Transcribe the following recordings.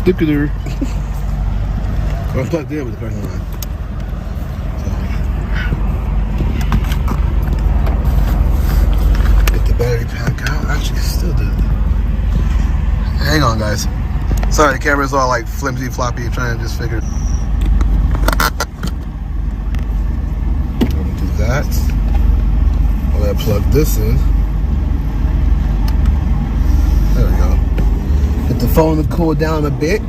Sticker. I'm plugged in with the parking lot. Get the battery pack out. Actually, still do. Hang on, guys. Sorry, the camera's all like flimsy, floppy, trying to just figure. Do that. I'll let plug this in. There we go. Get the phone to cool down a bit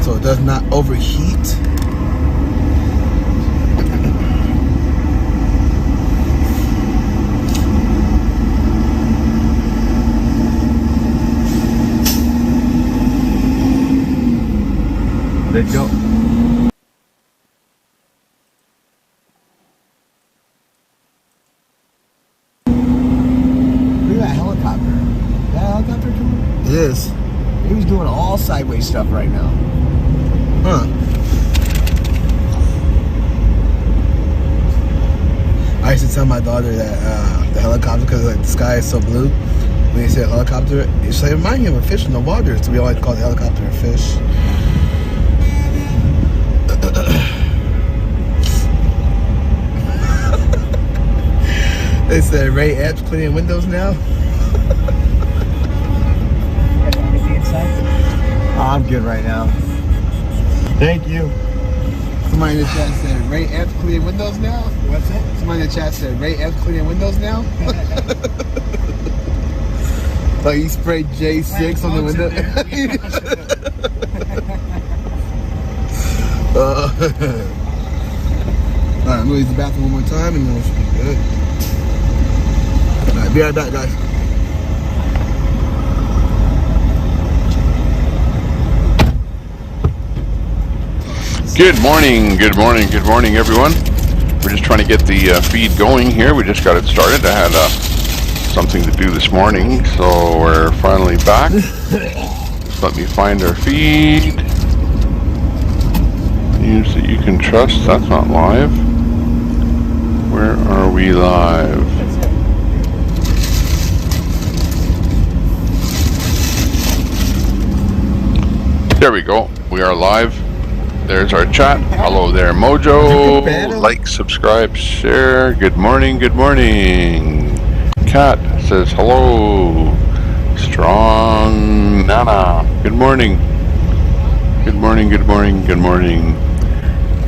so it does not overheat. Let go. Look at that helicopter. That helicopter coming? It is. He was doing all sideways stuff right now. Huh. I used to tell my daughter that the helicopter, because like the sky is so blue, when you say a helicopter, it's like, it reminds me of a fish in the water, so we always call the helicopter a fish. They said Ray Epps cleaning windows now. Oh, I'm good right now. Thank you. Somebody in the chat said Ray Epps cleaning windows now. What's that? Somebody in the chat said Ray Epps cleaning windows now. Like he sprayed J6 on the window. Alright, I'm gonna use the bathroom one more time and then we should be good. Alright, be right back, guys. Good morning, everyone. We're just trying to get the feed going here. We just got it started. I had something to do this morning, so we're finally back. Just let me find our feed. News that you can trust. That's not live. Where are we live? There we go. We are live. There's our chat. Hello there, Mojo. Like, subscribe, share. Good morning, good morning. Kat says hello. Strong Nana. Good morning. Good morning, good morning, good morning.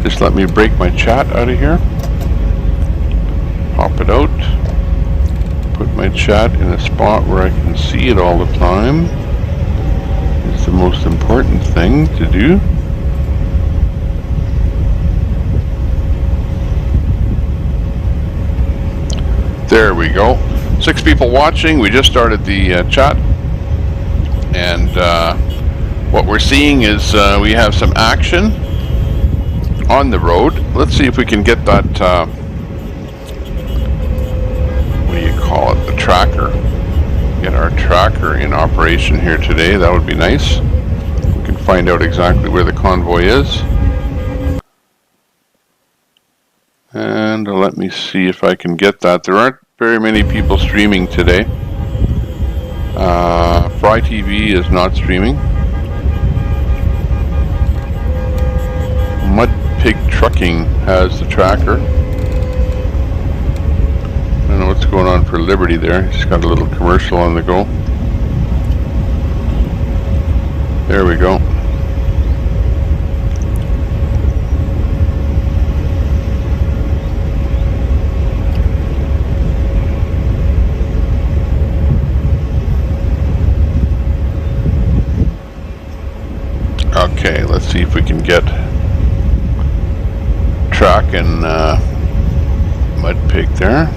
Just let me break my chat out of here. Pop it out. Put my chat in a spot where I can see it all the time. It's the most important thing to do. There we go. 6 people watching. We just started the chat, and what we're seeing is we have some action on the road. Let's see if we can get that, what do you call it, the tracker. Get our tracker in operation here today. That would be nice. We can find out exactly where the convoy is. And let me see if I can get that. There aren't very many people streaming today. Fry TV is not streaming. Mud Pig Trucking has the tracker. I don't know what's going on for Liberty there. Just got a little commercial on the go. There we go. Okay, let's see if we can get track and Mud Pig there.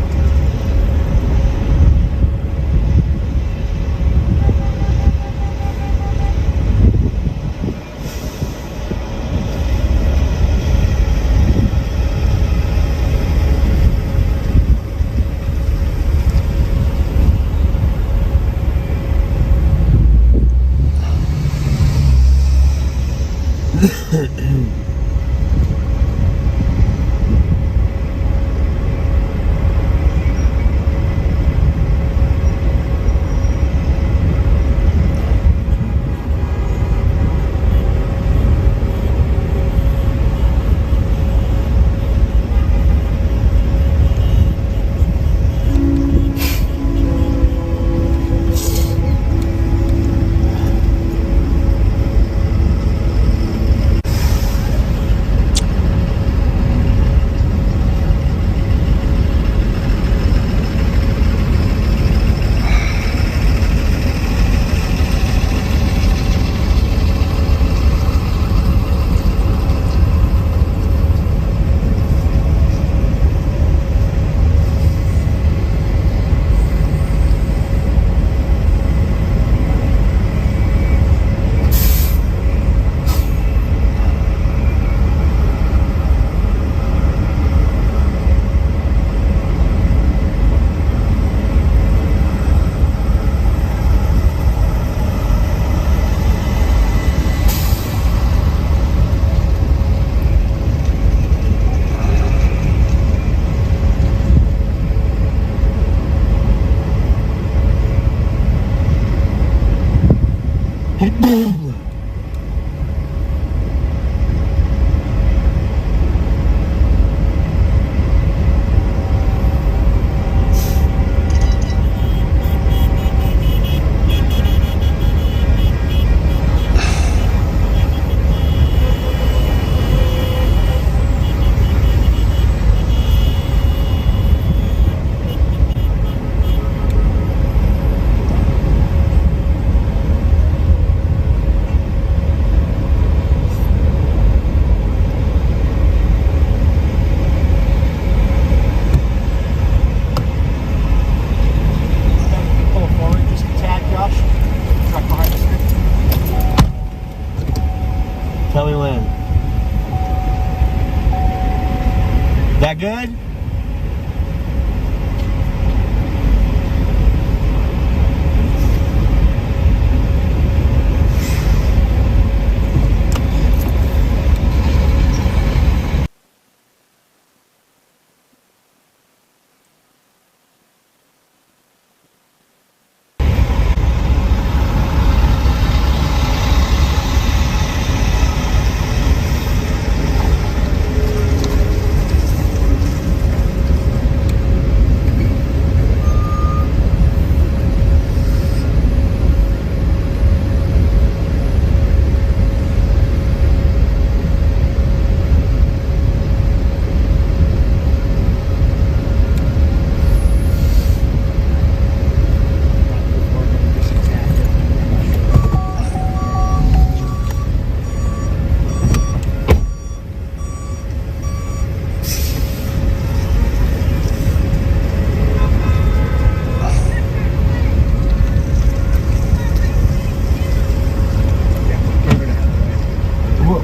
Tell me when. That good?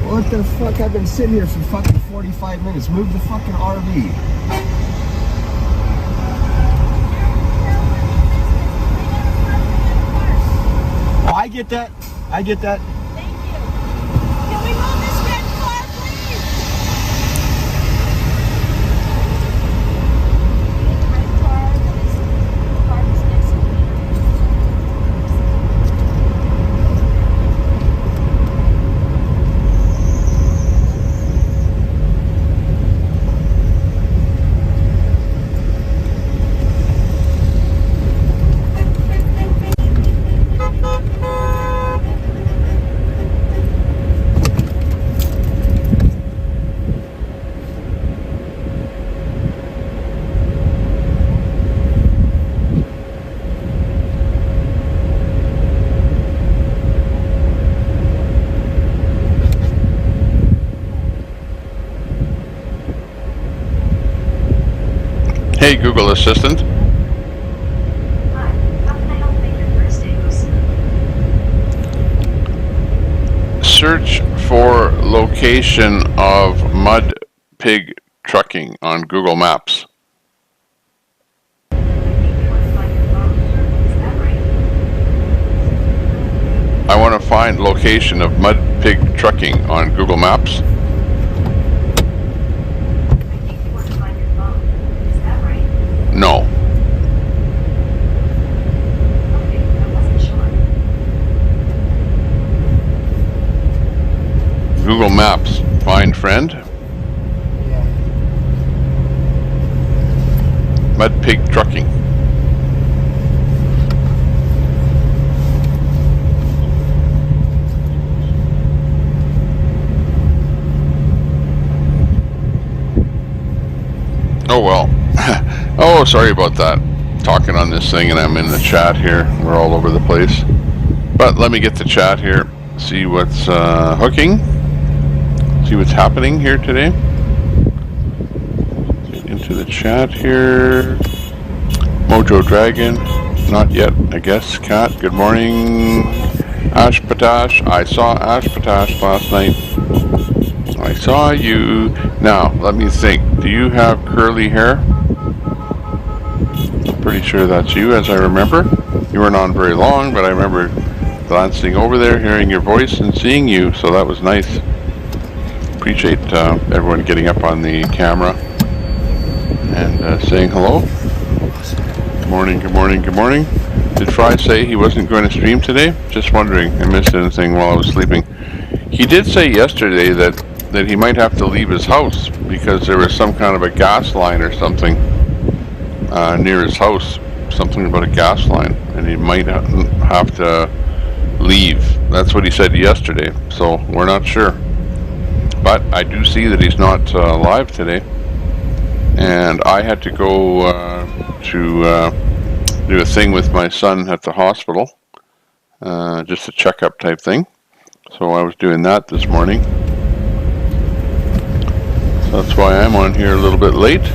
What the fuck? I've been sitting here for fucking 45 minutes. Move the fucking RV. Oh, I get that. I get that. Thank you. Can we move this red car, please? Red car that is parked next to me. Hey, Google Assistant. Hi, how can I help make your first day go smooth? Search for location of Mud Pig Trucking on Google Maps. I think you want to find your phone. Is that right? I want to find location of Mud Pig Trucking on Google Maps. I think you want to find your phone. Is that right? No. Okay, I wasn't sure. Google Maps. Find friend. Yeah. Mud Pig Trucking. Oh well. Oh, sorry about that. Talking on this thing and I'm in the chat here. We're all over the place. But let me get the chat here. See what's hooking. See what's happening here today. Get into the chat here. Mojo Dragon. Not yet, I guess. Cat, good morning. Ash Patash. I saw Ash Patash last night. I saw you. Now, let me think. Do you have curly hair? I'm pretty sure that's you, as I remember. You weren't on very long, but I remember glancing over there, hearing your voice, and seeing you, so that was nice. Appreciate everyone getting up on the camera and saying hello. Good morning, good morning, good morning. Did Fry say he wasn't going to stream today? Just wondering. I missed anything while I was sleeping. He did say yesterday that he might have to leave his house because there was some kind of a gas line or something near his house. Something about a gas line, and he might have to leave. That's what he said yesterday, so we're not sure. But I do see that he's not live today, and I had to go to do a thing with my son at the hospital, just a checkup type thing. So I was doing that this morning. So that's why I'm on here a little bit late.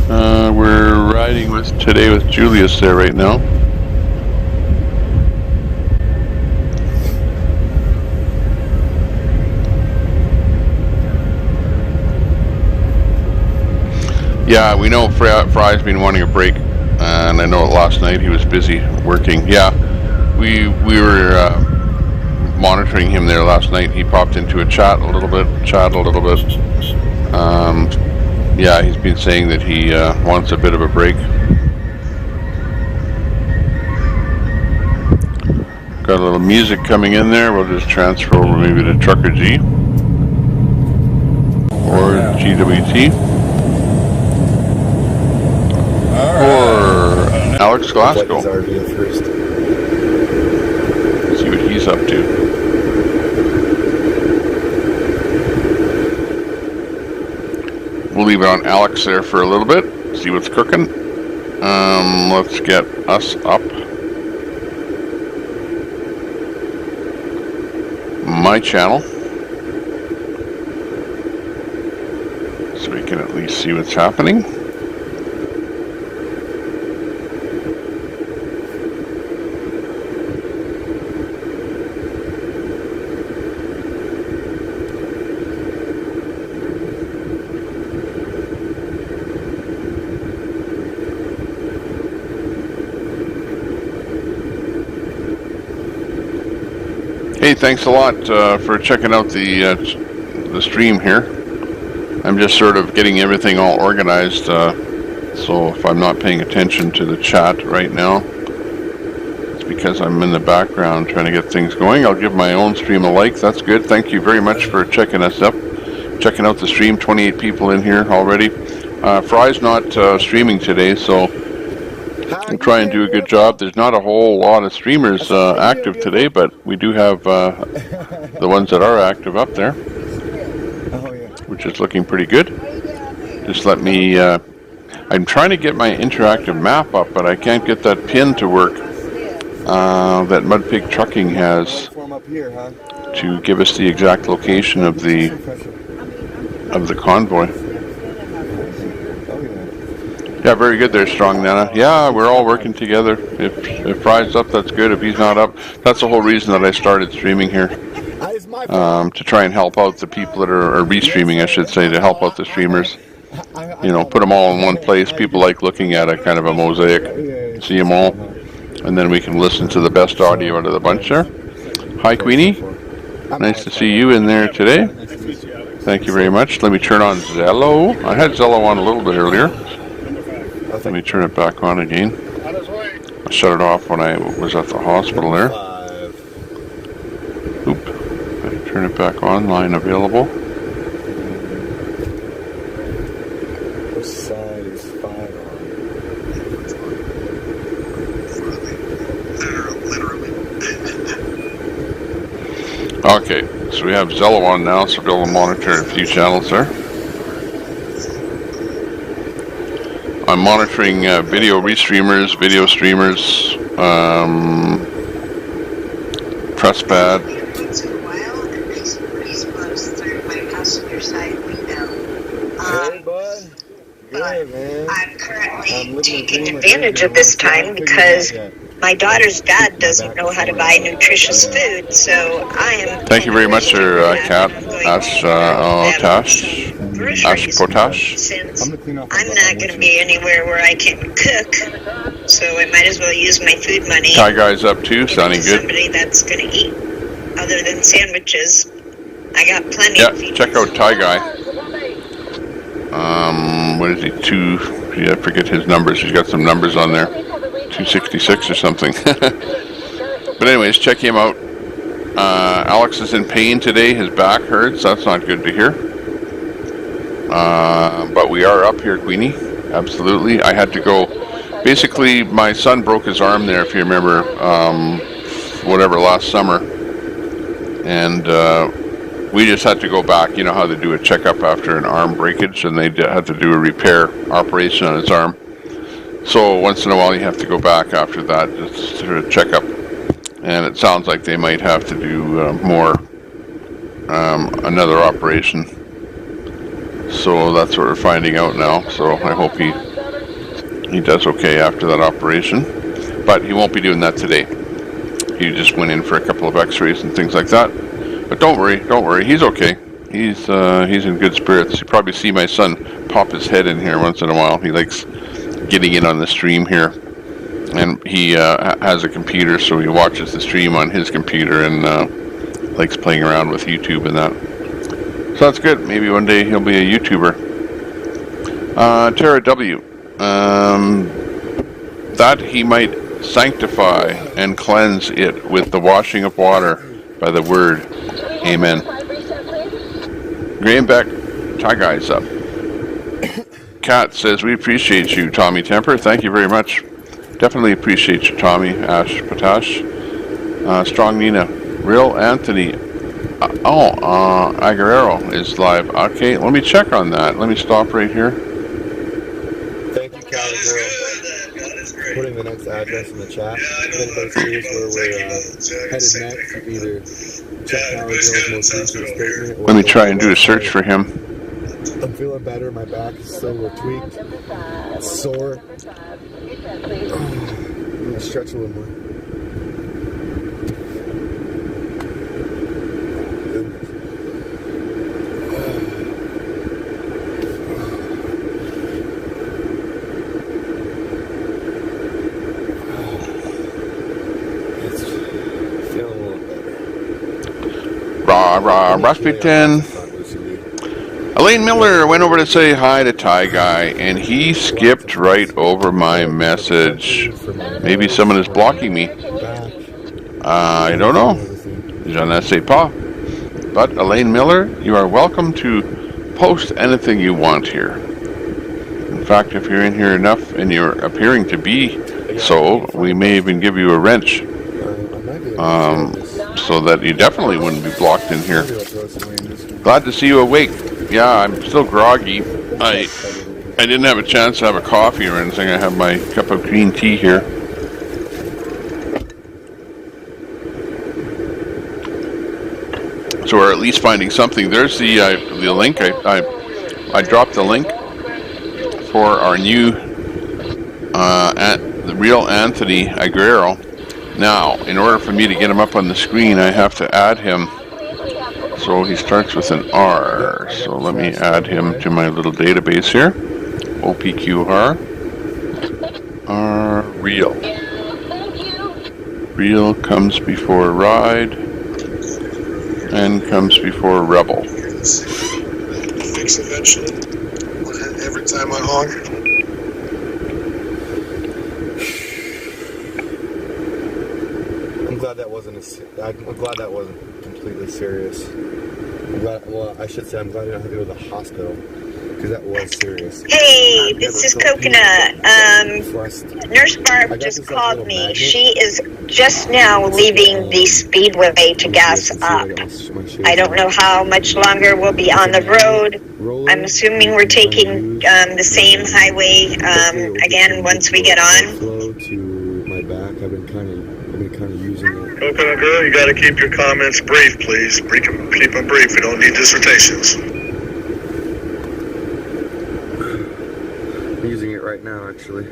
We're riding today with Julius there right now. Yeah, we know Fry's been wanting a break, and I know last night he was busy working. Yeah, we were monitoring him there last night. He popped into a chat a little bit. Yeah, he's been saying that he wants a bit of a break. Got a little music coming in there. We'll just transfer over maybe to Trucker G or GWT or Alex Glasgow. See what he's up to. We'll leave it on Alex there for a little bit. See what's cooking. Let's get us up. My channel. So we can at least see what's happening. Hey, thanks a lot for checking out the stream here. I'm just sort of getting everything all organized, so if I'm not paying attention to the chat right now, it's because I'm in the background trying to get things going. I'll give my own stream a like. That's good. Thank you very much for checking us up, checking out the stream. 28 people in here already. Fry's not streaming today, so we'll try and do a good job. There's not a whole lot of streamers active today, but we do have the ones that are active up there, which is looking pretty good. Just let me, I'm trying to get my interactive map up, but I can't get that pin to work that Mudpig Trucking has to give us the exact location of the convoy. Yeah, very good there, Strong Nana. Yeah, we're all working together. If Fry's up, that's good. If he's not up, that's the whole reason that I started streaming here. To try and help out the people that are restreaming, I should say, to help out the streamers. You know, put them all in one place. People like looking at a kind of a mosaic, see them all, and then we can listen to the best audio out of the bunch there. Hi, Queenie. Nice to see you in there today. Thank you very much. Let me turn on Zello. I had Zello on a little bit earlier. Let me turn it back on again. I shut it off when I was at the hospital there. Oop. Turn it back on. Line available. What side is 5 on? Okay, so we have Zello on now, so we'll be able to monitor a few channels there. I'm monitoring video restreamers, video streamers, PressPad. Once in a while, a nice breeze blows through my passenger side window. Hey, bud. Good, man. I'm currently taking advantage of this time because my daughter's dad doesn't know how to buy nutritious food, so I am. Thank you very much, sir, Kat. Tash. Ash Potash. Since I'm not going to be anywhere where I can cook, so I might as well use my food money. Thai Guy's up too, sounding good. Somebody that's going to eat other than sandwiches. I got plenty. Yeah, check out Thai Guy. What is he? I forget his numbers. He's got some numbers on there. 266 or something. But anyways, check him out. Alex is in pain today. His back hurts. That's not good to hear. But we are up here, Queenie. Absolutely. I had to go. Basically, my son broke his arm there, if you remember, last summer. And we just had to go back. You know how they do a checkup after an arm breakage, and they had to do a repair operation on his arm. So once in a while, you have to go back after that just to a checkup. And it sounds like they might have to do another operation. So that's what we're finding out now. So I hope he does okay after that operation. But he won't be doing that today. He just went in for a couple of x-rays and things like that. But don't worry, he's okay. He's in good spirits. You probably see my son pop his head in here once in a while. He likes getting in on the stream here, and he has a computer, so he watches the stream on his computer and likes playing around with YouTube and that. So that's good. Maybe one day he'll be a YouTuber. Tara W. That he might sanctify and cleanse it with the washing of water by the word. Amen. Graham Beck, tie guys up. Kat says, we appreciate you, Tommy Temper. Thank you very much. Definitely appreciate you, Tommy. Ash Patash. Strong Nina. Real Anthony. Aguerrero is live. Okay, let me check on that. Let me stop right here. Thank you, Callie Girl, putting the next address in the chat. If anybody's curious where we're headed next, you can either check Callie Girl's most recent statement. Let me try and do a search for him. I'm feeling better. My back is still a little tweaked. It's sore. I'm going to stretch a little more. Rasputin. Elaine Miller went over to say hi to Ty Guy, and he skipped right over my message. Maybe someone is blocking me. I don't know. Je ne sais pas. But Elaine Miller, you are welcome to post anything you want here. In fact, if you're in here enough and you're appearing to be so, we may even give you a wrench. So that you definitely wouldn't be blocked in here. Glad to see you awake. Yeah, I'm still groggy. I didn't have a chance to have a coffee or anything. I have my cup of green tea here. So we're at least finding something. There's the link. I dropped the link for our new the real Anthony Aguerrero. Now, in order for me to get him up on the screen, I have to add him. So he starts with an R. So let me add him to my little database here. OPQR. R real. Real comes before ride and comes before rebel. Fix eventually. Every time I honk. I'm glad that wasn't completely serious. I should say I'm glad I didn't have to go to the hospital, because that was serious. Hey, this is Coconut. Nurse Barb just called me. She is just now leaving the speedway to gas up. I don't know how much longer we'll be on the road. I'm assuming we're taking the same highway again once we get on. Flow to my back. I've been kind of using it. Coconut Girl, you gotta keep your comments brief, please. Keep them brief. We don't need dissertations. I'm using it right now, actually.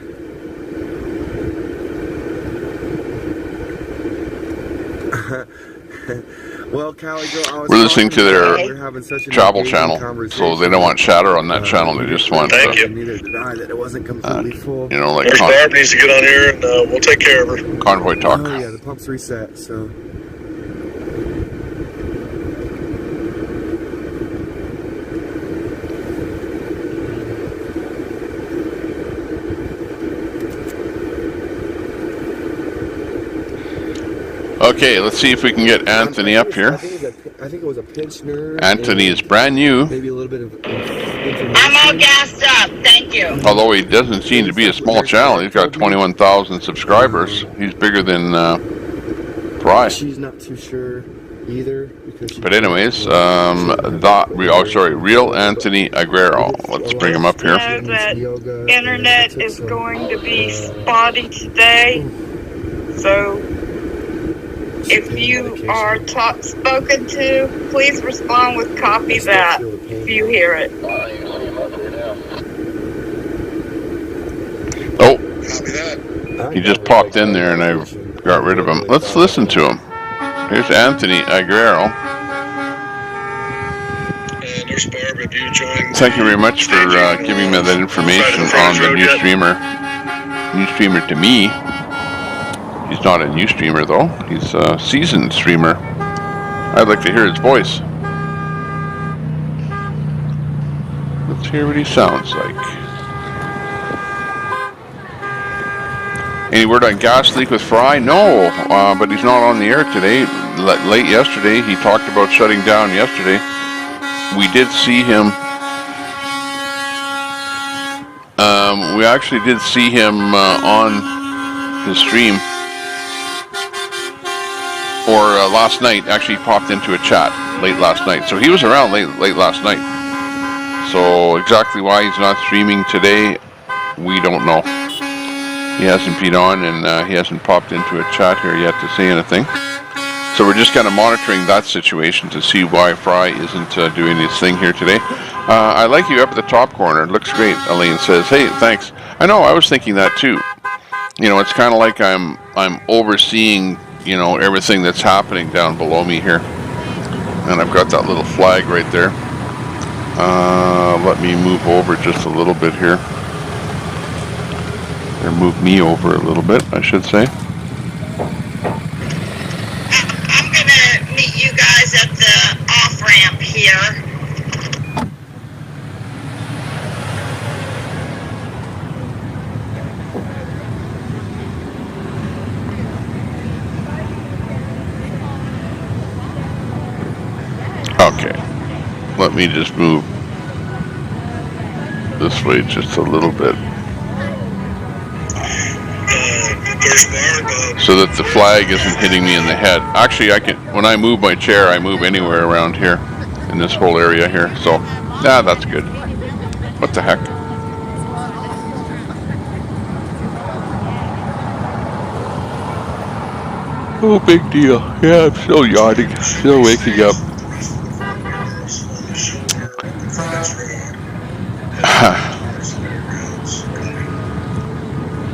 Well, Callie Girl, we're listening to their travel channel, so they don't want chatter on that channel. They just want Thank you. Neither did I that it wasn't completely full. You know, like Nurse Barb needs to get on here, and we'll take care of her. Convoy talk. Oh yeah, the pump's reset, so. Okay, let's see if we can get Anthony up here. I think it was a pinched nerve. Anthony is brand new. Maybe a little bit of I'm all gassed up, thank you. Although he doesn't seem to be a small channel. He's got 21,000 subscribers. He's bigger than Fry. She's not too sure either. But anyways, real Anthony Aguerrero. Let's bring him up here. I know that internet is going to be spotty today, so if you are spoken to, please respond with copy that if you hear it. Oh, he just popped in there and I got rid of him. Let's listen to him. Here's Anthony Aguerrero. Thank you very much for giving me that information on the new streamer. New streamer to me. He's not a new streamer though. He's a seasoned streamer. I'd like to hear his voice. Let's hear what he sounds like. Any word on gas leak with Fry? No, but he's not on the air today. Late yesterday, he talked about shutting down yesterday. We did see him. We actually did see him on his stream. Or last night, actually popped into a chat late last night. So he was around late last night. So exactly why he's not streaming today, we don't know. He hasn't been on and he hasn't popped into a chat here yet to say anything. So we're just kind of monitoring that situation to see why Fry isn't doing his thing here today. I like you up at the top corner. It looks great, Elaine says. Hey, thanks. I know, I was thinking that too. You know, it's kind of like I'm overseeing, you know, everything that's happening down below me here. And I've got that little flag right there. Let me move over just a little bit here. Or move me over a little bit, I should say. I'm gonna meet you guys at the off-ramp here. Okay, let me just move this way just a little bit. So that the flag isn't hitting me in the head. Actually, I can, when I move my chair, I move anywhere around here, in this whole area here. So, yeah, that's good. What the heck? Oh, big deal. Yeah, I'm still yawning, still waking up.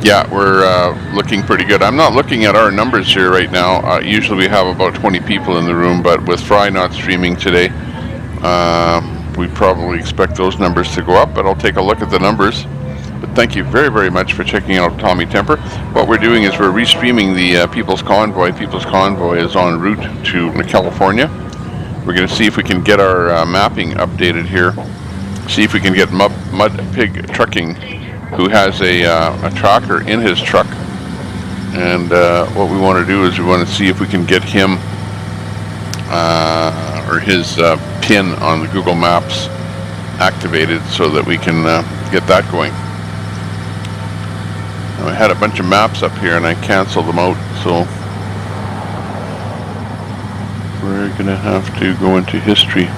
Yeah, we're looking pretty good. I'm not looking at our numbers here right now. Usually we have about 20 people in the room, but with Fry not streaming today, we probably expect those numbers to go up, but I'll take a look at the numbers. But thank you very, very much for checking out Tommy Temper. What we're doing is we're restreaming the People's Convoy. People's Convoy is en route to California. We're going to see if we can get our mapping updated here. See if we can get Mud Pig Trucking, who has a tracker in his truck. And what we want to do is we want to see if we can get him or his pin on the Google Maps activated so that we can get that going. Now, I had a bunch of maps up here and I canceled them out, so we're going to have to go into history.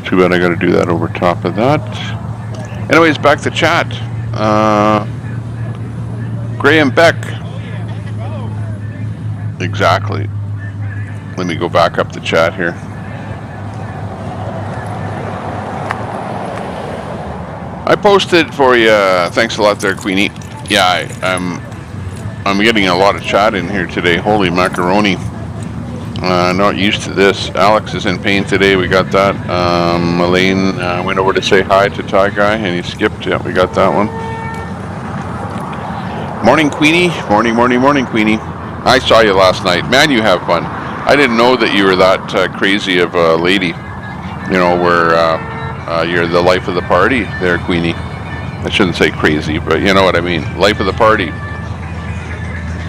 Too bad I got to do that over top of that. Anyways, back to chat. Graham Beck. Exactly. Let me go back up the chat here. I posted for you. Thanks a lot there, Queenie. Yeah, I'm getting a lot of chat in here today. Holy macaroni. Not used to this. Alex is in pain today. We got that. Elaine went over to say hi to Ty Guy and he skipped. Yeah, we got that one. Morning, Queenie. Morning, Queenie. I saw you last night. Man, you have fun. I didn't know that you were that crazy of a lady. You know, where you're the life of the party there, Queenie. I shouldn't say crazy, but you know what I mean. Life of the party.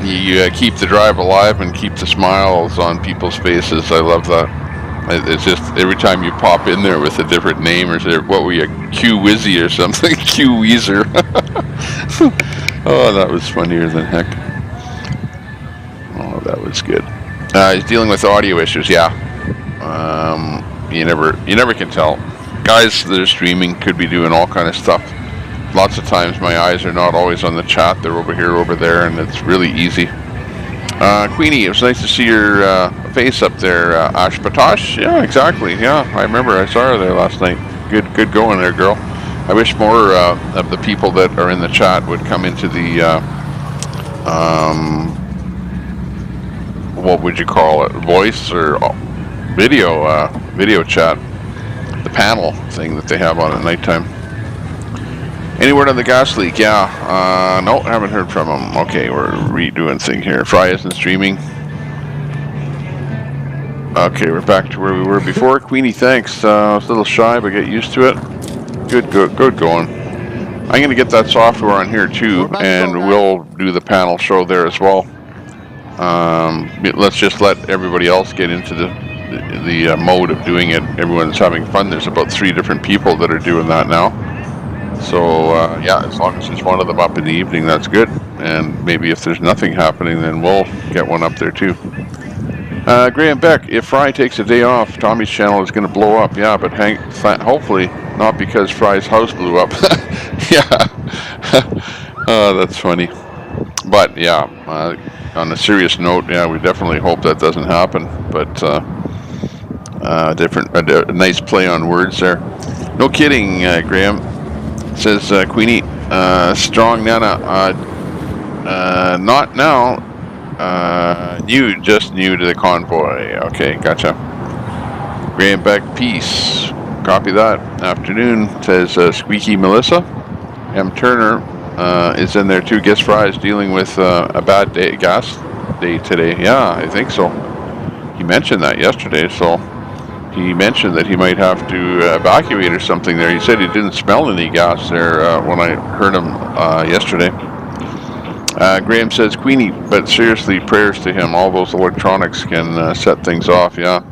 You keep the drive alive and keep the smiles on people's faces. I love that. It's just every time you pop in there with a different name or what were you, Q Wizzy or something? Q Weezer. Oh, that was funnier than heck. Oh, that was good. He's dealing with audio issues. Yeah. You never can tell. Guys that are streaming could be doing all kind of stuff. Lots of times my eyes are not always on the chat. They're over here, over there, and it's really easy. Queenie, it was nice to see your face up there. Ashpatosh? Yeah, exactly. Yeah, I remember. I saw her there last night. Good going there, girl. I wish more of the people that are in the chat would come into the what would you call it, voice or video chat, the panel thing that they have on at nighttime. Any word on the gas leak? Yeah, no, haven't heard from them. Okay, we're redoing thing here. Fry isn't streaming. Okay, we're back to where we were before. Queenie, thanks. I was a little shy, but get used to it. Good going. I'm going to get that software on here too, and we'll do the panel show there as well. Let's just let everybody else get into the mode of doing it. Everyone's having fun. There's about 3 different people that are doing that now. So yeah, as long as there's one of them up in the evening, that's good. And maybe if there's nothing happening, then we'll get one up there too. Graham Beck, if Fry takes a day off, Tommy's channel is going to blow up. Yeah, but hopefully not because Fry's house blew up. Yeah. Oh, that's funny. But yeah, on a serious note, yeah, we definitely hope that doesn't happen. But a nice play on words there. No kidding, Graham. Says Queenie, strong Nana. Not now. Just new to the convoy. Okay, gotcha. Graham Beck, peace. Copy that. Afternoon, says Squeaky Melissa. M. Turner is in there too. Guess Fry's dealing with a bad gas day today. Yeah, I think so. He mentioned that yesterday, so he mentioned that he might have to evacuate or something there. He said he didn't smell any gas there when I heard him yesterday. Graham says, Queenie, but seriously, prayers to him. All those electronics can set things off, yeah.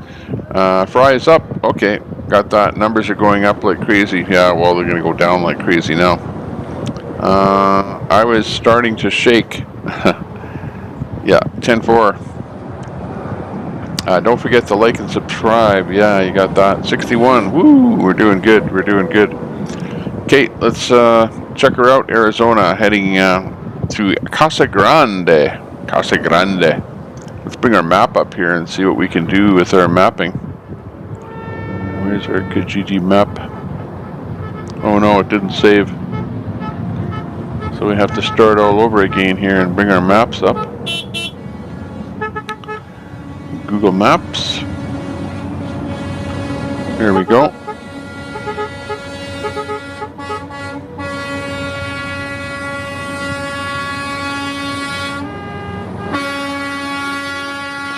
Fry is up. Okay, got that. Numbers are going up like crazy. Yeah, well, they're going to go down like crazy now. I was starting to shake. Yeah, 10-4. Don't forget to like and subscribe. Yeah, you got that. 61. Woo, we're doing good. Okay, let's check her out. Arizona, heading to Casa Grande. Let's bring our map up here and see what we can do with our mapping. Where's our Kijiji map? Oh no, it didn't save. So we have to start all over again here and bring our maps up. Google Maps. Here we go.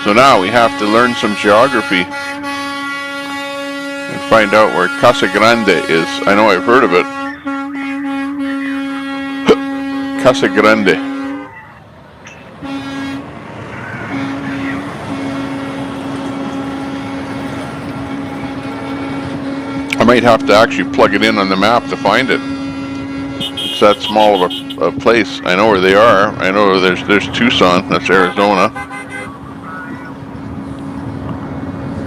So now we have to learn some geography and find out where Casa Grande is. I know I've heard of it. Casa Grande. I might have to actually plug it in on the map to find it. It's that small of a place. I know where they are. I know there's Tucson. That's Arizona.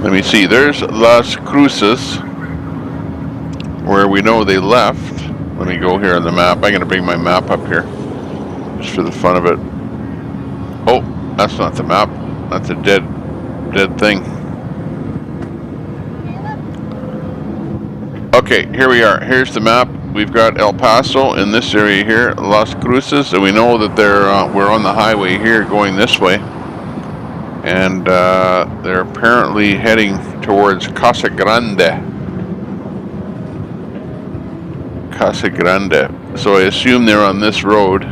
Let me see, there's Las Cruces, where we know they left. Let me go here on the map. I'm going to bring my map up here, just for the fun of it. Oh, that's not the map. That's a dead thing. Okay, here we are. Here's the map. We've got El Paso in this area here, Las Cruces, and we know that we're on the highway here going this way. And they're apparently heading towards Casa Grande. Casa Grande. So I assume they're on this road.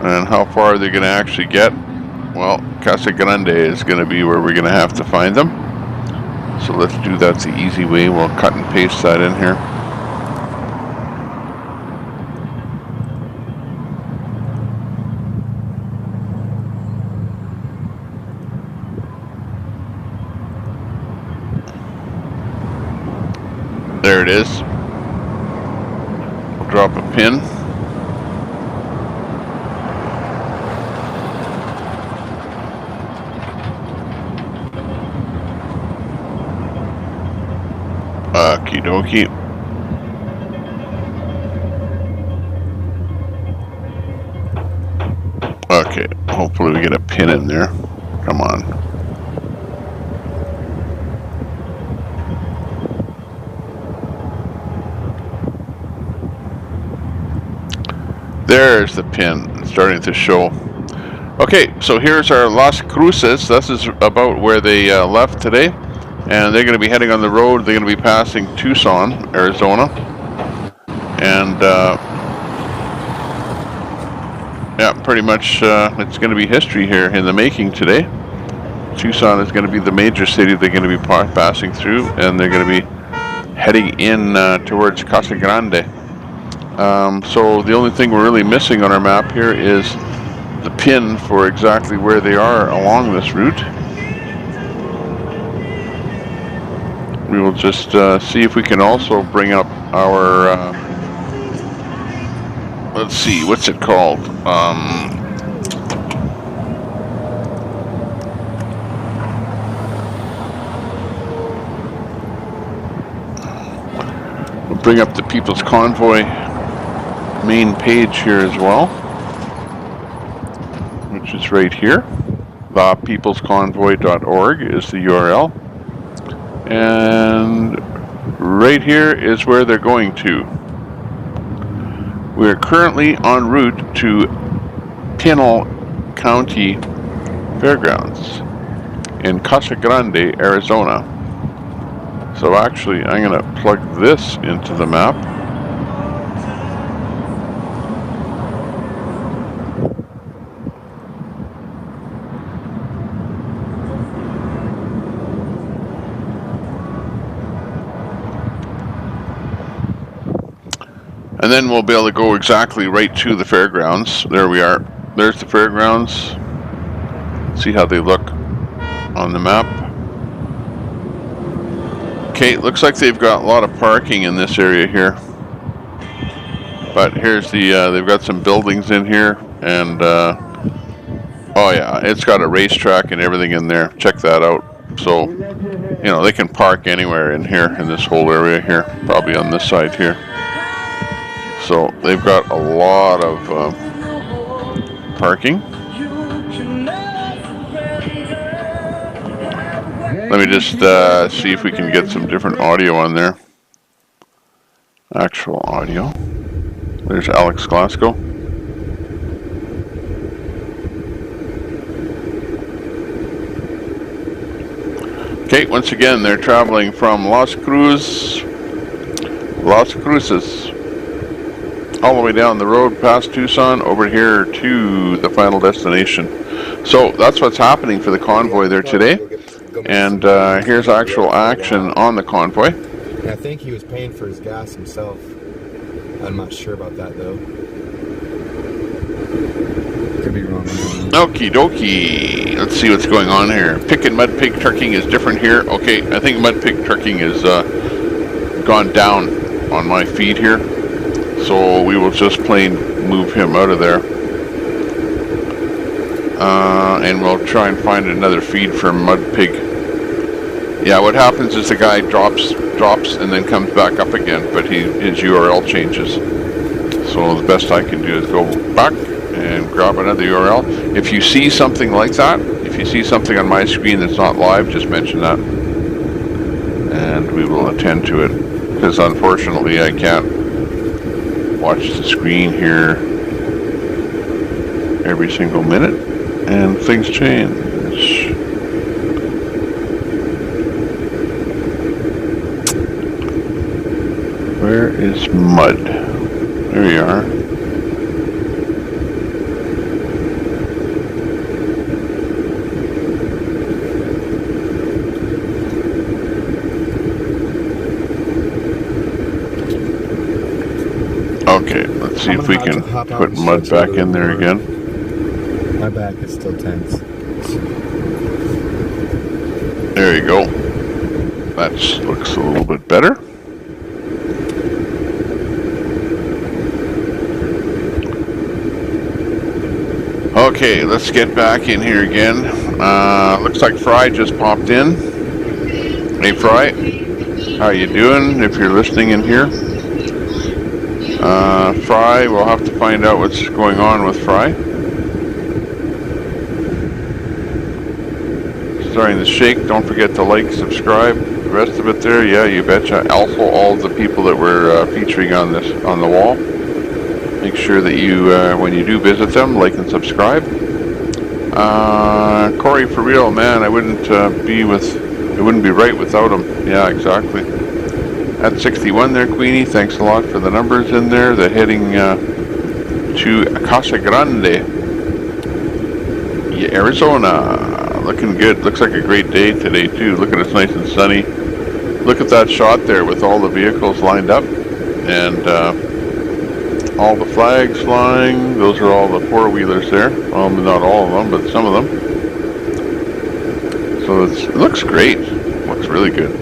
And how far are they going to actually get? Well, Casa Grande is going to be where we're going to have to find them. So let's do that the easy way. We'll cut and paste that in here. There it is. We'll drop a pin. Okie dokie. Okay, hopefully we get a pin in there. Come on. There's the pin starting to show. Okay, so here's our Las Cruces. This is about where they left today. And they're going to be heading on the road. They're going to be passing Tucson, Arizona. And yeah, pretty much it's going to be history here in the making today. Tucson is going to be the major city they're going to be passing through, and they're going to be heading in towards Casa Grande. So the only thing we're really missing on our map here is the pin for exactly where they are along this route. We will just see if we can also bring up our let's see, what's it called? We'll bring up the People's Convoy main page here as well, which is right here. thepeoplesconvoy.org is the URL. And right here is where they're going to. We're currently en route to Pinal County Fairgrounds in Casa Grande, Arizona. So actually, I'm going to plug this into the map. And then we'll be able to go exactly right to the fairgrounds. There we are. There's the fairgrounds. See how they look on the map. Okay, it looks like they've got a lot of parking in this area here. But here's the, they've got some buildings in here. And, oh yeah, it's got a racetrack and everything in there. Check that out. So, you know, they can park anywhere in here, in this whole area here. Probably on this side here. So they've got a lot of parking. Let me just see if we can get some different audio on there. Actual audio. There's Alex Glasgow. Okay, once again, they're traveling from Las Cruces, all the way down the road past Tucson over here to the final destination. So that's what's happening for the convoy there today. And here's actual action on the convoy. I think he was paying for his gas himself. I'm not sure about that though. Could be wrong. Okie dokie. Let's see what's going on here. Pick and mud pig trucking is different here. Okay, I think mud pig trucking is gone down on my feed here. So we will just plain move him out of there. And we'll try and find another feed for mud pig. Yeah, what happens is the guy drops and then comes back up again, but his URL changes. So the best I can do is go back and grab another URL. If you see something like that, if you see something on my screen that's not live, just mention that. And we will attend to it. Because unfortunately I can't watch the screen here every single minute. And things change. Where is mud? There you are. Okay, let's see if we can put mud back in there again. My back is still tense. There you go. That looks a little bit better. Okay, let's get back in here again. Looks like Fry just popped in. Hey Fry, how you doing if you're listening in here? Fry, we'll have to find out what's going on with Fry. Starting to shake. Don't forget to like, subscribe, the rest of it there. Yeah, you betcha. Also, all the people that we're featuring on the wall. Make sure that you, when you do visit them, like and subscribe. Corey, for real, man, I wouldn't be right without him. Yeah, exactly. At 61 there, Queenie, thanks a lot for the numbers in there. They're heading to Casa Grande, yeah, Arizona. Looking good. Looks like a great day today, too. Look at it's nice and sunny. Look at that shot there with all the vehicles lined up. And all the flags flying. Those are all the four-wheelers there. Well, not all of them, but some of them. So it looks great. Looks really good.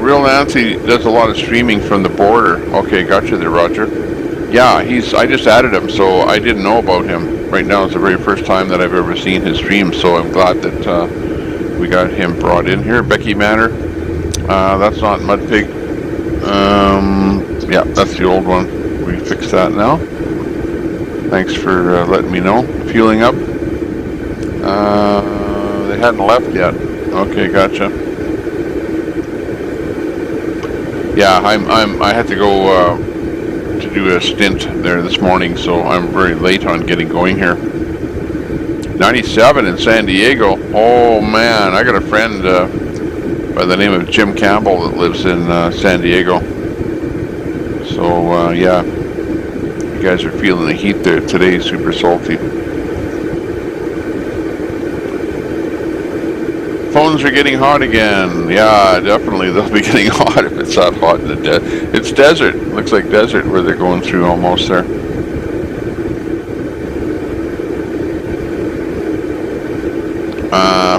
Real Nancy does a lot of streaming from the border. Okay, gotcha there, Roger. Yeah, I just added him, so I didn't know about him. Right now it's the very first time that I've ever seen his stream, so I'm glad that we got him brought in here. Becky Manor, that's not Mudpig. Yeah, that's the old one. We fixed that now. Thanks for letting me know. Fueling up. They hadn't left yet. Okay, gotcha. Yeah, I had to go to do a stint there this morning, so I'm very late on getting going here. 97 in San Diego. Oh man, I got a friend by the name of Jim Campbell that lives in San Diego. So yeah, you guys are feeling the heat there today, super salty. Phones are getting hot again. Yeah, definitely they'll be getting hot if it's that hot in the desert. It's desert. Looks like desert where they're going through almost there.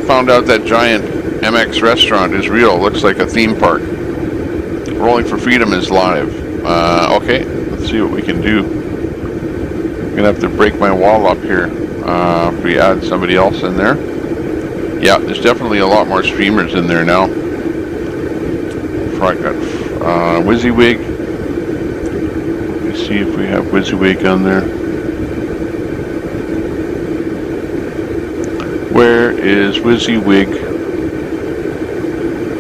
Found out that giant MX restaurant is real. Looks like a theme park. Rolling for Freedom is live. Okay, let's see what we can do. I'm gonna have to break my wall up here if we add somebody else in there. Yeah, there's definitely a lot more streamers in there now. I got WYSIWYG. Let me see if we have WYSIWYG on there. Where is WYSIWYG?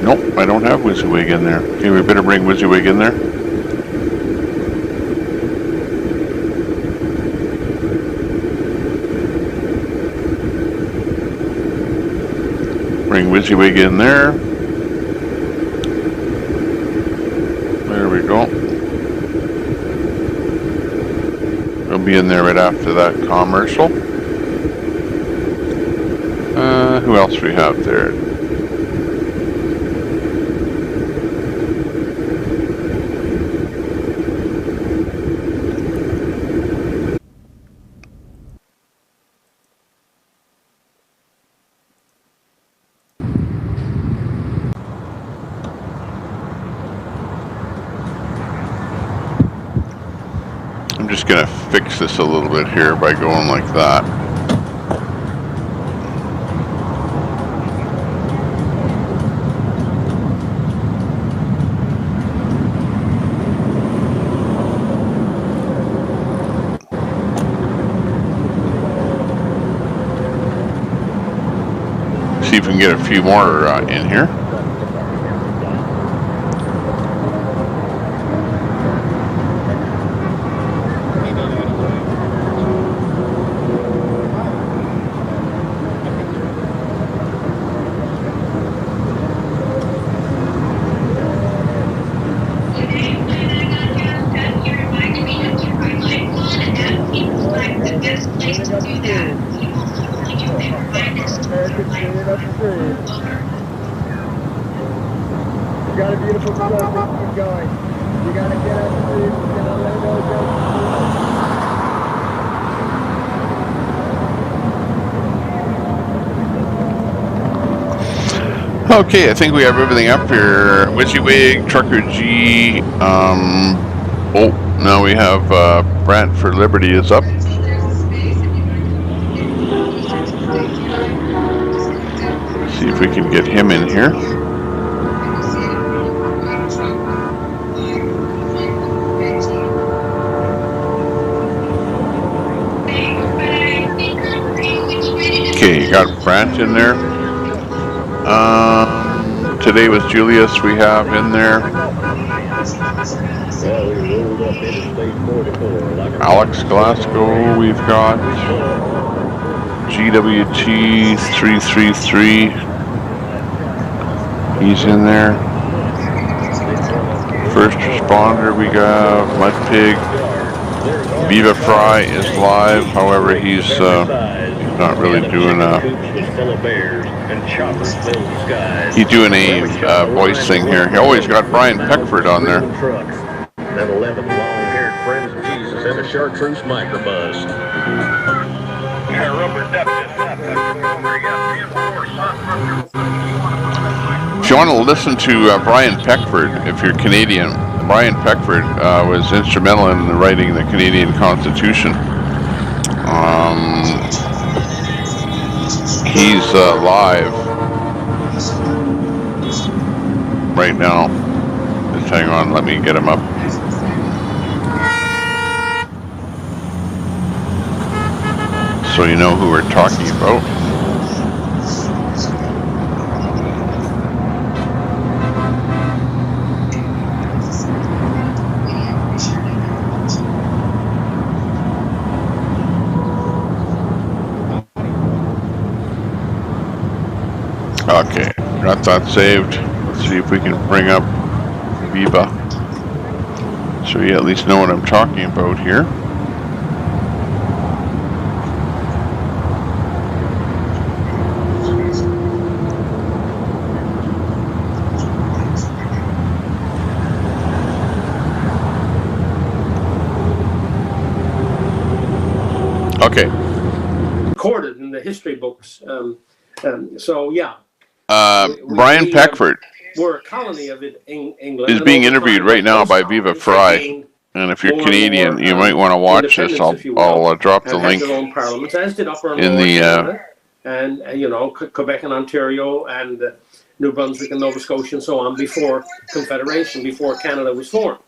Nope, I don't have WYSIWYG in there. Okay, we better bring WYSIWYG in there. Bring WYSIWYG in there. There we go. We'll be in there right after that commercial. Who else do we have there? I'm just going to fix this a little bit here by going like that. See if we can get a few more in here. Okay, I think we have everything up here. WYSIWYG, Trucker G. Oh, now we have Brant for Liberty is up. Let's see if we can get him in here. Okay, you got Brant in there. Today was Julius we have in there. Alex Glasgow we've got. GWT 333. He's in there. First responder we got Mudpig. Viva Fry is live, however he's not really doing he's doing a voice thing here. He always got Brian Peckford on there. And 11 long-haired friends of Jesus and a chartreuse microbus. If you want to listen to Brian Peckford, if you're Canadian, Brian Peckford was instrumental in writing the Canadian Constitution. He's live right now. Just hang on, let me get him up. So you know who we're talking about. Okay, got that saved. Let's see if we can bring up Viva, so you at least know what I'm talking about here. Okay. Recorded in the history books. So yeah. Brian Peckford we're a colony of England. is being interviewed right now by Viva Fry, and if you're Canadian, you might want to watch this. I'll drop the link in the and you know, Quebec and Ontario and New Brunswick and Nova Scotia and so on before Confederation, before Canada was formed.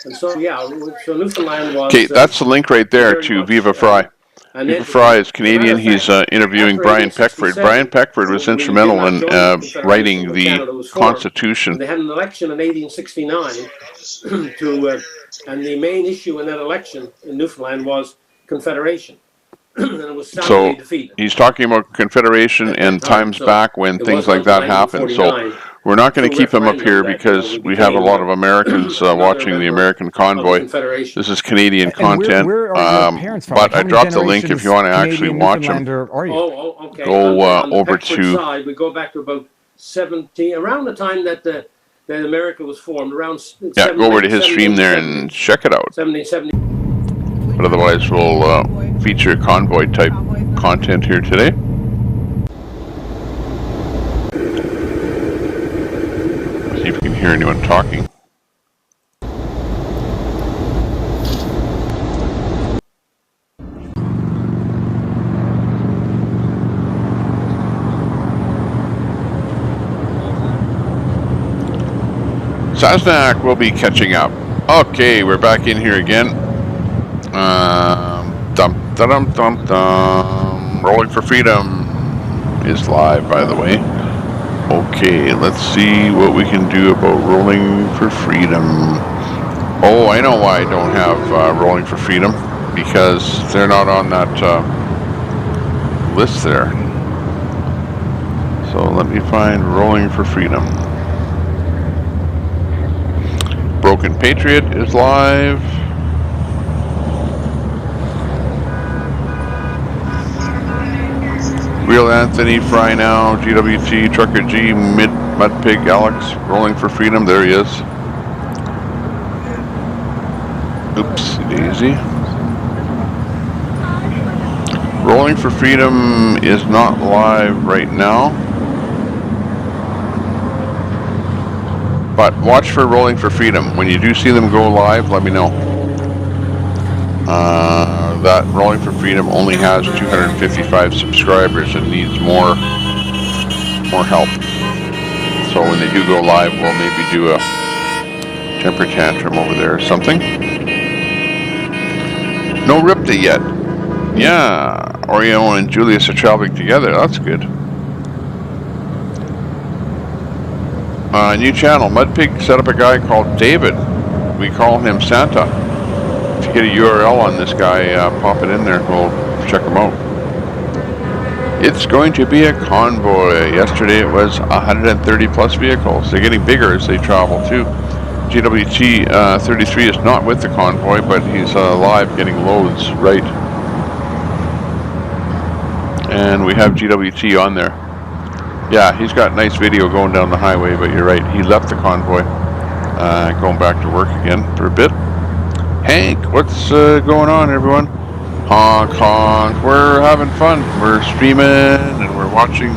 And so yeah, so Newfoundland was. Okay, that's the link right there to Viva Fry. Viva Fry is Canadian. He's interviewing Brian Peckford. Brian Peckford was instrumental in writing the Constitution. They had an election in 1869 to, and the main issue in that election in Newfoundland was Confederation. And it was soundly defeated. He's talking about Confederation and times back when things like that happened. So we're not going to keep him up here because we have a lot of Americans watching the American Convoy. This is Canadian content. Where are your parents from? But I dropped the link if you want to actually watch them. Oh, okay. Go over to. Side, we go back to about 17, around the time that that America was formed. Around. Yeah, go over to his stream there and check it out. 1770. But otherwise, we'll feature convoy type content here today. See if we can hear anyone talking. Sasnak will be catching up. Okay, we're back in here again. Rolling for Freedom is live, by the way. Okay, let's see what we can do about Rolling for Freedom. Oh, I know why I don't have Rolling for Freedom, because they're not on that list there. So let me find Rolling for Freedom. Broken Patriot is live. Real Anthony, Fry Now, GWT, Trucker G, Mudpig, Alex, Rolling for Freedom, there he is. Oops, daisy. Rolling for Freedom is not live right now. But watch for Rolling for Freedom. When you do see them go live, let me know. That Rolling for Freedom only has 255 subscribers and needs more help. So when they do go live, we'll maybe do a temper tantrum over there or something. No Ripta yet. Yeah, Oreo and Julius are traveling together. That's good. New channel. Mudpig set up a guy called David. We call him Santa. If you get a URL on this guy, pop it in there. We'll check him out. It's going to be a convoy. Yesterday it was 130 plus vehicles. They're getting bigger as they travel too. GWT 33 is not with the convoy, but he's live getting loads, right? And we have GWT on there. Yeah, he's got nice video going down the highway, but you're right, he left the convoy. Going back to work again for a bit. Hank, what's going on, everyone? Honk, honk. We're having fun. We're streaming and we're watching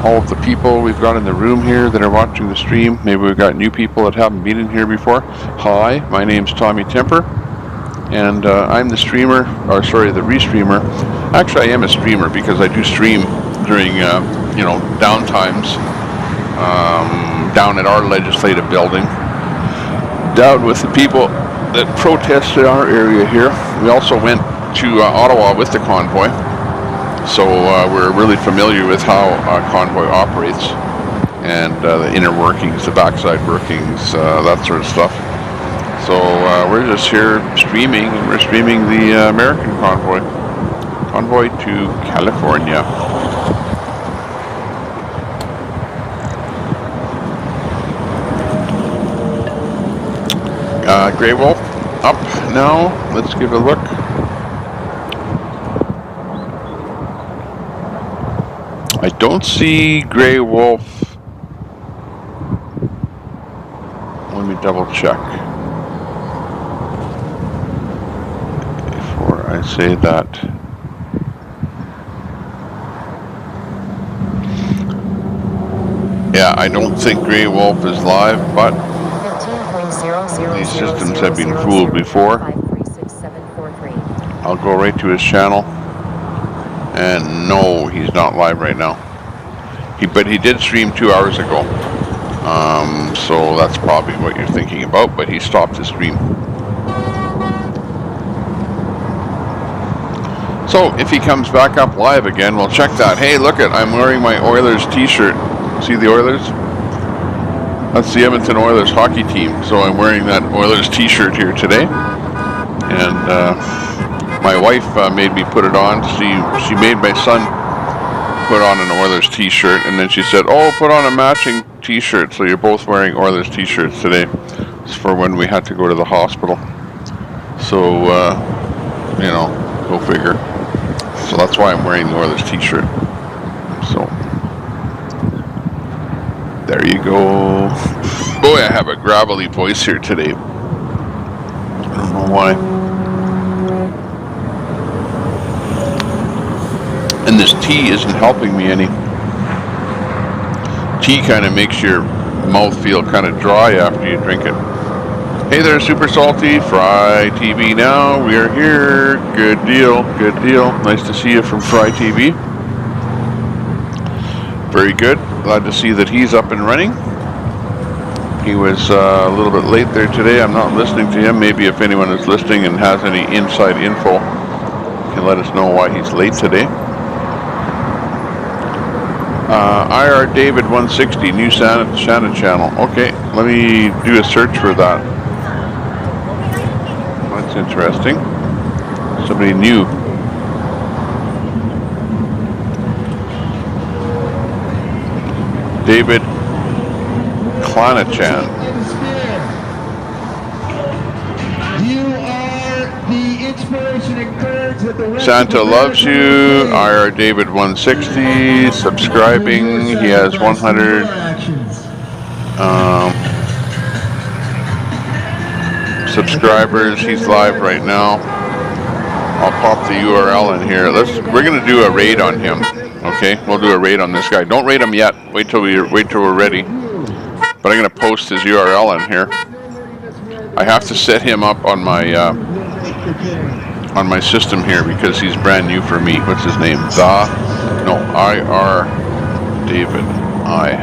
all of the people we've got in the room here that are watching the stream. Maybe we've got new people that haven't been in here before. Hi, my name's Tommy Temper, and I'm the streamer, or sorry, the restreamer. Actually, I am a streamer because I do stream during, down times, down at our legislative building, down with the people that protest in our area here. We also went to Ottawa with the convoy, so we're really familiar with how a convoy operates and the inner workings, the backside workings, that sort of stuff. So we're just here streaming, and we're streaming the American convoy to California. Grey Wolf up now. Let's give a look. I don't see Grey Wolf. Let me double check before I say that. Yeah, I don't think Grey Wolf is live, but these systems have been fooled before. I'll go right to his channel, and no, he's not live right now. But he did stream 2 hours ago, so that's probably what you're thinking about, but he stopped his stream. So if he comes back up live again, we'll check that. Hey, look it, I'm wearing my Oilers t-shirt. See the Oilers? That's the Edmonton Oilers hockey team. So I'm wearing that Oilers t-shirt here today. And my wife made me put it on. She made my son put on an Oilers t-shirt, and then she said, oh, put on a matching t-shirt. So you're both wearing Oilers t-shirts today. It's for when we had to go to the hospital. So, go figure. So that's why I'm wearing the Oilers t-shirt. So there you go. Boy, I have a gravelly voice here today. I don't know why. And this tea isn't helping me any. Tea kind of makes your mouth feel kind of dry after you drink it. Hey there, Super Salty. Fry TV now. We are here. Good deal. Good deal. Nice to see you from Fry TV. Very good. Glad to see that he's up and running. He was a little bit late there today. I'm not listening to him. Maybe if anyone is listening and has any inside info, can let us know why he's late today. IR David 160, new Santa channel. Okay, let me do a search for that. That's interesting. Somebody new. David Clanachan. Santa loves you. IR David 160 subscribing. He has 100 subscribers. He's live right now. I'll pop the URL in here. We're gonna do a raid on him. Okay, we'll do a raid on this guy. Don't raid him yet. Wait till we're ready. But I'm gonna post his URL in here. I have to set him up on my system here because he's brand new for me. What's his name? IR David I.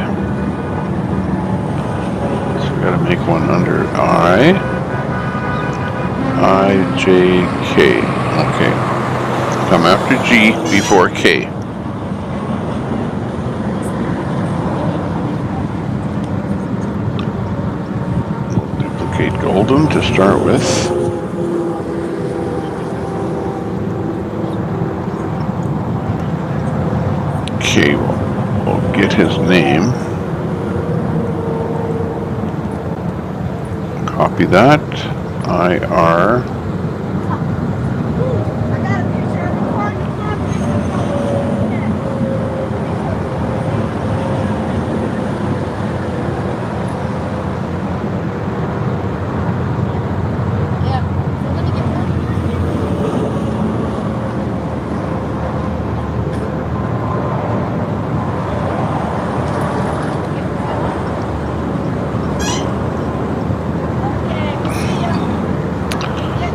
So we gotta make one under IJK. Okay. Come after G before K. Okay, golden to start with. Okay, we'll get his name. Copy that. IR.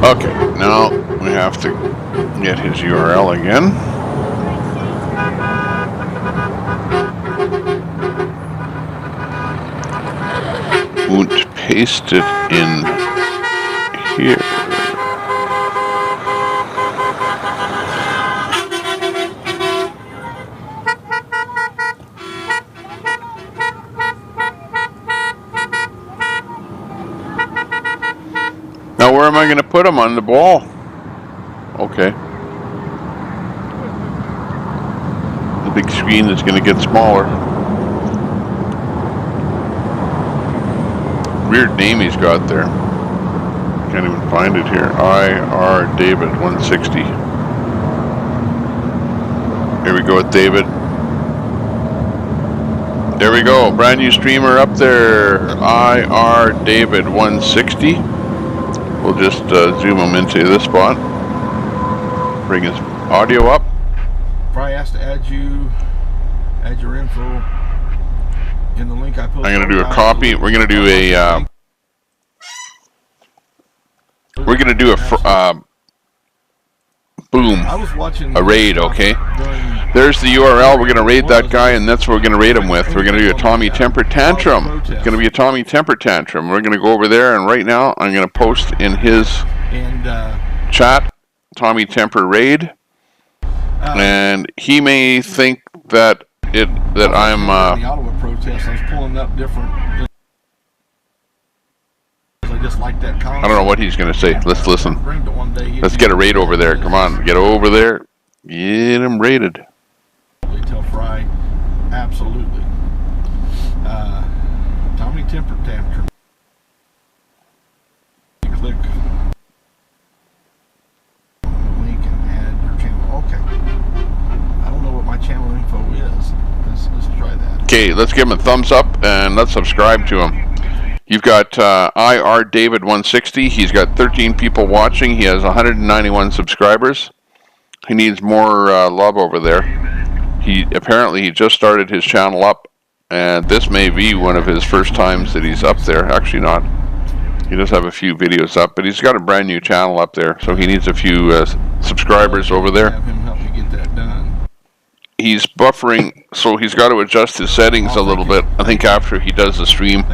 Okay, now we have to get his URL again. And paste it in here. Now where am I going to put him on the ball? Okay. The big screen is going to get smaller. Weird name he's got there. Can't even find it here. IR David 160. Here we go with David. There we go. Brand new streamer up there. IR David 160. We'll just zoom him into this spot. Bring his audio up. Fry asked to add your info in the link I posted. I'm going to do a copy. We're going to do a boom, a raid, okay? There's the URL. We're going to raid that guy, and that's what we're going to raid him with. We're going to do a Tommy Temper Tantrum. It's going to be a Tommy Temper Tantrum. We're going to go over there, and right now I'm going to post in his chat, Tommy Temper raid, and he may think that I'm the Ottawa protest. I was pulling up different. I just like that comment. I don't know what he's going to say. Let's listen. Let's get a raid over there. Come on, get over there. Get him raided. Tell Fry, absolutely. Tommy Temper Tantrum. Click link and add your channel. Okay. I don't know what my channel info is. Let's try that. Okay, let's give him a thumbs up and let's subscribe to him. You've got IR David 160. He's got 13 people watching. He has 191 subscribers. He needs more love over there. He just started his channel up, and this may be one of his first times that he's up there. Actually not. He does have a few videos up, but he's got a brand new channel up there, so he needs a few subscribers over there. Have him help me get that done. He's buffering, so he's got to adjust his settings a little bit. I think after he does the stream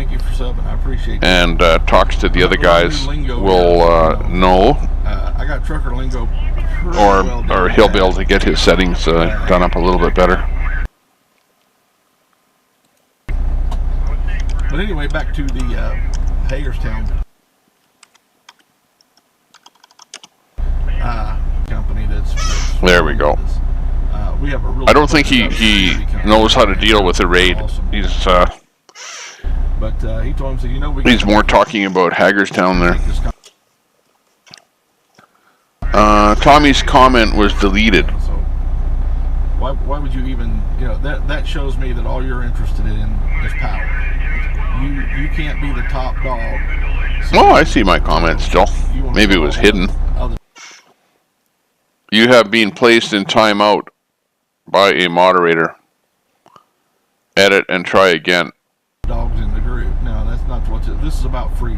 and talks to the other guys, we'll know. I got trucker lingo. Or he'll be able to get his settings done up a little bit better. But anyway, back to the Hagerstown company that's there we go. We have a really I don't think he knows how to deal with the raid. He's but he told him, so, you know, he's more talking about Hagerstown there. Tommy's comment was deleted. So why would you even, you know, that shows me that all you're interested in is power. You can't be the top dog. So oh, I see my comment still. Maybe it was hidden. You have been placed in timeout by a moderator. Edit and try again. Dogs in the group. No, that's not what this is about. Free.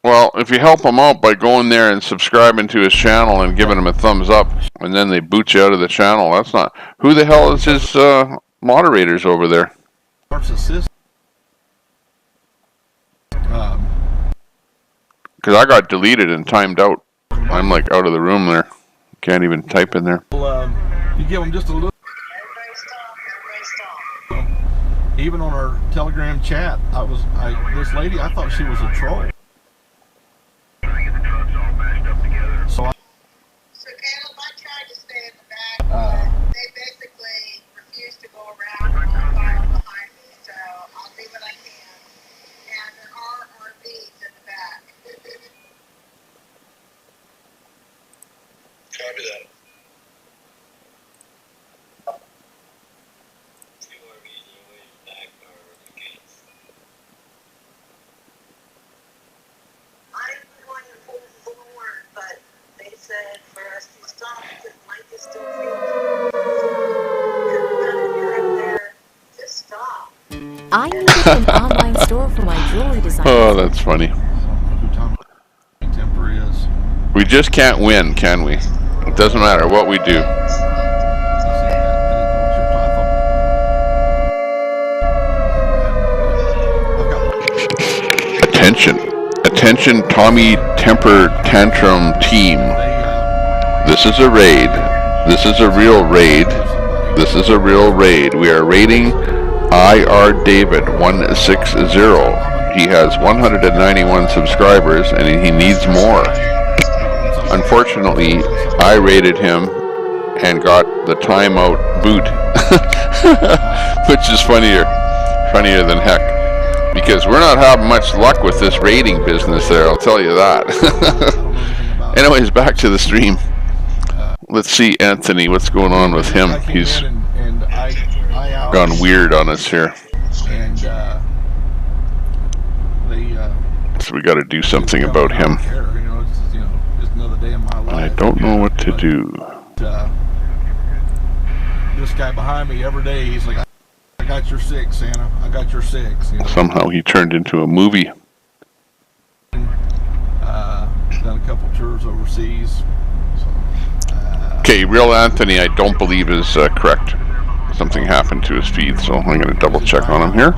Well, if you help him out by going there and subscribing to his channel and giving him a thumbs up, and then they boot you out of the channel, that's not... Who the hell is his moderators over there? Because I got deleted and timed out. I'm like out of the room there. Can't even type in there. You give them just a little. even on our Telegram chat, this lady, I thought she was a troll. So Caleb, I tried to stay in the back, but they basically refuse to go around and file behind me, so I'll do what I can. And there are RVs in the back. Copy that. I'm going to pull forward, but they said for us to stop because Mike is still feeling. You're up there. Just stop. I needed an online store for my jewelry design. Oh, that's funny. We just can't win, can we? It doesn't matter what we do. Attention Tommy Temper Tantrum team. This is a raid. This is a real raid. This is a real raid. We are raiding IR David 160. He has 191 subscribers and he needs more. Unfortunately, I raided him and got the timeout boot, which is funnier than heck. Because we're not having much luck with this raiding business there, I'll tell you that. Anyways, back to the stream. Let's see Anthony, what's going on with him? He's gone weird on us here. So we got to do something about him. I don't know what to do. This guy behind me every day, he's like, I got your 6, Santa. I got your 6. You know? Somehow he turned into a movie. Done a couple tours overseas. Okay, real Anthony, I don't believe is correct. Something happened to his feed, so I'm going to double check on him here.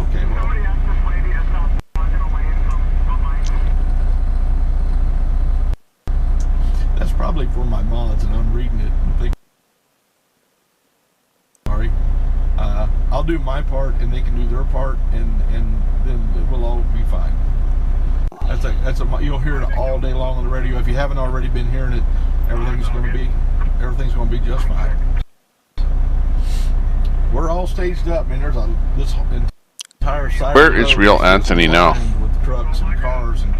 That's probably for my mods, and I'm reading it and thinking, sorry. I'll do my part, and they can do their part, and then it will all be fine. You'll hear it all day long on the radio. If you haven't already been hearing it, everything's going to be just fine. We're all staged up, man. There's this entire side. Where is real Anthony now? With trucks and cars and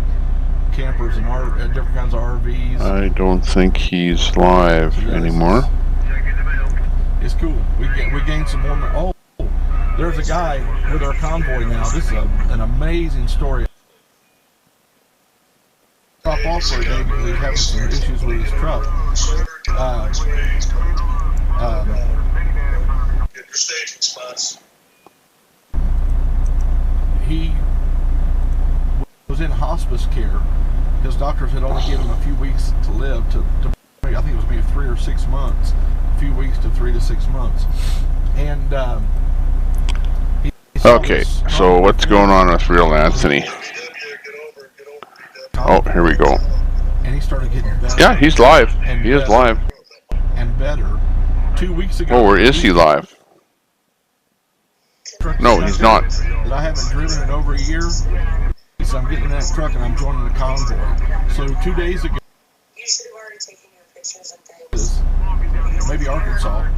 campers and different kinds of RVs. I don't think he's live anymore. It's cool. We gained some more. Oh, there's a guy with our convoy now. This is an amazing story. Stop off for a day because he's having some issues with his truck. Get your staging spots. He was in hospice care. His doctors had only given him a few weeks to live. I think it was maybe 3 or 6 months. A few weeks to 3 to 6 months. And okay, so what's going on with real Anthony? Oh, here we go. And he started getting better. Yeah, he's live. He is live. And better. 2 weeks ago. Oh, where is he live? No, he's not. That I haven't driven in over a year. So I'm getting in that truck and I'm joining the convoy. So 2 days ago. You should have already taken your pictures and things. Maybe Arkansas.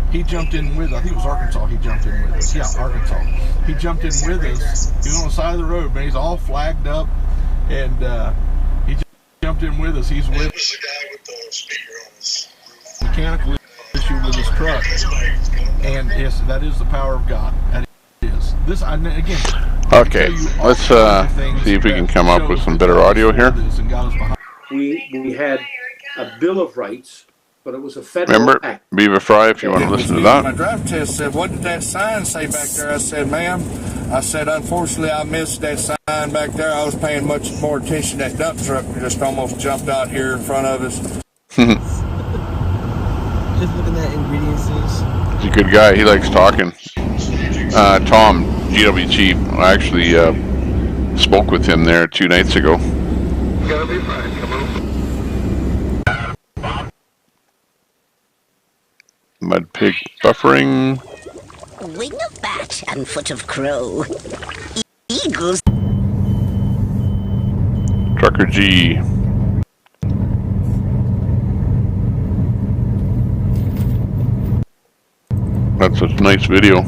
He jumped in with, I think it was Arkansas he jumped in with us. Yeah, Arkansas. He jumped in with us. He was on the side of the road, man. He's all flagged up. And he jumped in with us. He's with the guy with the speaker on his mechanical issue with his truck. And yes, that is the power of God. That is. This, again. Okay, let's see if we can come up with some better audio here. We had a Bill of Rights, but it was a federal Remember, act. Beaver Fry, if you want to listen to that. My drive test said, what did that sign say back there? I said, ma'am, unfortunately, I missed that sign back there. I was paying much more attention. That dump truck just almost jumped out here in front of us. Just looking at ingredients. He's a good guy. He likes talking. Tom, GWG, I actually spoke with him there 2 nights ago. Gotta be fine. Come on. Mud pig buffering. Wing of bat and foot of crow. Eagles. Trucker G. That's a nice video.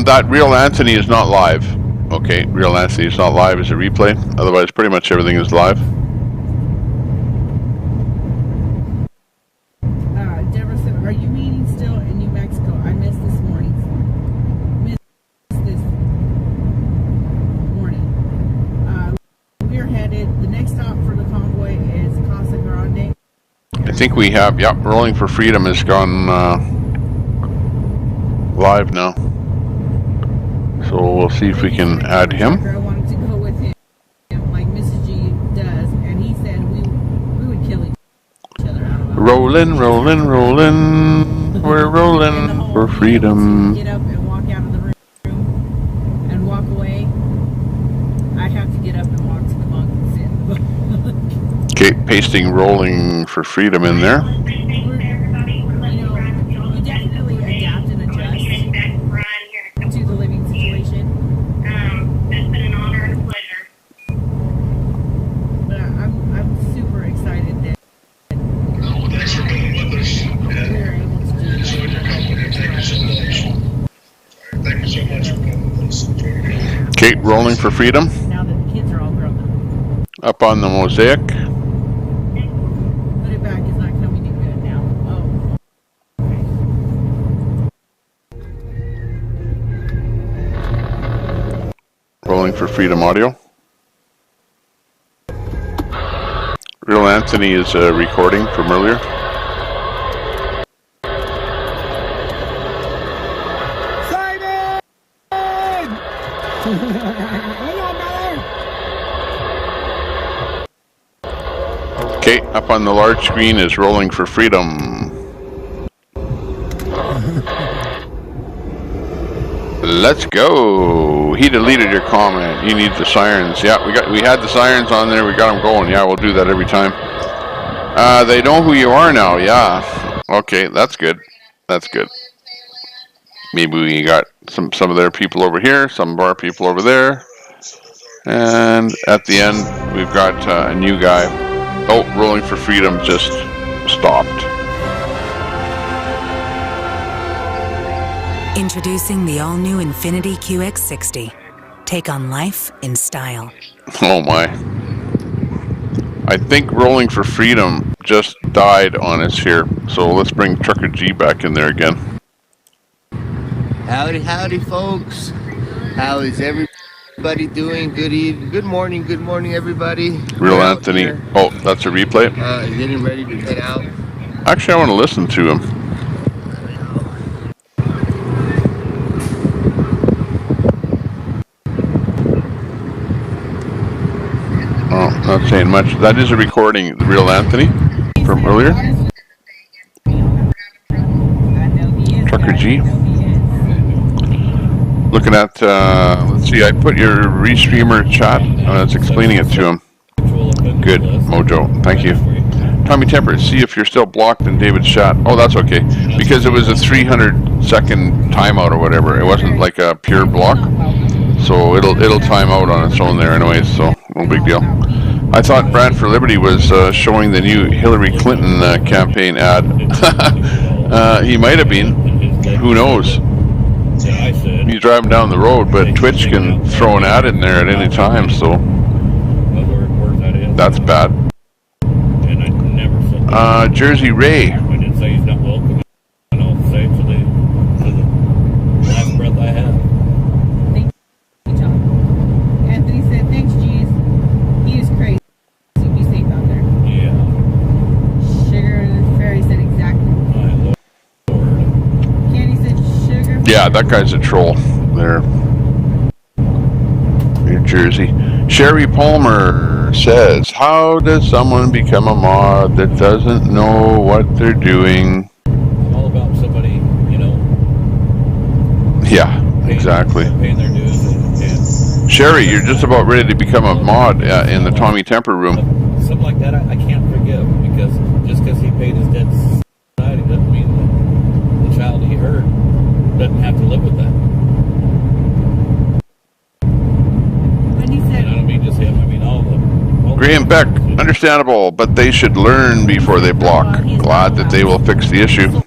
That Real Anthony is not live. Okay, Real Anthony is not live as a replay. Otherwise, pretty much everything is live. Deborah said, are you meeting still in New Mexico? I missed this morning. We're headed, the next stop for the convoy is Casa Grande. I think we have, yep, Rolling for Freedom has gone live now. So we'll see if we can add him. I wanted to go with him, like Mrs. G does, and he said we would kill each other. Rolling, rolling, rolling. We're rolling for freedom. Get up and walk out of the room and walk away. I have to get up and walk to the bunk and sit. Okay, pasting Rolling for Freedom in there. You definitely adapt and adjust to the living situation. It's been an honor and a pleasure. But I'm super excited that Thanks for being with us. we're able to do this. Thank you so much for being with us. Okay, Rolling for Freedom. Now that the kids are all grown up. Up on the mosaic. Put it back, it's not coming in good now. Rolling for Freedom audio. Real Anthony is recording from earlier. Simon! Hang on, brother! Okay, up on the large screen is Rolling for Freedom. Let's go. He deleted your comment. You need the sirens. Yeah, we had the sirens on there. We got them going. Yeah, we'll do that every time. They know who you are now. Yeah. Okay, that's good. That's good. Maybe we got some of their people over here, some of our people over there. And at the end, we've got a new guy. Oh, Rolling for Freedom just stopped. Introducing the all-new Infiniti QX60. Take on life in style. Oh my. I think Rolling for Freedom just died on us here. So let's bring Trucker G back in there again. Howdy, howdy, folks. How is everybody doing? Good evening, good morning, everybody. Real Anthony. Oh, that's a replay? Getting ready to head out. Actually, I want to listen to him. Oh, not saying much. That is a recording, the Real Anthony from earlier. Trucker G. Looking at, let's see, I put your restreamer chat. It's explaining it to him. Good, Mojo. Thank you. Tommy Temper, see if you're still blocked in David's chat. Oh, that's okay. Because it was a 300-second timeout or whatever. It wasn't like a pure block. So it'll time out on its own there anyways, so no big deal. I thought Brand for Liberty was showing the new Hillary Clinton campaign ad. He might have been. Who knows? He's driving down the road, but Twitch can throw an ad in there at any time, so that's bad. Jersey Ray. I didn't say he's not welcome, and I'll say to the last breath I have. Anthony said, thanks, G's. He is crazy. Be safe out there. Yeah. Sugar and Fairy said exactly. Candy said sugar. Yeah, that guy's a troll there. New Jersey. Sherry Palmer says, how does someone become a mod that doesn't know what they're doing? All about somebody, you know. Yeah, exactly. Paying their dues and Sherry, you're just about ready to become a mod in the Tommy Temper room. Something like that, I can't forgive, because just because he paid his debt to society doesn't mean that the child he hurt doesn't have to live with that. When he said, I don't mean just him. I mean all the. Graham Beck, understandable, but they should learn before they block. Glad that they will fix the issue.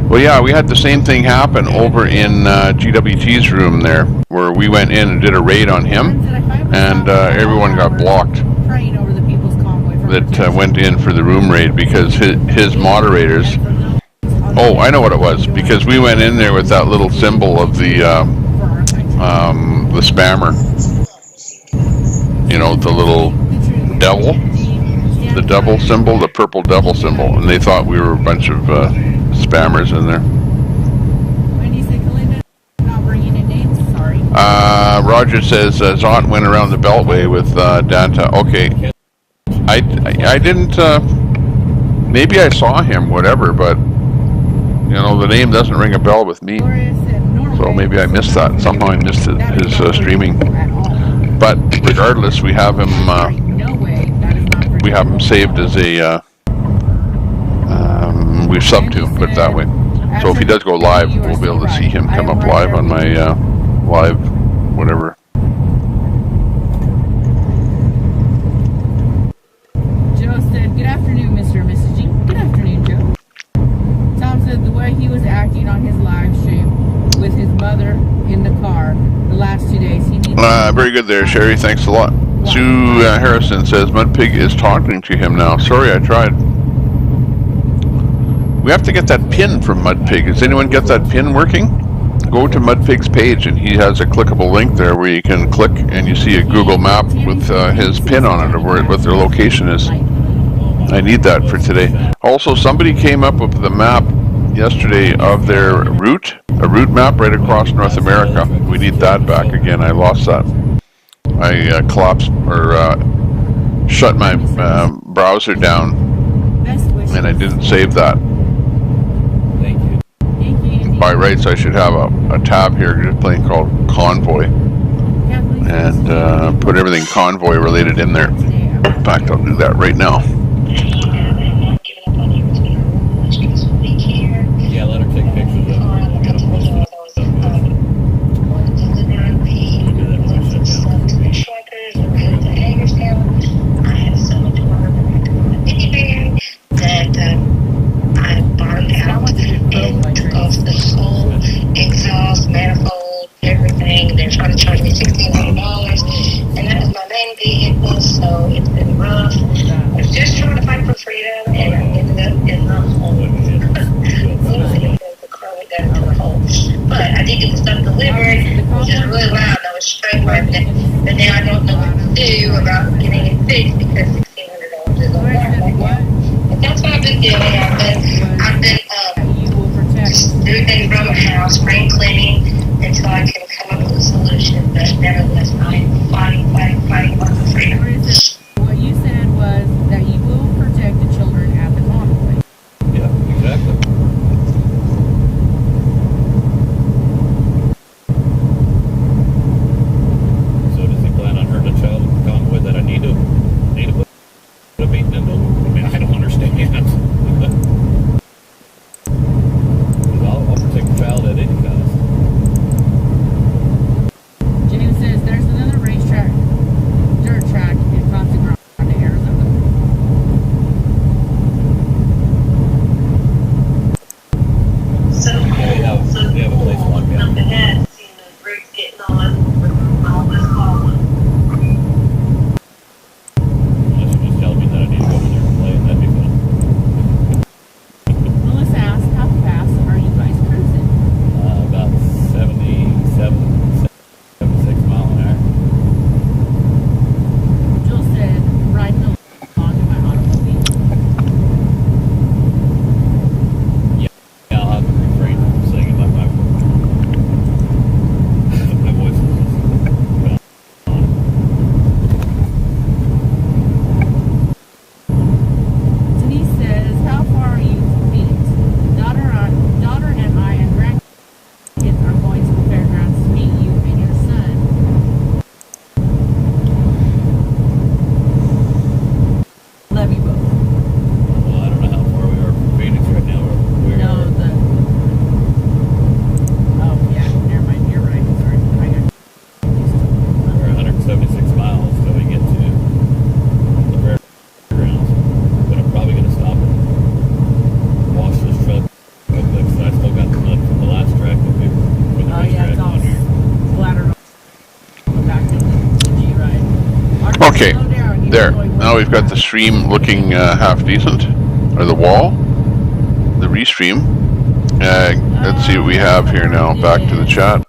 Well, yeah, we had the same thing happen over in GWT's room there, where we went in and did a raid on him, and everyone got blocked praying over the people's convoy for that went in for the room raid because his moderators. Oh, I know what it was, because we went in there with that little symbol of the spammer. You know, the little devil, the devil symbol, the purple devil symbol, and they thought we were a bunch of spammers in there. When you say Kalinda not bringing in names, sorry. Roger says Zont went around the Beltway with Danta. Okay, I didn't. Maybe I saw him, whatever, but you know the name doesn't ring a bell with me. So maybe I missed that. Somehow I missed his streaming. But regardless, we have him. We have him saved as a. We've subbed to him, put it that way. So if he does go live, we'll be able to see him come up live on my live, whatever. Joe said, "Good afternoon, Mr. and Mrs. G." Good afternoon, Joe. Tom said the way he was acting on his live stream with his mother in the car the last 2 days, he needs. Very good there, Sherry. Thanks a lot. Sue Harrison says Mudpig is talking to him now. Sorry, I tried. We have to get that pin from Mudpig. Does anyone get that pin working? Go to Mudpig's page, and he has a clickable link there where you can click and you see a Google map with his pin on it, or what their location is. I need that for today. Also, somebody came up with the map yesterday of their route, a route map right across North America. We need that back again. I lost that. I collapsed or shut my browser down, and I didn't save that. By rights, I should have a tab here, just plain called Convoy, and put everything Convoy related in there. In fact, I'll do that right now. Yeah, let her take pictures of it. Get them posted. I bought out and took off the whole exhaust, manifold, everything. They're trying to charge me $1,600, and that is my main vehicle, so it's been rough. I was just trying to fight for freedom, and I ended up in the hole. The car went down into the hole. But I did get the stuff delivered, which is really loud. I was straight with it, but now I don't know what to do about getting it fixed because $1,600 is a lot right now. But that's what I've been doing. I've been doing things around the house, spring cleaning, until I can come up with a solution. But nevertheless, I'm fighting for freedom. What you said was that you will protect the children at the convoy. Yeah, exactly. So does he plan on hurting a child at the convoy that I need to put a beating into? I mean, I don't understand. I'll protect the child at any cost. James says there's another racetrack, dirt track in Costa There. Now we've got the stream looking half decent, or the wall, the restream. Let's see what we have here now. Back to the chat.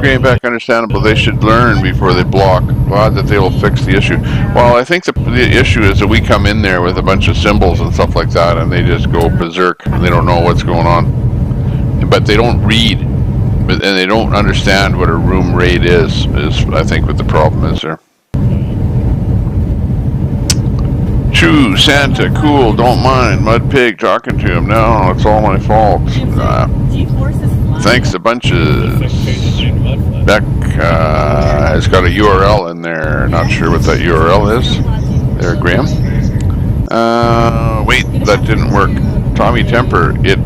Getting back understandable. They should learn before they block. Glad that they will fix the issue. Well, I think the issue is that we come in there with a bunch of symbols and stuff like that, and they just go berserk, and they don't know what's going on. But they don't read, and they don't understand what a room raid is I think what the problem is there. Chew, Santa, cool, don't mind. Mud Pig talking to him. No, it's all my fault. Thanks a bunches. Beck has got a URL in there. Not sure what that URL is. There, Graham. Wait, that didn't work. Tommy Temper, it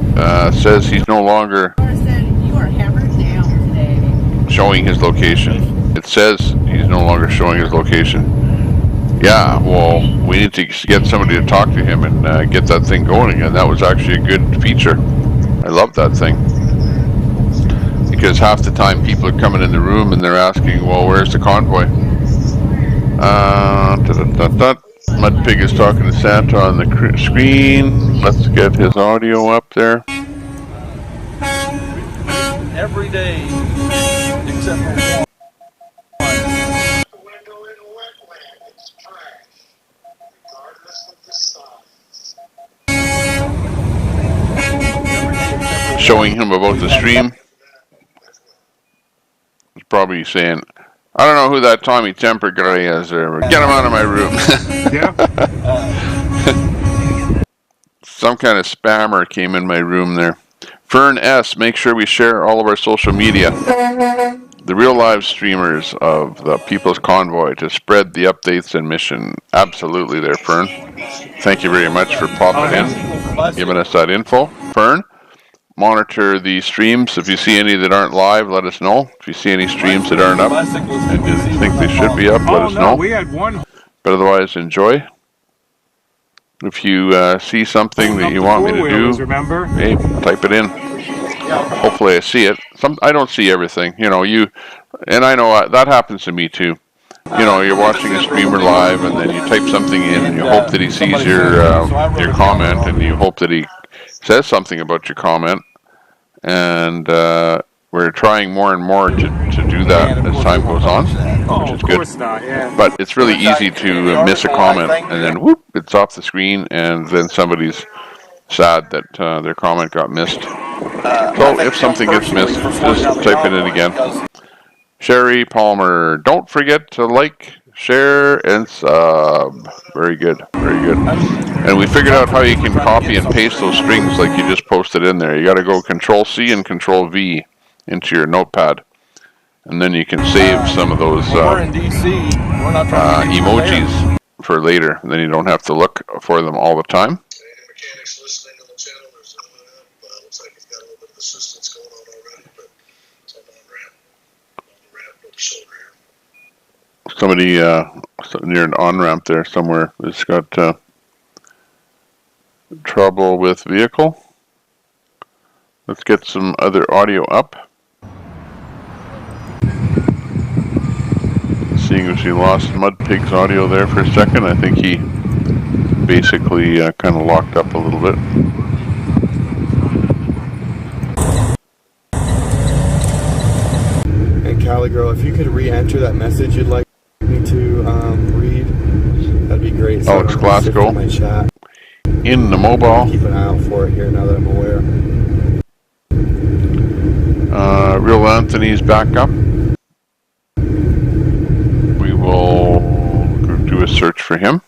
says he's no longer showing his location. It says he's no longer showing his location. Yeah, well, we need to get somebody to talk to him and get that thing going again. That was actually a good feature. I love that thing. Because half the time people are coming in the room and they're asking, well, where's the convoy? Mud Pig is talking to Santa on the screen. Let's get his audio up there. Every day, except for one. Showing him about the stream. He's probably saying, I don't know who that Tommy Temper guy is there. Get him out of my room. Some kind of spammer came in my room there. Fern S, make sure we share all of our social media. The real live streamers of the People's Convoy to spread the updates and mission. Absolutely there, Fern. Thank you very much for popping in, giving us that info. Fern, monitor the streams. If you see any that aren't live, let us know. If you see any streams that aren't up and you think they should be up, let us know. We had one. But otherwise, enjoy. If you see something that you want me to do, hey, type it in. Hopefully I see it. I don't see everything, you know. And I know that happens to me too. You know, you're watching a streamer live, and then you type something in, and you hope that he sees your comment, and you hope that he says something about your comment. And we're trying more and more to do that as time goes on, which is good. But it's really easy to miss a comment, and then whoop, it's off the screen, and then somebody's sad that their comment got missed. So if something gets missed, just type it in again. Sherry Palmer, don't forget to like, share, and sub. Very good, very good. And we figured out how you can copy and paste those strings like you just posted in there. You got to go Control-C and Control-V into your notepad. And then you can save some of those emojis for later. And then you don't have to look for them all the time. Mechanics listening on the channel. There's looks like he's got a little bit of assistance going on already, but it's on the ramp with the shoulder here. Somebody near an on-ramp there somewhere has got trouble with vehicle. Let's get some other audio up. Seeing as we lost Mud Pig's audio there for a second, I think he basically kind of locked up a little bit. And Cali Girl, if you could re-enter that message you'd like me to read, that'd be great. So Alex Glasgow my chat. In the mobile. Keep an eye out for it here now that I'm aware. Real Anthony's back up. We will do a search for him.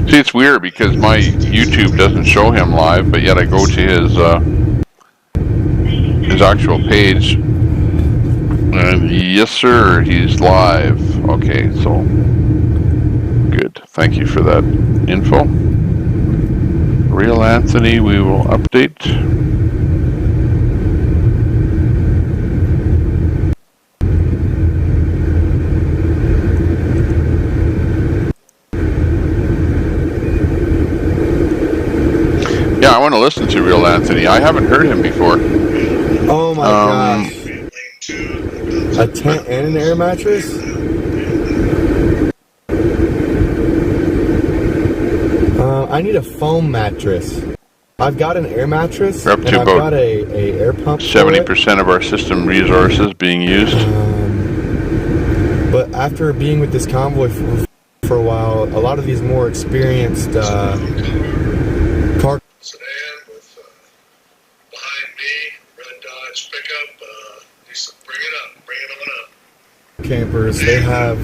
See, it's weird because my YouTube doesn't show him live, but yet I go to his actual page, and yes sir, he's live. Okay, so good. Thank you for that info. Real Anthony, we will update. I want to listen to Real Anthony. I haven't heard him before. Oh my gosh. A tent and an air mattress? I need a foam mattress. I've got an air mattress. We're up and to I've about got a air pump. 70% of our system resources being used. But after being with this convoy for a while, a lot of these more experienced car sedan with behind me, red Dodge pickup. Bring it up, bring it on up. campers, they have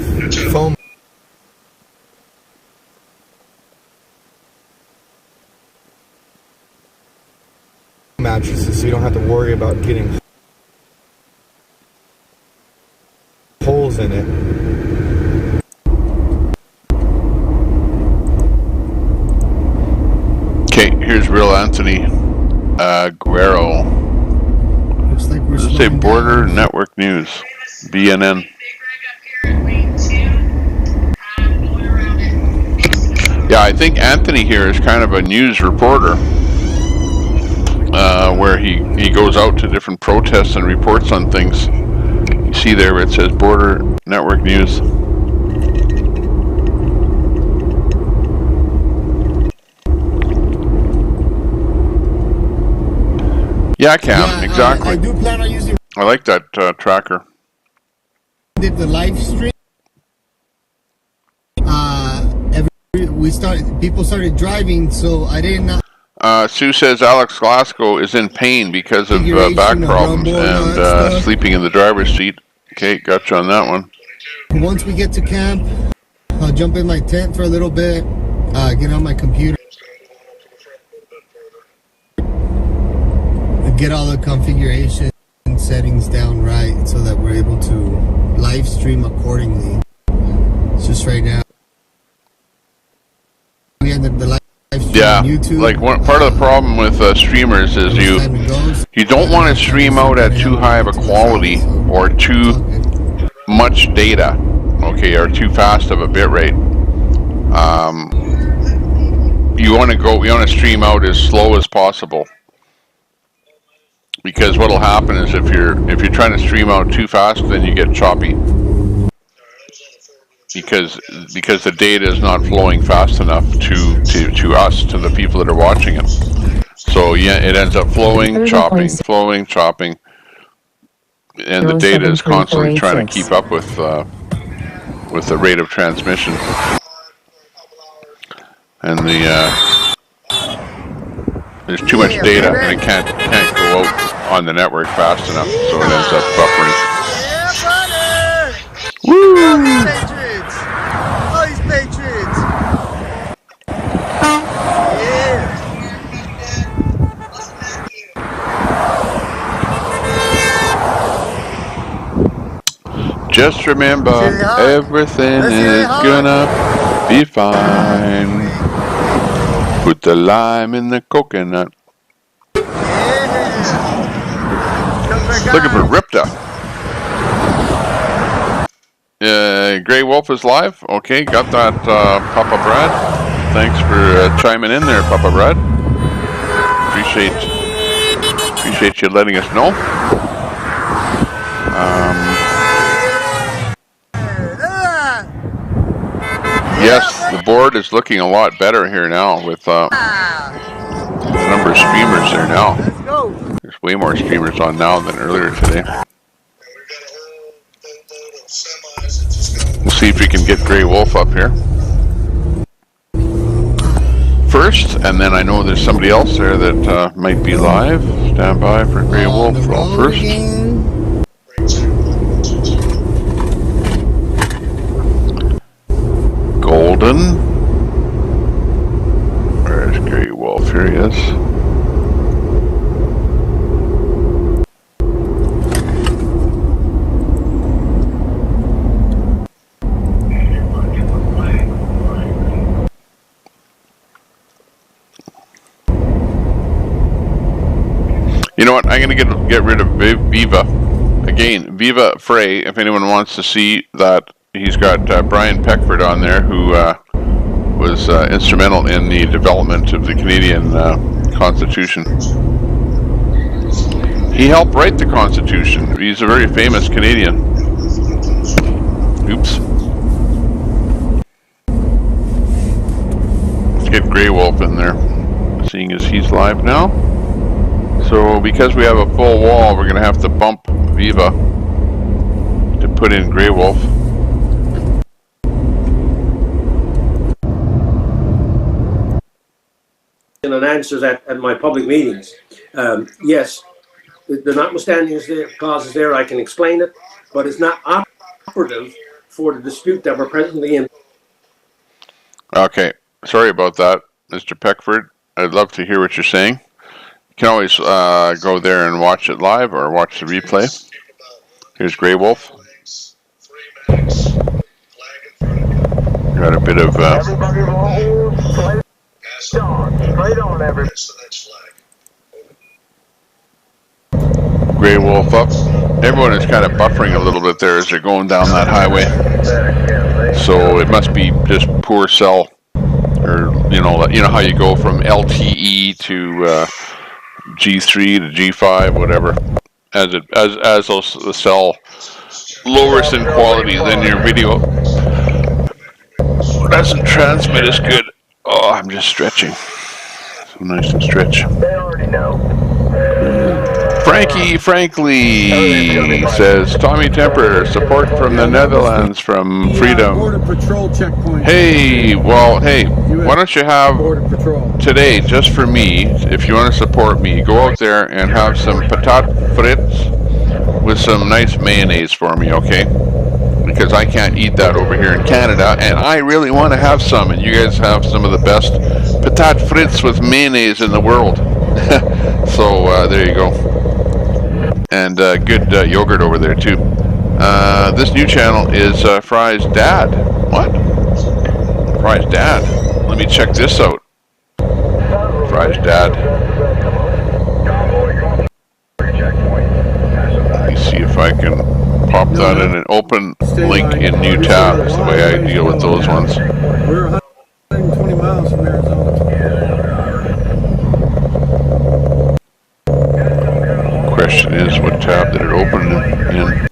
foam mattresses, so you don't have to worry about getting holes in it. Okay, here's Real Anthony Guerrero. Looks like we're Does it say Border Network News? BNN. Yeah, I think Anthony here is kind of a news reporter, where he goes out to different protests and reports on things. You see there where it says Border Network News. Yeah, Cam, exactly. I do plan on using. I like that tracker. Did the live stream? People started driving, so I didn't. Sue says Alex Glasgow is in pain because of back problems and sleeping in the driver's seat. Okay, gotcha on that one. Once we get to camp, I'll jump in my tent for a little bit, get on my computer, get all the configuration settings down right so that we're able to live stream accordingly. It's just right now. We ended the live stream on YouTube. Like one part of the problem with streamers is you don't want to stream out at too high of a quality or too much data, okay, or too fast of a bit rate. You want to stream out as slow as possible, because what'll happen is if you're trying to stream out too fast, then you get choppy. Because the data is not flowing fast enough to us, to the people that are watching it. So yeah, it ends up flowing, chopping, and the data is constantly trying to keep up with the rate of transmission. And there's too much data, and it can't go out on the network fast enough, so it ends up buffering. Woo! Oh, these Patriots! Just remember, everything is gonna be fine. Put the lime in the coconut. Looking for Ripta. Grey Wolf is live. Okay, got that, Papa Brad. Thanks for chiming in there, Papa Brad. Appreciate you letting us know. Yes, the board is looking a lot better here now with the number of streamers there now. There's way more streamers on now than earlier today. We'll see if we can get Grey Wolf up here first, and then I know there's somebody else there that might be live. Stand by for Grey Wolf first. Golden. Where's Grey Wolf? Here he is. You know what? I'm going to get rid of Viva. Again, Viva Frey, if anyone wants to see that, he's got Brian Peckford on there, who was instrumental in the development of the Canadian Constitution. He helped write the Constitution. He's a very famous Canadian. Oops. Let's get Grey Wolf in there, seeing as he's live now. So because we have a full wall, we're going to have to bump Viva to put in Grey Wolf. And answers at my public meetings. Yes, the notwithstanding causes there, I can explain it, but it's not operative for the dispute that we're presently in. Okay, sorry about that, Mr. Peckford. I'd love to hear what you're saying. You can always go there and watch it live or watch the replay. Here's Grey Wolf. Got a bit of... Straight on, everybody. Grey Wolf up. Everyone is kind of buffering a little bit there as they're going down that highway. So it must be just poor cell, or you know how you go from LTE to G3 to G5, whatever. As the cell lowers in quality, then your video doesn't transmit as good. Oh, I'm just stretching. So nice and stretch. They already know. Frankie Frankly says, Tommy Temper, support from the Netherlands, from Freedom. Border Patrol checkpoint. Hey, well, hey, why don't you have today, just for me, if you want to support me, go out there and have some patat frites with some nice mayonnaise for me, okay? Because I can't eat that over here in Canada, and I really want to have some, and you guys have some of the best patat frites with mayonnaise in the world. So there you go. And good yogurt over there too. This new channel is Fry's Dad. What? Fry's Dad. Let me check this out. Fry's Dad. Let me see if I can pop that in an open link in new tab. Is the way I deal with those ones. We're 120 miles from Arizona. Question is, what tab did it open in?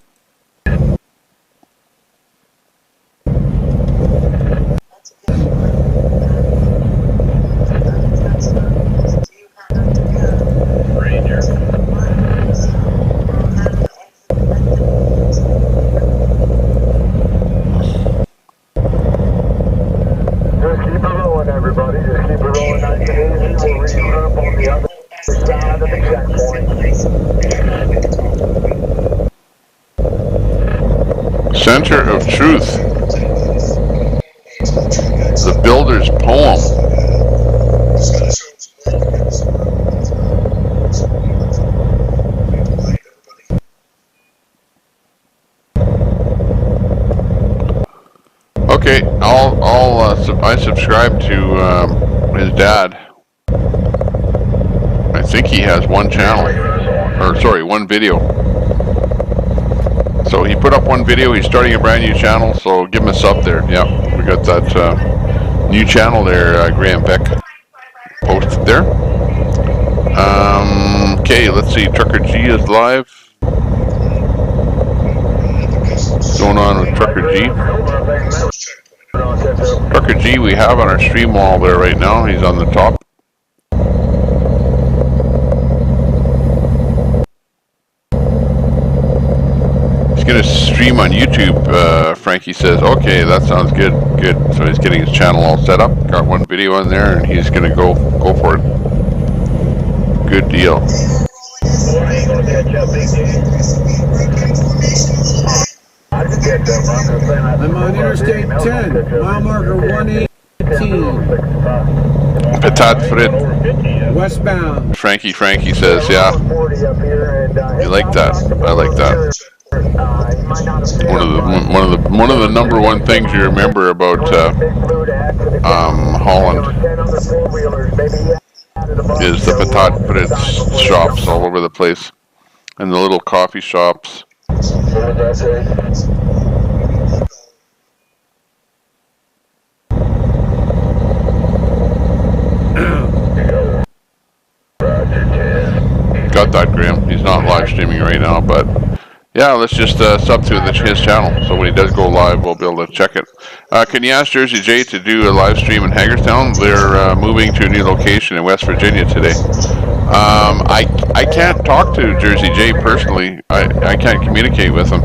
Center of Truth. The Builder's Poem. Okay, I subscribe to his dad. I think he has one channel, or sorry, one video. So he put up one video. He's starting a brand new channel, so give him a sub there. Yeah, we got that new channel there. Graham Beck posted there. Okay, let's see. Trucker G is live. What's going on with Trucker G? Trucker G, we have on our stream wall there right now. He's on the top. He's going to stream on YouTube, Frankie says. Okay, that sounds good. Good. So he's getting his channel all set up. Got one video on there, and he's going to go for it. Good deal. I'm on Interstate 10, mile marker 118. Patat frit. Westbound. Frankie says, yeah. You like that? I like that. One of the number one things you remember about Holland is the patat frit shops all over the place, and the little coffee shops. got that, Graham. He's not live streaming right now, but yeah, let's just sub to his channel. So when he does go live, we'll be able to check it. Can you ask Jersey J to do a live stream in Hagerstown? They're moving to a new location in West Virginia today. I can't talk to Jersey J personally. I can't communicate with him.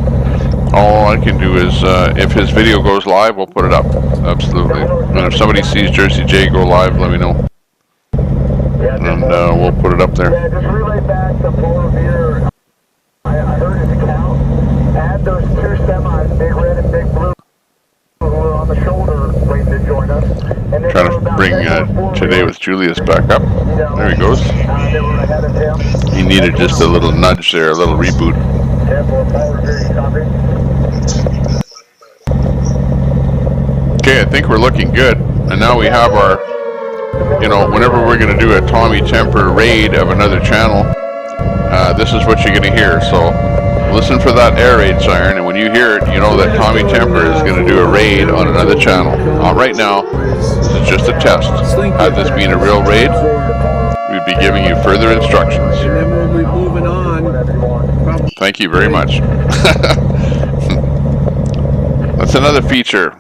All I can do is, if his video goes live, we'll put it up. Absolutely. And if somebody sees Jersey J go live, let me know. And we'll put it up there. Yeah, just relay back to Paul Revere. I heard his count. Add those two semis, Big Red and Big Blue, who are on the shoulder waiting to join us. And then Trying to bring Today with Julius back up. There he goes. they were ahead of him. He needed just a little nudge there, a little reboot. Okay, I think we're looking good. And now we have our, you know, whenever we're going to do a Tommy Temper raid of another channel, this is what you're going to hear. So listen for that air raid siren, and when you hear it, you know that Tommy Temper is going to do a raid on another channel. Right now, this is just a test. Had this been a real raid, we'd be giving you further instructions. And then we'll be moving on. Thank you very much. That's another feature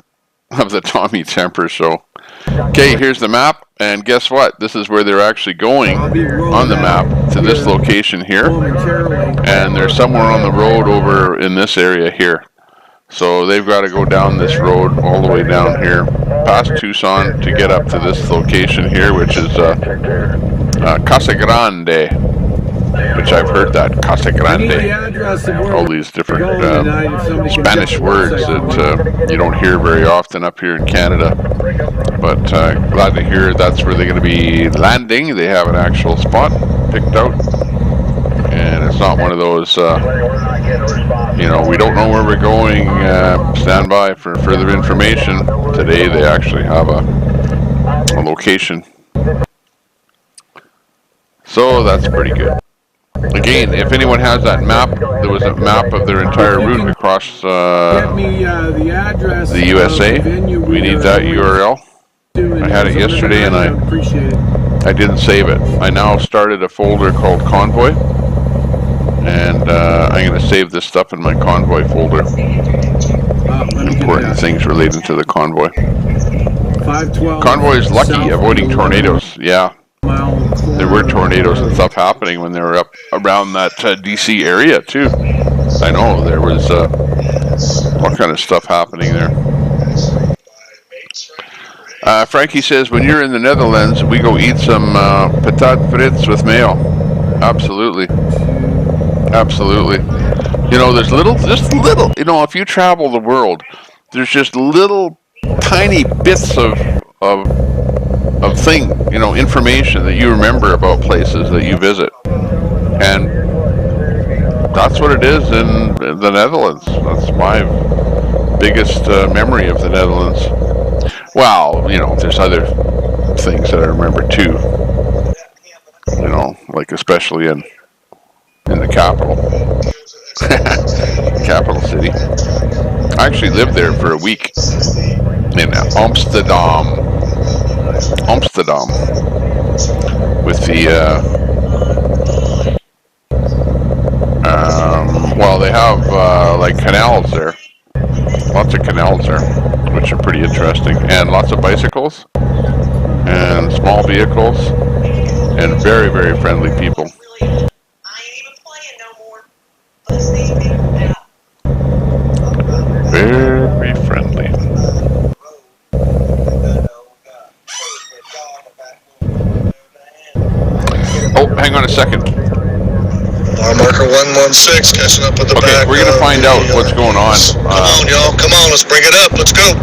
of the Tommy Temper show. Okay, here's the map, and guess what? This is where they're actually going on the map, to this location here. And they're somewhere on the road over in this area here. So they've got to go down this road all the way down here, past Tucson, to get up to this location here, which is Casa Grande. Which I've heard that, Casa Grande. All these different Spanish words that you don't hear very often up here in Canada. But glad to hear that's where they're going to be landing. They have an actual spot picked out. And it's not one of those, you know, we don't know where we're going, stand by for further information. Today they actually have a location. So that's pretty good. Again, if anyone has that map, there was a map of their entire route across the USA. We need that URL. I had it yesterday and I didn't save it. I now started a folder called Convoy, and I'm going to save this stuff in my Convoy folder. Important things relating to the Convoy. Convoy is lucky, avoiding tornadoes. Yeah. There were tornadoes and stuff happening when they were up around that DC area too. I know there was all kind of stuff happening there. Frankie says, when you're in the Netherlands, we go eat some patat frites with mayo. Absolutely. Absolutely. You know, there's just little, you know, if you travel the world, there's just little tiny bits of thing, you know, information that you remember about places that you visit. And that's what it is in the Netherlands. That's my biggest memory of the Netherlands. Well, you know, there's other things that I remember too. You know, like especially in the capital. Capital city. I actually lived there for a week in Amsterdam. With the well, they have like canals there, lots of canals there, which are pretty interesting, and lots of bicycles and small vehicles and very, very friendly people. Very friendly. Oh, hang on a second. Marker 116 catching up with the back. We're going to find out what's going on. Come on, y'all. Come on, let's bring it up. Let's go.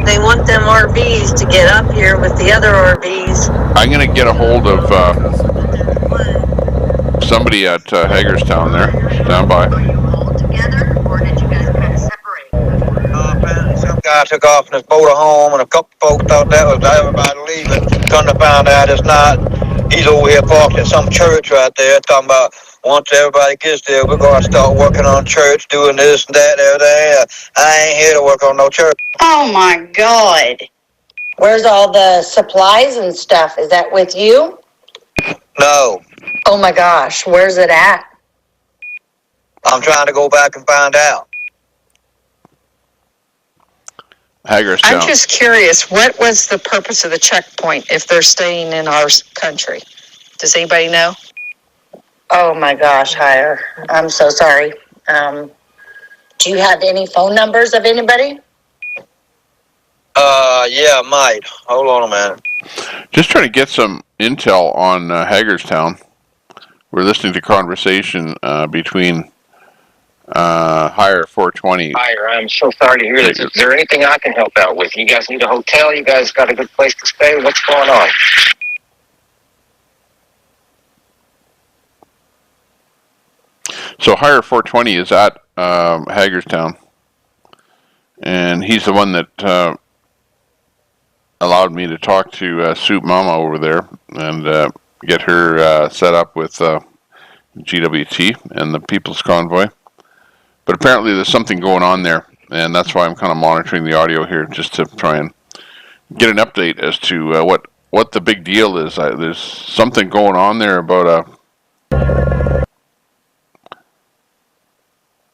They want them RVs to get up here with the other RVs. I'm going to get a hold of somebody at Hagerstown there. Stand by. Some guy took off in his motor home, and a couple folks thought that was everybody leaving. Come to find out it's not. He's over here parked in some church right there, talking about once everybody gets there, we're going to start working on church, doing this and that and everything. I ain't here to work on no church. Oh my God. Where's all the supplies and stuff? Is that with you? No. Oh my gosh, where's it at? I'm trying to go back and find out. Hagerstown. I'm just curious, what was the purpose of the checkpoint if they're staying in our country? Does anybody know? Oh my gosh, Hire. I'm so sorry. Do you have any phone numbers of anybody? Yeah, I might. Hold on a minute. Just trying to get some intel on Hagerstown. We're listening to conversation between Hire 420. Hire, I'm so sorry to hear this. Is there anything I can help out with? You guys need a hotel? You guys got a good place to stay? What's going on? So Hire 420 is at Hagerstown, and he's the one that allowed me to talk to Soup Mama over there and get her set up with GWT and the People's Convoy. But apparently there's something going on there, and that's why I'm kind of monitoring the audio here, just to try and get an update as to what the big deal is. There's something going on there about a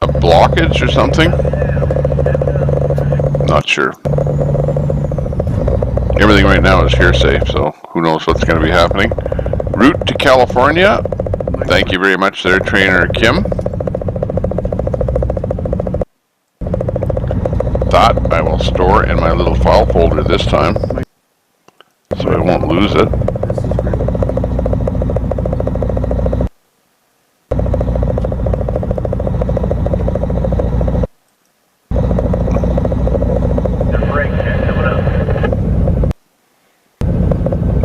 blockage or something. Not sure. Everything right now is hearsay, so who knows what's going to be happening. Route to California. Thank you very much there, Trainer Kim. That I will store in my little file folder this time, so I won't lose it.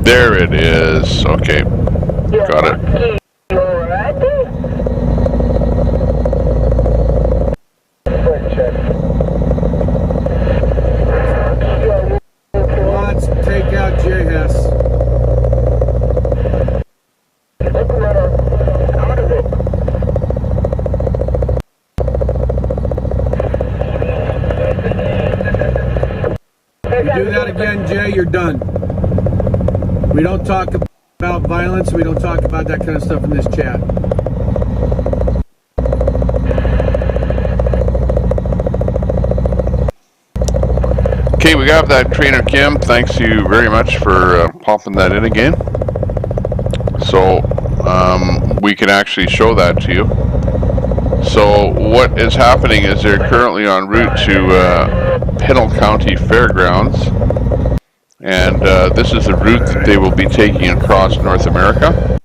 There it is. Okay, got it. Let's take out JS. If you do that again, Jay, you're done. We don't talk about violence. We don't talk about that kind of stuff in this chat. Okay, we got that, Trainer Kim. Thanks to you very much for popping that in again. So we can actually show that to you. So what is happening is they're currently en route to Pennell County Fairgrounds. And this is the route that they will be taking across North America.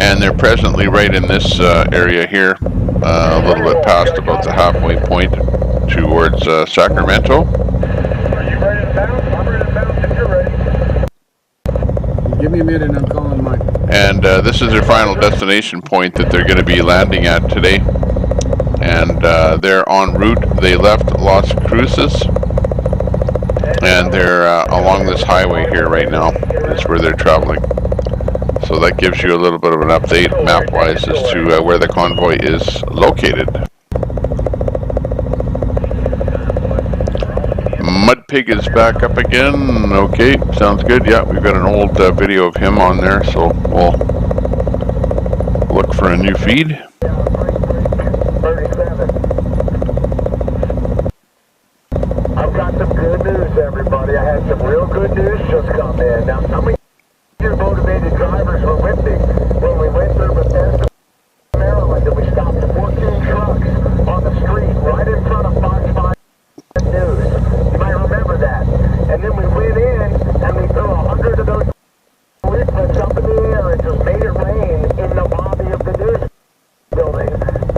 And they're presently right in this area here, a little bit past about the halfway point towards Sacramento. Give me a minute and I'm calling Mike. And this is their final destination point that they're going to be landing at today. And they're en route. They left Las Cruces. And they're along this highway here right now. That's where they're traveling. So that gives you a little bit of an update map-wise as to where the convoy is located. Mudpig is back up again. Okay, sounds good. Yeah, we've got an old video of him on there, so we'll look for a new feed. I've got some good news, everybody. I had some real good news just come in. Now, some of your motivated drivers were with me when we went through Bethesda, Maryland, and we stopped 14 trucks on the street right in front of Fox 5 News. You might remember that. And then we went in and we threw 100 of those leaflets up in the air and just made it rain in the lobby of the news building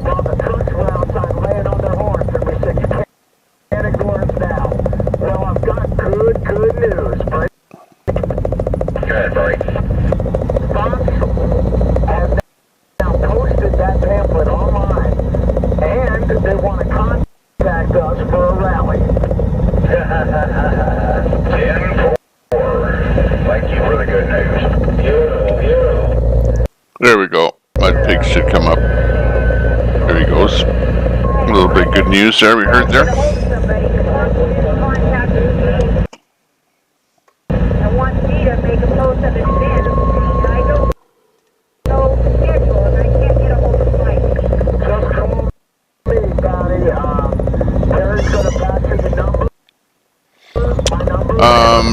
while the trucks were outside laying on their horns, and we said, you can't ignore us now. Well, I've got good news, Frank. Good, Frank. Fox has now posted that pamphlet online, and they want to contact us for a rally. 10-4. Thank you for the good news. Beautiful. There we go. Mudpig should come up. There he goes. A little bit good news there we heard there. I want me to make a post of an event. I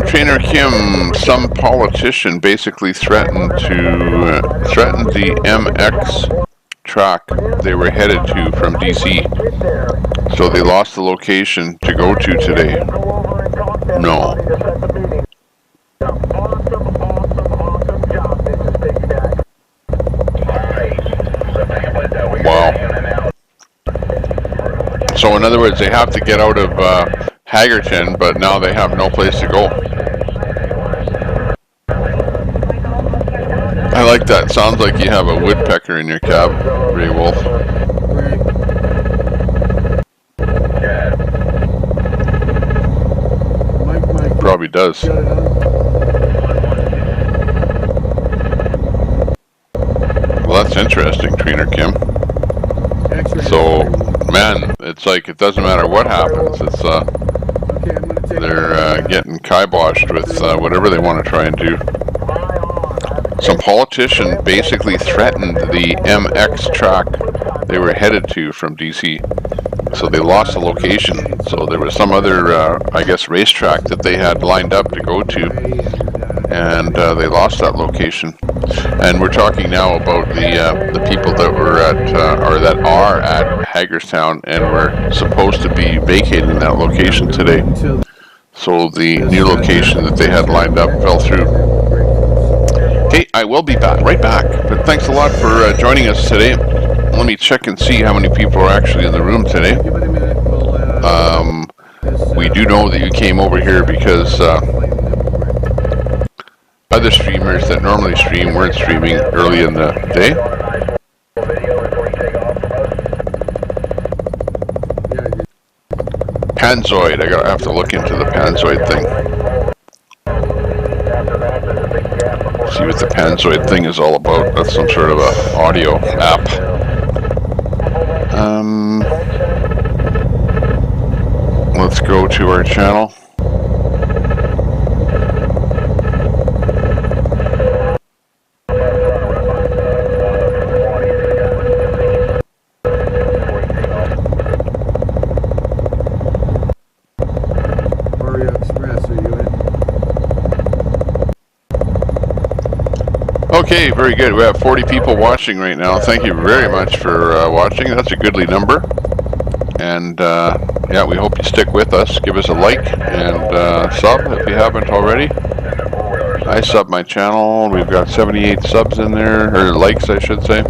Trainer Kim, some politician basically threatened the MX track they were headed to from DC. So they lost the location to go to today. No. Wow. So in other words, they have to get out of Hagerton, but now they have no place to go. I like that. Sounds like you have a woodpecker in your cab, Ray Wolf. Probably does. Well, that's interesting, Trainer Kim. So, man, it's like it doesn't matter what happens. It's they're getting kiboshed with whatever they want to try and do. Some politician basically threatened the MX track they were headed to from DC. So they lost the location. So there was some other, I guess, racetrack that they had lined up to go to, and they lost that location. And we're talking now about the people that were at, or that are at Hagerstown, and were supposed to be vacating that location today. So the new location that they had lined up fell through. Okay, I will be right back. But thanks a lot for joining us today. Let me check and see how many people are actually in the room today. We do know that you came over here because other streamers that normally stream weren't streaming early in the day. Panzoid, I have to look into the Panzoid thing. See what the Panzoid thing is all about. That's some sort of a audio app. Let's go to our channel. Okay, very good. We have 40 people watching right now. Thank you very much for watching. That's a goodly number. And yeah, we hope you stick with us. Give us a like and sub if you haven't already. I sub my channel. We've got 78 subs in there, or likes I should say.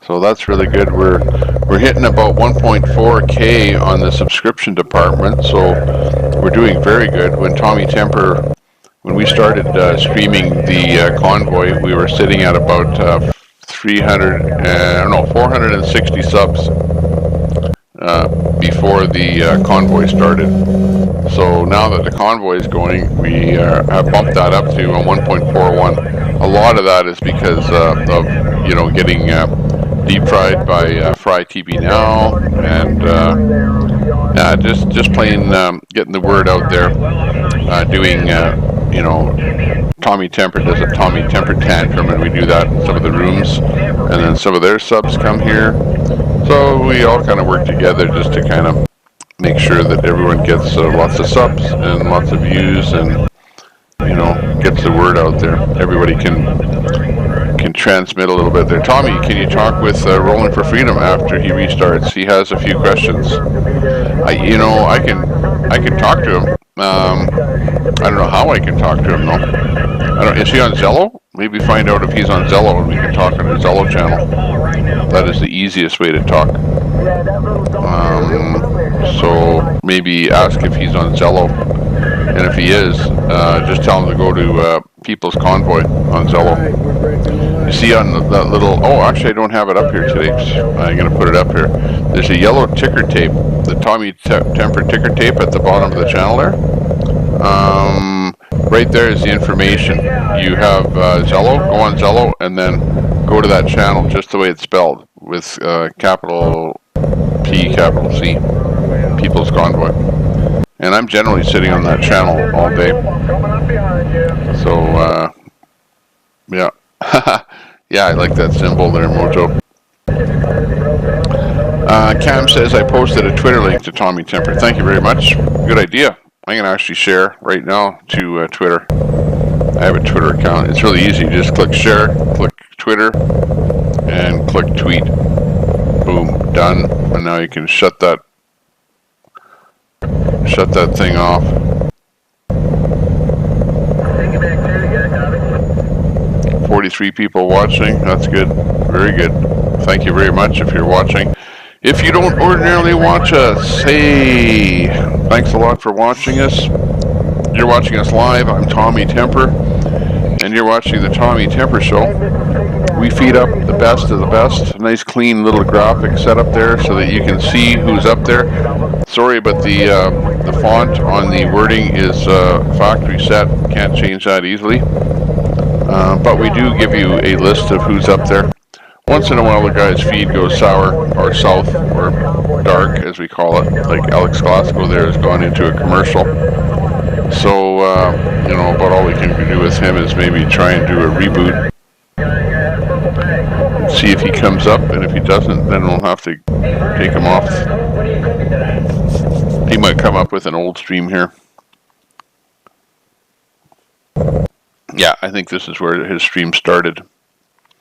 So that's really good. We're hitting about 1.4K on the subscription department, so we're doing very good. When we started streaming the Convoy, we were sitting at about 460 subs before the Convoy started. So now that the Convoy is going, we have bumped that up to 1.41. A lot of that is because of getting deep fried by Fry TV Now, and yeah, just plain getting the word out there, doing Tommy Temper does a Tommy Temper tantrum, and we do that in some of the rooms, and then some of their subs come here. So we all kind of work together just to kind of make sure that everyone gets lots of subs and lots of views, and gets the word out there. Everybody can transmit a little bit there. Tommy, can you talk with Rolling for Freedom after he restarts? He has a few questions. I can talk to him. I don't know how I can talk to him though. Is he on Zello? Maybe find out if he's on Zello and we can talk on his Zello channel. That is the easiest way to talk. So maybe ask if he's on Zello, and if he is, just tell him to go to People's Convoy on Zello. You see on that little, oh actually I don't have it up here today, I'm going to put it up here. There's a yellow ticker tape, the Tommy Temper ticker tape at the bottom of the channel there. Right there is the information. You have Zello, go on Zello, and then go to that channel just the way it's spelled, with capital P, capital C, People's Convoy. And I'm generally sitting on that channel all day. So, yeah. Yeah, I like that symbol there, Mojo. Cam says I posted a Twitter link to Tommy Temper. Thank you very much. Good idea. I'm going to actually share right now to Twitter. I have a Twitter account. It's really easy. You just click share, click Twitter, and click tweet. Boom, done. And now you can shut that thing off. 43 people watching. That's good. Very good. Thank you very much if you're watching. If you don't ordinarily watch us, hey, thanks a lot for watching us. You're watching us live. I'm Tommy Temper, and you're watching the Tommy Temper Show. We feed up the best of the best. Nice clean little graphic set up there so that you can see who's up there. Sorry, but the font on the wording is factory set. Can't change that easily. But we do give you a list of who's up there. Once in a while, the guy's feed goes sour or south or dark, as we call it. Like Alex Glasgow there has gone into a commercial. So, about all we can do with him is maybe try and do a reboot. See if he comes up, and if he doesn't, then we'll have to take him off. He might come up with an old stream here. Yeah, I think this is where his stream started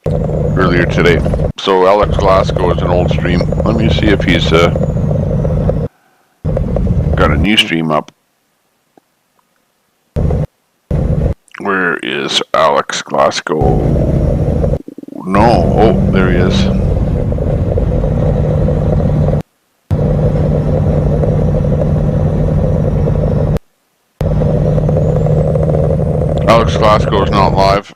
earlier today. So Alex Glasgow is an old stream. Let me see if he's got a new stream up. Where is Alex Glasgow? No. Oh, there he is. Alex Glasgow is not live.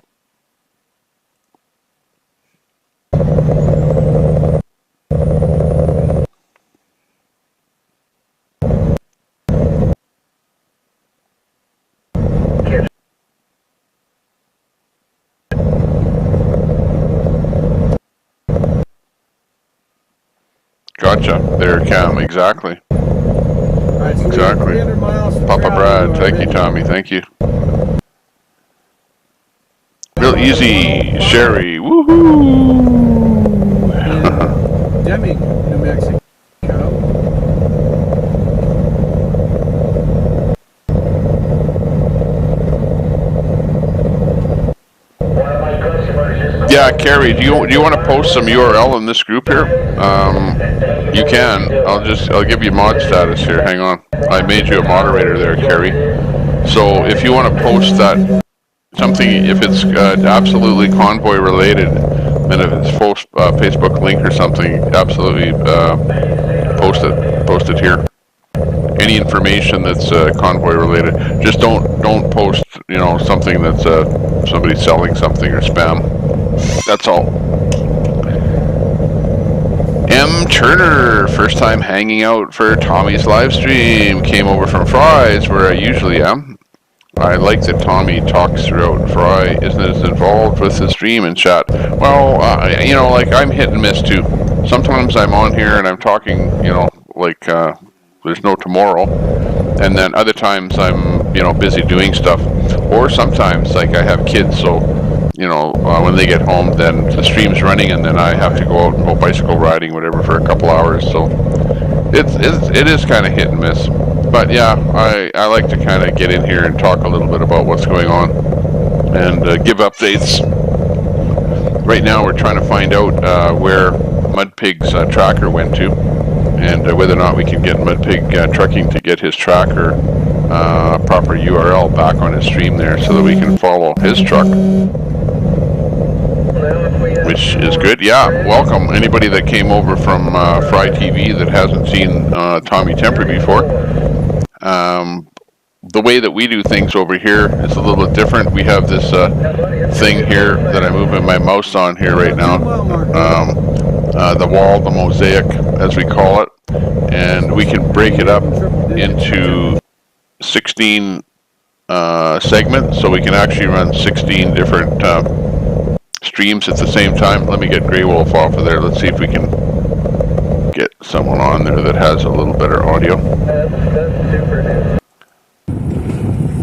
Gotcha. There, Cam. Exactly. Exactly. Papa Brad. Thank you, Tommy. Thank you. Real easy. Sherry. Woohoo! Deming, New Mexico. Yeah, Carrie, do you want to post some URL in this group here? You can. I'll give you mod status here. Hang on. I made you a moderator there, Carrie. So if you want to post that something, if it's absolutely Convoy related, and if it's Facebook link or something, absolutely post it here. Any information that's Convoy related, just don't post something that's somebody selling something or spam. That's all. M. Turner, first time hanging out for Tommy's live stream. Came over from Fry's, where I usually am. I like that Tommy talks throughout. Fry isn't as involved with the stream and chat. Well, like I'm hit and miss too. Sometimes I'm on here and I'm talking, like there's no tomorrow. And then other times I'm, busy doing stuff. Or sometimes, like I have kids, so when they get home, then the stream's running, and then I have to go out and go bicycle riding, whatever, for a couple hours. So it is kind of hit and miss. But yeah, I like to kind of get in here and talk a little bit about what's going on and give updates. Right now, we're trying to find out where Mudpig's tracker went to, and whether or not we can get Mudpig Trucking to get his tracker proper URL back on his stream there, so that we can follow his truck. Which is good. Yeah, welcome anybody that came over from Fry TV that hasn't seen Tommy Temper before. The way that we do things over here is a little bit different. We have this thing here that I'm moving my mouse on here right now. The wall, the mosaic, as we call it. And we can break it up into 16 segments, so we can actually run 16 different streams at the same time. Let me get Grey Wolf off of there. Let's see if we can get someone on there that has a little better audio.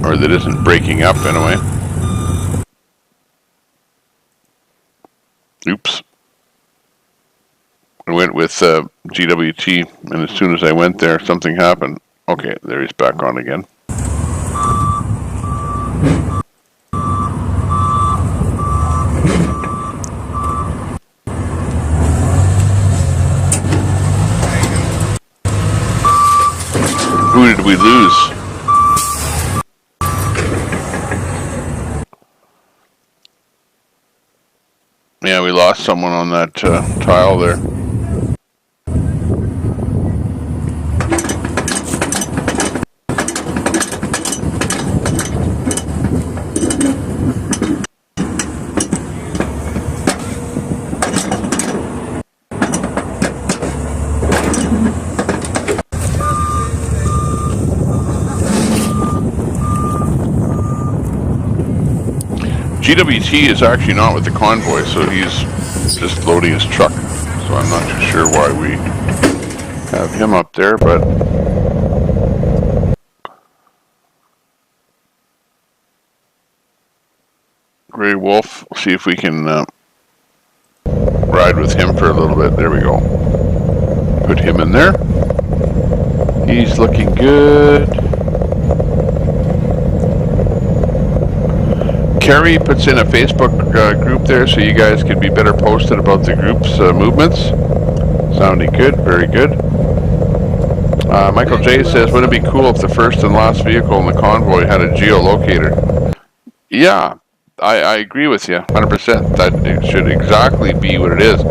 Or that isn't breaking up anyway. Oops. I went with GWT, and as soon as I went there, something happened. Okay, there he's back on again. Who did we lose? Yeah, we lost someone on that tile there. GWT is actually not with the convoy, so he's just loading his truck. So I'm not too sure why we have him up there, but Grey Wolf, see if we can ride with him for a little bit. There we go. Put him in there. He's looking good. Kerry puts in a Facebook group there so you guys could be better posted about the group's movements. Sounding good, very good. Michael J says, wouldn't it be cool if the first and last vehicle in the convoy had a geolocator? Yeah, I agree with you 100%. That it should exactly be what it is.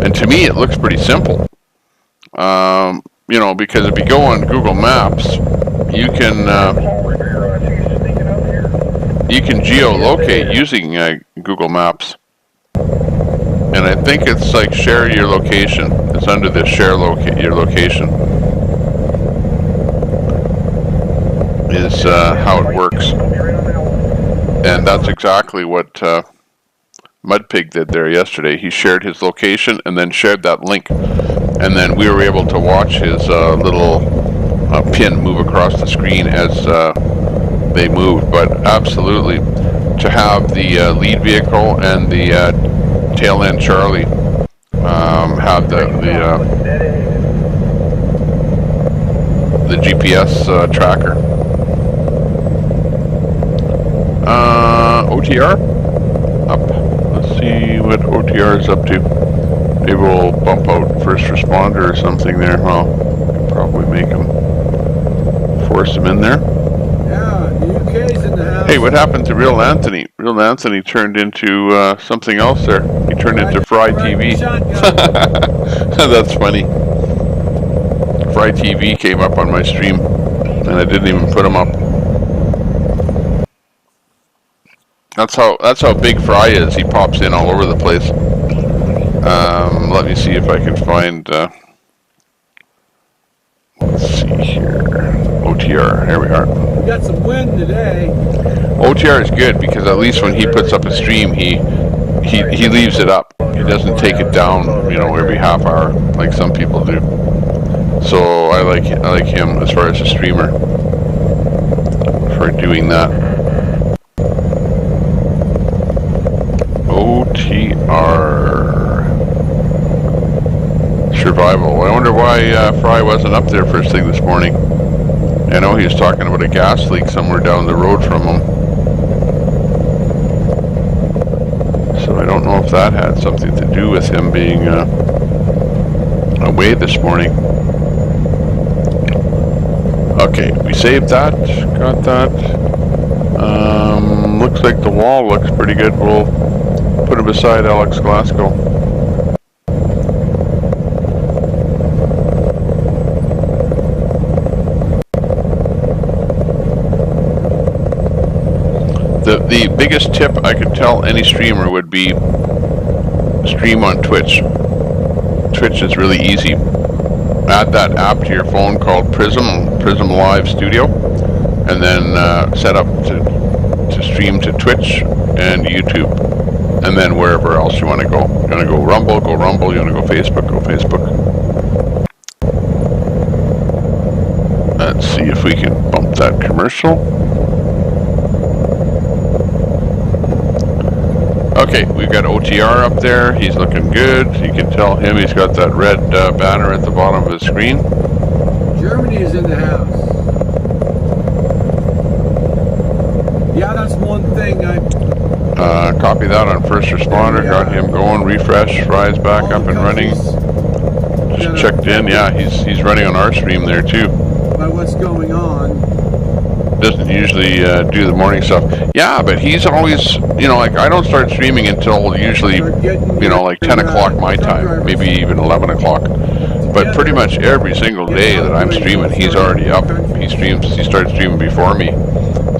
And to me, it looks pretty simple. You know, because if you go on Google Maps, you can geolocate using Google Maps, and I think it's like share your location. It's under the share your location is how it works, and that's exactly what Mudpig did there yesterday. He shared his location and then shared that link, and then we were able to watch his little pin move across the screen as they moved. But absolutely, to have the lead vehicle and the tail end Charlie have the GPS tracker. OTR up. Let's see what OTR is up to. Maybe we'll bump out first responder or something there. Well, probably make him, force him in there. UK's in the house. Hey, what happened to Real Anthony? Real Anthony turned into something else there. He turned into Fry TV. That's funny. Fry TV came up on my stream, and I didn't even put him up. That's how big Fry is. He pops in all over the place. Let me see if I can find. Let's see here. OTR. Here we are. We got some wind today. OTR is good because at least when he puts up a stream, he leaves it up. He doesn't take it down, you know, every half hour like some people do. So I like him as far as a streamer for doing that. OTR survival. I wonder why Fry wasn't up there first thing this morning. I know he was talking about a gas leak somewhere down the road from him. So I don't know if that had something to do with him being away this morning. Okay, we saved that, got that. Looks like the wall looks pretty good. We'll put it beside Alex Glasgow. The biggest tip I could tell any streamer would be stream on Twitch. Twitch is really easy. Add that app to your phone called Prism Live Studio, and then set up to stream to Twitch and YouTube, and then wherever else you want to go. You want to go Rumble, go Rumble. You want to go Facebook, go Facebook. Let's see if we can bump that commercial. Okay, we've got OTR up there. He's looking good. You can tell him he's got that red banner at the bottom of his screen. Germany is in the house. Yeah, that's one thing copy that on first responder. Got him going. Refresh. Fry's back up and running. Just checked in. Yeah, he's running on our stream there too. by what's going on. Doesn't usually do the morning stuff. Yeah, but he's always, you know, like I don't start streaming until usually, you know, like 10 o'clock my time, maybe even 11 o'clock. But pretty much every single day that I'm streaming, he's already up. He started streaming before me.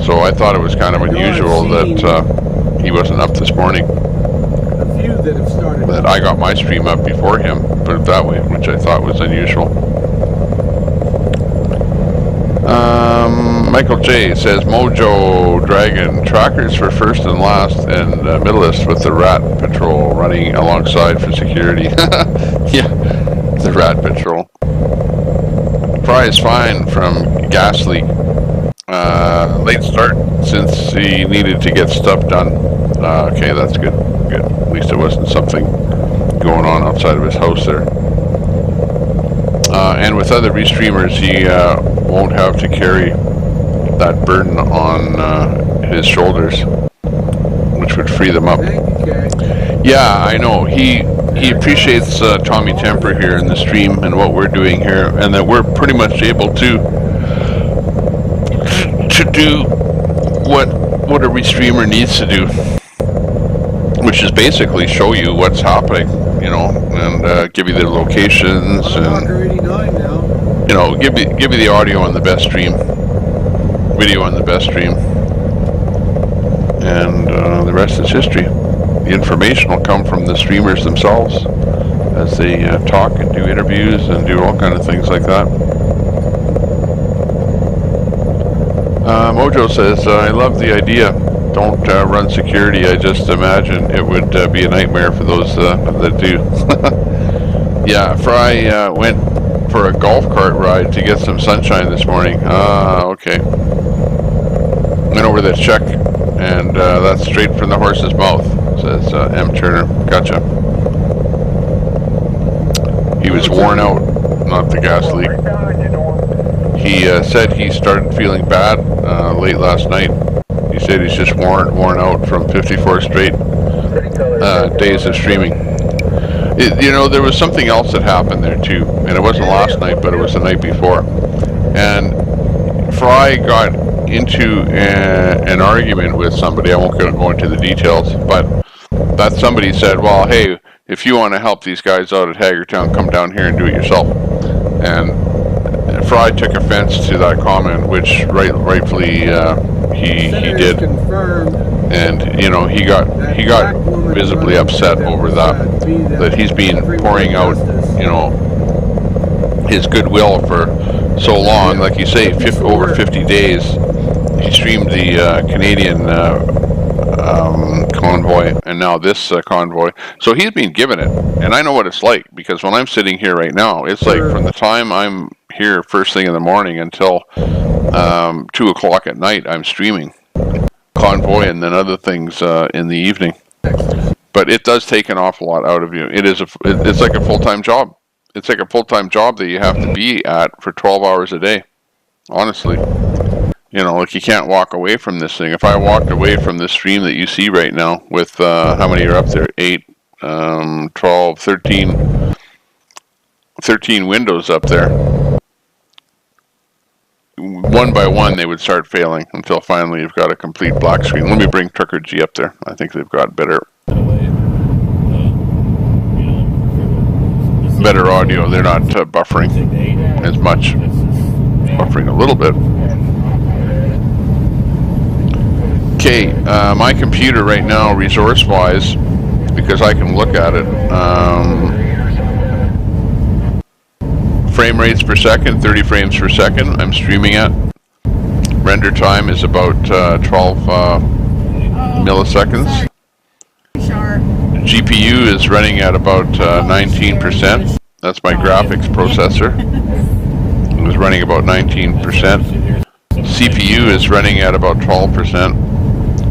So I thought it was kind of unusual that he wasn't up this morning. That I got my stream up before him, put it that way, which I thought was unusual. Michael J says Mojo Dragon trackers for first and last and middleist with the Rat Patrol running alongside for security. Yeah, the Rat Patrol. Fry is fine from gas leak. Late start since he needed to get stuff done. Okay, that's good. Good. At least it wasn't something going on outside of his house there. And with other restreamers, he won't have to carry that burden on his shoulders, which would free them up. Yeah, I know. He appreciates Tommy Temper here in the stream and what we're doing here, and that we're pretty much able to do what a restreamer needs to do, which is basically show you what's happening, you know, and give you the locations and, you know, give you the audio on the best stream, video on the best stream, and the rest is history. The information will come from the streamers themselves as they talk and do interviews and do all kind of things like that. Mojo says, I love the idea. Don't run security. I just imagine it would be a nightmare for those that do. Yeah, Fry went for a golf cart ride to get some sunshine this morning. Okay. Went over the check, and that's straight from the horse's mouth, says M. Turner. Gotcha. He was worn out, not the gas leak. He said he started feeling bad late last night. He said he's just worn out from 54 straight days of streaming. You know, there was something else that happened there too, and it wasn't last night, but it was the night before. And Fry got into an argument with somebody. I won't go into the details, but that somebody said, well, hey, if you want to help these guys out at Hagertown, come down here and do it yourself. And Fry took offense to that comment, which rightfully he did, and you know he got visibly upset over that he's been pouring out, you know, his goodwill for so long. Like you say, over 50 days. He streamed the Canadian Convoy, and now this Convoy. So he's been given it, and I know what it's like, because when I'm sitting here right now, it's like from the time I'm here first thing in the morning until 2 o'clock at night, I'm streaming Convoy and then other things in the evening. But it does take an awful lot out of you. It's like a full-time job. It's like a full-time job that you have to be at for 12 hours a day, honestly. You know, like you can't walk away from this thing. If I walked away from this stream that you see right now with, how many are up there? 8, 12, 13 windows up there. One by one, they would start failing until finally you've got a complete black screen. Let me bring Trucker G up there. I think they've got better audio. They're not buffering as much. Buffering a little bit. Okay, my computer right now, resource-wise, because I can look at it, frame rates per second, 30 frames per second, I'm streaming at. Render time is about 12 milliseconds. GPU is running at about 19%. That's my graphics processor. It was running about 19%. CPU is running at about 12%.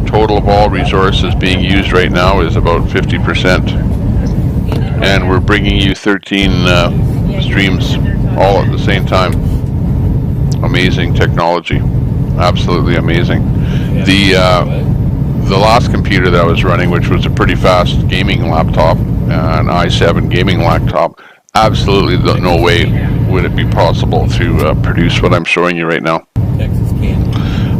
Total of all resources being used right now is about 50%. And we're bringing you 13 streams all at the same time. Amazing technology. Absolutely amazing. The last computer that I was running, which was a pretty fast gaming laptop, an i7 gaming laptop, absolutely no way would it be possible to produce what I'm showing you right now? Texas candy.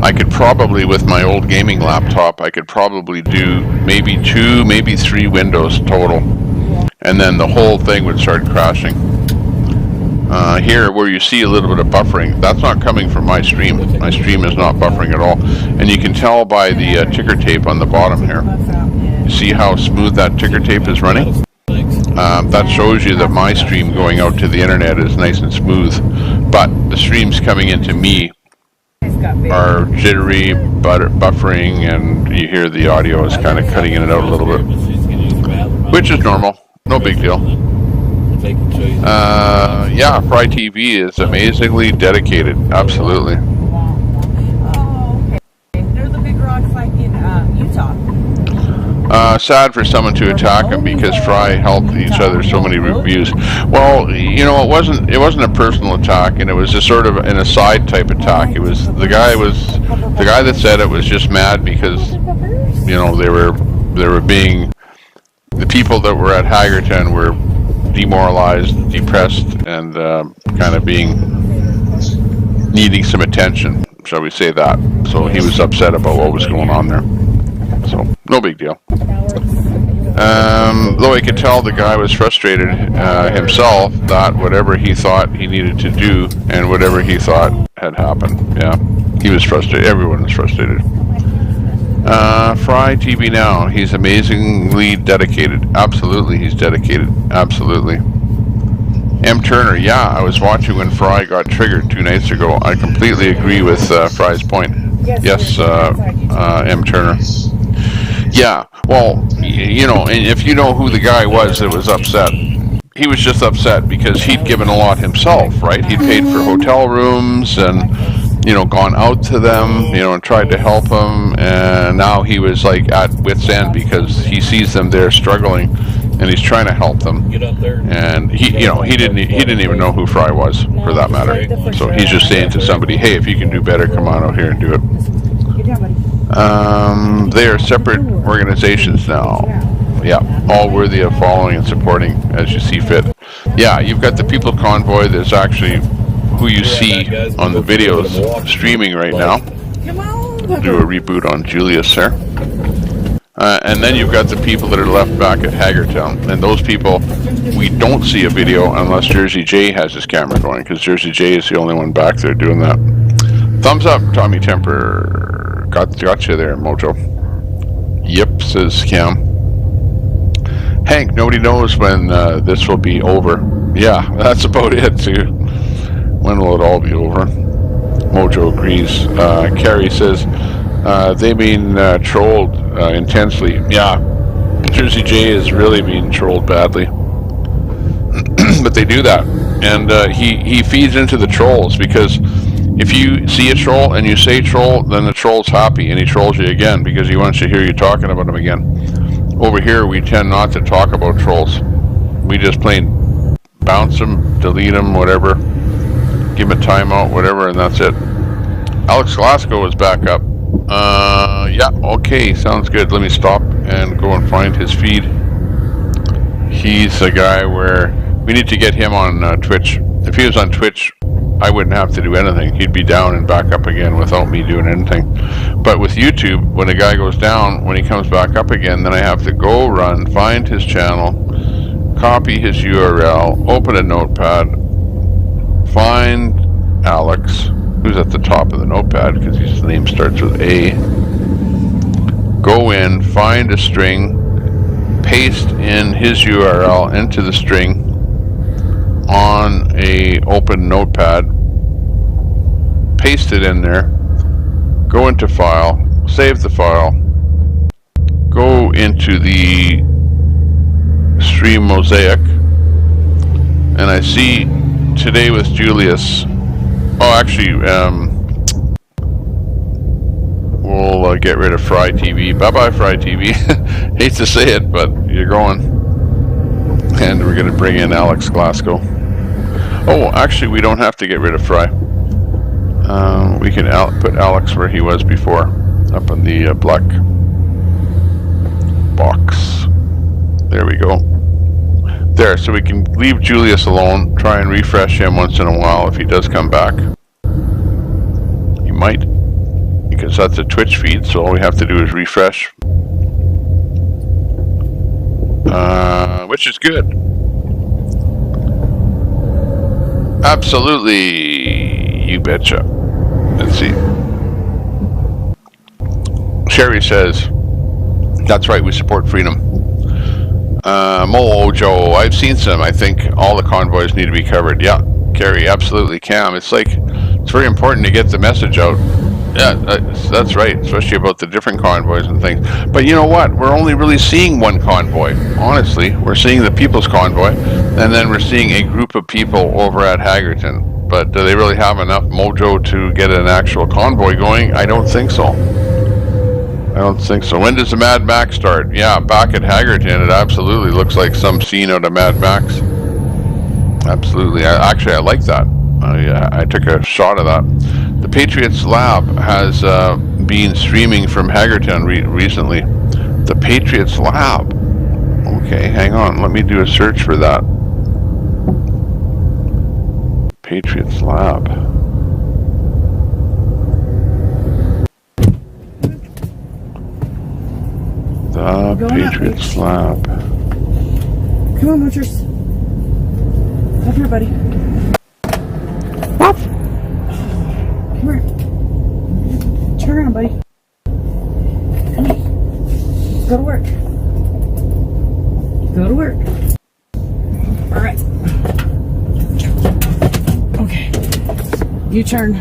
I could probably, with my old gaming laptop, I could probably do maybe 2, maybe 3 windows total. And then the whole thing would start crashing. Here, where you see a little bit of buffering, that's not coming from my stream. My stream is not buffering at all. And you can tell by the ticker tape on the bottom here. You see how smooth that ticker tape is running? That shows you that my stream going out to the internet is nice and smooth. But the streams coming into me are jittery, buffering, and you hear the audio is kind of cutting in and out a little bit. Which is normal. No big deal. Yeah, Fry TV is amazingly dedicated. Absolutely. Oh, okay. They're the big rocks like in Utah. Sad for someone to attack him because Fry helped each other so many reviews. Well, you know, it wasn't a personal attack, and it was just sort of an aside type attack. It was the guy that said it was just mad because, you know, they were being, the people that were at Hagerton were demoralized, depressed, and kind of needing some attention, shall we say that. So he was upset about what was going on there. So no big deal. Though I could tell the guy was frustrated himself, that whatever he thought he needed to do and whatever he thought had happened. Yeah, he was frustrated. Everyone was frustrated. Fry TV now. He's amazingly dedicated. Absolutely, he's dedicated. Absolutely. M. Turner. Yeah, I was watching when Fry got triggered 2 nights ago. I completely agree with Fry's point. Yes, M. Turner. Yeah, well, you know, and if you know who the guy was that was upset, he was just upset because he'd given a lot himself, right? He'd paid for hotel rooms and, you know, gone out to them, you know, and tried to help them, and now he was like at wit's end because he sees them there struggling, and he's trying to help them. And he, you know, he didn't even know who Fry was, for that matter. So he's just saying to somebody, hey, if you can do better, come on out here and do it. They are separate organizations now. Yeah, all worthy of following and supporting as you see fit. Yeah, you've got the People Convoy. There's actually who you see on the videos streaming right now. Do a reboot on Julius there. And then you've got the people that are left back at Hagertown. And those people, we don't see a video unless Jersey J has his camera going, because Jersey J is the only one back there doing that. Thumbs up, Tommy Temper. Got you there, Mojo. Yep, says Cam. Hank, nobody knows when this will be over. Yeah, that's about it, too. When will it all be over? Mojo agrees. Carrie says, they mean trolled intensely. Yeah, Jersey J is really being trolled badly. But they do that. And he feeds into the trolls, because if you see a troll and you say troll, then the troll's happy and he trolls you again because he wants to hear you talking about him again. Over here, we tend not to talk about trolls. We just plain bounce them, delete them, whatever, give him a timeout, whatever, and that's it. Alex Glasgow is back up. Yeah, okay, sounds good. Let me stop and go and find his feed. He's a guy where we need to get him on Twitch. If he was on Twitch, I wouldn't have to do anything. He'd be down and back up again without me doing anything. But with YouTube, when a guy goes down, when he comes back up again, then I have to go run, find his channel, copy his URL, open a notepad, find Alex, who's at the top of the notepad because his name starts with A, go in, find a string, paste in his URL into the string on a open notepad, paste it in there, go into file, save the file, go into the stream mosaic, and I see today with Julius. Oh, actually, we'll get rid of Fry TV. Bye bye, Fry TV. Hate to say it, but you're going. And we're going to bring in Alex Glasgow. Oh, actually, we don't have to get rid of Fry. We can put Alex where he was before, up in the black box. There we go. There, so we can leave Julius alone, try and refresh him once in a while if he does come back. He might, because that's a Twitch feed, so all we have to do is refresh. Which is good. Absolutely, you betcha. Let's see. Sherry says, that's right, we support freedom. Mojo, I've seen some. I think all the convoys need to be covered. Yeah, Carrie, absolutely, Cam. It's like, it's very important to get the message out. Yeah, that's right, especially about the different convoys and things. But you know what? We're only really seeing one convoy. Honestly, we're seeing the People's Convoy, and then we're seeing a group of people over at Hagerton. But do they really have enough mojo to get an actual convoy going? I don't think so. I don't think so. When does the Mad Max start? Yeah, back at Hagerton, it absolutely looks like some scene out of Mad Max. Absolutely. Actually, I like that. I took a shot of that. The Patriots Lab has been streaming from Hagerton recently. The Patriots Lab. Okay, hang on. Let me do a search for that. Patriots Lab. The Patriots Lab. Come on, Moochers. Up here, buddy. Pop! Come here. Turn around, buddy. Come on. Go to work. Go to work. All right. Okay. You turn.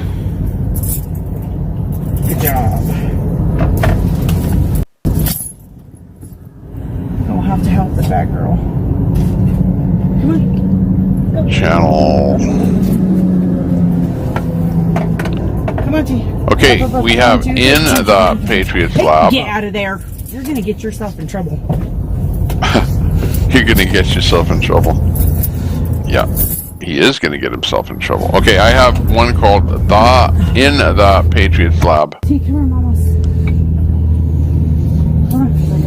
Good job. I'll have to help the fat girl. Come on. Go. Channel. Come on, T. Okay, we have in the Patriots Lab. Get out of there. You're going to get yourself in trouble. You're going to get yourself in trouble. Yeah, he is going to get himself in trouble. Okay, I have one called In the Patriots Lab. T, come on, Mamas.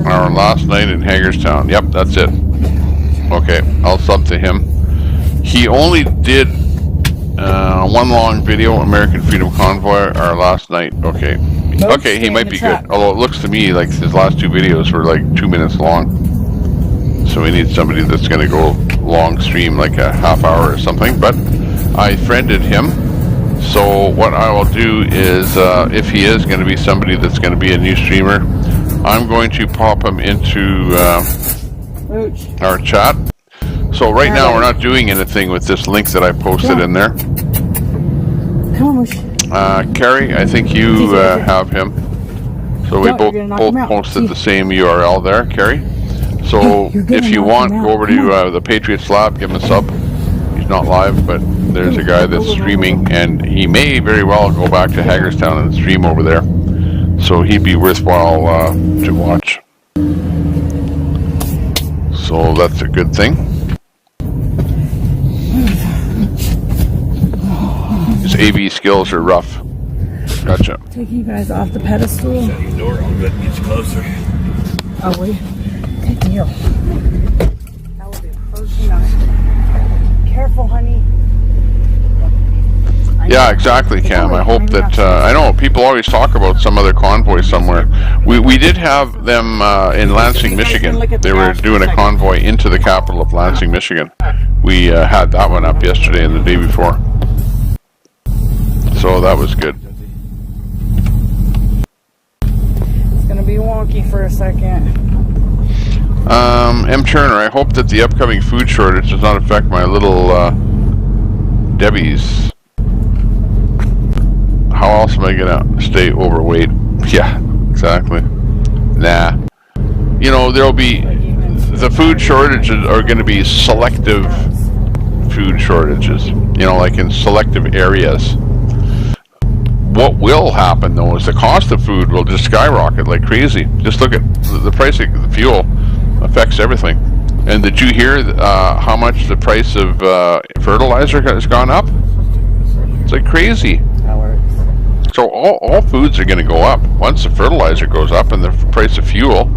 Our last night in Hagerstown. Yep, that's it. Okay, I'll sub to him. He only did one long video, American Freedom Convoy, our last night. Okay. Okay, he might be good. Although it looks to me like his last two videos were like 2 minutes long. So we need somebody that's going to go long stream, like a half hour or something. But I friended him. So what I will do is, if he is going to be somebody that's going to be a new streamer, I'm going to pop him into our chat. So right now we're not doing anything with this link that I posted in there. Come on, Carrie, I think you have him. So we both posted the same URL there, Carrie. So if you want, go over to the Patriots Lab, give him a sub. He's not live, but there's a guy that's streaming, and he may very well go back to Hagerstown and stream over there. So he'd be worthwhile to watch. So that's a good thing. His AV skills are rough. Gotcha. Take you guys off the pedestal. Shut your door, I'm good. Get you closer. Oh, wait. Good deal. That will be close enough. Careful, honey. Yeah, exactly, Cam. I hope that, I know people always talk about some other convoy somewhere. We did have them in Lansing, Michigan. They were doing a convoy into the capital of Lansing, Michigan. We had that one up yesterday and the day before. So that was good. It's going to be wonky for a second. M. Turner, I hope that the upcoming food shortage does not affect my little Debbie's. How else am I gonna stay overweight? Yeah, exactly. Nah. You know, there'll be, the food shortages are gonna be selective food shortages. You know, like in selective areas. What will happen though is the cost of food will just skyrocket like crazy. Just look at the price of the fuel affects everything. And did you hear how much the price of fertilizer has gone up? It's like crazy. So all foods are going to go up. Once the fertilizer goes up and the price of fuel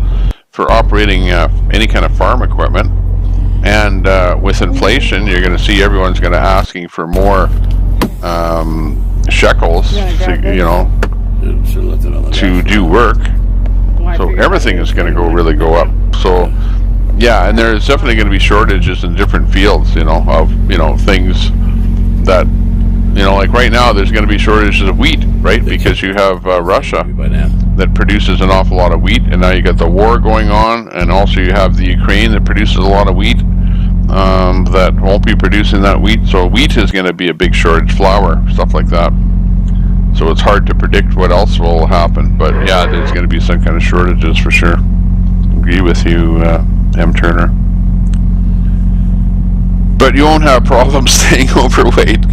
for operating any kind of farm equipment And with inflation, you're going to see everyone's going to asking for more shekels, to do work. So everything is going to really go up. So yeah, and there's definitely going to be shortages in different fields, of things that, like right now there's going to be shortages of wheat, right? Because you have Russia that produces an awful lot of wheat, and now you got the war going on, and also you have the Ukraine that produces a lot of wheat that won't be producing that wheat. So wheat is going to be a big shortage, flour, stuff like that. So it's hard to predict what else will happen, but yeah, there's going to be some kind of shortages for sure. Agree with you, M. Turner. But you won't have problems staying overweight,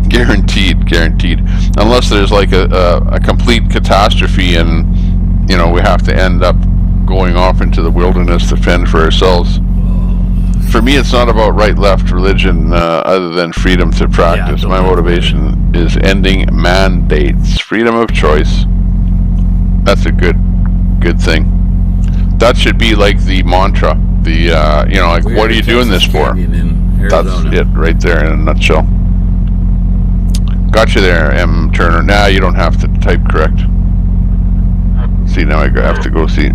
guaranteed. Unless there's like a complete catastrophe and, we have to end up going off into the wilderness to fend for ourselves. For me, it's not about right-left religion other than freedom to practice. My motivation is ending mandates. Freedom of choice. That's a good thing. That should be like the mantra. What are you doing this for? That's it right there in a nutshell. Got you there, M. Turner. Now you don't have to type correct. See, now I have to go see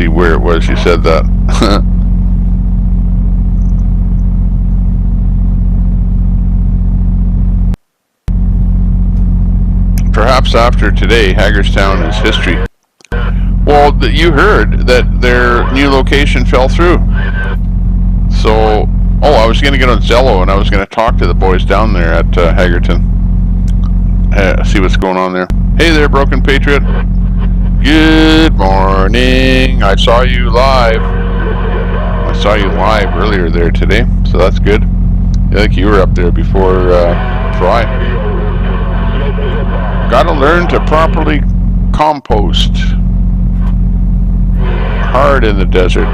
where it was you said that. Perhaps after today, Hagerstown is history. Well, you heard that their new location fell through. So, I was going to get on Zello and I was going to talk to the boys down there at Hagerton. See what's going on there. Hey there, Broken Patriot. Good morning. I saw you live. Earlier there today, so that's good. I think you were up there before Fry. Gotta learn to properly compost. Hard in the desert.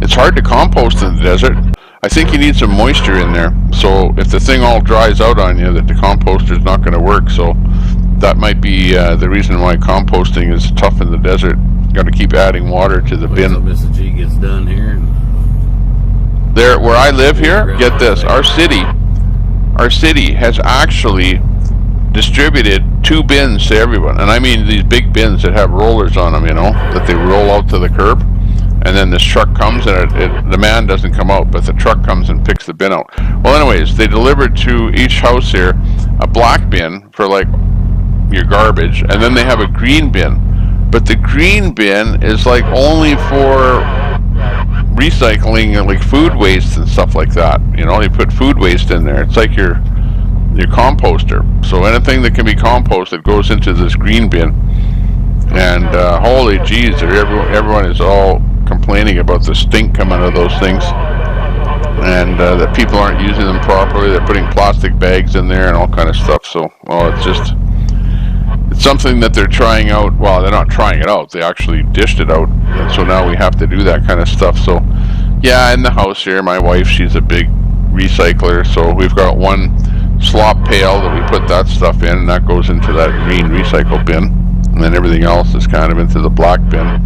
It's hard to compost in the desert. I think you need some moisture in there. So if the thing all dries out on you, that the composter's not going to work. So that might be the reason why composting is tough in the desert. Got to keep adding water to the bin. Mr. G gets done here. There, where I live here, get this. Our city has actually distributed 2 bins to everyone. And I mean these big bins that have rollers on them, that they roll out to the curb. And then this truck comes and the man doesn't come out, but the truck comes and picks the bin out. Well, anyways, they delivered to each house here a black bin for like your garbage, and then they have a green bin. But the green bin is like only for recycling like food waste and stuff like that. You put food waste in there. It's like your composter. So anything that can be composted goes into this green bin. And holy jeez, everyone is all complaining about the stink coming out of those things, and that people aren't using them properly. They're putting plastic bags in there and all kind of stuff. So, it's something that they're trying out. Well, they're not trying it out. They actually dished it out, and so now we have to do that kind of stuff. So, yeah, in the house here, my wife, she's a big recycler. So we've got one slop pail that we put that stuff in, and that goes into that green recycle bin, and then everything else is kind of into the black bin.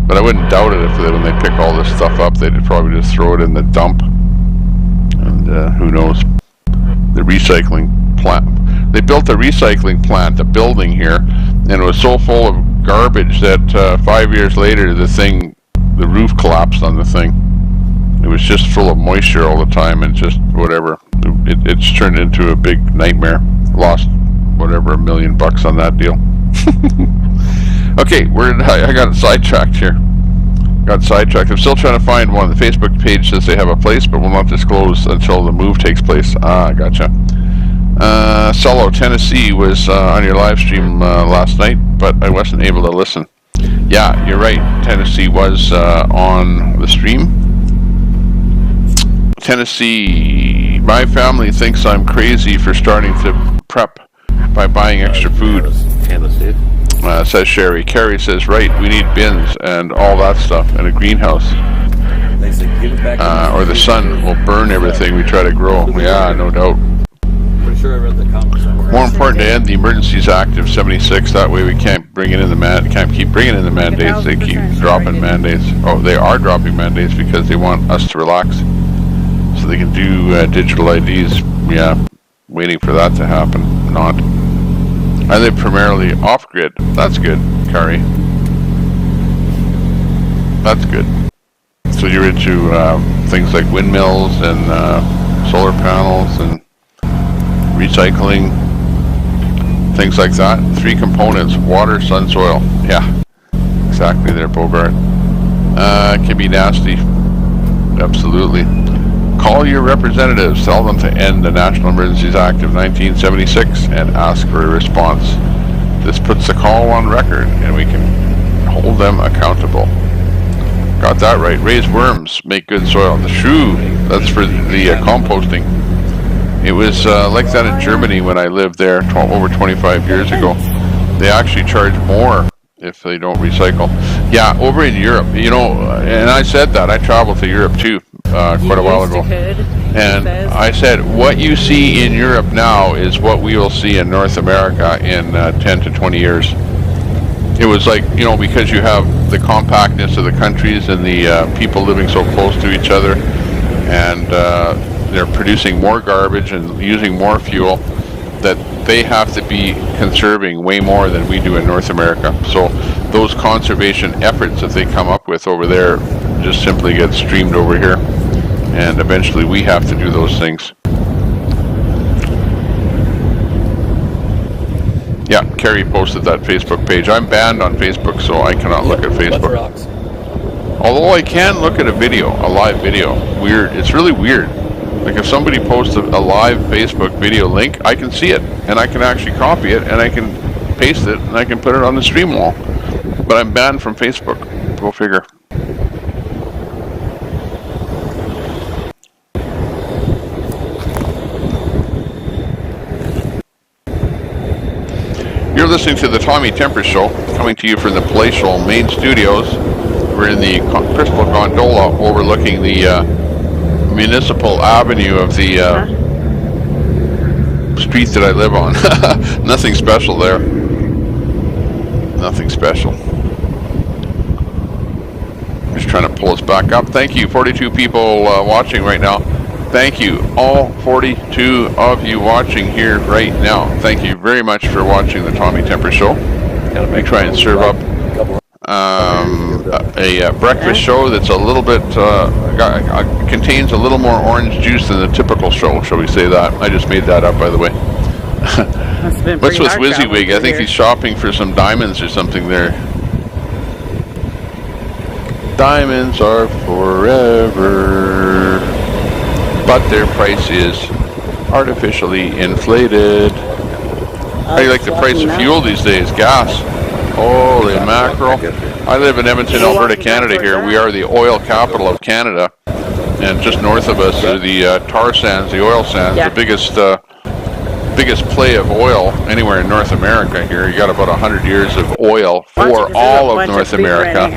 But I wouldn't doubt it if when they pick all this stuff up, they'd probably just throw it in the dump. And who knows? The recycling plant. They built a recycling plant, a building here, and it was so full of garbage that 5 years later, the roof collapsed on the thing. It was just full of moisture all the time and just whatever. It's turned into a big nightmare. Lost whatever, $1 million on that deal. Okay, I got sidetracked here. I'm still trying to find one. The Facebook page says they have a place, but will not disclose until the move takes place. Gotcha. Solo, Tennessee was on your live stream last night, but I wasn't able to listen. Yeah, you're right. Tennessee was on the stream. Tennessee, my family thinks I'm crazy for starting to prep by buying extra food. Tennessee. Says Sherry. Carrie says, right, we need bins and all that stuff and a greenhouse. They say, give it back or the sun will burn everything we try to grow. Yeah, no doubt. sure I read the comments. More important to end the Emergencies Act of '76. That way we can't bring it in can't keep bringing in the mandates. They keep dropping mandates. Oh, they are dropping mandates because they want us to relax, so they can do digital IDs. Yeah, waiting for that to happen. Not. I live primarily off-grid. That's good, Kari. That's good. So you're into things like windmills and solar panels and recycling, things like that. 3 components: water, sun, soil. Yeah, exactly there, Bogart. It can be nasty. Absolutely. Call your representatives. Tell them to end the National Emergencies Act of 1976 and ask for a response. This puts the call on record and we can hold them accountable. Got that right. Raise worms, make good soil. The shrew, that's for the composting. It was like that in Germany when I lived there over 25 years ago. They actually charge more if they don't recycle. Yeah, over in Europe, you know, and I said that. I traveled to Europe too quite a while ago. And I said, what you see in Europe now is what we will see in North America in 10 to 20 years. It was like, you know, because you have the compactness of the countries and the people living so close to each other, and they're producing more garbage and using more fuel, that they have to be conserving way more than we do in North America. So those conservation efforts that they come up with over there just simply get streamed over here, and eventually we have to do those things. Yeah, Carrie posted that Facebook page. I'm banned on Facebook, so I cannot look at Facebook. Although I can look at a video, a live video. Weird. It's really weird. Like if somebody posts a live Facebook video link, I can see it, and I can actually copy it, and I can paste it, and I can put it on the stream wall. But I'm banned from Facebook. Go figure. You're listening to the Tommy Temper Show, coming to you from the palatial main studios. We're in the Crystal Gondola overlooking the municipal avenue of the street that I live on. Nothing special there. Nothing special. Just trying to pull us back up. Thank you, 42 people watching right now. Thank you, all 42 of you watching here right now. Thank you very much for watching the Tommy Temper Show. I try and serve up a breakfast show that's a little bit contains a little more orange juice than the typical show, shall we say that. I just made that up, by the way. What's with WYSIWYG? I think he's shopping for some diamonds or something there. Diamonds are forever, but their price is artificially inflated. How do you like the price of fuel these days? Gas. Holy mackerel. I live in Edmonton, Alberta, Canada here. We are the oil capital of Canada. And just north of us are the tar sands, the oil sands, the biggest play of oil anywhere in North America here. You got about 100 years of oil for all of North America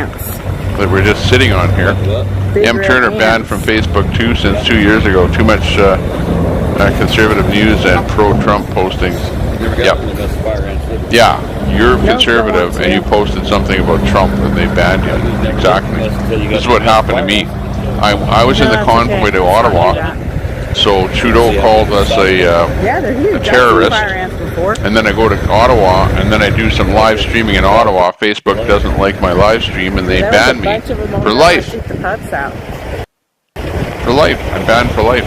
that we're just sitting on here. M. Turner banned from Facebook too since 2 years ago. Too much conservative news and pro-Trump postings. Yep. Yeah, you're conservative and you posted something about Trump and they banned you. Exactly. This is what happened to me. I was in the convoy to Ottawa, so Trudeau called us a terrorist, and then I go to Ottawa, and then I do some live streaming in Ottawa. Facebook doesn't like my live stream, and they ban me for life. For life. I'm banned for life.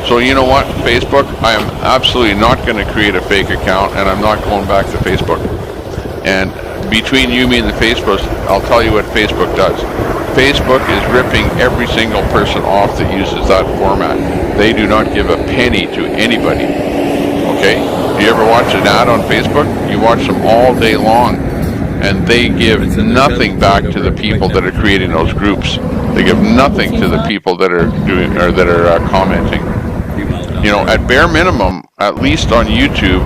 So you know what, Facebook, I am absolutely not going to create a fake account, and I'm not going back to Facebook. And between you, me, and the Facebook, I'll tell you what Facebook does. Facebook is ripping every single person off that uses that format. They do not give a penny to anybody. Okay? Do you ever watch an ad on Facebook? You watch them all day long, and they give nothing back to the people that are creating those groups. They give nothing to the people that are doing or that are commenting. You know, at bare minimum, at least on YouTube,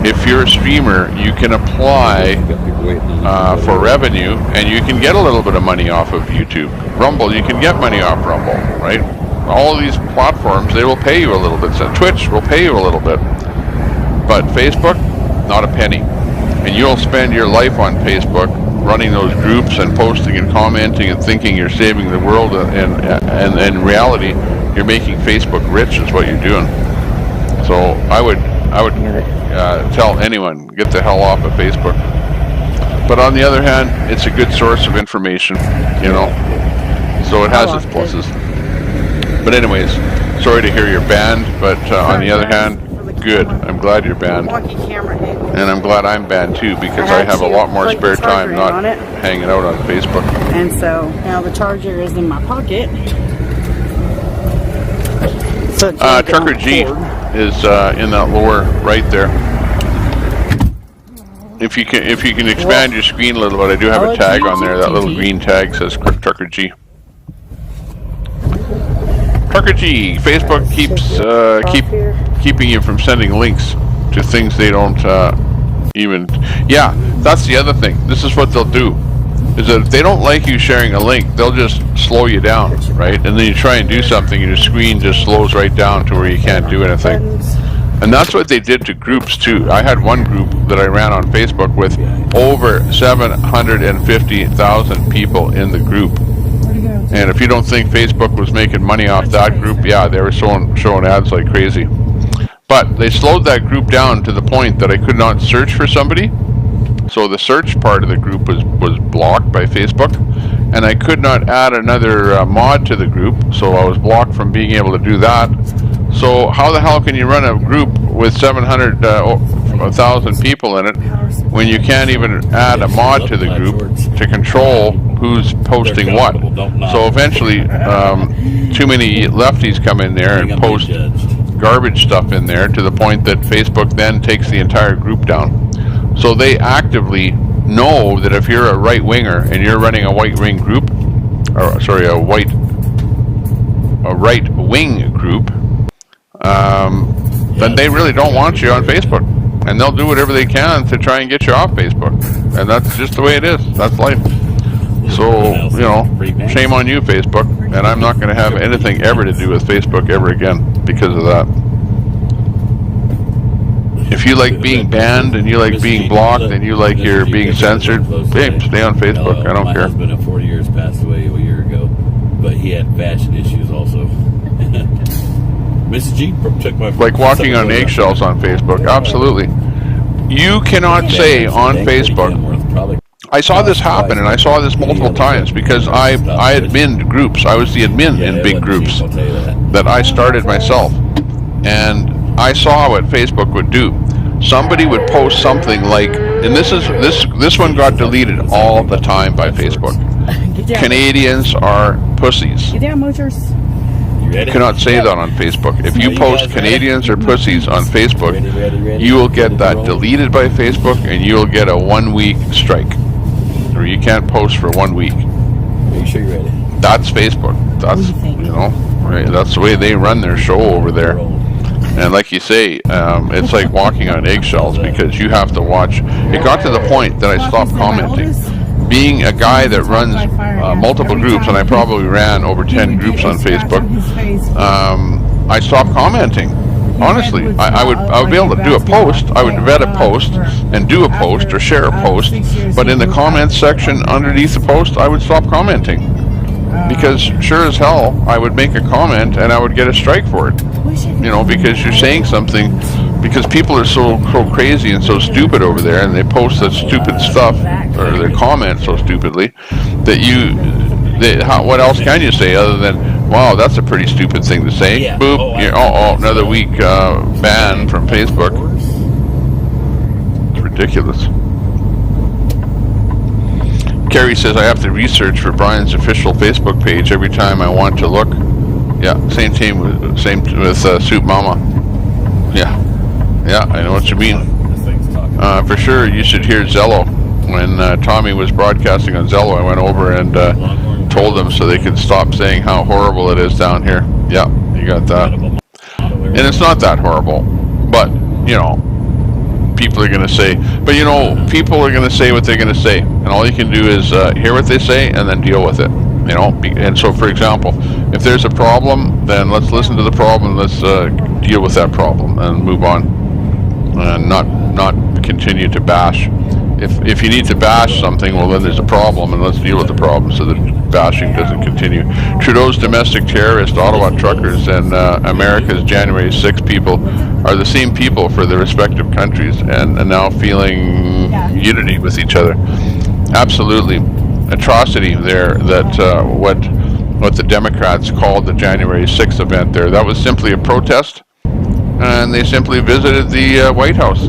if you're a streamer, you can apply for revenue, and you can get a little bit of money off of YouTube. Rumble, you can get money off Rumble, right? All of these platforms, they will pay you a little bit. So Twitch will pay you a little bit. But Facebook, not a penny. And you'll spend your life on Facebook running those groups and posting and commenting and thinking you're saving the world, and in reality, you're making Facebook rich is what you're doing. So I would tell anyone, get the hell off of Facebook. But on the other hand, it's a good source of information, you know. So it has its pluses. But anyways, sorry to hear you're banned, but on the other hand, good. I'm glad you're banned. And I'm glad I'm banned too, because I have a lot more spare time not hanging out on Facebook. And so now the charger is in my pocket. So Trucker G is in that lower right there. If you can expand your screen a little bit, I do have a tag on there. That little green tag says Trucker G. Trucker G. Facebook keeps keeping you from sending links to things they don't even. Yeah, that's the other thing. This is what they'll do. Is that if they don't like you sharing a link, they'll just slow you down, right? And then you try and do something and your screen just slows right down to where you can't do anything. And that's what they did to groups too. I had one group that I ran on Facebook with over 750,000 people in the group. And if you don't think Facebook was making money off that group, yeah, they were showing ads like crazy. But they slowed that group down to the point that I could not search for somebody. So the search part of the group was blocked by Facebook, and I could not add another mod to the group, so I was blocked from being able to do that. So how the hell can you run a group with 700,000 people in it when you can't even add a mod to the group to control who's posting what? So eventually, too many lefties come in there and post garbage stuff in there to the point that Facebook then takes the entire group down. So they actively know that if you're a right winger and you're running a right wing group, or sorry, a right wing group, then they really don't want you on Facebook, and they'll do whatever they can to try and get you off Facebook, and that's just the way it is. That's life. So, you know, shame on you, Facebook, and I'm not going to have anything ever to do with Facebook ever again because of that. If you like being banned and you like being blocked and you like you're being censored, hey, stay on Facebook. I don't my care. My husband of 40 years passed away a year ago, but he had fashion issues also. Mrs. G took my... Like walking on eggshells on Facebook, absolutely. You cannot say on Facebook... I saw this happen, and I saw this multiple times because I adminned groups. I was the admin in big groups that I started myself. And I saw what Facebook would do. Somebody would post something like, and this one got deleted all the time by Facebook. Canadians are pussies. Get down, Motors. You cannot say that on Facebook. If you post Canadians are pussies on Facebook, you will get that deleted by Facebook, and you will get a 1-week strike. Or you can't post for 1 week. Are you sure you're ready? That's Facebook. That's, you know, right? That's the way they run their show over there. And like you say, it's like walking on eggshells because you have to watch. It got to the point that I stopped commenting. Being a guy that runs multiple groups, and I probably ran over 10 groups on Facebook, I stopped commenting. Honestly, I would be able to do a post. I would vet a post and do a post or share a post, but in the comments section underneath the post, I would stop commenting. Because sure as hell, I would make a comment and I would get a strike for it. You know, because you're saying something, because people are so crazy and so stupid over there, and they post such stupid stuff, or they comment so stupidly, that what else can you say other than, wow, that's a pretty stupid thing to say. Yeah. Boop, another week ban from Facebook. It's ridiculous. Carrie says I have to research for Brian's official Facebook page every time I want to look. Yeah, same with Soup Mama. Yeah, I know what you mean. For sure, you should hear Zello. When Tommy was broadcasting on Zello, I went over and told them so they could stop saying how horrible it is down here. Yeah, you got that. And it's not that horrible, but you know, people are going to say. But you know, people are going to say what they're going to say, and all you can do is hear what they say and then deal with it. You know, and so for example, if there's a problem, then let's listen to the problem. Let's deal with that problem and move on. and not continue to bash. If you need to bash something, well, then there's a problem, and let's deal with the problem so that bashing doesn't continue. Trudeau's domestic terrorist, Ottawa truckers, and America's January 6 people are the same people for their respective countries, and now feeling unity with each other. Absolutely. Atrocity there that what the Democrats called the January 6th event there. That was simply a protest, and they simply visited the White House.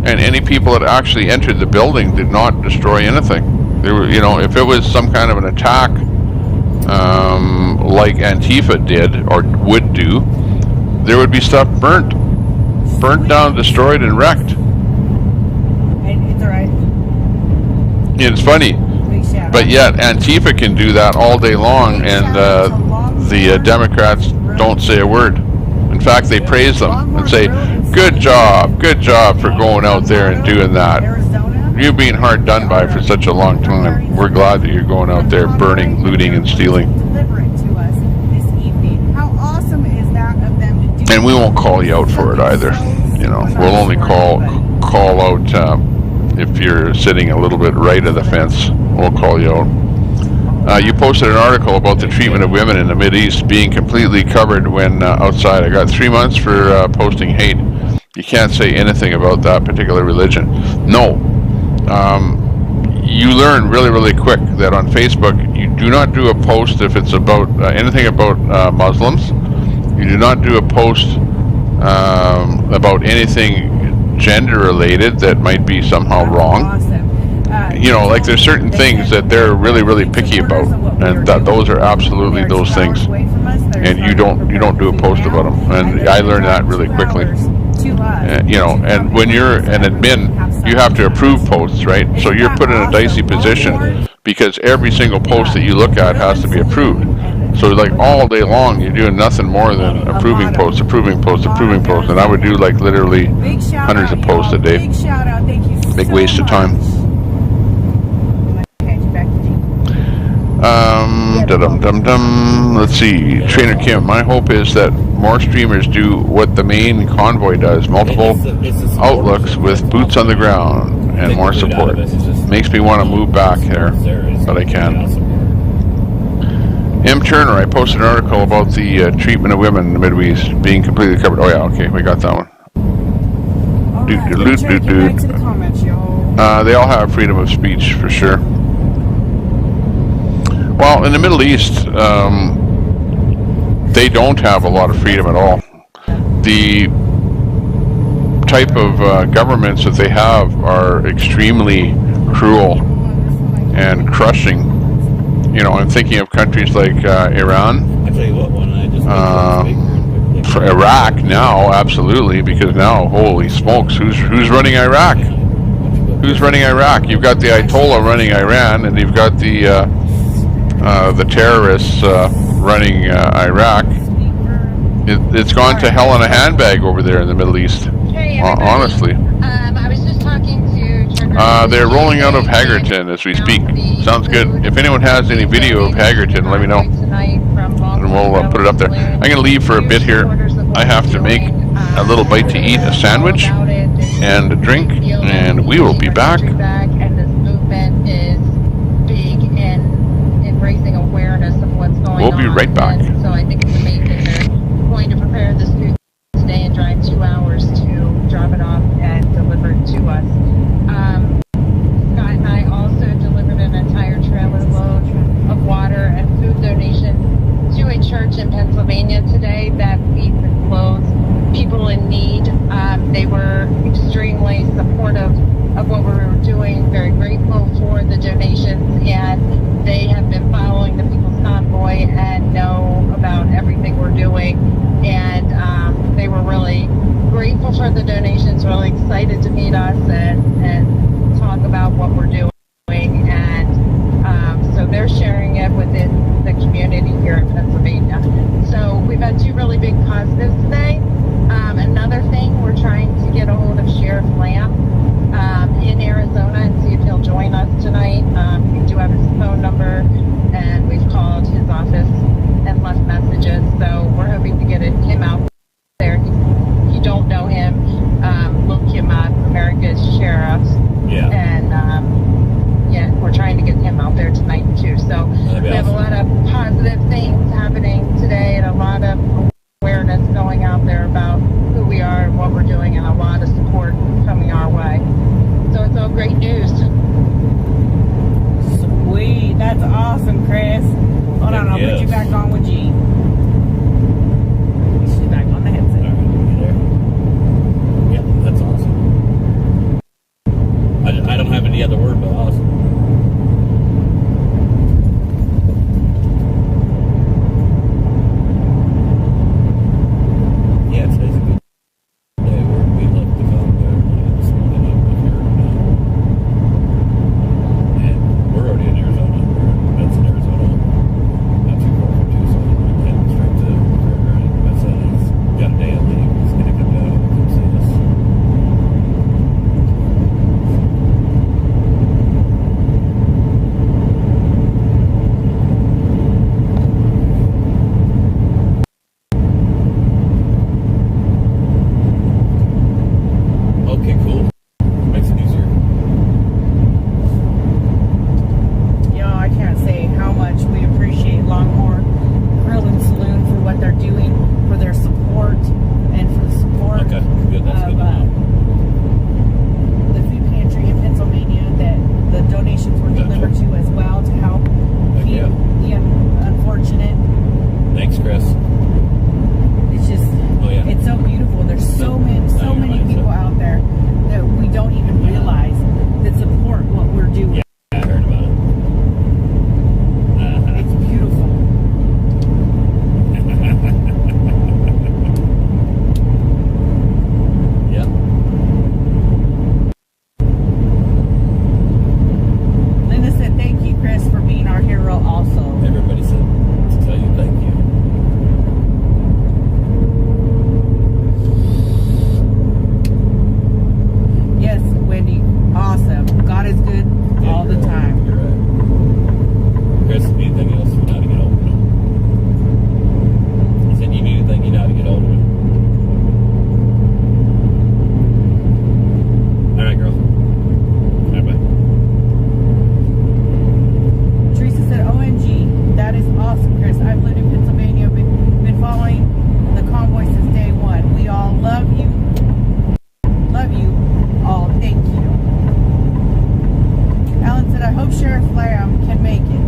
And any people that actually entered the building did not destroy anything. They were, you know, if it was some kind of an attack like Antifa did or would do, there would be stuff burnt down, destroyed, and wrecked. It's all right. It's funny, but yet Antifa can do that all day long, and the Democrats don't say a word. In fact, they praise them and say, good job for going out there and doing that. You've been hard done by for such a long time. We're glad that you're going out there burning, looting, and stealing. And we won't call you out for it either. You know, we'll only call out if you're sitting a little bit right of the fence. We'll call you out. You posted an article about the treatment of women in the Mideast being completely covered when outside. I got 3 months for posting hate. You can't say anything about that particular religion. No. You learn really, really quick that on Facebook, you do not do a post if it's about anything about Muslims. You do not do a post about anything gender related that might be somehow wrong. You know, like there's certain things that they're really, really picky about, and those are absolutely those things. And you don't do a post about them. And I learned that really quickly. You know, and when you're an admin, you have to approve posts, right? So you're put in a dicey position because every single post that you look at has to be approved. So like all day long, you're doing nothing more than approving posts, and I would do like literally hundreds of posts a day. Big waste of time. Let's see. Trainer Kim, my hope is that more streamers do what the main Convoy does, multiple outlooks with boots on the ground and more support. Makes me want to move back there, but I can. M. Turner, I posted an article about the treatment of women in the Mideast being completely covered. Oh yeah, okay, we got that one. They all have freedom of speech for sure. Well, in the Middle East, they don't have a lot of freedom at all. The type of governments that they have are extremely cruel and crushing. You know, I'm thinking of countries like Iran, Iraq now, absolutely, because now, holy smokes, who's running Iraq? Who's running Iraq? You've got the Ayatollah running Iran, and you've got the terrorists running Iraq. It's gone to hell in a handbag over there in the Middle East. Honestly. I was just talking to they're rolling out of Hagerton as we speak. Sounds good. If anyone has any video of Hagerton, let me know, and we'll put it up there. I'm going to leave for a bit here. I have to make a little bite to eat, a sandwich, and a drink, and we will be back. And this movement is big in raising awareness of what's going on. We'll be right back. And so I think it's amazing they're going to prepare this food today and drive 2 hours to drop it off and deliver it to us. Scott and I also delivered an entire trailer load of water and food donation to a church in Pennsylvania today that feeds and clothes people in need. They were extremely supportive of what we were doing, very grateful for the donations, and they have been following the People's Convoy and know about everything we're doing. And they were really grateful for the donations, really excited to meet us and talk about what we're doing. And so they're sharing it within the community here in Pennsylvania. So we've had 2 really big positives today. Another thing, we're trying to get a hold of Sheriff Lamb in Arizona and see if he'll join us tonight. We do have his phone number, and we've called his office and left messages. So we're hoping to get him out there. If you don't know him, look Okay, cool. Makes it easier. You know, I can't say how much we appreciate Longhorn Grill and Saloon for what they're doing, for their support, and for the support Okay, good. That's of good to know. the food pantry in Pennsylvania that the donations were delivered to as well to help feed the unfortunate. Thanks, Chris. It's just, it's so beautiful. There's so many people out there that we don't even realize that support what we're doing. Yeah, I heard about it. It's beautiful. Yep. Linda said, thank you, Chris, for being our hero also. Everybody said to tell you thank you. Yes, Wendy, awesome. God is good all the time. You're right. Chris, anything else you know how to get hold of me? He said, you need anything you know how to get hold of me. All right, girl. All right, bye. Teresa said, OMG, that is awesome, Chris. I've lived in Pennsylvania, been following the Convoy since day one. We all love you. Love you all. Thank you. Alan said, I hope Sheriff Lamb can make it.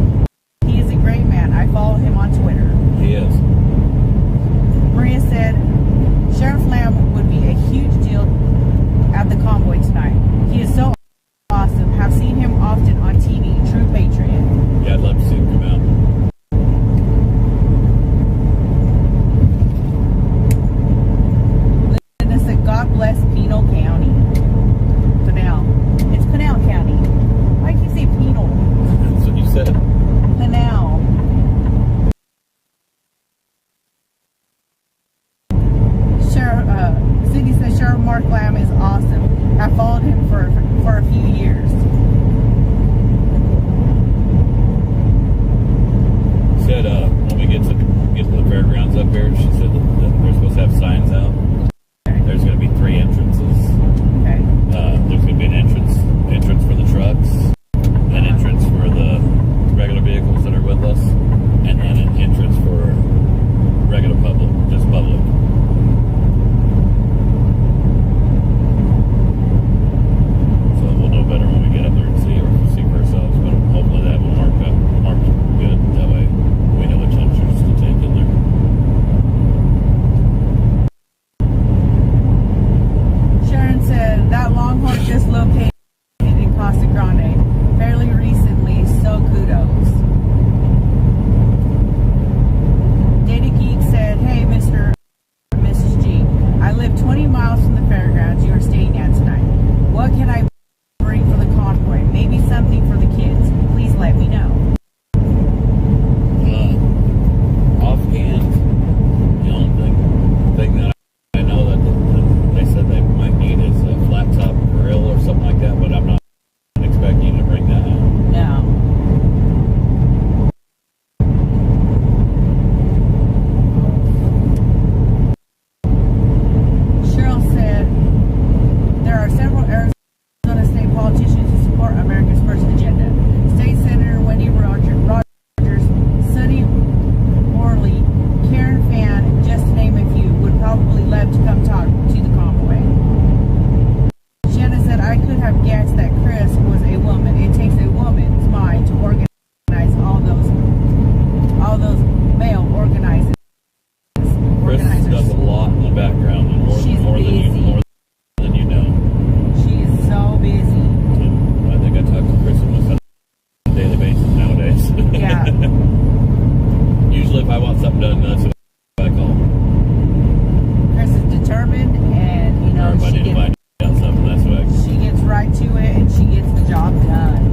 He is a great man. I follow him on Twitter. He is. Maria said, Sheriff Lamb would be a huge deal at the Convoy tonight. He is so awesome. Have seen him often on TV. True patriot. Yeah, I'd love to see him come out. Linda said, God bless Pinal County. Pinal. It's Pinal County. Why do you say Pinal? That's what you said. Pinal. Cindy says Sheriff Mark Lamb is awesome. I've followed him for a few years. Said when we get to the fairgrounds up here, she said that they're supposed to have signs out. There's going to be 3 entrances. Okay. There's going to be an entrance for the trucks, an entrance for the regular vehicles that are with us, and then an entrance for regular public, just public. So we'll know better when we get up there and see for ourselves. But hopefully that will mark good. That way we know which entrance to take in there. Sharon said that Longhorn just located in Costa Grande fairly recently, so kudos. Data Geek said, hey, Mr. and Mrs. G, I live 20 miles from the fairgrounds you are staying at tonight. What can I bring for the convoy? Maybe something for the kids. Please let me know. Offhand, the only thing that I know that they said they might need is a flat top grill or something like that, but I'm not expecting you to bring that out. No. Cheryl said there are several Arizona state politicians who support America's First Agenda. State Senator Wendy Rogers, Sonny Orley, Karen Fann, just to name a few, would probably love to come talk to the convoy. Shanna said, I could have guessed that Chris was a woman. It takes a woman's mind to organize all those male organizers. Chris does a lot in the background, and more than you know. She is so busy. I think I talk to Chris almost on a daily basis nowadays. Yeah. Usually if I want something done, that's what I call. Chris is determined, and If I need to find out something, that's what I she gets right to it, and she gets the job done.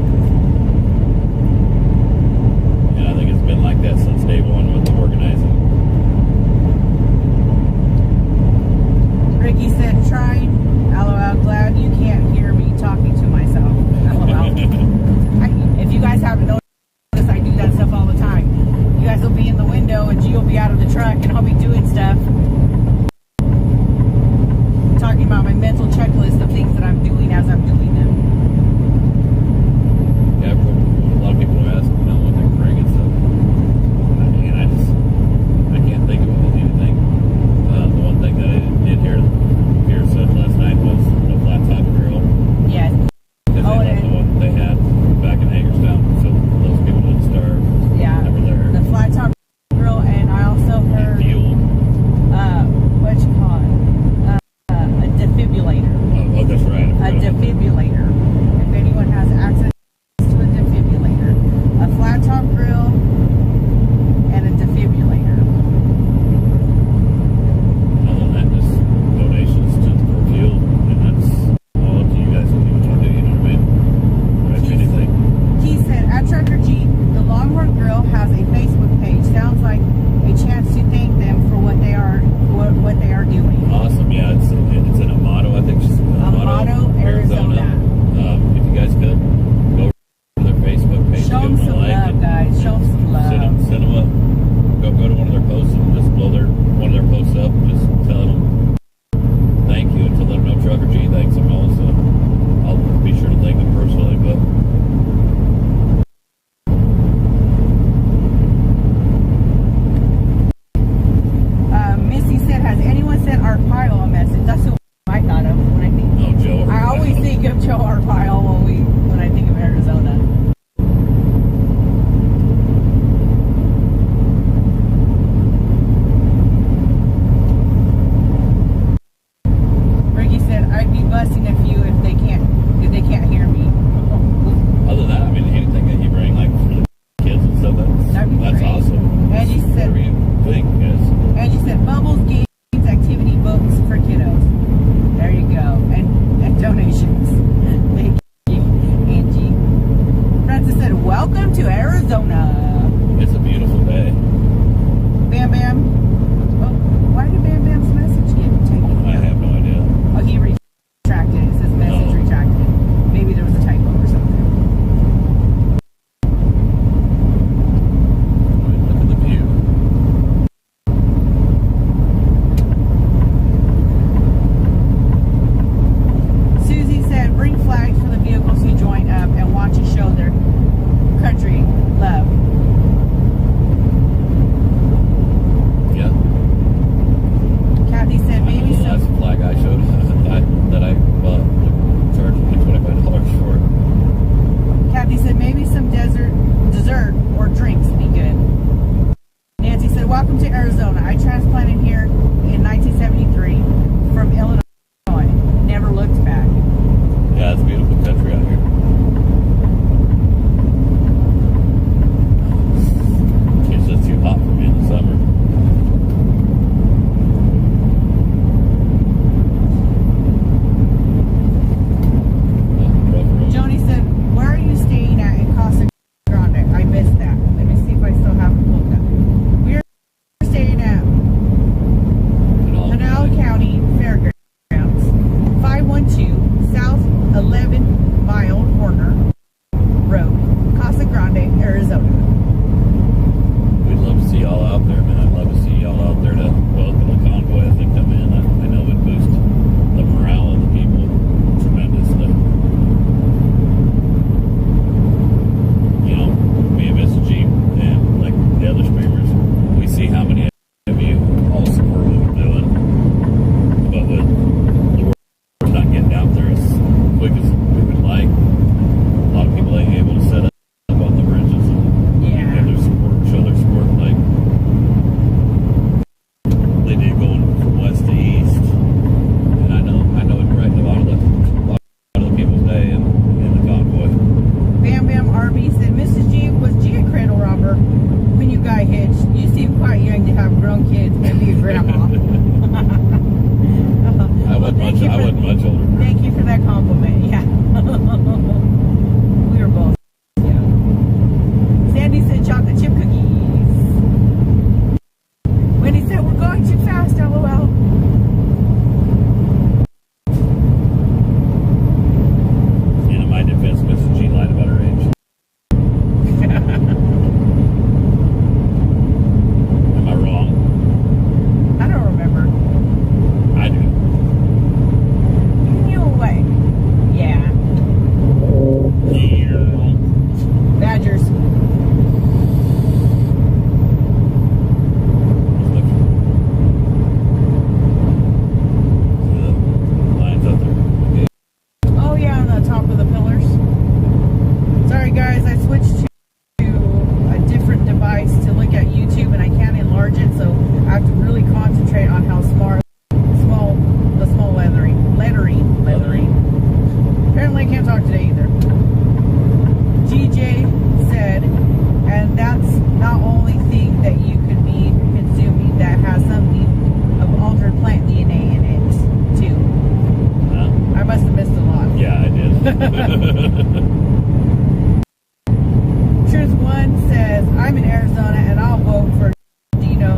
Truth One says, I'm in Arizona and I'll vote for Dino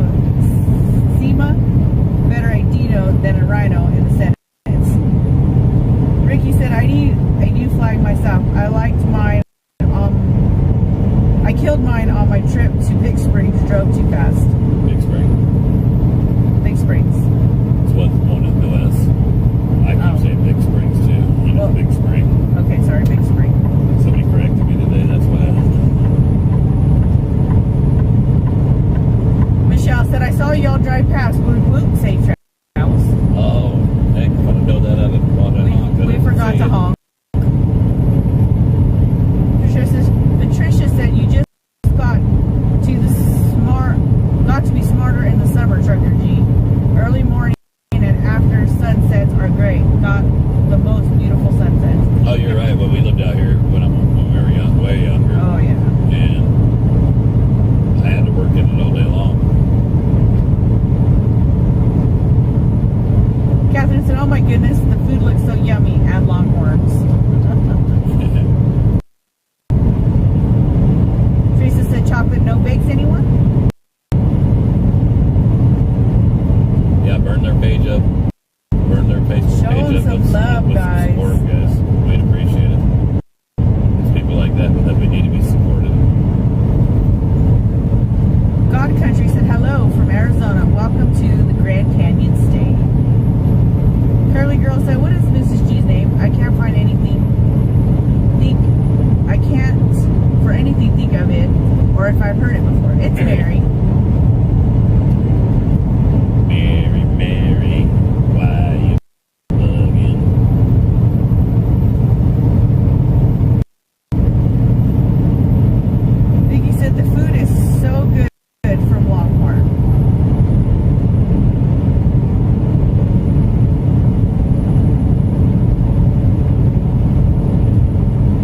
Sema. Better a Dino than a Rhino in the Senate. Ricky said, I need a new flag myself. I liked mine. I killed mine on my trip to Big Springs. Drove too fast. Big Springs. Big Springs. It's one in the US. I keep saying Big Springs too. And it's Big Spring. Okay, sorry, Big Spring. Somebody corrected me today, that's why I asked. Michelle said, I saw y'all drive past. Woot woot, safe travels. Oh, heck, if I didn't know that, I didn't want to honk. We forgot to honk. Patricia said, you just got to be smarter in the summer, Trucker G. Early morning and after sunsets are great. Got the most beautiful sunsets. Oh, you're right. Well, we lived out here when we were young, way younger. Oh, yeah. And I had to work in it all day long. Catherine said, oh my goodness, the food looks so yummy. Add Longhorns. Teresa said, chocolate no bakes, anyone? Yeah, burn their page up. Burn their page up. Show them some love, guys. Support, guys. We'd appreciate it. It's people like that we need to be supported. God Country said, hello from Arizona. Welcome to the Grand Canyon State. Curly Girl said, what is Mrs. G's name? I can't find anything. I can't for anything think of it, or if I've heard it before. It's Mary. Mary, why you bugging? Vicky said the food is so good from Longhorn.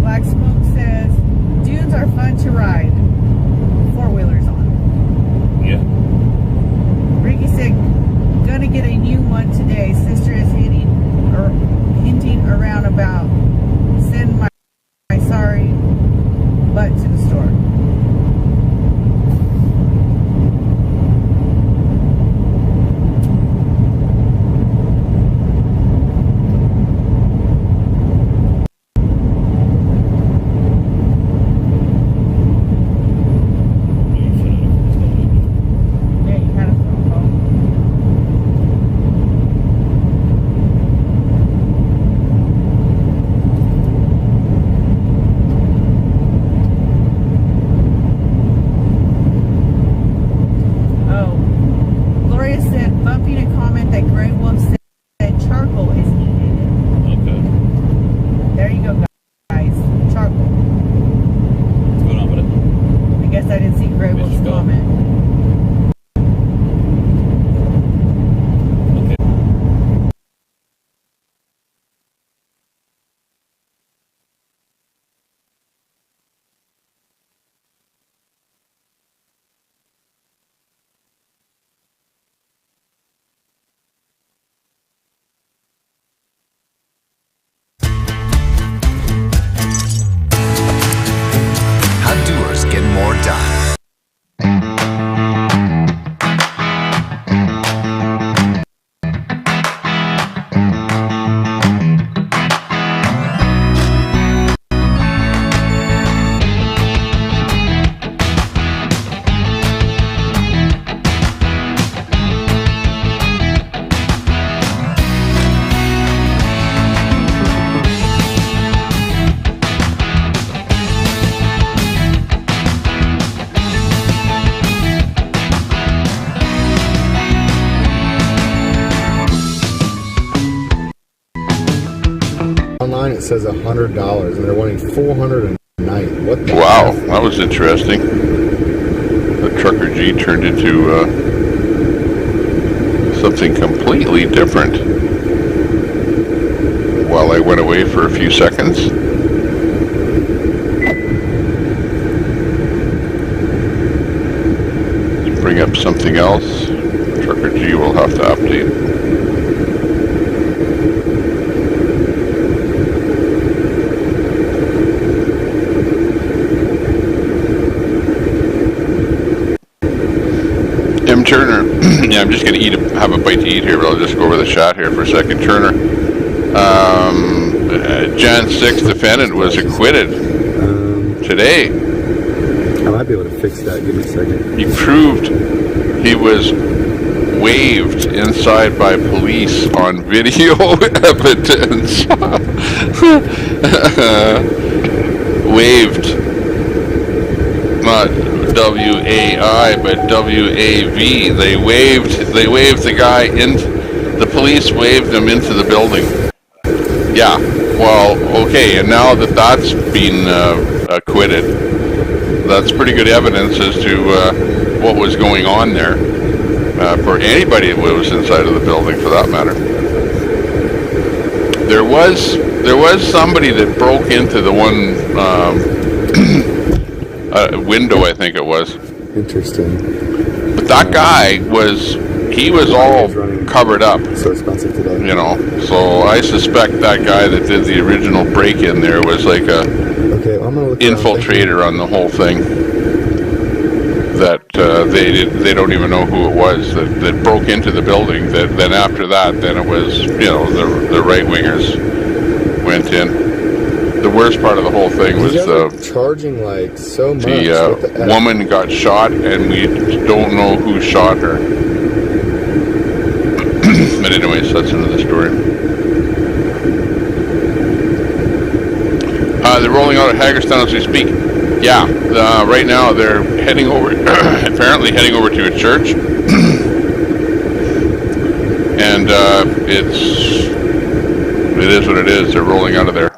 Black Smoke says, dunes are fun to ride. Four-wheelers on. Yeah. Ricky said, gonna get a new one today. Sister is hinting around about send my sorry butt to the store. Yeah, you had a phone call. Oh, Gloria said, bumping a comment that Grey Wolf said charcoal is needed. Okay. There you go, guys. Charcoal. What's going on with it? I guess I didn't see Grey Wolf's comment. Okay. How doers get more done. Online it says $100 and they're wanting $400 a night. What the Wow, heck? that was interesting. The Trucker G turned into something completely different while I went away for a few seconds. Let's bring up something else. Trucker G will have to update. Turner, yeah, I'm just going to have a bite to eat here, but I'll just go over the chat here for a second. Turner, Jan 6 defendant was acquitted today. I might be able to fix that. Give me a second. He proved he was waved inside by police on video evidence. Waved. Not W-A-I, but W-A-V. They waved the guy the police waved him into the building. Yeah, well, okay, and now that's been acquitted, that's pretty good evidence as to what was going on there, for anybody that was inside of the building, for that matter. There was somebody that broke into the one window, I think it was. Interesting. But that guy was all covered up. So expensive today. You know, so I suspect that guy that did the original break-in there was like a infiltrator on the whole thing. That they don't even know who it was that broke into the building. Then after that, then it was, you know, the right-wingers went in. The worst part of the whole thing was charging like so much. The woman got shot, and we don't know who shot her. But anyways, that's another story. They're rolling out of Hagerstown as we speak. Yeah, right now they're heading over, apparently heading over to a church, and it is what it is. They're rolling out of there.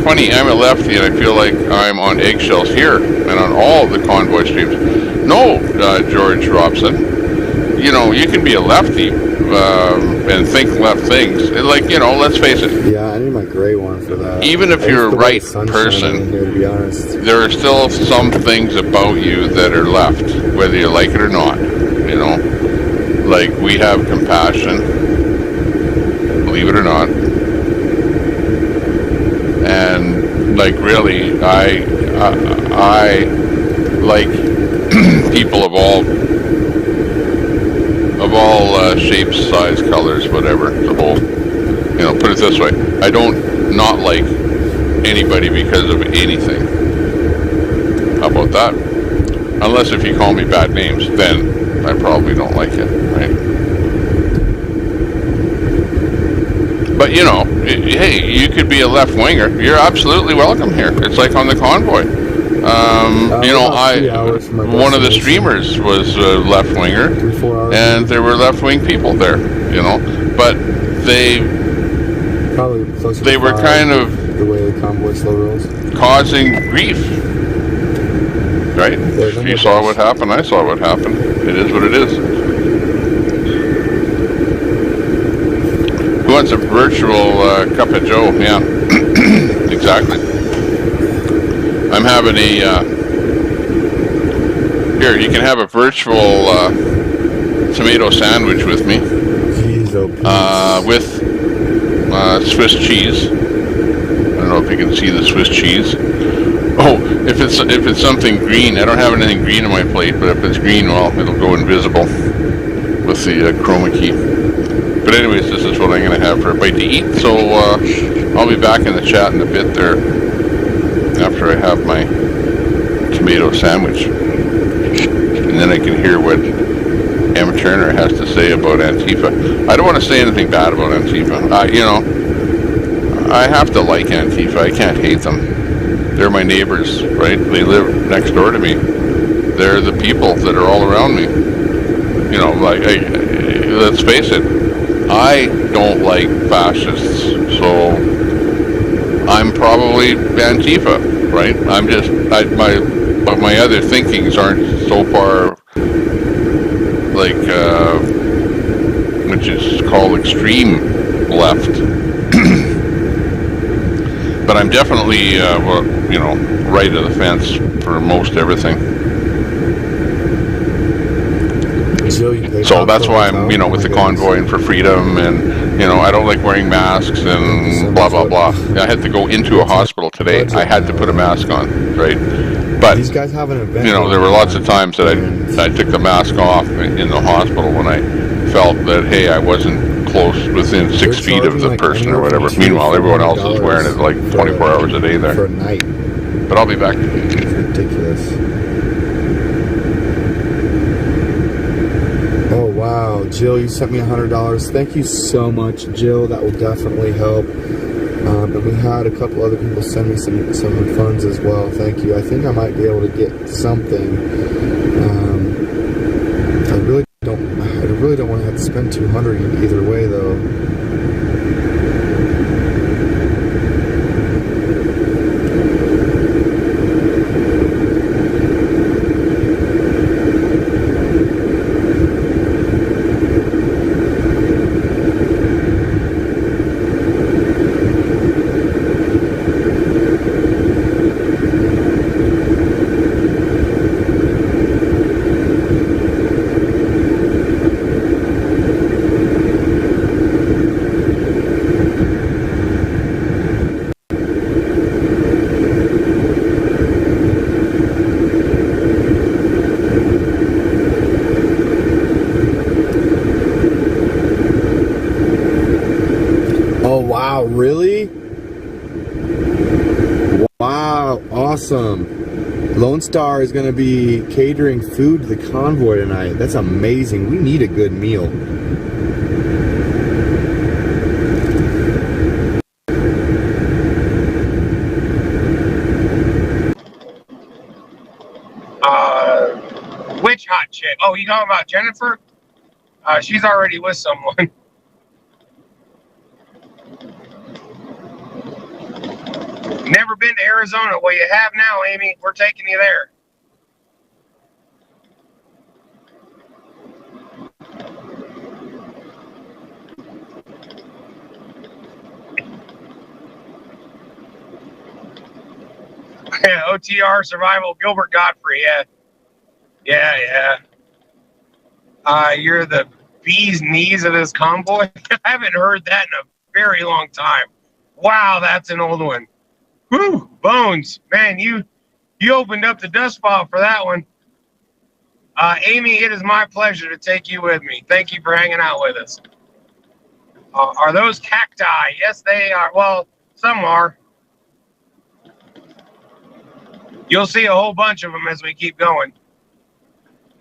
Funny, I'm a lefty and I feel like I'm on eggshells here and on all the Convoy streams. No, George Robson. You know, you can be a lefty and think left things. Like, you know, let's face it. Yeah, I need my gray one for that. Even if you're a right person, here, to be honest, there are still some things about you that are left, whether you like it or not. You know, like we have compassion, believe it or not. And like really, I like people of all shapes, size, colors, whatever. The whole, you know, put it this way: I don't not like anybody because of anything. How about that? Unless if you call me bad names, then I probably don't like it, right? But you know, hey, you could be a left winger. You're absolutely welcome here. It's like on the Convoy. You know, one of the streamers was a left winger, and there were left wing people there. You know, but they were kind of the way the Convoy slow rolls, causing grief. Right? You saw what happened. I saw what happened. It is what it is. Who wants a virtual cup of Joe? Yeah, exactly. I'm having a, here, you can have a virtual tomato sandwich with me. With Swiss cheese. I don't know if you can see the Swiss cheese. Oh, if it's something green, I don't have anything green on my plate, but if it's green, well, it'll go invisible with the chroma key. But anyways, this is what I'm going to have for a bite to eat, so I'll be back in the chat in a bit there after I have my tomato sandwich. And then I can hear what Emma Turner has to say about Antifa. I don't want to say anything bad about Antifa. You know, I have to like Antifa. I can't hate them. They're my neighbors, right? They live next door to me. They're the people that are all around me. You know, like, let's face it, I don't like fascists, so I'm probably Antifa, right? I'm just, but my other thinkings aren't so far, like, which is called extreme left. But I'm definitely, well, you know, right of the fence for most everything. So that's why I'm, you know, with the Convoy and for freedom, and, you know, I don't like wearing masks and blah, blah, blah. I had to go into a hospital today. I had to put a mask on, right? But these guys have an event. you know, there were lots of times that I took the mask off in the hospital when I felt that, hey, I wasn't close within 6 feet of the like person or anywhere from whatever. $200 Meanwhile, everyone else is $400 wearing it like 24 hours a day there. for a night. But I'll be back. It's ridiculous. Oh wow, Jill, you sent me $100. Thank you so much, Jill. That will definitely help. And we had a couple other people send me some funds as well. Thank you. I think I might be able to get something. I really don't want to have to spend $200 either way, though. Wow, really? Wow, awesome. Lone Star is going to be catering food to the convoy tonight. That's amazing. We need a good meal. Which hot chick? Oh, you talking about Jennifer? She's already with someone. Never been to Arizona. Well, you have now, Amy. We're taking you there. Yeah, OTR Survival, Gilbert Godfrey. Yeah. You're the bee's knees of this convoy. I haven't heard that in a very long time. Wow, that's an old one. Whew, Bones, man, you opened up the dust ball for that one. Amy, it is my pleasure to take you with me. Thank you for hanging out with us. Are those cacti? Yes, they are. Well, some are. You'll see a whole bunch of them as we keep going.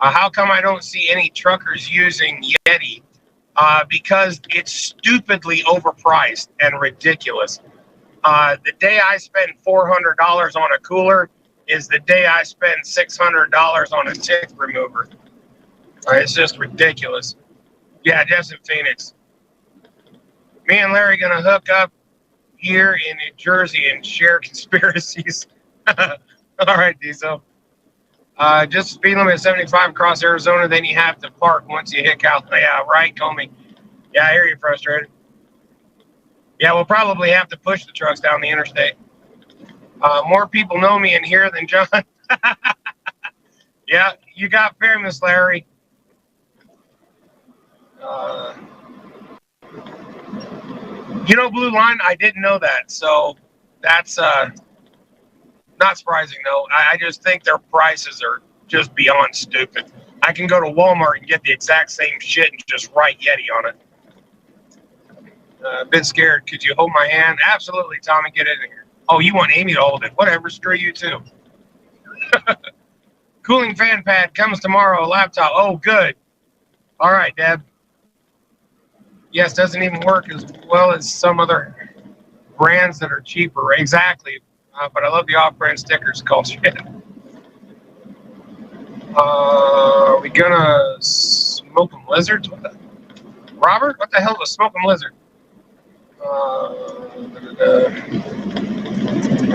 How come I don't see any truckers using Yeti? Because it's stupidly overpriced and ridiculous. The day I spend $400 on a cooler is the day I spend $600 on a tick remover. It's just ridiculous. Yeah, Jeff's in Phoenix. Me and Larry gonna hook up here in New Jersey and share conspiracies. All right, Diesel. Just speed limit 75 across Arizona, then you have to park once you hit Cal. Yeah, right, Comey. Yeah, I hear you frustrated. Yeah, we'll probably have to push the trucks down the interstate. More people know me in here than John. Yeah, you got famous, Larry. You know, Blue Line, I didn't know that, so that's not surprising, though. I just think their prices are just beyond stupid. I can go to Walmart and get the exact same shit and just write Yeti on it. A bit scared. Could you hold my hand? Absolutely, Tommy. Get in here. Oh, you want Amy to hold it? Whatever. Screw you too. Cooling fan pad comes tomorrow. Laptop. Oh, good. All right, Deb. Yes, doesn't even work as well as some other brands that are cheaper. Exactly. But I love the off-brand stickers called shit. Are we gonna smoke 'em lizards? What the? Robert, what the hell is a smoke 'em lizard? All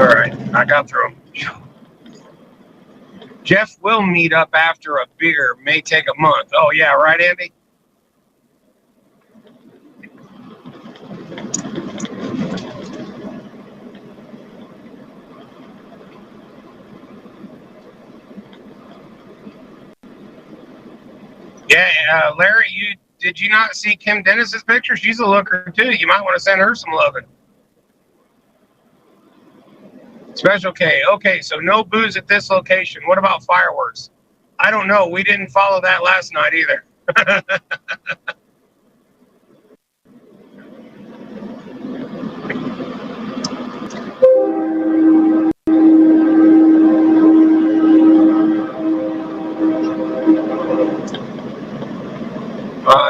right, I got through them. Jeff will meet up after a beer. May take a month. Oh, yeah, right, Andy? Yeah, Larry, did you not see Kim Dennis's picture? She's a looker, too. You might want to send her some loving. Special K. Okay, so no booze at this location. What about fireworks? I don't know. We didn't follow that last night either.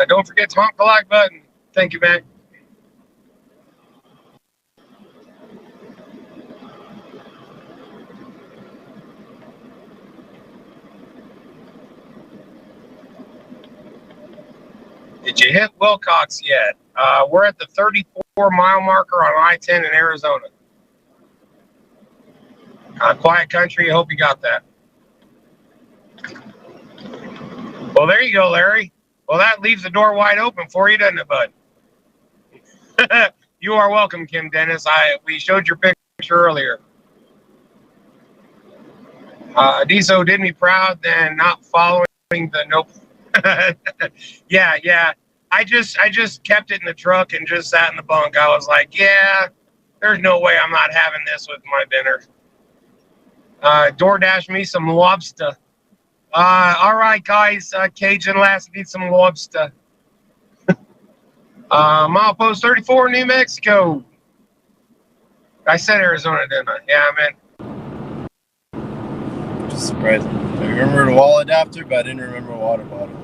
Don't forget to honk the like button. Thank you, man. Did you hit Wilcox yet? We're at the 34-mile marker on I-10 in Arizona. Quiet country. I hope you got that. Well, there you go, Larry. Well, that leaves the door wide open for you, doesn't it, bud? You are welcome, Kim Dennis. We showed your picture earlier. Diso did me proud, then not following the nope. Yeah. I just kept it in the truck and just sat in the bunk. I was like, yeah, there's no way I'm not having this with my dinner. DoorDash me some lobster. All right, guys. Cajun last need some lobster. Milepost 34, New Mexico. I said Arizona, didn't I? Yeah, man. Just surprising. I remembered a wall adapter, but I didn't remember a water bottle.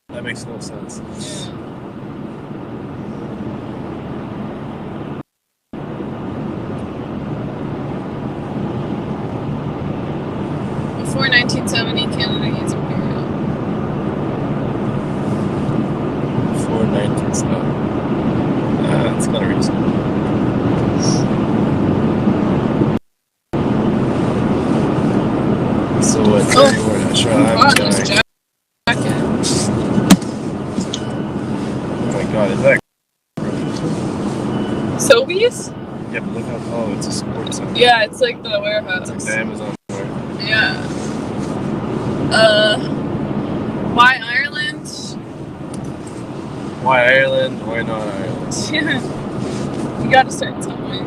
That makes no sense. Before 1970, Canada used imperial. Before 1970. That's kind of reasonable. So what? Oh my god, is that Sobeys? Yeah, but look how, oh, it's a sports center. Yeah, it's like the warehouse. It's like the Amazon store. Yeah. Why Ireland? Why Ireland? Why not Ireland? Yeah. You gotta start somewhere.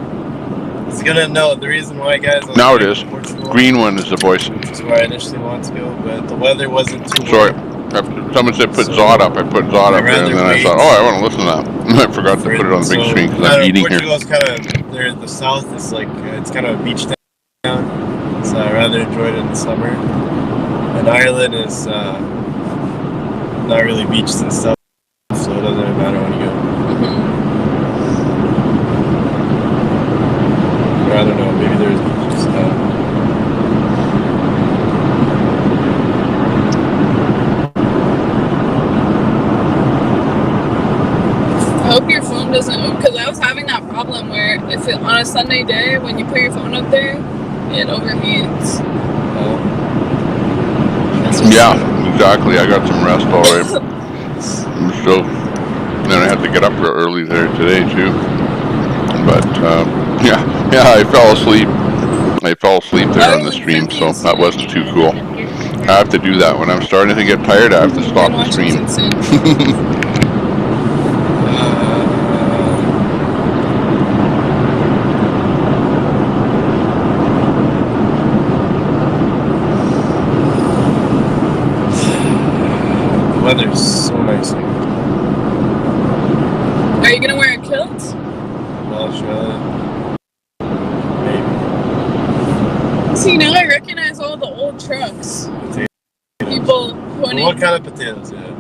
It's gonna know the reason why, guys. Now it is. Green one is the voice. Which is where I initially wanted to go, but the weather wasn't too Sorry. warm. Someone said put Zod up. I put Zod up there, and then I thought, oh, I want to listen to that. I forgot to put it on the big screen because I'm eating here. Portugal's kind of there. The south is like it's kind of a beach town, so I rather enjoy it in the summer. And Ireland is not really beaches and stuff, so it doesn't really matter when you go. Or I don't know. Maybe there's beaches. I hope your phone doesn't, because I was having that problem where if it, on a Sunday day, when you put your phone up there, it overheats. Yeah, exactly. I got some rest all right. I'm still, then I had to get up real early there today too. But yeah, I fell asleep. I fell asleep there on the stream, so that wasn't too cool. I have to do that when I'm starting to get tired. I have to stop the stream. The weather's so nice here. Are you gonna wear a kilt? Well, sure. See, now I recognize all the old trucks. People pointing. What kind of potatoes? Yeah,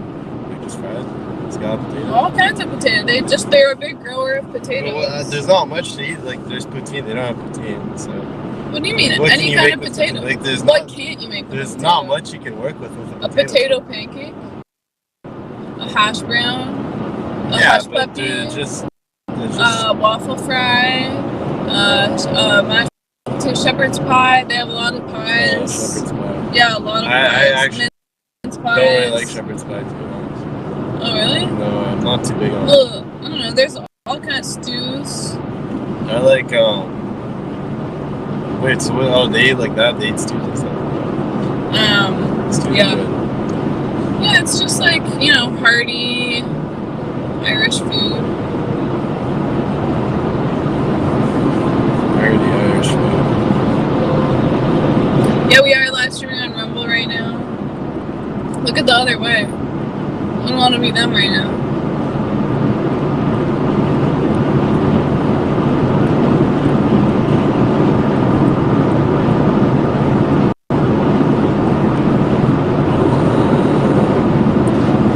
like just fried. Scalloped potatoes. All kinds of potatoes. They're a big grower of potatoes. Well, there's not much to eat. Like there's poutine. They don't have poutine. So. What do you mean? What Any kind of potato? Like there's what not, can't you make? With there's a not much you can work with a potato pancake, a hash brown, a hush puppy, just waffle fry, mashed potato shepherd's pie. They have a lot of pies. Shepherd's pie. Yeah, a lot of pies. I actually don't really like shepherd's pie, to be honest. Oh, really? No, I'm not too big on it. Well, I don't know. There's all kinds of stews. I like, wait, so what, oh, they eat like that? They eat stews and stuff? Stews yeah. are good. Yeah, it's just like, you know, hearty Irish food. Hearty Irish food. Yeah, we are live streaming on Rumble right now. Look at the other way. I don't want to be them right now.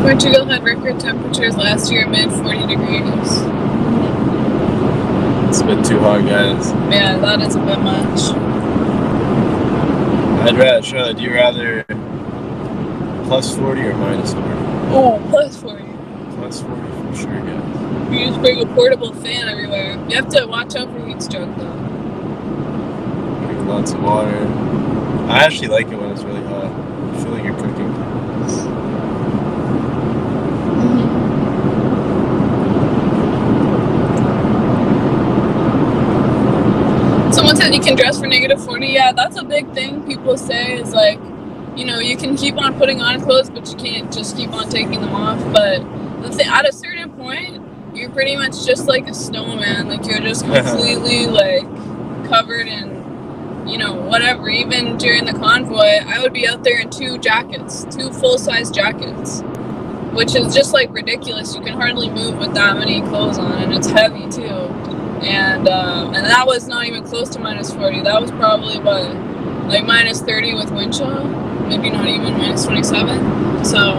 Portugal had record temperatures last year, mid 40 degrees. It's a bit too hot, guys. Yeah, that is a bit much. I'd rather, Charlotte, do you rather plus 40 or minus 40? Oh, plus 40. Plus 40 for sure, guys. You just bring a portable fan everywhere. You have to watch out for heat stroke though. Drink lots of water. I actually like it when it's really hot. I feel like you're cooking. Someone said you can dress for negative 40. Yeah, that's a big thing people say is like, you know, you can keep on putting on clothes, but you can't just keep on taking them off. But at a certain point, you're pretty much just like a snowman. Like you're just completely like covered in, you know, whatever. Even during the convoy, I would be out there in 2 jackets, 2 full-size jackets, which is just like ridiculous. You can hardly move with that many clothes on, and it's heavy too. And that was not even close to minus 40. That was probably what, like minus 30 with wind chill, maybe not even minus 27. So.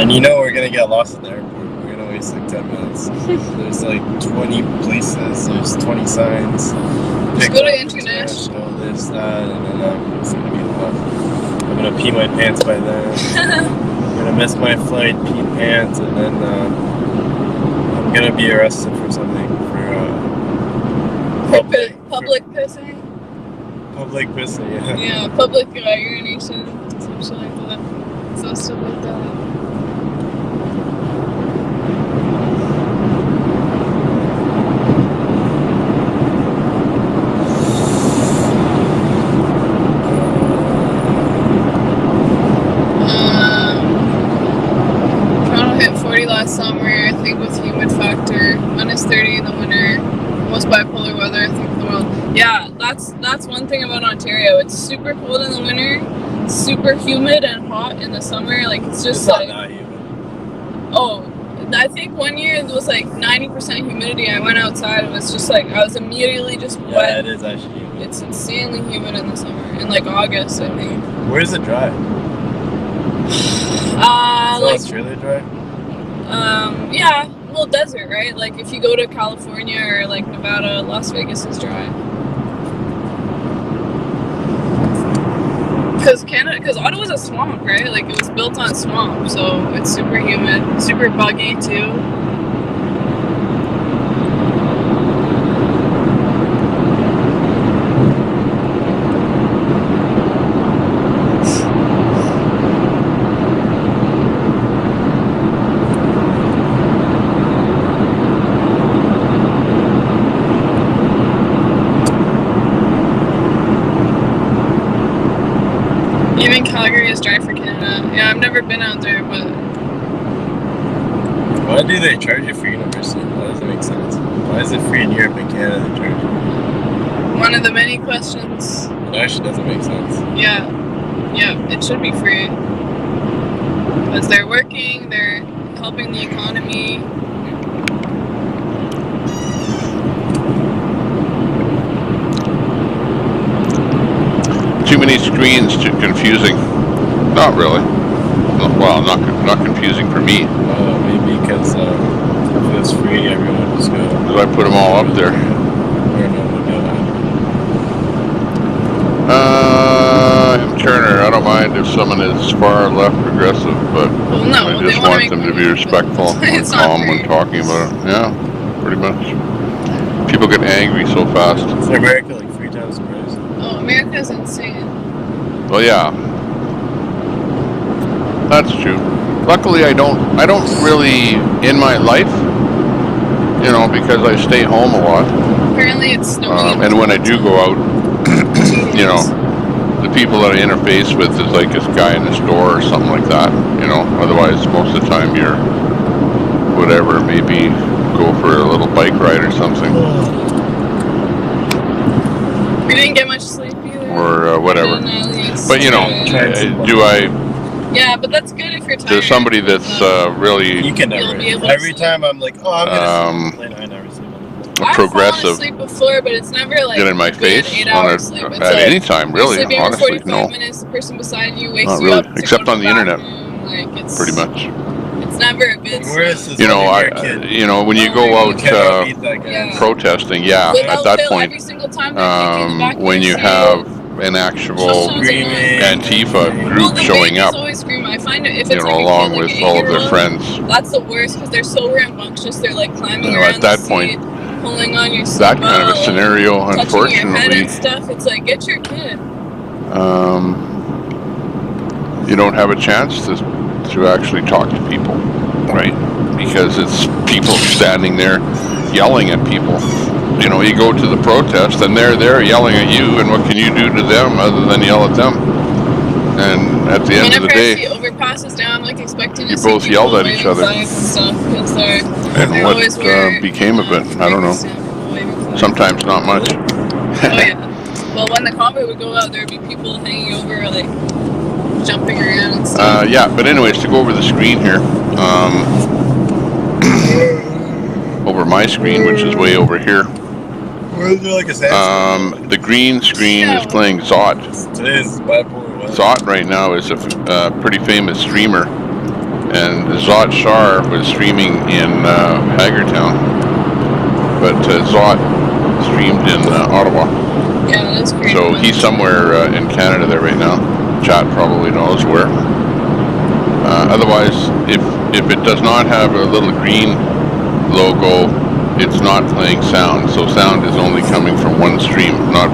And you know we're gonna get lost in the airport. We're gonna waste like 10 minutes. There's like 20 places, there's 20 signs. Just go to international. This, that, and then it's gonna be a lot. I'm gonna pee my pants by then. I'm gonna miss my flight, pee pants, and then I'm gonna be arrested for something. Public pissing? Public pissing, yeah. Yeah, public urination, some shit like that. So stuff like that. Last summer, I think with humid factor, minus 30 in the winter, most bipolar weather, I think in the world. Yeah, that's one thing about Ontario. It's super cold in the winter, super humid and hot in the summer. Like it's just it's like not humid. Oh, I think one year it was like 90% humidity. I went outside, it was just like I was immediately just wet. Yeah, it is actually humid. It's insanely humid in the summer, in like August, I think. Where's it dry? Like Australia dry? Yeah, well, desert, right? Like if you go to California or like Nevada, Las Vegas is dry. Because Ottawa's a swamp, right? Like it was built on swamp, so it's super humid, super buggy too. Even Calgary is dry for Canada. Yeah, I've never been out there, but... Why do they charge you for university? Why does it make sense? Why is it free in Europe and Canada they charge you? One of the many questions. It actually doesn't make sense. Yeah, it should be free. Because they're working, they're helping the economy. Too many screens, too confusing. Not really. Well, not confusing for me. Maybe because if it's free, everyone would just go. Because I put them all up there. I'm Turner. I don't mind if someone is far left progressive, but I just want them to be respectful and calm when talking about it. Yeah, pretty much. People get angry so fast. Is America like 3 times the price? Oh, America's insane. Well, yeah, that's true. Luckily, I don't really in my life, you know, because I stay home a lot. Apparently, it's snowing. And when I do go out, you know, the people that I interface with is like this guy in the store or something like that, you know. Otherwise, most of the time you're whatever, maybe go for a little bike ride or something. We didn't get much sleep either. Or whatever. But you know, do I? Yeah, but that's good if you're tired. There's somebody that's really. You can never. Every time I'm like, oh, I'm gonna sleep. I never sleep. Progressive. Sleep before, but it's never like get in my face at like, any time, really. Sleeping honestly, 45 no. minutes, the person beside you wakes Not you really, up except on the internet. Like it's pretty much. It's never a good sleep. You know, you know, when you go out protesting, at that point, every single time when you have an actual Antifa group showing up, always scream. I find it, if you it's know, like along with all of their friends. That's the worst because they're so rambunctious. They're like climbing around at that point, pulling on your seatbelt, that kind of a scenario, unfortunately, your head and stuff. It's like, get your kid. You don't have a chance to actually talk to people, right? Because it's people standing there yelling at people. You know, you go to the protest and they're there yelling at you, and what can you do to them other than yell at them? And at the end of the day, whenever I see overpasses down, I'm like expecting you both yelled at each other. And what became of it, I don't know. Sometimes not much. Well, when the convoy would go out, there would be people hanging over, like jumping around and stuff. Yeah, but anyways, to go over the screen here, over my screen, which is way over here. The green screen is playing Zot. Zot right now is a pretty famous streamer, and Zot Shar was streaming in Hagertown, but Zot streamed in Ottawa. Yeah, that's great. So he's somewhere in Canada there right now. Chat probably knows where. Otherwise, if it does not have a little green logo, it's not playing sound. So sound is only coming from one stream, not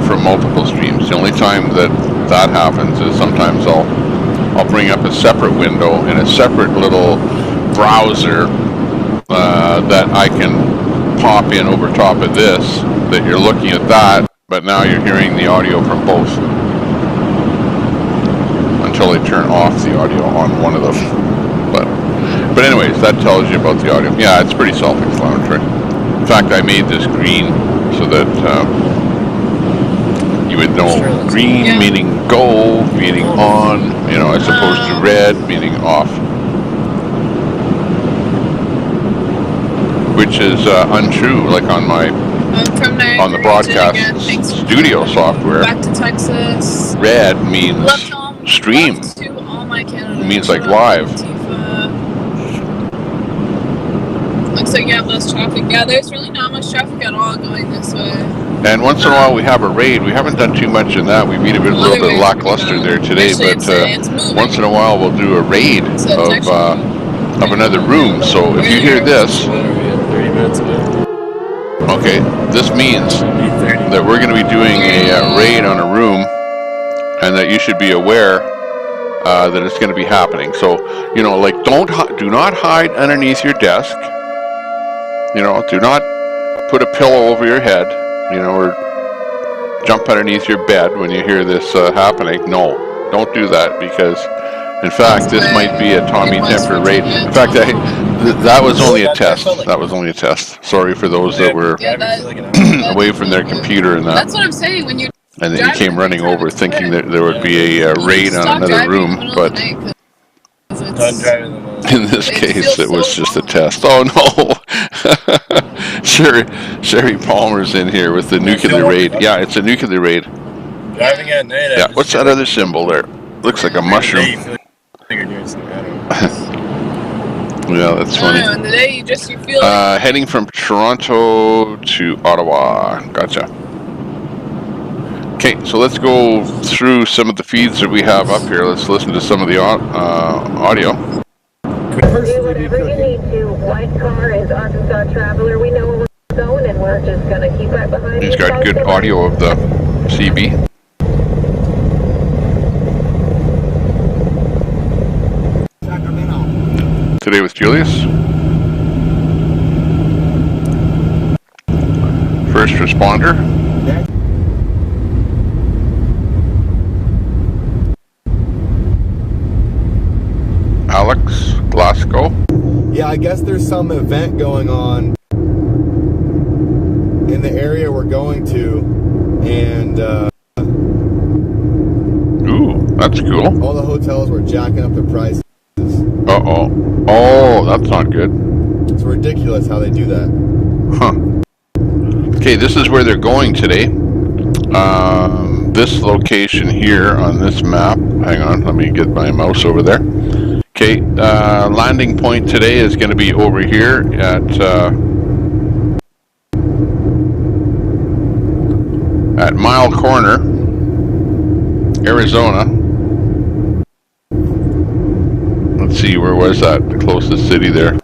from multiple streams. The only time that happens is sometimes I'll bring up a separate window in a separate little browser that I can pop in over top of this, that you're looking at that, but now you're hearing the audio from both. Until they turn off the audio on one of them. But anyways, that tells you about the audio. Yeah, it's pretty self-explanatory. In fact, I made this green so that you would know green meaning go, meaning on, you know, as opposed to red meaning off. Which is untrue, like on the broadcast studio software. Back to Texas. Red means stream. It means like live. Looks like you have less traffic. Yeah, there's really not much traffic at all going this way. And once in a while we have a raid. We haven't done too much in that. We've been a little bit lackluster there today, but once in a while we'll do a raid of another room. So if you hear this, okay, this means that we're going to be doing a raid on a room, and that you should be aware that it's going to be happening. So, you know, like do not hide underneath your desk. You know, do not put a pillow over your head, you know, or jump underneath your bed when you hear this happening. No, don't do that, because in fact this might be a Tommy Temper raid. In fact, that was only a test. That was only a test. Sorry for those that were away from their computer and that. That's what I'm saying. When you and then you came running over thinking that there would be a raid on another room, but in this case it was just a test. Oh no! Sherry Palmer's in here with the nuclear raid. Yeah, it's a nuclear raid. Driving at night. Yeah, what's that other symbol there? Looks like a mushroom. Yeah, that's funny. In the day, you feel heading from Toronto to Ottawa. Gotcha. Okay, so let's go through some of the feeds that we have up here. Let's listen to some of the audio. Whatever you need to. White car is Arkansas Traveler. We know where we're going, and we're just going to keep right behind. He's got good audio of the CB. Today with Julius. First responder. Yeah, I guess there's some event going on in the area we're going to, and ooh, that's cool. all the hotels were jacking up their prices. Uh-oh. Oh, that's not good. It's ridiculous how they do that. Huh. Okay, this is where they're going today. This location here on this map. Hang on, let me get my mouse over there. Okay, landing point today is going to be over here at Mile Corner, Arizona. Let's see, where was that? The closest city there.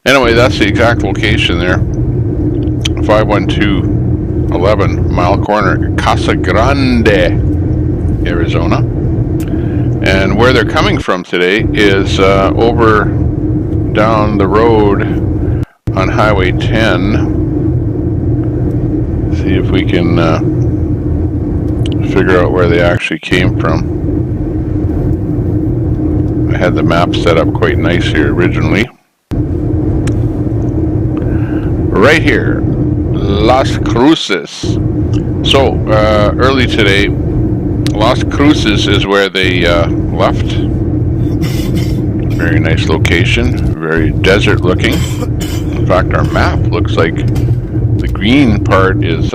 Anyway, that's the exact location there. 51211 Mile Corner, Casa Grande, Arizona. And where they're coming from today is over down the road on Highway 10. See if we can figure out where they actually came from. I had the map set up quite nice here originally. Right here, Las Cruces. So, early today, Las Cruces is where they left. Very nice location, very desert looking. In fact, our map looks like the green part is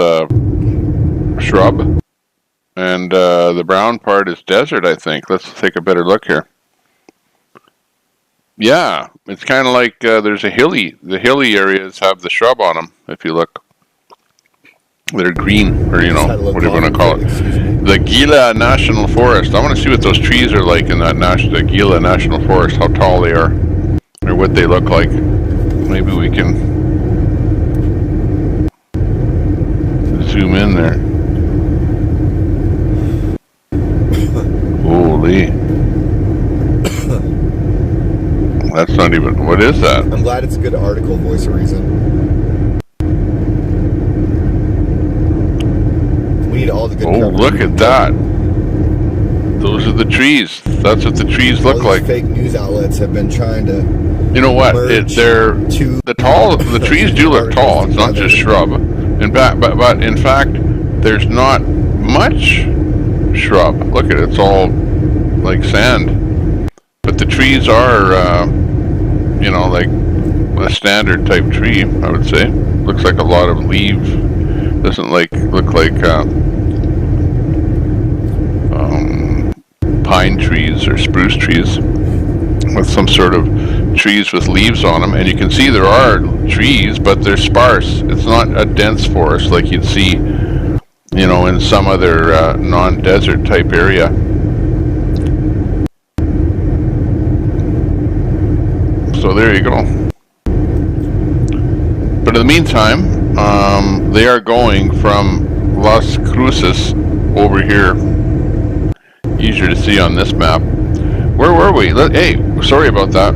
shrub, and the brown part is desert, I think. Let's take a better look here. Yeah, it's kind of like there's the hilly areas have the shrub on them, if you look. They're green, or you know, what do you want to call it? The Gila National Forest. I want to see what those trees are like in that the Gila National Forest, how tall they are, or what they look like. Maybe we can zoom in there. Holy. That's not even, what is that? I'm glad it's a good article, voice of reason. We need all the good Oh, look at that. Those are the trees. That's what the trees look like. Fake news outlets have been trying to. You know what? The trees do look tall. It's not just shrub. But in fact, there's not much shrub. Look at it. It's all like sand. But the trees are, you know, like a standard type tree, I would say. Looks like a lot of leaves. Doesn't look like pine trees or spruce trees with some sort of trees with leaves on them. And you can see there are trees, but they're sparse. It's not a dense forest like you'd see, you know, in some other non-desert type area. So there you go. But in the meantime, they are going from Las Cruces over here. Easier to see on this map. Where were we? Hey, sorry about that.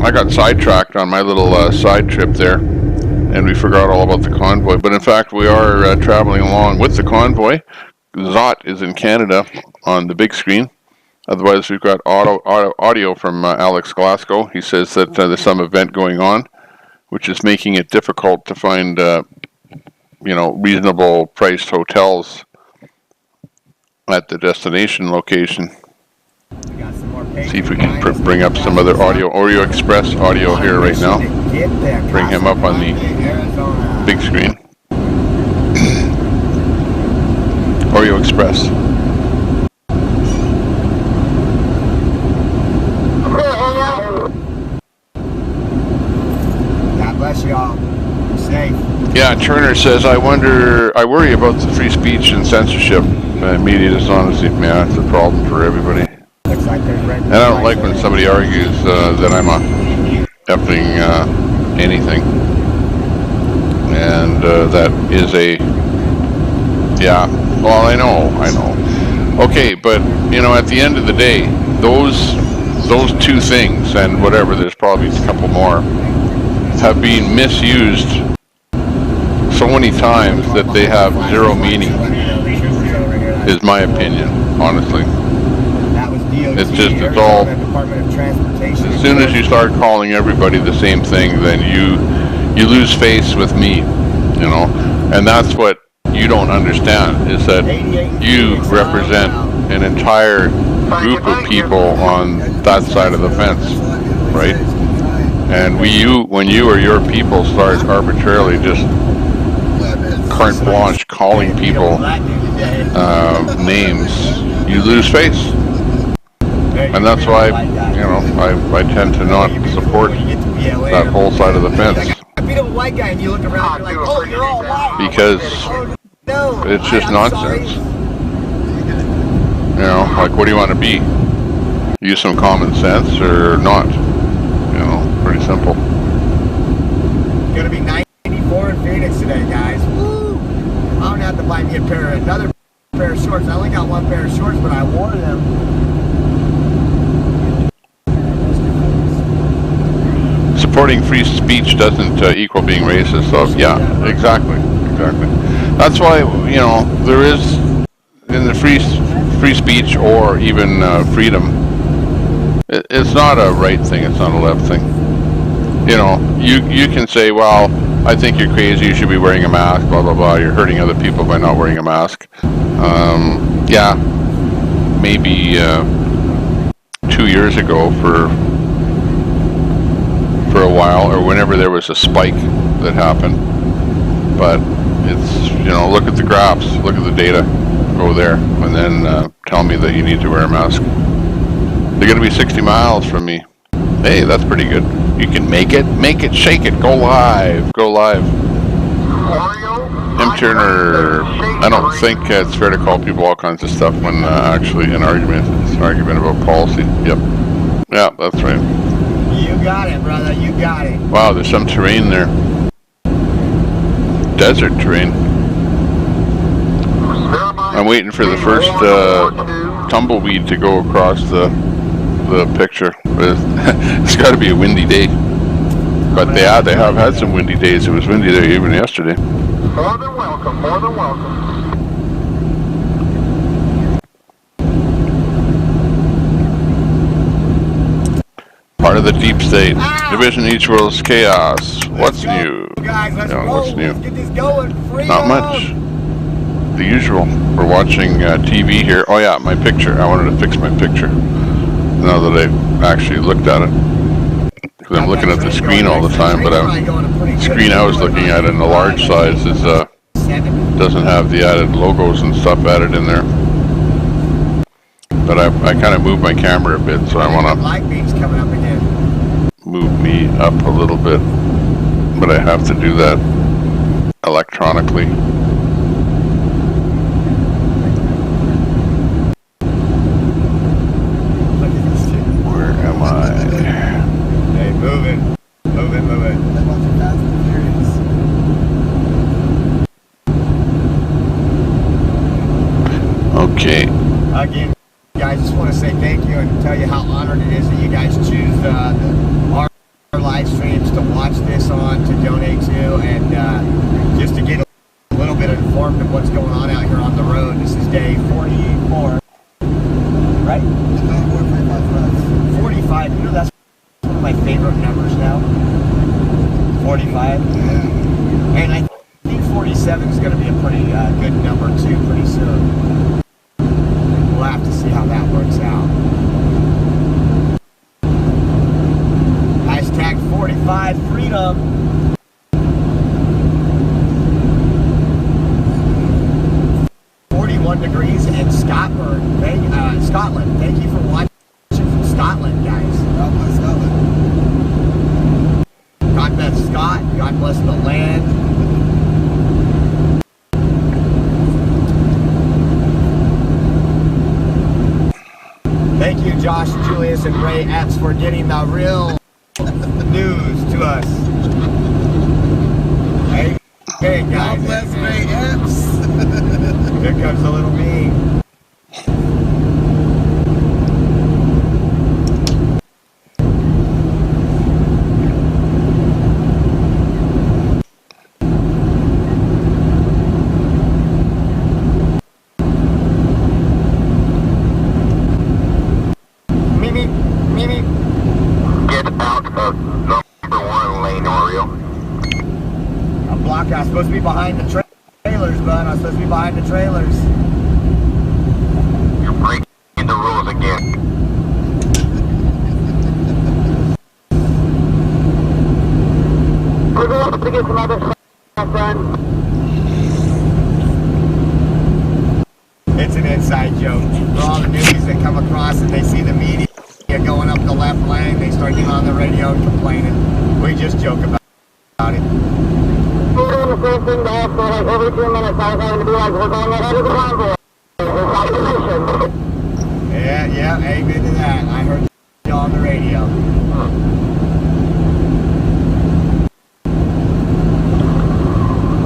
I got sidetracked on my little side trip there, and we forgot all about the convoy. But in fact, we are traveling along with the convoy. Zot is in Canada on the big screen. Otherwise, we've got audio from Alex Glasgow. He says that there's some event going on, which is making it difficult to find, you know, reasonable priced hotels at the destination location. See if we can bring up some other audio. Oreo Express audio here right now. Bring him up on the big screen. Oreo Express. God bless y'all. Be safe. Yeah, Turner says, I worry about the free speech and censorship. Media dishonesty, man, that's a problem for everybody. And I don't like when somebody argues that I'm a effing anything. And that is a, yeah, well, I know. Okay, but, you know, at the end of the day, those two things, and whatever, there's probably a couple more, have been misused so many times that they have zero meaning, is my opinion, honestly. It's just, it's all, as soon as you start calling everybody the same thing, then you lose face with me, you know, and that's what you don't understand, is that you represent an entire group of people on that side of the fence, right? And when you or your people start arbitrarily just carte blanche calling people names, you lose face. And that's why, you know, I tend to not support that whole side of the fence. I beat up a white guy and you look around and you're like, oh, you're all white. Because it's just nonsense. You know, like, what do you want to be? Use some common sense or not? You know, pretty simple. Gonna be 94 in Phoenix today, guys. Woo! I'm gonna have to buy me another pair of shorts. I only got one pair of shorts, but I wore them. Supporting free speech doesn't equal being racist, so yeah, exactly. That's why, you know, there is, in the free speech or even freedom, it's not a right thing, it's not a left thing. You know, you can say, well, I think you're crazy, you should be wearing a mask, blah, blah, blah, you're hurting other people by not wearing a mask. Yeah, maybe 2 years ago for a while, or whenever there was a spike that happened. But it's, you know, look at the graphs, look at the data, go there, and then tell me that you need to wear a mask. They're going to be 60 miles from me. Hey, that's pretty good. You can make it, shake it, go live. M. Turner, I don't think it's fair to call people all kinds of stuff when actually it's an argument about policy. Yep. Yeah, that's right. You got it, brother. You got it. Wow, there's some terrain there. Desert terrain. I'm waiting for the first tumbleweed to go across the picture. It's got to be a windy day. But they have had some windy days. It was windy there even yesterday. More than welcome, more than welcome. Part of the deep state. Division each world's chaos. What's new? Guys, let's roll. What's new? Let's get this going. Freedom. Not much. The usual. We're watching TV here. Oh yeah, my picture. I wanted to fix my picture. Now that I actually looked at it. Because I'm looking at the screen all the time, but the screen I was looking at in the large size is doesn't have the added logos and stuff added in there. But I kind of moved my camera a bit, so I want to move me up a little bit. But I have to do that electronically. Where am I? Hey, move it. Okay. Again, guys, just want to say thank you and tell you how honored it is that you guys choose our live streams to watch this on, to donate to, and just to get a little bit informed of what's going on out here on the road. This is day 44, right? 45. You know, that's one of my favorite numbers now. 45. Yeah. And I think 47 is going to be a pretty good number too, pretty soon. We'll have to see how that works out. Hashtag 45 freedom. Degrees in Scotland. Scotland. Thank you for watching from Scotland, guys. God bless Scotland. God bless Scott. God bless the land. Thank you, Josh, Julius, and Ray Epps for getting the real news to us. Hey, guys. God bless Ray Epps. Here comes a little me. Joe? I'm blocking. I'm supposed to be behind the trailers, bud. I'm supposed to be behind the trailers. You're breaking the rules again. We're going to get some other stuff done. It's an inside joke. For all the newbies that come across and they see the media going up the left lane, they start getting on the radio and complaining. We just joke about it. We're doing the same thing to us for like every 2 minutes. I was having to be like, we're going ahead of the convoy. Yeah, amen to that. I heard you on the radio.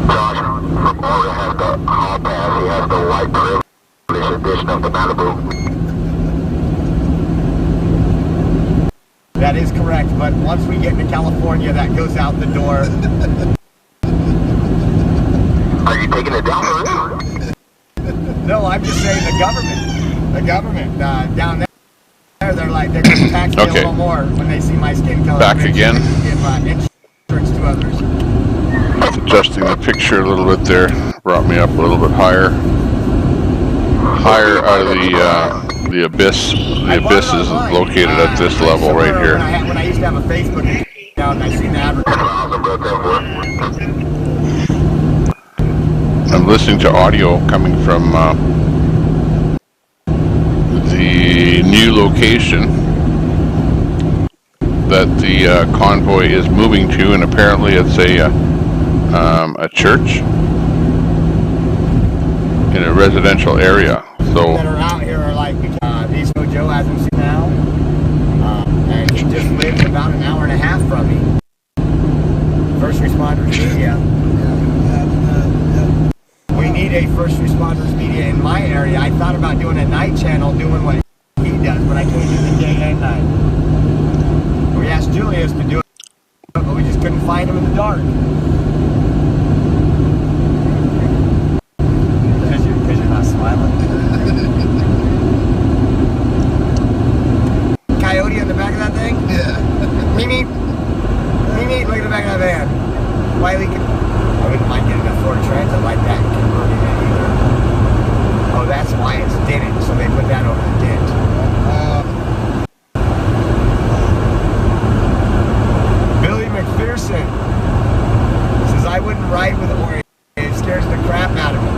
Josh from Morgan has the hall pass. He has the white privilege edition of the Malibu. That is correct, but once we get to California, that goes out the door. Are you taking it down for real? No, I'm just saying the government down there, they're like, they're going to tax me a little more when they see my skin color. Back again. Give insurance to others. Adjusting the picture a little bit there. Brought me up a little bit higher. Higher out of the abyss. The abyss is located at this level right here. When I used to have a Facebook account, I seen the advertisement. I'm listening to audio coming from the new location that the convoy is moving to, and apparently it's a church in a residential area. So that are out here are like these Joe hasn't seen now, and he just lives about an hour and a half from me. First responders media. We need a first responders media in my area. I thought about doing a night channel, doing what he does, but I can't do the day and night. We asked Julius to do it, but we just couldn't find him in the dark. Because you're not smiling. Coyote in the back of that thing? Yeah. Mimi, look at the back of that van. Wiley can. I wouldn't mind getting a Ford Transit like that and converting it either. Oh, that's why it's dented, so they put that over the dent. Billy McPherson says, I wouldn't ride with Ori. It scares the crap out of me.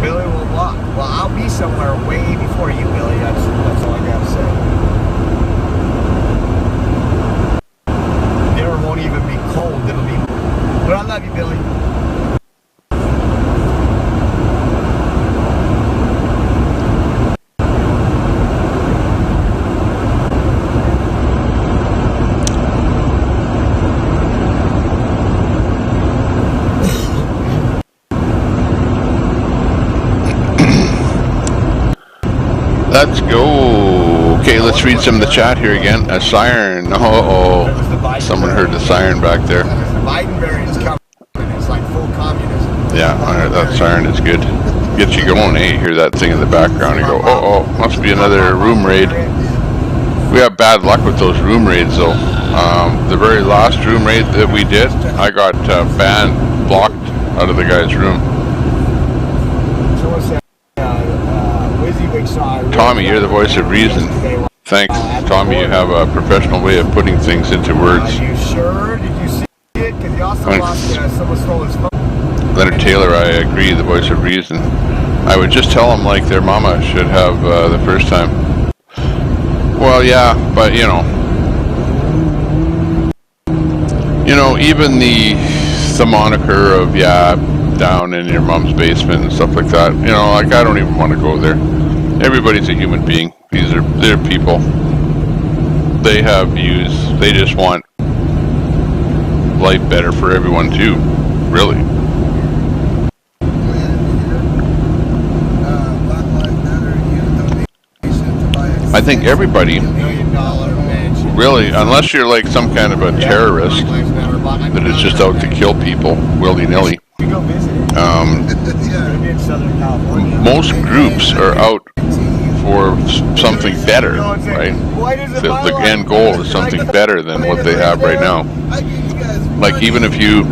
Billy will walk. Well, I'll be somewhere way before you, Billy. That's all I gotta say. Dinner won't even be cold. It'll be. But I love you, Billy. let's go. Okay, let's read some of the chat here again. A siren. Oh, someone heard the siren back there. Biden variant's coming. It's like full communism. Yeah, that siren is good. Gets you going, eh? You hear that thing in the background, you go, oh, must be another room raid. We have bad luck with those room raids, though. The very last room raid that we did, I got banned, blocked out of the guy's room. Tommy, you're the voice of reason. Thanks, Tommy. You have a professional way of putting things into words. Are you sure? Did you see it? Because you also lost someone stole his phone. Leonard Taylor, I agree, the voice of reason. I would just tell them like their mama should have the first time. Well, yeah, but you know, even the moniker of down in your mom's basement and stuff like that. You know, like I don't even want to go there. Everybody's a human being. They're people. They have views. They just want life better for everyone too. Really. I think everybody, really, unless you're like some kind of a terrorist that is just out to kill people willy-nilly, most groups are out for something better, right? The end goal is something better than what they have right now. Like even if you,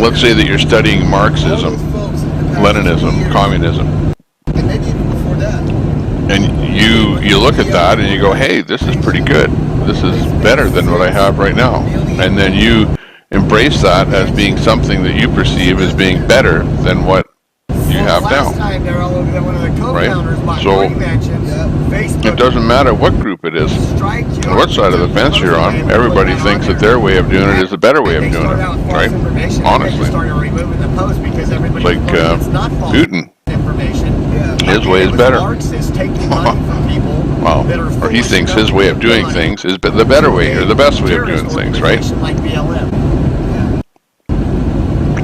let's say that you're studying Marxism, Leninism, communism, and you look at that and you go, hey, this is pretty good. This is better than what I have right now. And then you embrace that as being something that you perceive as being better than what you have now. Right? So it doesn't matter what group it is, or what side of the fence you're on. Everybody thinks that their way of doing it is the better way of doing it. Right? Honestly. Like Putin. His way is better. Well, or he thinks his way of doing things is the better way, or the best way of doing things, right?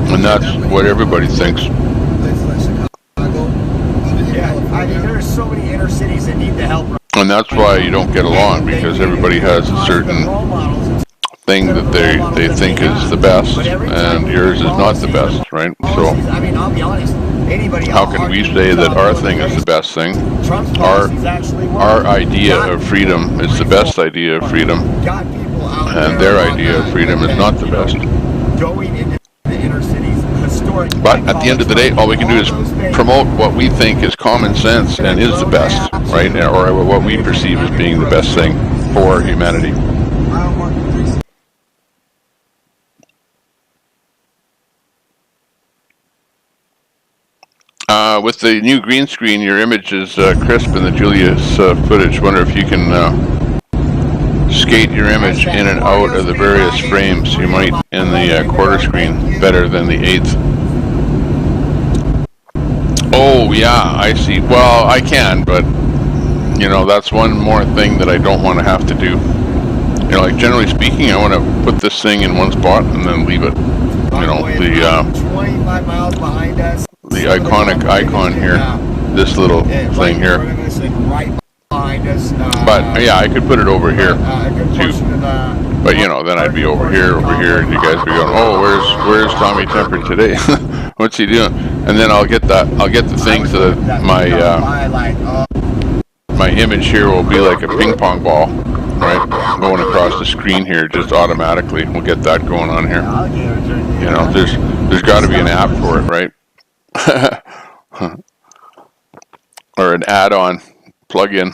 And that's what everybody thinks. I mean, there are so many inner cities that need the help. And that's why you don't get along, because everybody has a certain thing that they think is the best, and yours is not the best, right? So how can we say that our thing is the best thing? Our idea of freedom is the best idea of freedom, and their idea of freedom is not the best. But at the end of the day, all we can do is promote what we think is common sense and is the best, right? Or what we perceive as being the best thing for humanity. With the new green screen, your image is crisp in the Julius footage. Wonder if you can skate your image in and out of the various frames. You might in the quarter screen better than the eighth. Oh yeah, I see. Well, I can, but you know, that's one more thing that I don't want to have to do. You know, like generally speaking, I want to put this thing in one spot and then leave it. You know, the 25 miles behind us. The iconic icon here, this little thing here. But yeah, I could put it over here too. But you know, then I'd be over here, and you guys be going, "Oh, where's Tommy Temper today? What's he doing?" And then I'll get the thing so that my image here will be like a ping pong ball, right, going across the screen here just automatically. We'll get that going on here. You know, there's got to be an app for it, right? Or an add-on plug-in,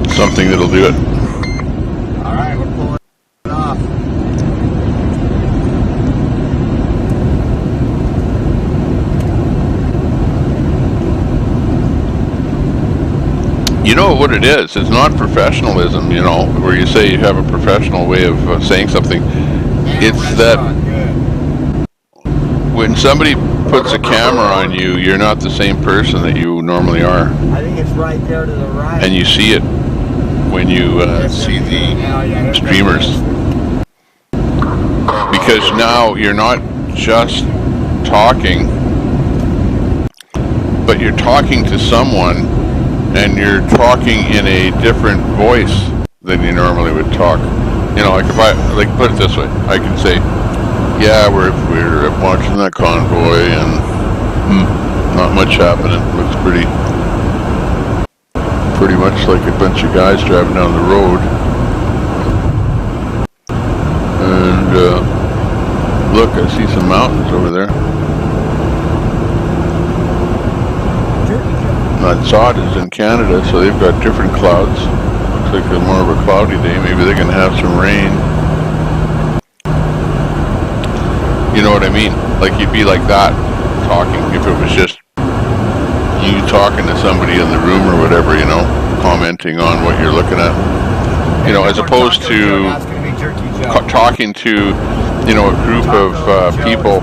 something that'll do it. All right, we're pulling it off. You know what it is? It's not professionalism, you know, where you say you have a professional way of saying something. It's that when somebody puts a camera on you, you're not the same person that you normally are. I think it's right there to the right. And you see it when you see the streamers. Because now you're not just talking, but you're talking to someone, and you're talking in a different voice than you normally would talk. You know, like if I, like, put it this way, I can say, yeah, we're watching that convoy, and not much happening. Looks pretty much like a bunch of guys driving down the road. And look, I see some mountains over there. That sod is in Canada, so they've got different clouds. Looks like it's more of a cloudy day. Maybe they're gonna have some rain. You know what I mean? Like you'd be like that talking if it was just you talking to somebody in the room or whatever, you know, commenting on what you're looking at. You know, as opposed to talking to, you know, a group of people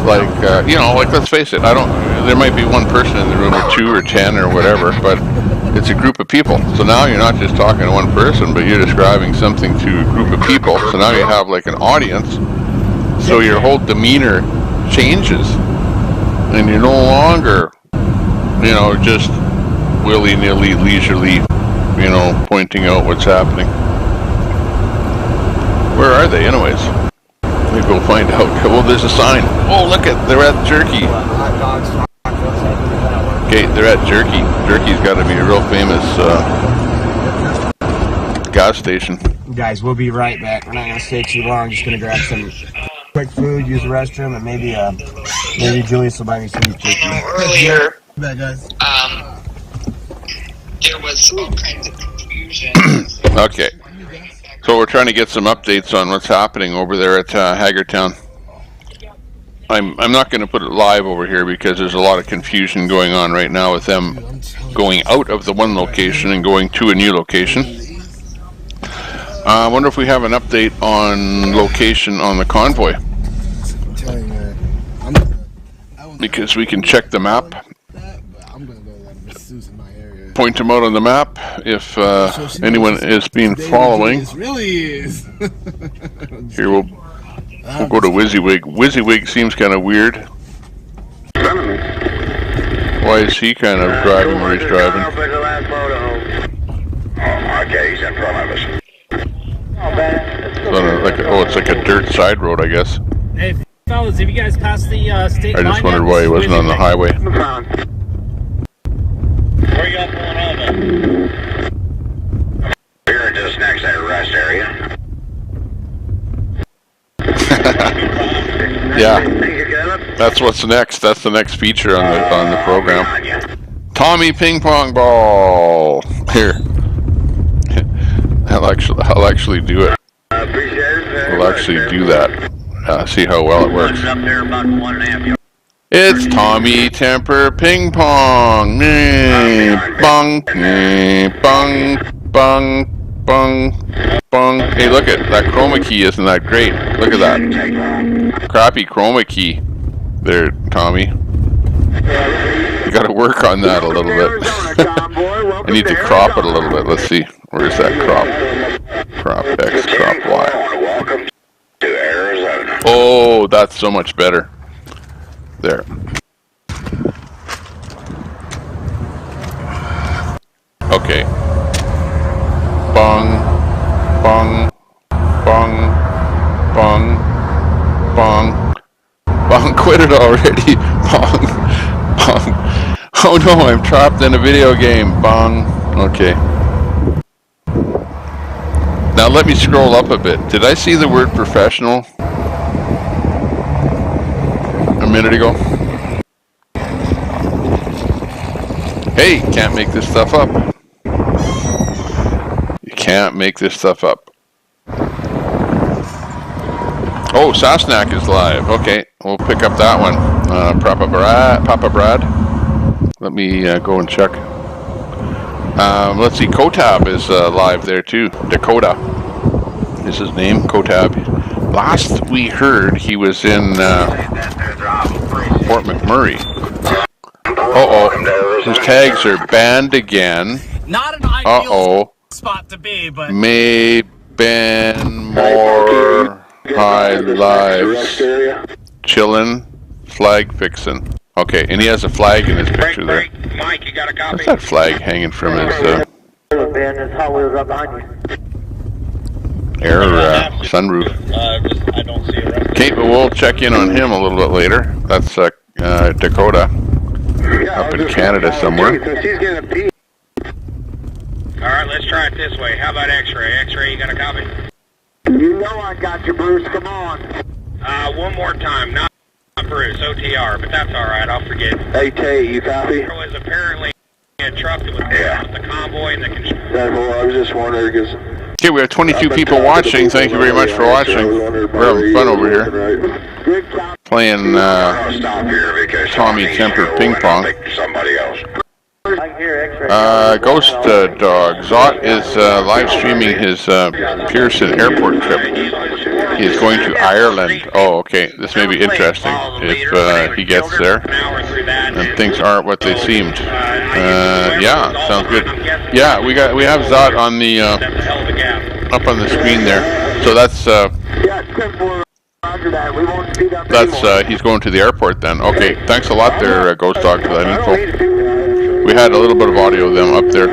like, you know, like let's face it, there might be one person in the room or 2 or 10 or whatever, but it's a group of people. So now you're not just talking to one person, but you're describing something to a group of people. So now you have like an audience. So your whole demeanor changes, and you're no longer, you know, just willy-nilly, leisurely, you know, pointing out what's happening. Where are they, anyways? Maybe we'll find out. Well, there's a sign. Oh, look they're at Jerky. Okay, they're at Jerky. Jerky's got to be a real famous gas station. Guys, we'll be right back. We're not going to stay too long. I'm just going to grab some quick food, use the restroom, and maybe Julius will buy me some Earlier, Bye, guys. there was all kinds of confusion. Okay. So we're trying to get some updates on what's happening over there at Hagertown. I'm not going to put it live over here because there's a lot of confusion going on right now with them going out of the one location and going to a new location. I wonder if we have an update on location on the Convoy. Because we can check the map. Point them out on the map if anyone is being following. Here we'll go to WYSIWYG. WYSIWYG seems kind of weird. Why is he kind of driving where he's driving? Okay, he's in front of us. It's like a dirt side road, I guess. Hey, fellas, have you guys passed the state line? I just wondered why he wasn't on the highway. Where you got going on then? We're just next to that rest area. Yeah, that's what's next. That's the next feature on the program. Tommy Ping Pong Ball. Here, I'll actually do it. We'll actually do that. See how well it works. It's Tommy Temper Ping Pong. Bong, bong, bong, bong, bong. Hey, look at that chroma key. Isn't that great? Look at that crappy chroma key there, Tommy. You got to work on that a little bit. I need to crop it a little bit. Let's see. Where's that crop? Crop X, crop Y. Oh, that's so much better. There. Okay. Bong, bong, bong, bong, bong, bong. Quit it already. Bong, bong. Oh no, I'm trapped in a video game. Bong. Okay. Now let me scroll up a bit. Did I see the word professional a minute ago? Hey, can't make this stuff up. You can't make this stuff up. Oh, Sasnak is live. Okay, we'll pick up that one. Papa Brad. Let me go and check. Let's see, Kotab is live there too. Dakota is his name, Kotab. Last we heard, he was in Fort McMurray. Uh-oh, his tags are banned again. Not an ideal spot to be, but may ban more high lives. Chillin', flag fixin'. Okay, and he has a flag in his picture there. What's that flag hanging from his air sunroof? Okay, but we'll check in on him a little bit later. That's Dakota, up in Canada somewhere. Alright, let's try it this way. How about X-ray? X-ray, you got a copy? You know I got you, Bruce. Come on. One more time. Not Bruce, OTR, but that's alright. I'll forget. Hey, Tay, you copy? There was apparently a truck that was with the convoy and the construction. I was just wondering because... Okay, we have 22 people watching. Thank you very much for watching. We're having fun over here. Playing Tommy Temper Ping Pong. Ghost Dog. Zot is live streaming his Pearson airport trip. He is going to Ireland. Oh, okay. This may be interesting if he gets there and things aren't what they seemed. Yeah, sounds good. Yeah, we have Zot on the up on the screen there. So that's he's going to the airport then. Okay, thanks a lot there, Ghost Dog, for that info. We had a little bit of audio of them up there,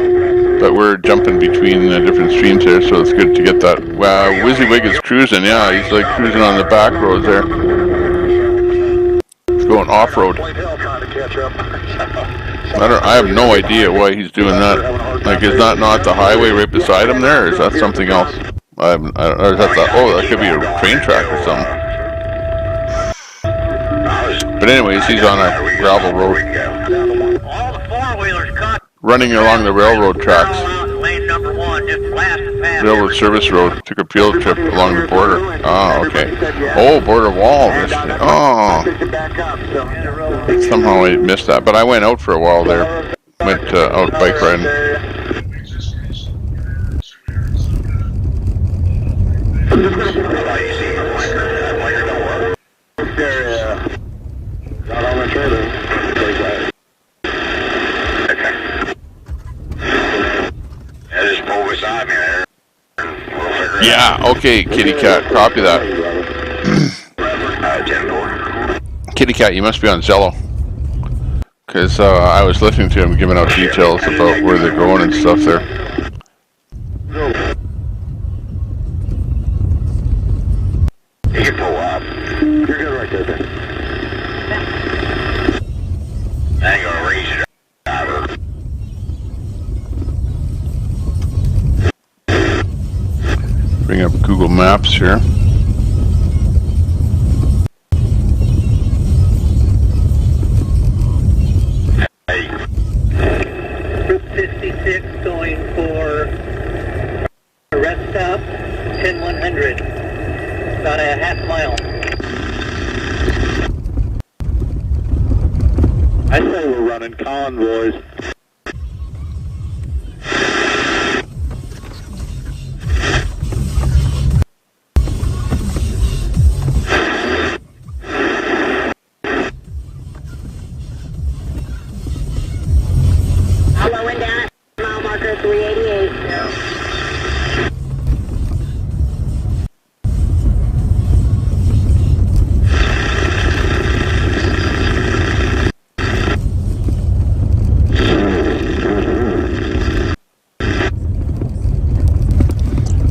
but we're jumping between different streams here, so it's good to get that. Wow, WYSIWYG is cruising. Yeah, he's like cruising on the back roads there. He's going off-road. I have no idea why he's doing that. Like, is that not the highway right beside him there, or is that something else? I thought, oh, that could be a train track or something. But anyways, he's on a gravel road, running along the railroad tracks. Railroad service road. Took a field trip along the border. Oh, okay. Oh, border wall. Oh. Somehow I missed that, but I went out for a while there. Went out bike riding. Yeah, okay, Kitty Cat, copy that. Kitty Cat, you must be on Zello. Because I was listening to him giving out details about where they're going and stuff there. You can pull up. You're good right there. I ain't gonna raise your driver. Bring up Google Maps here. Route 56 going for a rest stop, 10100. About a half mile. I say we're running convoys. Slowing down at mile marker 388.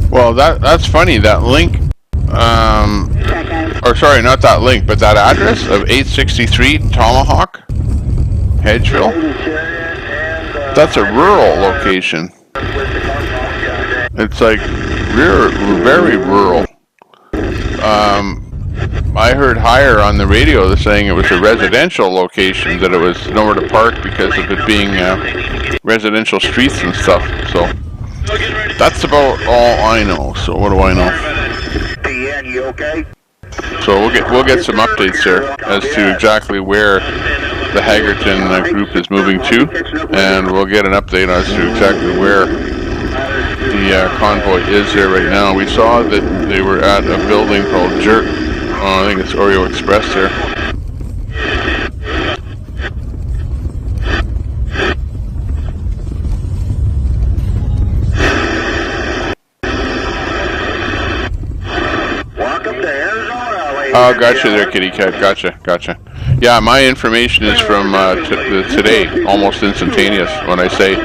Well, that's funny. That link, or sorry, not that link, but that address of 863 Tomahawk, Hedgeville. That's a rural location. It's like very rural. I heard higher on the radio saying it was a residential location, that it was nowhere to park because of it being residential streets and stuff. So that's about all I know. So what do I know? You okay? So we'll get some updates there as to exactly where the Hagerton group is moving to, and we'll get an update as to exactly where the convoy is there right now. We saw that they were at a building called Jerk. I think it's Oreo Express there. Oh, gotcha there, Kitty Cat. Gotcha. Yeah, my information is from today, almost instantaneous. When I say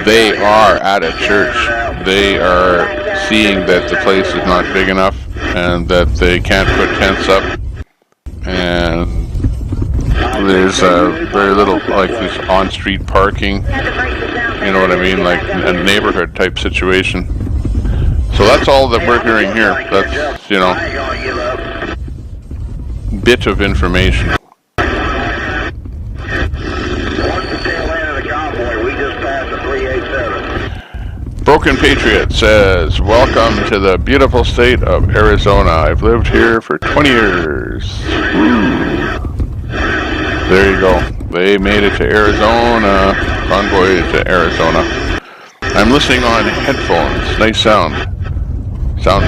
they are at a church, they are seeing that the place is not big enough and that they can't put tents up, and there's very little, like, this on-street parking. You know what I mean, like a neighborhood type situation. So that's all that we're hearing here. That's, you know, bit of information. Broken Patriot says, welcome to the beautiful state of Arizona. I've lived here for 20 years. Ooh. There you go. They made it to Arizona. Convoy to Arizona. I'm listening on headphones. Nice sound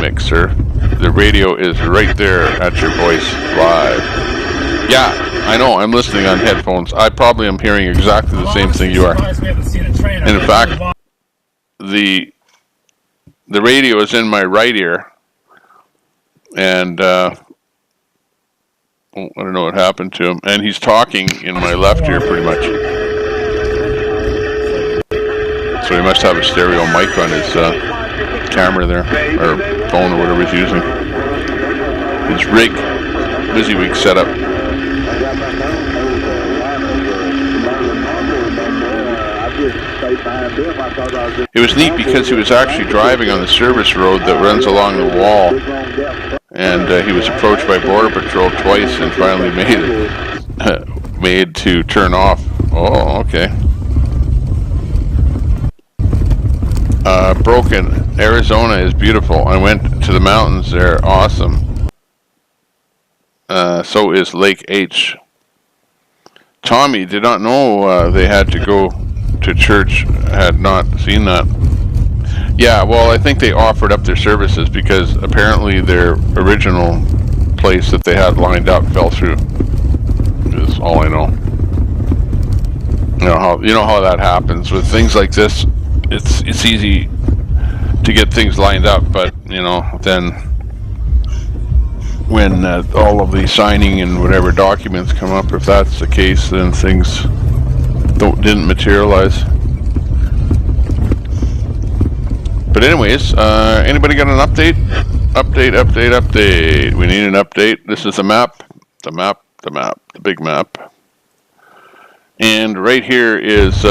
mixer. The radio is right there at your voice live. Yeah, I know, I'm listening on headphones. I probably am hearing exactly the same thing you are. And in fact, the radio is in my right ear, and I don't know what happened to him, and he's talking in my left ear pretty much. So he must have a stereo mic on his camera there, or phone, or whatever he's using. His rig, WYSIWYG setup. It was neat because he was actually driving on the service road that runs along the wall, and he was approached by Border Patrol twice and finally made to turn off. Oh, okay. Broken. Arizona is beautiful. I went to the mountains there. Awesome. So is Lake H. Tommy did not know they had to go to church. Had not seen that. Yeah, well, I think they offered up their services because apparently their original place that they had lined up fell through. Is all I know. You know how that happens with things like this. It's easy to get things lined up, but then when all of the signing and whatever documents come up, if that's the case, then things didn't materialize. But anyways, anybody got an update? Update. We need an update. This is a map. The big map. And right here is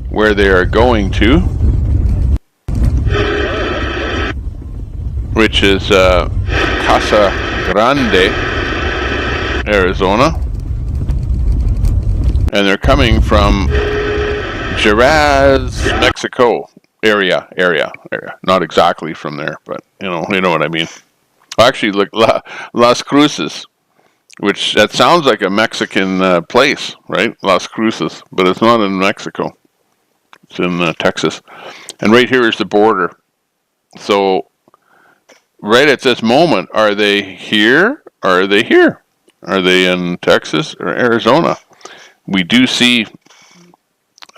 where they are going to, which is Casa Grande, Arizona. And they're coming from Juarez, Mexico area. Not exactly from there, but you know what I mean. Actually, look, Las Cruces, which that sounds like a Mexican place, right? Las Cruces, but it's not in Mexico. It's in Texas. And right here is the border. So right at this moment, are they here? Are they here? Are they in Texas or Arizona? We do see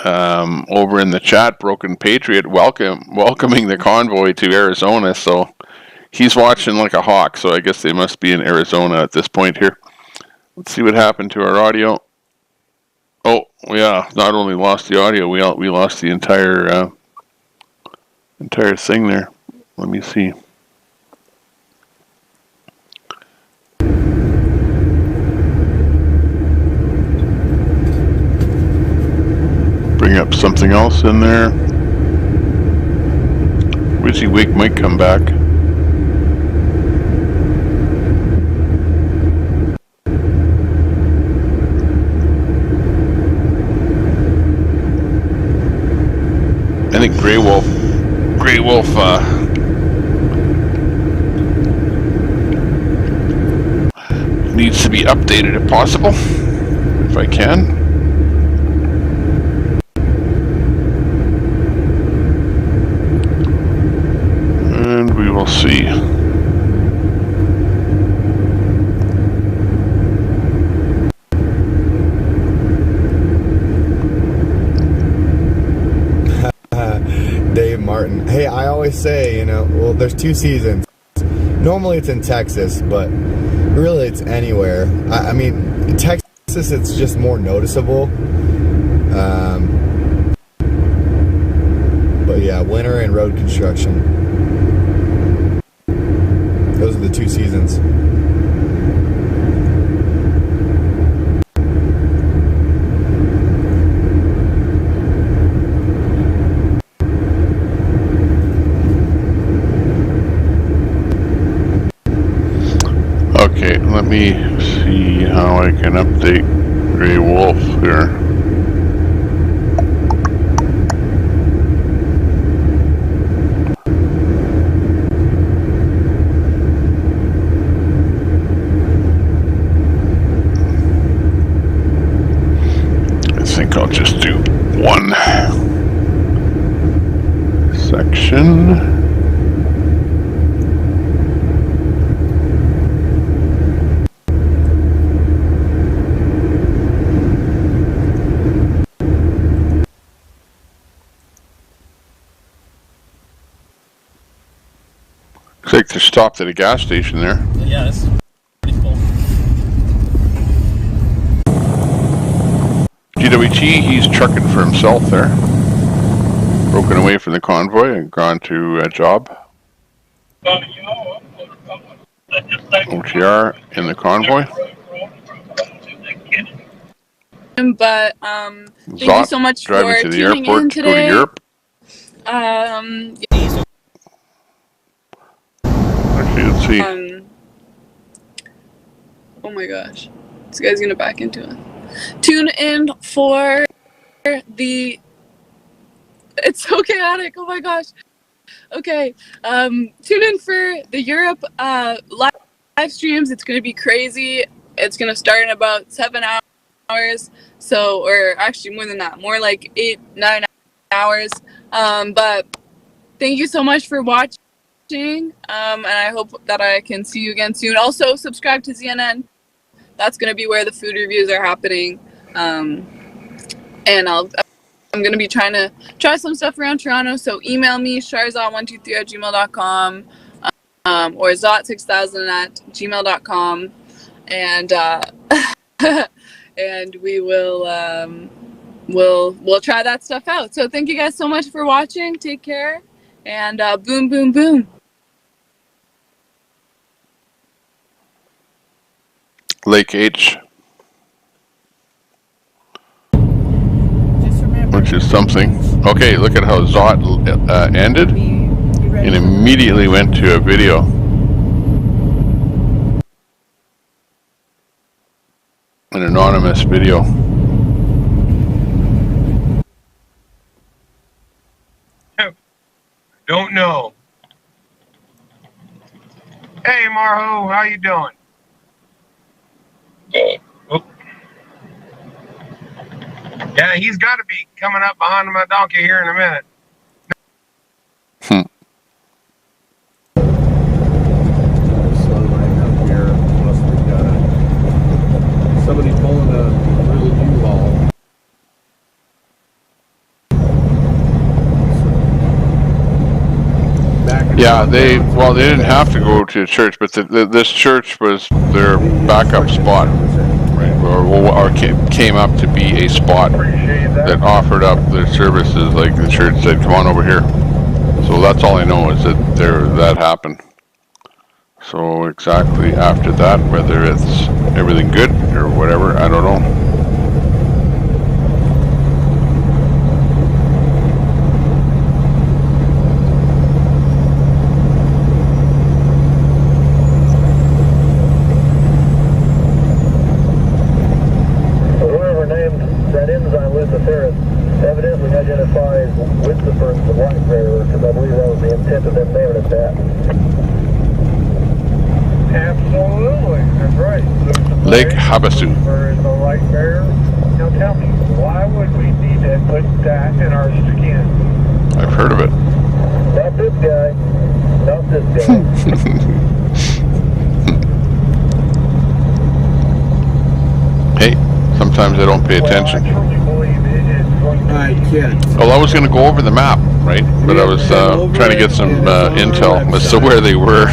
over in the chat, Broken Patriot welcoming the convoy to Arizona. So he's watching like a hawk. So I guess they must be in Arizona at this point here. Let's see what happened to our audio. Oh yeah, not only lost the audio, we lost the entire thing there. Let me see. Bring up something else in there. Wizzy Wake might come back. I think Grey Wolf needs to be updated if possible, if I can. And we will see. Dave Martin. Hey, I always say, well, there's two seasons. Normally it's in Texas, but really it's anywhere. I mean, in Texas it's just more noticeable. But yeah, winter and road construction. Those are the two seasons. Okay, let me see how I can update Grey Wolf here. I think I'll just do one section. Looks like they're stopped at a gas station there. Yeah, this is pretty cool. GWT, he's trucking for himself there. Broken away from the convoy and gone to a job. OTR in the convoy. But thank you so much driving for to the tuning airport in to go to today. Europe. Yeah. Actually, let's see. Oh my gosh, this guy's gonna back into it. Tune in for the. It's so chaotic. Oh my gosh. Okay. Tune in for the Europe live streams. It's gonna be crazy. It's gonna start in about 7 hours. So, or actually more than that, more like 8-9 hours. But thank you so much for watching. And I hope that I can see you again soon. Also, subscribe to CNN. That's gonna be where the food reviews are happening. And I'm going to be trying to try some stuff around Toronto, so email me, sharzot123@gmail.com or zot6000@gmail.com, and and we will we'll try that stuff out. So thank you guys so much for watching. Take care, and boom, boom, boom. Lake H. Which is something. Okay, look at how Zot ended and immediately went to a video. An anonymous video. Don't know. Hey, Marho, how you doing? Oh. Yeah, he's got to be coming up behind my donkey here in a minute. Slow line up here. Plus we've got somebody pulling a little U-Haul. Yeah, they didn't have to go to church, but this church was their backup spot, right? Or came up to be a spot that offered up their services. Like the church said, "Come on over here." So that's all I know is that that happened. So exactly after that, whether it's everything good or whatever, I don't know. That enzyme with the ferret evidently identifies with the person the white bearer, because I believe that was the intent of them naming it that. Absolutely, that's right. Lake Havasu. Is the white bearer. Now tell me, why would we need to put that in our skin? I've heard of it. Not this guy. Not this guy. Hey, sometimes I don't pay attention. I can't. Well, I was going to go over the map, right? But I was trying to get some intel as to where they were.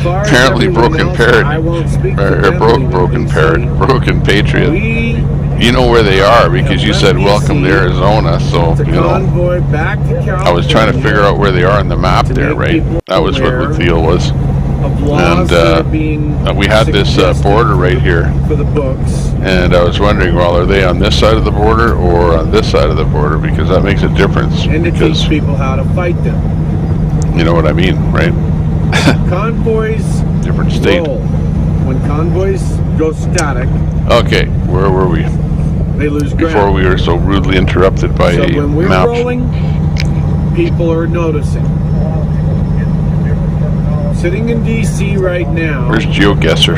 Apparently, Broken Parrot, or Broken Parrot, Broken Patriot. You know where they are because you said welcome to Arizona, so you know. I was trying to figure out where they are on the map there, right? That was what the deal was. And we had this border right here, and I was wondering, well, are they on this side of the border or on this side of the border? Because that makes a difference. And to teach people how to fight them. You know what I mean, right? Convoys different state. roll. When convoys go static, okay, where were we? They lose ground. Before we were so rudely interrupted by so when we're maps. rolling, people are noticing. Sitting in DC right now. Where's GeoGuessr?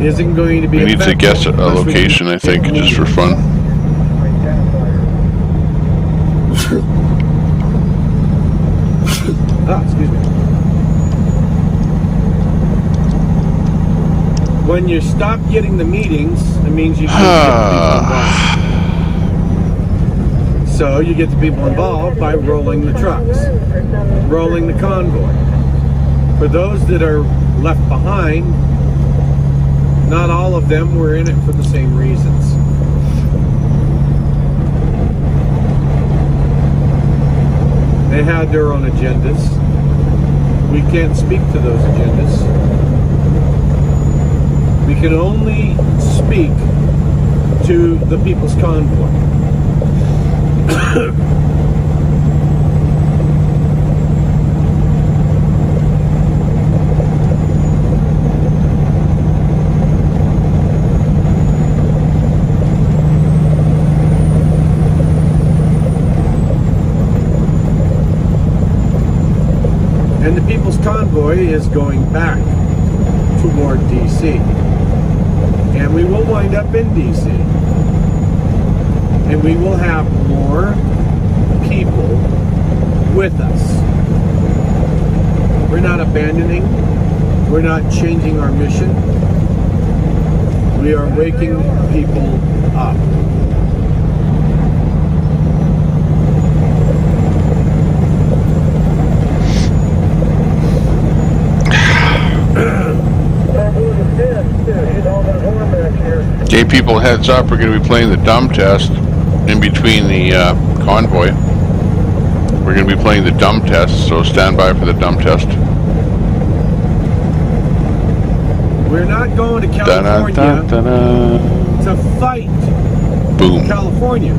Isn't going to be. We need to guess a location, I think, just for fun. Excuse me. When you stop getting the meetings, it means you can't get the people involved. So you get the people involved by rolling the trucks, rolling the convoy. For those that are left behind, not all of them were in it for the same reasons. They had their own agendas. We can't speak to those agendas. We can only speak to the People's Convoy. And the People's Convoy is going back toward DC. And we will wind up in DC. And we will have more people with us. We're not abandoning. We're not changing our mission. We are waking people up. Gave people a heads up, we're going to be playing the dumb test in between the convoy. We're going to be playing the dumb test, so stand by for the dumb test. We're not going to California to fight California.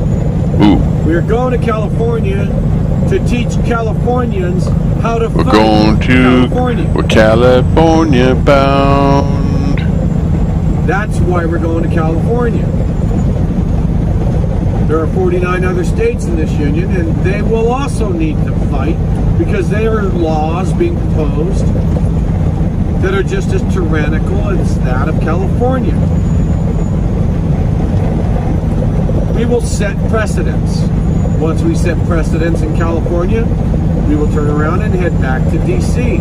Ooh. We're going to California to teach Californians how to fight California. We're California bound. That's why we're going to California. There are 49 other states in this union, and they will also need to fight because there are laws being proposed that are just as tyrannical as that of California. We will set precedents. Once we set precedents in California, we will turn around and head back to DC.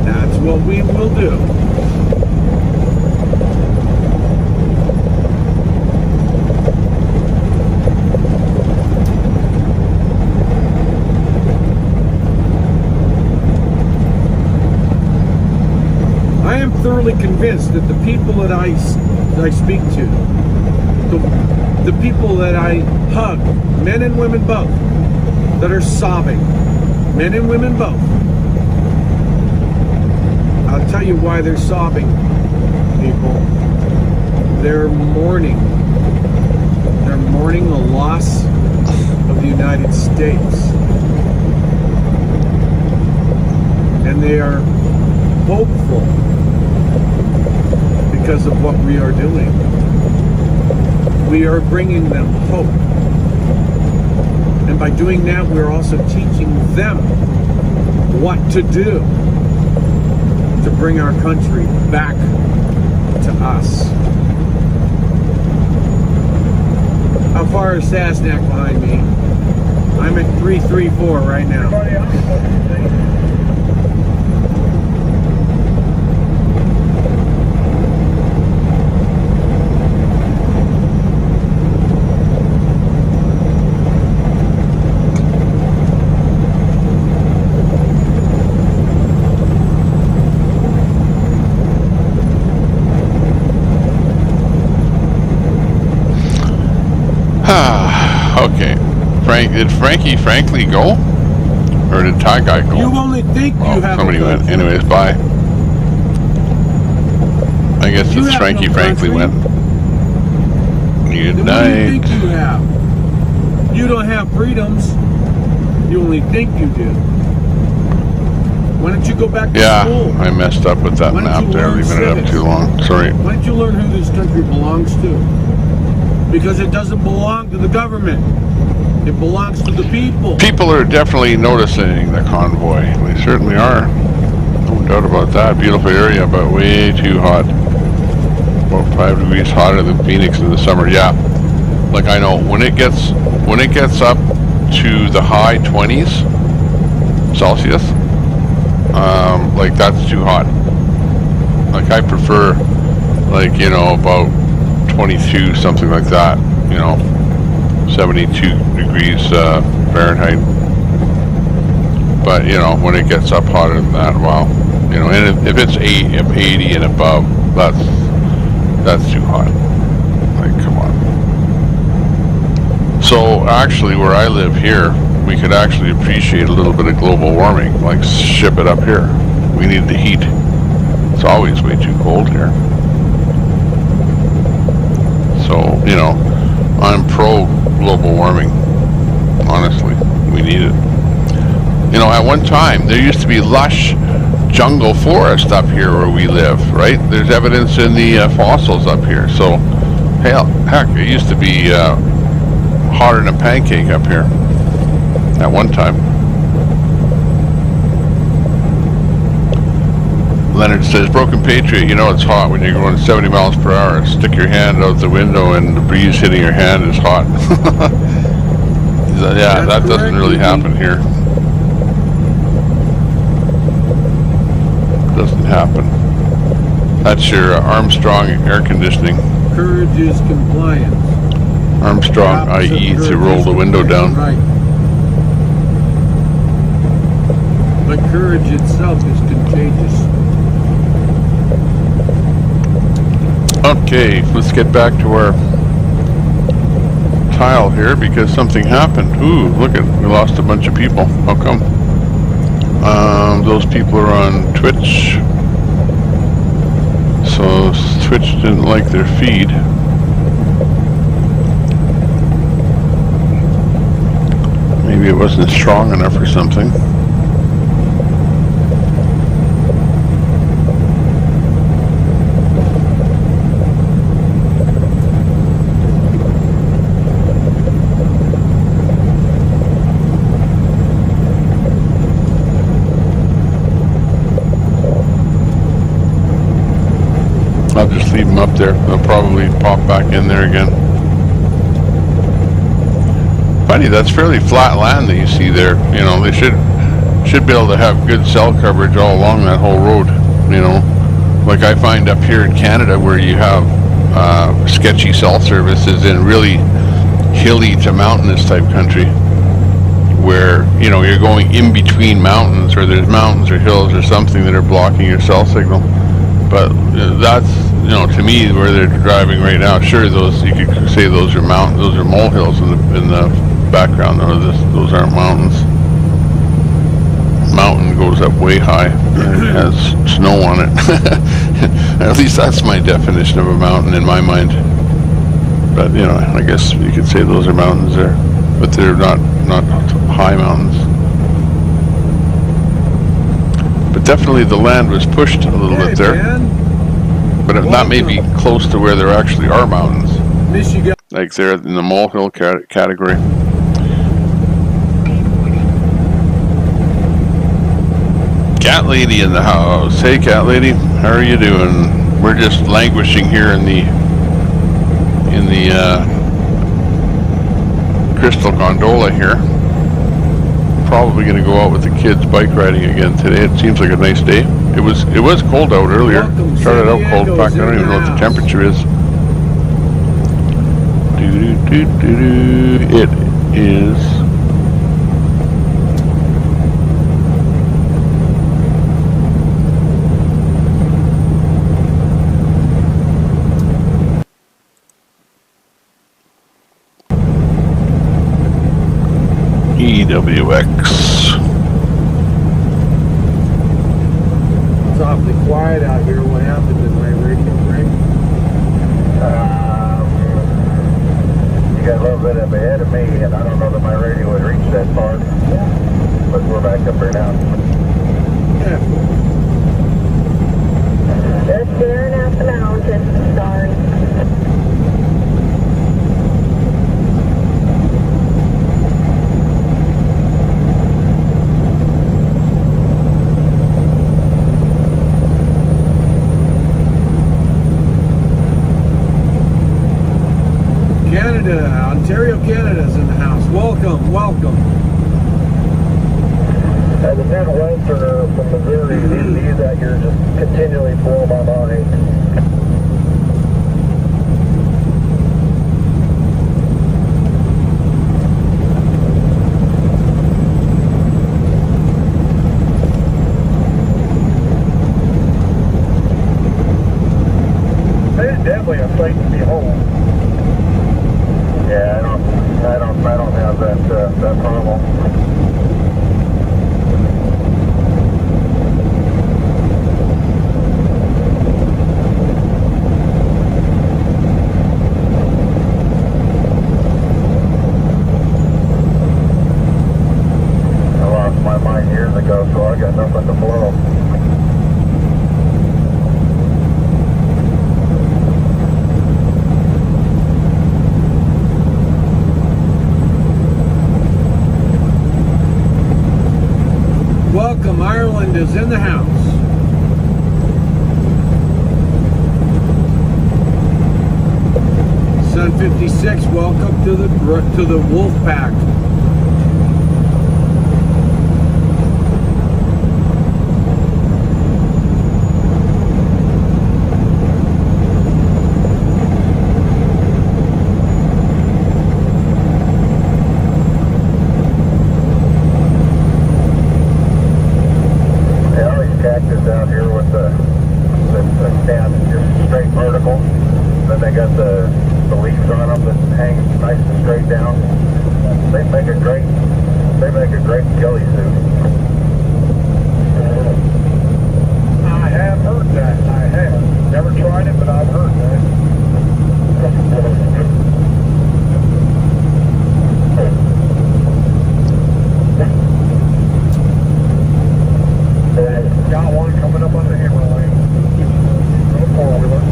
That's what we will do. I am thoroughly convinced that the people that I speak to, the people that I hug, men and women both, that are sobbing, men and women both, I'll tell you why they're sobbing, people. They're mourning. They're mourning the loss of the United States. And they are hopeful because of what we are doing. We are bringing them hope. And by doing that, we're also teaching them what to do to bring our country back to us. How far is Sasnak behind me? I'm at 334 right now. Okay. Did Frankie Frankly go? Or did Tie Guy go? You only think you have somebody went. Anyways, bye. I guess it's Frankie Frankly went. Good night. What do you think you have? You don't have freedoms. You only think you do. Why don't you go back to school? I messed up with that map there, leaving it up too long. Sorry. Why don't you learn who this country belongs to? Because it doesn't belong to the government. It belongs to the people. People are definitely noticing the convoy. They certainly are. No doubt about that. Beautiful area, but way too hot. About 5 degrees hotter than Phoenix in the summer. Yeah. Like I know, when it gets up to the high 20s Celsius, like that's too hot. Like I prefer, like, you know, about 22, something like that, you know, 72 degrees Fahrenheit. But, you know, when it gets up hotter than that, well, you know, and if it's 80 and above, that's too hot. Like, come on. So, actually, where I live here, we could actually appreciate a little bit of global warming, like ship it up here. We need the heat. It's always way too cold here. So, you know, I'm pro global warming. Honestly, we need it. You know, at one time, there used to be lush jungle forest up here where we live, right? There's evidence in the fossils up here. So, heck, it used to be hotter than a pancake up here at one time. Leonard says, Broken Patriot, you know it's hot when you're going 70 miles per hour. Stick your hand out the window and the breeze hitting your hand is hot. Yeah, that doesn't really happen here. Doesn't happen. That's your Armstrong air conditioning. Courage is compliance. Armstrong, i.e. to roll the window down. Right. But courage itself is contagious. Okay, let's get back to our tile here because something happened. Ooh, look at, we lost a bunch of people. How come? Those people are on Twitch. So Twitch didn't like their feed. Maybe it wasn't strong enough or something. I'll just leave them up there. They'll probably pop back in there again. Funny, that's fairly flat land that you see there. You know, they should be able to have good cell coverage all along that whole road. You know, like I find up here in Canada where you have sketchy cell services in really hilly to mountainous type country, where you know you're going in between mountains, or there's mountains or hills or something that are blocking your cell signal. But that's, you know, to me, where they're driving right now, sure, those, you could say those are mountains, those are molehills in the background, though. Those aren't mountains. Mountain goes up way high and it has snow on it. At least that's my definition of a mountain in my mind. But, you know, I guess you could say those are mountains there, but they're not high mountains. But definitely the land was pushed a little bit there. But that may be close to where there actually are mountains. Michigan. Like they're in the molehill category. Cat Lady in the house. Hey Cat Lady, how are you doing? We're just languishing here in the Crystal Gondola here. Probably going to go out with the kids bike riding again today. It seems like a nice day. It was cold out earlier. Started out cold. In fact, I don't even know what the temperature is. It is EWX. It's awfully quiet out here. What happened to my radio ring? You got a little bit up ahead of me, and I don't know that my radio would reach that far. But we're back up here now. Yeah. Just staring at the mountain. Sorry. Ontario, Canada's in the house. Welcome, welcome. As a Midwesterner from Missouri, these out here just continually blow my mind. It's definitely a sight to behold. Yeah, I don't have that problem. welcome. Ireland is in the house. Sun 56, welcome to the Wolf Pack. Out here with the stand just straight vertical. Then they got the leaves on them that hang nice and straight down. They make a great jelly suit. I have heard that. I have never tried it, but I've heard that. Got one coming up on the hammer lane. Little four-wheeler.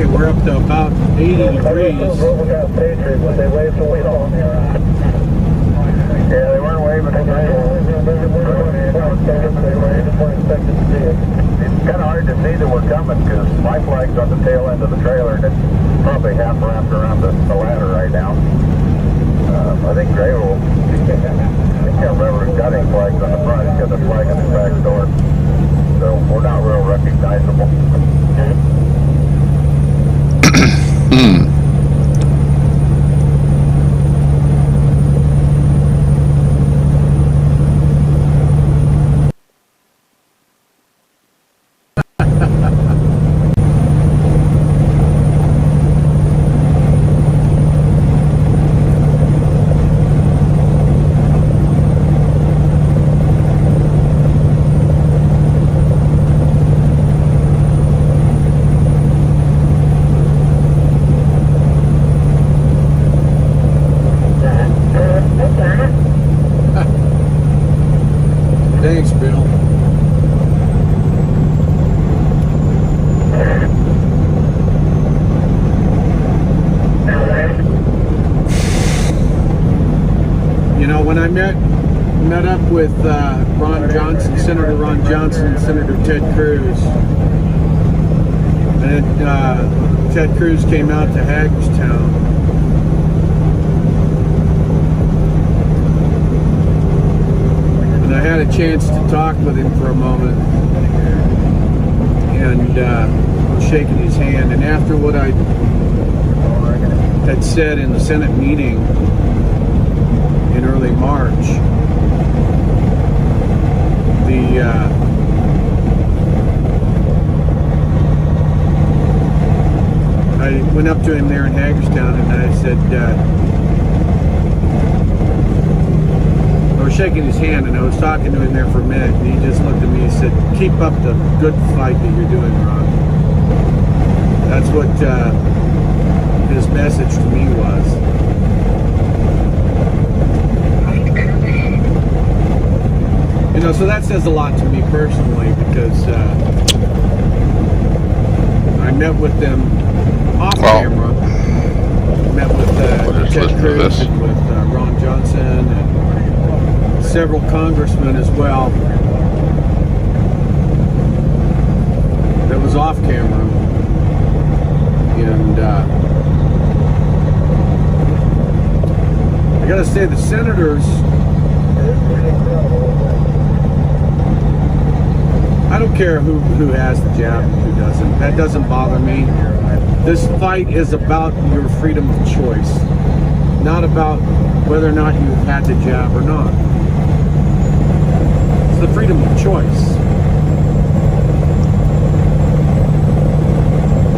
We're up to about 80 degrees. We got Patriots, but they waved the wheel on there. Yeah, they weren't waving the wheel. It's kind of hard to see that we're coming because my flag's on the tail end of the trailer and it's probably half wrapped around the ladder right now. I think Gray will. I can't remember if got any flags on the front. He's got the flag on his back door. So we're not real recognizable. Thanks, Bill. You know, when I met up with Ron Johnson, Senator Ron Johnson and Senator Ted Cruz, and Ted Cruz came out to Hagerstown. I had a chance to talk with him for a moment and shaking his hand, and after what I had said in the Senate meeting in early March, I went up to him there in Hagerstown and I said, I was shaking his hand and I was talking to him there for a minute, and he just looked at me and said, "Keep up the good fight that you're doing, Ron." That's what his message to me was. You know, so that says a lot to me personally, because I met with them off camera. Met with Ted Cruz and with Ron Johnson and several congressmen as well. That was off camera, and I gotta say, the senators, I don't care who has the jab and who doesn't. That doesn't bother me. This fight is about your freedom of choice, not about whether or not you had the jab or not. It's the freedom of choice.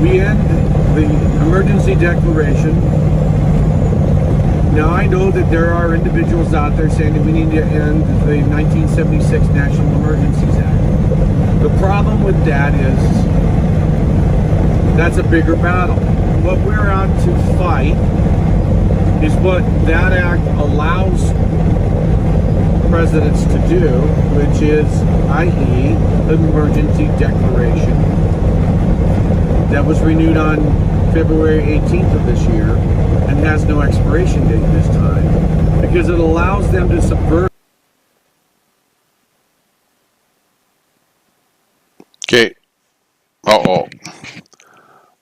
We end emergency declaration. Now, I know that there are individuals out there saying that we need to end the 1976 National Emergencies Act. The problem with that is that's a bigger battle. What we're out to fight is what that act allows presidents to do, which is, i.e., the emergency declaration that was renewed on February 18th of this year and has no expiration date this time, because it allows them to subvert. Okay. Uh-oh.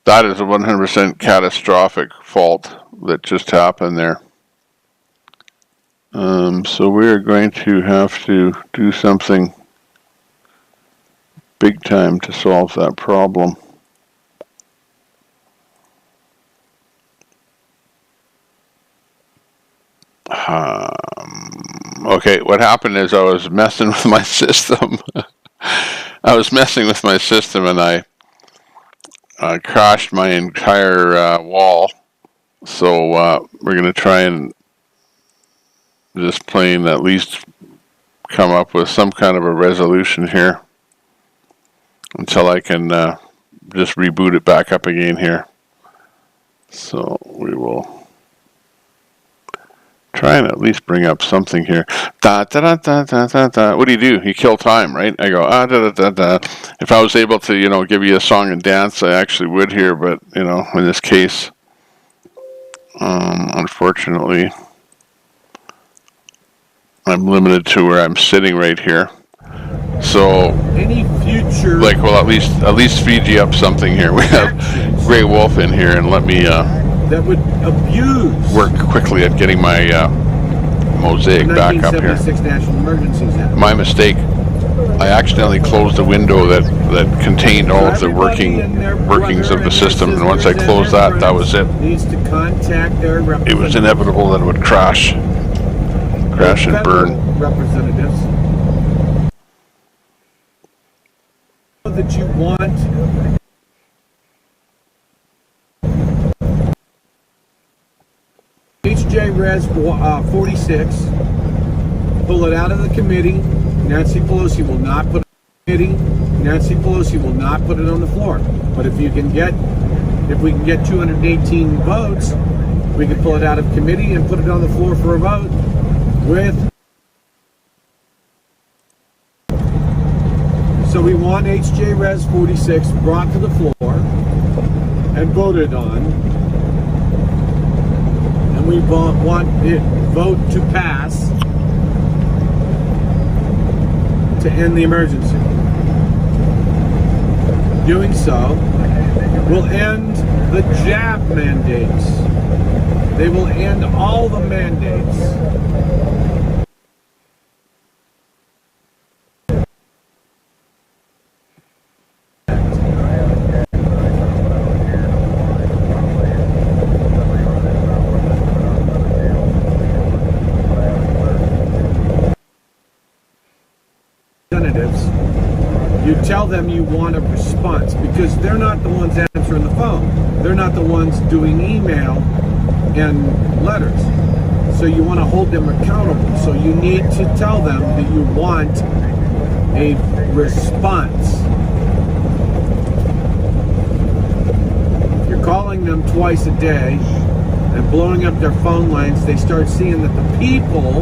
That is a 100% catastrophic fault that just happened there. So we're going to have to do something big time to solve that problem. Okay, what happened is I was messing with my system. I was messing with my system and I crashed my entire wall. So we're going to try and just plain at least come up with some kind of a resolution here until I can just reboot it back up again here. So we will try and at least bring up something here. Da, da, da, da, da, da. What do? You kill time, right? I go, da, da, da, da. If I was able to, give you a song and dance, I actually would here, but, in this case, unfortunately, I'm limited to where I'm sitting right here. So, any future, we'll at least feed you up something here. We have Grey Wolf in here, and let me that would abuse work quickly at getting my mosaic back up here. 1976 National Emergencies Act. My mistake. I accidentally closed the window that contained all of the workings of the system, and once I closed that, that was it. Needs to contact their representatives. It was inevitable that it would crash and burn. Representatives that you want HJ Res 46, pull it out of the committee. Nancy Pelosi will not put it on the committee. Nancy Pelosi will not put it on the floor. But if we can get 218 votes, we can pull it out of committee and put it on the floor for a vote with. So we want HJ Res 46 brought to the floor and voted on. And we want it vote to pass to end the emergency. Doing so will end the jab mandates. They will end all the mandates. You tell them you want a response, because they're not the ones answering the phone. They're not the ones doing email and letters. So you want to hold them accountable. So you need to tell them that you want a response. If you're calling them twice a day and blowing up their phone lines, they start seeing that the people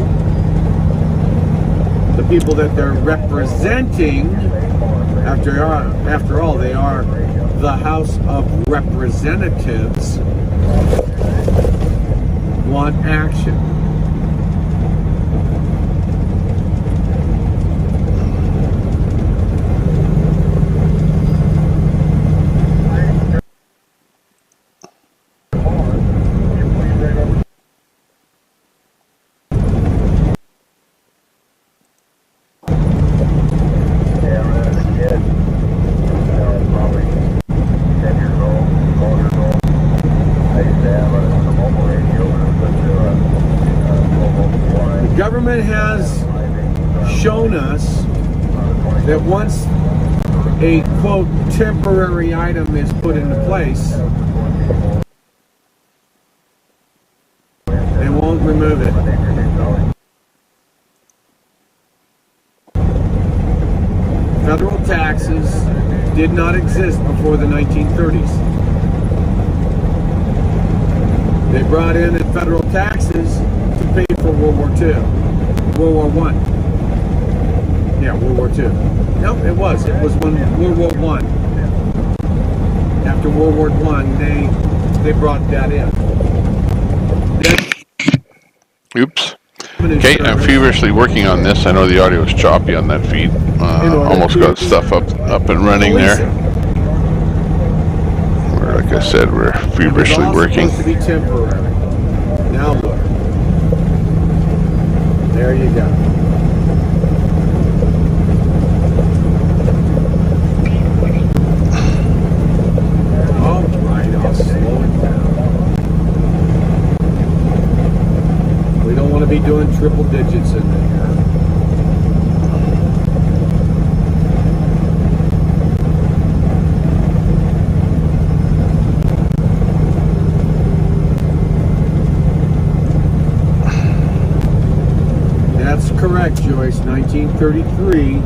that they're representing, after all, they are the House of Representatives, want action. Government has shown us that once a, quote, temporary item is put into place, move it. Federal taxes did not exist before the 1930s. They brought in federal taxes to pay for World War II. World War I. Yeah, World War II. No, it was. It was when World War I. After World War I, they brought that in. Oops. Okay, I'm feverishly working on this. I know the audio is choppy on that feed. Almost got stuff up and running there. Like I said, we're feverishly working. It's supposed to be temporary. Now look. There you go. All right, I'll slow it down. We don't want to be doing triple digits in there. That's correct, Joyce. 1933,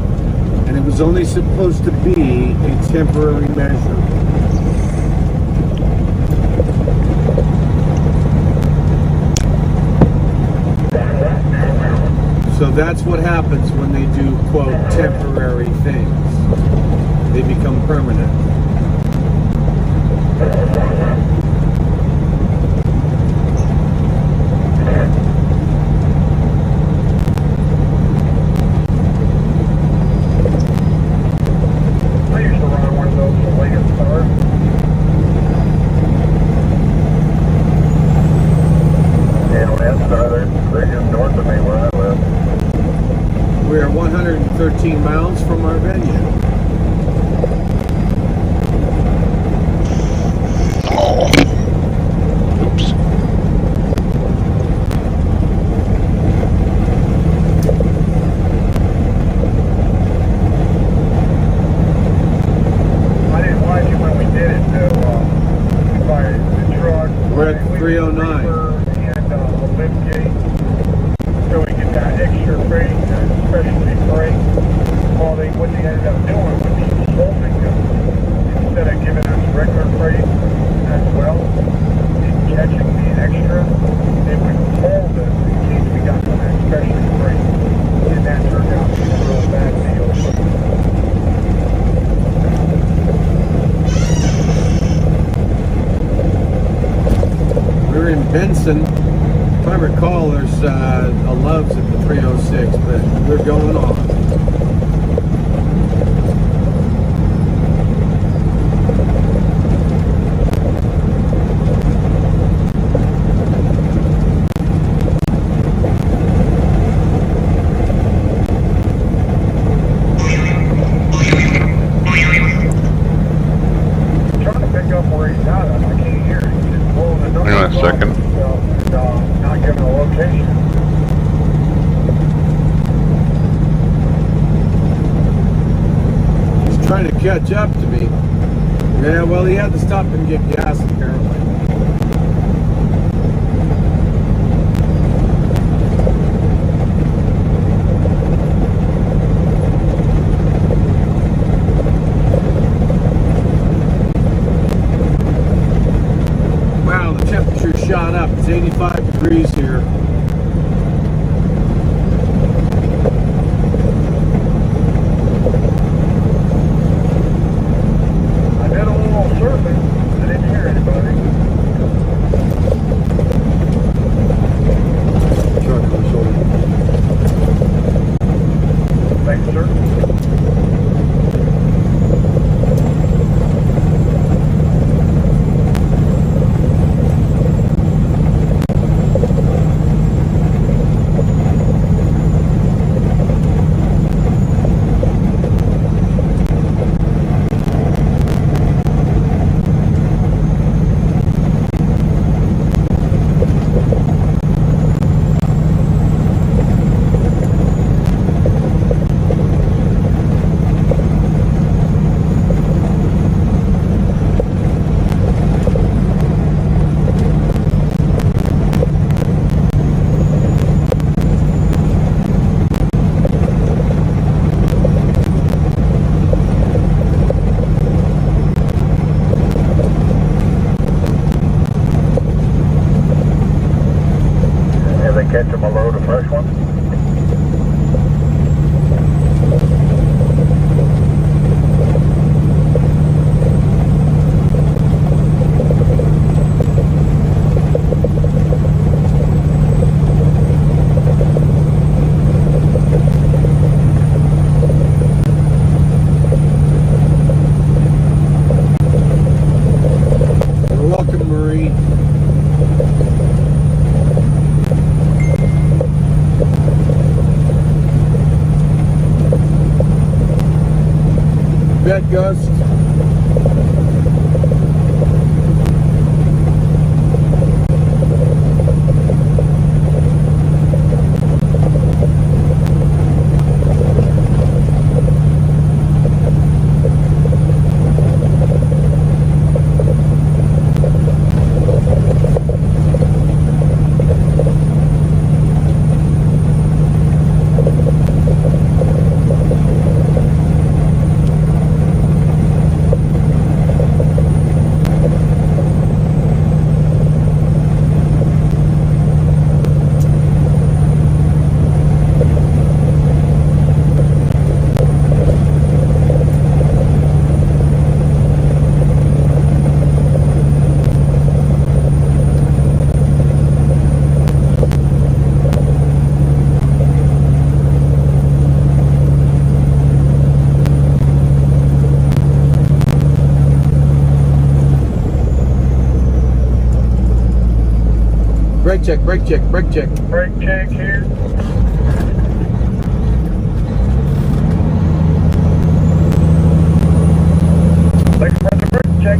and it was only supposed to be a temporary measure. So that's what happens when they do, quote, temporary things. They become permanent. I used to run one of those for Lincoln Star. Yeah, that's they're just north of me where I live. We're 113 miles from our venue. Oh. Oops. I didn't like it when we did it to by the truck. We're at 309. And lift gate. So we get that extra freight, especially freight. Well, what they ended up doing was holding them instead of giving us regular freight as well. And catching the extra, they would hold us in case we got some special freight. And that turned out to be a real bad deal. We're in Benson. If I recall, there's a Love's at the 306, but we're going on. I'm trying to pick up where he's at. I can't hear him. He's just blowing the number. Hang on a second. Not giving a location. He's trying to catch up to me. Yeah, well, he had to stop and get gas, apparently. Wow, the temperature shot up. It's 85 degrees here. I did a little surfing. I didn't hear anybody. Truck on the shoulder. Thanks, sir. brake check, brake check, brake check. Brake check here. Looking for the brake check.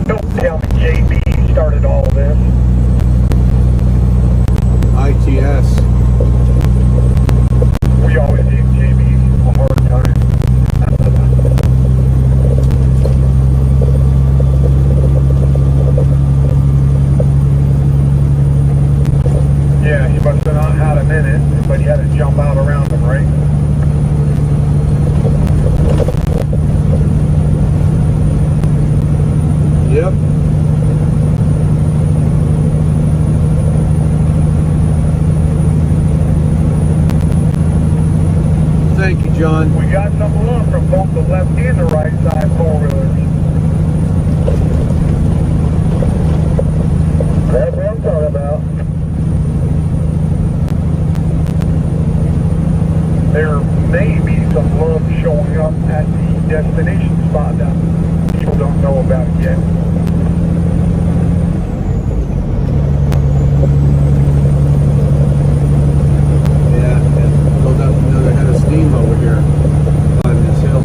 Don't tell me JB started all this. ITS. We always give JB a hard time. Yeah, he must have not had a minute, but he had to jump out around him, right? Yep. Thank you, John. We got some love from both the left and the right side four-wheelers. That's what I'm talking about. There may be some love showing up at the destination spot that people don't know about yet. Yeah, and build up another head of steam over here on this hill.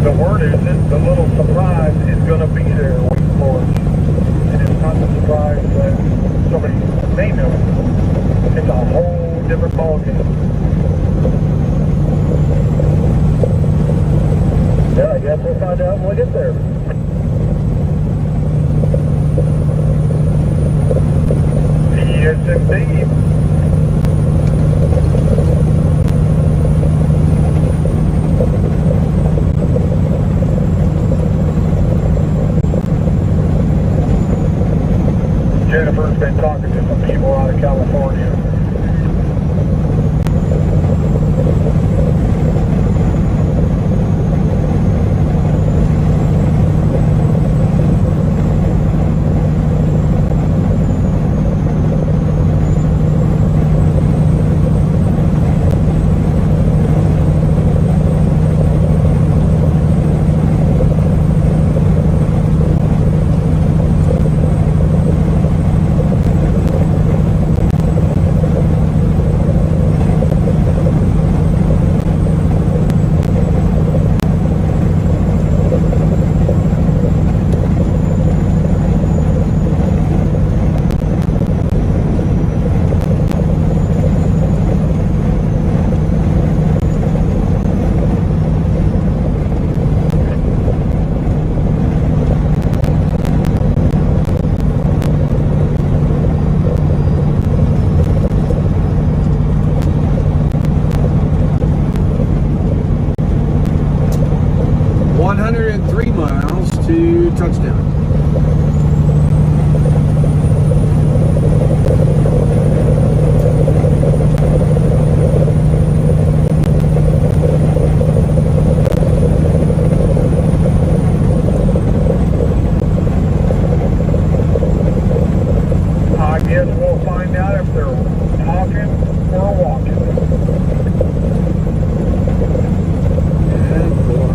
The word is that the little surprise is going to be there waiting for us. And it's not the surprise that somebody may know. It's a whole different ballgame. Yeah, I guess we'll find out when we get there. Yes, indeed. Jennifer's been talking to some people out of California. Touchdown. I guess we'll find out if they're talking or walking. And four.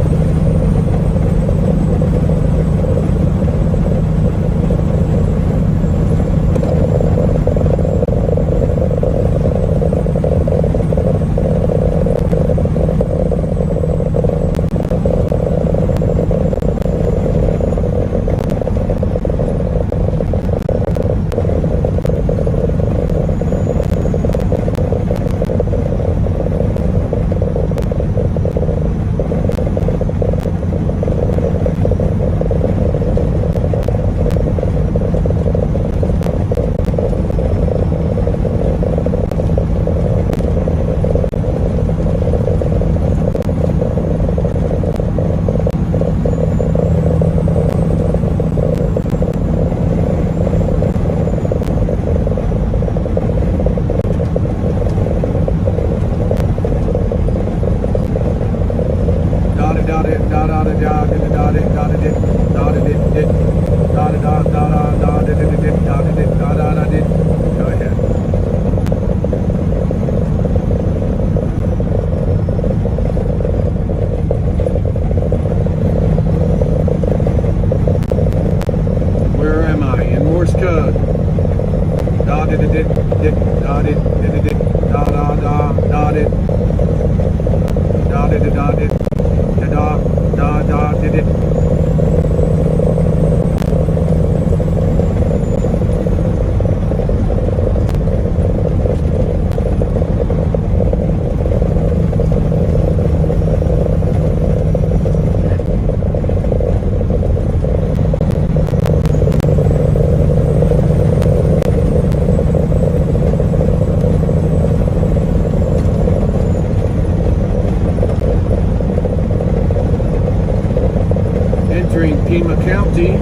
entering Pima County.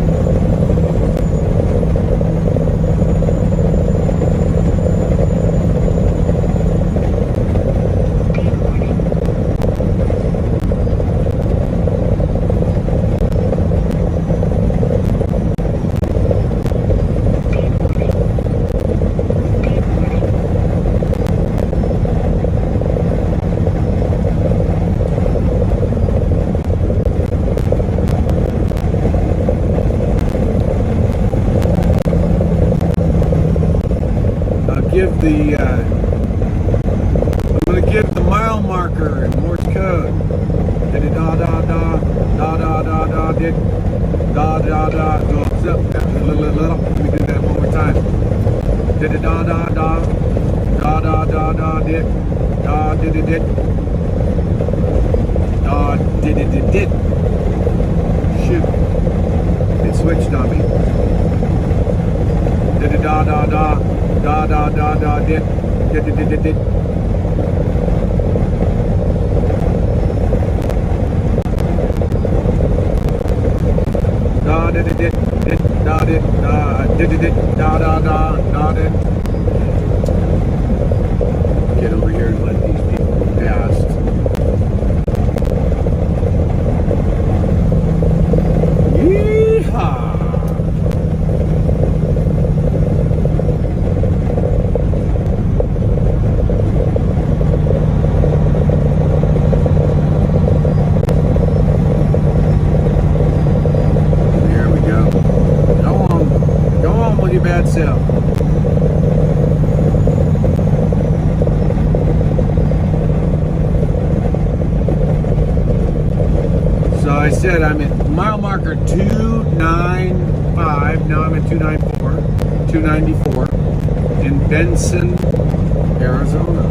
I'm going to give the mile marker in Morse code. Da da da da da da da da did da da da go zip. Let me do that one more time. Da da da da da da da da da did da did it did da did it did. Shoot! It switched on me. Da da da da da. Da da da da did did. Da did did da did da da da did. Get over here and let these people go past. Yeehaw! Bad self. So I said I'm at mile marker 295. Now I'm at 294 in Benson, Arizona.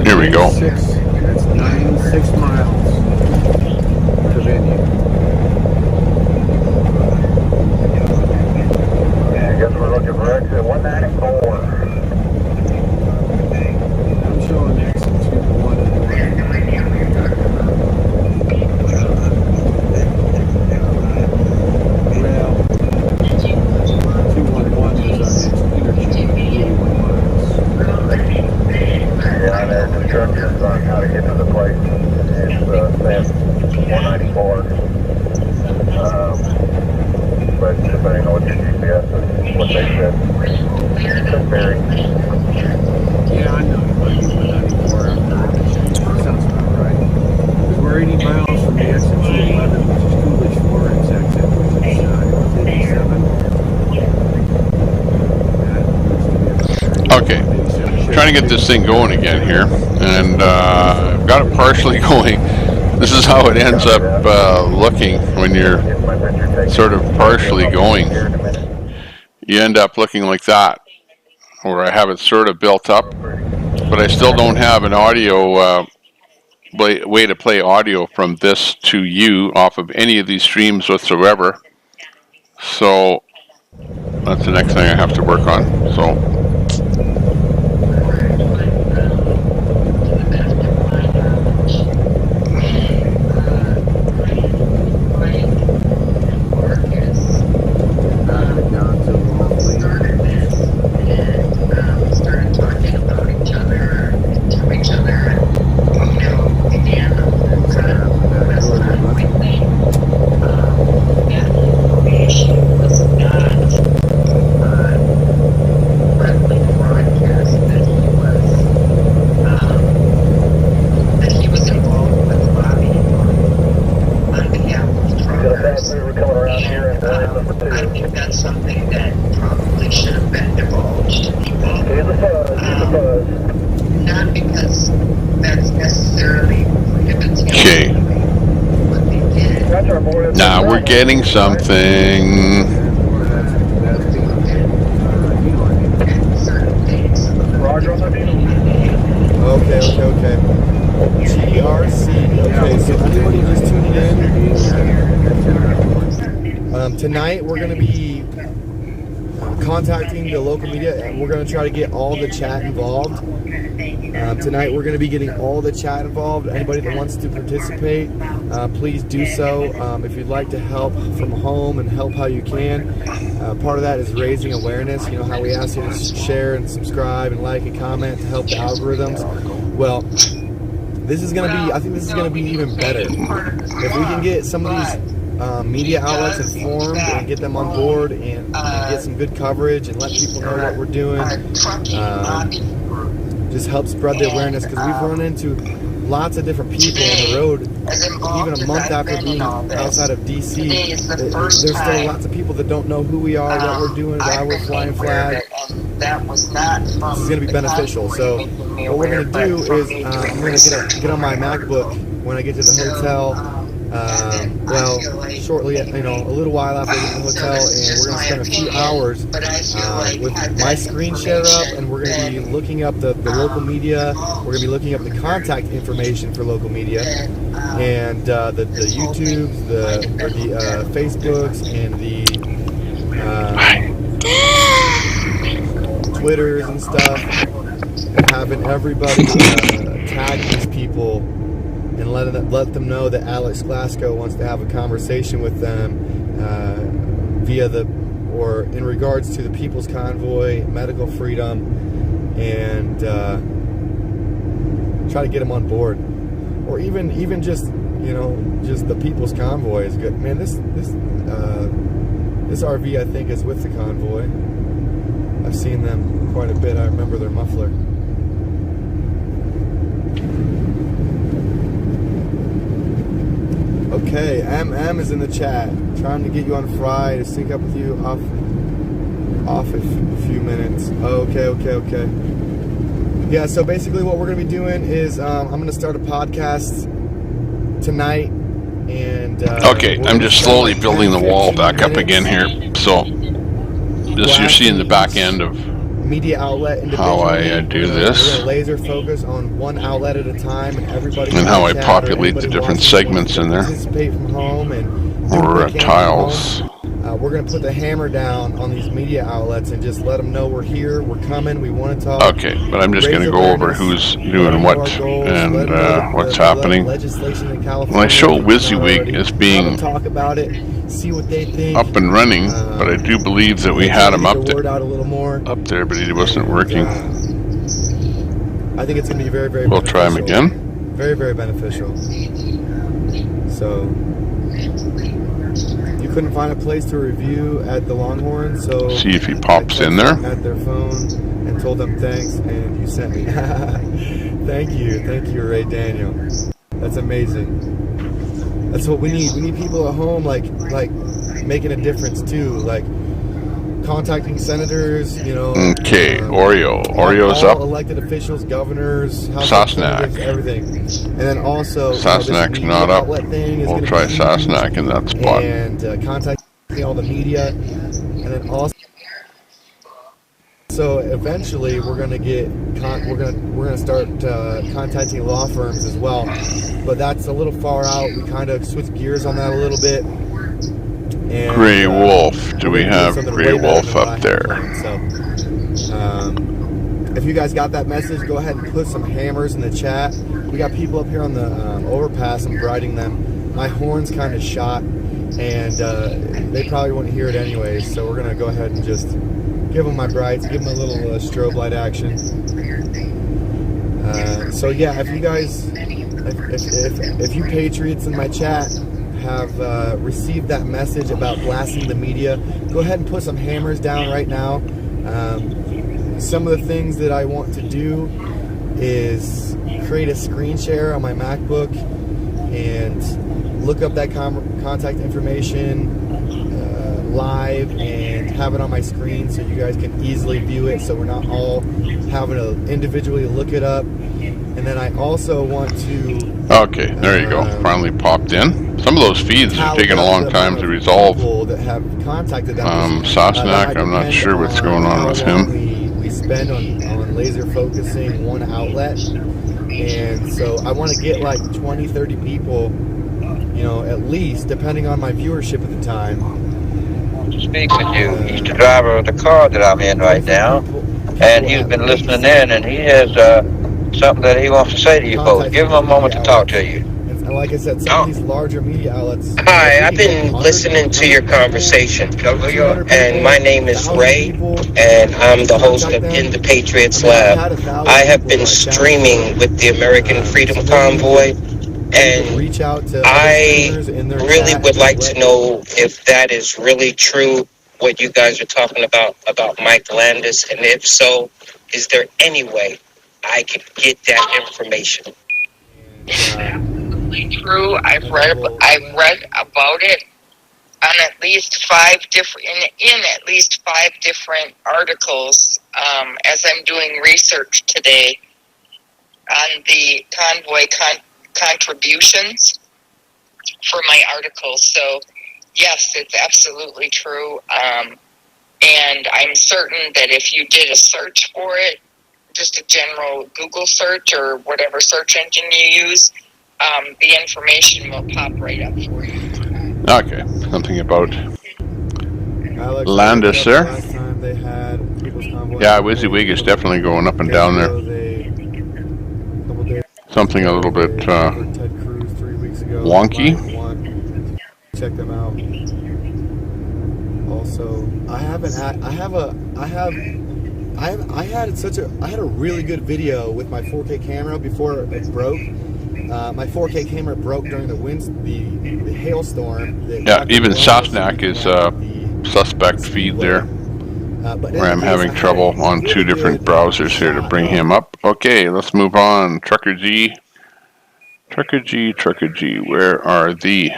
Here we go. That's 96 miles to venue. I guess we're looking for exit 194. I'm showing exit 211. Well, 211 is our next interchange, 81 miles. Yeah, there's instructions on how to get to the place. It's saying 194. But depending on what your GPS is, what they said, could vary. Yeah, I know. It might be 194 after interchange. Sounds about right. Because we're 80 miles from the exit 211, which is Coolidge Florence exit, which is 87. Okay, trying to get this thing going again here, and I've got it partially going. This is how it ends up looking when you're sort of partially going. You end up looking like that, where I have it sort of built up, but I still don't have an audio way to play audio from this to you off of any of these streams whatsoever. So that's the next thing I have to work on. So. I think that's something that probably should have been divulged to people. Not because that's necessarily prohibited. Okay. Now we're getting something. Okay. GRC. Okay, so anybody just tuning in, tonight we're going to be contacting the local media, and we're going to try to get all the chat involved. Tonight we're going to be getting all the chat involved. Anybody that wants to participate, please do so. If you'd like to help from home and help how you can, part of that is raising awareness. You know how we ask you to share and subscribe and like and comment to help the algorithms. Well, this is going to be, I think this is going to be even better. If we can get some of these media outlets informed and get them on board and get some good coverage and let people know what we're doing, just help spread the awareness, because we've run into lots of different people on the road. Even a month after being outside of DC, there's still lots of people that don't know who we are, what we're doing, why we're flying flag. This is going to be beneficial. So what we're going to do is I'm going to get on my MacBook when I get to the hotel. Well, shortly, a little while after I get to the hotel, and we're going to spend a few hours with my screen share up, and we're going to be looking up the local media. We're going to be looking up the contact information for local media, and the YouTubes, the Facebooks, and the Twitters and stuff, and having everybody tag these people and let them know that Alex Glasgow wants to have a conversation with them or in regards to the People's Convoy, medical freedom, and try to get them on board, or even just just the People's Convoy is good. Man, this RV I think is with the Convoy. I've seen them quite a bit. I remember their muffler. Okay, MM is in the chat. Trying to get you on Fry to sync up with you off a few minutes. Okay. Yeah, so basically what we're going to be doing is I'm going to start a podcast tonight. And okay, I'm just slowly building the wall back up again here. So this you're seeing the back end of media outlet how I do this. We're gonna laser focus on one outlet at a time, and everybody. And how I populate the different segments in there. Participate from home and or tiles. We're gonna put the hammer down on these media outlets and just let them know we're here, we're coming, we want to talk. Okay, but I'm just gonna go over who's doing what and what's happening. Legislation in California. When I show WYSIWYG as being talk about it, see what they think. Up and running, but I do believe that we had him up there, but he wasn't working. I think it's gonna be very, very. We'll try him again. Very, very beneficial. So. Couldn't find a place to review at the Longhorn, so see if he pops in there at their phone and told them thanks, and you sent me. Thank you, Ray Daniel. That's amazing. That's what we need. We need people at home like making a difference too, like contacting senators, Okay, Oreo's all up. Elected officials, governors, House Sasnak. everything, and then also Sasnak's not up. We'll try Sasnak in that spot. And contacting all the media, and then also. So eventually, we're gonna start contacting law firms as well, but that's a little far out. We kind of switched gears on that a little bit. And, Grey Wolf. Do we have Grey Wolf up there? So, if you guys got that message, go ahead and put some hammers in the chat. We got people up here on the overpass. I'm riding them. My horn's kind of shot, and they probably wouldn't hear it anyways. So we're gonna go ahead and just give them my brights, give them a little strobe light action. So yeah, if you guys, if you patriots in my chat have received that message about blasting the media, go ahead and put some hammers down right now. Some of the things that I want to do is create a screen share on my MacBook and look up that contact information live and have it on my screen so you guys can easily view it, so we're not all having to individually look it up. And then I also want to okay, there you go, finally popped in. Some of those feeds are taking a long time to resolve. That have contacted them. Sosnak, I'm not sure what's going on with him. We spend on laser focusing one outlet, and so I want to get like 20-30 people, you know, at least, depending on my viewership at the time. Speak with you. He's the driver of the car that I'm in right now, and he's been listening in, and he has something that he wants to say to you folks. Give him a moment to talk to you. And like I said, some of these larger media outlets. Hi, I've been listening to your conversation, and my name is Ray, and I'm the host of In the Patriots Lab. I have been streaming with the American Freedom Convoy, and I really would like to know if that is really true, what you guys are talking about Mike Landis, and if so, is there any way I could get that information? True. I've read about it on at least five different articles as I'm doing research today on the Convoy contributions for my articles. So yes, it's absolutely true, and I'm certain that if you did a search for it, just a general Google search or whatever search engine you use, the information will pop right up for you. Okay, something about Landis there. Yeah, WYSIWYG is definitely going up and down there. Something a little bit wonky. Check them out. Also, I had a really good video with my 4K camera before it broke. My 4K camera broke during the hailstorm. Yeah, even Sosnak is a suspect feed there, where I'm having trouble on two different browsers here to bring him up. Okay, let's move on. Trucker G, where are thee?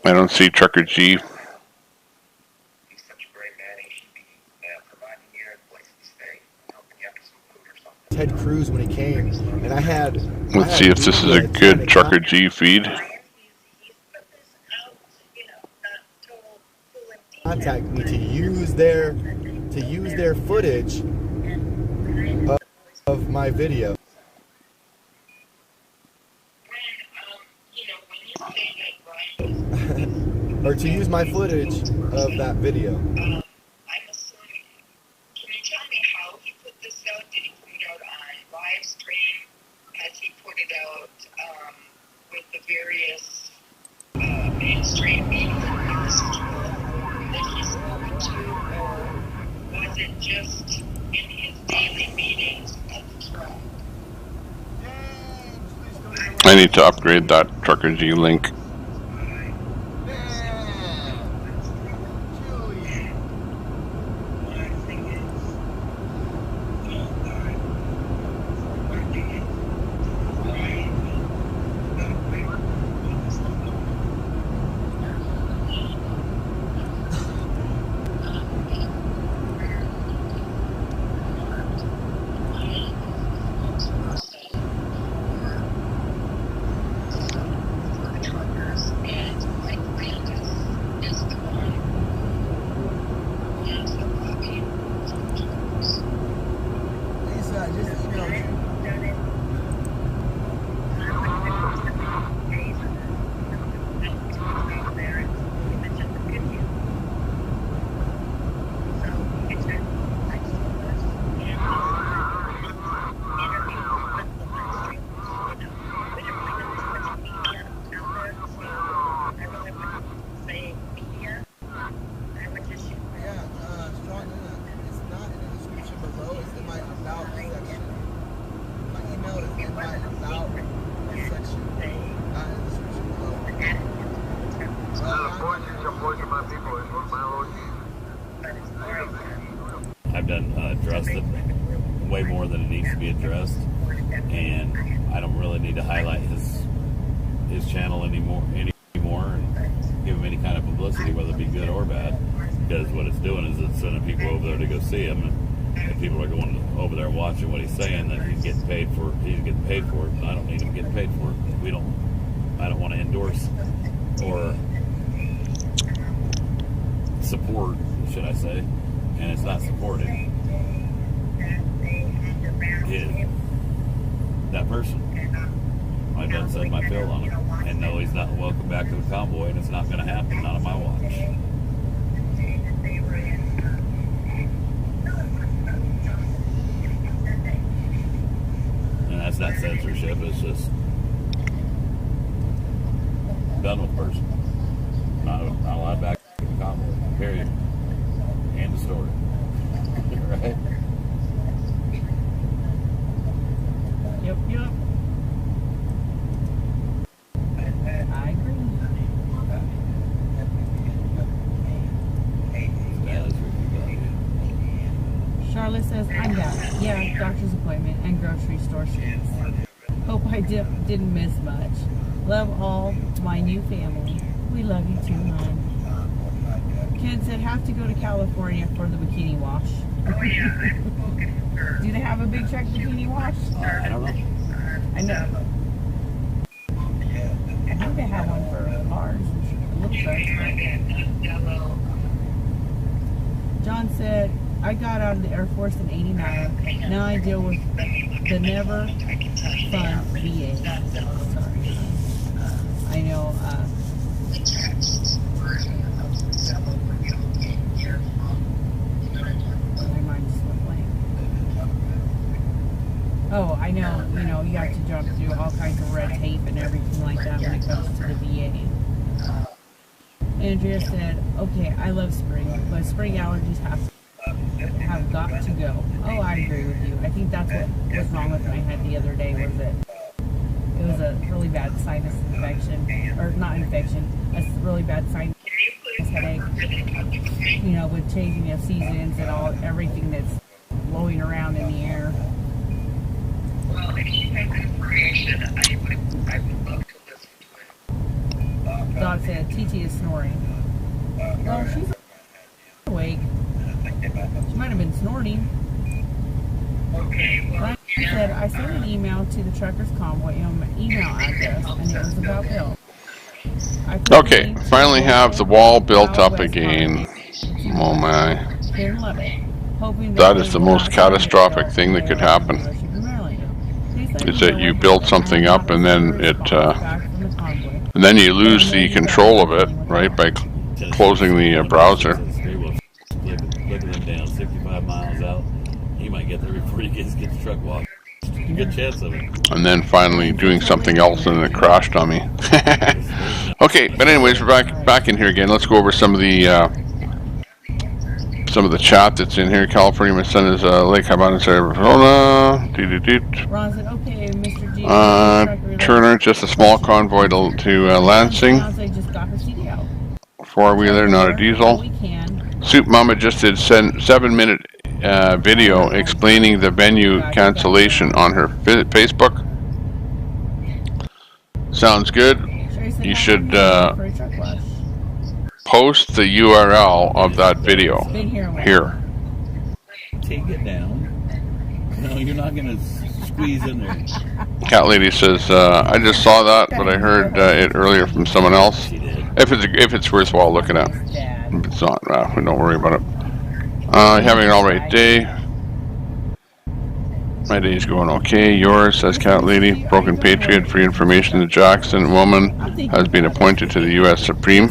I don't see Trucker G. Ted Cruz when he came, and I had. Let's see if this is a good Trucker G feed. Contact me to use their footage of my video. Or to use my footage of that video. With the various mainstream media that he's spoken to, or was it just in his daily meetings at the truck? I need to upgrade that Trucker G link. I've done addressed it way more than it needs to be addressed, and I don't really need to highlight his his channel anymore, and give him any kind of publicity, whether it be good or bad. Because what it's doing is it's sending people over there to go see him, and people are going over there watching what he's saying. That he's getting paid for. He's getting paid for it. I don't need him getting paid for it. I don't want to endorse or support, should I say? And it's not supporting that person. I've done said my fill on him, and no, he's not welcome back to the convoy, and it's not going to happen. Not on my watch. And that's not censorship. It's just done with person. Not allowed back to the convoy. Period. End of story. Right? Yep. I agree. Charlotte says, I'm down. Yeah, doctor's appointment and grocery store shifts. Hope I didn't miss much. Love all my new family. We love you too, hon. Ken said, have to go to California for the bikini wash. Do they have a big truck bikini wash? I don't know. I know. I think they have one for cars. John said, I got out of the Air Force in '89. Now I deal with the never fun VA. Sorry. I know. My mind just went blank. Oh, I know. You know, you have to jump through all kinds of red tape and everything like that when it comes to the VA. Andrea said, okay, I love spring, but spring allergies have got to go. Oh, I agree with you. I think that's what was wrong with my head the other day, was that it was a really bad sinus infection, or not infection, a really bad sinus headache. You know, with changing of seasons and everything that's blowing around in the air. Well, if you make that information, I would love to listen to it. Dog said, TT is snoring. Well, she's awake. She might have been snorting. Ryan said, I sent an email to the Truckers Convoy email address, and it was about Bill. Okay, finally have the wall built up again. Oh my. That is the most catastrophic thing that could happen. Is that you build something up and then and then you lose the control of it, right, by closing the browser. Looking them down 65 miles out, he might get there before he gets the truck washed. Good chance of it. And then finally doing something else and it crashed on me. Okay, but anyways, we're back in here again. Let's go over some of the chat that's in here. California, my son is Lake Habana, Arizona. Ron said, okay, Mr. G. Turner, just a small convoy to Lansing. 4-wheeler, not a diesel. Soup Mama just did 7-minute video explaining the venue cancellation on her Facebook. Sounds good. You should post the URL of that video here. Take it down. No, you're not going to squeeze in there. Cat Lady says, I just saw that, but I heard it earlier from someone else. If it's worthwhile looking at. If it's not, don't worry about it. Having an alright day. My day's going okay. Yours, says Cat Lady. Broken Patriot for information. The Jackson woman has been appointed to the U.S. Supreme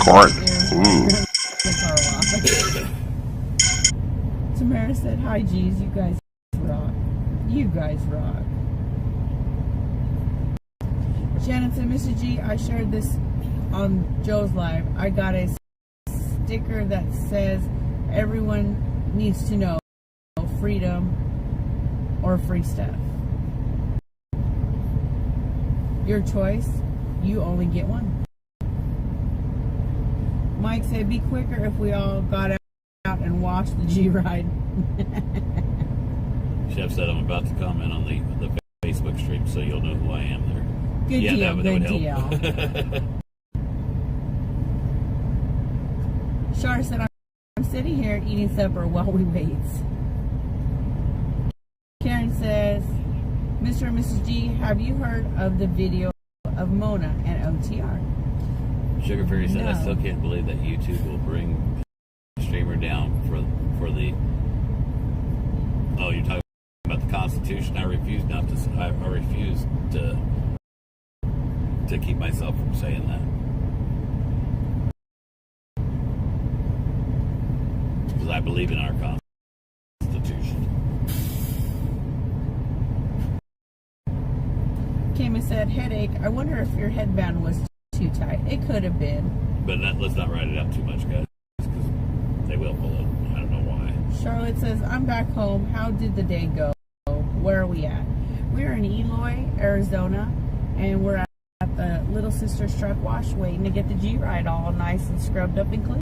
Court. Ooh. Tamara said, hi, G's. You guys rock. You guys rock. Shannon said, Mr. G, I shared this on Joe's live. I got a sticker that says everyone needs to know freedom or free stuff. Your choice. You only get one. Mike said, be quicker if we all got out and watched the G-Ride. Chef said I'm about to comment on the Facebook stream, so you'll know who I am there. Good Yeah, deal, that good would help. deal. Shar said, I'm sitting here eating supper while we wait. Karen says, Mr. and Mrs. G, have you heard of the video of Mona and OTR? Sugar Fairy said, No. I still can't believe that YouTube will bring the streamer down for the. Oh, you're talking about the Constitution. I refuse to keep myself from saying that. Because I believe in our Constitution. Came and said, headache, I wonder if your headband was too tight. It could have been. But let's not write it out too much, guys. Because they will pull it. I don't know why. Charlotte says, I'm back home. How did the day go? Where are we at? We're in Eloy, Arizona, and we're at the Little Sister's truck wash waiting to get the G-Ride all nice and scrubbed up and clean.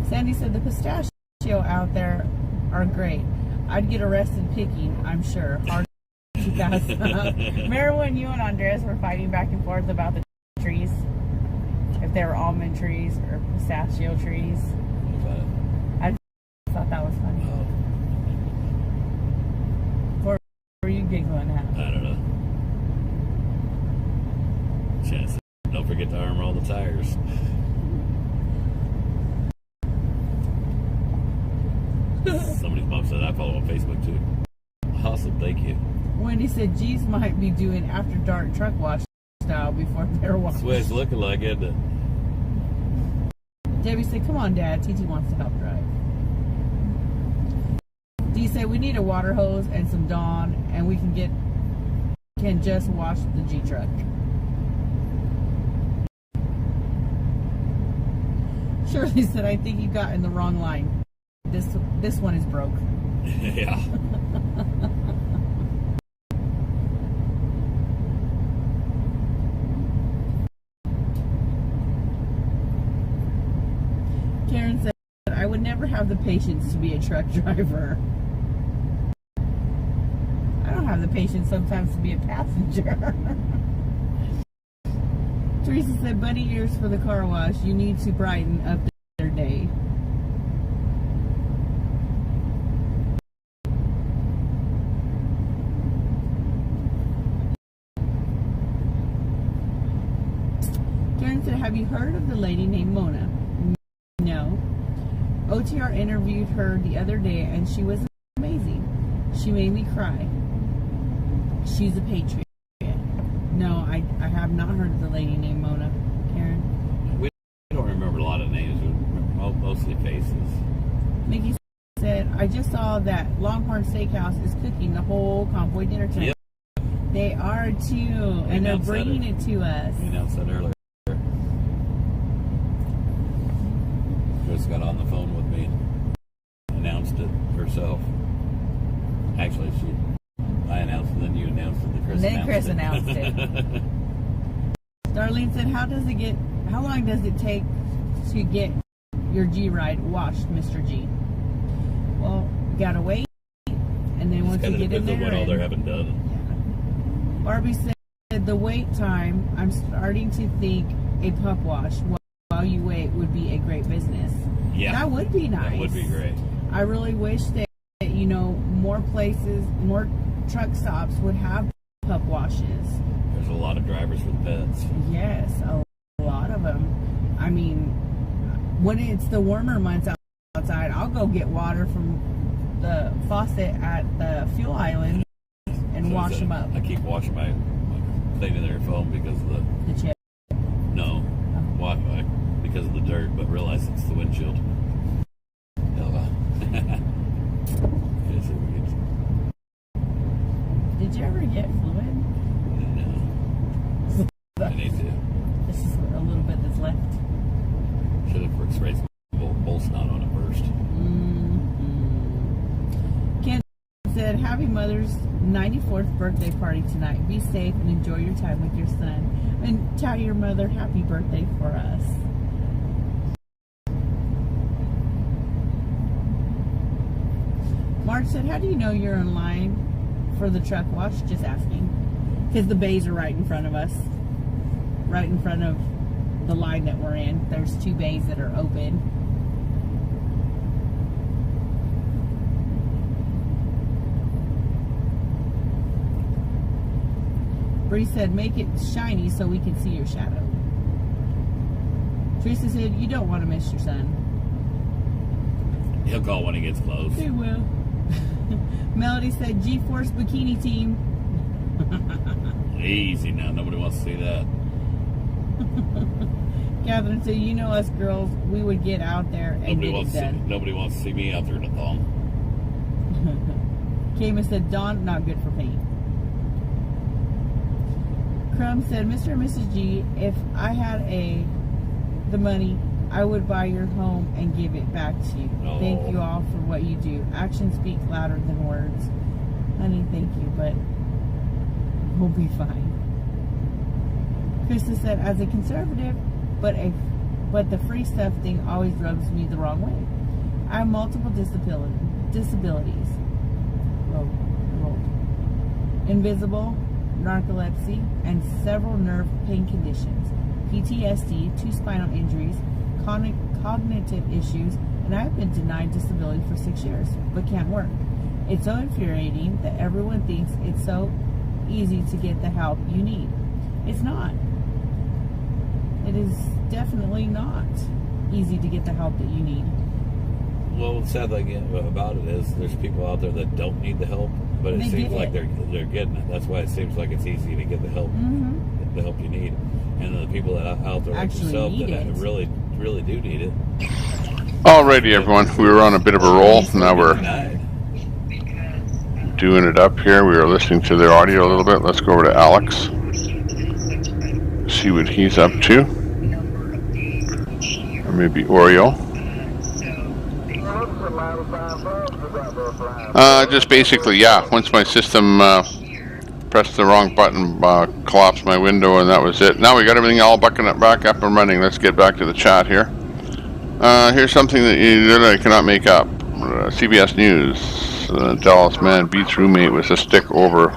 Sandy said the pistachio out there are great. I'd get arrested picking, I'm sure. Hard to pass up. Remember when you and Andres were fighting back and forth about the trees? If they were almond trees or pistachio trees? I thought that was funny. What were you giggling at? I don't know. Chance. Don't forget to armor all the tires. Somebody's mom said I follow on Facebook too. Awesome, thank you. Wendy said G's might be doing after dark truck wash style before they're washed. That's what it's looking like, isn't it? Debbie said, come on, Dad. TT wants to help drive. Dee said, we need a water hose and some Dawn, and we can just wash the G truck. Shirley said, I think you got in the wrong line. This one is broke. Yeah. Karen said, I would never have the patience to be a truck driver. I don't have the patience sometimes to be a passenger. Teresa said, bunny ears for the car wash. You need to brighten up their day. Karen said, have you heard of the lady named Mona? No. OTR interviewed her the other day and she was amazing. She made me cry. She's a patriot. No, I have not heard of the lady named Mona. Karen? We don't remember a lot of names. We remember mostly faces. Mickey said, I just saw that Longhorn Steakhouse is cooking the whole Convoy dinner tonight. Yep. They are too. And they're bringing it to us. We announced that earlier. Chris got on the phone with me and announced it herself. Actually, I announced it, then you announced it, then Chris announced it. Darlene said, how long does it take to get your G-Ride washed, Mr. G? Well, you gotta wait, and then once you get in there, what all they haven't done. Yeah. Barbie said, the wait time, I'm starting to think a pup wash while you wait would be a great business. Yeah. That would be nice. That would be great. I really wish that, more places, more truck stops would have pup washes. There's a lot of drivers with pets. Yes, a lot of them. I mean, when it's the warmer months outside, I'll go get water from the faucet at the fuel island and wash them up. I keep washing my thing in their phone because of the chip. No, because of the dirt, but realize it's the windshield. Did you ever get fluid? No. I need to. This is a little bit that's left. Should have sprayed some bull snot on it first. Mm-hmm. Ken said, happy Mother's 94th birthday party tonight. Be safe and enjoy your time with your son. And tell your mother happy birthday for us. Mark said, how do you know you're in line for the truck wash? Just asking. Because the bays are right in front of us. Right in front of the line that we're in. There's 2 bays that are open. Bree said, make it shiny so we can see your shadow. Teresa said, you don't want to miss your son. He'll call when he gets close. He will. Melody said, G-Force Bikini Team. Easy now. Nobody wants to see that. Catherine said, you know us girls, we would get out there and get it done. Nobody wants to see me out there in a thong. Kama said, Dawn, not good for paint. Crumb said, Mr. and Mrs. G, if I had the money, I would buy your home and give it back to you. Oh. Thank you all for what you do. Actions speak louder than words. Honey, thank you, but we'll be fine. Krista said, as a conservative, but the free stuff thing always rubs me the wrong way. I have multiple disabilities. Invisible, narcolepsy, and several nerve pain conditions, PTSD, 2 spinal injuries, cognitive issues, and I've been denied disability for 6 years, but can't work. It's so infuriating that everyone thinks it's so easy to get the help you need. It's not. It is definitely not easy to get the help that you need. Well, the sad thing about it is there's people out there that don't need the help, but it seems like they're getting it. That's why it seems like it's easy to get the help, the help you need. And the people that are out there like yourself that really do need it. Alrighty, everyone. We were on a bit of a roll. Now we're doing it up here. We were listening to their audio a little bit. Let's go over to Alex. See what he's up to. Or maybe Oreo. Just basically, yeah, once my system pressed the wrong button, collapsed my window, and that was it. Now we got everything all back up and running. Let's get back to the chat here. Here's something that you literally cannot make up. CBS News. Dallas man beats roommate with a stick over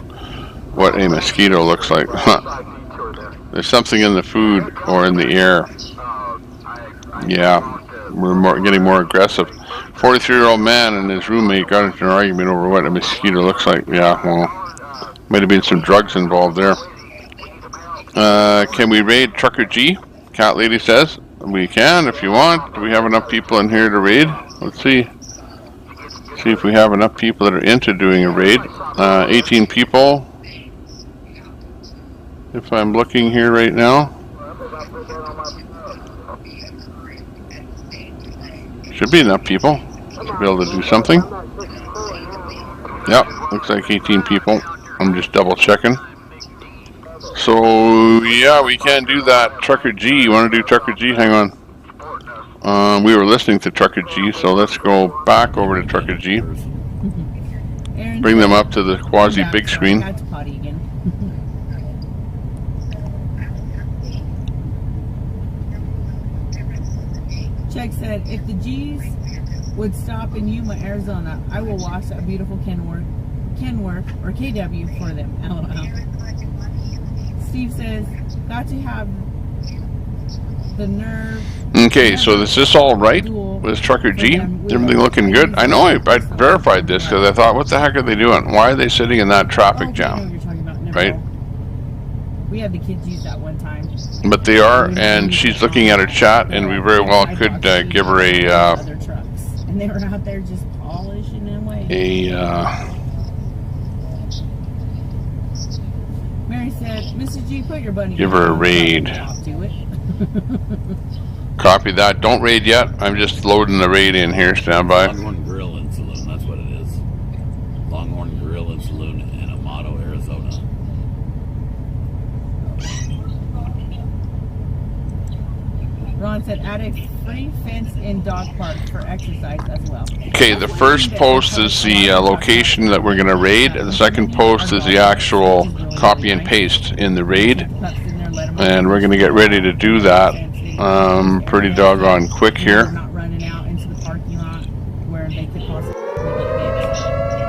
what a mosquito looks like. There's something in the food or in the air. Yeah, we're getting more aggressive. 43-year-old man and his roommate got into an argument over what a mosquito looks like. Yeah, well, might have been some drugs involved there. Can we raid Trucker G? Cat Lady says. We can if you want. Do we have enough people in here to raid? Let's see. See if we have enough people that are into doing a raid. 18 people. If I'm looking here right now. Should be enough people to be able to do something. Yep, looks like 18 people. I'm just double checking. So, yeah, we can do that. Trucker G, you want to do Trucker G? Hang on. We were listening to Trucker G, so let's go back over to Trucker G. Bring them up to the quasi big screen. Chuck said, if the G's would stop in Yuma, Arizona, I will wash that beautiful Kenworth or KW for them. LOL. Steve says, got to have the nerve. Okay, so is this all right with Trucker G? Everything looking good? I know I verified this because I thought, what the heck are they doing? Why are they sitting in that traffic jam? Right? We had the kids use that one time. But they are, and she's looking at her chat, and we very well could give her a... other trucks. And they were out there just polishing them away. Mary said, Mrs. G, put your bunny... Give her a raid. Do it. Copy that. Don't raid yet. I'm just loading the raid in here. Stand by. Longhorn Grill and Saloon, that's what it is. Longhorn Grill and Saloon in Amato, Arizona. Ron said, add a free fence-in dog park for exercise as well. Okay, the first post is the location that we're going to raid. The second post is the actual copy and paste in the raid. And we're going to get ready to do that pretty doggone quick here. Not running out into the parking lot where they could possibly get hit.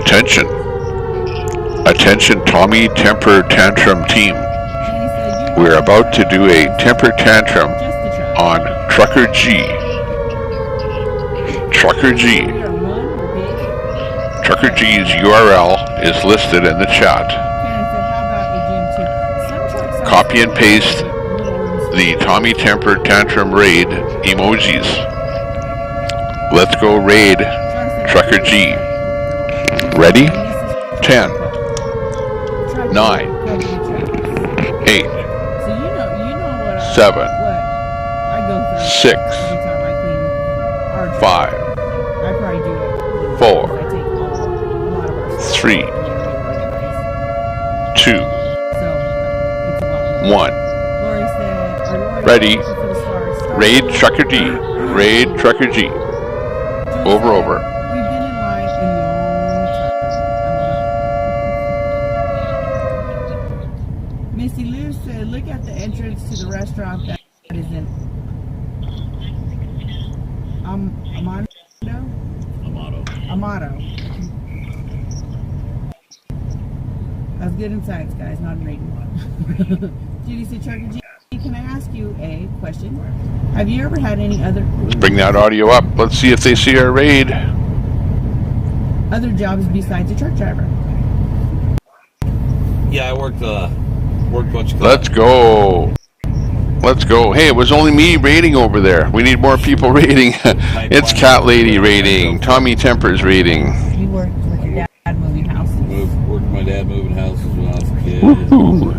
Attention. Attention, Tommy Temper Tantrum team. We're about to do a temper tantrum on Trucker G. Trucker G. Trucker G's URL is listed in the chat. Copy and paste the Tommy Temper Tantrum raid emojis. Let's go raid Trucker G. Ready? 10, 9, 8, 7, 6, 5, 4, 3, 2, 1. Ready? Raid Trucker G. Raid Trucker G. Over. Missy Lou said, look at the entrance to the restaurant that is in Amato. That's good in science, guys, not in reading. Judy said, Trucker G, can I ask you a question? Have you ever had any other... Let's bring that audio up. Let's see if they see our raid. Other jobs besides a truck driver? Yeah, I worked much. Let's go. Let's go. Hey, it was only me raiding over there. We need more people raiding. It's Cat Lady raiding. Tommy Temper's raiding. You worked with your dad moving houses. Worked with my dad moving houses when I was a kid. Woo-hoo.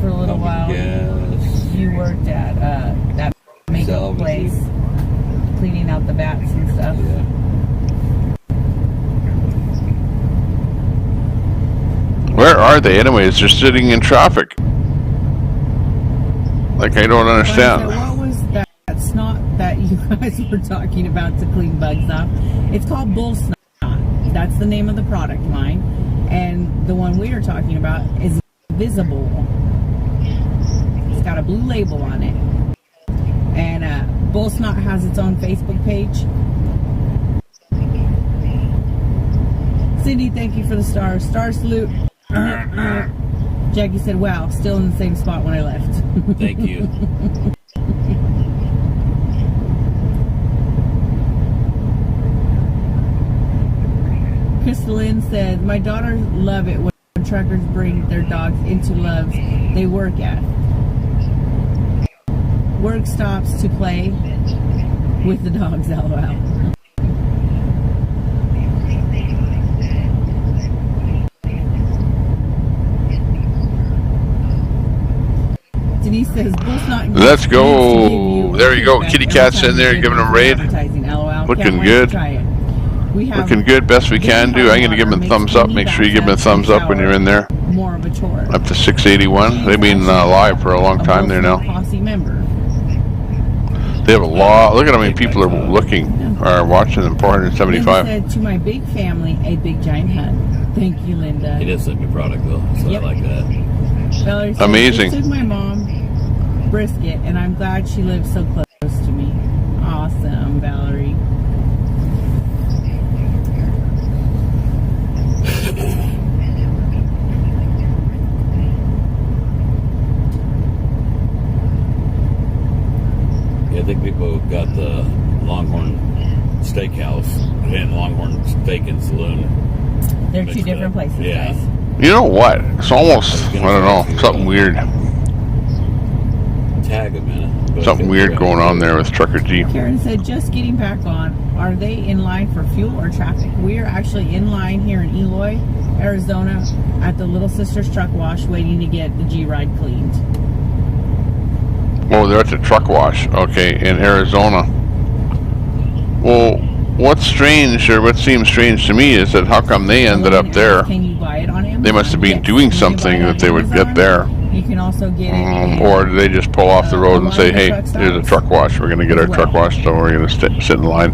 For a little while. You worked at that makeup place, cleaning out the vats and stuff. Yeah. Where are they anyways? They're sitting in traffic. Like, I don't understand. What was that snot that you guys were talking about to clean bugs off? It's called bull snot. That's the name of the product line. And the one we are talking about is visible. It's got a blue label on it. And bull snot has its own Facebook page. Cindy, thank you for the star. Star salute. Jackie said, wow, still in the same spot when I left. Thank you. Crystalline said, my daughters love it when truckers bring their dogs into loves they work at. Work stops to play with the dogs, LOL. Denise says, let's go. There you go. Kitty Cat's in there giving them raid. Looking good. Looking good. Best we can do. I'm going to give them a thumbs up. Make sure you give them a thumbs up when you're in there. More of a chore. Up to 681. They've been live for a long time there now. They have a lot. Look at how many people are watching them. 475. Linda said, to my big family, a big giant hug. Thank you, Linda. It is a new product though, so I like that. Valerie said, amazing. This is my mom, brisket, and I'm glad she lives so close to me. Awesome, Valerie. Yeah, I think people got the Longhorn Steakhouse and Longhorn Steak and Saloon. They're two different places, guys. You know what? It's almost, I don't know, something weird. Tag a minute. Something weird going on there with Trucker G. Karen said, just getting back on. Are they in line for fuel or traffic? We are actually in line here in Eloy, Arizona, at the Little Sisters Truck Wash, waiting to get the G-Ride cleaned. Oh, they're at the truck wash. Okay, in Arizona. Well, what's strange, or what seems strange to me, is that how come they ended up there? Can you buy it on Amazon? They must have been doing something that they would get there. You can also get it. Or do they just pull off the road and say, hey, here's a truck wash. We're going to get our truck washed, so we're going to sit in line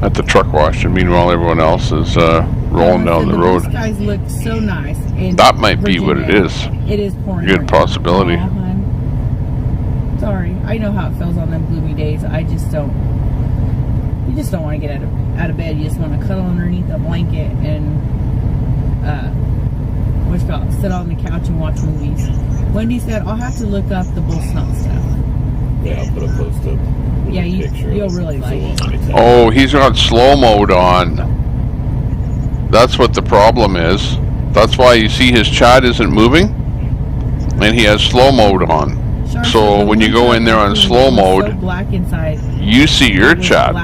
at the truck wash. And meanwhile, everyone else is rolling down the road. These guys look so nice. That might be what it is. It is pouring. Good possibility. Sorry, I know how it feels on them gloomy days. I just don't. You just don't want to get out of bed. You just want to cuddle underneath a blanket and sit on the couch and watch movies. Wendy said, I'll have to look up the bull snot stuff. Yeah, I'll put a post up. Yeah, you'll really like it. Oh, he's got slow mode on. That's what the problem is. That's why you see his chat isn't moving, and he has slow mode on. So when you go in there on slow mode, you see your chat,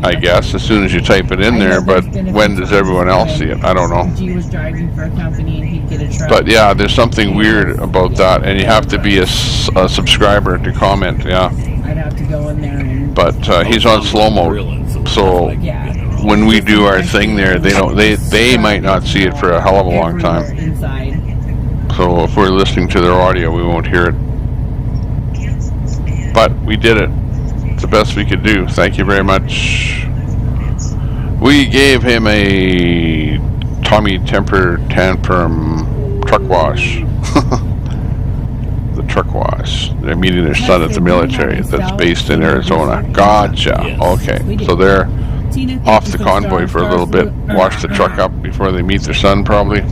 I guess, as soon as you type it in there, but when does everyone else see it? I don't know. G was driving for a company and he'd get a truck. But yeah, there's something weird about that, and you have to be a subscriber to comment, yeah. I'd have to go in there and... But he's on slow mode, so when we do our thing there, they might not see it for a hell of a long time. So if we're listening to their audio, we won't hear it. But we did it. It's the best we could do. Thank you very much. We gave him a Tommy Temper Tantrum truck wash. The truck wash. They're meeting their son at the military that's based in Arizona. Gotcha. Okay. So they're off the convoy for a little bit. Wash the truck up before they meet their son, probably.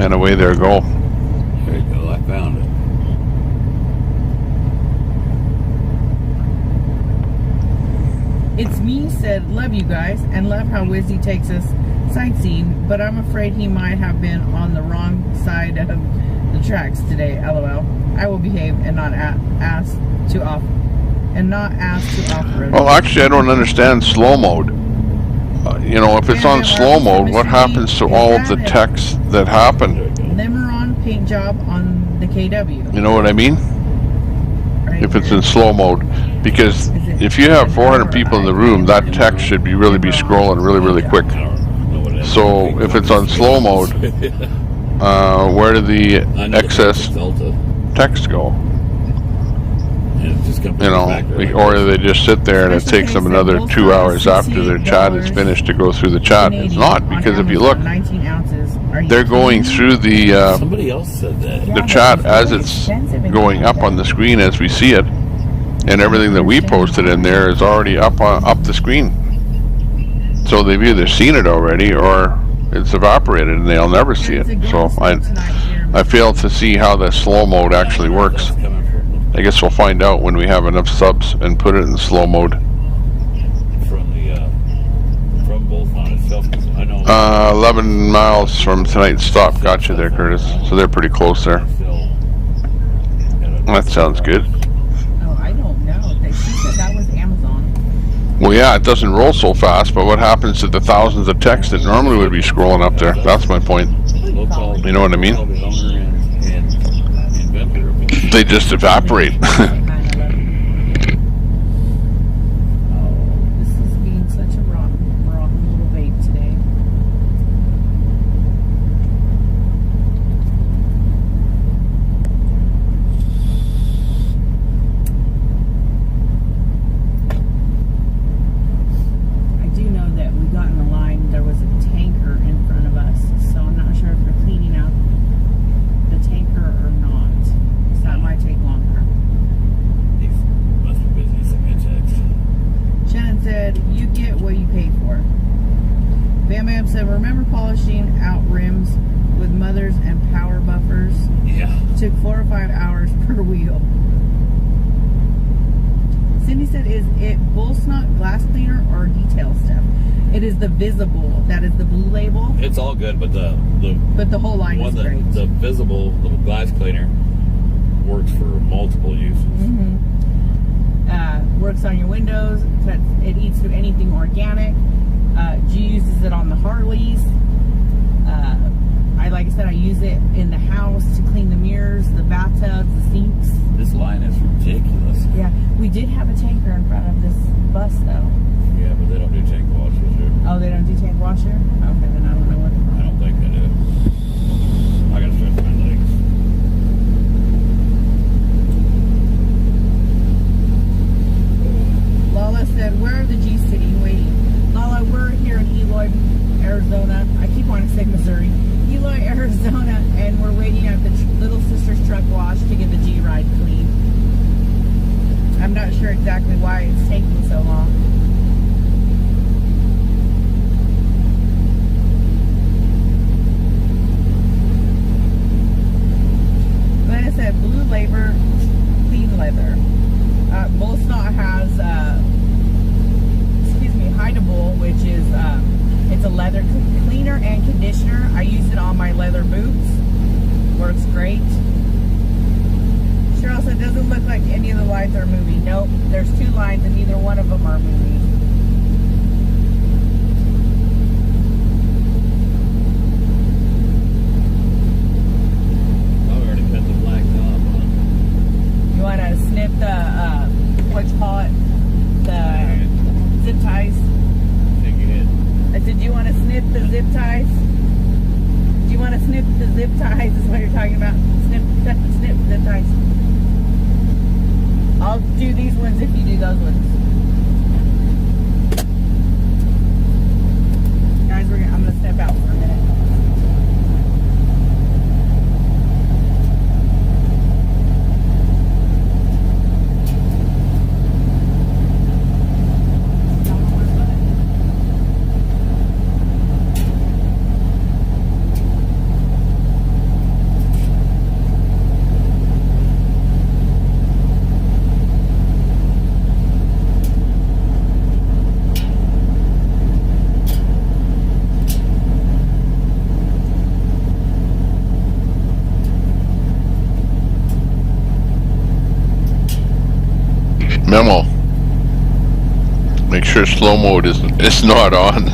And away they go. There you go. I found it. It's me said, love you guys, and love how Wizzy takes us sightseeing, but I'm afraid he might have been on the wrong side of the tracks today, lol. I will behave and not ask to off-road. Well, actually, I don't understand slow mode. You know, if it's on slow mode, what happens to all of the text that happened? Limeron paint job on the KW. You know what I mean? If it's in slow mode, because if you have 400 people in the room, that text should really be scrolling really quick. So if it's on slow mode, where did the excess text go? You know, or do they just sit there and it takes them another 2 hours after their chat is finished to go through the chat? It's not, because if you look, they're going through the chat as it's going up on the screen as we see it, and everything that we posted in there is already up the screen. So they've either seen it already or it's evaporated and they'll never see it. So I fail to see how the slow mode actually works. I guess we'll find out when we have enough subs and put it in slow mode. From Bullthorn itself, I know. 11 miles from tonight's stop. Gotcha there, Curtis. So they're pretty close there. That sounds good. Oh, I don't know. She said that was Amazon. Well, yeah, it doesn't roll so fast, but what happens to the thousands of texts that normally would be scrolling up there? That's my point. You know what I mean? They just evaporate. Remember polishing out rims with mothers and power buffers? Yeah. Took 4 or 5 hours per wheel. Cindy said, is it bull snot glass cleaner or detail stuff? It is the visible. That is the blue label. It's all good, but the whole line is great. The visible, the glass cleaner works for multiple uses. Mm-hmm. Works on your windows. It eats through anything organic. G uses it on the Harleys. Like I said, I use it in the house to clean the mirrors, the bathtubs, the sinks. This line is ridiculous. Yeah, we did have a tanker in front of this bus, though. Yeah, but they don't do tank washers here. Oh, they don't do tank washer? Okay, then I don't know what the problem. I don't think they do. I gotta stretch my legs. Lala said, where are the G sitting waiting? Lala, we're here in Eloy, Arizona. I keep wanting to say Missouri. Eloy, Arizona, and we're waiting at the Little Sister's truck wash to get the G-Ride clean. I'm not sure exactly why it's taking so long. lines and neither one of them are moving. I already cut the black top on. You want to snip the, what you call it, the zip ties? I said, do you want to snip the zip ties? Do you want to snip the zip ties is what you're talking about? Snip zip ties. I'll do these ones if you do those ones. Guys, I'm going to step out for a minute. Memo. Make sure slow mode is not on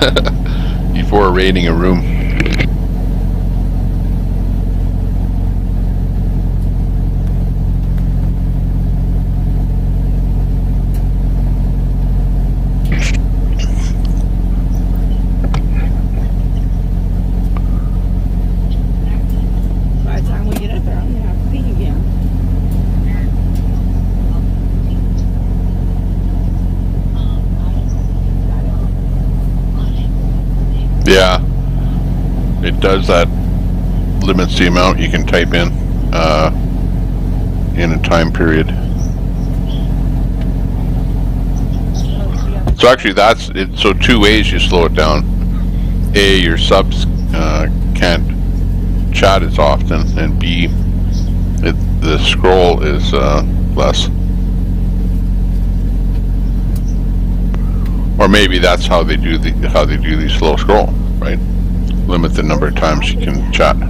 before raiding a room. By the time we get up there, I'm going to have to pee again. Yeah, it does that. Limits the amount you can type in a time period. So actually, that's it. So two ways you slow it down. A, your subs can't chat as often, and B, the scroll is less. Or maybe that's how they do the slow scroll, right? Limit the number of times you can chat. You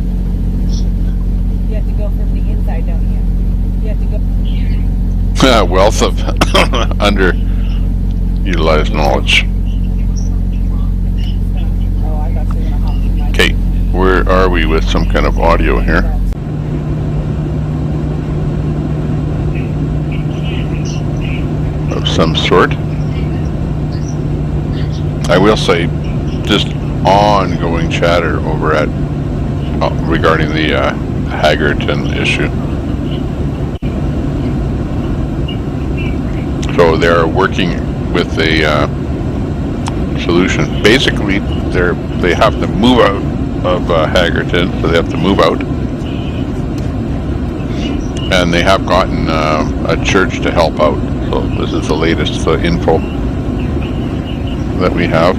have to go from the inside, don't you? You have to go. Wealth of underutilized knowledge. Oh, I got you. Okay, where are we with some kind of audio here? Of some sort. I will say, just ongoing chatter over at regarding the Haggerton issue. So they're working with a solution. Basically, they have to move out of Haggerton, so they have to move out, and they have gotten a church to help out. So this is the latest info that we have.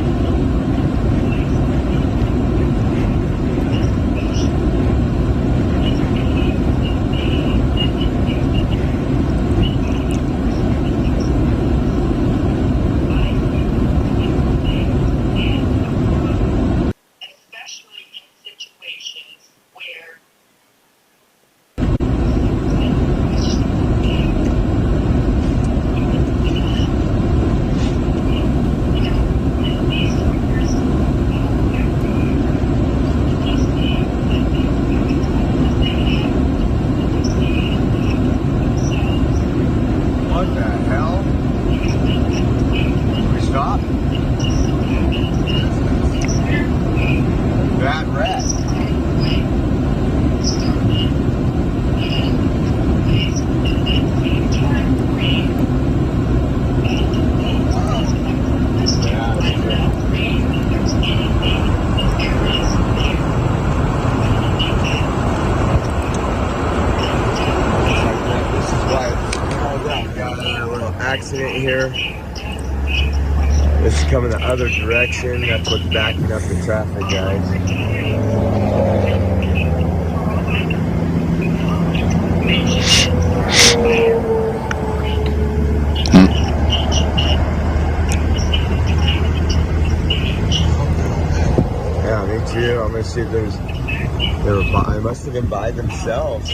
Accident here. This is coming the other direction. That's what's backing up the traffic, guys. Yeah, me too. I'm gonna see if they must have been by themselves. I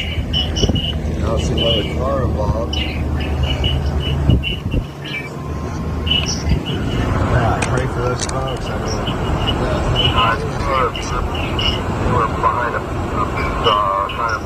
don't see another car involved. those folks. I mean, You were behind a kind of.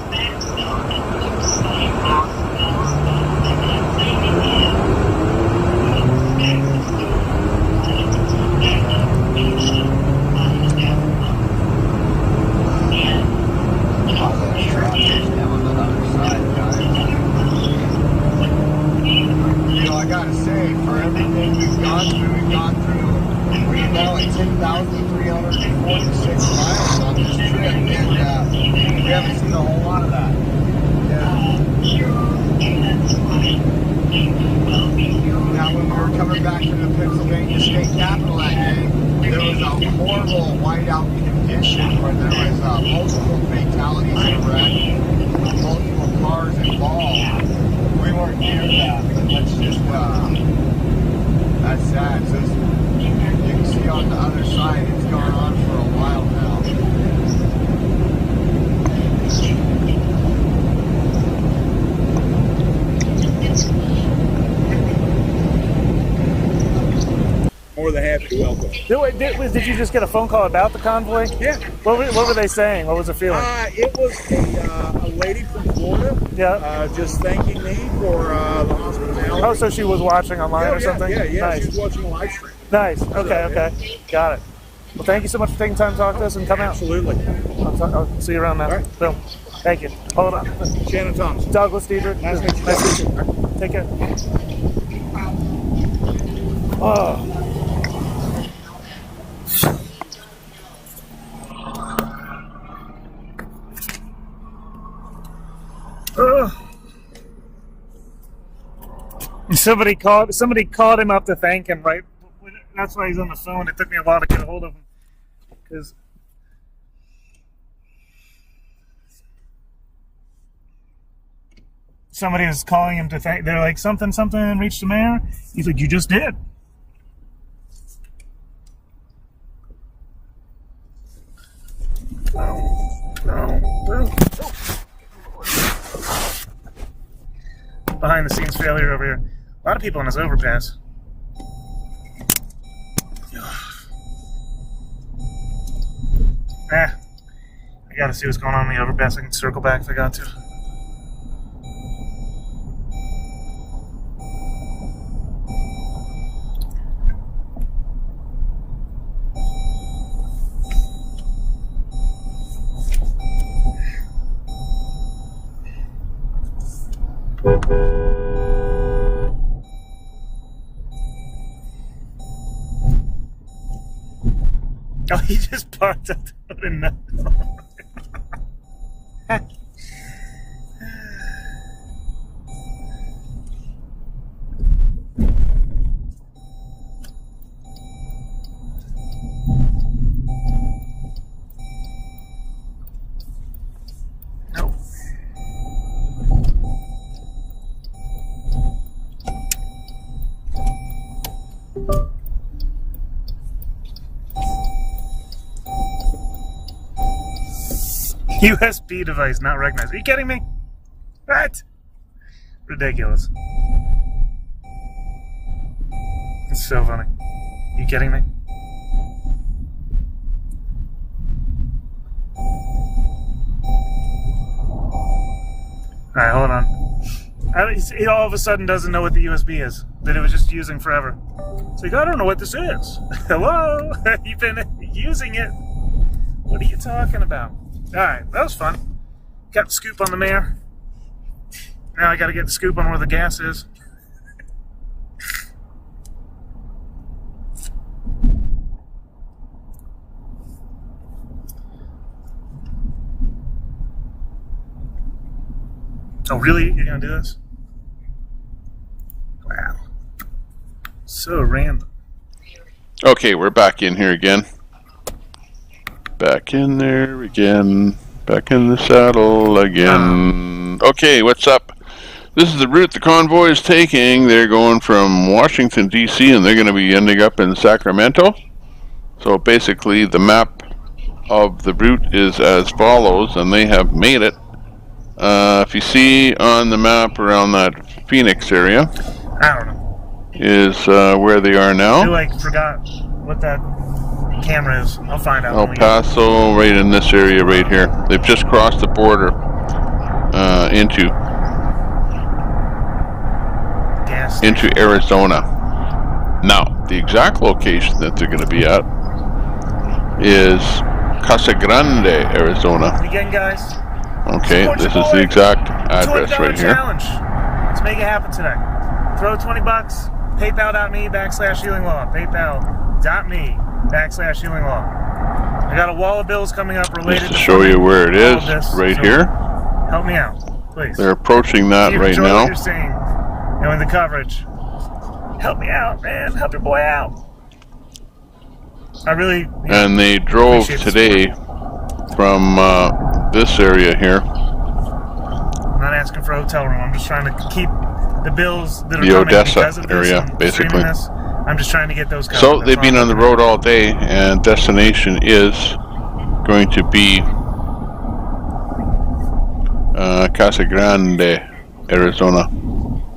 I gotta say, for everything we've gone through, we're now at 10,346 miles on this trip, and we haven't seen a whole lot of that. Now, when we were coming back to the Pennsylvania state capitol that day, there was a horrible whiteout condition where there was multiple fatalities in a wreck, multiple cars involved. We weren't near that, but let's just, that's sad. So you can see on the other side, it's gone on for a while now. More than happy to welcome. Did you just get a phone call about the convoy? Yeah. What were they saying? What was the feeling? It was a lady from Florida. Yeah. Just thanking me for the hospitality. Oh, so she was watching online or something? Yeah. Nice. She was watching a live stream. Nice. Okay. Got it. Well, thank you so much for taking time to talk to us and come out. Absolutely. I'll see you around now. All right. Boom. Thank you. Hold on. Shannon Thomas. Douglas Diedrich. Nice to meet you. Take care. Oh. Somebody called him up to thank him, right? That's why he's on the phone. It took me a while to get a hold of him. Because somebody was calling him to thank. They're like, something reached the mayor. He's like, you just did. Behind the scenes failure over here. A lot of people on this overpass. I gotta see what's going on in the overpass. I can circle back if I got to. Oh, he just parked up the road and USB device not recognized. Are you kidding me? What? Ridiculous. It's so funny. Are you kidding me? Alright, hold on. He all of a sudden doesn't know what the USB is. That it was just using forever. It's like, I don't know what this is. Hello? You've been using it. What are you talking about? Alright, that was fun. Got the scoop on the mayor. Now I gotta get the scoop on where the gas is. Oh, really? You're gonna do this? Wow. So random. Okay, we're back in here again. Back in there again. Back in the saddle again. Okay, what's up? This is the route the convoy is taking. They're going from Washington, D.C., and they're going to be ending up in Sacramento. So basically, the map of the route is as follows, and they have made it. If you see on the map around that Phoenix area, I don't know. is where they are now. I forgot what that camera is. I'll find out. El Paso, right in this area right here. They've just crossed the border into Arizona. Now, the exact location that they're going to be at is Casa Grande, Arizona. Again, guys. Okay, this is the exact address right here. Challenge. Let's make it happen today. Throw $20. PayPal.me/healinglaw. PayPal.me/healinglaw. I got a wall of bills coming up related Just to show you where it is, right here. Help me out, please. They're approaching that right now. What you're saying, in the coverage. Help me out, man. Help your boy out. I really. And they drove today from this area here. I'm not asking for a hotel room. I'm just trying to keep the bills that are the coming Odessa because of this area, and basically. this. I'm just trying to get those covered. So they've been on the road all day, and destination is going to be Casa Grande, Arizona.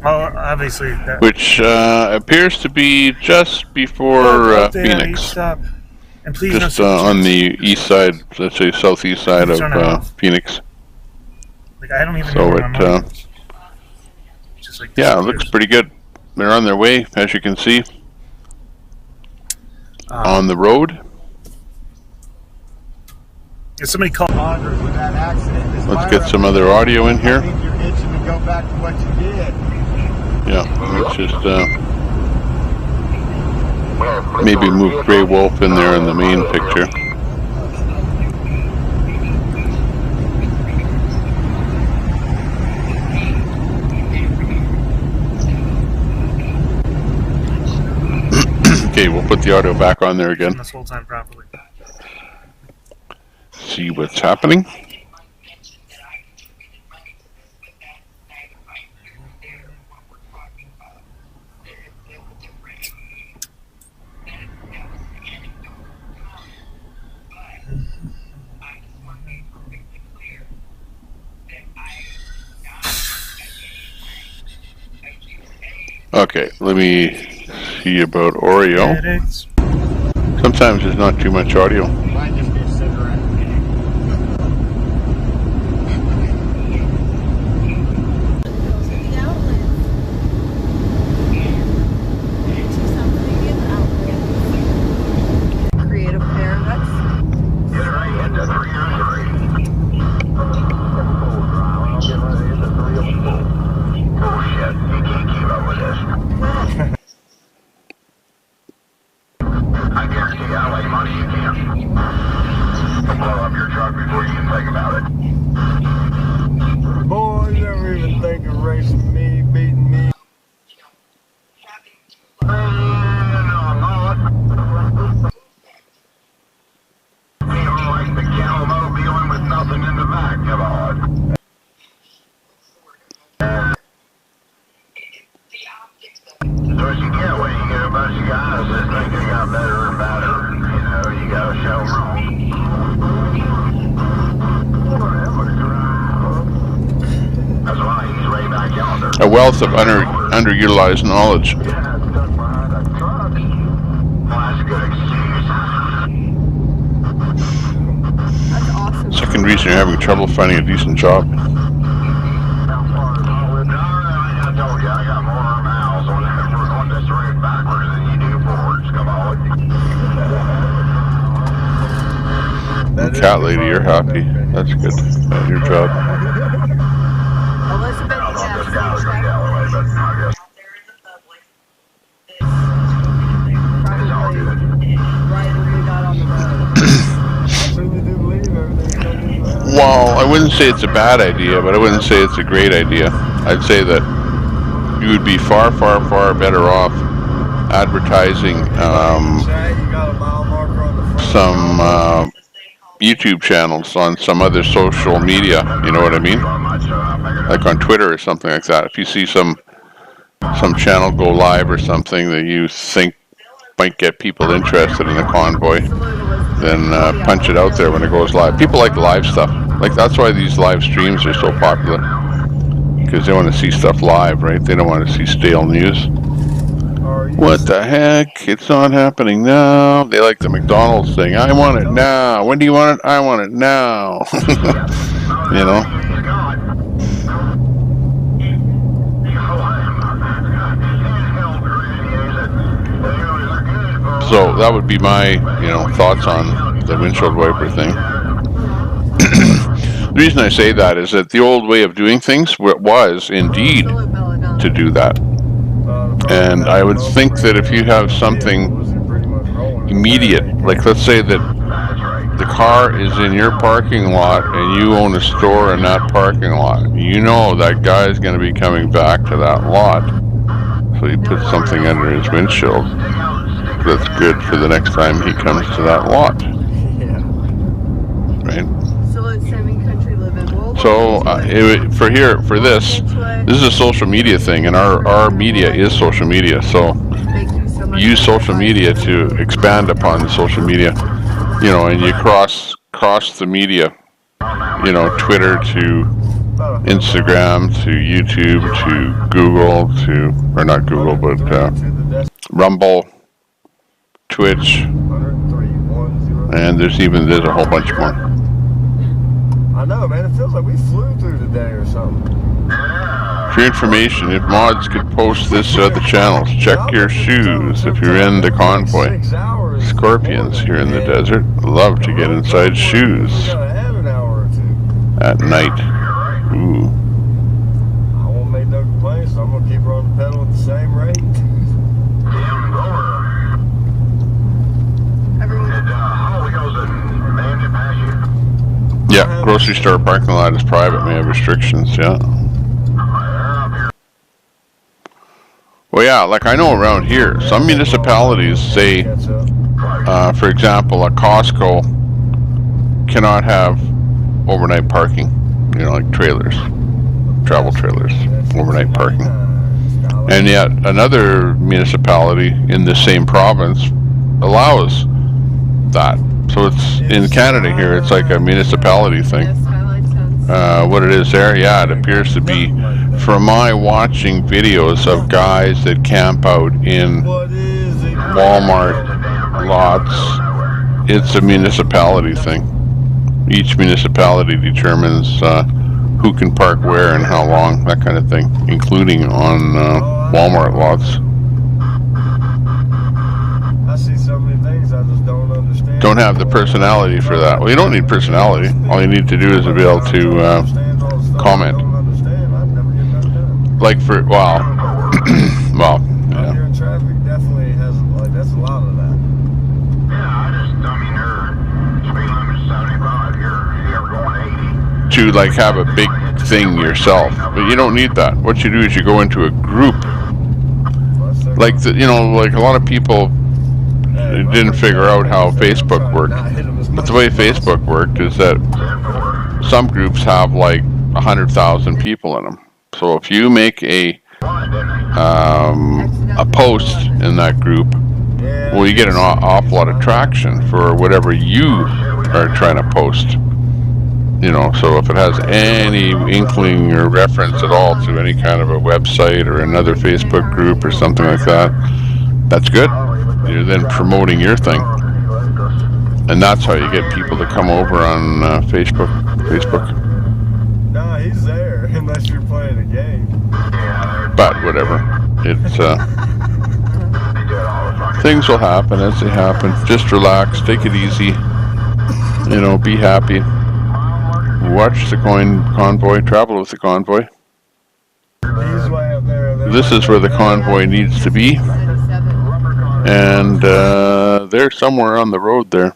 Well, obviously. Which appears to be just before Phoenix. And please just on the east side, let's say southeast side of Phoenix. Like, I don't even so know it, just like yeah, it looks pretty good. They're on their way, as you can see, on the road. If somebody called with that accident, let's get some other audio in here. I think you're itching to go back to what you did. Yeah, let's just maybe move Grey Wolf in there in the main picture. Okay, we'll put the audio back on there again. This whole time properly. See what's happening. Okay, let me see about Oreo. Sometimes there's not too much audio. Creative paradise. I guarantee you, I'll lay money you can. Blow up your truck before you even think about it. Boy, you never even think of racing me, beating me. No, I'm not. You don't like the Calamo dealing with nothing in the back, come on. So as you get away, you get a bunch of guys that think they got better and better. You know, you gotta show wrong. That's why he's way back yonder. A wealth of underutilized knowledge. Yeah, stuck behind a truck. Well, that's a good excuse. That's awesome. Second reason you're having trouble finding a decent job. I told you, I got more miles on it. We're going this road backwards than you do forwards. Come on. Cat lady, you're happy. That's good. That's your job. Elizabeth, I love this Calgary Galloway, but I guess it's all good. right when we got on the road. Well, I wouldn't say it's a bad idea, but I wouldn't say it's a great idea. I'd say that you would be far, far, far better off advertising some YouTube channels on some other social media, you know what I mean? Like on Twitter or something like that. If you see some channel go live or something that you think might get people interested in the convoy, then punch it out there when it goes live. People like live stuff. Like, that's why these live streams are so popular, because they want to see stuff live, right? They don't want to see stale news. What the heck? It's not happening now. They like the McDonald's thing. I want it now. When do you want it? I want it now. You know? So that would be my, thoughts on the windshield wiper thing. The reason I say that is that the old way of doing things was indeed to do that. And I would think that if you have something immediate, like let's say that the car is in your parking lot and you own a store in that parking lot, you know that guy is going to be coming back to that lot. So you put something under his windshield. That's good for the next time he comes to that lot. Right? So for this is a social media thing, and our media is social media. So use social media to expand upon the social media, and you cross the media, Twitter to Instagram to YouTube to Google or not Google, but Rumble, Twitch, and there's a whole bunch more. I know, man. It feels like we flew through today or something. For your information, if mods could post this to other channels, check your shoes if you're in the Convoy. Scorpions here in the desert love to get inside shoes at night. Ooh. I won't make no complaints, so I'm going to keep her on the pedal at the same rate. Yeah, grocery store parking lot is private, may have restrictions, yeah. Well, yeah, like I know around here, some municipalities say, for example, a Costco cannot have overnight parking, like trailers, travel trailers, overnight parking. And yet another municipality in the same province allows that. So it's in Canada here, it's like a municipality thing. What it is there, yeah, it appears to be, from my watching videos of guys that camp out in Walmart lots, it's a municipality thing. Each municipality determines who can park where and how long, that kind of thing, including on Walmart lots. I see so many things I just don't understand. Don't have the personality for that. Well, you don't need personality. All you need to do is be able to comment. Like for, well, yeah. Here in traffic definitely has, that's a lot of that. To have a big thing yourself, but you don't need that. What you do is you go into a group. Like a lot of people didn't figure out how Facebook worked. But the way Facebook worked is that some groups have 100,000 people in them. So if you make a post in that group, well, you get an awful lot of traction for whatever you are trying to post. So if it has any inkling or reference at all to any kind of a website or another Facebook group or something like that, that's good. You're then promoting your thing. And that's how you get people to come over on Facebook. No, he's there, unless you're playing a game. But whatever. It's things will happen as they happen. Just relax, take it easy. Be happy. Watch the Convoy, travel with the Convoy. This is where the Convoy needs to be. And they're somewhere on the road there.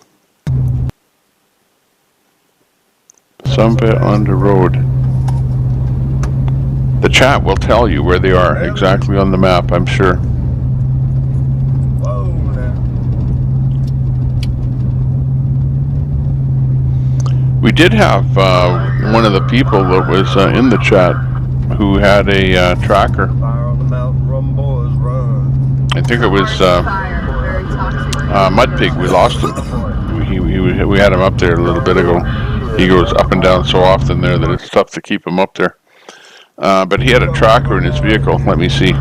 Somewhere on the road. The chat will tell you where they are exactly on the map, I'm sure. We did have one of the people that was in the chat who had a tracker. I think it was Mudpig. We lost him. We had him up there a little bit ago. He goes up and down so often there that it's tough to keep him up there. But he had a tracker in his vehicle. Let me see.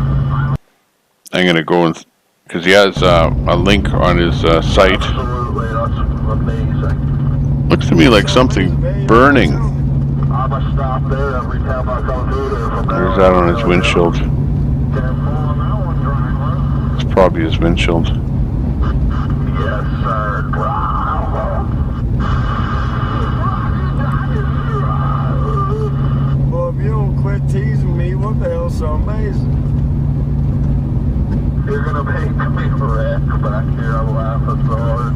I'm gonna go and because he has a link on his site. Absolutely, that's amazing. Looks to me like something burning. I'm a stop there every time I come through there from there. There's that on his windshield. It's probably his windshield. Yes, sir. Well, if you don't quit teasing me, what the hell's so amazing? You're gonna make me wreck back here. I'm laughing so hard.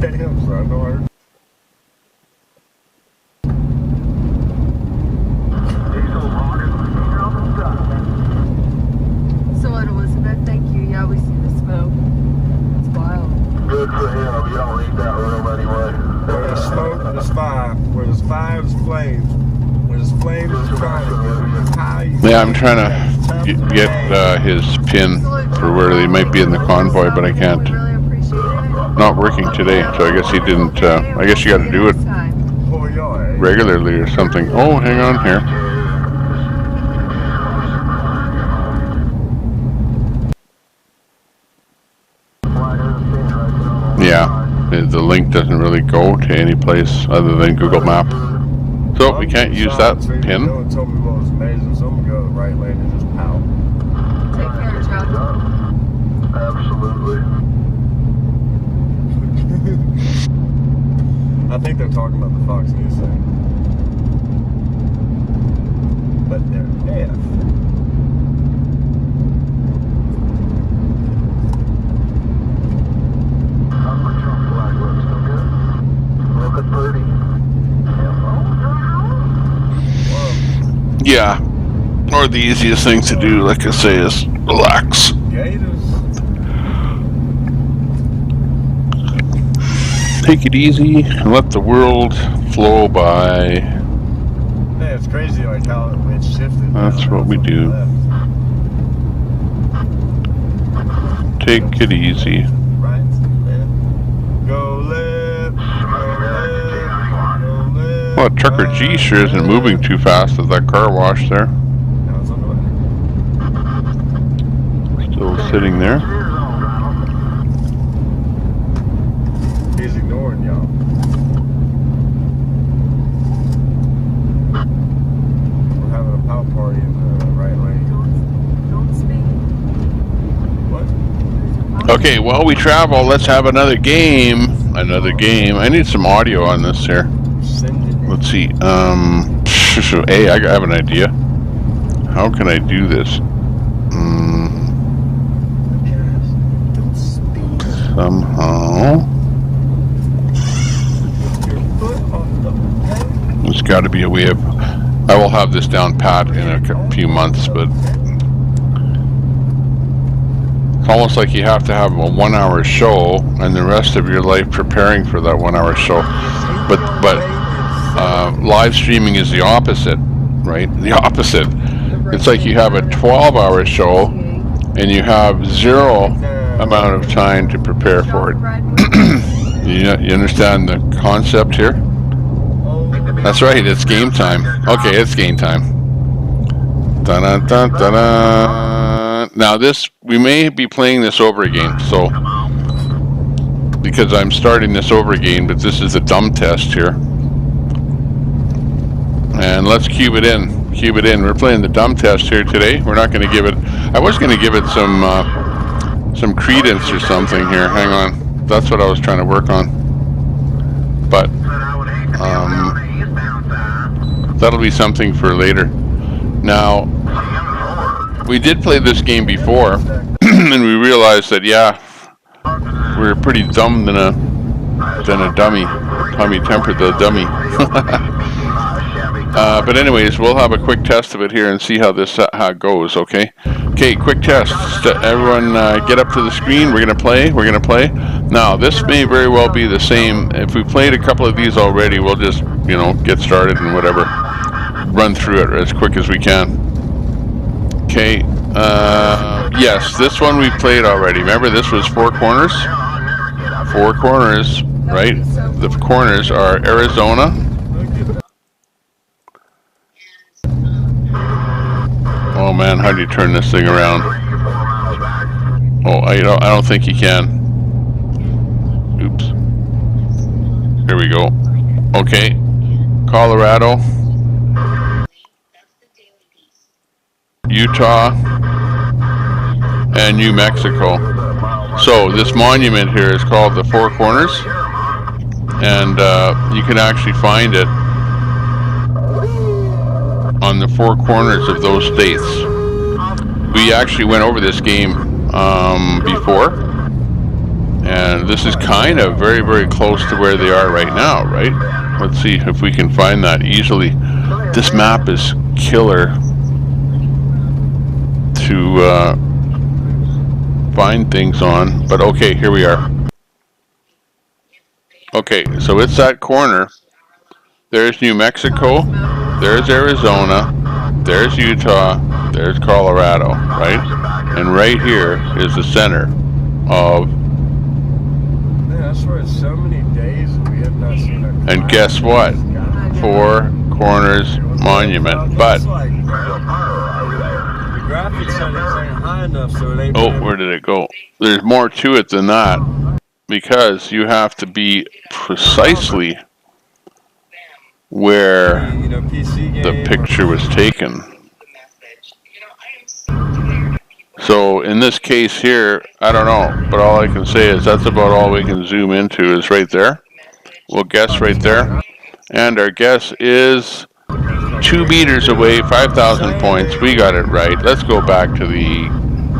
Damn, son, no hurt. So what, Elizabeth? Thank you. Yeah, we see the smoke. It's wild. Good for him. You don't need that room anyway. Where there's smoke, there's fire. Where there's fire, there's flames. Where there's flames, there's fire. Yeah, I'm trying to get his pin for where they might be in the convoy, but I can't. Not working today, so I guess he didn't. I guess you got to do it regularly or something. Oh, hang on here. Yeah, the link doesn't really go to any place other than Google Map. So we can't use that pin. No one told me what was amazing, so I'm gonna go to the right lane and just pout. Take care, Joe. Absolutely. I think they're talking about the Fox News thing. But they're deaf. Looking pretty. Yeah, or the easiest thing to do, like I say, is relax. Gators. Take it easy and let the world flow by. Yeah, it's crazy like how it shifted. That's what we do. Take it easy. Right, left. Go left. Go left. Well, Trucker G sure isn't moving too fast at that car wash there. Now it's on the way. Still sitting there. He's ignoring y'all. We're having a power party in the right lane. Don't speak. What? Okay, while we travel, let's have another game. Another game. I need some audio on this here. Let's see. Hey, I have an idea. How can I do this? Somehow. There's got to be a way of. I will have this down pat in a few months, but it's almost like you have to have a 1 hour show and the rest of your life preparing for that 1 hour show. But live streaming is the opposite, right? The opposite. It's like you have a 12-hour show and you have zero amount of time to prepare for it. You understand the concept here? That's right, it's game time. Okay, it's game time. Dun, dun, dun, dun. Now this, we may be playing this over again, so, because I'm starting this over again, but this is a dumb test here. And let's cube it in. Cube it in. We're playing the dumb test here today. We're not going to give it, I was going to give it some credence or something here. Hang on. That's what I was trying to work on. But, that'll be something for later. Now, we did play this game before, and we realized that, yeah, we're pretty dumb than a dummy. Tommy Tempered the dummy. But anyways, we'll have a quick test of it here and see how this how it goes, okay? Okay, quick test. Everyone get up to the screen. We're going to play. We're going to play. Now, this may very well be the same. If we played a couple of these already, we'll just, you know, get started and whatever. Run through it as quick as we can. Okay. Yes, this one we played already. Remember, this was four corners? Four corners, right? The corners are Arizona, Oh man, how do you turn this thing around? Oh, I don't think you can. Oops. Here we go. Okay. Colorado, Utah, and New Mexico. So this monument here is called the Four Corners, and you can actually find it on the four corners of those states. We actually went over this game before, and this is kind of very, very close to where they are right now, right? Let's see if we can find that easily. This map is killer to find things on, but okay, here we are. Okay, so it's that corner. There's New Mexico, there's Arizona, there's Utah, there's Colorado, right? And right here is the center of... Man, I swear it's so many days that we have not seen a... And guess what? Four Corners Monument. But... The graphics settings ain't high enough, so it ain't... Oh, where did it go? There's more to it than that, because you have to be precisely where the picture was taken. So in this case here, I don't know, but all I can say is that's about all we can zoom into is right there. We'll guess right there. And our guess is 2 meters away, 5,000 points. We got it right. Let's go back to the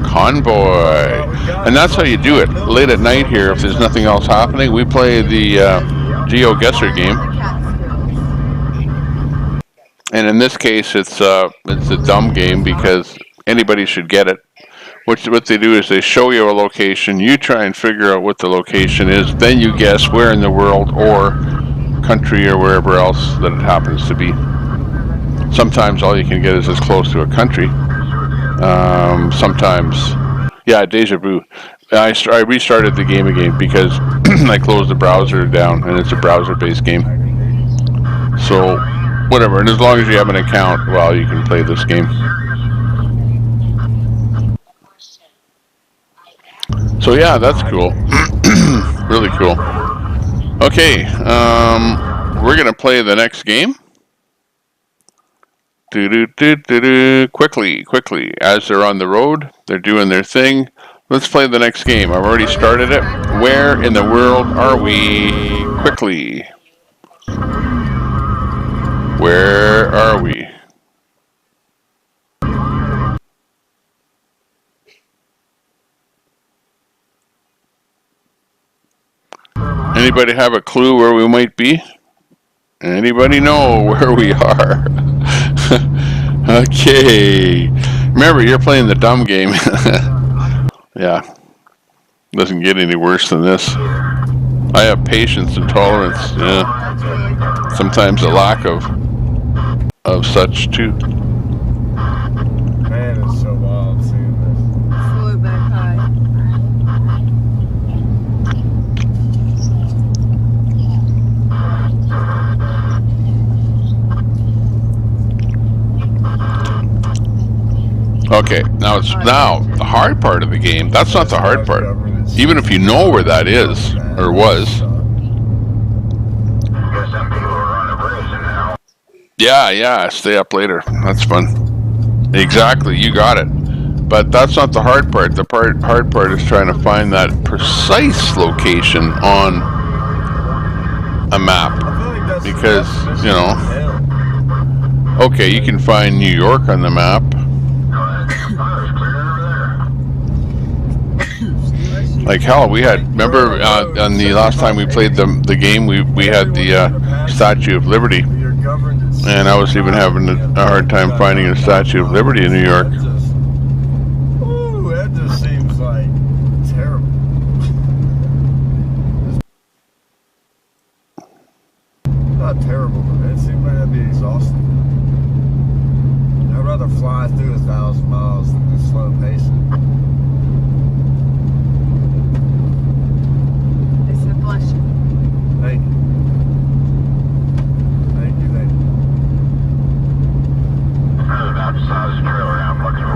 Convoy. And that's how you do it. Late at night here, if there's nothing else happening, we play the GeoGuessr game. And in this case, it's a dumb game because anybody should get it. What they do is they show you a location, you try and figure out what the location is, then you guess where in the world or country or wherever else that it happens to be. Sometimes all you can get is as close to a country. Sometimes, yeah, deja vu. I restarted the game again because I closed the browser down, and it's a browser-based game. So, whatever, and as long as you have an account, well, you can play this game. So yeah, that's cool. Really cool. Okay, we're gonna play the next game. Quickly. As they're on the road, they're doing their thing. Let's play the next game. I've already started it. Where in the world are we? Quickly. Where are we? Anybody have a clue where we might be? Anybody know where we are? Okay. Remember, you're playing the dumb game. Yeah. Doesn't get any worse than this. I have patience and tolerance. Yeah. Sometimes a lack of such too. Man, it's so wild seeing this. Slow back high. Okay, now the hard part of the game. That's not the hard part. Even if you know where that is or was. Yeah, stay up later. That's fun. Exactly, you got it. But that's not the hard part. The hard part is trying to find that precise location on a map. Because, you know, okay, you can find New York on the map. Like hell, we had, remember on the last time we played the game, we had the Statue of Liberty. And I was even having a hard time finding a Statue of Liberty in New York. Ooh, that just seems like terrible. Not terrible, but it seems like that'd be exhausting. I'd rather fly through 1,000 miles than just slow pacing. It's a blessing. Thank you. Thank you. Outside the trailer, I'm looking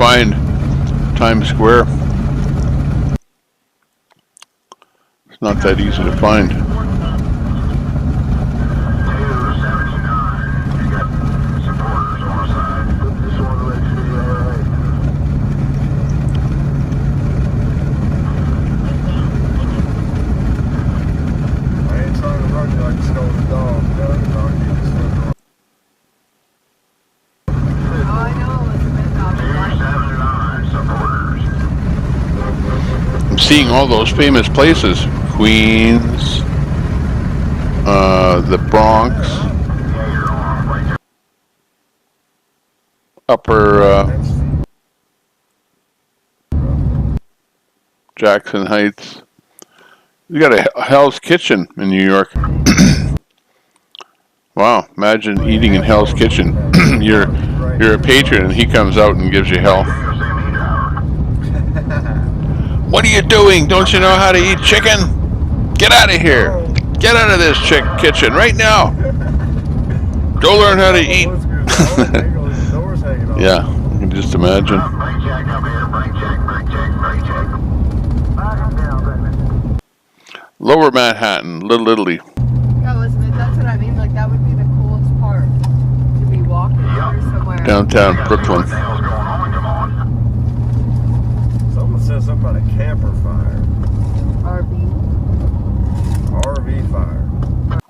find Times Square. It's not that easy to find. I'm seeing all those famous places. Queens, the Bronx, Upper Jackson Heights. You got a Hell's Kitchen in New York. Wow, imagine eating in Hell's Kitchen. You're a patron and he comes out and gives you hell. What are you doing? Don't you know how to eat chicken? Get out of here. Get out of this kitchen right now. Go learn how to eat. Yeah, you can just imagine. Lower Manhattan, Little Italy. Yeah, Elizabeth, that's what I mean. Like, that would be the coolest part. To be walking through somewhere. Downtown Brooklyn. Someone said something about a camper fire. RV fire.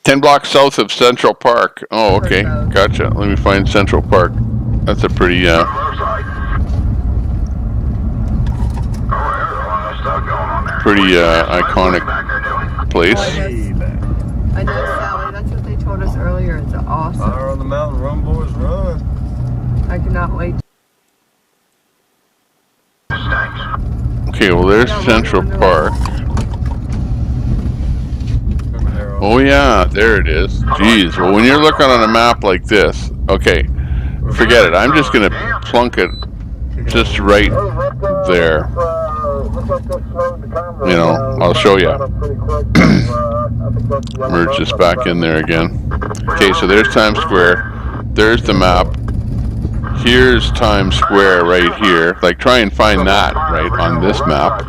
10 blocks south of Central Park. Oh, okay. Gotcha. Let me find Central Park. That's a pretty, iconic place. I know, Sally. That's what they told us earlier. It's awesome. Fire on the mountain, run, boys, run. I cannot wait. Okay, well, there's Central Park. Oh, yeah, there it is. Jeez, well, when you're looking on a map like this, okay, forget it. I'm just going to plunk it just right there. You know, I'll show you. Merge this back in there again. Okay, so there's Times Square. There's the map. Here's Times Square right here. Like, try and find that right on this map.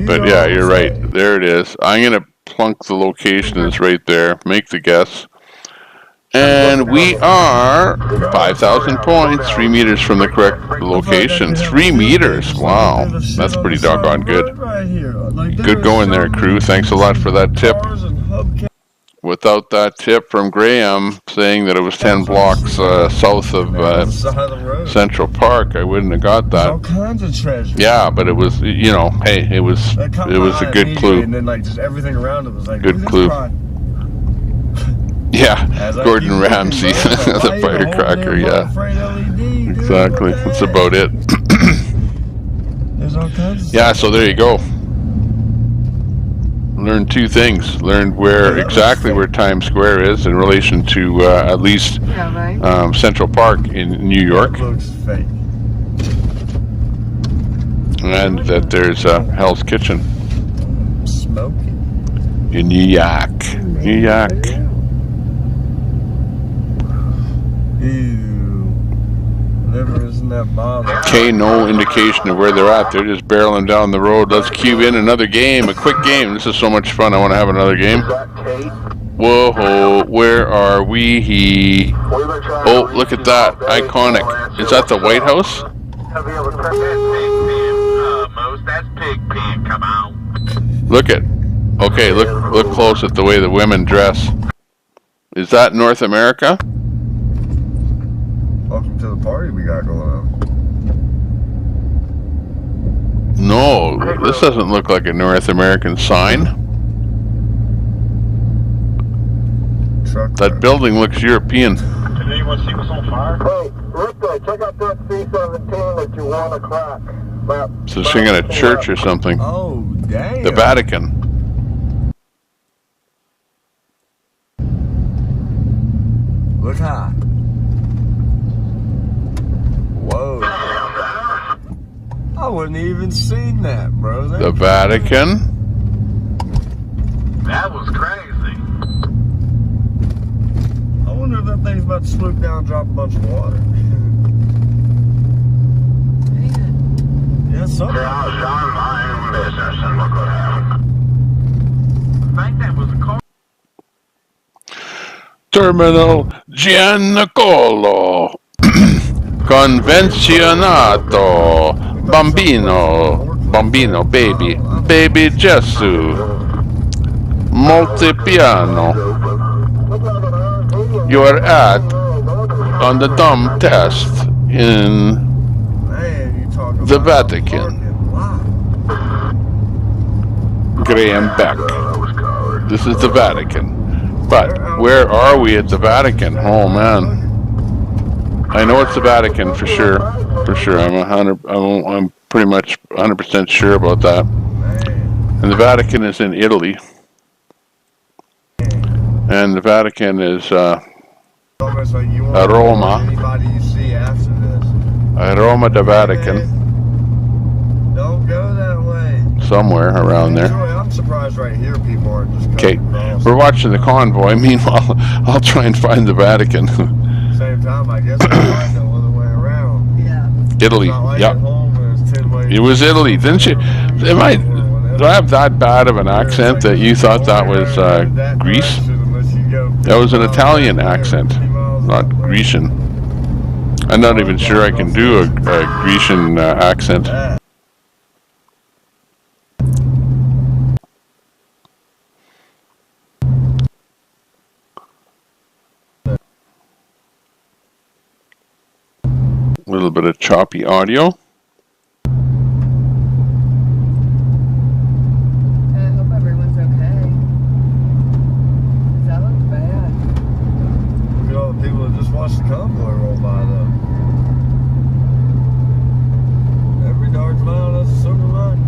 But yeah, you're right. There it is. I'm going to plunk the location is right there. Make the guess. And we are 5,000 points, 3 meters from the correct location. 3 meters. Wow. That's pretty doggone good. Good going there, crew. Thanks a lot for that tip. Without that tip from Graham saying that it was 10 blocks south of Central Park, I wouldn't have got that. All kinds of treasure. Yeah, but it was, you know, hey, it was a good clue. And then, like, just everything around it was like, good clue. Yeah, Gordon Ramsay, the firecracker, yeah. Exactly, that's about it. Yeah, so there you go. Learned two things. Learned exactly where Times Square is in relation to at least Central Park in New York. That looks fake. And that there's Hell's Kitchen. Smoking. In New York. New York. Liver isn't that bothered. Okay, no indication of where they're at. They're just barreling down the road. Let's cue in another game, a quick game. This is so much fun. I want to have another game. Whoa, where are we? Oh, look at that. Iconic. Is that the White House? Look at. Okay, look close at the way the women dress. Is that North America? Welcome to the party we got going on. No, this doesn't look like a North American sign. That building looks European. Did anyone see what's on fire? Hey, Rick, check out that C-17 at your 1 o'clock. So singing at a church or something. Oh, damn. The Vatican. Look high. Whoa. I wouldn't even seen that, bro. The Vatican. That was crazy. I wonder if that thing's about to swoop down and drop a bunch of water. Yeah, something. I was on my own business and look what happened. I think that was a car. Terminal Giannicolo. Convenzionato. Bambino, baby Gesù. Multipiano. You are on the dumb test in the Vatican. Graham Beck. This is the Vatican. But where are we at the Vatican? Oh man. I know it's the Vatican for sure. For sure. I'm pretty much 100% sure about that. And the Vatican is in Italy. And the Vatican is at Roma. At Roma, the Vatican. Don't go that way. Somewhere around there. I'm surprised right here people aren't just Okay, we're watching the convoy. Meanwhile, I'll try and find the Vatican. Same time, I guess we'll find no other way around. Yeah. Italy, Like yep. It was Italy, didn't you? Do I have that bad of an accent that you thought that was Greece? That was an Italian accent, not Grecian. I'm not even sure I can do a Grecian accent. A little bit of choppy audio. I hope everyone's okay. 'Cause that looks bad. Look at all the people that just watched the convoy roll by, though. Every dark cloud has a silver lining.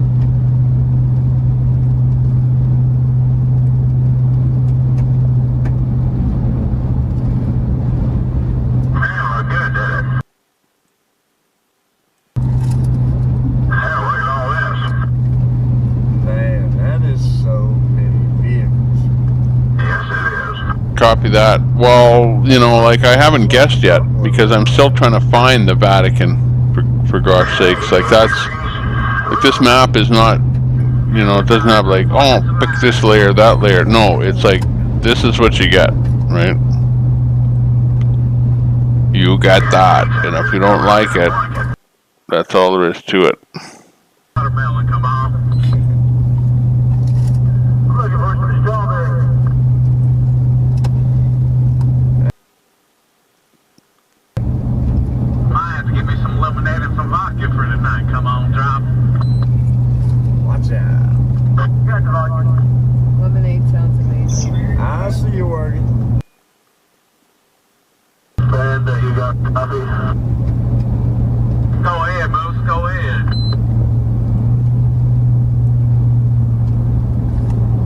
Copy that. Well, you know, like I haven't guessed yet because I'm still trying to find the Vatican. For gosh sakes, like that's like this map is not, you know, it doesn't have like, oh, pick this layer, that layer. No, it's like this is what you get, right? You got that, and if you don't like it, that's all there is to it. Watch out. Lemonade sounds amazing. I see you working. You got copy. Go ahead, Moose. Go ahead.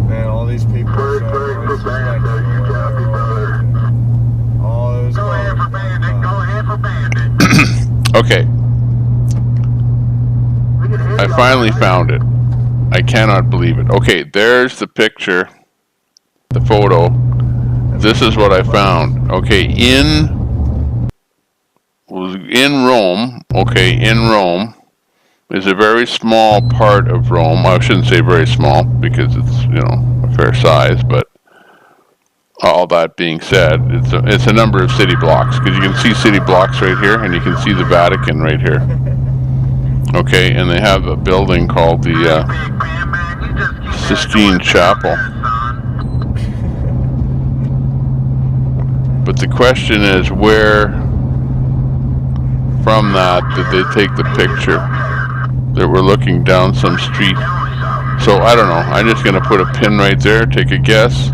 Man, all these people are all those. Go ahead for Bandit. Go ahead for Bandit. Okay. I finally found it. I cannot believe it. Okay, there's the picture, the photo. This is what I found. Okay, in Rome. Okay, in Rome is a very small part of Rome. I shouldn't say very small because it's, you know, a fair size. But all that being said, it's a number of city blocks because you can see city blocks right here, and you can see the Vatican right here. Okay, and they have a building called the Sistine Chapel. But the question is, where from that did they take the picture that we're looking down some street? So I don't know. I'm just going to put a pin right there, take a guess.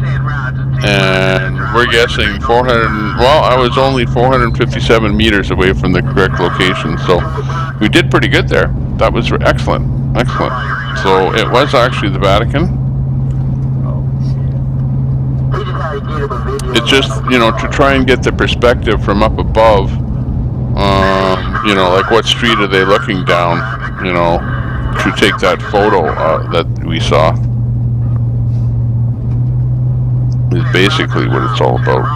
And we're guessing 400, well, I was only 457 meters away from the correct location. So we did pretty good there. That was excellent. Excellent. So it was actually the Vatican. It's just, you know, to try and get the perspective from up above, you know, like what street are they looking down, you know, to take that photo that we saw. Is basically what it's all about.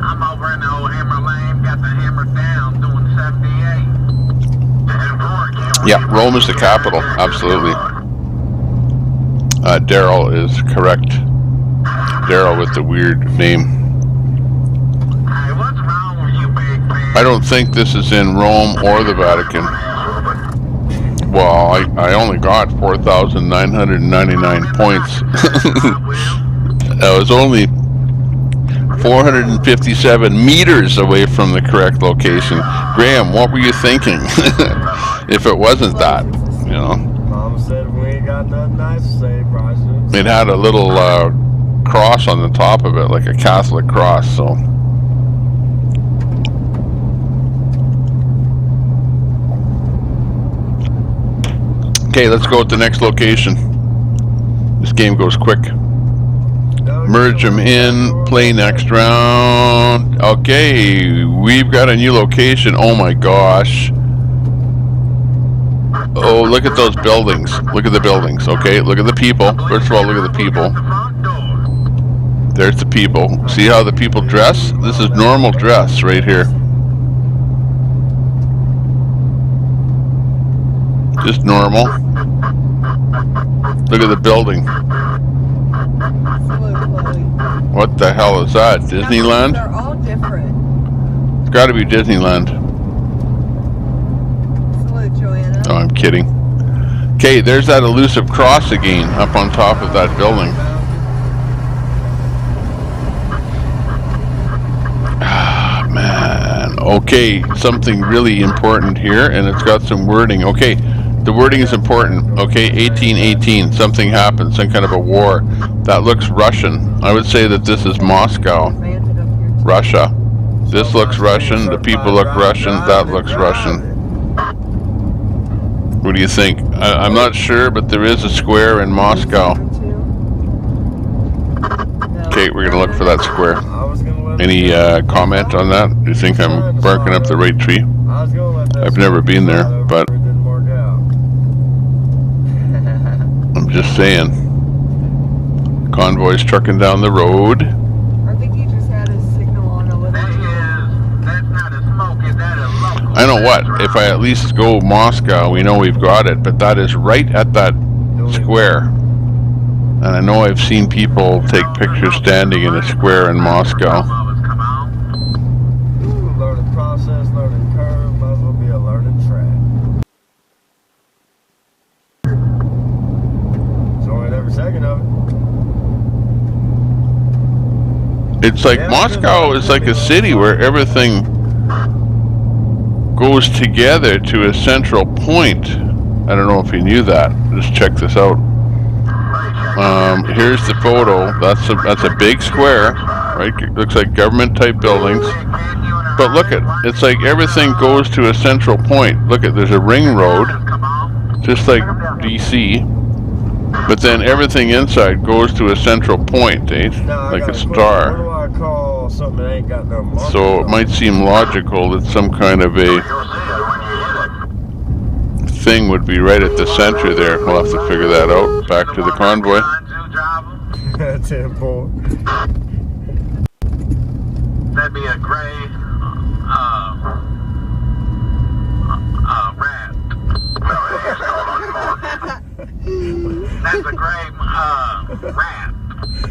I'm over in the old Hammer Lane, got the hammer down. Yeah, Rome is the capital. Absolutely. Daryl is correct. Daryl with the weird name. I don't think this is in Rome or the Vatican. Well, I only got 4,999 points. I was only 457 meters away from the correct location. Graham, what were you thinking? If it wasn't that, you know. Mom said we ain't got nothing nice to say, Bryson. It had a little cross on the top of it, like a Catholic cross, so. Okay, let's go with the next location. This game goes quick. Merge them in, play next round. Okay, we've got a new location. Oh my gosh. Oh, look at those buildings. Look at the buildings. Okay, look at the people. First of all, look at the people. There's the people. See how the people dress? This is normal dress right here. Just normal. Look at the building. What the hell is that? Disneyland? They're all different. It's got to be Disneyland. Salute, Joanna. Oh, I'm kidding. Okay, there's that elusive cross again up on top of that building. Ah, man. Okay, something really important here, and it's got some wording. Okay, the wording is important. Okay, 1818, something happened, some kind of a war. That looks Russian. I would say that this is Moscow, Russia. This looks Russian, the people look Russian, that looks Russian. What do you think? I'm not sure, but there is a square in Moscow. Okay, we're gonna look for that square. Any comment on that? Do you think I'm barking up the right tree? I've never been there, but I'm just saying. Convoy's trucking down the road. I think he just had his signal on over there. I know what, if I at least go Moscow, we know we've got it, but that is right at that square. And I know I've seen people take pictures standing in a square in Moscow. Ooh, learning process, learning curve, might as well be a learning track. Enjoying every second of it. It's like Moscow is like a city where everything goes together to a central point. I don't know if you knew that. Just check this out. Here's the photo. That's a big square, right? It looks like government type buildings. But look at, it's like everything goes to a central point. Look at, there's a ring road, just like DC. But then everything inside goes to a central point, eh? Like a star. What do I call something that ain't got no mark? So it might seem logical that some kind of a thing would be right at the center there. We'll have to figure that out. Back to the convoy. Temple. That'd be a gray rat. That's a gray rat.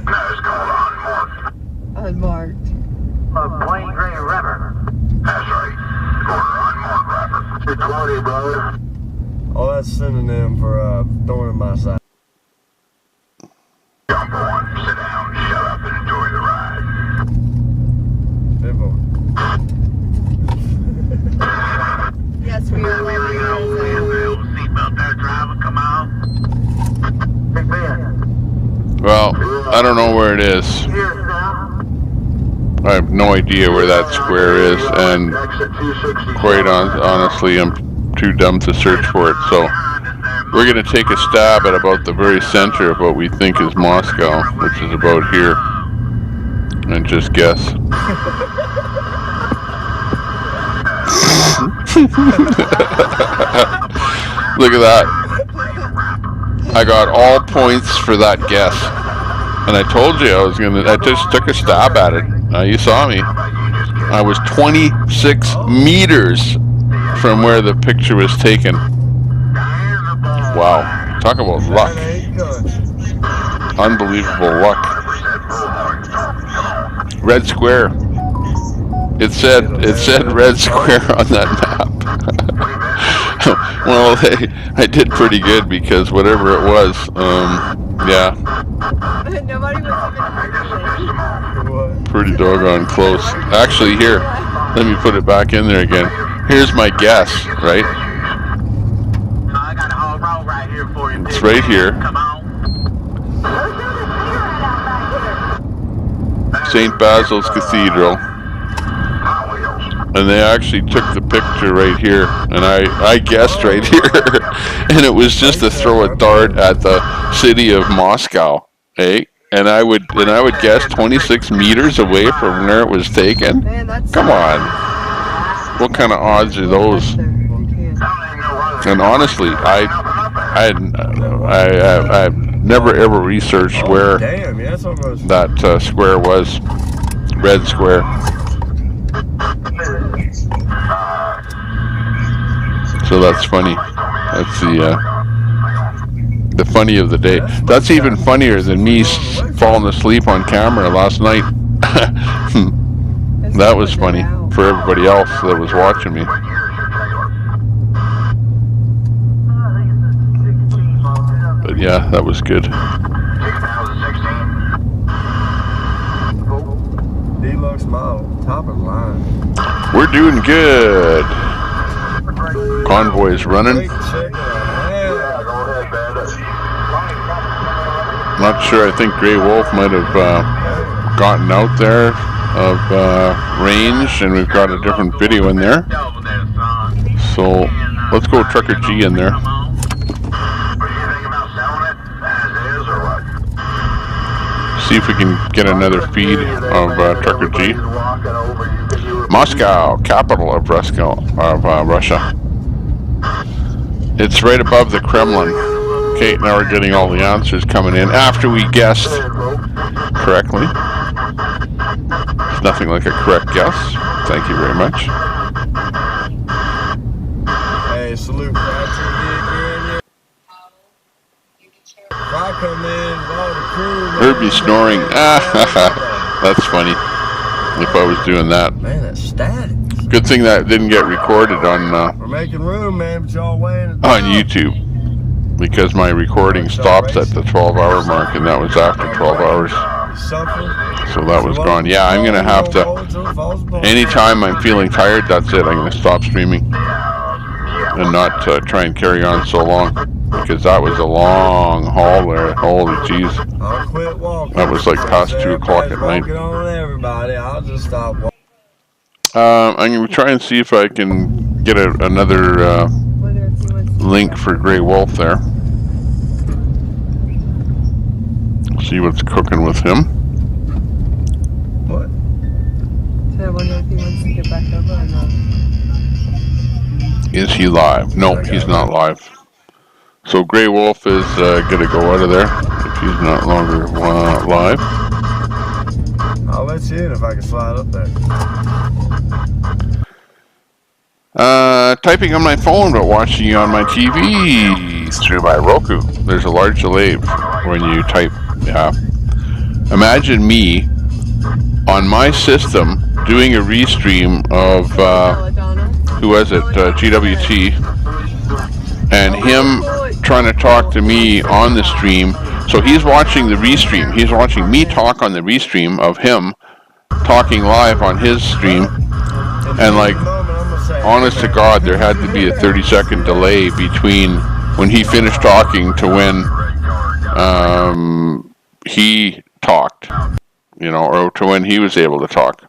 No, it's called Unmarked. a plain gray river. That's right. It's 220, brother. Oh, that's synonym for thorn in my side. Jump on, sit down, shut up, and enjoy the ride. Yes, we are. Seatbelt there, driver, come on. Big Ben. Well, I don't know where it is. I have no idea where that square is, and quite honestly, I'm too dumb to search for it. So we're going to take a stab at about the very center of what we think is Moscow, which is about here, and just guess. Look at that. I got all points for that guess. And I told you I just took a stab at it. You saw me. I was 26 meters from where the picture was taken. Wow. Talk about luck. Unbelievable luck. Red square. It said red square on that map. Well, I did pretty good because whatever it was, yeah. Nobody was even Pretty doggone close. Actually, here, let me put it back in there again. Here's my guess, right? It's right here. St. Basil's Cathedral. And they actually took the picture right here, and I guessed right here, and it was just to throw a dart at the city of Moscow, eh? And I would guess 26 meters away from where it was taken. Come on, what kind of odds are those? And honestly, I've never ever researched where that square was, red square. So that's funny. That's the funny of the day. That's even funnier than me falling asleep on camera last night. That was funny for everybody else that was watching me. But yeah, that was good. Deluxe model, top of line. We're doing good. Convoy's running. Not sure. I think Grey Wolf might have gotten out there of range, and we've got a different video in there. So let's go Trucker G in there. See if we can get another feed of Trucker G. Moscow, capital of Russia. It's right above the Kremlin. Okay, now we're getting all the answers coming in after we guessed correctly. It's nothing like a correct guess. Thank you very much. Hey, salute Patrick. If I come in, all the crew. Herbie snoring. That's funny. If I was doing that. Man, that's static. Good thing that didn't get recorded on We're making room, man, but y'all weighing it on YouTube, because my recording stops at the 12-hour mark, and that was after 12 hours. So that was gone. Yeah, I'm gonna have to. Anytime I'm feeling tired, that's it. I'm gonna stop streaming and not try and carry on so long, because that was a long haul there. Holy jeez. That was like past 2 o'clock at night. I'm going to try and see if I can get another link for Grey Wolf there. See what's cooking with him. What? So I wonder if he wants to get back over or not. Is he live? No, he's not live. So Grey Wolf is going to go out of there if he's not longer live. I'll let you in if I can slide up there. Typing on my phone but watching you on my TV through my Roku. There's a large delay when you type. Yeah. Imagine me on my system doing a restream of who was it? GWT, and him trying to talk to me on the stream. So he's watching the restream. He's watching me talk on the restream of him talking live on his stream. And like, honest to God, there had to be a 30-second delay between when he finished talking to when he talked, you know, or to when he was able to talk.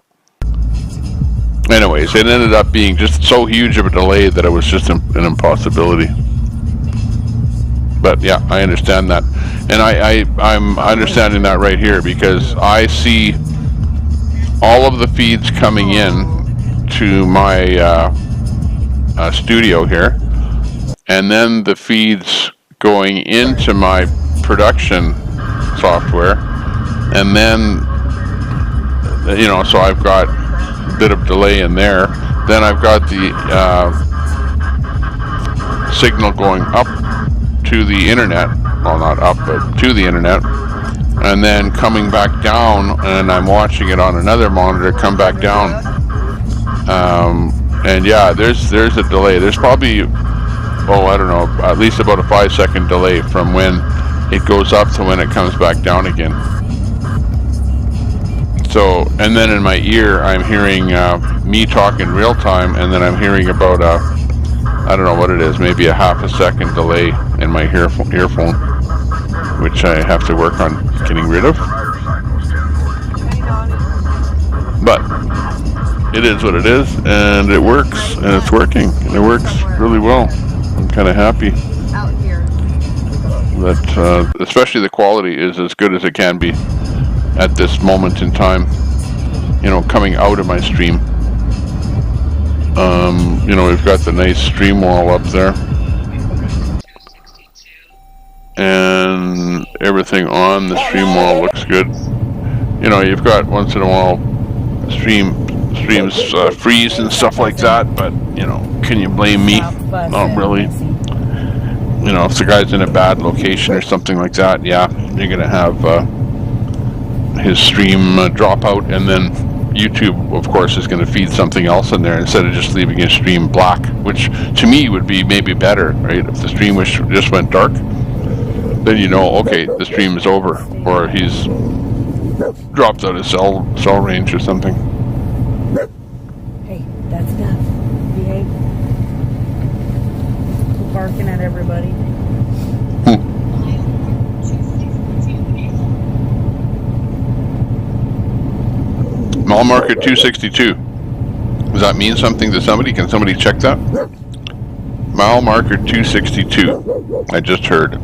Anyways, it ended up being just so huge of a delay that it was just an impossibility. But yeah, I understand that. And I'm understanding that right here, because I see all of the feeds coming in to my studio here, and then the feeds going into my production software, and then, you know, so I've got a bit of delay in there. Then I've got the signal going up to the internet. Well, not up, but to the internet. And then coming back down, and I'm watching it on another monitor come back down. And yeah, there's a delay. There's probably, I don't know, at least about a 5-second delay from when it goes up to when it comes back down again. So, and then in my ear, I'm hearing me talk in real time, and then I'm hearing about I don't know what it is, maybe a half a second delay in my earphone, which I have to work on getting rid of. But it is what it is, and it works, and it's working, and it works really well. I'm kind of happy that, especially the quality is as good as it can be at this moment in time, you know, coming out of my stream. You know, we've got the nice stream wall up there, and everything on the stream wall looks good. You know, you've got once in a while streams freeze and stuff like that, but you know, can you blame me? Not really. You know, if the guy's in a bad location or something like that, yeah, you're gonna have his stream drop out, and then YouTube, of course, is going to feed something else in there instead of just leaving his stream black, which to me would be maybe better, right? If the stream just went dark, then you know, okay, the stream is over, or he's dropped out of cell range or something. Hey, that's enough. Behave. Quit barking at everybody. Mile marker 262. Does that mean something to somebody? Can somebody check that? Mile marker 262. I just heard.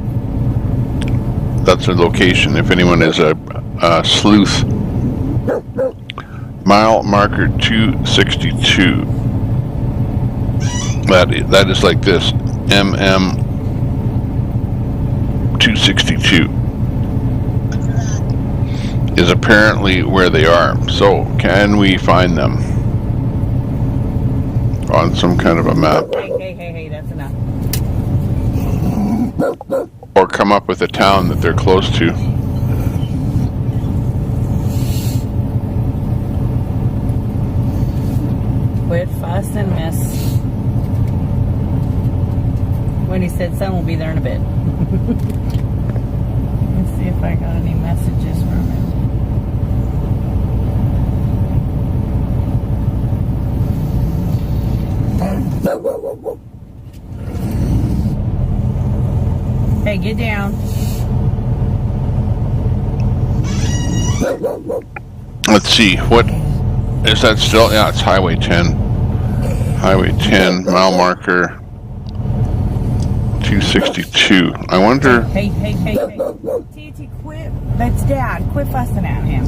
That's a location if anyone is a sleuth. Mile marker 262. That is like this. MM 262. Is apparently where they are. So, can we find them on some kind of a map? Hey, that's enough. Or come up with a town that they're close to. Quit fuss and miss. When he said son will be there in a bit. Let's see if I got any messages from him. Hey, get down. Let's see, what is that still? Yeah, it's Highway 10. Highway 10, mile marker 262. I wonder. Hey. TT, quit. That's Dad. Quit fussing at him.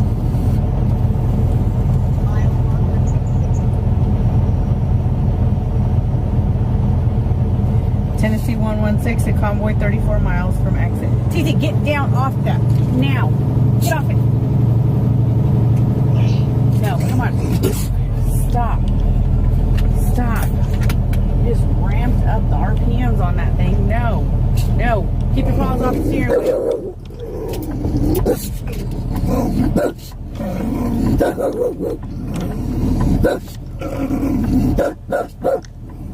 Tennessee 116 at Convoy, 34 miles from exit. TT, get down off that. Now. Get off it. No, come on. Stop. You just ramped up the RPMs on that thing. No. Keep your paws off the steering wheel.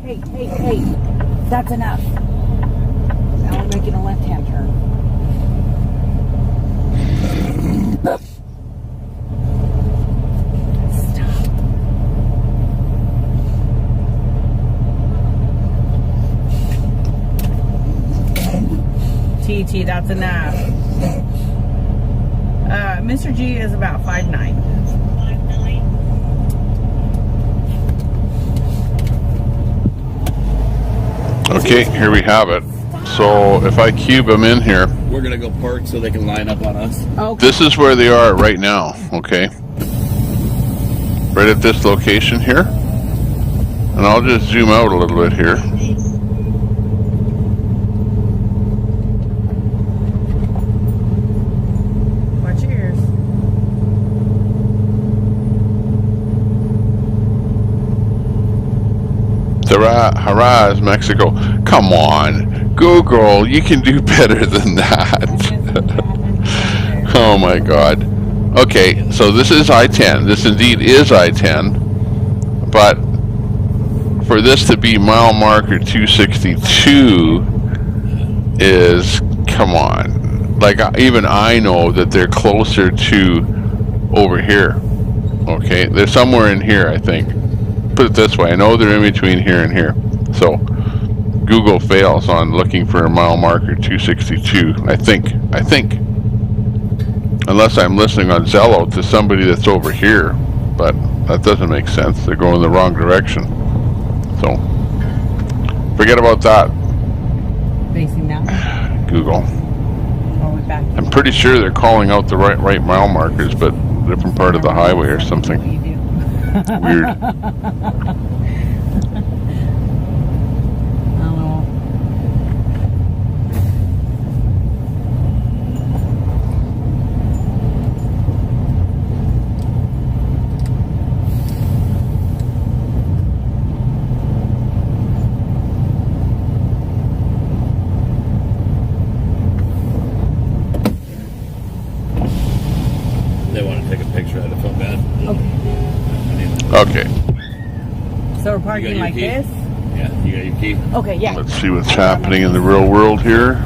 Hey. That's enough. Now we're making a left-hand turn. Stop. TT, that's enough. Mr. G is about 5'9". Okay, here we have it. So if I cube them in here, We're gonna go park so they can line up on us. Okay. this is where they are right now, okay? Right at this location here. And I'll just zoom out a little bit here. Watch your ears. Haraz, Mexico. Come on, Google, you can do better than that. Oh my God. Okay, so this is I-10. This indeed is I-10, but for this to be mile marker 262 is, come on. Like, even I know that they're closer to over here. Okay, they're somewhere in here, I think. Put it this way, I know they're in between here and here. So Google fails on looking for a mile marker 262, I think. Unless I'm listening on Zello to somebody that's over here, but that doesn't make sense. They're going the wrong direction. So forget about that. Facing that way? Google. Or we back? I'm pretty sure they're calling out the right mile markers, but different part of the highway or something. Weird. They want to take a picture of the phone bed. Okay. So we're parking like this? Yeah, you got your key. Okay, yeah. Let's see what's happening in the real world here.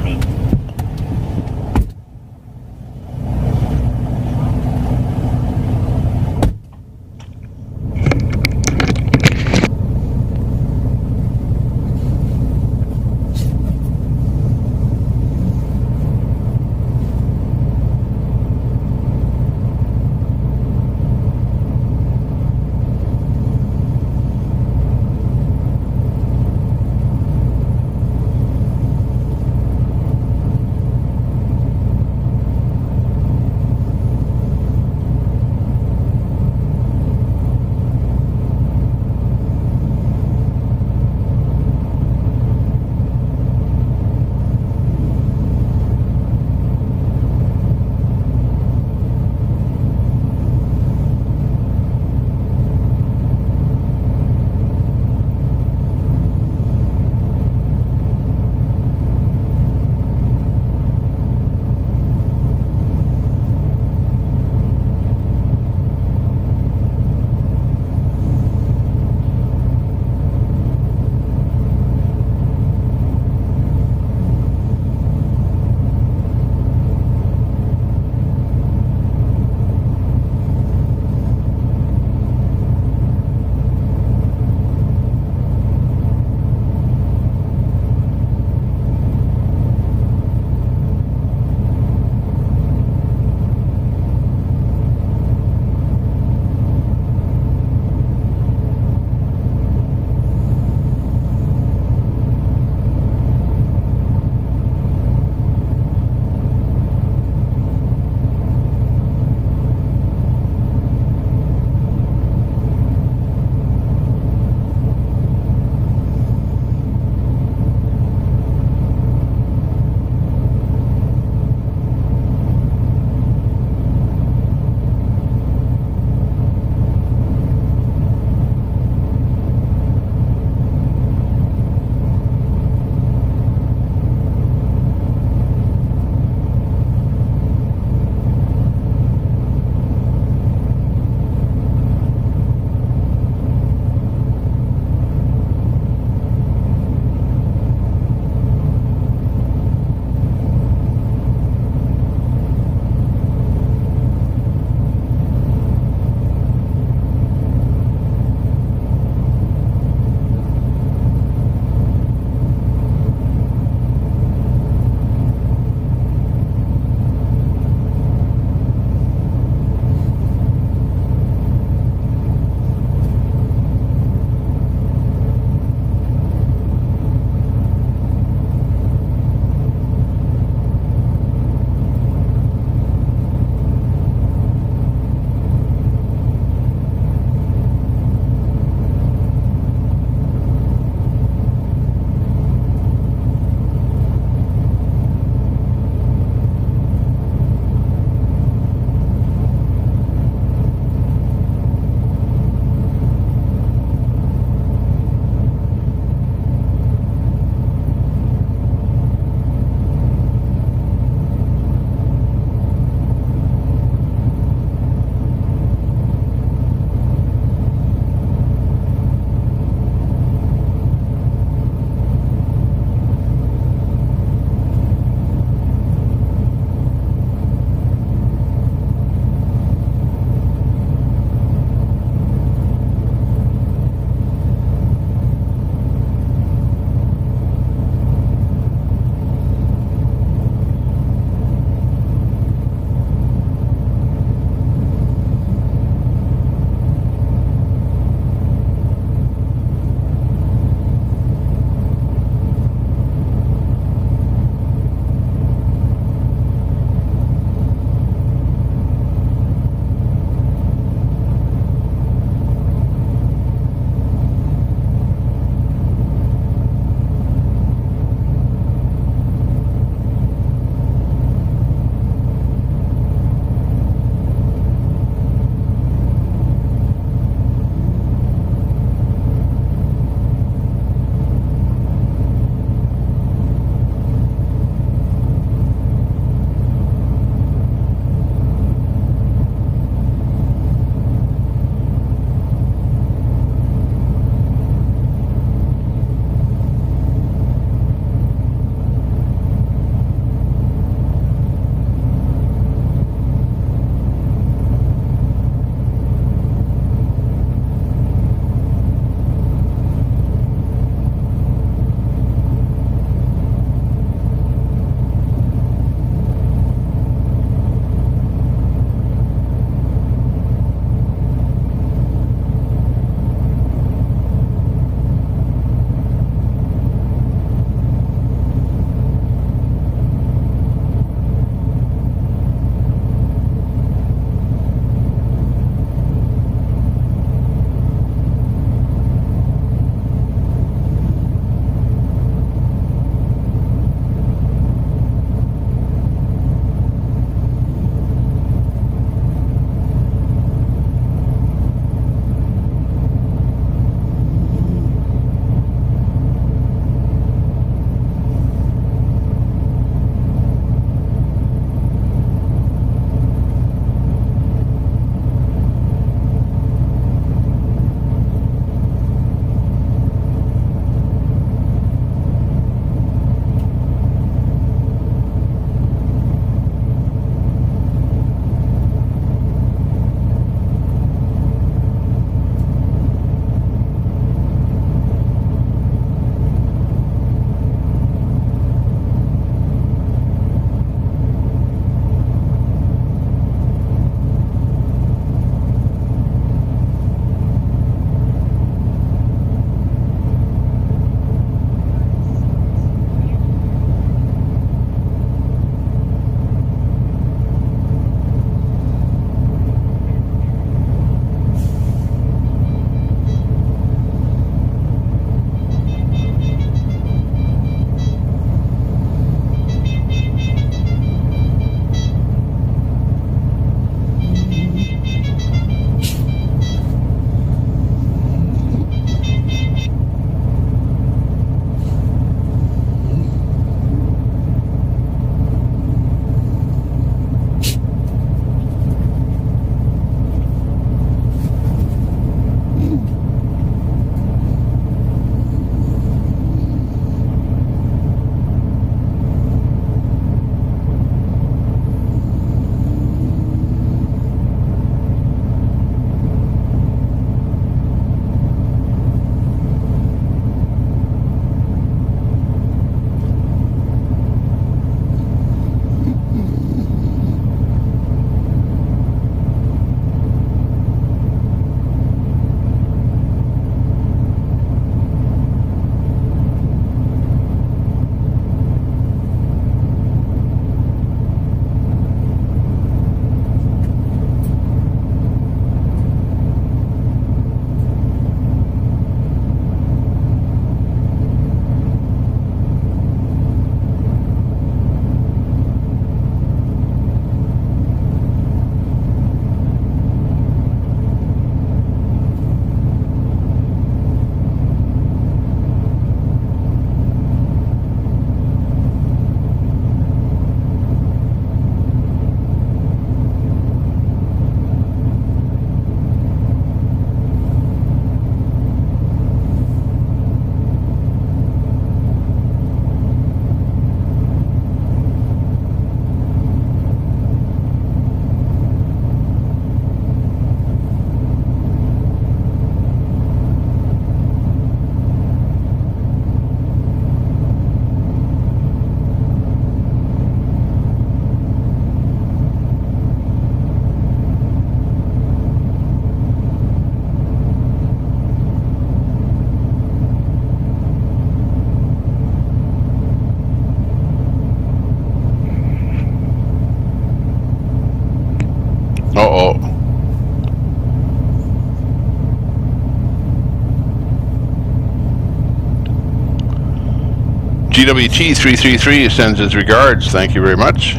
GWT333 sends his regards. Thank you very much.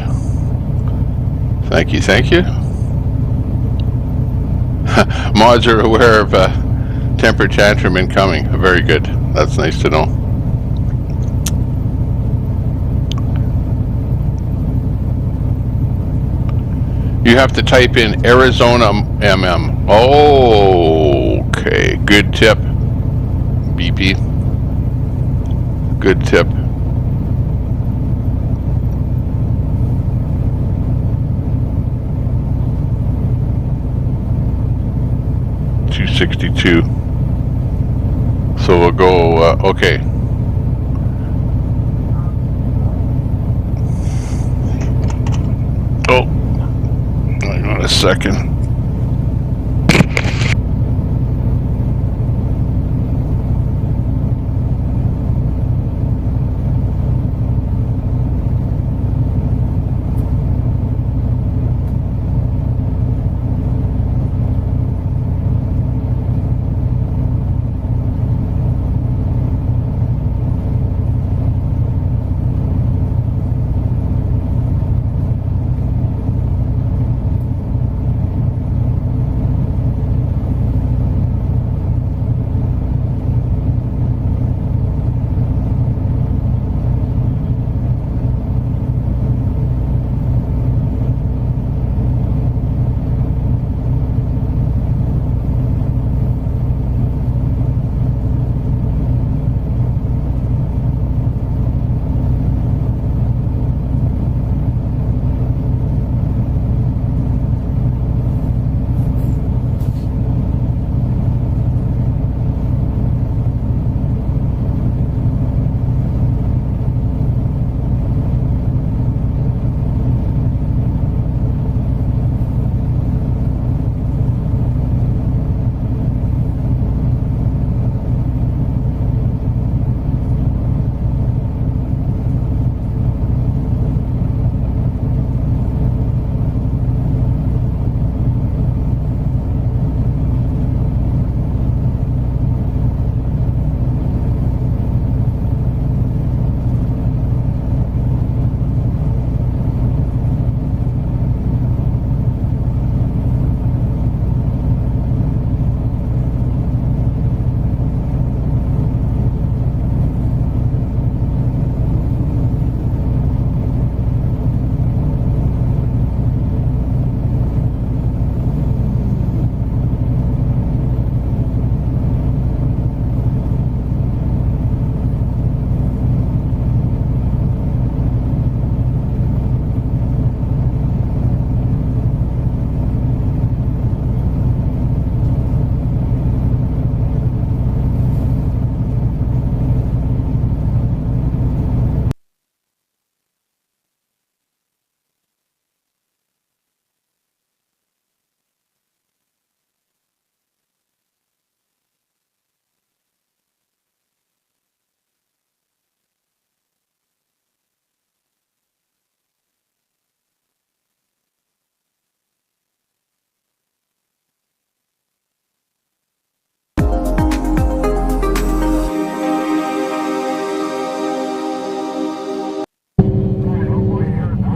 Thank you, thank you. Mods are aware of temper tantrum incoming. Very good. That's nice to know. You have to type in Arizona MM. Oh, okay. Good tip, BP. Good tip. $262. So we'll go, okay. Oh, hang on a second.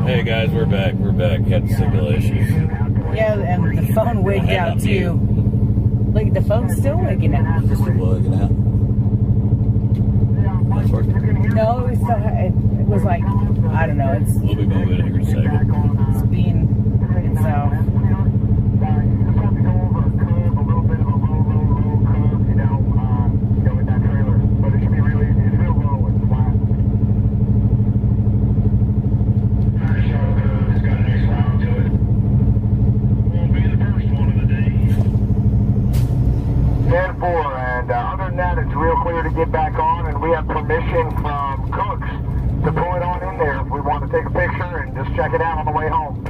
Hey guys, we're back. We're back. Had signal issues. Yeah, and the phone wigged out too. Look, the phone's still wigging out. Just wigging out. That's working. No, it was still, it was like, I don't know. We'll be moving here in a second. It's being itself. And other than that, it's real clear to get back on, and we have permission from Cooks to pull it on in there if we want to take a picture and just check it out on the way home.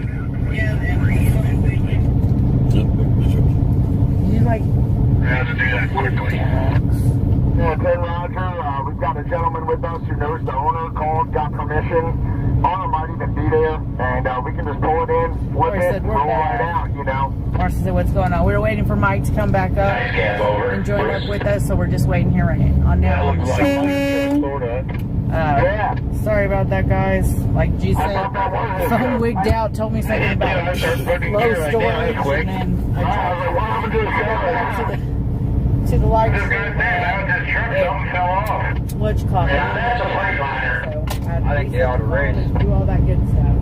You like... How to do that quickly. Yeah, 10 Roger. We've got a gentleman with us who knows the owner, called, got permission. Owner might even be there, and we can just pull it in, flip it, and roll right out, you know. Marcy said, what's going on? We were waiting for Mike to come back up and join up with us, so we're just waiting here right on now. Sorry about that, guys. Like G said, phone wigged out, told me something about low storage, and then I tried to the live stream. Which caught me. So I think they ought to raise it. Do all that good stuff.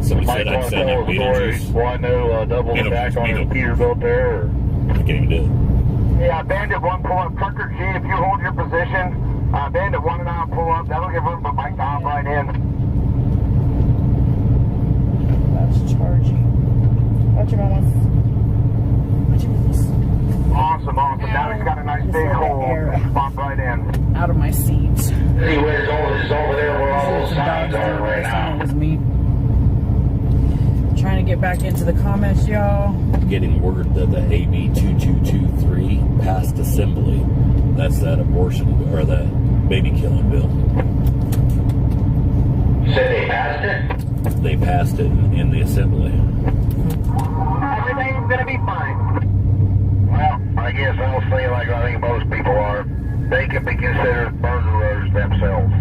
Somebody said I'd send their Beetlejuice. One new double stack on the Peterbilt there. I can't even do it. Yeah, Bandit 1 pull up. Trucker G, if you hold your position, Bandit 1 and I pull up. That'll give room for Mike to hop right in. That's charging. Watch your mamas. Watch your mamas. Awesome. Now he's got a nice big hole. Pop right in. Out of my seat. Anyways, over there where all those signs are right now. It was me. Trying to get back into the comments, y'all. Getting word that the AB 2223 passed assembly. That's that abortion or that baby killing bill. Say they passed it? They passed it in the assembly. Everything's gonna be fine. Well, I guess honestly, like I think most people are, they can be considered murderers themselves.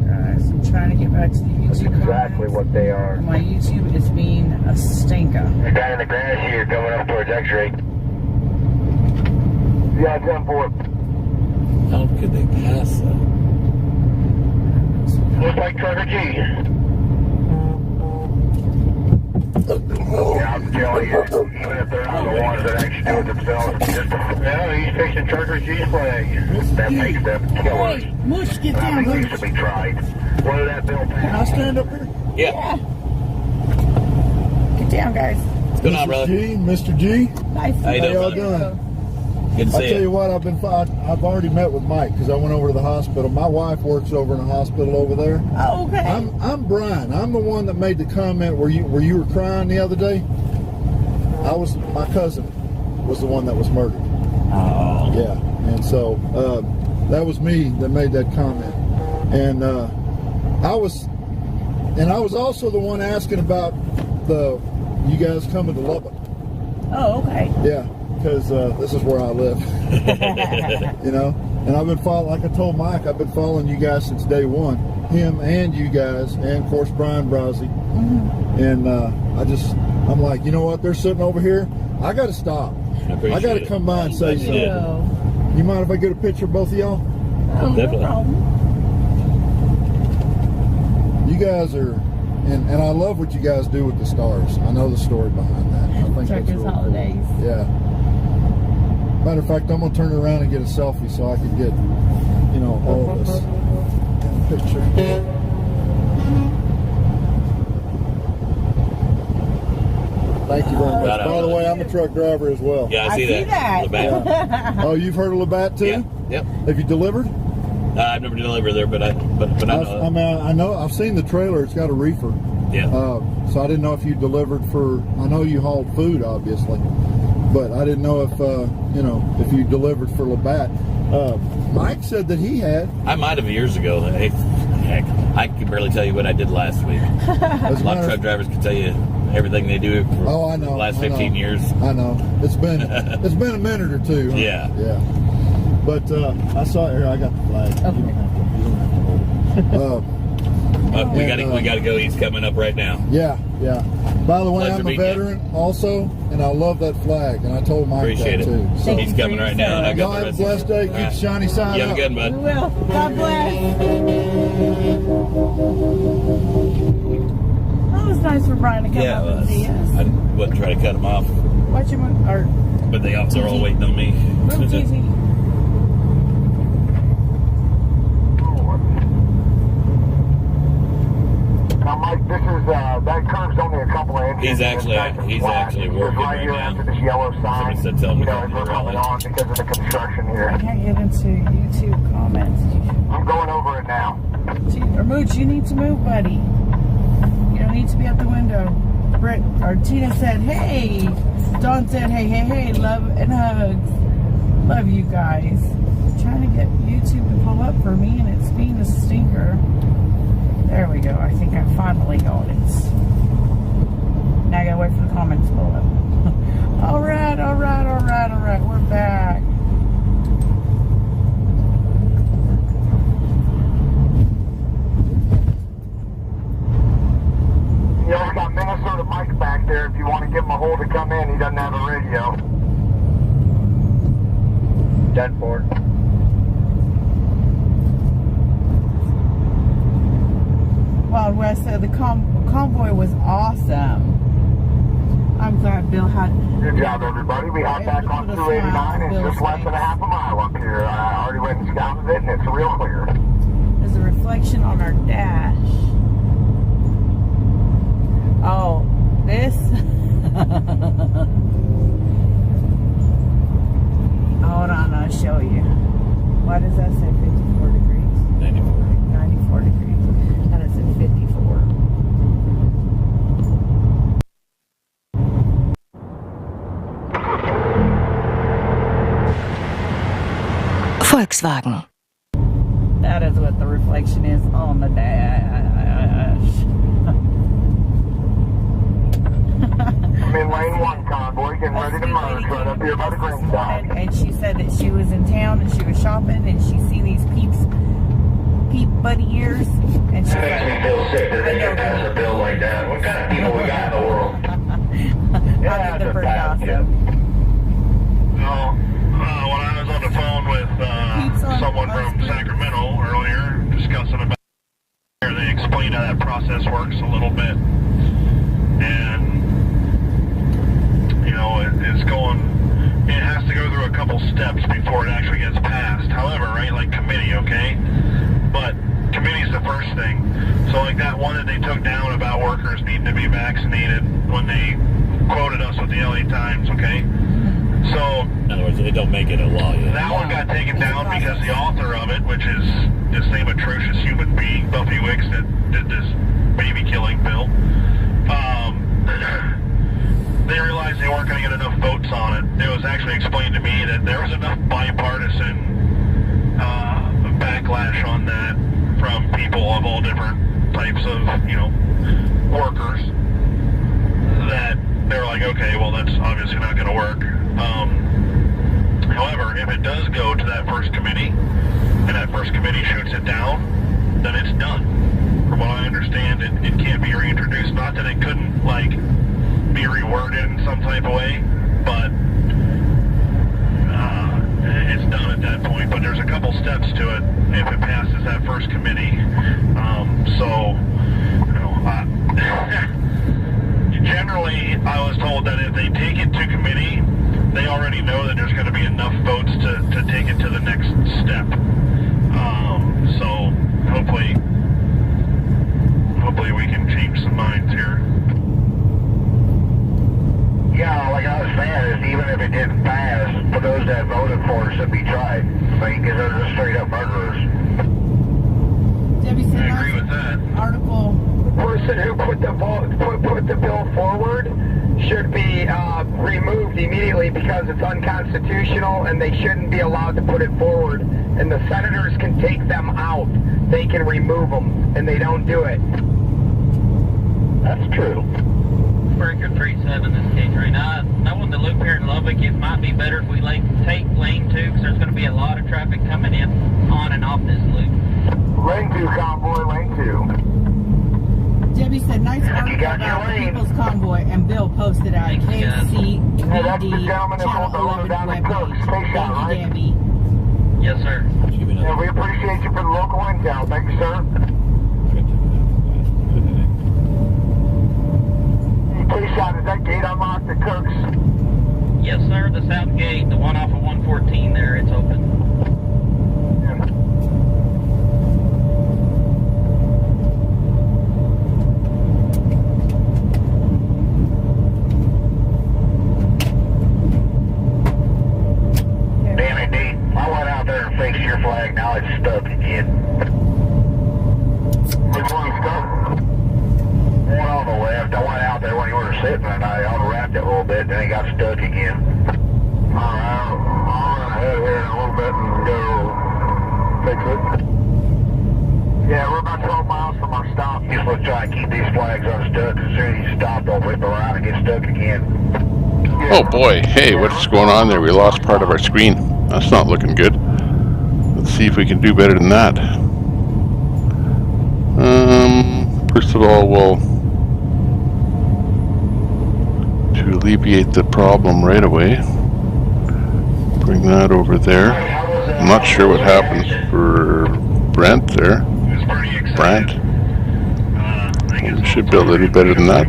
Guys, I'm trying to get back to the YouTube. That's exactly what they are. My YouTube is being a stinker. You're down in the grass here, coming up towards X-ray. Yeah, 10-4. How could they pass that? Looks like Trucker G. Yeah, I'm telling you, even if they're not the ones that actually do it themselves, he's fixing Trucker G's flag. That makes them killers. Hey, Mush, get down, That needs to be tried. What did that bill pass? Can I stand up here? Yeah. Get down, guys. What's going on, brother? Mr. G. Nice. How you doing, y'all brother? doing? Good to I'll see tell you. you what, I've already met with Mike because I went over to the hospital. My wife works over in a hospital over there. Oh, okay. I'm Brian. I'm the one that made the comment where you were crying the other day. My cousin was the one that was murdered. Oh. Yeah, and so that was me that made that comment, and I was also the one asking about you guys coming to Lubbock. Oh, okay. Yeah, because this is where I live. You know, and I've been following, like I told Mike, I've been following you guys since day one. Him and you guys, and of course Brian Browsey. Mm-hmm. And I'm like, you know what? They're sitting over here. I got to stop. I got to come by and say something. You mind if I get a picture of both of y'all? Oh, definitely. No problem. You guys are, and I love what you guys do with the stars. I know the story behind that. I think that's Truckers really holidays. cool. Yeah. Matter of fact, I'm gonna turn around and get a selfie so I can get, all of us in the picture. Thank you very much. By the way, I'm a truck driver as well. Yeah, I see that. Labatt. Yeah. Oh, you've heard of Labatt too? Yeah. Yep. Have you delivered? I've never delivered there, but I know. I know. I've seen the trailer. It's got a reefer. Yeah. So I didn't know if you delivered for. I know you hauled food, obviously, but I didn't know if if you delivered for Labatt. Mike said that he had. I might have years ago. Hey, heck, I can barely tell you what I did last week. A lot of truck drivers can tell you everything they do for I know, the last 15 years. I know. It's been a minute or two. Huh? Yeah. Yeah. But I saw here. I got the flag. Okay. You don't have to hold it. We got to go. He's coming up right now. Yeah. By the way, Pleasure I'm a meeting veteran also, and I love that flag. And I told Mike Appreciate that it. too. So. He's coming right now, and I got Y'all the have rest. a blessed day. Keep the shiny side You have a up. good one, bud. We will. God bless. That was nice for Brian to come Yeah, up it and was. see us. I wasn't trying to cut him off, Watch him, or but they're all waiting on me. move, Cheesy. Now, Mike, this is that curve's only a couple of inches. He's actually working right here right after now. this yellow sign. Somebody said tell him to come as to we're the coming rally. on because of the construction here. I can't get into YouTube comments. I'm going over it now. Or Mooch, you need to move, buddy. You don't need to be at the window. Britt or Tina said, "Hey." Dawn said, "Hey, love and hugs. Love you guys." I'm trying to get YouTube to pull up for me, and it's being a stinker. There we go. I think I finally got it. Now I gotta wait for the comments to pull up. All right. We're back. So the convoy was awesome. I'm glad Bill had. Good job, everybody. We hop back on 289 and just less than a half a mile up here. I already went and scouted it, and it's real clear. There's a reflection on our dash. Oh, this. Hold on, I'll show you. Why does that say 54 degrees? 94 degrees. And it's at 54. Volkswagen. That is what the reflection is on the dash. I'm in lane 1, Convoy, getting ready to merge right up here by the green dot. And she said that she was in town and she was shopping and she seen these peep buddy ears. And she makes me feel sick that they can pass a bill like that. What kind of people we got in the world? Yeah, they're pretty awesome. No, when I was on the phone with someone from Sacramento earlier discussing about here, they explained how that process works a little bit. And, you know, it has to go through a couple steps before it actually gets passed. However, right, like committee, okay? But committee's the first thing. So like that one that they took down about workers needing to be vaccinated when they quoted us with the LA Times, okay? So, in other words, it don't make it a law yet. That one got taken down because the author of it, which is the same atrocious human being, Buffy Wicks, that did this baby killing bill, they realized they weren't going to get enough votes on it. It was actually explained to me that there was enough bipartisan backlash on that from people of all different types of, you know, workers, that they were like, okay, well, that's obviously not going to work. However, if it does go to that first committee, and that first committee shoots it down, then it's done. From what I understand, it can't be reintroduced. Not that it couldn't, like, be reworded in some type of way, but it's done at that point. But there's a couple steps to it if it passes that first committee. Generally, I was told that if they take it to committee, they already know that there's going to be enough votes to take it to the next step. So hopefully we can change some minds here. Yeah, like I was saying, is even if it didn't pass, for those that voted for it should be tried. I mean, because they're just straight up murderers. Debbie said, I agree with that. Article. The person who put the bill forward should be removed immediately because it's unconstitutional and they shouldn't be allowed to put it forward. And the senators can take them out. They can remove them, and they don't do it. That's true. Breaker 37 in this case right now. Knowing the loop here in Lubbock, it might be better if we take lane 2 because there's going to be a lot of traffic coming in on and off this loop. Lane 2, Convoy, lane 2. Debbie said, nice article about the People's Convoy, and Bill posted at KCVD Channel 11 webpage. Thank you, Debbie. Yes, sir. Yeah, we appreciate you for the local intel. Thank you, sir. Please shout, is that gate unlocked at Cooks? Yes, sir. The south gate, the one off of 114 there, it's open. Damn it, Dean. I went out there and fixed your flag. Now it's stuck again. Which one's stuck? One on the left. I went out there when you were sitting and I unwrapped it a little bit, then it got stuck again. Alright, I'll run ahead here in a little bit and go fix it. Yeah, we're about 12 miles from our stop. Just let's try and keep these flags unstuck. As soon as you stop, they'll whip around and get stuck again. Oh boy, hey, what's going on there? We lost part of our screen. That's not looking good. Let's see if we can do better than that. First of all, to alleviate the problem right away, bring that over there. I'm not sure what happens for Brent there. Brent. Should build any better than that.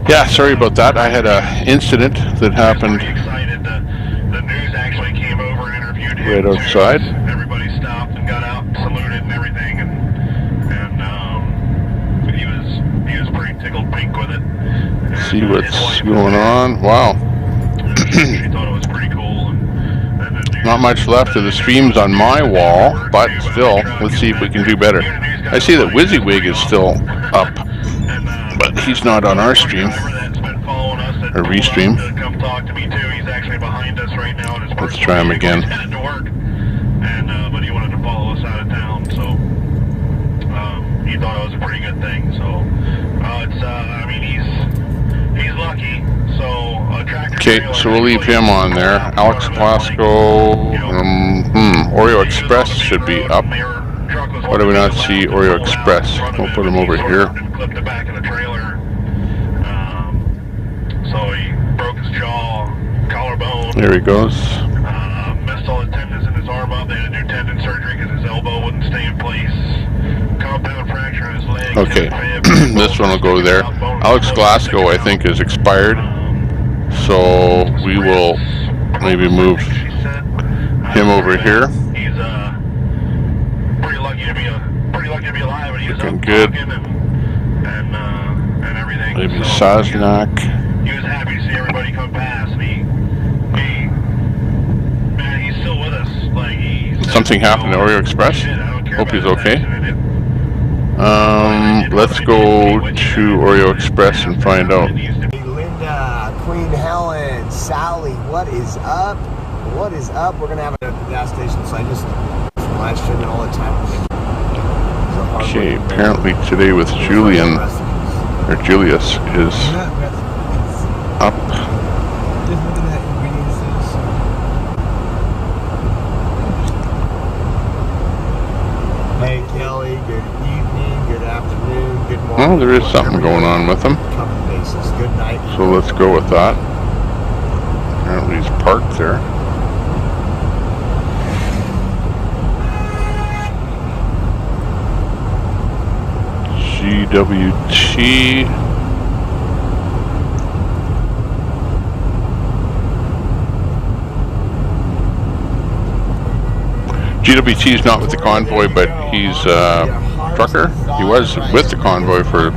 Yeah, sorry about that. I had an incident that happened right outside. Everybody stopped and got out and saluted and everything, and he was pretty tickled pink with it. See what's going on. Wow. She thought it was pretty cool. Not much left of the streams on my wall, but still, let's see if we can do better. I see that WYSIWYG is still up, but he's not on our stream, or restream. Come talk to me too. He's actually behind us right now. Let's try him again. Headed to work, but he wanted to follow us out of town, so he thought it was a pretty good thing. So I mean, he's lucky. So okay, so we'll leave him on there. Alex Glasgow, Oreo Express should be up. Why do we not see Oreo Express? We'll put him over here. Clipped the back of the trailer. So he broke his jaw, collarbone. There he goes. Messed all the tendons in his arm up. They had to do tendon surgery because his elbow wouldn't stay in place. Compound fracture in his leg. Okay, this one will go there. Alex Glasgow, I think, is expired. So we will maybe move him over here. He's pretty lucky to be alive, and he's looking good. And everything. Maybe Saznak. He was happy to see everybody come past, and he's still with us. Like Something happened to Oreo Express. Hope he's okay. Let's go to Oreo Express and find out. Linda, Queen Helen, Sally, what is up? What is up? We're gonna have a gas station, so I just live streaming all the time. Okay, apparently today with Julian, or Julius, is up. Hey Kelly, good evening, good afternoon, good morning. Well, there is something going on with him. Good night. So let's go with that. Apparently he's parked there. GWT. GWT is not with the Convoy, but he's a trucker. He was with the Convoy for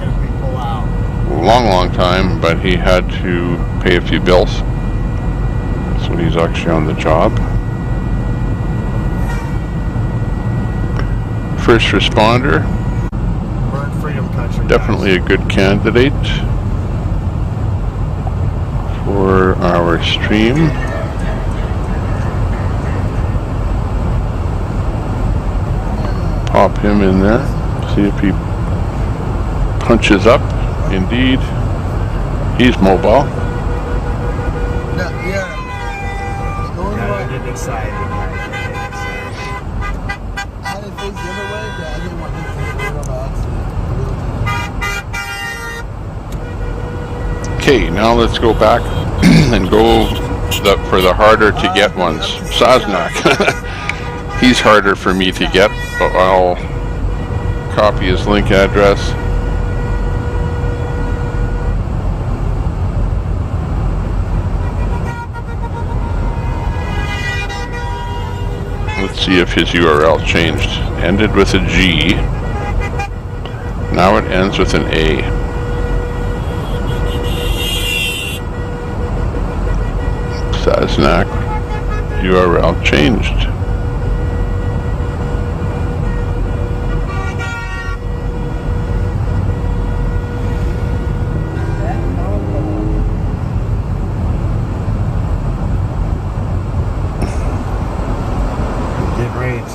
a long time, but he had to pay a few bills. So he's actually on the job. First responder. Definitely a good candidate for our stream. Pop him in there. See if he punches up. Indeed, he's mobile. Okay, now let's go back and go for the harder to get ones. Saznak. He's harder for me to get, but I'll copy his link address. Let's see if his URL changed. Ended with a G. Now it ends with an A. Saznak. URL changed.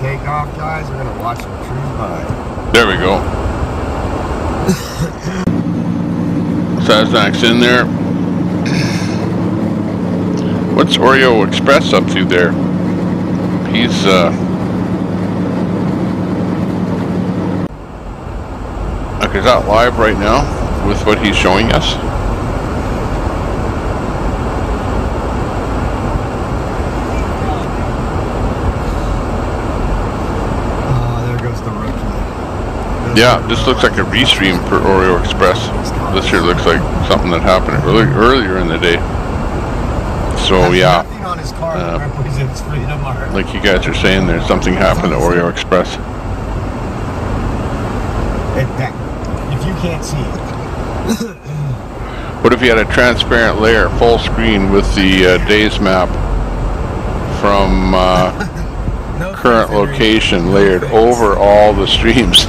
Take off, guys. We're gonna watch them cruise by. There we go. Saznak's in there. What's Oreo Express up to there? He's like, is that live right now with what he's showing us? Yeah, this looks like a restream for Oreo Express. This here looks like something that happened earlier in the day. So yeah, Nothing on his car that represents freedom or... like you guys are saying, there's something happened to Oreo Express. If you can't see it. What if you had a transparent layer, full screen, with the days map from current location layered over all the streams?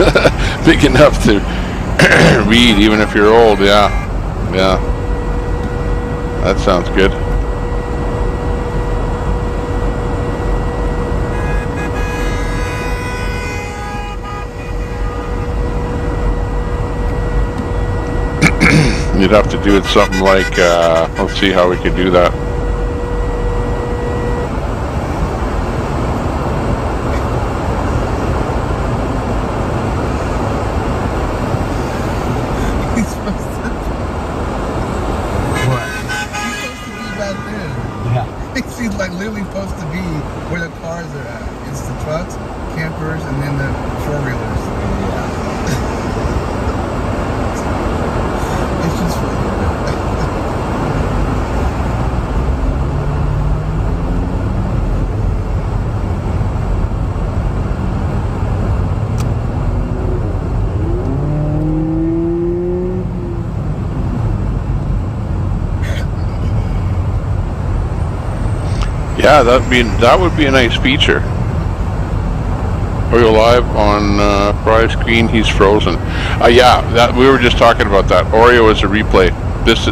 Big enough to read even if you're old. Yeah, that sounds good. You'd have to do it something like, let's see how we could do that. He's supposed to be back there. Yeah. He's like literally supposed to be where the cars are at. It's the trucks, campers, and then the four-wheelers. It's just funny. Yeah, that would be a nice feature. Oreo live on Fry's screen. He's frozen. Yeah, that we were just talking about that. Oreo is a replay. This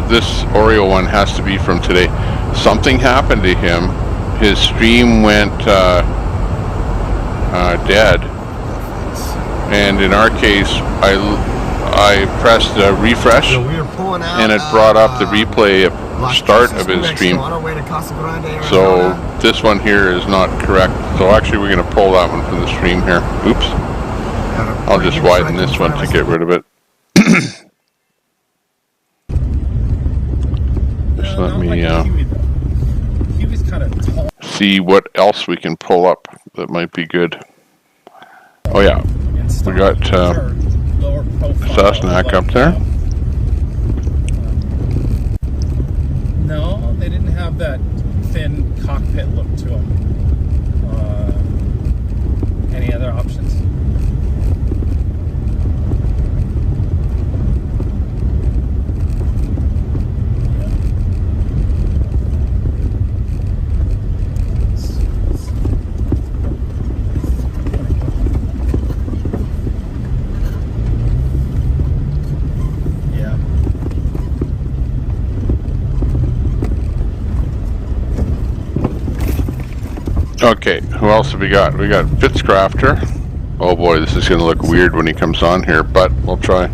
Oreo one has to be from today. Something happened to him. His stream went dead, and in our case, I pressed refresh, So we were pulling out, and it brought up the replay at start of his stream. On our way to Casa Grande, Arizona. So this one here is not correct. So actually we're going to pull that one from the stream here. Oops. I'll just widen this one to get rid of it. Just let me see what else we can pull up that might be good. Oh yeah, we got Sasnak up there. No, they didn't have that thin cockpit look to them. Any other options? Okay, who else have we got? We got Fitzcrafter. Oh boy, this is going to look weird when he comes on here, but we'll try.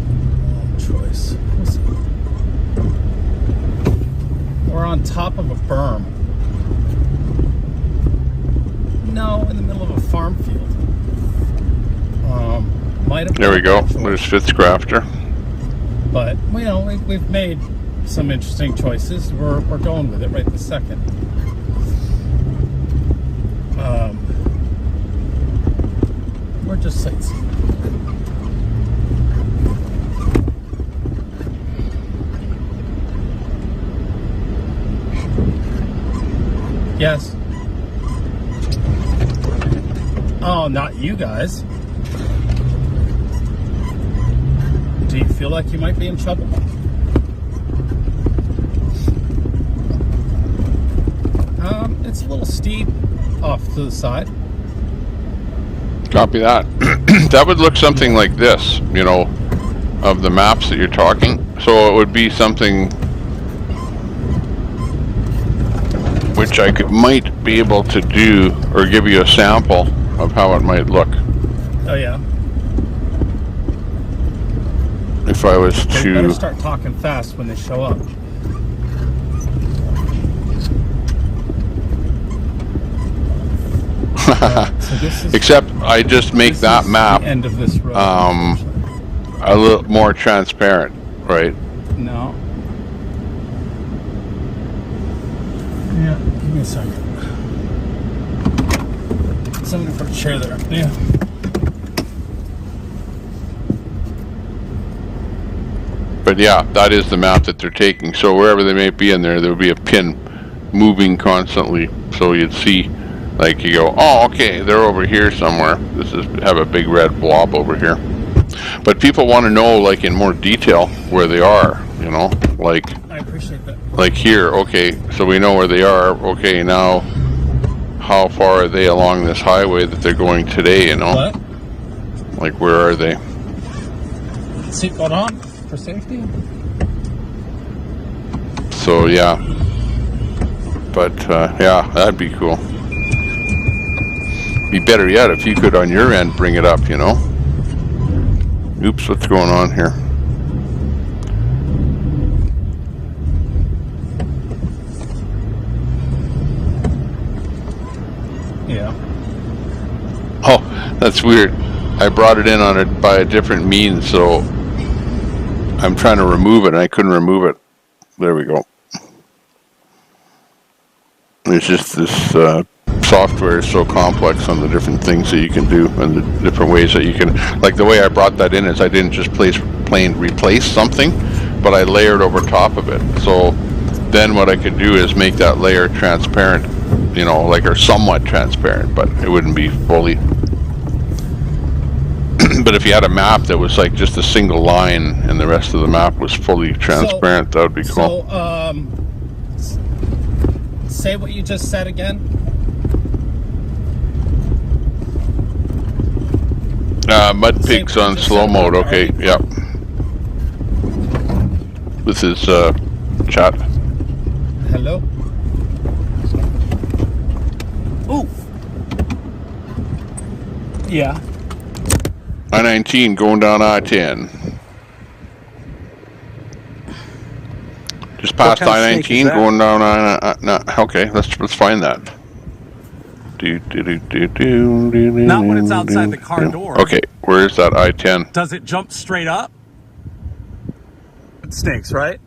Choice. We're on top of a berm. No, in the middle of a farm field. Might have. There we go. There's Fitzcrafter. But you know, we've made some interesting choices. We're going with it right this second. We're just sightseeing. Yes. Oh, not you guys. Do you feel like you might be in trouble? It's a little steep off to the side. Copy that. That would look something like this, you know, of the maps that you're talking. So it would be something which I might be able to do or give you a sample of how it might look. Oh yeah. If I was They to better start talking fast when they show up. except I just make that map end of this road, a little more transparent, right? No. Yeah, give me a second. Somebody put a chair there. Yeah. But yeah, that is the map that they're taking. So wherever they may be in there, there would be a pin moving constantly. So you'd see, like, you go, oh, okay, they're over here somewhere. This is have a big red blob over here. But people want to know, like, in more detail where they are. You know, like. I appreciate that. Like here, okay, so we know where they are. Okay, now how far are they along this highway that they're going today, you know? What? Like, where are they? Seatbelt on for safety? So, yeah. But, yeah, that'd be cool. Be better yet if you could, on your end, bring it up, you know? Oops, what's going on here? Yeah. Oh, that's weird. I brought it in on it by a different means, so I'm trying to remove it and I couldn't remove it. There we go. It's just this software is so complex on the different things that you can do and the different ways that you can, like the way I brought that in is I didn't just plain replace something, but I layered over top of it. So then what I could do is make that layer transparent, you know, like, or somewhat transparent, but it wouldn't be fully. But if you had a map that was like just a single line and the rest of the map was fully transparent, that would be cool. So, say what you just said again. Mud Pig's on slow mode. Okay, yep. This is chat. Hello. Ooh. Yeah. I-19 going down I-10. Just past I-19 going down no, okay, let's find that. Not when it's outside the car door. Okay, where is that I-10? Does it jump straight up? It stinks, right?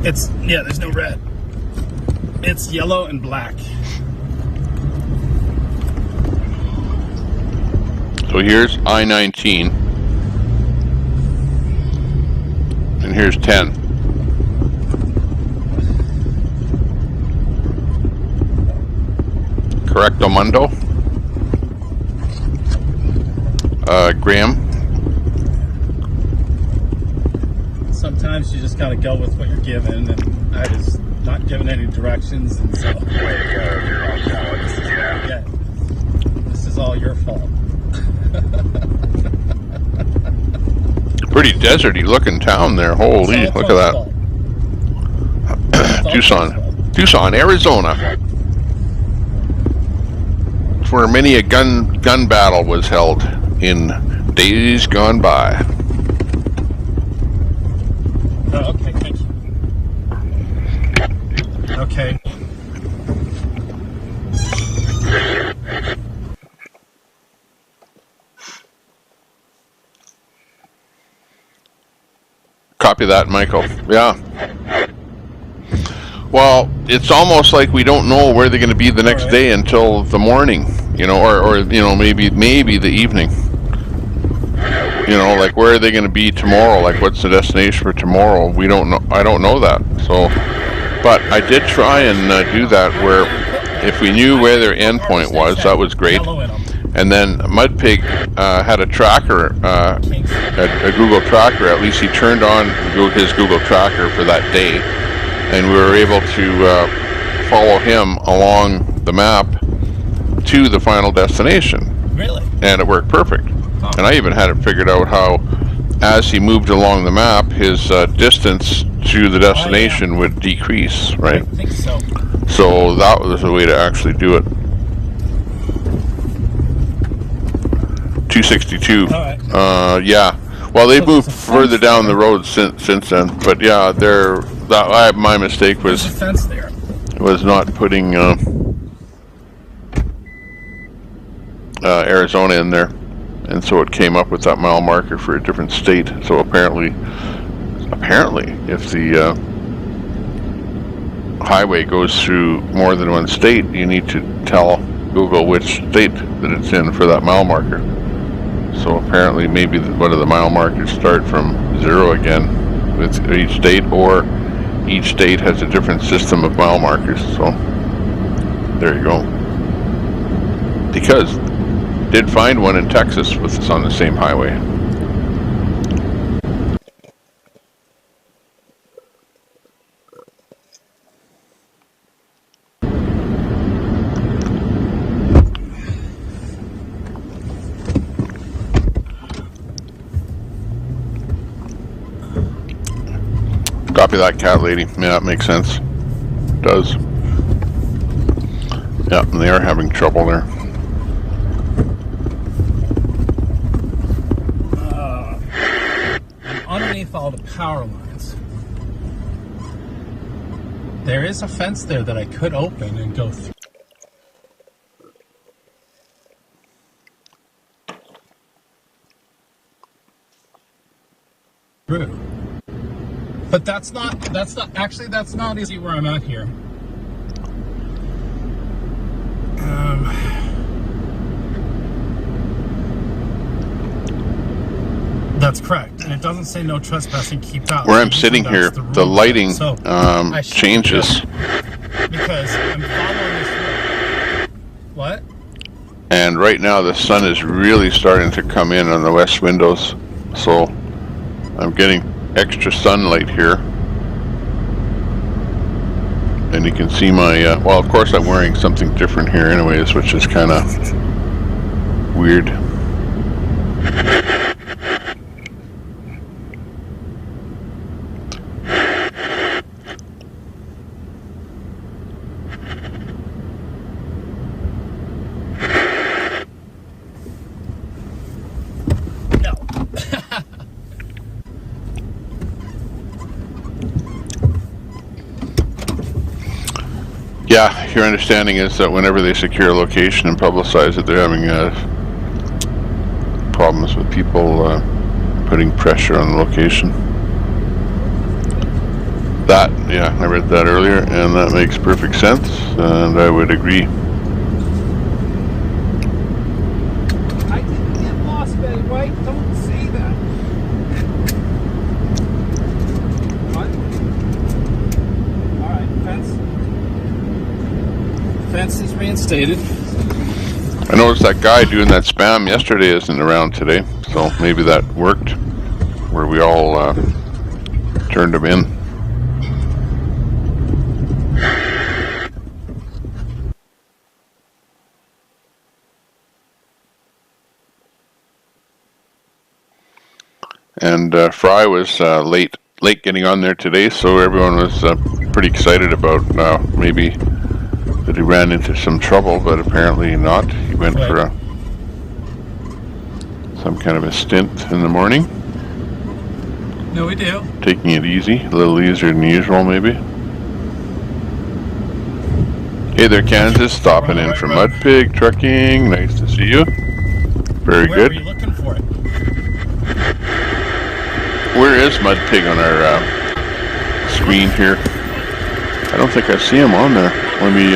It's, yeah, there's no red. It's yellow and black. So here's I-19. And here's 10. Correcto mundo. Graham. Sometimes you just gotta go with what you're given, and I was not given any directions, and so this is all your fault. Pretty deserty looking town there. Holy, look at that. Tucson, Arizona. It's where many a gun battle was held in days gone by. Oh, okay, thank you. Okay. Copy that, Michael. Yeah. Well, it's almost like we don't know where they're going to be the next day until the morning, you know, or you know, maybe the evening. You know, like, where are they going to be tomorrow? Like, what's the destination for tomorrow? We don't know. I don't know that. So, but I did try and do that where if we knew where their endpoint was, that was great. And then Mudpig had a tracker, a Google tracker. At least he turned on his Google tracker for that day, and we were able to follow him along the map to the final destination. Really? And it worked perfect. And I even had it figured out how, as he moved along the map, his distance to the destination would decrease, right? I think so. So that was a way to actually do it. 262. Yeah. Well, they moved further down the road since then, but yeah, my mistake was not putting Arizona in there, and so it came up with that mile marker for a different state. So apparently, if the highway goes through more than one state, you need to tell Google which state that it's in for that mile marker. So apparently maybe one of the mile markers start from 0 again with each state, or each state has a different system of mile markers. So there you go. Because did find one in Texas with us on the same highway. Copy that, cat lady. Yeah, that makes sense. It does. Yeah, and they are having trouble there. Underneath all the power lines, there is a fence there that I could open and go through. But that's not easy where I'm at here. That's correct, and it doesn't say no trespassing. Keep out. Where I'm sitting here, the lighting changes. Because I'm following this road. What? And right now the sun is really starting to come in on the west windows, so I'm getting extra sunlight here. And you can see my, well, of course I'm wearing something different here anyways, which is kind of weird. Yeah, your understanding is that whenever they secure a location and publicize it, they're having problems with people putting pressure on the location. That, yeah, I read that earlier, and that makes perfect sense, and I would agree. I didn't get lost, Betty White. Don't say that. What? Alright, fence is reinstated. I noticed that guy doing that spam yesterday isn't around today, so maybe that worked, where we all turned him in. And Fry was late getting on there today, so everyone was pretty excited about maybe that he ran into some trouble, but apparently not. He went for some kind of a stint in the morning. No, we do. Taking it easy, a little easier than usual, maybe. Hey there, Kansas, stopping in from Mud Pig Trucking. Nice to see you. Very good. Where were you looking for it? Where is Mud Pig on our screen here? I don't think I see him on there. Let me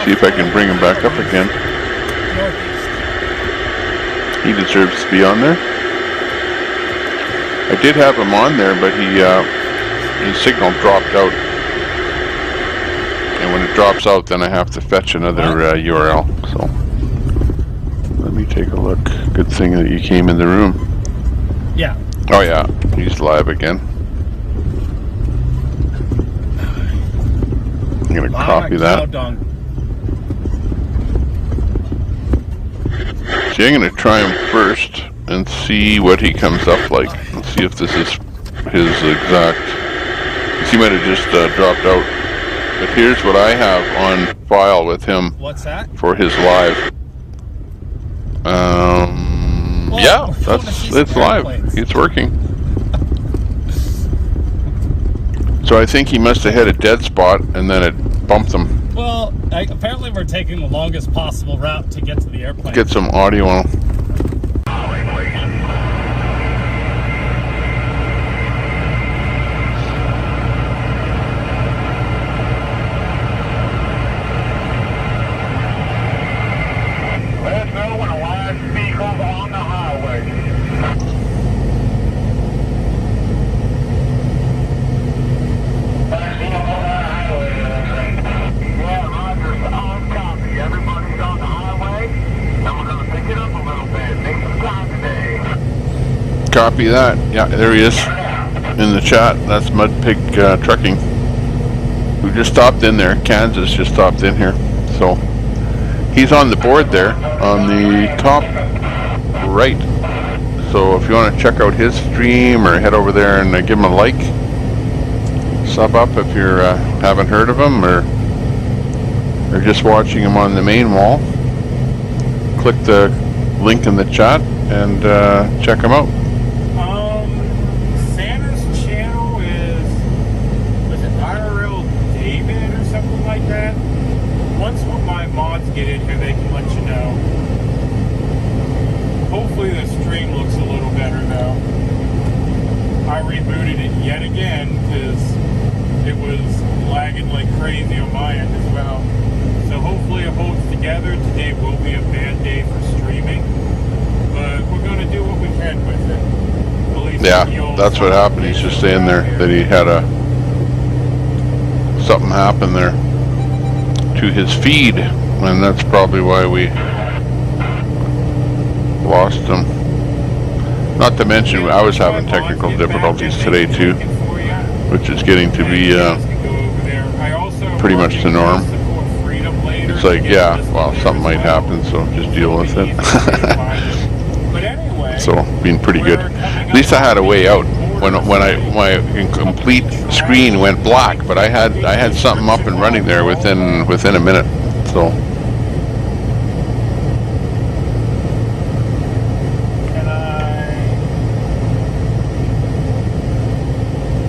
see if I can bring him back up again. He deserves to be on there. I did have him on there, but his signal dropped out. And when it drops out, then I have to fetch another URL. So let me take a look. Good thing that you came in the room. Yeah. Oh yeah, he's live again. I'm gonna copy that. See, I'm gonna try him first and see what he comes up like. And see if this is his exact. He might have just dropped out. But here's what I have on file with him. What's that? For his live. Yeah, it's live. It's working. So I think he must have hit a dead spot and then it bumped him. Well, apparently we're taking the longest possible route to get to the airplane. Get some audio on him. Copy that. Yeah, there he is in the chat. That's Mud Pig Trucking, who just stopped in there. Kansas just stopped in here. So he's on the board there on the top right. So if you want to check out his stream or head over there and give him a like, sub up if you haven't heard of him or just watching him on the main wall, click the link in the chat and check him out. Santa's channel was it IRL David or something like that? Once my mods get in here, they can let you know. Hopefully the stream looks a little better though. I rebooted it yet again because it was lagging like crazy on my end as well. So hopefully it holds together. Today will be a bad day for streaming, but we're going to do what we can with it. Yeah, that's what happened. He's just saying there that he had something happen there to his feed, and that's probably why we lost him. Not to mention, I was having technical difficulties today too, which is getting to be pretty much the norm. It's like, yeah, well, something might happen, so just deal with it. So, being pretty good. At least I had a way out when my incomplete screen went black, but I had something up and running there within a minute. So.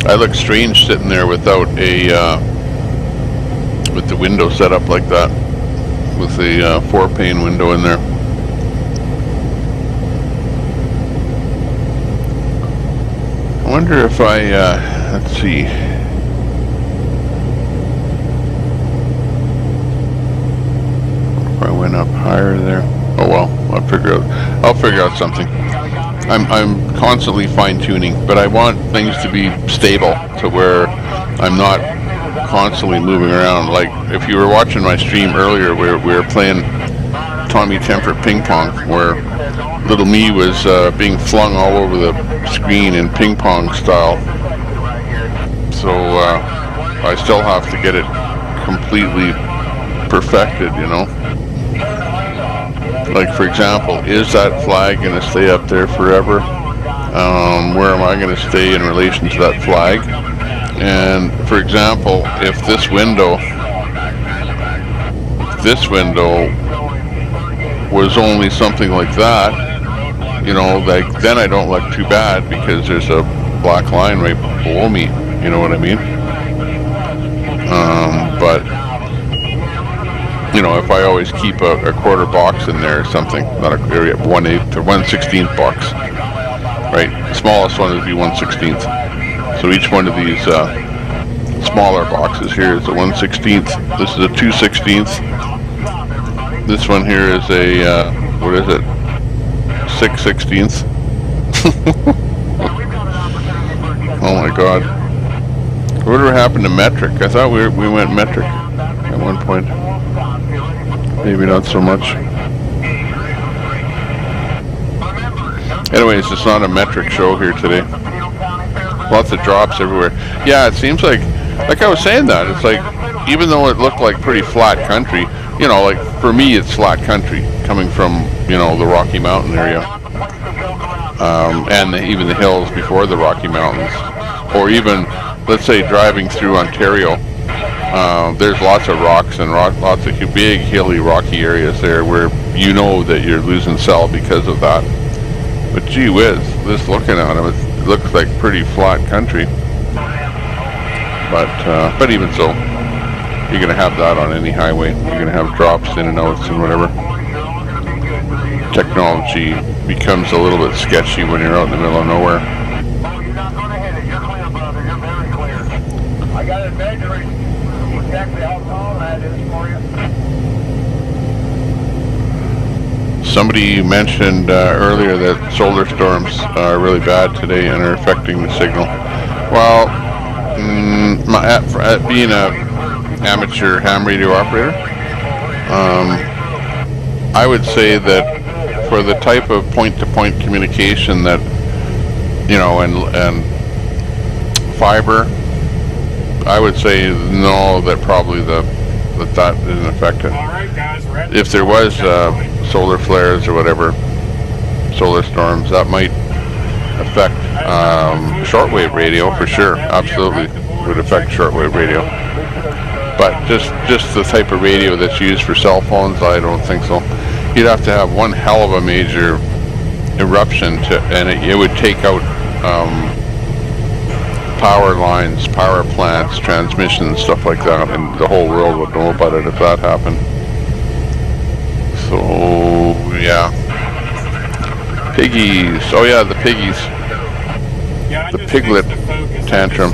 I look strange sitting there without with the window set up like that, with the 4-pane window in there. I wonder if let's see. If I went up higher there. Oh well, I'll figure out something. I'm constantly fine-tuning, but I want things to be stable to where I'm not constantly moving around. Like if you were watching my stream earlier, we were playing Tommy Temper ping pong, where little me was being flung all over the screen in ping pong style. So I still have to get it completely perfected, you know. Like for example, is that flag going to stay up there forever? Where am I going to stay in relation to that flag? And for example, if this window was only something like that, you know, like then I don't look too bad because there's a black line right below me, you know what I mean? But you know, if I always keep a quarter box in there or something, not a 1/8 or 1/16 box, right? The smallest one would be 1/16. So each one of these smaller boxes here is a 1/16. This is a 2/16. This one here is a what is it? 6/16. Oh my God! Whatever happened to metric? I thought we went metric at one point. Maybe not so much. Anyways, it's not a metric show here today. Lots of drops everywhere. Yeah, it seems like I was saying that. It's like, even though it looked like pretty flat country, you know, like for me it's flat country coming from, you know, the Rocky Mountain area. And even the hills before the Rocky Mountains. Or even, let's say, driving through Ontario. There's lots of rocks and lots of big hilly rocky areas there where you know that you're losing cell because of that. But gee whiz, just looking at them, it looks like pretty flat country. But even so, you're gonna have that on any highway. You're gonna have drops in and outs and whatever. Technology becomes a little bit sketchy when you're out in the middle of nowhere. I got it measuring exactly how tall that is for you. Somebody mentioned earlier that solar storms are really bad today and are affecting the signal. Well, being a amateur ham radio operator, I would say that for the type of point-to-point communication that you know, and fiber, I would say no, that probably that isn't affected. All right, guys, we're at If there was solar flares or whatever, solar storms, that might affect shortwave radio for sure. Absolutely would affect shortwave radio. But just the type of radio that's used for cell phones, I don't think so. You'd have to have one hell of a major eruption and it would take out power lines, power plants, transmission, stuff like that, and the whole world would know about it if that happened. So yeah, piggies. Oh yeah, the piggies. Yeah, the piglet tantrum.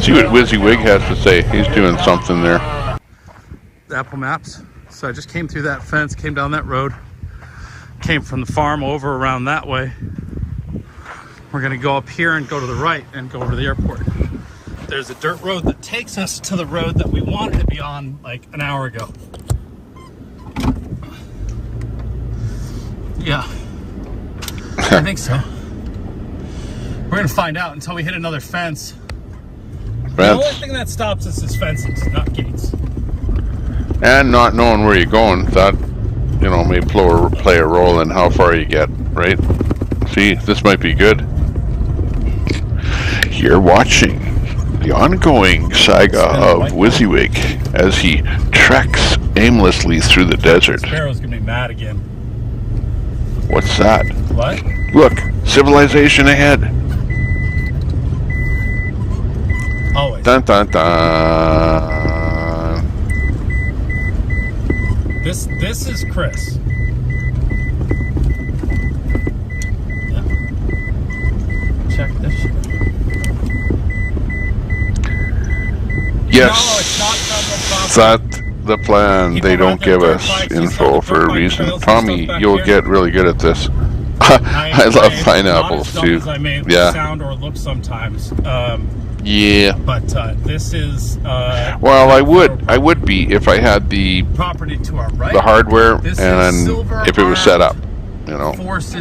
See what WYSIWYG has to say. He's doing something there. Apple Maps. So I just came through that fence, came down that road, came from the farm over around that way. We're gonna go up here and go to the right and go over to the airport. There's a dirt road that takes us to the road that we wanted to be on like an hour ago. Yeah, I think so. We're gonna find out until we hit another fence. The only thing that stops us is fences, not gates. And not knowing where you're going, that, you know, may play a role in how far you get, right? See, this might be good. You're watching the ongoing saga of WYSIWYG as he treks aimlessly through the desert. Sparrow's gonna be mad again. What's that? What? Look, civilization ahead. Always. Dun dun dun. This is Chris. Yeah. Check this shit. Yes. No, it's not That's the plan. They don't give us info for a reason. Tommy, you'll get really good at this. I love pineapples too. I may Yeah. sound or look sometimes. Yeah. But this is. Well, I would be if I had the property to our right. The hardware This and is silver if it was set up, you know,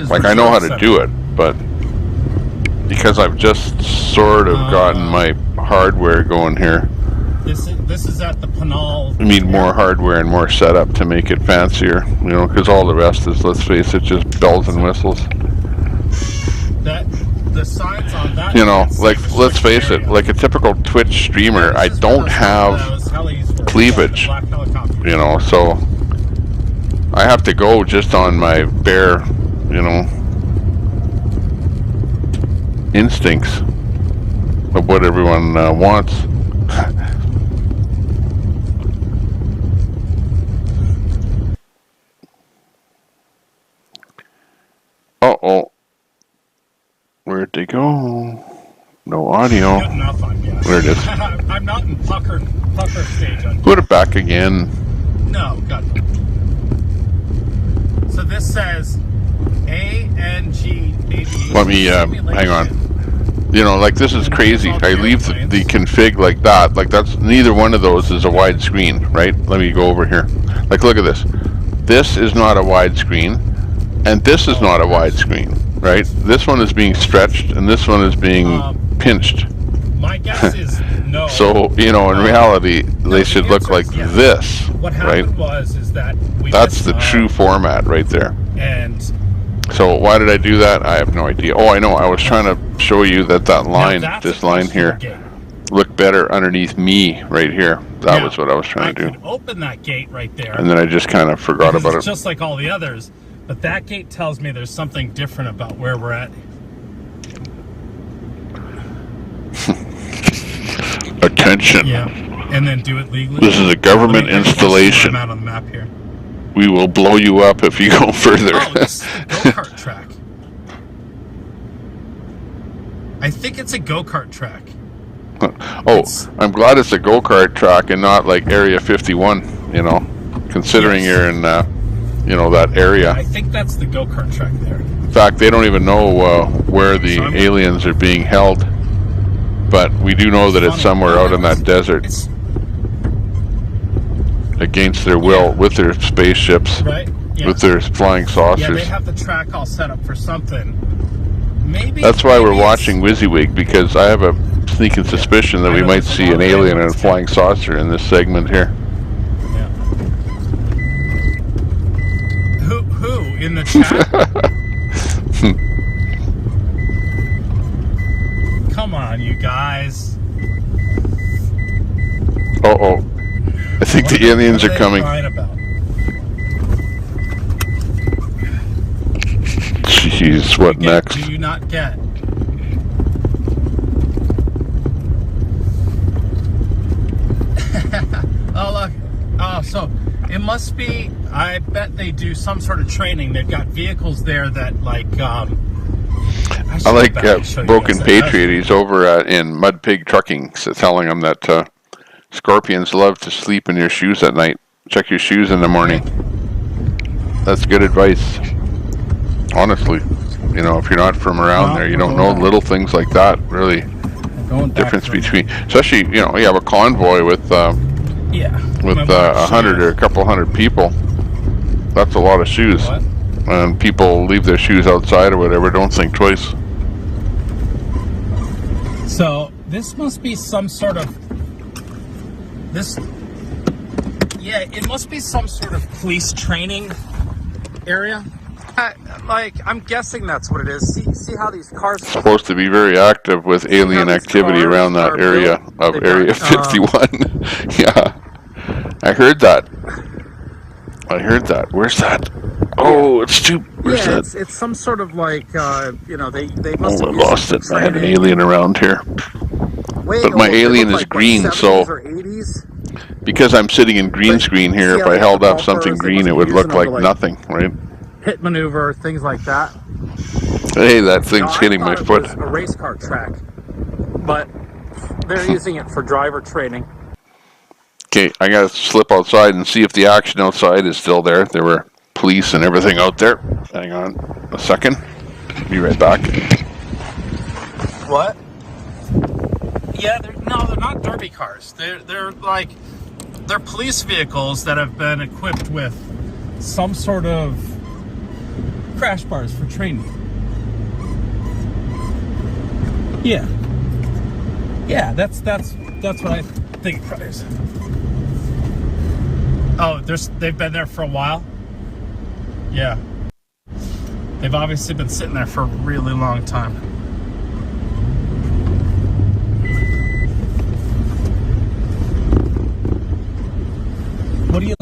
like I know how to do it, but because I've just sort of gotten my hardware going here. This is at the Pinal. We need more hardware and more setup to make it fancier, you know, because all the rest is, let's face it, just bells and whistles. The signs on that. You know, like, let's face it, like a typical Twitch streamer, I don't have cleavage, you know, so I have to go just on my bare, you know, instincts of what everyone wants. Uh-oh. Where'd they go? No audio. There it is. I'm not in pucker stage. Put it back again. No, got it. So this says ANG88. Let me, hang on. You know, like, this is crazy. I leave the config like that. Like, that's, neither one of those is a wide screen, right? Let me go over here. Like, look at this. This is not a wide screen, and this is not a wide screen, right? This one is being stretched, and this one is being pinched. My guess is no. So, you know, in reality, they should look like this, What right? happened is that we That's the true format right there. And so why did I do that? I have no idea. Oh, I know. I was trying to show you that line, this line here, looked better underneath me right here. That was what I was trying to do. open that gate right there. And then I just kind of forgot because about it's it. just like all the others, but that gate tells me there's something different about where we're at. Attention. Yeah, and then do it legally. This is a government installation. I'm out on the map here. We will blow you up if you go further. Oh, this is a go-kart track. I think it's a go-kart track. Oh, I'm glad it's a go-kart track and not like Area 51, you know, considering you're in, you know, that area. I think that's the go-kart track there. In fact, they don't even know where the aliens are being held. but we do know that it's somewhere out in that desert against their will, with their spaceships, right? Yeah. with their flying saucers. Yeah, they have the track all set up for something. Maybe that's why we're it's- watching WYSIWYG, because I have a sneaking suspicion that we might see an alien and a flying saucer in this segment here. Who in the chat? Come on, you guys. Uh-oh. I think the aliens are coming. Jeez, what next? Do you not get? Oh, look. Oh, so it must be, I bet they do some sort of training. They've got vehicles there that, like, I like Broken Patriot. He's over in Mud Pig Trucking, so telling him that scorpions love to sleep in your shoes at night. Check your shoes in the morning. That's good advice. Honestly, you know, if you're not from around there, you don't know little things like that. Really, difference between, especially, you know, you have a convoy with 100 or a couple hundred people. That's a lot of shoes. And people leave their shoes outside or whatever. Don't think twice. So this must be some sort of it must be some sort of police training area. Like, I'm guessing that's what it is. See how these cars are Supposed to be very active with alien activity around that area of Area 51. Yeah, I heard that. Where's that? Oh, it's too. Where's that? It's some sort of, like, you know, they must Oh, I have lost it. I had an alien around here. Way But my old. They alien look is like, green, what, so 70s or 80s? because I'm sitting in green screen here, if I held up something green, it would look like nothing, right? Hit maneuver, things like that. Hey, that thing's hitting my foot. It was a race car track, but they're using it for driver training. Okay, I gotta slip outside and see if the action outside is still there. There were police and everything out there. Hang on a second. Be right back. What? Yeah, they're not derby cars. They're like, they're police vehicles that have been equipped with some sort of crash bars for training. Yeah, that's what I think it probably is. Oh, they've been there for a while. Yeah, they've obviously been sitting there for a really long time. What do you?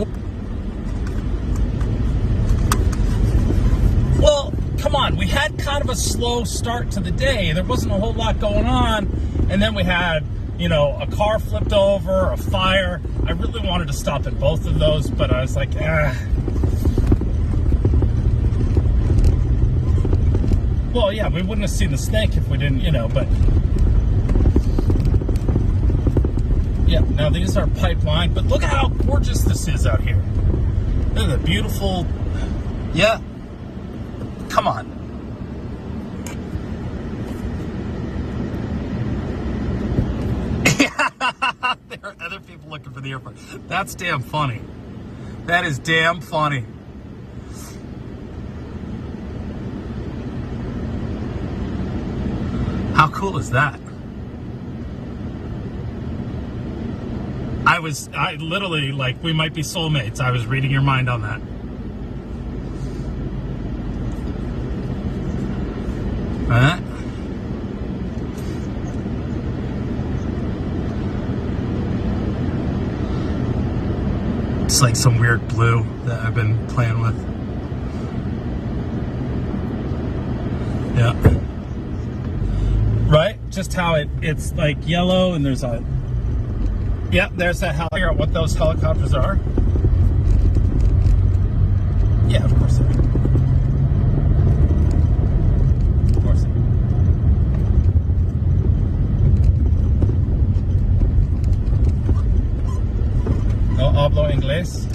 Well, come on. We had kind of a slow start to the day. There wasn't a whole lot going on. And then we had, you know, a car flipped over, a fire. I really wanted to stop at both of those, but I was like, Well, yeah, we wouldn't have seen the snake if we didn't, you know, but... Yeah, now these are pipeline, but look at how gorgeous this is out here. Look at the beautiful... Yeah. Come on. There are other people looking for the airport. That's damn funny. That is damn funny. How cool is that? I literally, like, we might be soulmates. I was reading your mind on that. It's like some weird blue that I've been playing with. Yeah. Right? Just how it's like yellow and there's a... Yeah, there's that. Figure out what those helicopters are. Yeah, of course they are. Of course they are. No hablo inglés.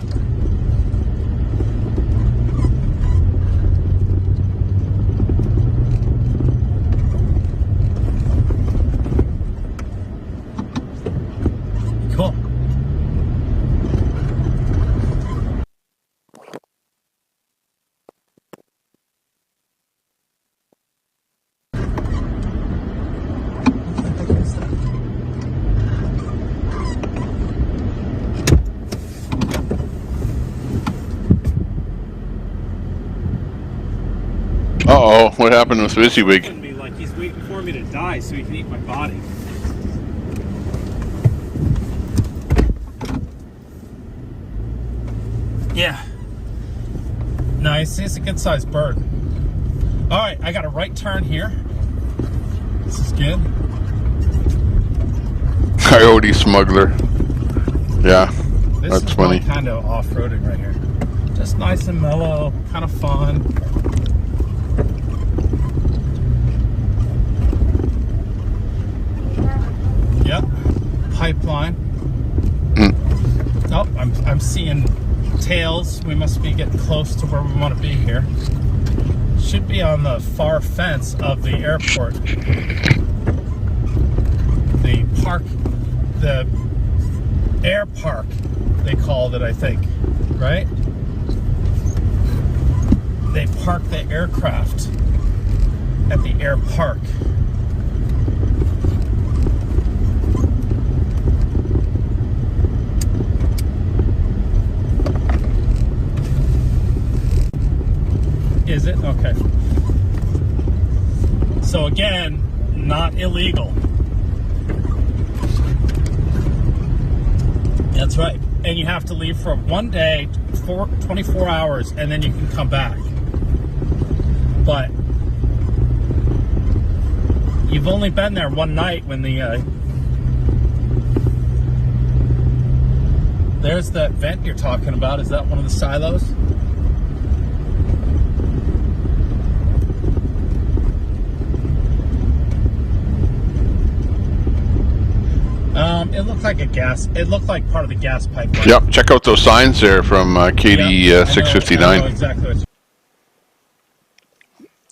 What happened with Fezziwig? Me like he's waiting for me to die so he can eat my body. Yeah. Nice. It's a good sized bird. All right, I got a right turn here. This is good. Coyote smuggler. Yeah, This that's is funny. Kind of off-roading right here. Just nice and mellow, kind of fun. Yep. Pipeline. Oh, I'm seeing tails. We must be getting close to where we want to be here. Should be on the far fence of the airport. The park, the air park, they called it, I think, right? They park the aircraft at the air park. Is it? Okay. So again, not illegal. That's right. And you have to leave for 1 day, 24 hours, and then you can come back. But you've only been there one night when the... there's that vent you're talking about. Is that one of the silos? It looked like a gas. It looked like part of the gas pipeline. Yep, check out those signs there from KD 659. I know exactly what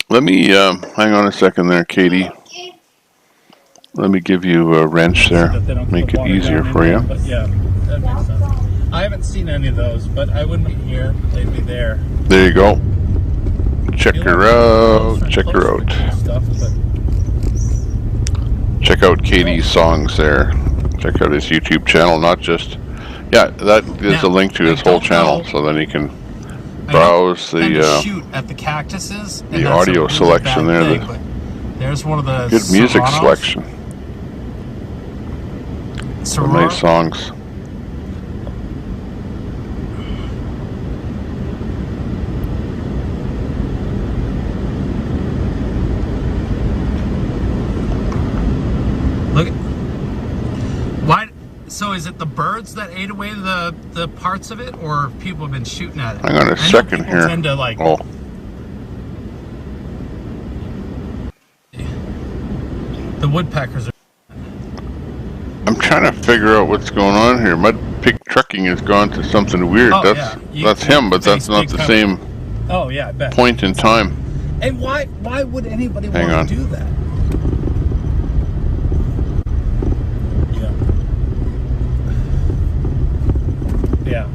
Let me hang on a second there, Katie. Let me give you a wrench there. Make it easier for you. But yeah, that makes sense. I haven't seen any of those, but I wouldn't be here. They'd be there. There you go. Check her out. Check her out. Check out Katie's songs there. Check out his YouTube channel, not just... Yeah, that is a link to his whole channel, so then you can browse the shoot at the cactuses. And the audio selection there. There's one of the good music selection. Some nice songs. Look. Why? So is it the birds that ate away the parts of it, or people have been shooting at it? Hang on a second here. Tend to like. Oh. The woodpeckers are. I'm trying to figure out what's going on here. Mud Pig Trucking has gone to something weird. Oh, that's him, but that's not the same. Oh yeah, I bet. Point in time. And why would anybody want to do that? Yeah.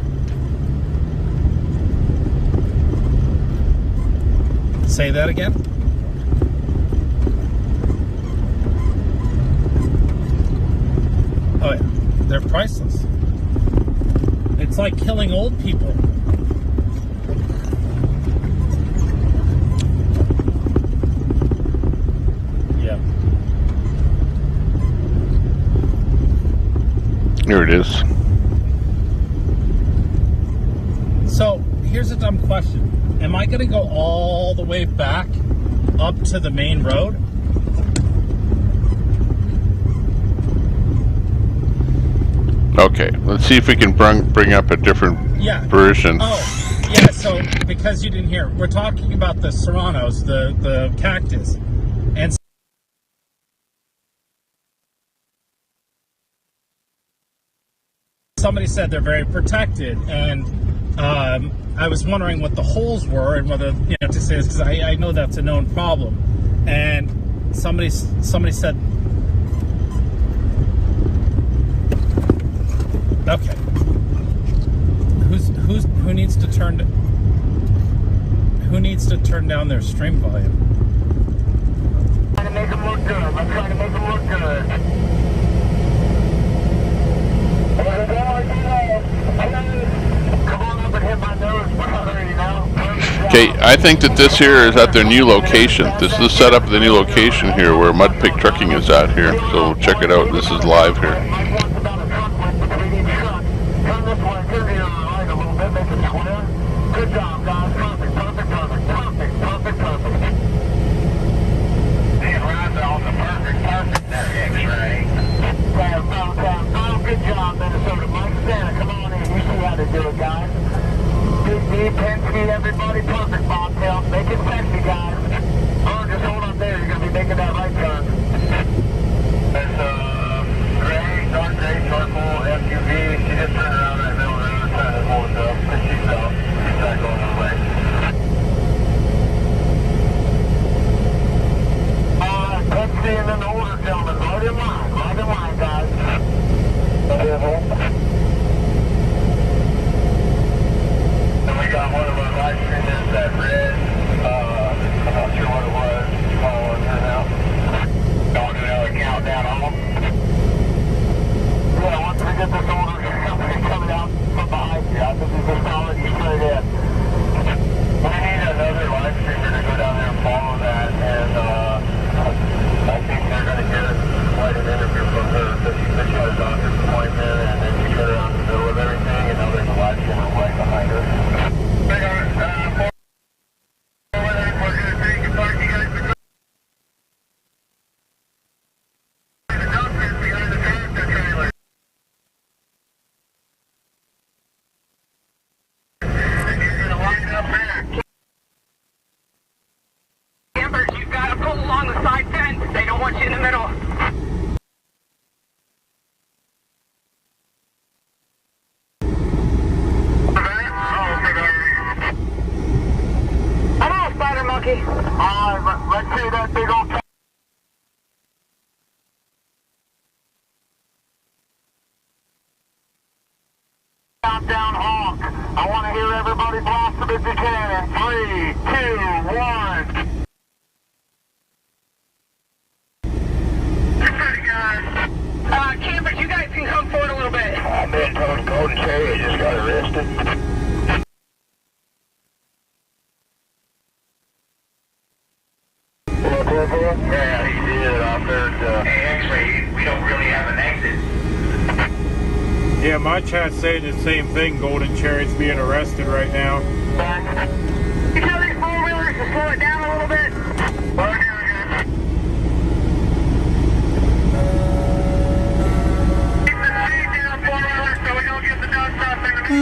Say that again? Oh yeah, they're priceless. It's like killing old people. Yeah. Here it is. So, here's a dumb question. Am I going to go all the way back up to the main road? Okay, let's see if we can bring up a different version. Oh, yeah, so, because you didn't hear, we're talking about the serranos, the cactus. And somebody said they're very protected, and I was wondering what the holes were and whether, you know, to say this, because I know that's a known problem. And somebody said, okay, who needs to turn down their stream volume? Trying to make them look good. I'm trying to make them look good. Come on up and hit my nose, brother, you know? Okay, I think that this here is at their new location. This is the setup of the new location here where Mud Pig Trucking is at here. So check it out. This is live here. Good job, guys. Perfect. Man, Randolph's a perfect X-ray. Good job, Minnesota. Mike Santa, come on in. You see how to do it, guys. Big D, Penske, everybody, perfect, Bobtail. Make it sexy, guys. Oh, just hold up there. You're going to be making that right turn. There's gray, dark gray, charcoal, SUV. She just turned around right middle road, trying to hold up. She's out. She's not going away. Penske and then the order, gentlemen. Right in line, guys. And we got one of our live streamers that red, I'm not sure what it was, following her now. Y'all do another countdown on them. Yeah, once we get this order, coming out from behind you. I think he's just following you straight in. We need another live streamer to go down there and follow that, and I think they're going to get quite an interview from her, because she said she had a doctor's appointment, and then she got around the middle of everything, and now there's a live streamer right behind her. Let's see that big old countdown honk. I want to hear everybody blast them if you can. 3, 2, 1. Campers, you guys can come forward a little bit. I'm being told to go and Cherry just got arrested. Yeah, he did. I heard, actually, we don't really have an exit. Yeah, my chat's saying the same thing. Golden Cherry's being arrested right now. You tell these four-wheelers to slow it down a little bit? Keep the speed down, four-wheelers, so we don't get the dust up in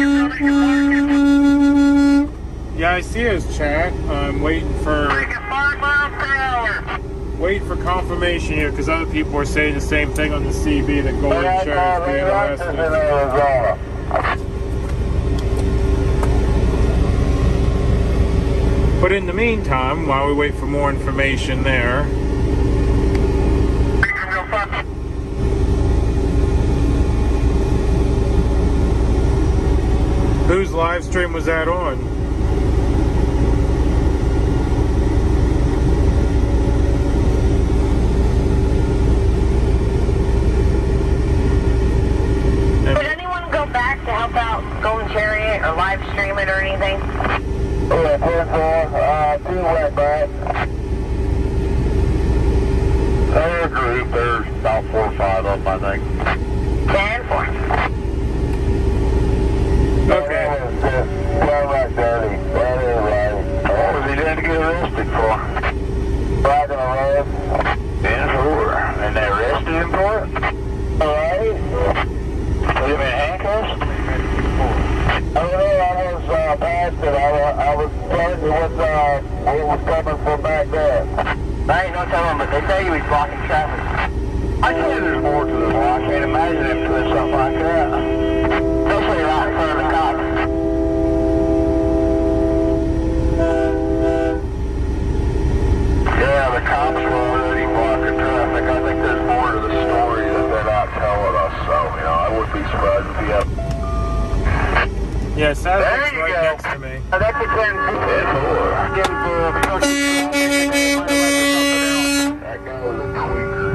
the Yeah, I see his chat. I'm waiting for... 5 miles per hour. Waiting for confirmation here, because other people are saying the same thing on the CB that Golden Cherry is being arrested. But in the meantime, while we wait for more information there, whose live stream was that on? Back to help out Golden Chariot or live stream it or anything? Yeah, 2 went back. They're a group. There's about 4 or 5 of them, I think. 10 for Okay. Well, right, Daddy. That is right. What was he doing to get arrested for? Riding a road. And for. And they arrested him for it? Alright. Have you been handcuffed? I don't know, I was past it. I was telling you what was coming from back there. I ain't no telling, but they say he was blocking traffic. I tell you there's more to this one. I can't imagine him doing something like that. Especially right in front of the cops. Yeah, the cops were already blocking traffic. I think there's more to the story that they're not telling us, so, you know, I wouldn't be surprised if he had... Yeah, Saturday's right next to me. That's a 10. That guy was a tweaker.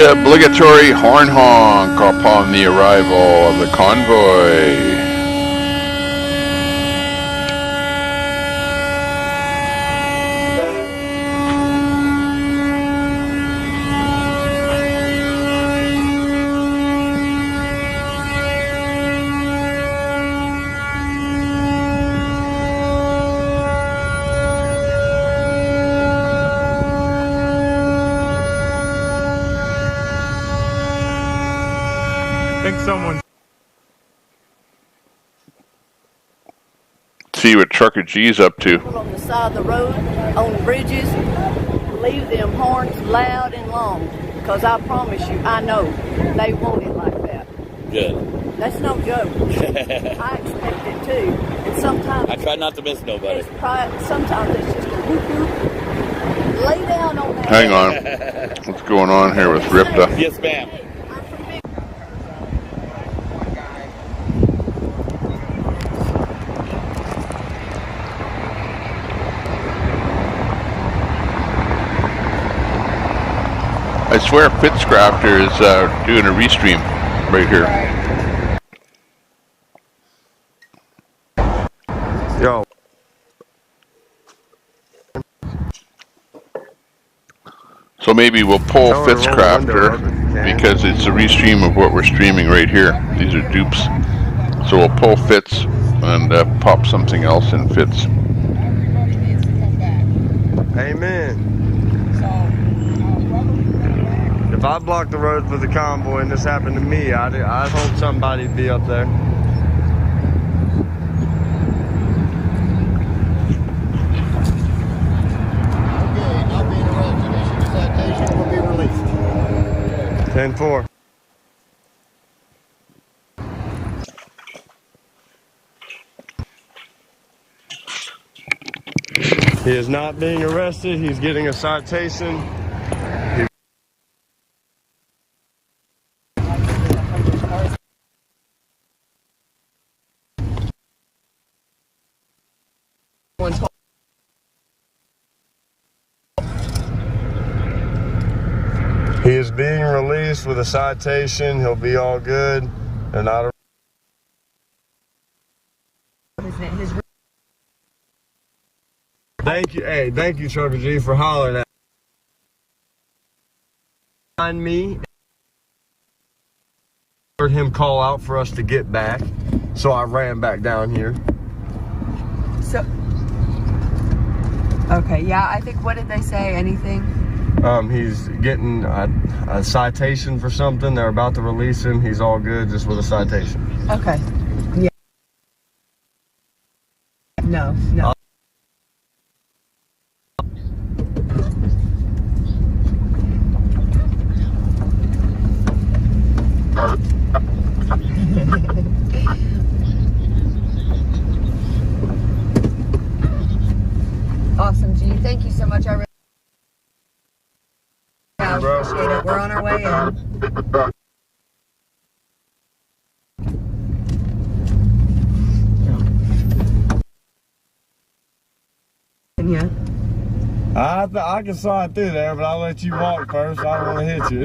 obligatory horn honk upon the arrival of the convoy. I think someone. See what Trucker G's up to. On the side of the road, on bridges, leave them horns loud and long. Because I promise you, I know they want it like that. Good. That's no joke. I expect it too. And sometimes I try not to miss nobody. Sometimes it's just a whoop whoop. Lay down on that. Hang on. What's going on here with Ripta? Yes, ma'am. I swear Fitzcrafter is doing a restream right here. Yo. So maybe we'll pull Fitzcrafter because it's a restream of what we're streaming right here. These are dupes. So we'll pull Fitz and pop something else in Fitz. Amen. If I blocked the road for the convoy and this happened to me, I'd hope somebody'd be up there. Okay, not being arrested. Issued a citation will be released. 10-4. He is not being arrested. He's getting a citation. He is being released with a citation. He'll be all good. They're not. Thank you. Hey, thank you, Trucker G, for hollering at me. Heard him call out for us to get back, so I ran back down here. So, okay, yeah, I think, what did they say? Anything? He's getting a citation for something. They're about to release him. He's all good, just with a citation. Okay. Yeah. No. Awesome, G. Thank you so much. I really appreciate it. We're on our way in. Yeah. I can saw it through there, but I'll let you walk first. I don't want to hit you.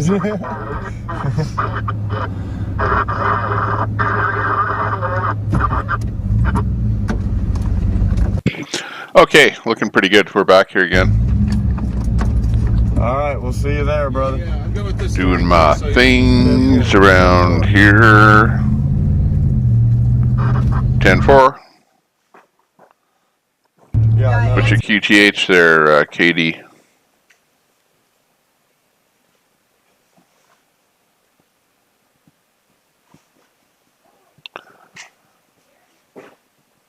Okay, looking pretty good. We're back here again. All right, we'll see you there, brother. Yeah, I'm good with this. Doing my things around here. 10-4. Yeah, What's your QTH there, KD?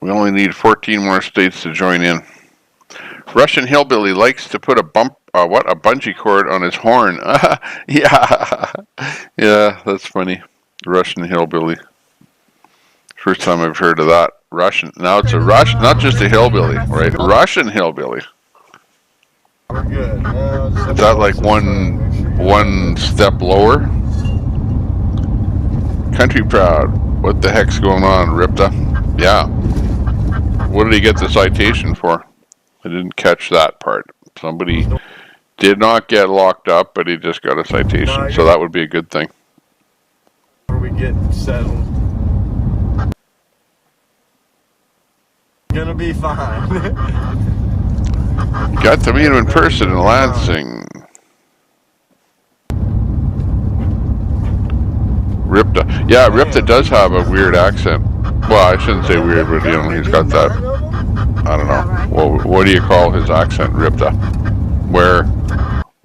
We only need 14 more states to join in. Russian hillbilly likes to put a bungee cord on his horn. Yeah, that's funny. Russian hillbilly. First time I've heard of that. Russian. Now it's a Russian, not just a hillbilly, right? Russian hillbilly. We're good. Is that like one step lower? Country Proud. What the heck's going on, Ripta? Yeah. What did he get the citation for? I didn't catch that part. Somebody Did not get locked up, but he just got a citation, so that would be a good thing. We get settled. Gonna be fine. Got to meet him in person in Lansing. Ripta. Yeah, Ripta does have a weird accent. Well, I shouldn't say weird, but you know, he's got that. I don't know. Well, what do you call his accent, Ripta?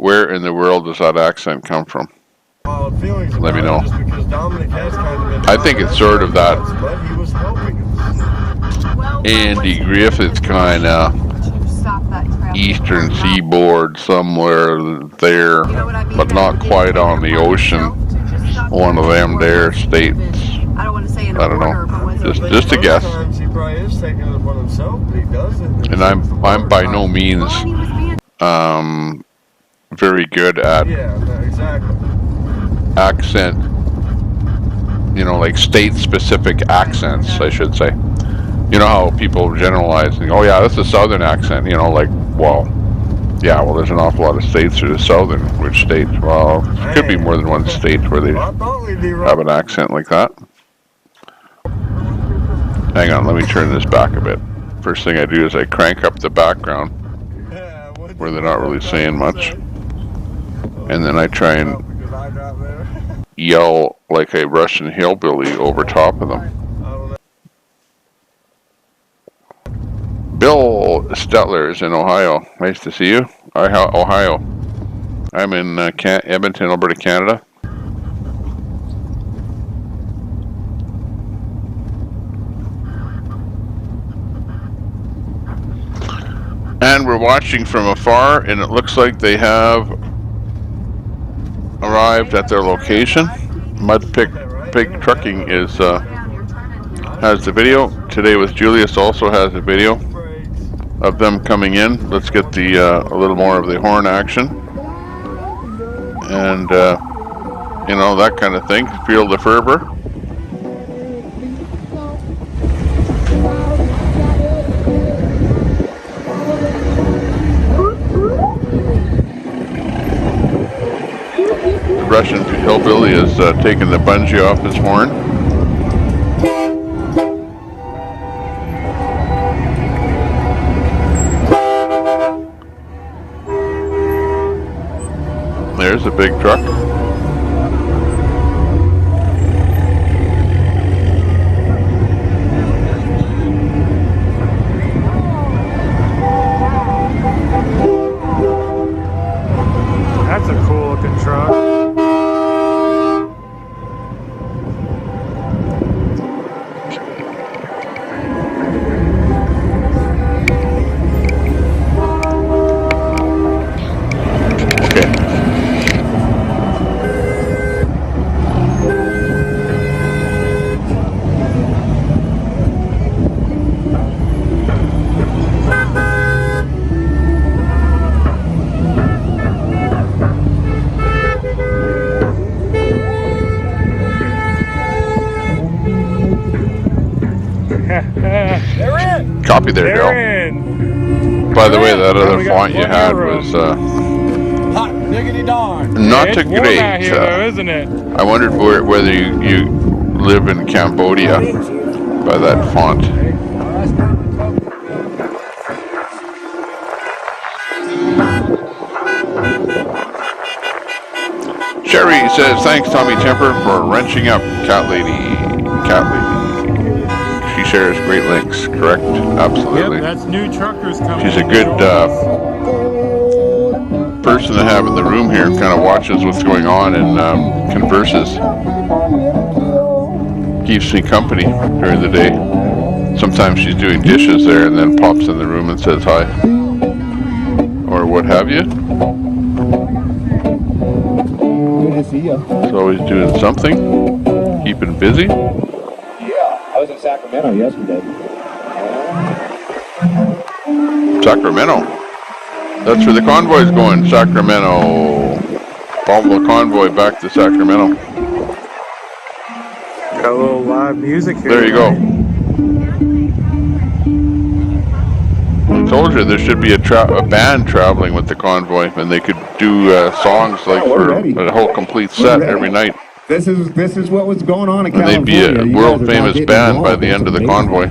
Where in the world does that accent come from? Let me know. I think it's sort of that Andy Griffith kind of eastern seaboard somewhere there, but not quite on the ocean. One of them there states. I don't know. Just a guess. And I'm by no means very good at accent, you know, like state-specific accents, I should say. You know how people generalize and go, oh yeah, that's a southern accent, you know, like, well, yeah, well, there's an awful lot of states that are southern. Which states? Well, there could be more than one state where they have an accent like that. Hang on, let me turn this back a bit. First thing I do is I crank up the background where they're not really saying much. And then I try and yell like a Russian hillbilly over top of them. Bill Stetler is in Ohio. Nice to see you. Ohio. I'm in Edmonton, Alberta, Canada. And we're watching from afar, and it looks like they have arrived at their location. Mud Pig Trucking is has the video. Today with Julius also has a video of them coming in. Let's get the a little more of the horn action, and you know, that kind of thing. Feel the fervor. Russian hillbilly is taking the bungee off his horn. There's a big truck. That's a cool looking truck. Copy there, Dale. By the way, that other font you had was hot diggity darn. Not it's a warm great. out here, though, isn't it? I wondered whether you live in Cambodia by that font. Sherry says, thanks, Tommy Temper, for wrenching up Cat Lady. She shares great links, correct? Absolutely. Yep, that's new truckers coming. She's a good person to have in the room here, kind of watches what's going on and converses. Keeps me company during the day. Sometimes she's doing dishes there and then pops in the room and says hi. Or what have you. Good to see you. She's always doing something, keeping busy. Yeah, I was in Sacramento yesterday. Sacramento. That's where the convoy's going, Sacramento. Follow the convoy back to Sacramento. Got a little live music here. There you go. I told you there should be a band traveling with the convoy, and they could do songs like for a whole complete set every night. This is what was going on in And they'd be California. a You world guys are now famous getting band by involved. the It's end of the amazing. Convoy.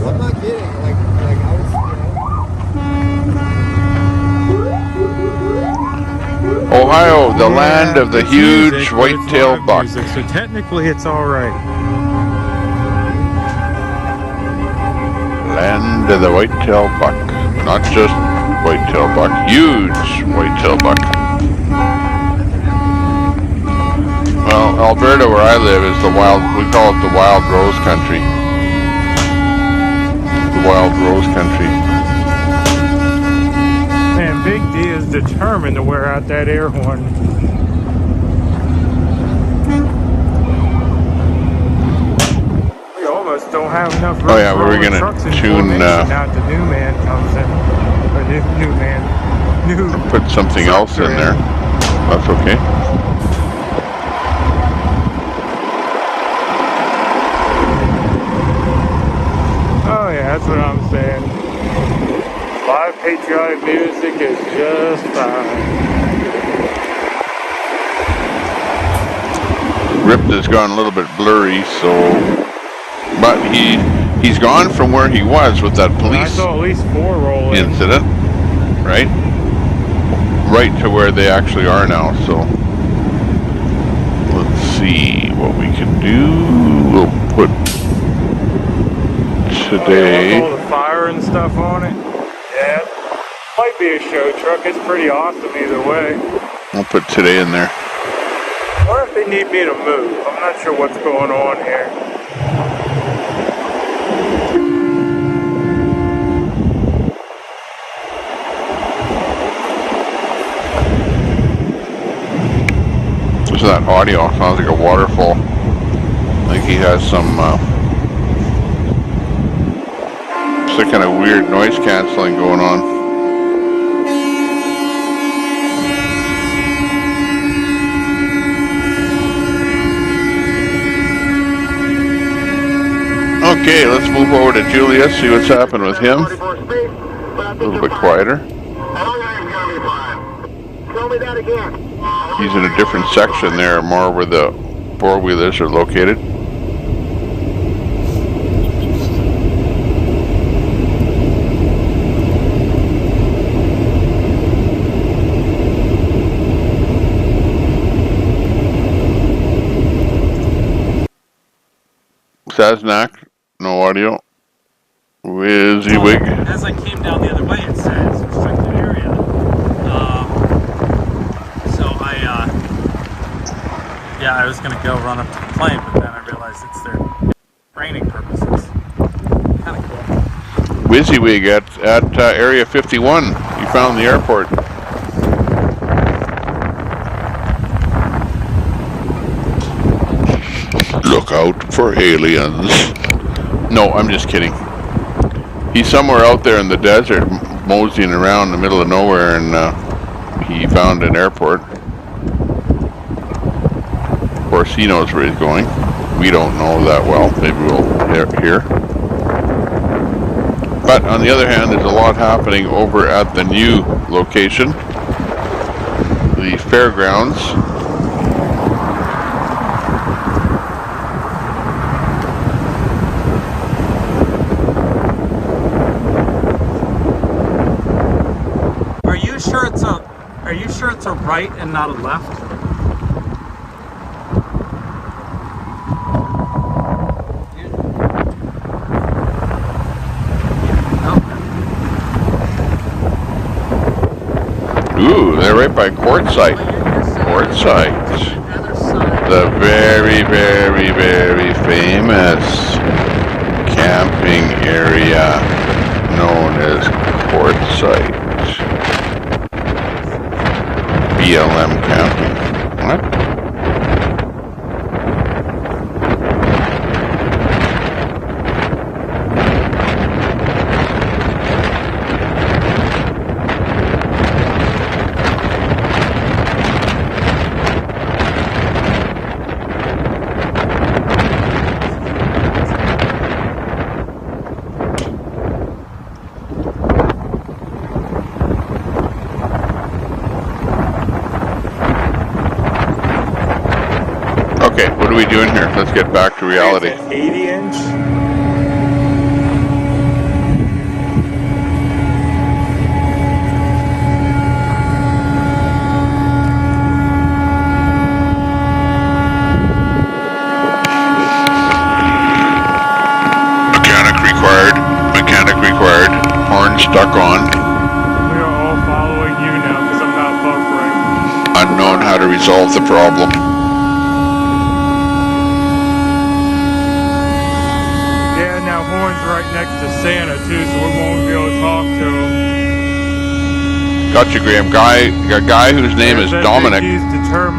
I'm not kidding. Like I was, Ohio, the land of the it's huge music, but it's white-tailed live buck. music, so technically it's all right. Land of the white-tailed buck. Not just white-tailed buck, huge white-tailed buck. Well, Alberta, where I live, is the wild, we call it the wild rose country. The wild rose country. Man, Big D is determined to wear out that air horn. We almost don't have enough room Oh yeah, for we all were the gonna trucks in tune, formation. Now the new man comes in. Or new put something else in there. That's okay. Oh yeah, that's what I'm saying. Live patriotic music is just fine. Rip has gone a little bit blurry, so, but he's gone from where he was with that I police saw at least 4 roll in. incident, right to where they actually are now. So let's see what we can do. We'll put today. All the fire and stuff on it. Yeah, it might be a show truck. It's pretty awesome either way. I'll put today in there. Or if they need me to move. I'm not sure what's going on here. So that audio sounds like a waterfall. I think he has some kind of weird noise canceling going on. Okay, let's move over to Julius, see what's happened with him. A little bit quieter. Tell me that again. He's in a different section there, more where the four-wheelers are located. Saznak, no audio. WYSIWYG. As I came down the other way, it says restricted area. So I was going to go run up to the plane, but then I realized it's their training purposes. Kind of cool. WYSIWYG at Area 51. You found the airport. Look out for aliens. No, I'm just kidding. He's somewhere out there in the desert, moseying around in the middle of nowhere, and he found an airport. Of course, he knows where he's going. We don't know that well. Maybe we'll hear. But on the other hand, there's a lot happening over at the new location, the fairgrounds. Are you sure it's a right and not a left? Ooh, they're right by Quartzsite. Quartzsite. The very, very, very famous camping area known as Quartzsite. BLM camping. What? What are we doing here? Let's get back to reality. It's an 80-inch. Mechanic required. Horn stuck on. We are all following you now because I'm not buffering. Unknown how to resolve the problem. Yeah, now Horn's right next to Santa too, so we won't be able to talk to him. Gotcha, Graham. A guy whose name is Dominic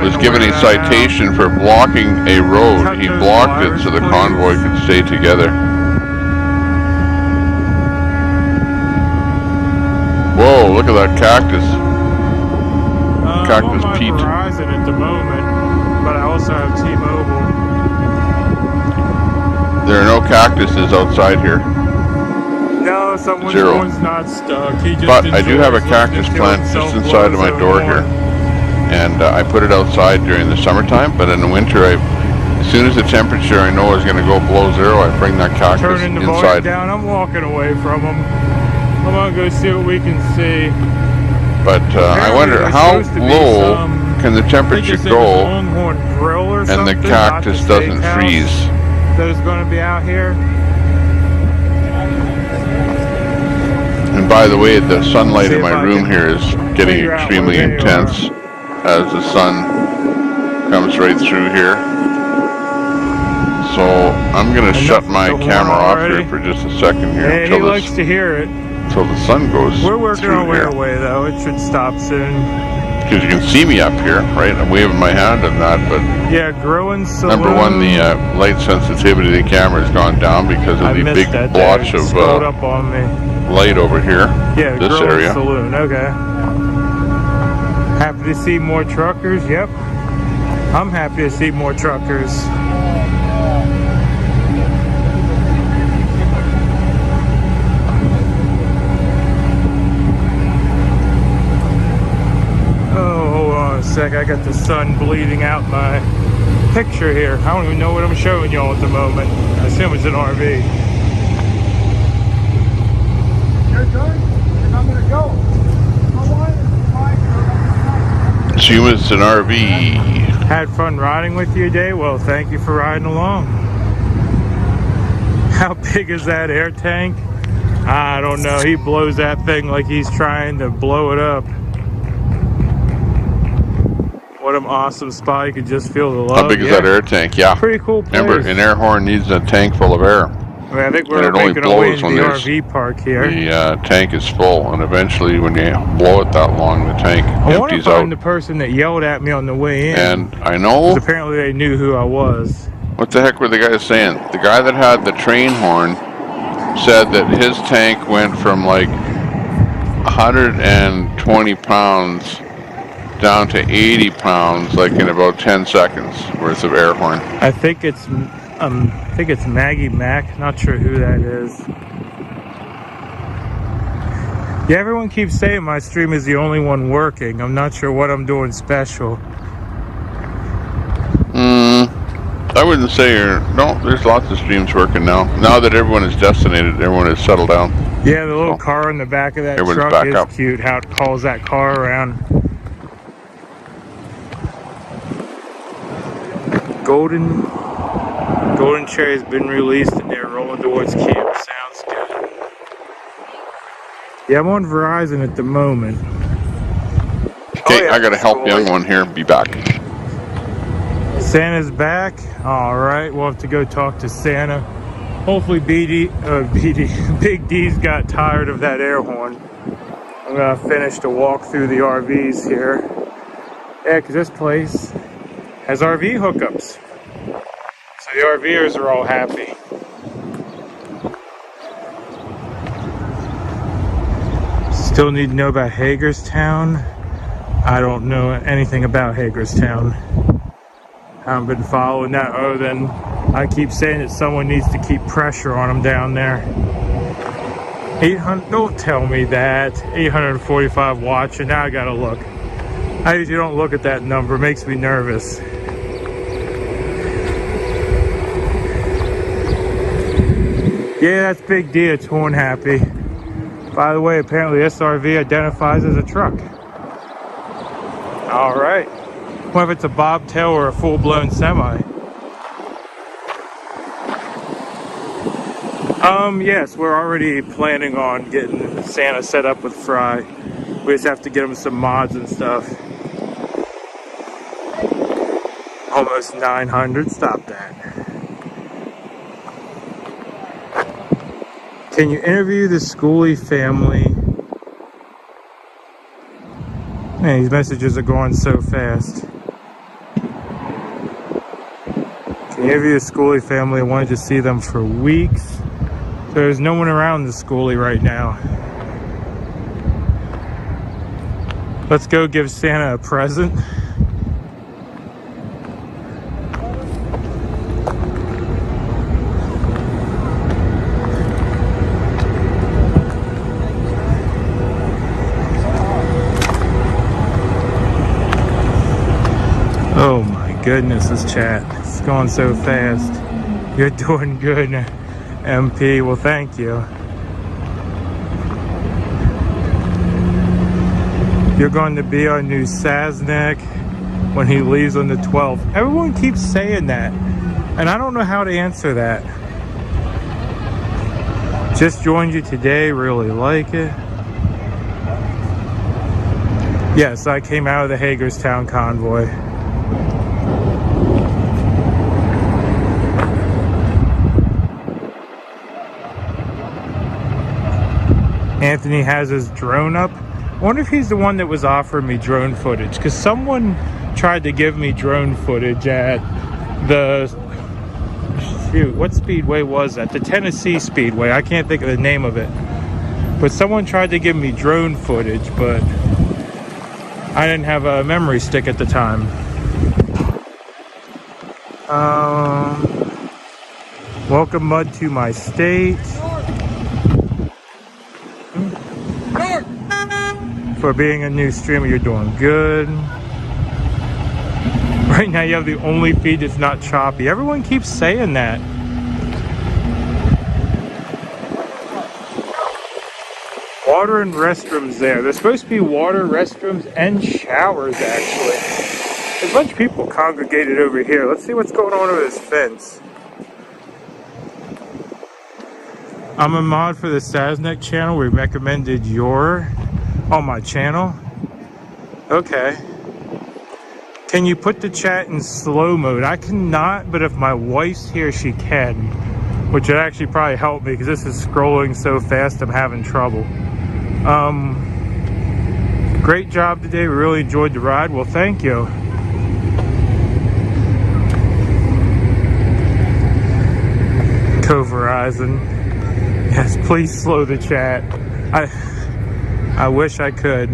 was given a citation for blocking a road. He blocked it so the convoy could stay together. Whoa, look at that cactus. Cactus I'm on Pete. Verizon at the moment, but I also have T-Mobile. There are no cactuses outside here. No, someone's Zero. one's not stuck. He just But I do have a enjoys cactus listening to plant himself just inside of my blow his door own here. horn. And I put it outside during the summertime, but in the winter, as soon as the temperature I know is going to go below zero, I bring that cactus Turning the volume inside. down, I'm walking away from him. I'm gonna go see what we can see. But I wonder how low can the temperature go and the cactus doesn't freeze. That is going to be out here. And by the way, the sunlight in my room here is getting extremely intense as the sun comes right through here. So I'm going to shut my camera off here for just a second here Hey, he likes to hear it. Until the sun goes. We're working through our way here. away though. It should stop soon. Because you can see me up here, right? I'm waving my hand and that, but yeah, growing saloon. Number one, the light sensitivity of the camera has gone down because of the big blotch of up on me. light over here. Yeah, this growing area. Saloon. Okay. Happy to see more truckers. Yep. I'm happy to see more truckers. Sec, I got the sun bleeding out my picture here. I don't even know what I'm showing y'all at the moment. I assume it's an RV. You're good, and I'm gonna go. Assume it's an RV. Had fun riding with you today? Well, thank you for riding along. How big is that air tank? I don't know. He blows that thing like he's trying to blow it up. What an awesome spot. You could just feel the love. How big is that air tank? Yeah. Pretty cool place. Remember, an air horn needs a tank full of air. I mean, I think we're and it only making our way blows into when the there's RV park here. The tank is full, and eventually when you blow it that long, the tank I want to empties find out. the person that yelled at me on the way in. And I know... Because apparently they knew who I was. What the heck were the guys saying? The guy that had the train horn said that his tank went from like 120 pounds down to 80 pounds like in about 10 seconds worth of air horn. I think it's Maggie Mack. Not sure who that is. Yeah, everyone keeps saying my stream is the only one working. I'm not sure what I'm doing special. I wouldn't say no, there's lots of streams working now. Now that everyone is destinated, everyone has settled down. Yeah, the little car in the back of that truck is cute. How it calls that car around. Golden Cherry has been released and they're rolling towards camp. Sounds good. Yeah, I'm on Verizon at the moment. Okay, I gotta help young one here. Be back. Santa's back. All right, we'll have to go talk to Santa. Hopefully Big D's got tired of that air horn. I'm gonna finish to walk through the RVs here. Yeah, because this place has RV hookups. So the RVers are all happy. Still need to know about Hagerstown. I don't know anything about Hagerstown. I haven't been following that other than I keep saying that someone needs to keep pressure on them down there. 800, don't tell me that. 845 watching, now I gotta look. I usually don't look at that number, it makes me nervous. Yeah, that's Big D. It's horn happy. By the way, apparently SRV identifies as a truck. All right. Whether it's a bobtail or a full-blown semi. Yes, we're already planning on getting Santa set up with Fry. We just have to get him some mods and stuff. Almost 900. Stop that. Can you interview the Schoolie family? Man, these messages are going so fast. Can you interview the Schoolie family? I wanted to see them for weeks. So there's no one around the Schoolie right now. Let's go give Santa a present. Oh my goodness, this chat. It's going so fast. You're doing good, MP. Well, thank you. You're going to be our new Saznek when he leaves on the 12th. Everyone keeps saying that, and I don't know how to answer that. Just joined you today, really like it. Yes, I came out of the Hagerstown convoy. Anthony has his drone up. I wonder if he's the one that was offering me drone footage, because someone tried to give me drone footage at the, shoot, what speedway was that? The Tennessee Speedway. I can't think of the name of it. But someone tried to give me drone footage, but I didn't have a memory stick at the time. Welcome, Mud, to my state. For being a new streamer, you're doing good. Right now you have the only feed that's not choppy. Everyone keeps saying that. Water and restrooms there. There's supposed to be water, restrooms, and showers, actually. There's a bunch of people congregated over here. Let's see what's going on over this fence. I'm a mod for the Saznek channel. We recommended on my channel. Okay. Can you put the chat in slow mode? I cannot, but if my wife's here, she can. Which would actually probably help me, because this is scrolling so fast, I'm having trouble. Great job today. We really enjoyed the ride. Well, thank you. Verizon. Yes, please slow the chat. I wish I could.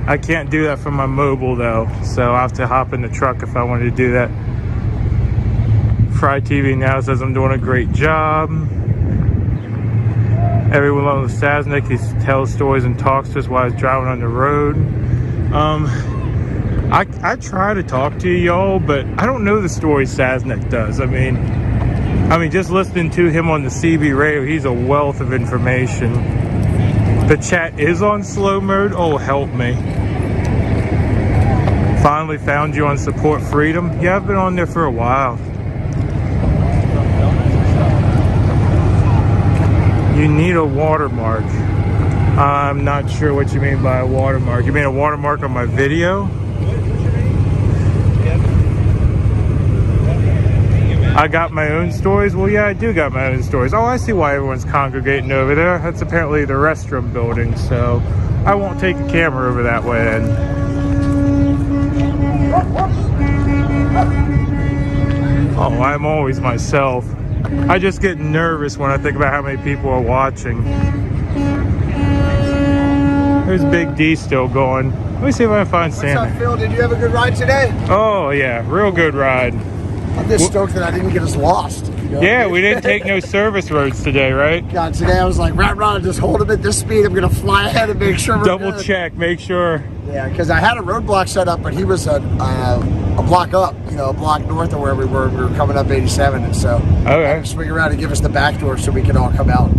I can't do that from my mobile though, so I'll have to hop in the truck if I wanted to do that. Fry TV now says I'm doing a great job. Everyone loves Saznek. He tells stories and talks to us while he's driving on the road. I try to talk to y'all, but I don't know the stories Saznek does. I mean, just listening to him on the CB radio, he's a wealth of information. The chat is on slow mode. Oh, help me. Finally found you on Support Freedom. Yeah, I've been on there for a while. You need a watermark. I'm not sure what you mean by a watermark. You mean a watermark on my video? I got my own stories? Well, yeah, I do got my own stories. Oh, I see why everyone's congregating over there. That's apparently the restroom building, so I won't take a camera over that way then. Oh, I'm always myself. I just get nervous when I think about how many people are watching. There's Big D still going. Let me see if I can find Santa. What's up, Phil? Did you have a good ride today? Oh, yeah, real good ride. I'm just stoked that I didn't get us lost. You know? Yeah, we didn't take no service roads today, right? God, today I was like, right, just hold him at this speed. I'm gonna fly ahead and make sure we're double good. check, make sure. Yeah, because I had a roadblock set up, but he was a block up, you know, a block north of where we were. We were coming up 87, and so I had to swing around and give us the back door so we could all come out.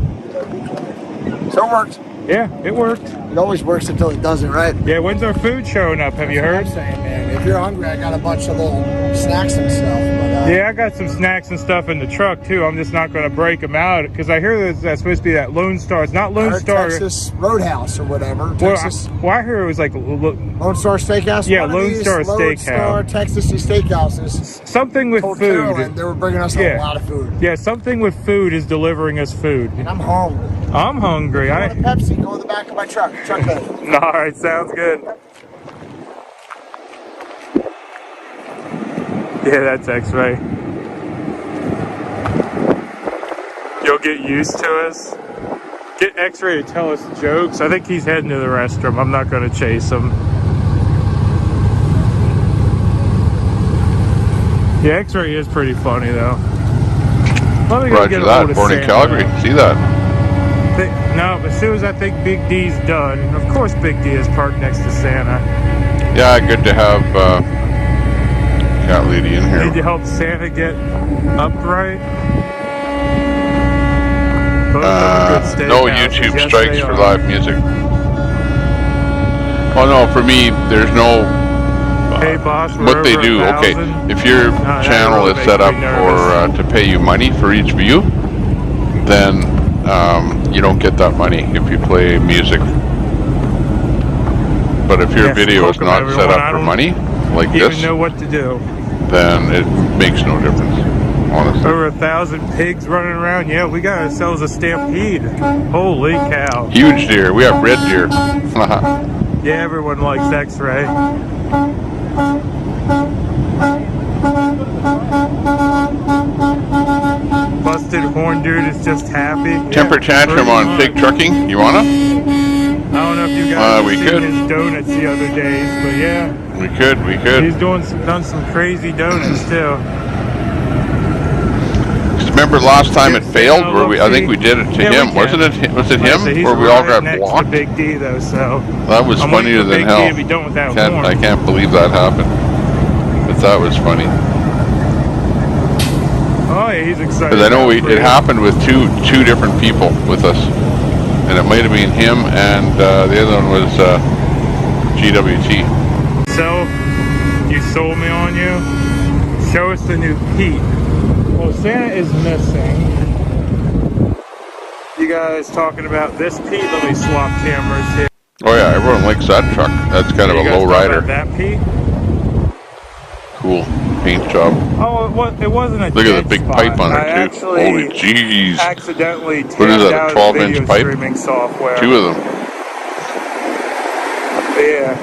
So it worked. Yeah, it worked. It always works until it doesn't, right? Yeah, when's our food showing up? Have you heard? I'm saying, man, if you're hungry, I got a bunch of little snacks and stuff. But, yeah, I got some snacks and stuff in the truck too. I'm just not going to break them out because I hear that's supposed to be that Lone Star. It's not Lone Star. Texas Roadhouse or whatever. Well, Texas. I hear it was like Lone Star Steakhouse. Yeah, Lone Star Steakhouse. Lone Star Texas Steakhouses. Something with food. Carolyn, they were bringing us a lot of food. Yeah, something with food is delivering us food. And I'm hungry. I'm hungry. I want a Pepsi. Go in the back of my truck. Truck bed. All right, sounds good. Yeah, that's X-ray. You'll get used to us. Get X-ray to tell us jokes. I think he's heading to the restroom. I'm not going to chase him. Yeah, X-ray is pretty funny though. Let me go get a hold of Born in Santa. Calgary. See that? No, as soon as I think Big D's done, of course Big D is parked next to Santa. Yeah, good to have cat lady in here. Need to help Santa get upright. No YouTube strikes for live music. Oh no, for me, there's no. Hey boss, what they do, okay, if your channel is set up for to pay you money for each view, then you don't get that money if you play music. But if your video is not set up for money, like this, even know what to do, then it makes no difference, honestly. Over 1,000 pigs running around. Yeah, we got ourselves a stampede. Holy cow. Huge deer. We have red deer. Yeah, everyone likes X-ray. Busted horn dude is just happy. Temper tantrum on pig trucking. You wanna? I don't know if you guys have seen his donuts the other days, but yeah. We could. He's done some crazy donuts too. Remember last time it failed, where I think we did it to him. Was it him? Where we all got blocked? Big D though, so that was funnier than hell. I can't believe that happened. But that was funny. Oh yeah, he's excited. Because I know it happened with two different people with us, and it might have been him and the other one was GWT. So you sold me on you. Show us the new Pete. Well, Santa is missing. You guys talking about this Pete? Let me swap cameras here. Oh yeah, everyone likes that truck. That's kind of a low rider. That Pete? Cool paint job. Oh, it wasn't a Look at the big pipe on it too. Holy jeez. Accidentally what is that, a 12-inch pipe? Software. 2 of them. Yeah.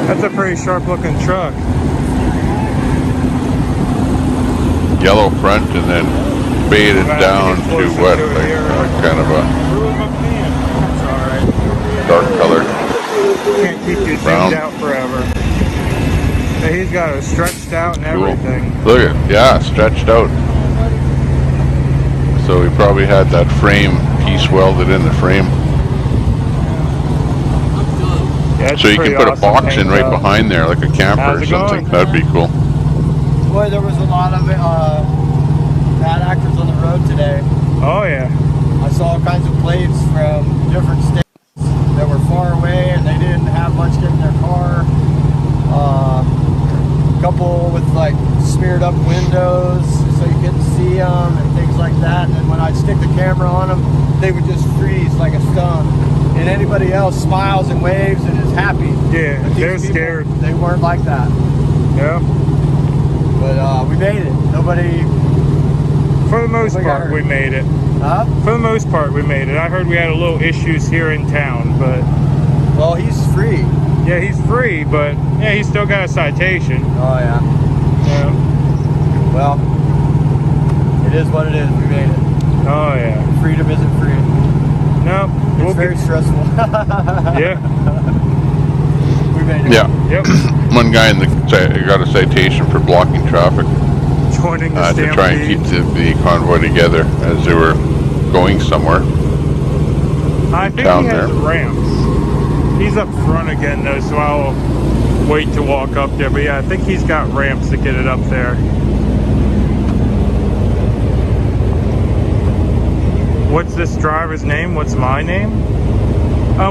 That's a pretty sharp looking truck. Yellow front and then faded down to what? Like kind of a dark color. Can't keep you zoomed out forever. Hey, he's got it stretched out and everything. Look at it. Yeah, stretched out. So he probably had that frame piece welded in the frame. Yeah, so you can put a box in right behind there, like a camper or something. That'd be cool. Boy, there was a lot of bad actors on the road today. Oh yeah. I saw all kinds of plates from different states that were far away and they didn't have much get in their car. A couple with like smeared up windows so you couldn't see them and things like that. And when I'd stick the camera on them, they would just freeze like a stone. And anybody else smiles and waves and is happy. Yeah, they're scared. They weren't like that. Yeah. But we made it. Nobody. For the most part, we made it. Huh? For the most part, we made it. I heard we had a little issues here in town, but. Well, he's free. Yeah, he's free, but yeah, he's still got a citation. Oh yeah. Yeah. Well, it is what it is. We made it. Oh yeah. Freedom isn't free. No. It's very stressful. Yeah. We made it. Yeah. Yep. One guy got a citation for blocking traffic. Joining the to try and keep the convoy together as they were going somewhere. I think down he has there. ramps. He's up front again though, so I'll wait to walk up there. But yeah, I think he's got ramps to get it up there. What's this driver's name? What's my name?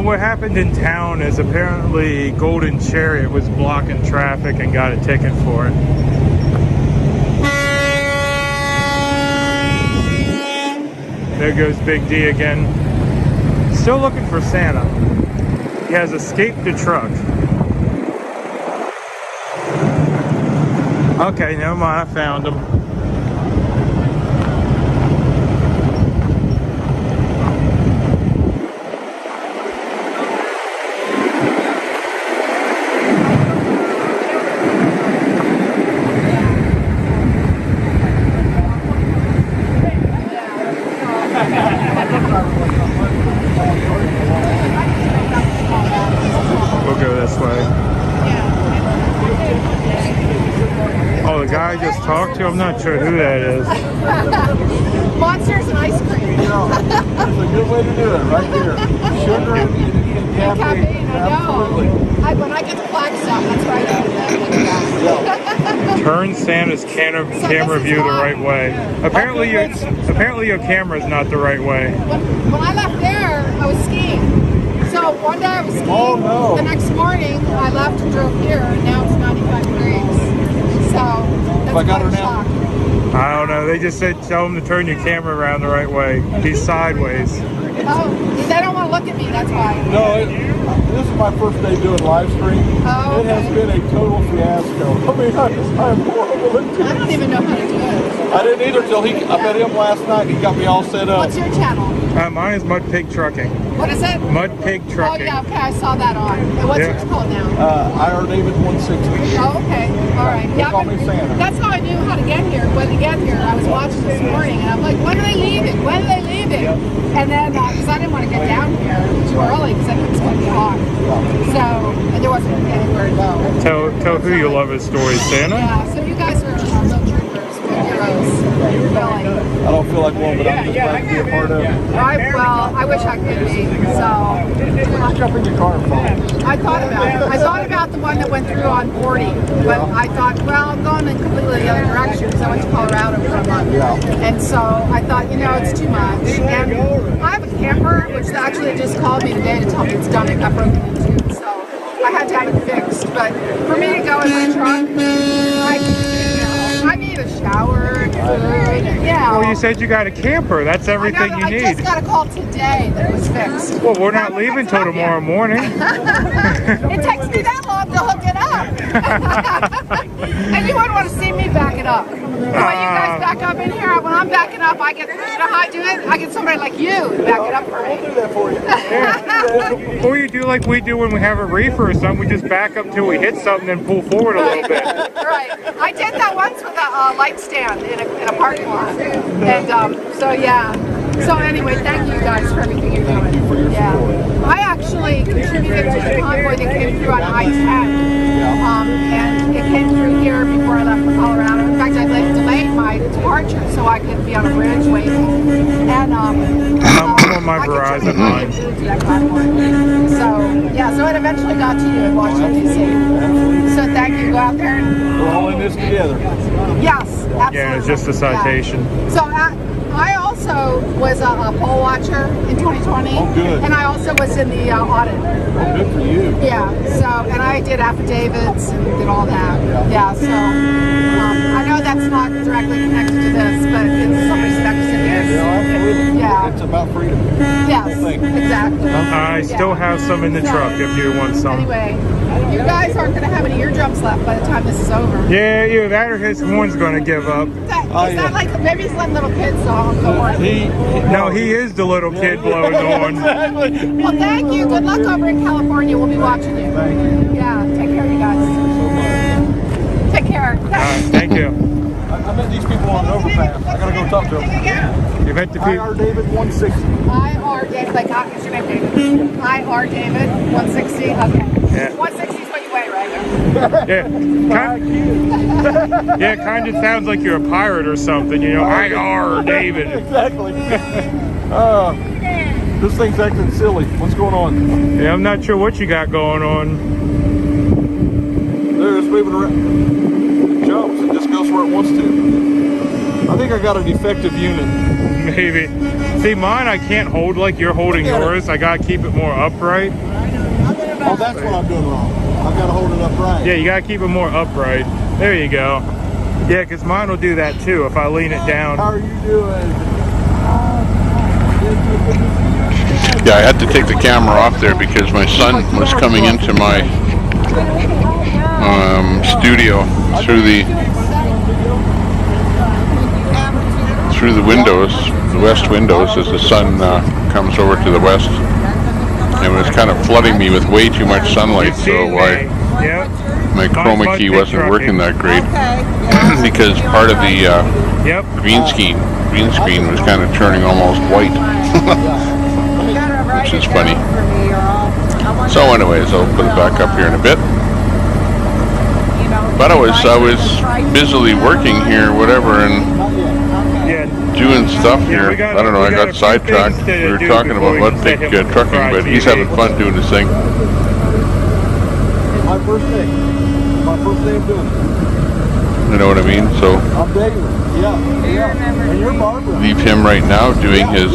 What happened in town is apparently Golden Chariot was blocking traffic and got a ticket for it. There goes Big D again. Still looking for Santa. He has escaped the truck. Okay, never mind, I found him. We'll go this way. Oh, the guy I just talked to? I'm not sure who that is. Monsters and ice cream. That's a good way to do it, right there. Sugar and caffeine. I know. When I get to Flagstaff, that's where I do. Turn Santa's camera view the right way. Apparently your camera's not the right way. When I left there, I was skiing. So one day I was skiing. Oh, no. The next morning, I left and drove here, and now it's 95 degrees. So that's quite a shock. I don't know. They just said tell him to turn your camera around the right way. He's sideways. Oh, they don't want to look at me, that's why. No, this is my first day doing live stream. Oh, It has been a total fiasco. I mean, I am horrible at I don't even know how to do it. I didn't either till I met him last night. He got me all set up. What's your channel? Mine is Mud Pig Trucking. What is it? Mud Pig Trucking. Oh, yeah, okay, I saw that on. And what's yours called now? IR David 160. Oh, okay. All right. They call me Santa. That's how I knew how to get here. When to get here, I was watching this morning, and I'm like, when are they leaving? When are they leaving? And then, because I didn't want to get down here too early, because I knew it was going to be hot. So, and there wasn't anywhere to go. Tell who you love his stories, Santa. Yeah, so you guys are little troopers, heroes. Really. I don't feel like one, but I'm just glad to be a part of it. I wish I could be. So, Just jump in your car and follow. I thought about the one that went through on 40, but I thought, well, I'm going in completely the other direction because I went to Colorado for a month. And so I thought, it's too much. And I have a camper, which actually just called me today to tell me it's done. It got broken into, so I had to have it fixed. But for me to go in my truck, I need a shower and food. Well, you said you got a camper. That's everything you need. I just got a call today that it was fixed. Well, we're not leaving till tomorrow morning. It takes me that long to hook it up. And you wouldn't want to see me back it up. When you guys back up in here, when I'm backing up, I get, how I do it? I get somebody like you to back it up for me. I'll do that for you. Or you do like we do when we have a reefer or something. We just back up till we hit something and pull forward a little bit. Right. I did that once with a light stand in a parking lot. And so, yeah. So anyway, thank you guys for everything you're doing. Thank you for your support. I actually contributed to the convoy that came through on I-10. And it came through here before I left for Colorado. In fact, I delayed my departure so I could be on a bridge waiting. And I'm on my Verizon line. So, yeah, so it eventually got to you in Washington, D.C. So thank you. Go out there and... We're all in this together. Yes, absolutely. Yeah, it's just a citation. Yeah. So I also was a poll watcher in 2020. Oh, good. And I also was in the audit. Oh, good for you. Yeah, so, and I did affidavits and did all that. Yeah, so, I know that's not directly connected to this, but in some respects it is. Yeah, absolutely. Yeah. It's about freedom. Yes, exactly. I still have some in the truck if you want some. Anyway, you guys aren't going to have any eardrums left by the time this is over. Yeah, either that or his horn's going to give up. Is that like, maybe he's letting little kids on the horn? No, he is the little kid blowing the horn. Exactly. Well, thank you. Good luck over in California. We'll be watching you. Thank you. Yeah, take care, you guys. Take care. Thank you. I met these people on an overpass. I gotta go talk to them. You met the people. IR David 160. IR David, like, what's your name, David? IR David 160. Okay. Yeah. 160 is what you weigh, right? Yeah, it kind of sounds like you're a pirate or something, you know. I are David. Exactly. This thing's acting silly. What's going on? Yeah, I'm not sure what you got going on. They're just moving around. It jumps and just goes where it wants to. I think I got a defective unit. Maybe. See, mine I can't hold like you're holding yours. I gotta keep it more upright. Oh, that's what I'm doing wrong. I've got to hold it upright. Yeah, you gotta keep it more upright. There you go. Yeah, because mine will do that too if I lean it down. How are you doing? Yeah, I had to take the camera off there because my son was coming into my studio through the windows, the west windows, as the sun comes over to the west. It was kind of flooding me with way too much sunlight, so my chroma key wasn't working that great because part of the green screen was kind of turning almost white, which is funny. So anyways, I'll put it back up here in a bit. But I was busily working here, whatever, and doing stuff here. I don't know, I got sidetracked. We were talking about Ludwig trucking, but he's having fun doing his thing. My first day. My first day of doing it. You know what I mean? So I'm daily. Yeah. And you're Barbara. leave him right now doing his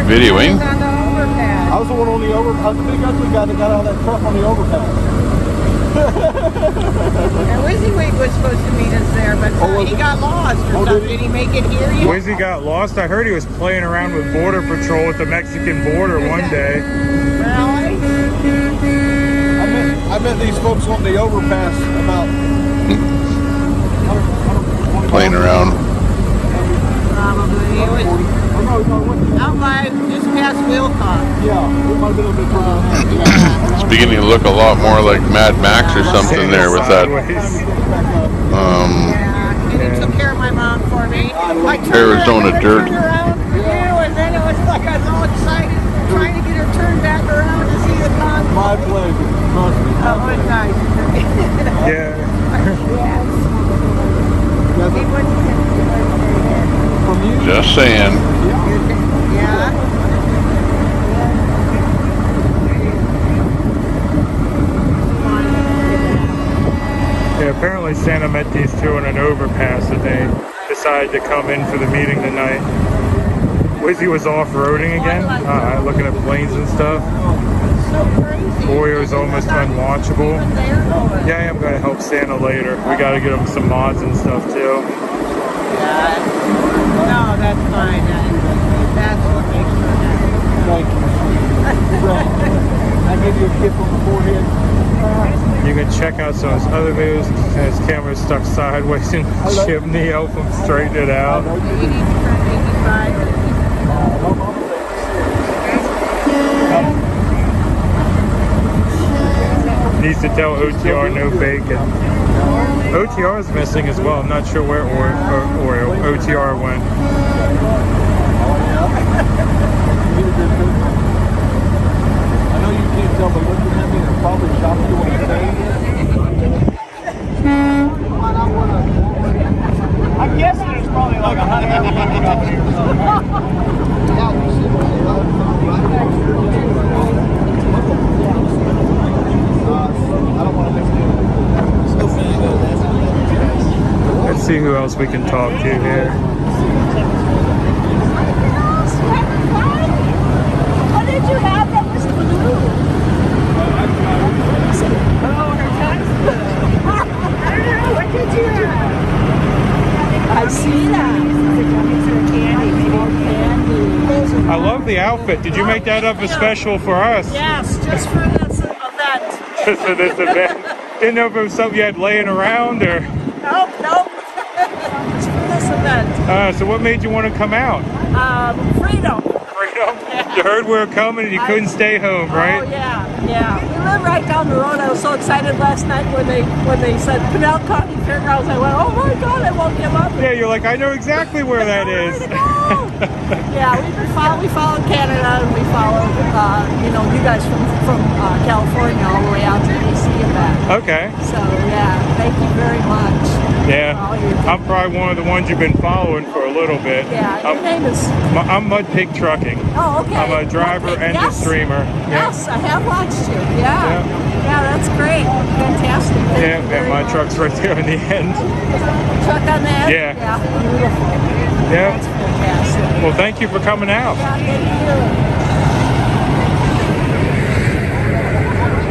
videoing. I was the one on the overpass. I was the big ugly guy that got out of that truck on the overpass. And WYSIWYG was supposed to meet us there, but he got lost or something. Did he make it here yet? Wizzy got lost. I heard he was playing around with Border Patrol at the Mexican border one day. Really? I met these folks on the overpass about Playing around. Probably. It was out by just past Wilcox. Yeah, it might have been a bit further. It's beginning to look a lot more like Mad Max or something there with that. And he took care of my mom for me. Arizona dirt. Turned around for you, and then it was like I was all excited trying to get her turned back around to see the convoy. My pleasure. Oh, my gosh. Yeah. Just saying. Yeah. Yeah, apparently Santa met these two in an overpass and they decided to come in for the meeting tonight. Wizzy was off-roading again, looking at planes and stuff. Boyer's almost unwatchable. Yeah, I am going to help Santa later. We got to get him some mods and stuff too. Yeah. No, that's fine. That's what makes me happy. Thank you. I give you a kiss on the forehead. You can check out some of his other videos. His camera's stuck sideways in the chimney. Help him straighten it out. Needs to tell OTR no bacon. OTR is missing as well. I'm not sure where or OTR went. I know you can't tell, but looking at me, they're probably shocked you when I say it. I guess there's probably like 100 people out here. Let's see who else we can talk to here. What did you have that was blue? Oh, her textbook. I don't know. What did you have? I see that. I love the outfit. Did you make that up especial for us? Yes, just for this event. Just for this event. Didn't know if it was something you had laying around or. Nope. Just for this event. So what made you want to come out? Freedom. Yeah. You heard we were coming and you couldn't stay home, right? Oh yeah. We live right down the road. I was so excited last night when they said Pinell County Fairgrounds. I went, oh my God, I won't give up. Yeah, you're like, I know exactly where that is. Yeah, we followed Canada and we followed, you guys from California all the way out to DC and back. Okay. So yeah, thank you very much. Yeah, I'm probably one of the ones you've been following for a little bit. Yeah, your name is... I'm Mud Pig Trucking. Oh, okay. I'm a driver and a streamer. Yes, I have watched you. Yeah. Yeah, that's great. Fantastic. Thank you very my much. truck's right there in the end. Truck on the end? Yeah. Yeah, beautiful. Yeah. That's fantastic. Well, thank you for coming out. Yeah, thank you.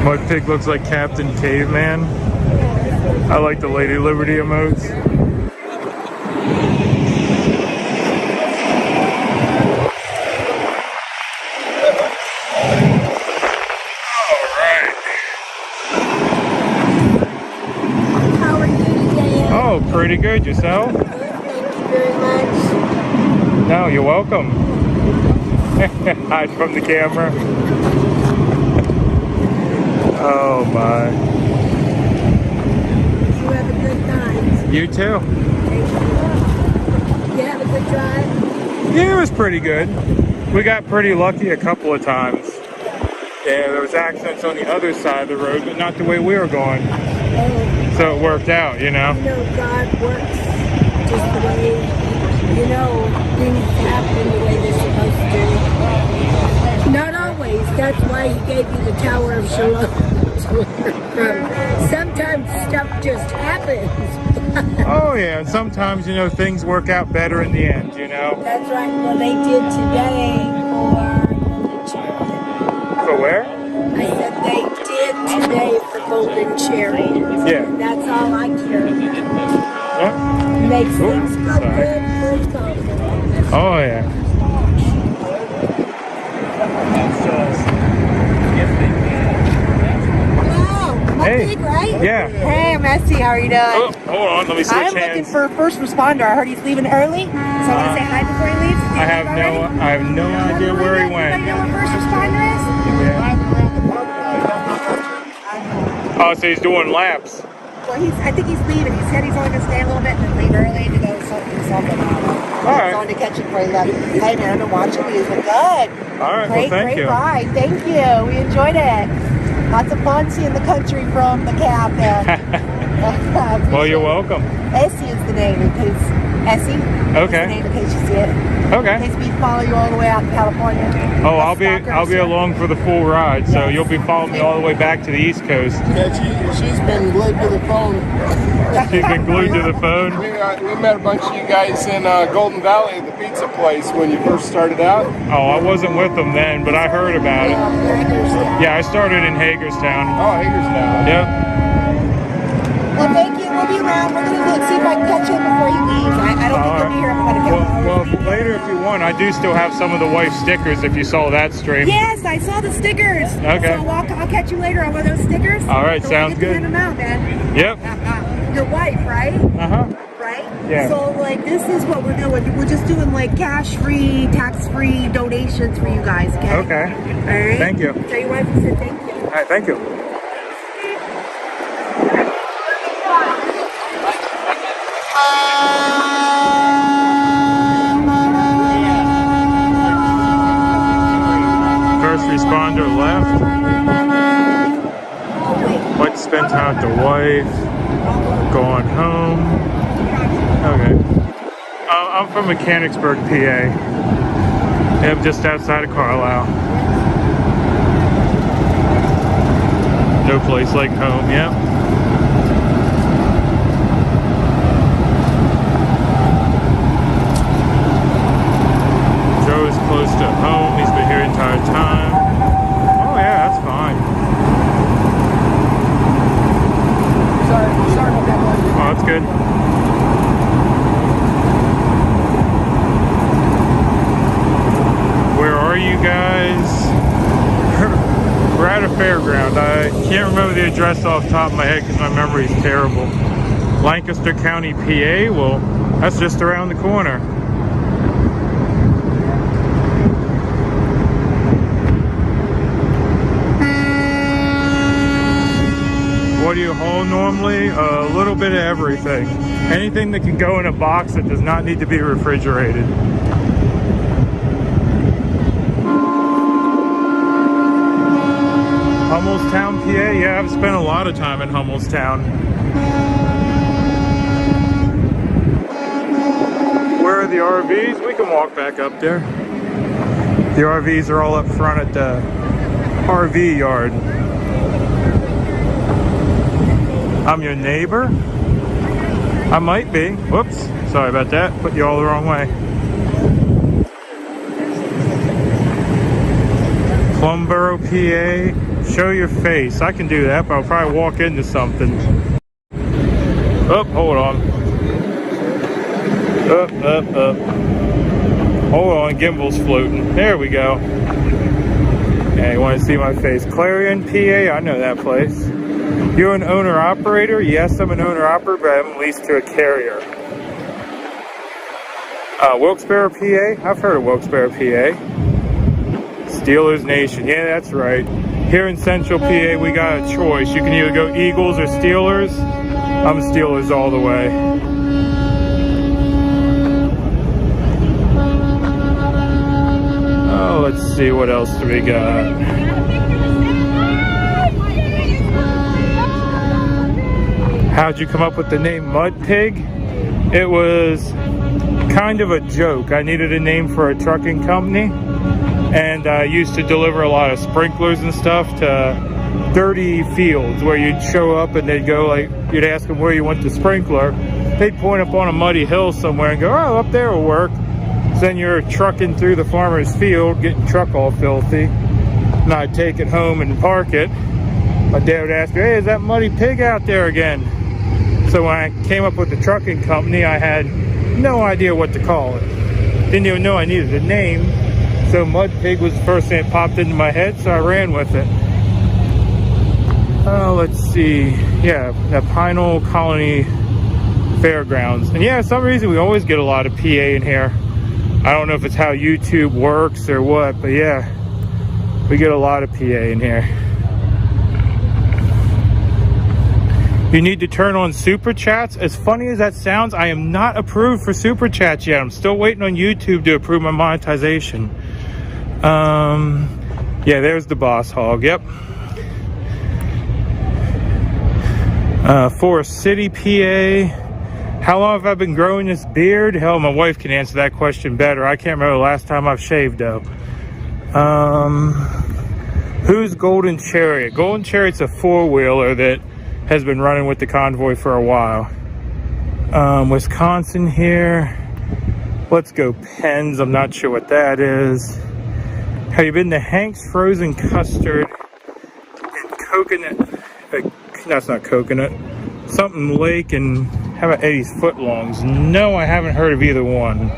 Mud Pig looks like Captain Caveman. I like the Lady Liberty emotes. Oh, pretty good. Yourself? Thank you very much. No, you're welcome. Hide from the camera. Oh my. You have a good time. You too. You have a good drive. Yeah, it was pretty good. We got pretty lucky a couple of times. Yeah, there was accidents on the other side of the road, but not the way we were going. So it worked out, you know. You know, God works just the way, you know, things happen the way they're supposed to. Not always. That's why He gave you the Tower of Shalom. Sometimes stuff just happens. Oh yeah, and sometimes, you know, things work out better in the end, you know. That's right. Well, they did today for Golden Cherry. For where? I said they did today for Golden Cherry. Yeah. And that's all I care about. Yeah. Makes Ooh, things go sorry. good for confidence. Oh yeah. Hey. Pig, right? Yeah. Hey, I'm Essie. How are you doing? Oh, hold on, let me switch I'm hands. looking for a first responder. I heard he's leaving early, so I want to say hi before he leaves. I have no idea where he went. You know what first responder is? Oh, so he's doing laps. Well, I think he's leaving. He said he's only going to stay a little bit and then leave early to go something. All right. Going to catch it before he left. Hey, man, I've been watching these. But good. All right, Great, well, thank you. Great ride. Thank you. We enjoyed it. Lots of fun seeing the country from the cab there. Well, you're welcome. Essie is the name in case Essie. Okay. Is the name in case you see it. Okay. In case we follow you all the way out to California. Oh, I'll be along for the full ride, so you'll be following me all the way back to the East Coast. Yeah, she's been glued to the phone. She's been glued to the phone. We met a bunch of you guys in Golden Valley at the pizza place when you first started out. Oh, I wasn't with them then, but I heard about it. Yeah, I started in Hagerstown. Oh, Hagerstown. Yep. Well, thank you. We'll be around. We're going to see if I can catch him before you leave. I don't think you'll be here. I'm going to go. Well, later if you want, I do still have some of the wife stickers if you saw that stream. Yes, I saw the stickers. Okay. So I'll catch you later on one of those stickers. All right, so sounds we'll get good. To hand them out, man. Yep. Your wife, right? Uh-huh. Right? Yeah. So, like, this is what we're doing. We're just doing, like, cash-free, tax-free donations for you guys, okay? Okay. All right? Thank you. Tell your wife I said thank you. All right, thank you. First responder left. Went to spend time with the wife. Going home. Okay. I'm from Mechanicsburg, PA. Yep, just outside of Carlisle. No place like home, yep. Joe is close to home. He's been here the entire time. Oh yeah, that's fine. Sorry about that one. Oh, that's good. Where are you guys? We're at a fairground. I can't remember the address off the top of my head because my memory is terrible. Lancaster County, PA. Well, that's just around the corner. What do you haul normally? A little bit of everything. Anything that can go in a box that does not need to be refrigerated. Hummelstown, PA? Yeah, I've spent a lot of time in Hummelstown. Where are the RVs? We can walk back up there. The RVs are all up front at the RV yard. I'm your neighbor? I might be. Whoops. Sorry about that. Put you all the wrong way. Plumboro, PA. Show your face. I can do that, but I'll probably walk into something. Oh, hold on. Up. Hold on, gimbal's floating. There we go. Yeah, you want to see my face? Clarion, PA. I know that place. You're an owner-operator? Yes, I'm an owner-operator, but I'm leased to a carrier. Wilkes-Barre, PA? I've heard of Wilkes-Barre, PA. Steelers Nation. Yeah, that's right. Here in Central PA, we got a choice. You can either go Eagles or Steelers. I'm Steelers all the way. Oh, let's see, what else do we got? How'd you come up with the name Mud Pig? It was kind of a joke. I needed a name for a trucking company, and I used to deliver a lot of sprinklers and stuff to dirty fields where you'd show up and they'd go like, you'd ask them where you want the sprinkler. They'd point up on a muddy hill somewhere and go, oh, up there will work. So then you're trucking through the farmer's field, getting truck all filthy. And I'd take it home and park it. My dad would ask me, hey, is that Muddy Pig out there again? So when I came up with the trucking company, I had no idea what to call it. Didn't even know I needed a name. So Mud Pig was the first thing that popped into my head, so I ran with it. Let's see. Yeah, the Pinole Colony Fairgrounds. And yeah, for some reason we always get a lot of PA in here. I don't know if it's how YouTube works or what, but yeah, we get a lot of PA in here. You need to turn on super chats. As funny as that sounds, I am not approved for super chats yet. I'm still waiting on YouTube to approve my monetization. Yeah, there's the Boss Hog. Yep. Forest City, PA. How long have I been growing this beard? Hell, my wife can answer that question better. I can't remember the last time I've shaved, though. Who's Golden Chariot? Golden Chariot's a four-wheeler that has been running with the Convoy for a while. Wisconsin here. Let's go Pens. I'm not sure what that is. Have you been to Hank's Frozen Custard and Coconut? That's not coconut. Something Lake, and how about Eddie's Footlongs? No, I haven't heard of either one.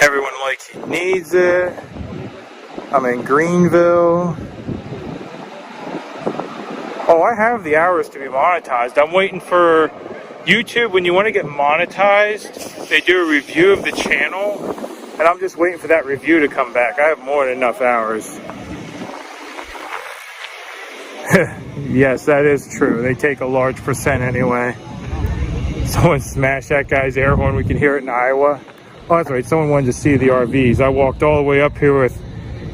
Everyone like he needs it. I'm in Greenville. Oh, I have the hours to be monetized. I'm waiting for YouTube. When you want to get monetized, they do a review of the channel, and I'm just waiting for that review to come back. I have more than enough hours. Yes, that is true. They take a large percent anyway. Someone smashed that guy's air horn. We can hear it in Iowa. Oh, that's right. Someone wanted to see the RVs. I walked all the way up here with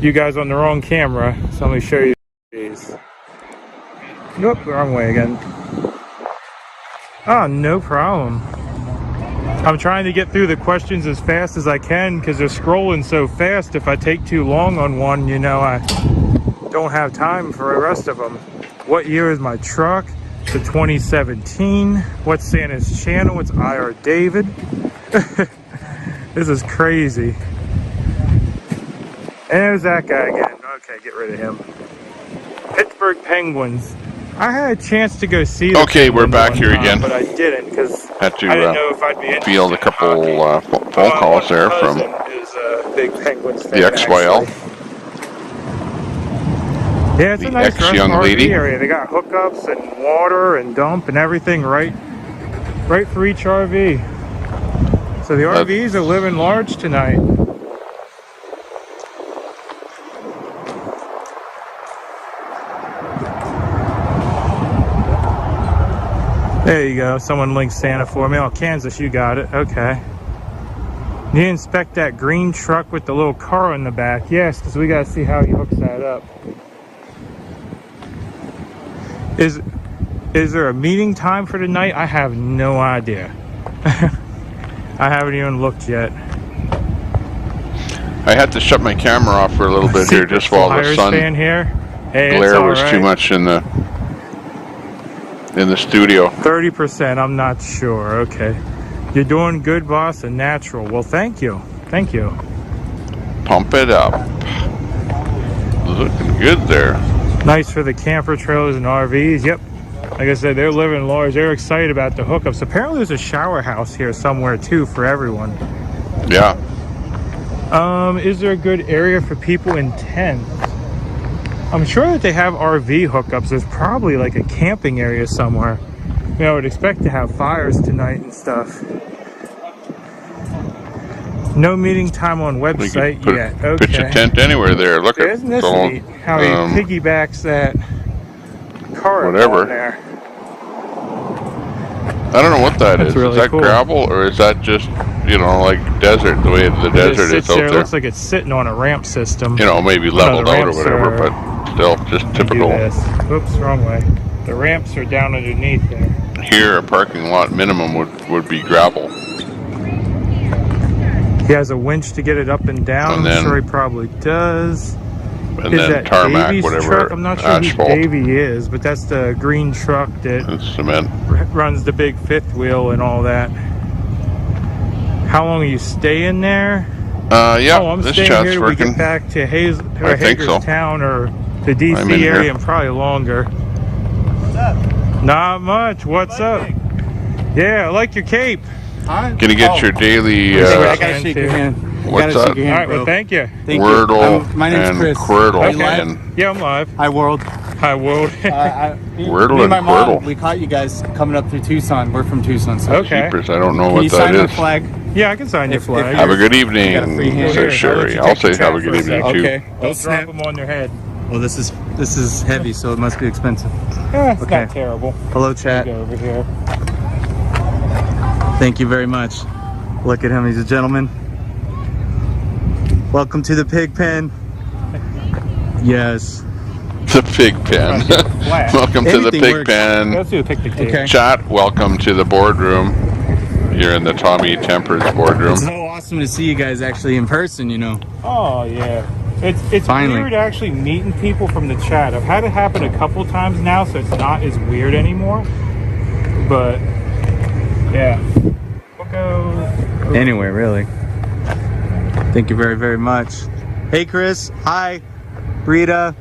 you guys on the wrong camera. So let me show you these. Nope, wrong way again. Oh, no problem. I'm trying to get through the questions as fast as I can because they're scrolling so fast. If I take too long on one, you know, I don't have time for the rest of them. What year is my truck? It's a 2017. What's Santa's channel? It's IR David. This is crazy. And there's that guy again. Okay, get rid of him. Pittsburgh Penguins. I had a chance to go see the Okay, we're back here again. But I didn't because had to I didn't know if I'd be interested. field a couple phone calls there from is a big Penguins fan, the XYL. Yeah, it's a nice ex-young RV lady. area. They got hookups and water and dump and everything right for each RV. So the RVs are living large tonight. There you go. Someone linked Santa for me. Oh, Kansas, you got it. Okay. You inspect that green truck with the little car in the back. Yes, because we got to see how he hooks that up. Is there a meeting time for tonight? I have no idea. I haven't even looked yet. I had to shut my camera off for a little bit here just while the sun here. Hey, glare was too much in the studio. 30%, I'm not sure. Okay. You're doing good, boss, and natural. Well, thank you. Thank you. Pump it up. Looking good there. Nice for the camper trailers and RVs. Yep. Like I said, they're living large. They're excited about the hookups. Apparently there's a shower house here somewhere too for everyone. Yeah. Is there a good area for people in tents? I'm sure that they have RV hookups. There's probably like a camping area somewhere. You know, I would expect to have fires tonight and stuff. No meeting time on website yet. Okay. Pitch a tent anywhere there. Look at Isn't this neat how he piggybacks that car whatever. on there? I don't know what that is. Really is that cool. gravel or is that just, you know, like desert, the way the desert is out there? It looks like it's sitting on a ramp system. You know, maybe leveled out or whatever, but still just typical. Oops, wrong way. The ramps are down underneath there. Here, a parking lot minimum would be gravel. He has a winch to get it up and down. And then, I'm sure he probably does. And then that tarmac, Davey's whatever, truck? I'm not sure asphalt. who Davey is, but that's the green truck that cement runs the big fifth wheel and all that. How long are you staying there? Yeah, I'm this staying chat's here till we working. get back to Hagerstown or the I'm DC in area here. and probably longer. What's up? Not much. What's up? Yeah, I like your cape. Huh? Gonna get your daily. I gotta shake your hand. What's that? All right, well, thank you. Thank Wordle you. My name's and Chris. Quirtle. Are you live? And Yeah, I'm live. Hi, world. Hi, world. Wordle me and my and mom, Quirtle. we caught you guys coming up through Tucson. We're from Tucson. So Okay. Jeepers, I don't know Can what you that sign is. my flag? Yeah, I can sign your flag. Have a good You got a free evening, hand. says Sherry. I'll say have a good evening too. Okay. Don't drop them on their head. Well, this is heavy, so it must be expensive. Yeah, it's Okay. not terrible. Hello, chat. Go over here. Thank you very much. Look at him. He's a gentleman. Welcome to the pig pen. Yes. The pig pen. Welcome to the Anything pig works. pen. Let's do a picnic table. Okay. Chat, welcome to the boardroom. You're in the Tommy Tempers boardroom. It's so awesome to see you guys actually in person, you know. Oh, yeah. It's Finally. weird actually meeting people from the chat. I've had it happen a couple times now, so it's not as weird anymore. But, yeah. We'll go... Anyway, really. Thank you very, very much. Hey, Chris. Hi. Rita.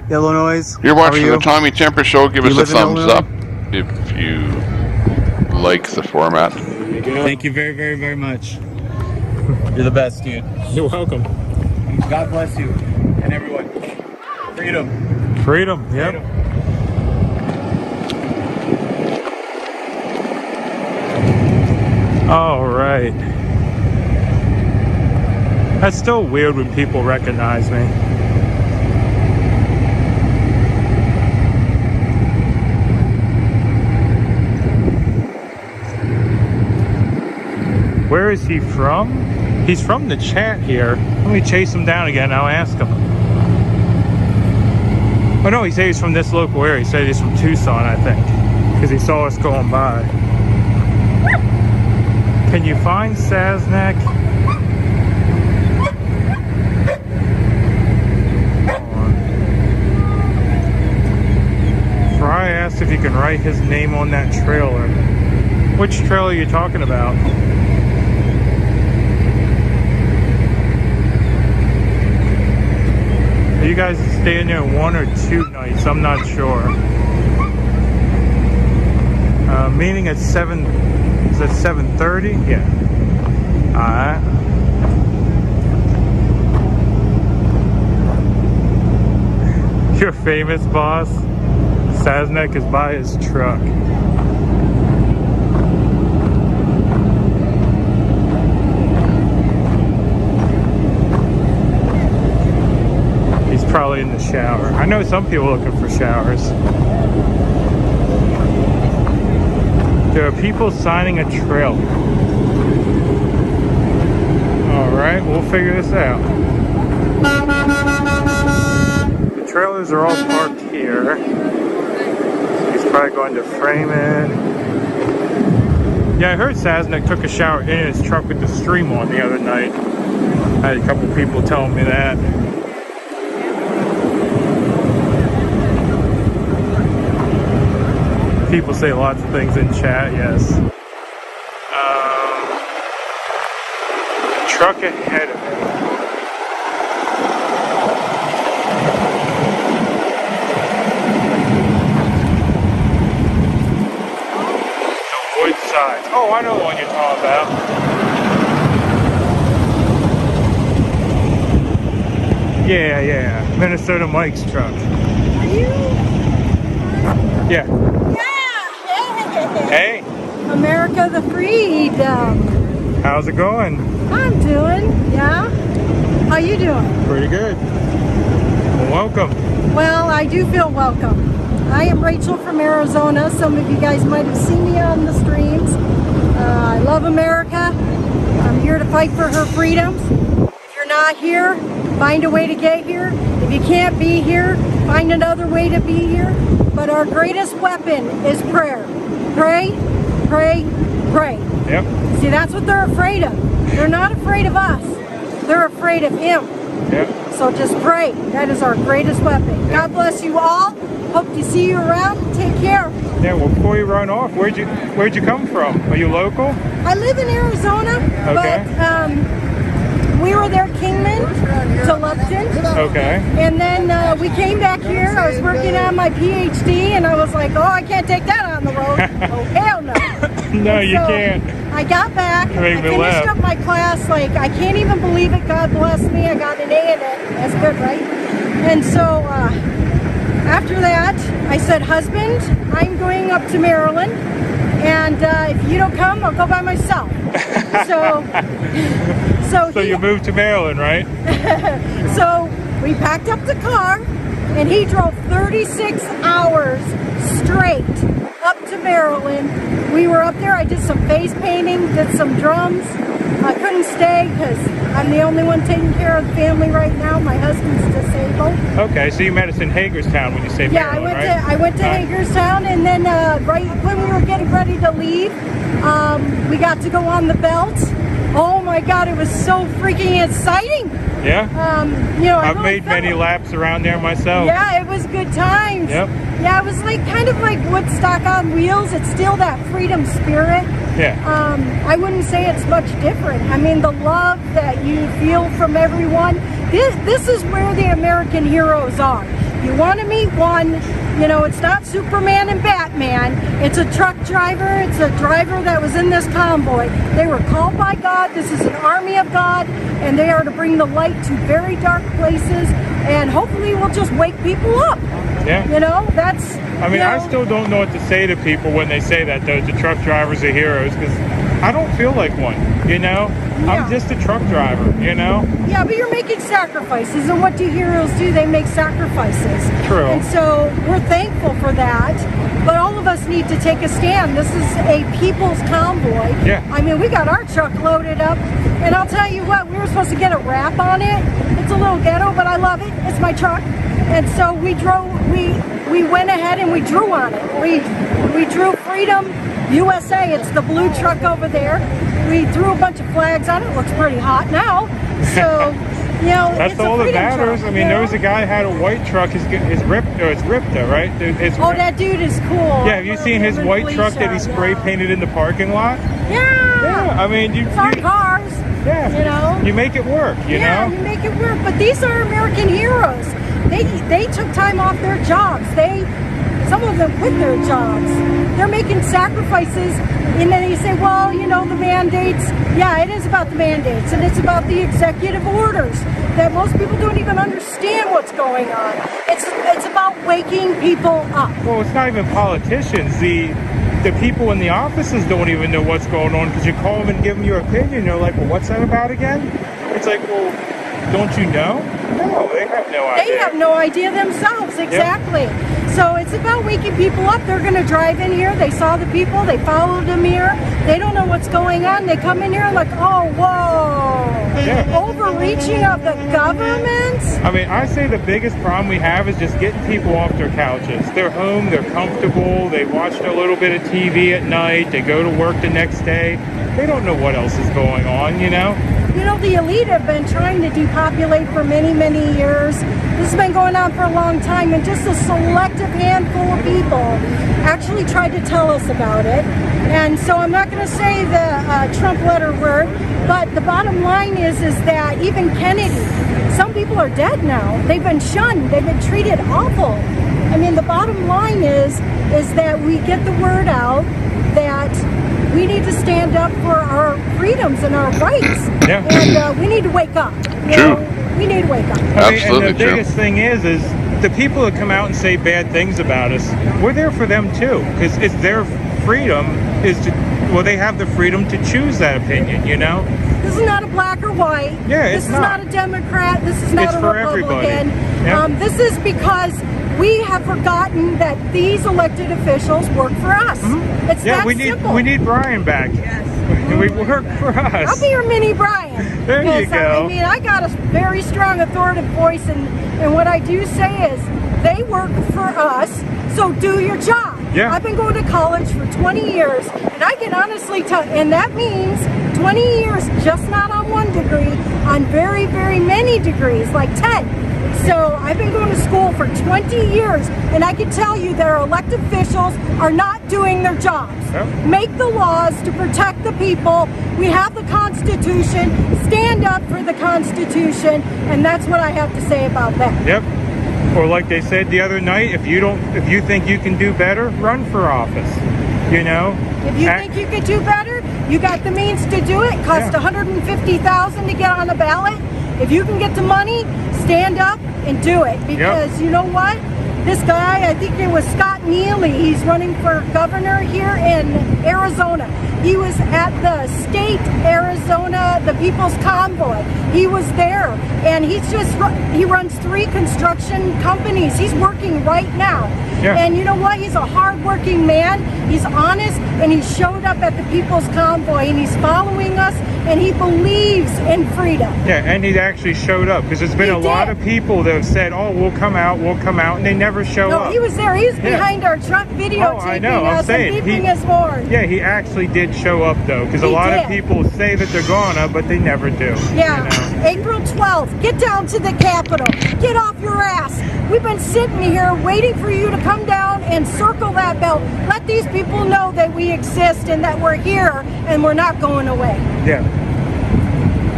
Illinois. You're How are watching you? the Tommy Temper Show. Give You us a live in thumbs Illinois? up if you like the format. Thank you very, very, very much. You're the best, dude. You're welcome. God bless you and everyone. Freedom. Freedom, yep. All right. That's still weird when people recognize me. Where is he from? He's from the chat here. Let me chase him down again. I'll ask him. Oh no, he said he's from this local area. He said he's from Tucson, I think, because he saw us going by. Can you find Saznak? Fry asked if you can write his name on that trailer. Which trailer are you talking about? Are you guys staying there 1 or 2 nights? I'm not sure. Meeting at 7, is that 7:30? Yeah. Alright. You're famous, boss. Saznek is by his truck. He's probably in the shower. I know some people looking for showers. There are people signing a trail. Alright, we'll figure this out. The trailers are all parked here. He's probably going to frame it. Yeah, I heard Saznek took a shower in his truck with the stream on the other night. I had a couple people telling me that. People say lots of things in chat, yes. The truck ahead of me. Avoid sides. Oh, I know the one you're talking about. Yeah. Minnesota Mike's truck. Yeah. Hey. America the Freedom. How's it going? I'm doing, yeah. How you doing? Pretty good. Well, welcome. Well, I do feel welcome. I am Rachel from Arizona. Some of you guys might have seen me on the streams. I love America. I'm here to fight for her freedoms. If you're not here, find a way to get here. If you can't be here, find another way to be here. But our greatest weapon is prayer. Pray, pray, pray. Yep. See, that's what they're afraid of. They're not afraid of us. They're afraid of Him. Yep. So just pray. That is our greatest weapon. Yep. God bless you all. Hope to see you around. Take care. Yeah, well, before you run off, where'd you come from? Are you local? I live in Arizona, Okay. but we were there Kingman to Lupton. Okay. And then we came back here. I was working on my PhD, and I was like, oh, I can't take that on the road. Oh, hell no. No, you can't. I got back. You make I me finished laugh. up my class. Like, I can't even believe it. God bless me. I got an A in it. That's good, right? And so after that, I said, husband, I'm going up to Maryland. And if you don't come, I'll go by myself. So you moved to Maryland, right? So we packed up the car, and he drove 36 hours straight up to Maryland. We were up there. I did some face painting, did some drums. I couldn't stay because I'm the only one taking care of the family right now. My husband's disabled. Okay, so you met us in Hagerstown when you say Maryland, right? I went to Hagerstown, and then right when we were getting ready to leave, we got to go on the belt. Oh my God, it was so freaking exciting. Yeah? I've really made many laps around there myself. Yeah, it was good times. Yep. Yeah, it was like kind of like Woodstock on wheels. It's still that freedom spirit. Yeah. I wouldn't say it's much different. I mean, the love that you feel from everyone. This is where the American heroes are. You want to meet one, it's not Superman and Batman. It's a truck driver. It's a driver that was in this convoy. They were called by God. This is an army of God, and they are to bring the light to very dark places, and hopefully we'll just wake people up. Yeah. That's... I still don't know what to say to people when they say that, though, the truck drivers are heroes, because I don't feel like one, Yeah. I'm just a truck driver, Yeah, but you're making sacrifices, and what do heroes do? They make sacrifices. True. And so we're thankful for that, but all of us need to take a stand. This is a people's convoy. Yeah. We got our truck loaded up, and I'll tell you what, we were supposed to get a wrap on it. It's a little ghetto, but I love it. It's my truck. And so we went ahead and we drew on it. We drew Freedom USA. It's the blue truck over there. We threw a bunch of flags on it. It looks pretty hot now. So, that's it's all that matters. Truck, there was a guy who had a white truck. It's ripped though, right? That dude is cool. Yeah, have you seen his white truck that he spray painted in the parking lot? Yeah. Yeah, it's our cars. Yeah. You make it work, you know? You make it work. But these are American heroes. They took time off their jobs. Some of them quit their jobs. They're making sacrifices, and then they say, well, the mandates. Yeah, it is about the mandates, and it's about the executive orders that most people don't even understand what's going on. It's about waking people up. Well, it's not even politicians. The people in the offices don't even know what's going on, because you call them and give them your opinion. They're like, well, what's that about again? It's like, well, don't you know? No, they have no idea. They have no idea themselves, exactly. Yep. So it's about waking people up. They're going to drive in here. They saw the people. They followed them here. They don't know what's going on. They come in here like, oh, whoa. Overreaching of the government. I mean, I say the biggest problem we have is just getting people off their couches. They're home. They're comfortable. They watched a little bit of TV at night. They go to work the next day. They don't know what else is going on, you know? You know, the elite have been trying to depopulate for many, many years. This has been going on for a long time, and just a selective handful of people actually tried to tell us about it. And so I'm not going to say the Trump letter word, but the bottom line is that even Kennedy, some people are dead now. They've been shunned. They've been treated awful. I mean, the bottom line is that we get the word out that we need to stand up for our freedoms and our rights. Yeah. And we need to wake up. You know, we need to wake up. Absolutely. And the biggest thing is the people that come out and say bad things about us, we're there for them too. Because it's their freedom is to, well, they have the freedom to choose that opinion, you know? This is not a black or white. Yeah, this is not a Democrat. This is not it's a for Republican. Everybody. This is because we have forgotten that these elected officials work for us. It's that simple. We need Brian back. Yes. We work for us. I'll be your mini Brian. There you go. I mean, I got a very strong authoritative voice, and what I do say is they work for us, so do your job. Yeah. I've been going to college for 20 years, and I can honestly tell, and that means 20 years, just not on one degree, on very, very many degrees, like 10. So I've been going to school for 20 years, and I can tell you that our elected officials are not doing their jobs. Yep. Make the laws to protect the people. We have the Constitution. Stand up for the Constitution, and that's what I have to say about that. Yep. Or like they said the other night, if you think you can do better, run for office. You know? If you think you can do better, you got the means to do it. Cost $150,000 to get on a ballot. If you can get the money, stand up and do it. Because you know what? This guy, I think it was Scott Neely, he's running for governor here in Arizona. He was at the state Arizona, the People's Convoy. He was there, and he runs 3 construction companies. He's working right now. Yeah. And you know what? He's a hard-working man. He's honest, and he showed up at the People's Convoy, and he's following us, and he believes in freedom. Yeah, and he actually showed up, because there's been a lot of people that have said, oh, we'll come out, and they never show up. No, he was there. He was behind our truck videotaping us and beeping his horn. Yeah, he actually did show up, though, because a lot of people say that they're gonna, but they never do. Yeah, you know? April 12th, get down to the Capitol. Get off your ass. We've been sitting here waiting for you to come down and circle that belt. Let these people know that we exist and that we're here and we're not going away. Yeah.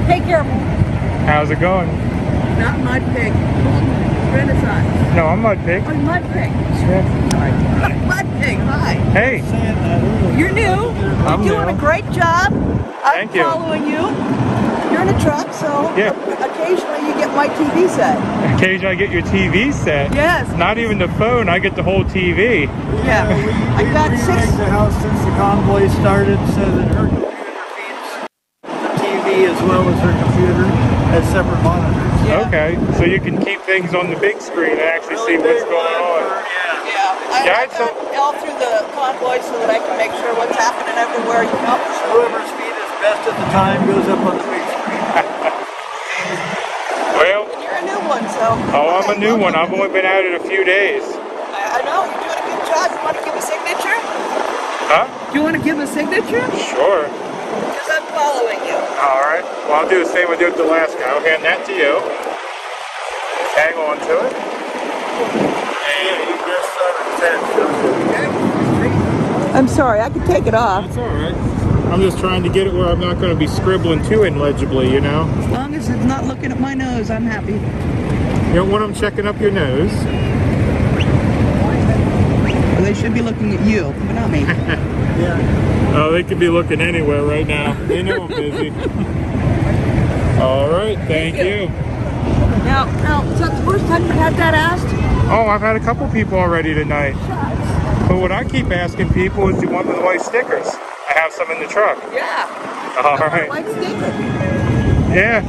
Take care. How's it going? Not Mud Pig. Renaissance. No, I'm Mud Pig. I'm Mud Pig. Yeah. Mud Pig, hi. Hey. You're new. I'm You're doing new. a great job. Thank you. I'm following you. You're in a truck, so occasionally you get my TV set. Occasionally I get your TV set. Yes. Not even the phone, I get the whole TV. Yeah. I got 6. The house since the convoy started so that her computer feeds the TV as well as her computer as separate monitors. Yeah. Okay, so you can keep things on the big screen and actually see what's going on. I got all through the convoy so that I can make sure what's happening everywhere. You know, whoever's feed is best at the time goes up on the big screen. Well, and you're a new one, so. Oh, I'm a new one. I've only been at it a few days. I know, you're doing a good job. You want to give a signature? Huh? Do you want to give a signature? Sure. Because I'm following you. All right. Well, I'll do the same I did with the last guy. I'll hand that to you. Hang on to it. I'm sorry, I can take it off. That's all right. I'm just trying to get it where I'm not going to be scribbling too illegibly, you know? As long as it's not looking at my nose, I'm happy. You don't want them checking up your nose. Well, they should be looking at you, but not me. Yeah. Oh, they could be looking anywhere right now. They know I'm busy. All right, thank you. Now, is that the first time you had that asked? Oh, I've had a couple people already tonight. But what I keep asking people is, do you want the white stickers? I have some in the truck. Yeah. All right. White sticker. Yeah.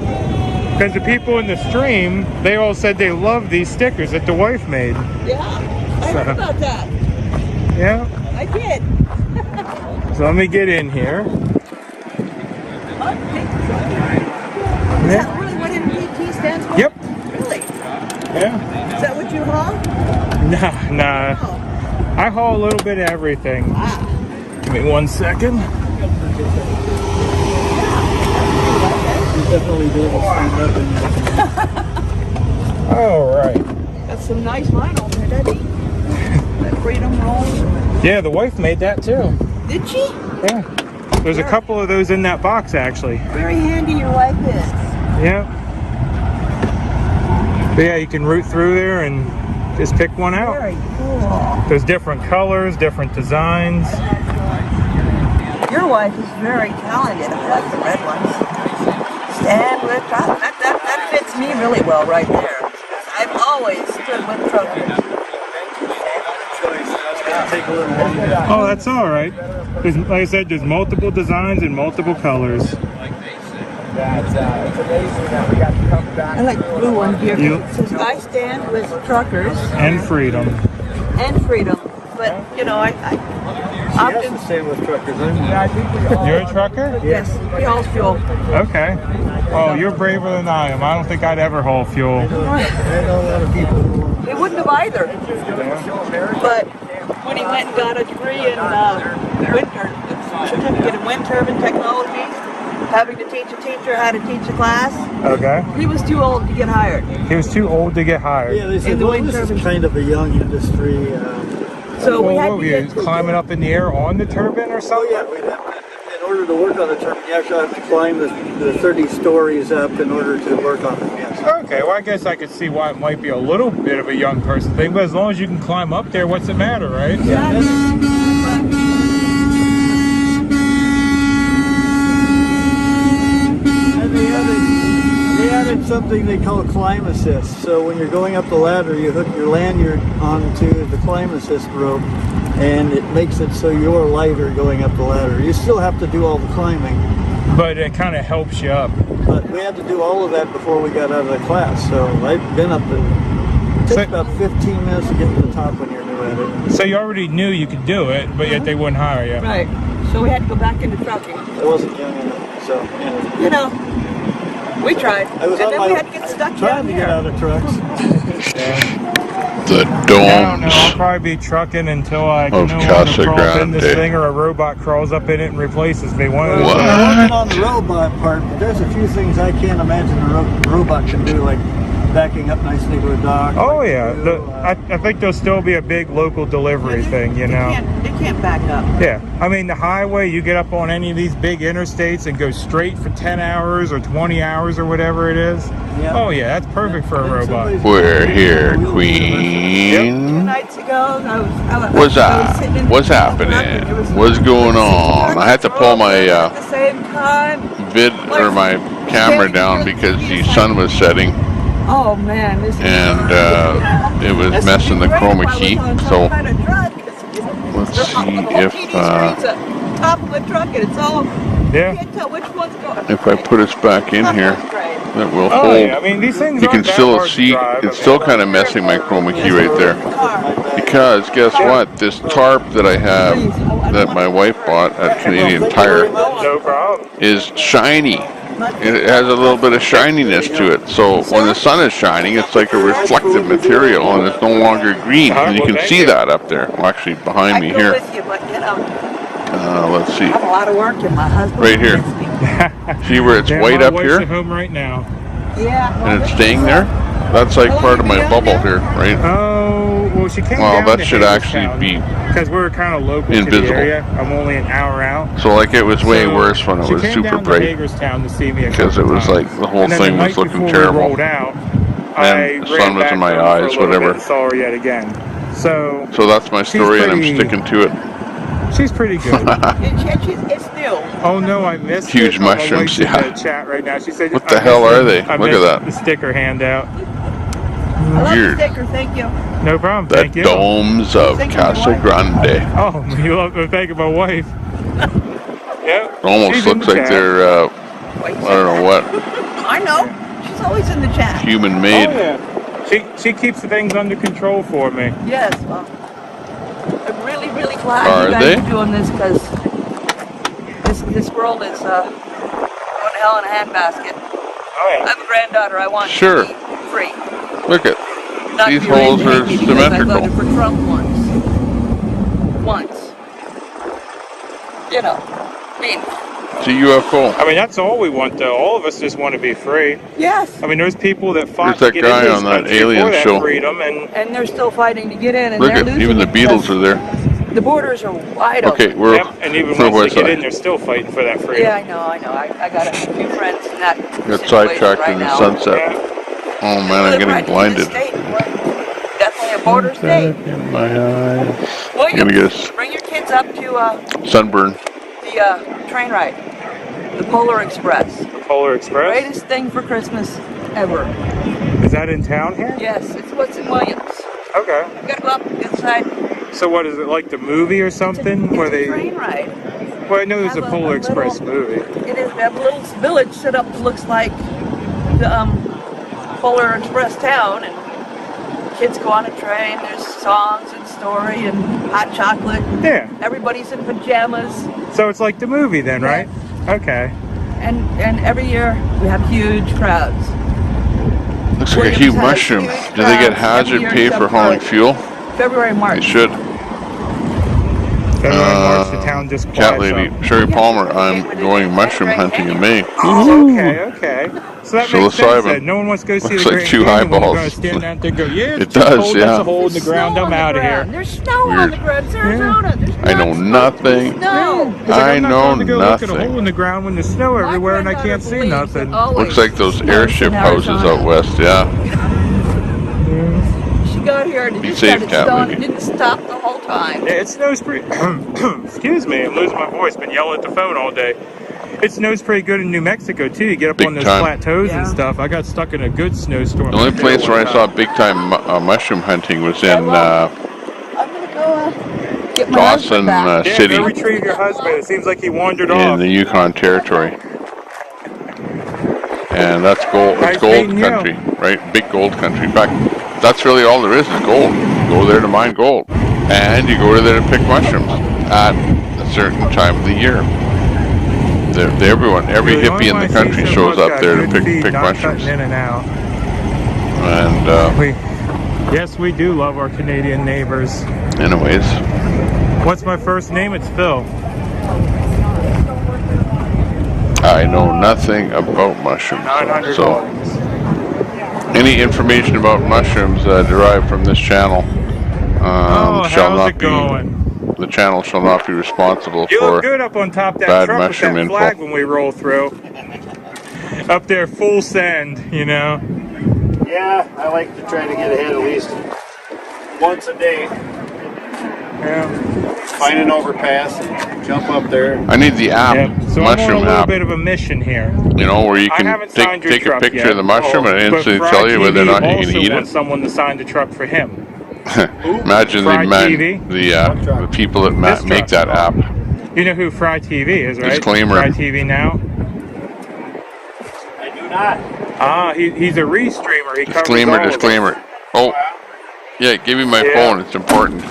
Because the people in the stream, they all said they love these stickers that the wife made. Yeah. I heard about that. Yeah. I did. So let me get in here. Is that really what MPT stands for? Yep. Really? Yeah. Is that what you haul? Nah. I haul a little bit of everything. Give me 1 second. Definitely do it. All right. That's some nice vinyl there, doesn't he? That Freedom Roll. Yeah, the wife made that too. Did she? Yeah. There's a couple of those in that box actually. Very handy your wife is. Yeah. But yeah, you can root through there and just pick one out. Very cool. There's different colors, different designs. Your wife is very talented. I like the red ones. Stand with truckers. That fits me really well right there. I've always stood with truckers. Oh, that's all right. There's, like I said, there's multiple designs and multiple colors. It's amazing that we got to come back. I like the blue one here. You- It says I stand with truckers And freedom. and freedom. But you know, I often Stand with truckers. You're a trucker? yes, he hauls fuel. Okay. Oh, you're braver than I am. I don't think I'd ever haul fuel. I know a lot of people. He wouldn't have either. But when he went and got a degree in certificate in wind turbine technology, having to teach a teacher how to teach a class, Okay. he was too old to get hired. He was too old to get hired. Yeah, they said, In the well, wind this is turbine. kind of a young industry. So we had What to were you get climbing up in the air on the turbine or something? Yeah, we'd have to, in order to work on the turbine, you actually have to climb the 30 stories up in order to work on it. Yes. Okay, well I guess I could see why it might be a little bit of a young person thing, but as long as you can climb up there, what's it matter, right? Yeah. And they added something they call climb assist. So when you're going up the ladder, you hook your lanyard onto the climb assist rope, and it makes it so you're lighter going up the ladder. You still have to do all the climbing, But it kind of helps you up. but we had to do all of that before we got out of the class. So I've been up to. It takes about 15 minutes to get to the top when you're new at it. So you already knew you could do it, but yet they wouldn't hire you. right. So we had to go back into trucking. I wasn't young enough, so yeah. You know, we tried. I was and on then my we had to get stuck trying down to here. get out of trucks. The I don't know. I'll domes probably be trucking until I of can no longer Casa crawl up in this Grande. thing, or a robot crawls up in it and replaces me. One of those. What? I wasn't on the robot part, but there's a few things I can't imagine a robot can do, like backing up nicely to a dock. Oh like yeah, I think there'll still be a big local delivery thing, you know. They can't back up. Yeah, I mean the highway, you get up on any of these big interstates and go straight for 10 hours or 20 hours or whatever it is. Yeah. Oh yeah, that's perfect for a robot. We're here, 2 Queen. nights ago, I was What's I was sitting in that? What's the truck, and happening? there was What's going on? I had to pull my at the same time. vid or my camera down because the sun was setting Oh man, this is and it was messing the chroma key. So let's see if top of a truck and it's all. Yeah. You can't tell which one's going. if I put us back in here, that will Oh hold. yeah, I mean these things You can aren't that still hard to see drive. it's still kind of messing my chroma key right there. Because guess what? This tarp that I have that my wife bought at Canadian Tire No problem. is shiny. It has a little bit of shininess to it. So when the sun is shining, it's like a reflective material and it's no longer green. And you can see that up there. Well, actually behind me I go here. with you, but you know, Let's see. I have a lot of work and my husband. Right here. See where it's Yeah, white my up wife's here? at home right now. Yeah. And it's staying there? That's like part of my bubble here, right? Oh, well, she came Well, down that to should actually be because we're kind of local to invisible. the area. I'm only an hour out. So like it was way So, worse when it she was came super down bright to Hagerstown to see me a because it couple was times. like the whole And then thing the was night looking before terrible. We rolled out, I And the sun ran was back in my home for a eyes, little whatever. bit and saw her yet again. So So that's my story and I'm sticking to it. She's pretty good. It's new. Oh no, I missed Huge it. My mushrooms, wife's in yeah. the chat right now. She said, What the I hell missed are the- they? I Look at missed that. The sticker handout. I love Weird. the sticker, thank you. No problem. The Thank you. domes of Thank you, my Casa wife. Grande. Oh, you love to thank my wife. Yep. It almost She's in looks the like chat. they're, I don't know what, I know. She's always in the chat. human made. Oh, yeah. She keeps things under control for me. Yes, well, I'm really, really glad Are you guys they? are doing this because this world is going to hell in a handbasket. Oh yeah. I have a granddaughter. I want Sure. to be free. Look at Not these to be raised holes to hate are me because I symmetrical. voted for Trump once. You know, I mean. It's a UFO. I mean, that's all we want, though. All of us just want to be free. Yes. I mean, there's people that fought There's to that get guy into this on that country alien for that show. freedom, and they're still fighting to get in, and Look they're at losing even the it because Beatles are there. the borders are wide open. Okay, we're yep, and even we're once they get west in, they're still fighting for that freedom. Yeah, I know. I got a few friends in that Got situation sidetracked right in the now. sunset. Yeah. Oh man, We I'm live getting right blinded. in the state. We're definitely a border state. In my eyes. Well, I'm gonna get bring your kids up to a sunburn. the train ride, the Polar Express. The Polar Express? Greatest thing for Christmas ever. Is that in town here? Yes, it's what's in Williams. Okay. You gotta go up inside. So what is it, like the movie or something? It's where a they? train ride. Well, I know there's a Have Polar Express little, movie. It is. They have a little village set up that looks like the Polar Express town, and kids go on a train. There's songs and story and hot chocolate. Yeah. Everybody's in pajamas. So it's like the movie then, right? Okay. And every year we have huge crowds. Looks like a Williams huge has mushroom. huge Do they crowds get every hazard year pay except for hauling fuel? February and They March. should. February and March, the town just Cat quiets lady, up. Sherry Palmer, I'm going mushroom hunting in May. Oh, okay. So that makes sense Psilocybin. then. No one wants to go see Looks the like Grand two Canyon when we're eyeballs. going to stand out there and go, yeah, It it's too does, cold, yeah. that's a hole in the ground, I'm out of here. There's snow on Weird. the ground. It's Arizona. There's I know nothing. snow. It's like, I I'm not know going to go look at a hole nothing. in the ground when there's snow everywhere and I can't see nothing. Looks like those airship houses out west, yeah. She got here and it Be just safe, started cat snowing. lady. It didn't stop the whole time. Yeah, it snows pretty... Excuse me, I'm losing my voice. Been yelling at the phone all day. It snows pretty good in New Mexico, too. You get up Big on those time. plateaus and stuff. I got stuck in a good snowstorm. The only up there place where one I saw time. big time mushroom hunting was in I'm gonna go get my Dawson husband back. Yeah, City go retrieve your husband. It seems like he wandered in off. the Yukon Territory. And that's gold, Nice it's gold meeting you. country, right? Big gold country. In fact, that's really all there is gold. You go there to mine gold. And you go there to pick mushrooms at a certain time of the year. Everyone, every Really, hippie in the country shows up there to pick mushrooms. In and out. And Yes, we do love our Canadian neighbors. anyways, What's my first name? It's Phil. I know nothing about mushrooms. $900. So any information about mushrooms derived from this channel shall how's not it be. going? The channel shall not be responsible You for look good up on top of that bad truck with mushroom that info. flag when we roll through. Up there, full send, you know. Yeah, I like to try to get ahead at least once a day. Yeah. Find an overpass and jump up there. I need the app, Yep. So I'm on a mushroom little app. bit of a mission here. You know, where you I can haven't signed your take a truck picture yet. of the mushroom and But instantly Fry tell you whether or TV not you can also eat wants it. someone to sign the truck for him. Imagine Fry TV? the people that make that app. You know who Fry TV is, right? Disclaimer. Fry TV Now. I do not. He's a restreamer. He covers Disclaimer, all of disclaimer. Oh, yeah, give me my Yeah. phone. It's important. us.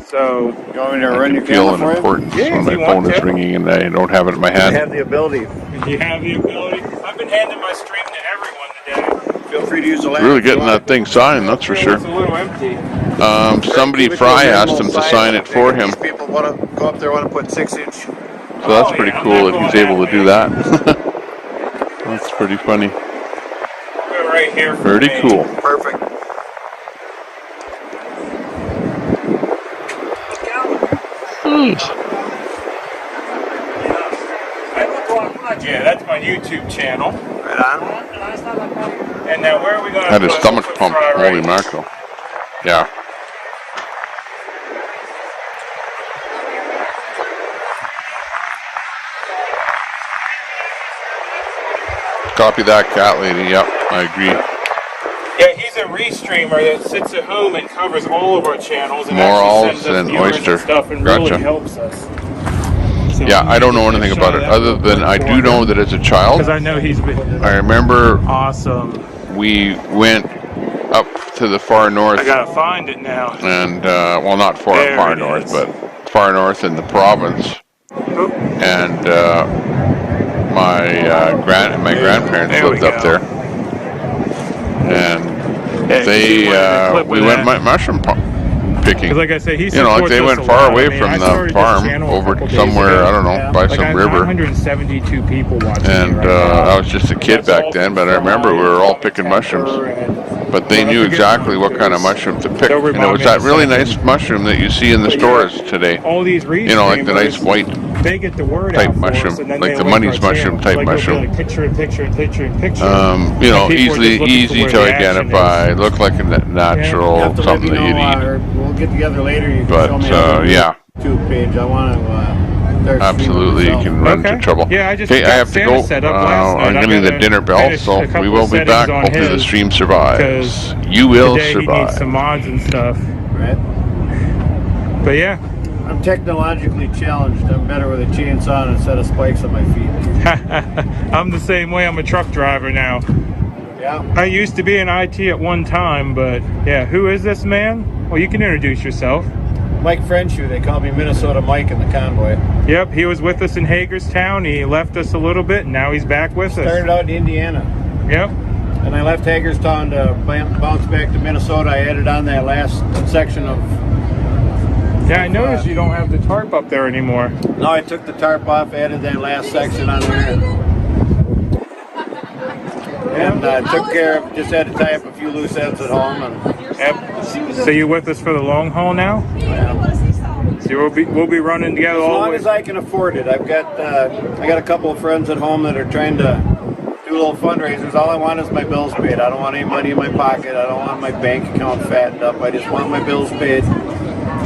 So, You want me to run your Feel camera an for you? importance Yeah, when if my you phone want is to. ringing and I don't have it in my I hand. have the ability. you have the ability. I've been handing my stream to everyone today. Feel free to use the ladder. Really if you getting want. that thing signed, that's for sure. It's a little empty. Somebody, Keep it Fry, to a asked minimal him to size. sign it for him. These people want to go up there, want to put 6-inch. So that's pretty yeah, I'm cool not that he's going able that to do way. that. That's pretty funny. Go right here. for Pretty me. cool. Perfect. I look on much. Yeah, that's my YouTube channel. Right on. And now where are we going to Had his put stomach put pump. Fry Holy right? mackerel. Yeah. Copy that, cat lady. Yep, I agree. Yeah, he's a restreamer that sits at home and covers all of our channels and Morals actually sends us and viewers oyster. and stuff and Gotcha. really helps us. So Yeah, I don't know anything about it other than I do know that as a child, because I know he's been I remember awesome. we went up to the far north. I gotta find it now. And well, not far north, but far north in the province. Oh. And my grandparents lived up there, and we went mushroom picking. Because like I say, he like they went far away from the farm over somewhere, I don't know, by some river. 172 people watching. And I was just a kid back then, but I remember we were all picking mushrooms. But they knew exactly what kind of mushroom to pick, and it was that really nice mushroom that you see in the stores today. All these like the nice white they get the word type out mushroom, and then like the money's mushroom type mushroom. Like picture and picture and picture and picture. Easy to identify. Look like a natural something that you'd eat. We'll get together later. You can But show me on yeah. YouTube page. I want to. Absolutely, you can run into trouble. Yeah, I just I have to go. I'm getting the dinner bell, so we will be back. Hopefully the stream survives. You will today survive. He needs some mods and stuff. Right. But yeah. I'm technologically challenged. I'm better with a chainsaw and a set of spikes on my feet. I'm the same way. I'm a truck driver now. Yeah. I used to be in IT at one time, but yeah. Who is this man? Well, you can introduce yourself. Mike Frenshu, they call me Minnesota Mike in the Convoy. Yep, he was with us in Hagerstown. He left us a little bit, and now he's back with us. Started out in Indiana. Yep. And I left Hagerstown to bounce back to Minnesota. I added on that last section of... Yeah, I noticed you don't have the tarp up there anymore. No, I took the tarp off, added that last section on there. And took care of, just had to tie up a few loose ends at home. And yep. So you with us for the long haul now? Yeah. So we'll be running together as all the way. As long as I can afford it. I've got I got a couple of friends at home that are trying to do little fundraisers. All I want is my bills paid. I don't want any money in my pocket. I don't want my bank account fattened up. I just want my bills paid.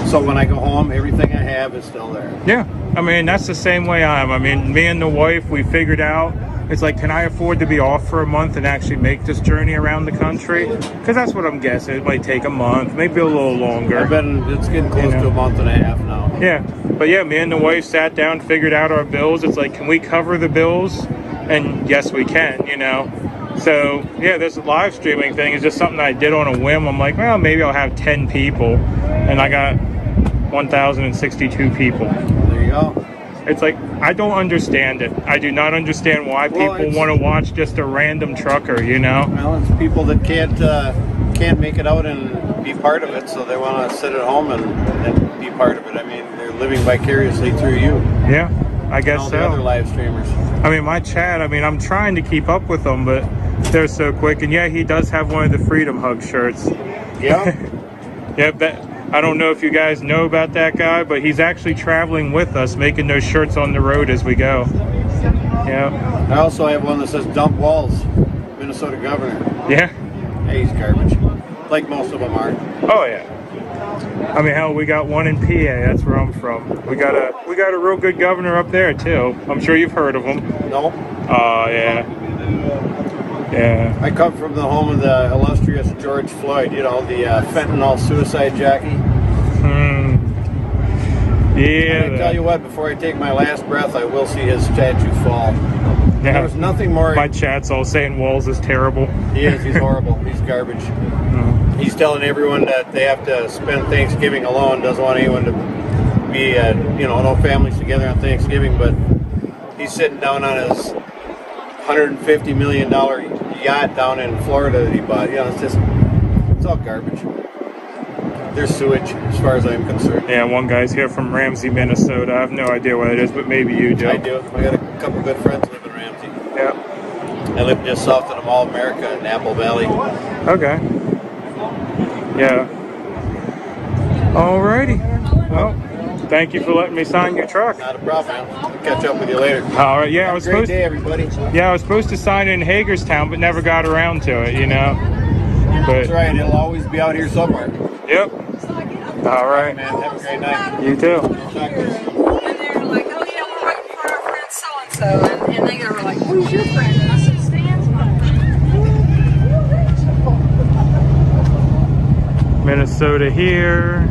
So when I go home, everything I have is still there. Yeah. I mean, that's the same way I am. I mean, me and the wife, we figured out, it's like, can I afford to be off for a month and actually make this journey around the country? Because that's what I'm guessing. It might take a month, maybe a little longer. It's getting close to a month and a half now. Yeah. But yeah, me and the wife sat down, figured out our bills. It's like, can we cover the bills? And yes, we can, So, yeah, this live streaming thing is just something I did on a whim. I'm like, well, maybe I'll have 10 people. And I got 1,062 people. There you go. It's like, I don't understand it. I do not understand why people want to watch just a random trucker, Well, it's people that can't make it out and be part of it, so they want to sit at home and be part of it. I mean, they're living vicariously through you. Yeah, I guess all so. The other live streamers. I mean, my chat, I'm trying to keep up with them, but they're so quick. And yeah, he does have one of the Freedom Hug shirts. Yeah. Yeah, I don't know if you guys know about that guy, but he's actually traveling with us, making those shirts on the road as we go. Yeah. I also have one that says Dump Walls, Minnesota Governor. Yeah. Hey, he's garbage. Like most of them are. Oh, yeah. I mean, hell, we got one in PA. That's where I'm from. We got a real good governor up there, too. I'm sure you've heard of him. No. Yeah. Yeah. I come from the home of the illustrious George Floyd, the fentanyl suicide jockey. Yeah. And I tell you what, before I take my last breath, I will see his statue fall. Yeah. There's nothing more. My chat's all saying Walls is terrible. He is. He's horrible. He's garbage. He's telling everyone that they have to spend Thanksgiving alone. Doesn't want anyone to be, no families together on Thanksgiving. But he's sitting down on his $150 million yacht down in Florida that he bought. It's all garbage. There's sewage, as far as I'm concerned. Yeah, one guy's here from Ramsey, Minnesota. I have no idea what it is, but maybe you do. I do. I got a couple good friends that live in Ramsey. Yeah. I live just south of the Mall of America in Apple Valley. Okay. Yeah. Alrighty. Well, thank you for letting me sign your truck. Not a problem, man. I'll catch up with you later. All right. Yeah, Have a great day, everybody. Yeah, I was supposed to sign it in Hagerstown, but never got around to it. But that's right. It'll always be out here somewhere. Yep. All right. Man, have a great night. You too. And they were like, oh yeah, we're waiting for our friend so-and-so. And they were like, who's your friend? And I said, Stan's Minnesota here.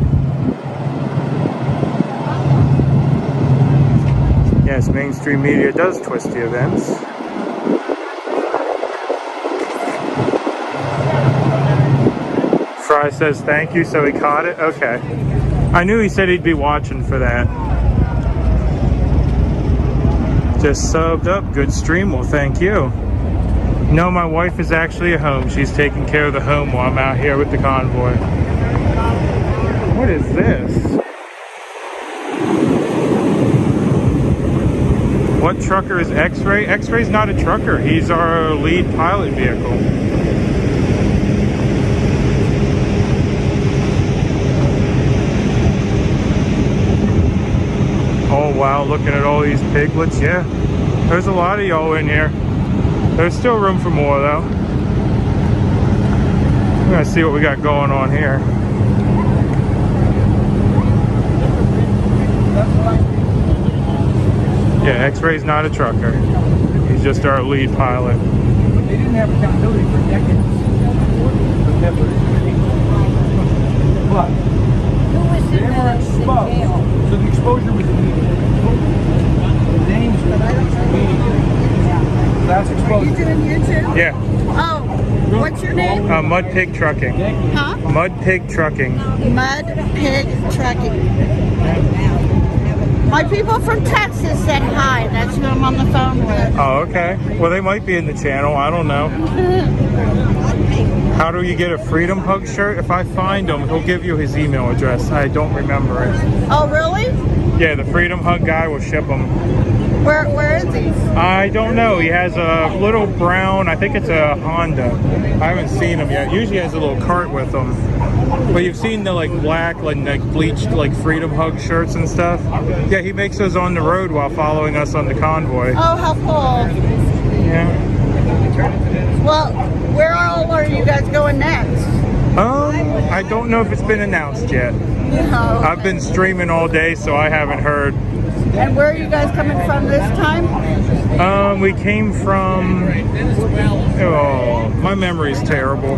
Yes, mainstream media does twist the events. Fry says thank you, so he caught it? Okay. I knew he said he'd be watching for that. Just subbed up. Good stream. Well, thank you. No, my wife is actually at home. She's taking care of the home while I'm out here with the convoy. What is this? What trucker is X-Ray? X-Ray's not a trucker. He's our lead pilot vehicle. Oh wow, looking at all these piglets. Yeah, there's a lot of y'all in here. There's still room for more though. We're gonna see what we got going on here. Yeah, X-Ray's not a trucker. He's just our lead pilot. They didn't have accountability for decades. But they were exposed. So the exposure was immediate. The names were immediate. That's exposure. Are you doing YouTube? Yeah. Oh, what's your name? Mud Pig Trucking. Huh? Mud Pig Trucking. Mud Pig Trucking. My people from Texas said hi. That's who I'm on the phone with. Oh, okay. Well, they might be in the channel. I don't know. How do you get a Freedom Hug shirt? If I find him, he'll give you his email address. I don't remember it. Oh, really? Yeah, the Freedom Hug guy will ship them. Where is he? I don't know. He has a little brown, I think it's a Honda. I haven't seen him yet. Usually he has a little cart with him. But you've seen the like black, like bleached, like Freedom Hug shirts and stuff. Yeah, he makes those on the road while following us on the convoy. Oh, how cool. Yeah. Well, where all are you guys going next? I don't know if it's been announced yet. No. I've been streaming all day, so I haven't heard. And where are you guys coming from this time? We came from, oh, my memory's terrible.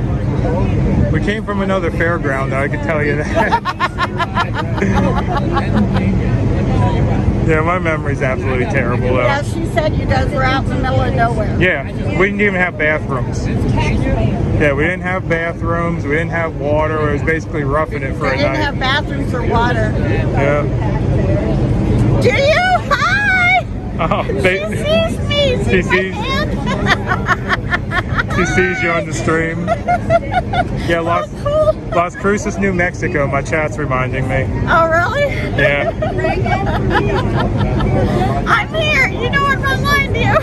We came from another fairground, I can tell you that. Yeah, my memory's absolutely terrible though. Yeah, she said you guys were out in the middle of nowhere. Yeah, we didn't even have bathrooms. Yeah, we didn't have bathrooms, we didn't have water, it was basically roughing it for a night. They didn't have bathrooms or water. Yeah. Do you? Hi! Oh, She sees me! She sees She sees you on the stream. Yeah, Las Cruces, New Mexico, my chat's reminding me. Oh, really? Yeah. I'm here. You know what I'm remind you.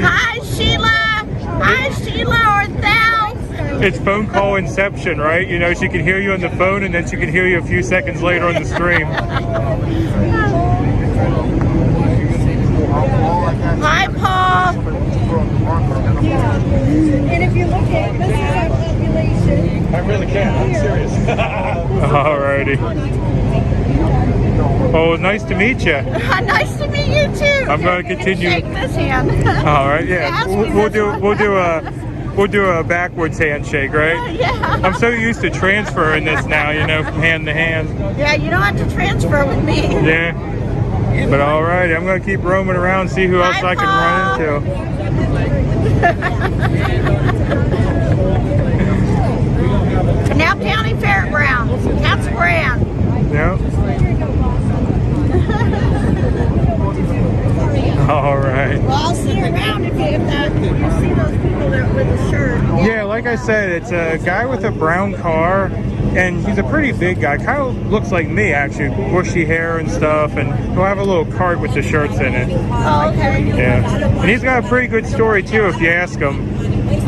Hi, Sheila. Hi, Sheila, or thou. It's phone call inception, right? You know, she can hear you on the phone and then she can hear you a few seconds later on the stream. Hi, Paul. And if you look at it, this is our population. I really can't. I'm serious. Alrighty. Oh, nice to meet you. Nice to meet you too. I'm going to continue. Shake this hand. All right. Yeah. We'll do a backwards handshake, right? Yeah. I'm so used to transferring this now, you know, from hand to hand. Yeah, you don't have to transfer with me. Yeah. But all right, I'm going to keep roaming around, see who else I can run into. Canal County Fairgrounds. That's grand. Yeah. All right. Well, I'll see you around if you see those people there with the shirt. Yeah, like I said, it's a guy with a brown car, and he's a pretty big guy. Kind of looks like me, actually, bushy hair and stuff, and he'll have a little cart with the shirts in it. Oh, okay. Yeah, and he's got a pretty good story too, if you ask him.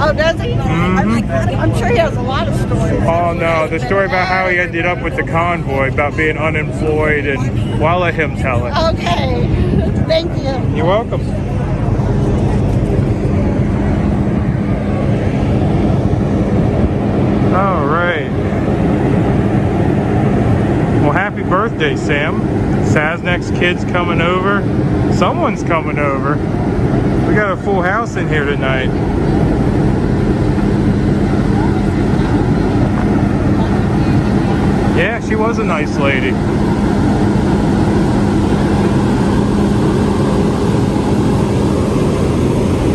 Oh, does he? I'm sure he has a lot of stories. Oh no, the story about how he ended up with the convoy, about being unemployed, and well, I'll let him tell it. Okay, thank you. You're welcome. All right. Well, happy birthday, Sam. Saznak's kid's coming over. Someone's coming over. We got a full house in here tonight. Yeah, she was a nice lady.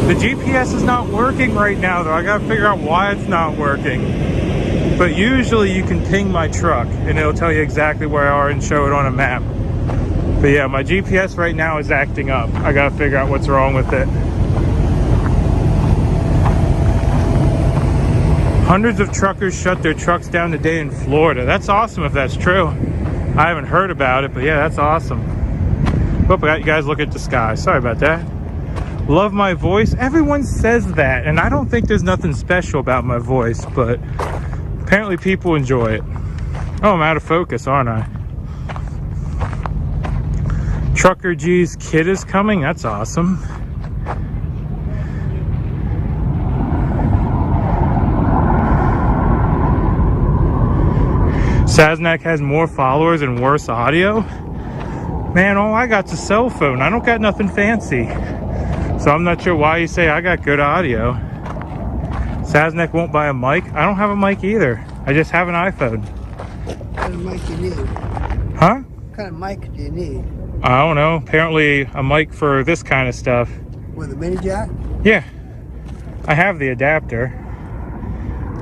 The GPS is not working right now, though. I gotta figure out why it's not working. But usually you can ping my truck and it'll tell you exactly where I are and show it on a map. But yeah, my GPS right now is acting up. I gotta figure out what's wrong with it. Hundreds of truckers shut their trucks down today in Florida. That's awesome if that's true. I haven't heard about it, but yeah, that's awesome. Hope I got you guys look at the sky. Sorry about that. Love my voice. Everyone says that, and I don't think there's nothing special about my voice, but apparently people enjoy it. Oh, I'm out of focus, aren't I? Trucker G's kid is coming. That's awesome. Saznak has more followers and worse audio. Man, all I got's a cell phone. I don't got nothing fancy. So I'm not sure why you say I got good audio. Saznak won't buy a mic. I don't have a mic either. I just have an iPhone. What kind of mic do you need? Huh? What kind of mic do you need? I don't know. Apparently a mic for this kind of stuff. With a mini jack? Yeah. I have the adapter.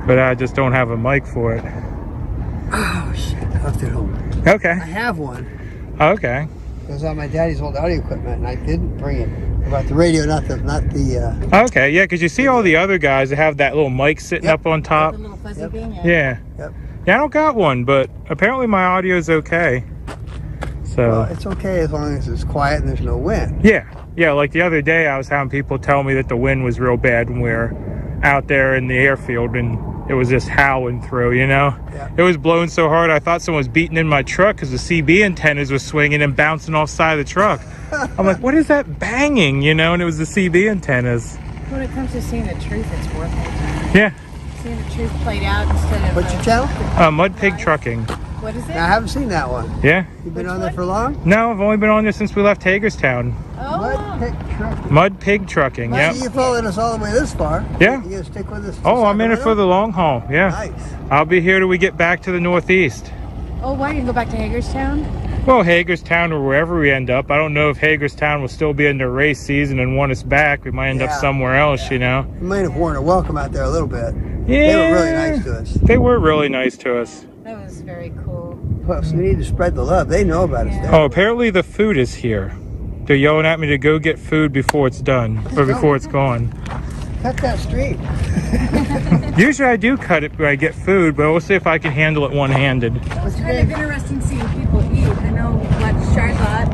But I just don't have a mic for it. Oh, shit. I left it home. Okay. I have one. Okay. It was on my daddy's old audio equipment, and I didn't bring it. About the radio, not the Okay, yeah, because you see all the other guys that have that little mic sitting up on top. The little fuzzy thing, Yeah. Yep. Yeah, I don't got one, but apparently my audio is okay. So. Well, it's okay as long as it's quiet and there's no wind. Yeah. Yeah, like the other day I was having people tell me that the wind was real bad when we were out there in the airfield and it was just howling through, you know? Yeah. It was blowing so hard I thought someone was beating in my truck because the CB antennas was swinging and bouncing off the side of the truck. I'm like, what is that banging, you know? And it was the CB antennas. When it comes to seeing the truth, it's worth it. Yeah. Seeing the truth played out instead of... What's your channel? Mud Pig Trucking. What is it? I haven't seen that one. Yeah. You've been on there for long? No, I've only been on there since we left Hagerstown. Oh. Mud Pig Trucking. Mud Pig Trucking, yeah. You followed us all the way this far. Yeah. You gonna stick with us? Oh, I'm in it for the long haul, yeah. Nice. I'll be here till we get back to the Northeast. Oh, why didn't you go back to Hagerstown? Well, Hagerstown or wherever we end up. I don't know if Hagerstown will still be in the race season and want us back. We might end up somewhere else, you know. You might have worn a welcome out there a little bit. Yeah. They were really nice to us. They were really nice to us. That was very cool. Plus, we need to spread the love. They know about us there. Oh, apparently the food is here. They're yelling at me to go get food before it's done or before it's gone. Cut that street. Usually I do cut it when I get food, but we'll see if I can handle it one-handed. It's kind of interesting seeing people eat. I know we watched Charlotte,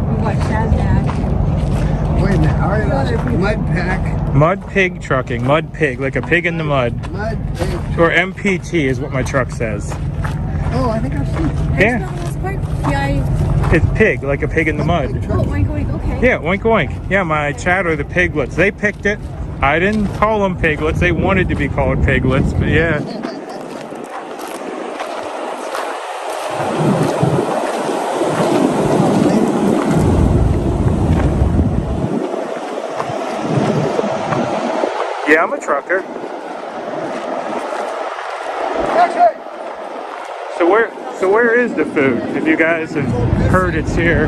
we watched Saznak. Wait a minute. All right, Mud Pack. Mud Pig Trucking. Mud Pig, like a pig in the mud. Mud Pig. Or MPT is what my truck says. Oh, I think I've seen it. Yeah. It's pig, like a pig in the mud. Oh, oink oink, okay. Yeah, oink oink. Yeah, my chatter, the piglets. They picked it. I didn't call them piglets. They wanted to be called piglets, but yeah. Yeah, I'm a trucker. So where is the food? If you guys have heard it's here.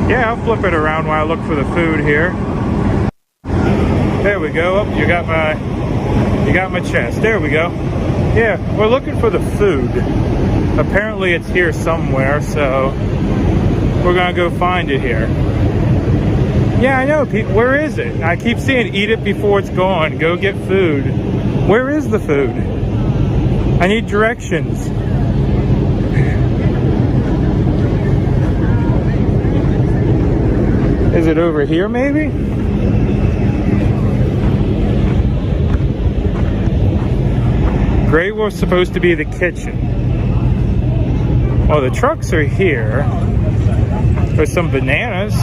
Yeah, I'll flip it around while I look for the food here. There we go. Oh, you got my chest. There we go. Yeah, we're looking for the food. Apparently it's here somewhere, so we're gonna go find it here. Yeah, I know, Pete. Where is it? I keep seeing eat it before it's gone. Go get food. Where is the food? I need directions. Is it over here, maybe? Gray was supposed to be the kitchen. Oh, the trucks are here. There's some bananas.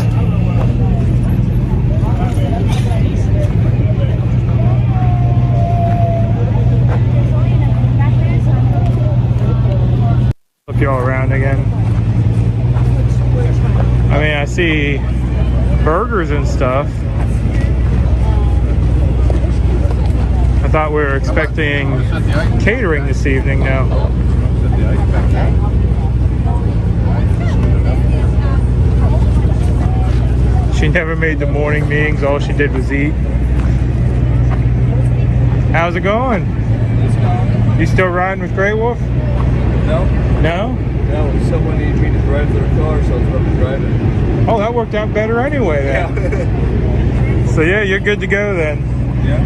Look you all around again. I mean, I see burgers and stuff. I thought we were expecting catering this evening now. She never made the morning meetings. All she did was eat. How's it going? You still riding with Grey Wolf? No. No? No, someone needed me to drive their car, so that's what I'm driving. Oh, that worked out better anyway then. Yeah. So yeah, you're good to go then. Yeah.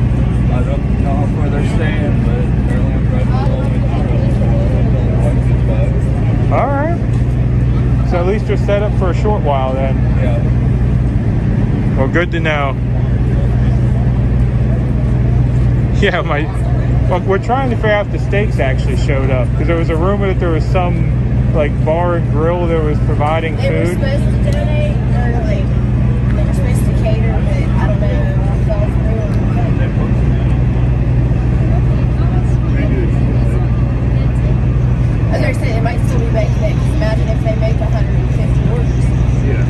I don't know how far they're staying, but apparently I'm driving all the way through. Alright. So at least you're set up for a short while then. Yeah. Well, good to know. Yeah, well, we're trying to figure out if the steaks actually showed up, because there was a rumor that there was some like bar and grill that was providing They were food. supposed to donate, or like, they were supposed to cater, but I don't know, it fell through. And they're saying it might still be making it, because imagine if they make 150 orders. Yeah.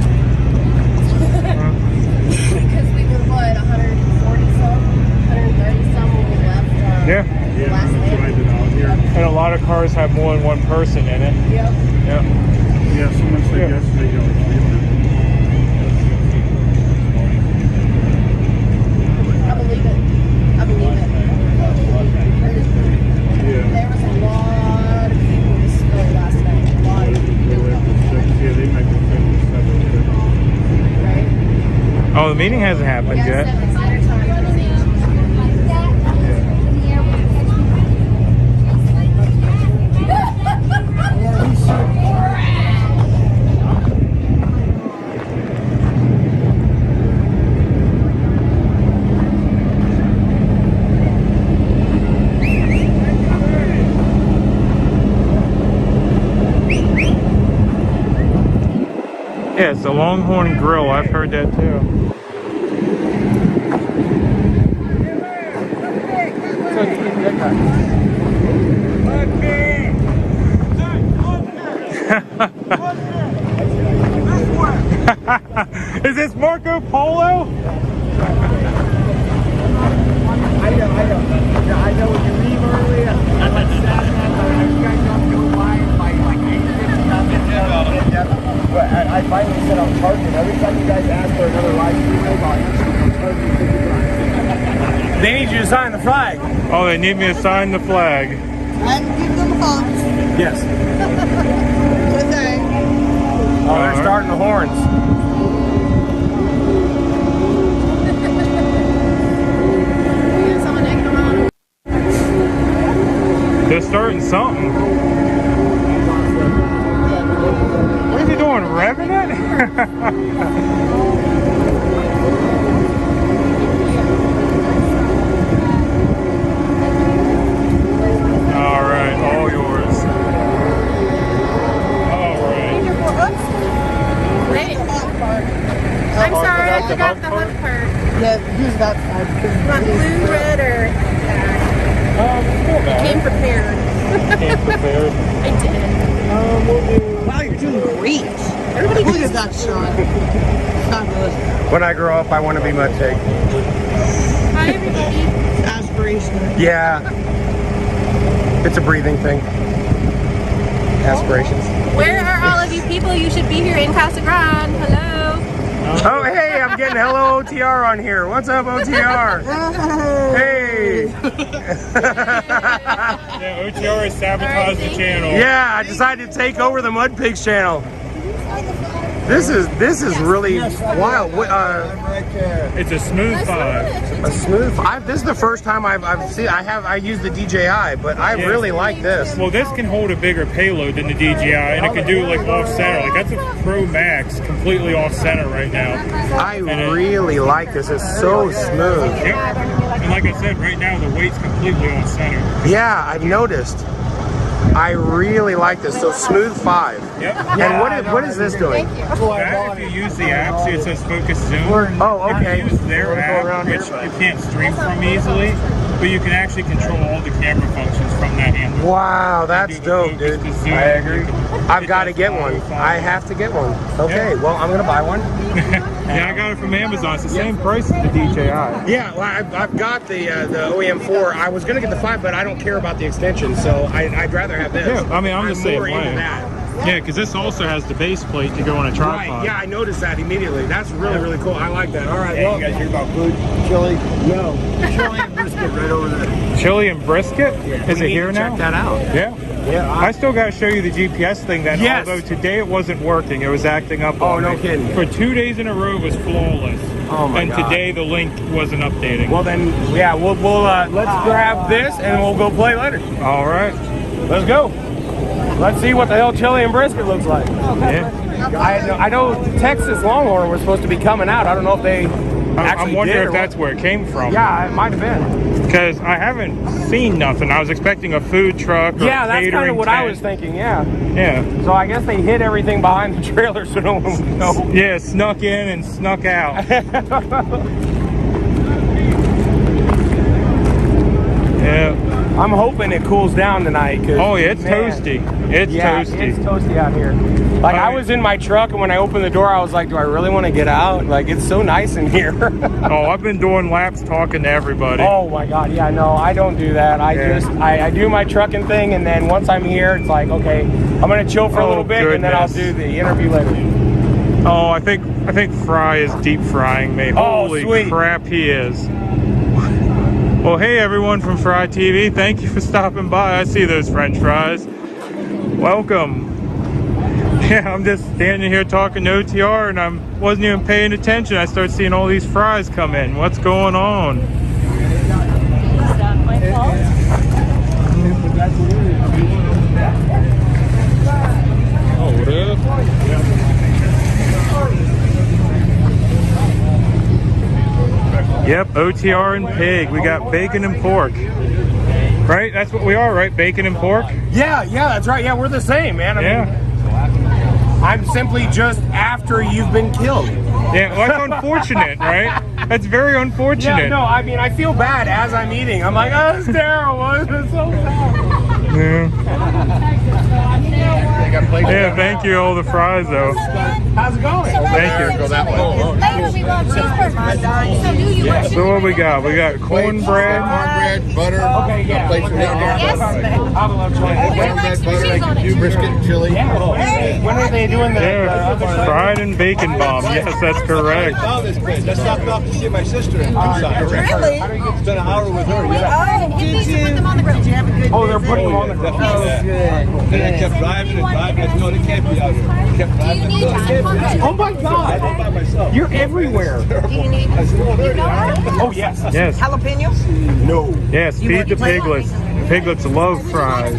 Because we were, what, 140 some, 130 some when we left Yeah. last night. And a lot of cars have more than one person in it. Yep. Yep. Yeah, someone said yesterday y'all were I believe it. I believe it. There was a lot of people in the snow last night. A lot of people. Yeah, they might be finished. Oh, the meeting hasn't happened yet. Yeah, it's the Longhorn Grill. I've heard that too. Is this Marco Polo? I know when you leave early, I like Saturday, you guys don't go by like 8:50. But I finally said I'm charging. Every time you guys ask for another live stream, I'm charging $50. They need you to sign the flag. Oh, they need me to sign the flag. And give them hugs. Yes. Good thing. Oh, they're starting the horns. They're starting something. What is he doing, revving it? All right, all yours. All right. Wait. I'm sorry, I forgot the hook part. Yeah, use that side. You want blue, red, or... I came prepared. Came prepared. I did. Wow, you're doing great. Everybody look at that shot. Fabulous. When I grow up, I want to be Mudtake. Hi, everybody. Aspirational. Yeah. It's a breathing thing. Aspirations. Where are all of you people? You should be here in Casa Grande. Hello. Oh, hey, I'm getting hello OTR on here. What's up, OTR? Hey. Yeah, OTR has sabotaged the channel. Yeah, I decided to take over the Mud Pigs channel. This is really wild. What, It's a smooth 5. a smooth. This is the first time I've seen. I use the DJI, but I really like this. Well, this can hold a bigger payload than the DJI, and it can do like off center. Like that's a Pro Max, completely off center right now. I really like this. It's so smooth. Yep. And like I said, right now the weight's completely off center. Yeah, I've noticed. I really like this. So smooth 5. Yep. And what is this doing? That, if you use the app, see it says focus zoom. Oh, okay. If you use their app, which you can't stream from easily, but you can actually control all the camera functions from that handle. Wow, that's dope, dude. I agree. I've got to get one. I have to get one. Okay, well, I'm going to buy one. Yeah, I got it from Amazon. It's the same price as the DJI. Yeah, well, I've got the OEM 4. I was going to get the 5, but I don't care about the extension, so I'd rather have this. Yeah, I mean, I'm the same more into way. that. Yeah, because this also has the base plate to go on a tripod. Right, yeah, I noticed that immediately. That's really, really cool. I like that. All right, Yeah, you guys hear about food? Chili? No. Chili and brisket right over there. Chili and brisket? Yeah. Is it here now? Check that out. Yeah. Yeah. I still got to show you the GPS thing then, Yes. although today it wasn't working. It was acting up on no me. kidding. For 2 days in a row, it was flawless. Oh my and God. today the link wasn't updating. Well then, yeah, we'll let's grab this and we'll go play later. All right. Let's go. Let's see what the hell chili and brisket looks like. Yeah. I know Texas Longhorn was supposed to be coming out. I don't know if they actually I'm wondering did if that's where it came from. Yeah, it might have been. Because I haven't seen nothing. I was expecting a food truck or Yeah, a that's catering kind of what I tent. was thinking, yeah. Yeah. So I guess they hid everything behind the trailer so no one would know. Yeah, snuck in and snuck out. Yeah. I'm hoping it cools down tonight. Oh yeah, it's toasty. It's toasty. It's toasty out here. Like I was in my truck and when I opened the door, I was like, do I really want to get out? Like it's so nice in here. Oh, I've been doing laps talking to everybody. Oh my God, yeah, no, I don't do that. I do my trucking thing and then once I'm here, it's like, okay, I'm gonna chill for a little bit and then I'll do the interview later. Oh, I think Fry is deep frying me. Oh, Holy sweet. crap, he is. Well, hey everyone from Fry TV, thank you for stopping by. I see those French fries. Welcome. Yeah, I'm just standing here talking to OTR and I wasn't even paying attention. I started seeing all these fries come in. What's going on? Is that my fault? Oh, what up? Yep, OTR and pig. We got bacon and pork. Right? That's what we are, right? Bacon and pork? Yeah, that's right. Yeah, we're the same, man. I mean, I'm simply just after you've been killed. Yeah, well, that's unfortunate, right? That's very unfortunate. Yeah, no, I mean, I feel bad as I'm eating. I'm like, oh, it's terrible. It's so sad. Yeah, thank you, all the fries, though. How's it going? Thank you. Go that way. Later we love cheeseburgers. So do you want So what we got? We got cornbread. Cornbread, butter. Okay, yeah. Plates are down there. Yes. I would love Cornbread, butter, brisket, and chili. When are they doing the Yeah, fried and bacon bomb. Yes, that's correct. I found this place. I stopped off to see my sister in Tucson. Really? Spent an hour with her. Yeah. Oh, did you put them on the grill? Did you have a good Oh, they're putting them on the grill. Oh, Then I kept driving and driving. I said, no, they can't be out here. I kept driving. Do you need cornbread? Oh my God! I'm by myself. You're everywhere. Do you need? You know her? Oh yes. Yes. Jalapenos? No. Yes, feed the piglets. Piglets love fries.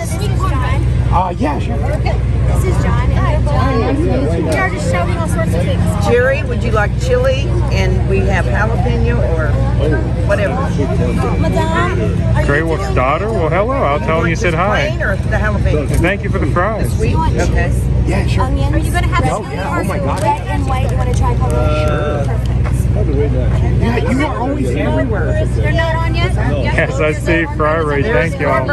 Yeah, sure. This is John. We are just showing all sorts of things. Jerry, would you like chili? And we have jalapeno or whatever. Madame, Grey Wolf's daughter? Well, hello. I'll tell him you said hi. Plain or the jalapeno? And thank you for the fries. Sweet? Okay. Yeah, sure. onions. Are you going to have Oh, yeah. Oh, my God. red and white? You want to try color? Perfect. Yeah, you are always everywhere. They're not on yet? Yes, I see fry rate. Thank y'all.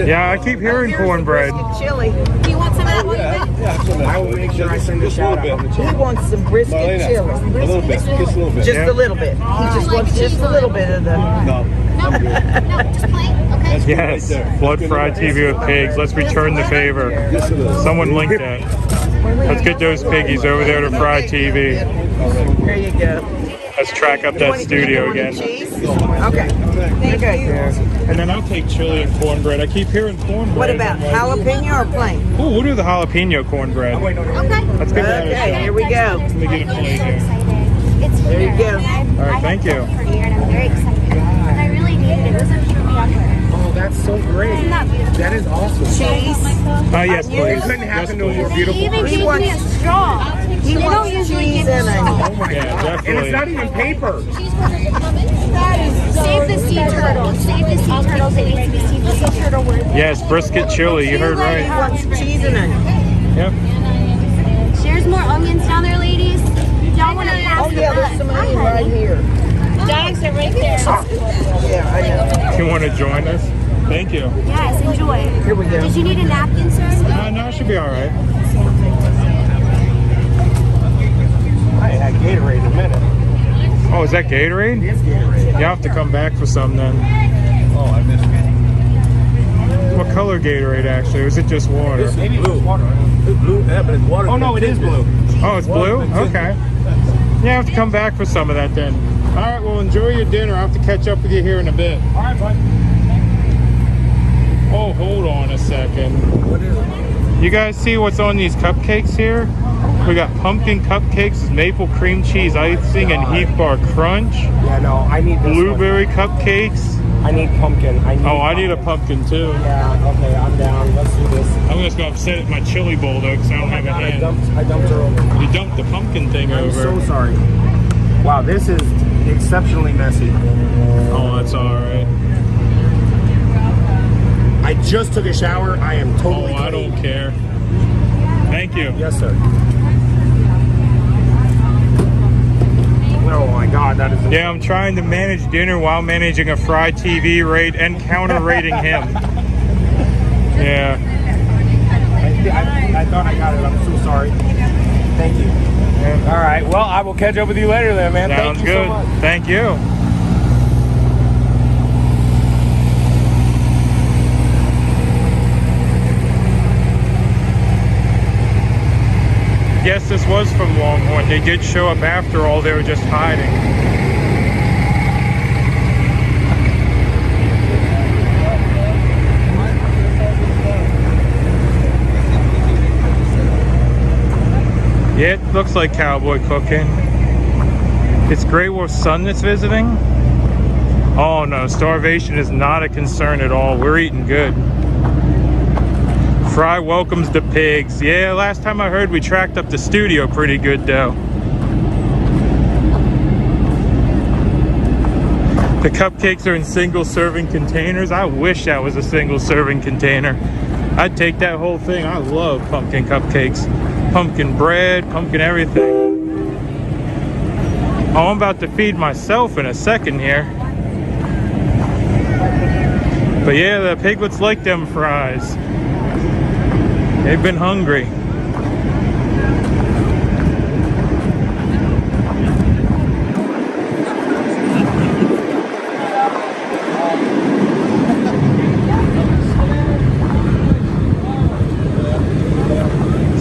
Yeah, I keep hearing cornbread. Chili. Do you want some of that one? I will make sure I send a shout out on the He chili. wants some brisket chili. A little bit. Just a little bit. Just a little bit. He just wants just a little bit of the... No. No, just plain. Okay. Yes, Blood Fried TV with pigs. Let's return the favor. Someone linked that. Let's get those piggies over there to Fried TV. There you go. Let's track up that studio again. Cheese? Okay. Thank you. And then I'll take chili and cornbread. I keep hearing cornbread. What about jalapeno or plain? Ooh, we'll do the jalapeno cornbread. Okay. Let's get that. Okay, here we go. Let me get a plate here. It's There you go. All right, thank you. for a year and I'm very excited. And I really needed it. It wasn't for me on her. Oh, that's so great. Isn't that beautiful? That is awesome. Cheese. Yes, It please. couldn't Yes, happen to a more please. beautiful He even person. gave me a straw. He They don't wants usually cheese give and me onion. Oh my Yeah, God. And definitely. it's not even paper. Cheeseburgers are coming. Save the sea turtles. Save the sea turtles. It needs to be sea turtle worthy. Yes, brisket chili. You heard He right. wants cheese and onion. Yep. There's more onions down there, ladies. Y'all want to pass Oh yeah, there's some onion right here. Dogs are right there. Yeah, I know. You want to join us? Thank you. Yes, enjoy. Here we go. Did you need a napkin, sir? No, it should be all right. I ain't had Gatorade in a minute. Oh, is that Gatorade? It's Gatorade. You have to come back for some then. Oh, I missed it. What color Gatorade actually? Or is it just water? Maybe it was water. It's blue, yeah, but it's water. Oh, no, it is blue. Oh, it's blue? Water tinted. Okay. Yeah, I have to come back for some of that then. All right, well, enjoy your dinner. I'll have to catch up with you here in a bit. All right, bud. Oh, hold on a second. What is it? You guys see what's on these cupcakes here? We got pumpkin cupcakes with maple cream cheese icing and Heath Bar Crunch. Yeah, no, I need this Blueberry cupcakes. I need pumpkin. I need a pumpkin too. Yeah, okay, I'm down. Let's do this. I'm just gonna set it in my chili bowl though, because I don't have a hand. I dumped her over. You dumped the pumpkin thing I'm over. so sorry. Wow, this is exceptionally messy. Oh, that's all right. I just took a shower. I am totally I don't care. Thank you. Yes, sir. Oh my God, that is. Yeah, I'm trying to manage dinner while managing a Fry TV raid and counter rating him. Yeah. I thought I got it. I'm so sorry. Thank you. Yeah. All right. Well, I will catch up with you later then, man. Sounds Thank you good. so much. Thank you. Yes, this was from Longhorn. They did show up after all. They were just hiding. Yeah, it looks like cowboy cooking. It's Grey Wolf's son that's visiting. Oh no, starvation is not a concern at all. We're eating good. Fry welcomes the pigs. Yeah, last time I heard we tracked up the studio pretty good though. The cupcakes are in single serving containers. I wish that was a single serving container. I'd take that whole thing. I love pumpkin cupcakes. Pumpkin bread, pumpkin everything. Oh, I'm about to feed myself in a second here. But yeah, the piglets like them fries. They've been hungry.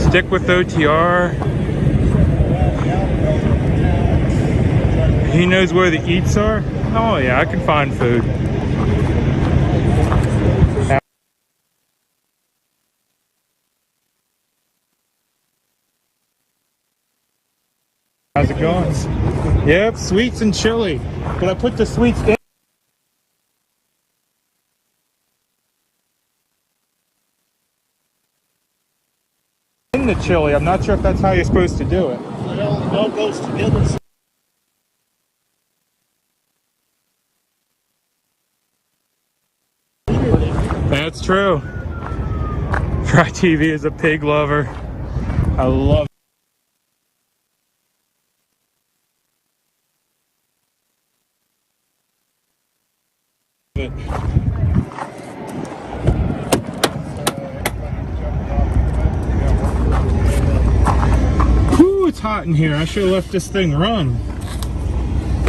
Stick with OTR. He knows where the eats are. Oh yeah, I can find food. How's it going? Yep, sweets and chili. But I put the sweets in the chili. I'm not sure if that's how you're supposed to do it. It all goes together. That's true. Fry TV is a pig lover. I love it. Whew, it's hot in here. I should have left this thing run.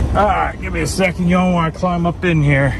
Alright, give me a second, y'all, while I climb up in here.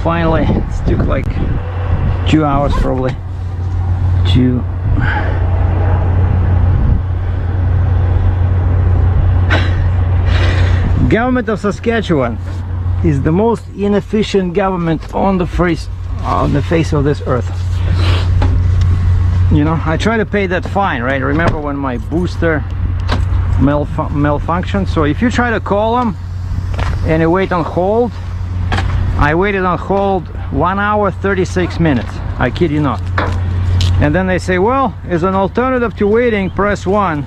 finally. It took like 2 hours probably to Government of Saskatchewan is the most inefficient government on the face of this earth. You know, I try to pay that fine, right? Remember when my booster malfunctioned? So if you try to call them and you wait on hold, I waited on hold 1 hour 36 minutes. I kid you not. And then they say, well, as an alternative to waiting, press 1,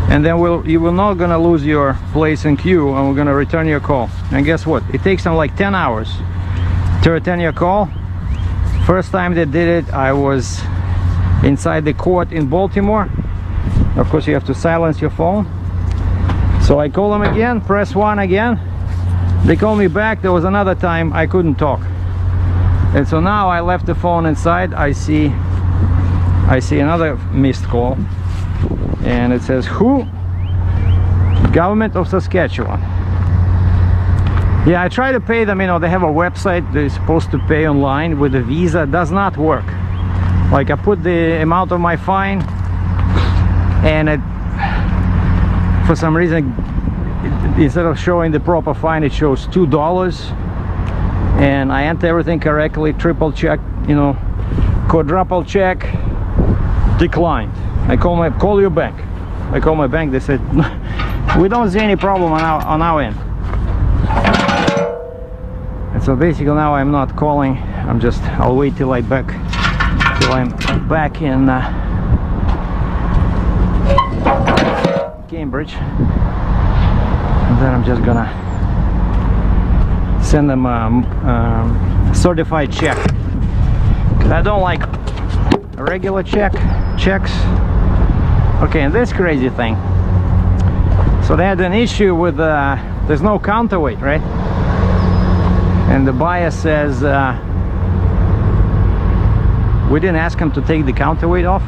and then you will not gonna lose your place in queue, and we're gonna return your call. And guess what? It takes them like 10 hours to return your call. First time they did it, I was inside the court in Baltimore. Of course, you have to silence your phone. So I call them again, press 1 again. They call me back. There was another time I couldn't talk, and so now I left the phone inside. I see another missed call, and it says, who? Government of Saskatchewan. Yeah, I try to pay them. You know, they have a website they're supposed to pay online with a Visa. It does not work. Like, I put the amount of my fine, and it, for some reason, instead of showing the proper fine, it shows $2, and I enter everything correctly, triple check, you know, quadruple check, declined. I call your bank. I call my bank. They said we don't see any problem on our end. And so basically now I'm not calling. I'll wait till I'm back in Cambridge, and then I'm just gonna send them a certified check, because I don't like a regular checks. Okay, and this crazy thing, so they had an issue with there's no counterweight, right? And the buyer says we didn't ask him to take the counterweight off.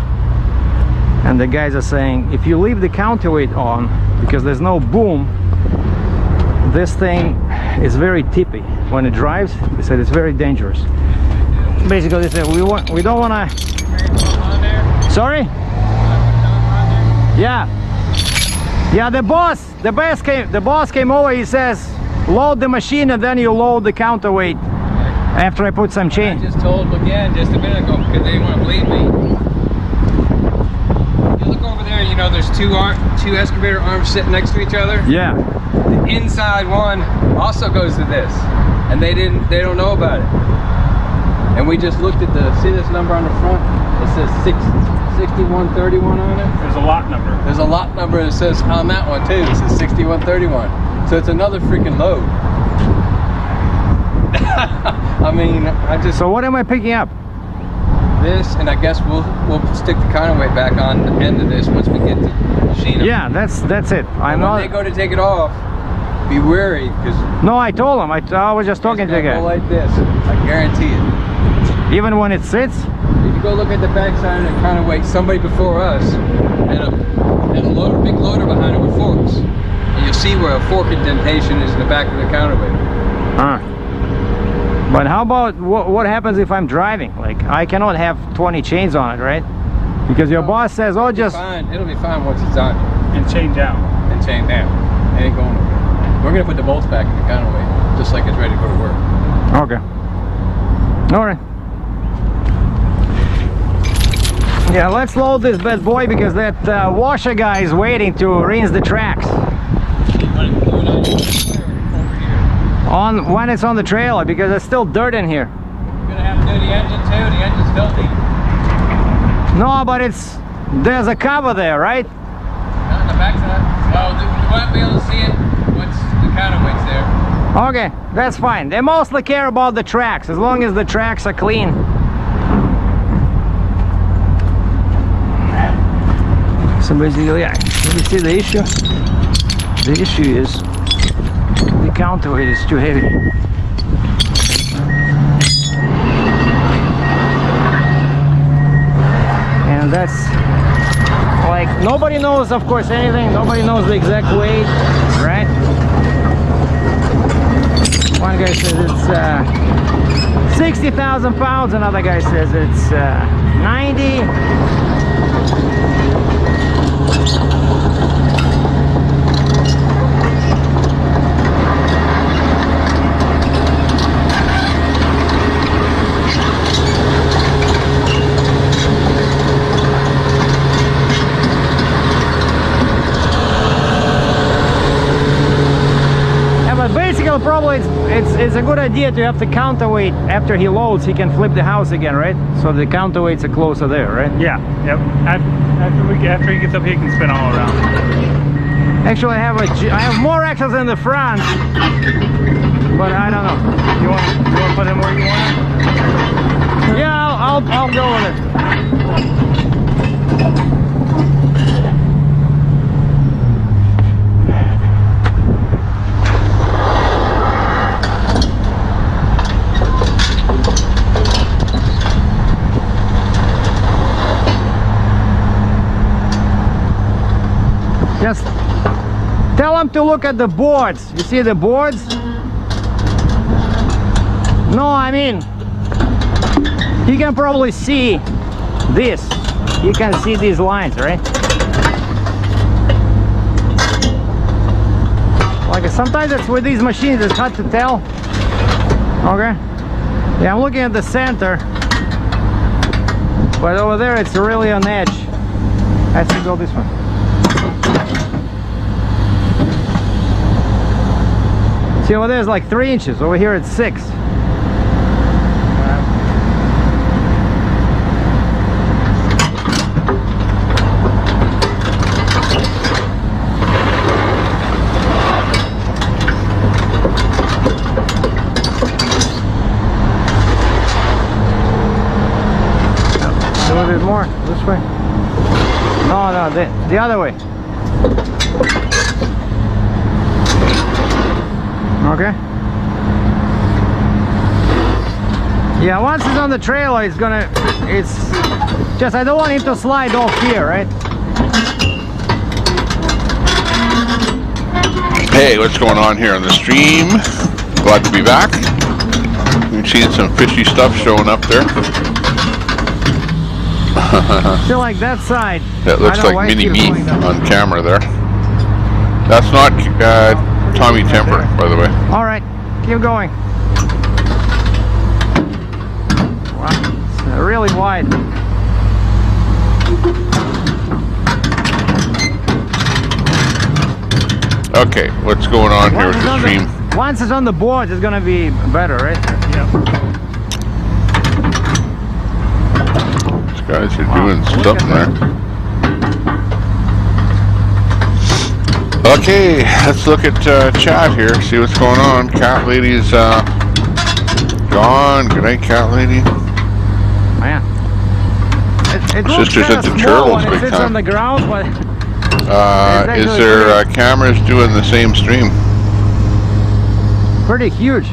And the guys are saying, if you leave the counterweight on, because there's no boom, this thing is very tippy when it drives. They said it's very dangerous. Basically, they said we don't want to. Sorry? Yeah. The boss came over. He says, load the machine and then you load the counterweight. After I put some chain. I just told them again just a minute ago because they didn't want to believe me. Look over there, you know, there's two excavator arms sitting next to each other. Yeah. The inside one also goes to this, and they don't know about it. And we just looked at see this number on the front? It says 6131 on it. There's a lot number. There's a lot number that says on that one too. It says 6131. So it's another freaking load. I mean, So what am I picking up? This, and I guess we'll stick the counterweight back on the end of this once we get the machine. Yeah, that's it. When they go to take it off, be wary, because no, I told them. I was just talking to the guy. Go like this, I guarantee it. Even when it sits. If you go look at the back side of the counterweight, somebody before us had a big loader behind it with forks, and you'll see where a fork indentation is in the back of the counterweight. But how about what happens if I'm driving? Like, I cannot have 20 chains on it, right? Because your boss says, oh, just... It'll be fine once it's on. And chain down. And chain down. It ain't going nowhere. We're going to put the bolts back in the counterweight, just like it's ready to go to work. Okay. All right. Yeah, let's load this bad boy, because that washer guy is waiting to rinse the tracks. When it's on the trailer, because there's still dirt in here. You're gonna have to do the engine too. The engine's filthy. No, but there's a cover there, right? Not on the backside. Well, you won't be able to see it once the counterweight's there. Okay, that's fine. They mostly care about the tracks, as long as the tracks are clean. So basically, yeah, you see the issue? The issue is the counterweight is too heavy. And that's like, nobody knows, of course, anything. Nobody knows the exact weight, right? One guy says it's 60,000 pounds, another guy says it's 90. Probably it's a good idea to have the counterweight after he loads. He can flip the house again, right? So the counterweights are closer there, right? Yeah. Yep. After he gets up here, he can spin all around. Actually, I have more axles in the front, but I don't know. You want to put them where you want them? Yeah, I'll go with it. Just tell him to look at the boards. You see the boards? No, I mean, he can probably see this. You can see these lines, right? Like sometimes it's with these machines, it's hard to tell. Okay. Yeah, I'm looking at the center, but over there it's really on edge. I have to go this way. See, over there is like 3 inches. Over here it's 6. A little bit more this way. No, the other way. Okay. Yeah, once it's on the trailer, it's just, I don't want him to slide off here, right? Hey, what's going on here on the stream? Glad to be back. We've seen some fishy stuff showing up there. Feel like that side. That looks like mini me on camera there. That's not Tommy Temper, by the way. All right, keep going. Wow, it's really wide. Okay, what's going on here with the stream? Once it's on the board, it's gonna be better, right? Yeah. These guys are doing something there. Okay, let's look at chat here, see what's going on. Cat Lady's gone. Good night, Cat Lady. Man. It looks Sisters at the Turtles when it big sits time. on the ground, but is there cameras doing the same stream? pretty huge.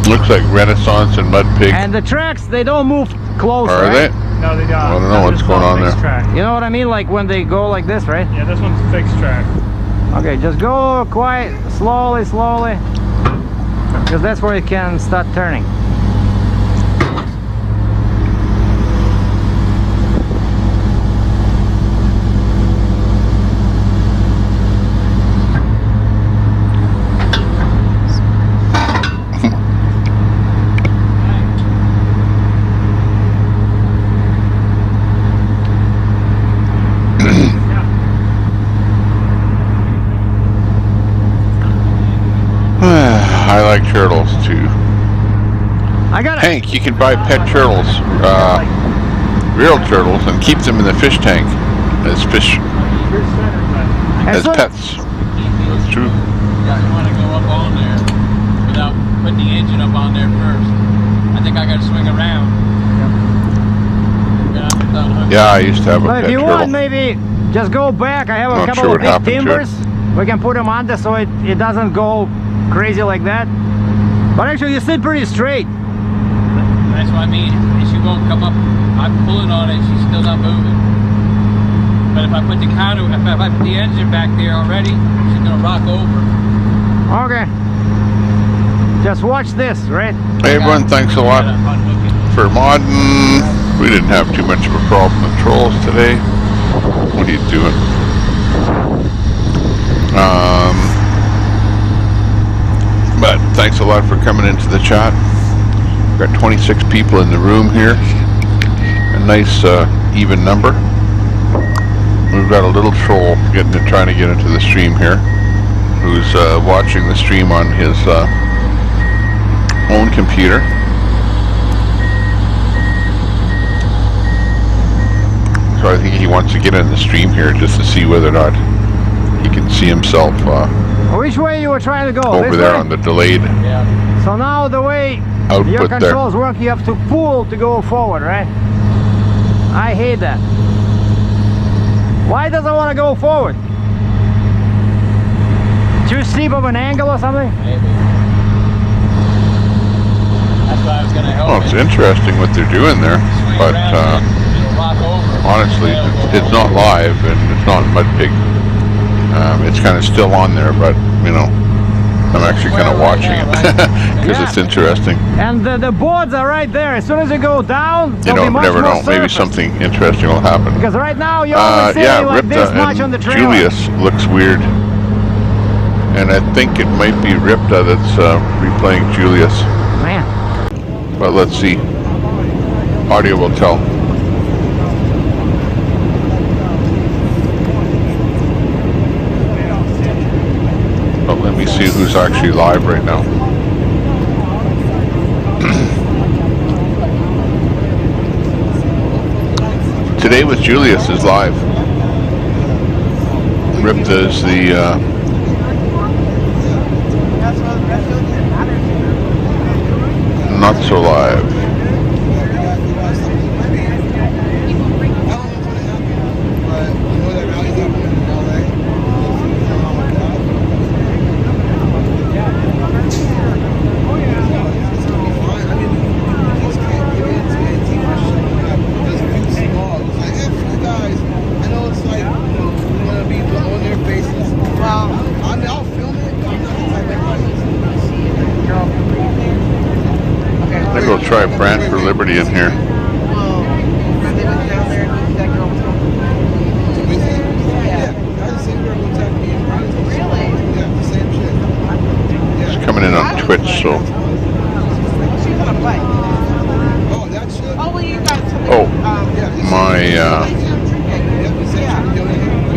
Looks like Renaissance and Mud Pig. And the tracks, they don't move close, Are right? they? No, they don't. I don't know what's going on there. Track. You know what I mean? Like when they go like this, right? Yeah, this one's fixed track. Okay, just go quiet, slowly, slowly. Because that's where it can start turning. I like turtles too. I got it. Hank, you can buy pet turtles, real turtles, and keep them in the fish tank as fish, as pets. That's true. Yeah, you want to go up on there without putting the engine up on there first. I think I got to swing around. Yeah, I used to have a Well, pet if you turtle. want, maybe just go back. I have a Not couple sure of what big happened to it. timbers. We can put them under so it doesn't go crazy like that. But actually, you sit pretty straight. That's what I mean. She won't come up. I'm pulling on it. She's still not moving. But if I put the counter, if I put the engine back there already, she's gonna rock over. Okay. Just watch this, right? Hey everyone, thanks a lot. for modding. We didn't have too much of a problem with trolls today. What are you doing? But thanks a lot for coming into the chat. We've got 26 people in the room here. A nice even number. We've got a little troll trying to get into the stream here, who's watching the stream on his own computer. So I think he wants to get in the stream here just to see whether or not he can see himself Which way you were trying to go? over This there way? on the delayed So now the way output your there. controls work, you have to pull to go forward, right? I hate that. Why does it want to go forward? Too steep of an angle or something? Maybe. That's why I was going to help. Well, it's interesting what they're doing there, but honestly, it's not live and it's not Mudpig. It's kind of still on there, but you know, I'm actually kind of watching it because it's interesting. And the boards are right there. As soon as you go down, You know, never know. Maybe something interesting will happen. Because right now you're only seeing like this much on the trailer. Julius looks weird, and I think it might be Ripta that's replaying Julius. Man. But let's see. Audio will tell. But let me see who's actually live right now. Today with Julius is live. Ripta is the not so live. Maybe we'll try Brand for Liberty in here. It's coming in on Twitch, so. Oh,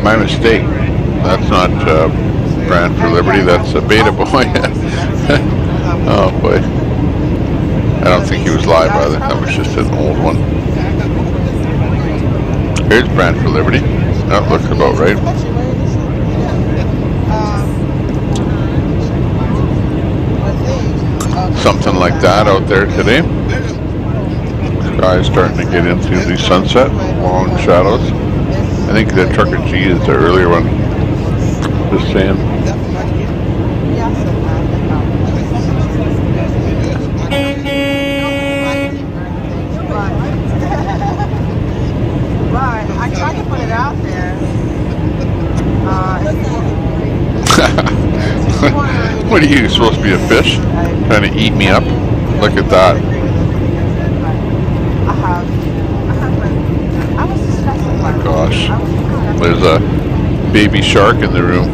my mistake. That's not Brand for Liberty. That's a Beta Boy. Oh boy. I don't think he was live either. That was just an old one. Here's Brand for Liberty. That looks about right. Something like that out there today. Sky's starting to get into the sunset, long shadows. I think the Trucker G is the earlier one. Just saying. I tried to put it out there. What are you, supposed to be a fish? Trying to eat me up? Look at that. Oh my gosh. There's a baby shark in the room.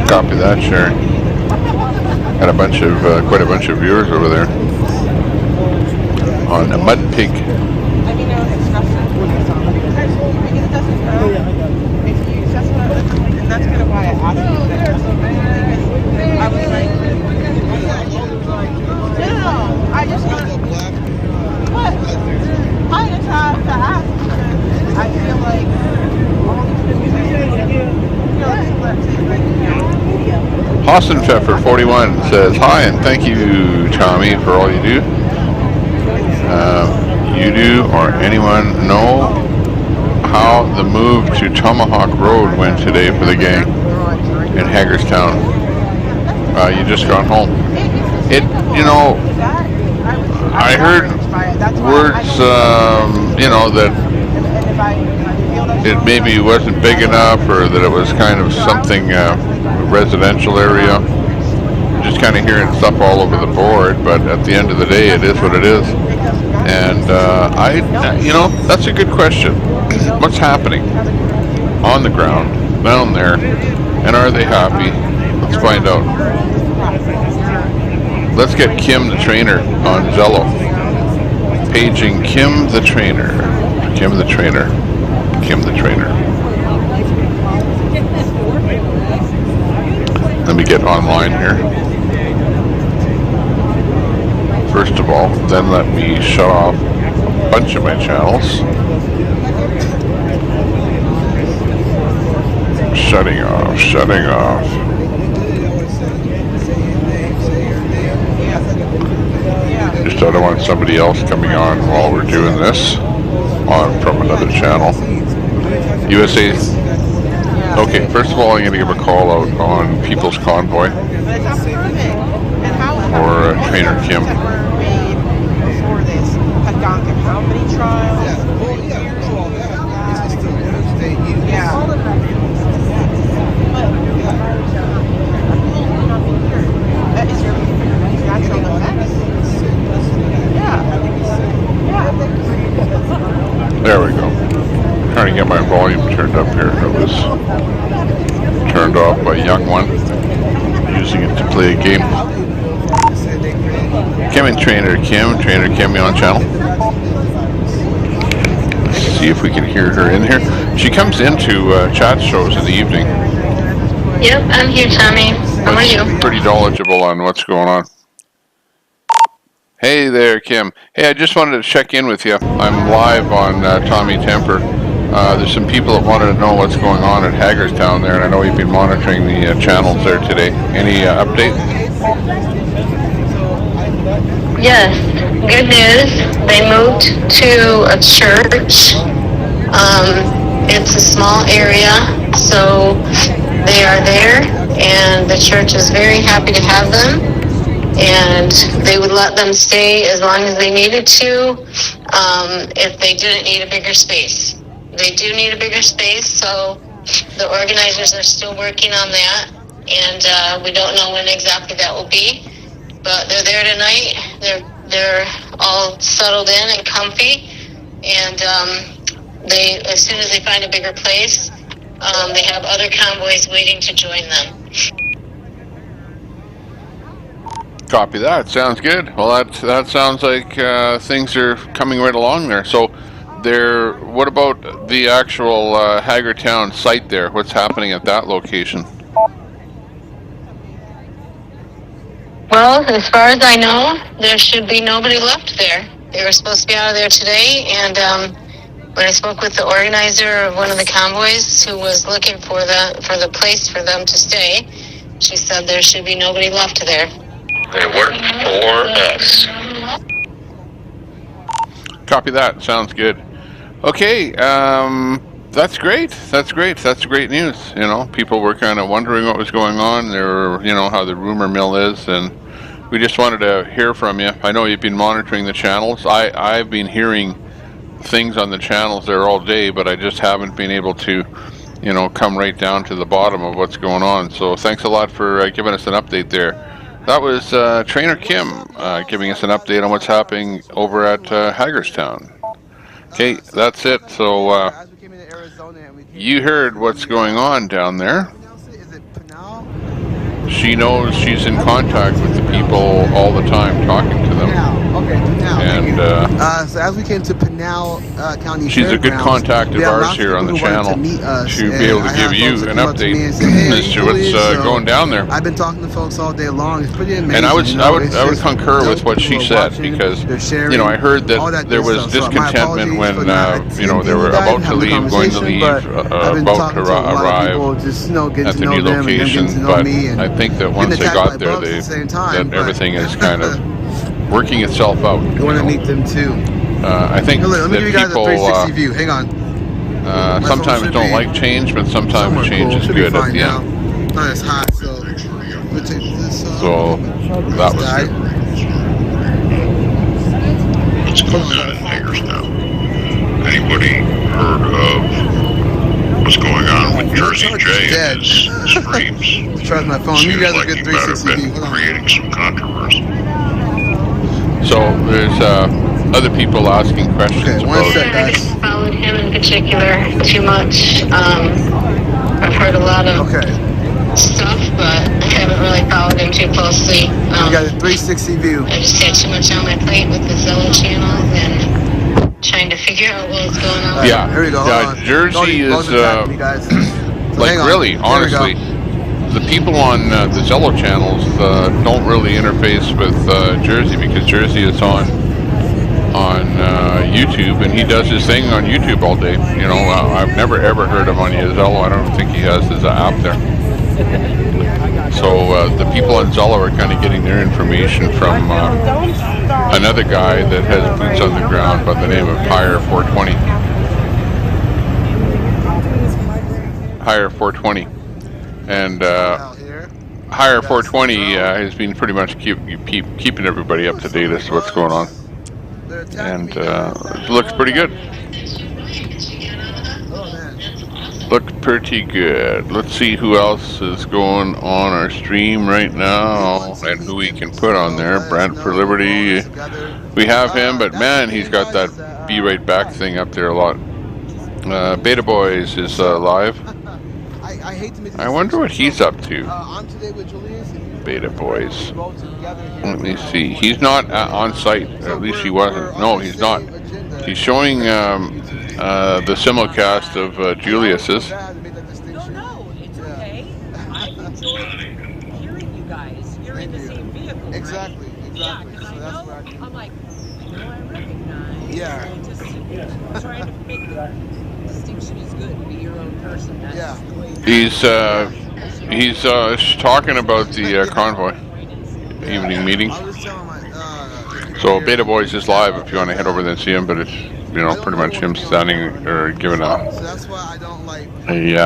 Copy that, Sherry. Got a bunch of, quite a bunch of viewers over there on a Mudpig. That's kind of why I asked you that. I was like, no, I just want to, what? I just have to ask because I feel like Hassan Pfeffer 41 says, hi and thank you, Tommy, for all you do. You do or anyone know how the move to Tomahawk Road went today for the gang in Hagerstown? You just got home. It, you know, I heard words, you know, that it maybe wasn't big enough, or that it was kind of something residential area. Just kind of hearing stuff all over the board, but at the end of the day, it is what it is. And that's a good question. What's happening on the ground down there, and are they happy? Let's find out. Let's get Kim the trainer on Zello. Paging Kim the trainer. Kim the trainer. Kim the trainer. Let me get online here. First of all, then let me shut off a bunch of my channels. Shutting off, shutting off. Just I don't want somebody else coming on while we're doing this from another channel. USA. Okay, first of all, I'm going to give a call out on People's Convoy or Trainer Kim. How many trials? There we go. I'm trying to get my volume turned up here. It was turned off by a young one, using it to play a game. Kim and Trainer Kim you on channel. Let's see if we can hear her in here. She comes into chat shows in the evening. Yep, I'm here, Tommy. How are you? Pretty knowledgeable on what's going on. Hey there, Kim. Hey, I just wanted to check in with you. I'm live on Tommy Temper. There's some people that wanted to know what's going on at Hagerstown there, and I know you've been monitoring the channels there today. Any update? Yes, good news. They moved to a church. It's a small area, so they are there, and the church is very happy to have them, and they would let them stay as long as they needed to if they didn't need a bigger space. They do need a bigger space, so the organizers are still working on that, and we don't know when exactly that will be. But they're there tonight. They're all settled in and comfy, and they, as soon as they find a bigger place, they have other convoys waiting to join them. Copy that. Sounds good. Well, that sounds like things are coming right along there. So, what about the actual Hagerstown site there? What's happening at that location? Well, as far as I know, there should be nobody left there. They were supposed to be out of there today, and when I spoke with the organizer of one of the convoys who was looking for the place for them to stay, she said there should be nobody left there. They work for us. Copy that. Sounds good. Okay, that's great. That's great. That's great news. You know, people were kind of wondering what was going on. They were, how the rumor mill is, and we just wanted to hear from you. I know you've been monitoring the channels. I've been hearing things on the channels there all day, but I just haven't been able to, come right down to the bottom of what's going on. So thanks a lot for giving us an update there. That was Trainer Kim giving us an update on what's happening over at Hagerstown. Okay, that's it. So you heard what's going on down there. She knows she's in contact with the people all the time, talking to them. And so as we came to Pinal County, she's a good contact of ours here on the channel to be able to give you an update as to what's going down there. I've been talking to folks all day long. It's pretty amazing. And I would concur with what she said, because I heard that there was discontentment when they were about to leave, going to leave, about to arrive at the new location. But I think that once they got there, that everything is kind of working itself out. You want to meet them too. I think let me give you guys a 360 view. Hang on. Sometimes don't like change, but sometimes change is good at the end. Not as hot, so we'll take this off. So that was good. What's going on in Hagerstown? Anybody heard charger's dead. Charge my phone. You guys a good 360 view. Hold on. Creating some controversy. So there's other people asking questions about. I haven't followed him in particular too much. I've heard a lot of stuff, but I haven't really followed him too closely. You got a 360 view. I just had too much on my plate with the Zello channels and trying to figure out what was going on. Yeah, here we go. Jersey is like hang on. really, There we honestly, the people on the Zello channels don't really interface with Jersey, because Jersey is on YouTube, and he does his thing on YouTube all day. You know, I've never ever heard him on Zello. I don't think he has his app there. So the people on Zello are kind of getting their information from another guy that has boots on the ground by the name of Hire 420. Hire 420, and Hire 420 has been pretty much keeping everybody up to date as to what's going on, and it looks pretty good. Look pretty good. Let's see who else is going on our stream right now and who we can put on there. Brent for Liberty. We have him, but man, he's got that Be Right Back thing up there a lot. Beta Boys is live. I wonder what he's up to. Beta Boys. Let me see. He's not on site. At least he wasn't. No, he's not. He's showing the simulcast of Julius's. No, it's okay. I enjoy hearing you guys. You're in the same vehicle, Exactly. Yeah, because I know, I'm like, I recognize. Yeah. So just trying to make the distinction is good. Be your own person. That's the way He's talking about the Convoy evening meeting. So Beta Boys is live if you want to head over there and see him, but it's, you know, pretty much him standing or giving a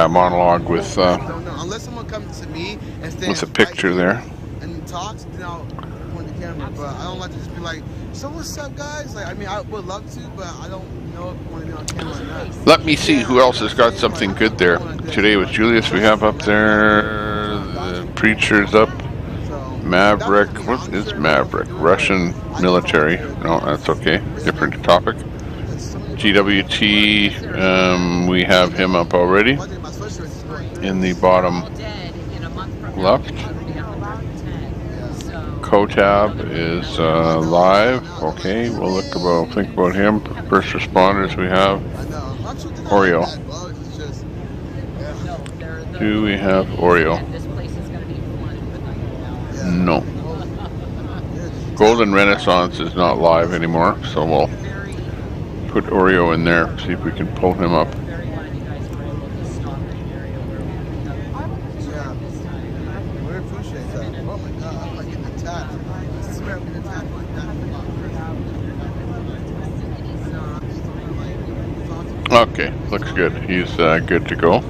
monologue with unless someone comes to me and with a picture there. and talks, then I'll point the camera. But I don't like to just be like, so what's up, guys? Like, I mean, I would love to, but I don't know if I want to be on camera or not. Let me see who else has got something good there. Today with Julius we have up there. The Preacher's up. Maverick. What is Maverick? Russian military. No, that's okay. Different topic. GWT, we have him up already in the bottom left. Cotab is live. Okay, we'll think about him. First responders, we have Oreo. Do we have Oreo? No. Golden Renaissance is not live anymore, so we'll put Oreo in there, see if we can pull him up. Okay, looks good. He's good to go. So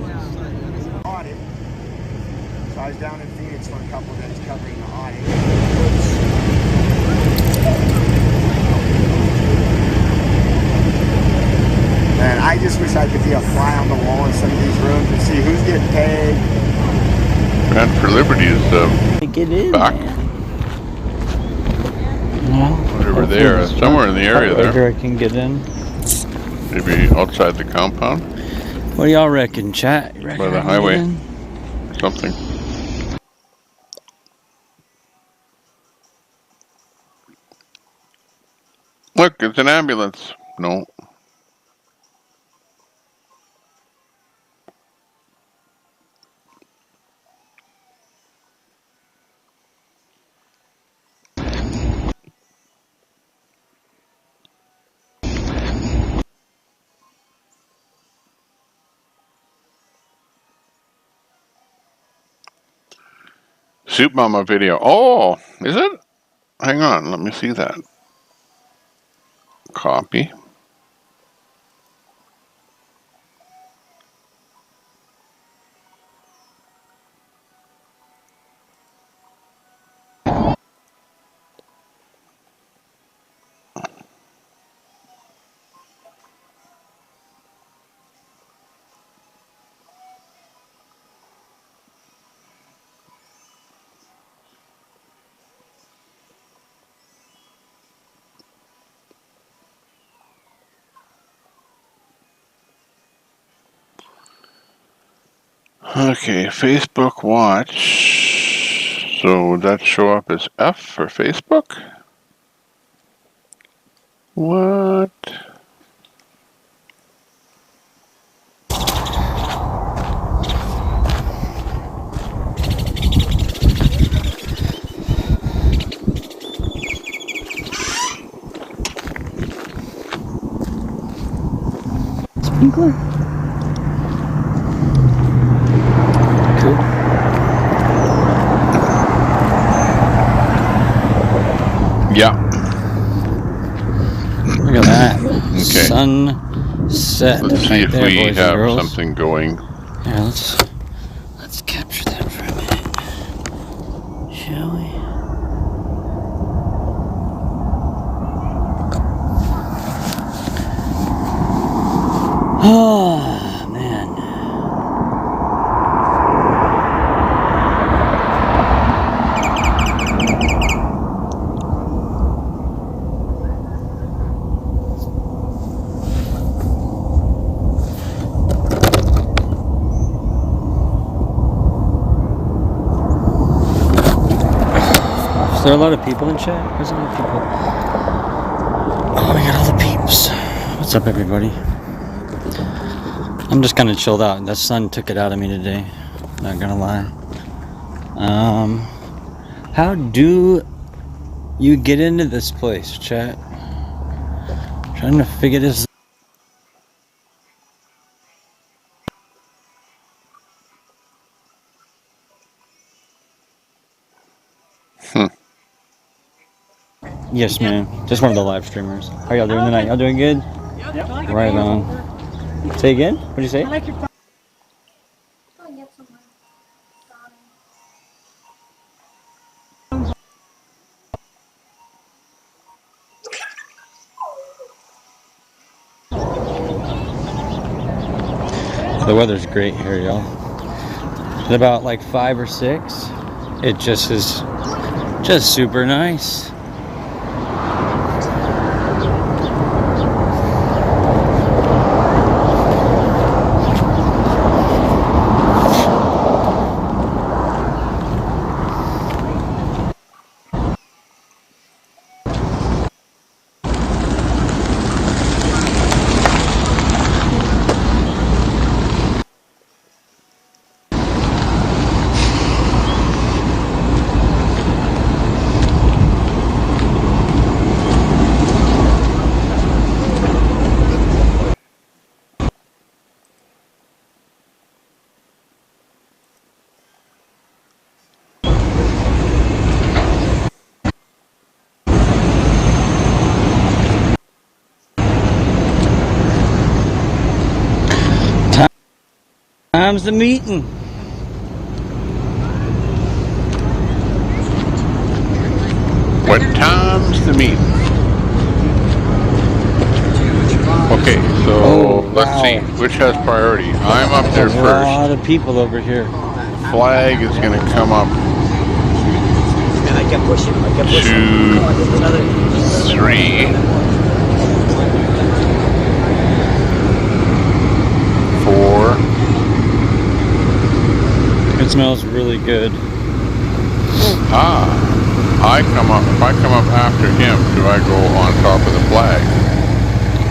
I was down in Phoenix for a couple of days covering the audit. And I just wish I could be a fly on the wall in some of these rooms and see who's getting paid. Grant for Liberty is back. Whatever they are, somewhere in the area there. I can get in. Maybe outside the compound. What do y'all reckon, chat? You reckon by the highway, something. Look, it's an ambulance. No. Soup Mama video. Oh, is it? Hang on, let me see that. Copy. Okay, Facebook watch. So would that show up as F for Facebook? What? Sprinkler? Cool. Yeah. Look at that. Okay. Sunset. Let's see right if there, we boys and have girls. something going. Here, let's capture that for a minute. Shall we? Oh, man. Is there a lot of people in chat? There's a lot of people. Oh, we got all the peeps. What's up, everybody? I'm just kind of chilled out. The sun took it out of me today. Not gonna lie. How do you get into this place, chat? Trying to figure this. Yes, ma'am. Just one of the live streamers. How y'all doing tonight? Y'all doing good? Yep. Right on. Say again? What'd you say? I like your The weather's great here, y'all. At about like 5 or 6, it just is just super nice. Time's the meeting. What time's the meeting? Okay, so let's see which has priority. I'm up there There's first. a lot of people over here. Flag is going to come up. And I kept pushing. 2, 3, 4. It smells really good. If I come up after him, do I go on top of the flag?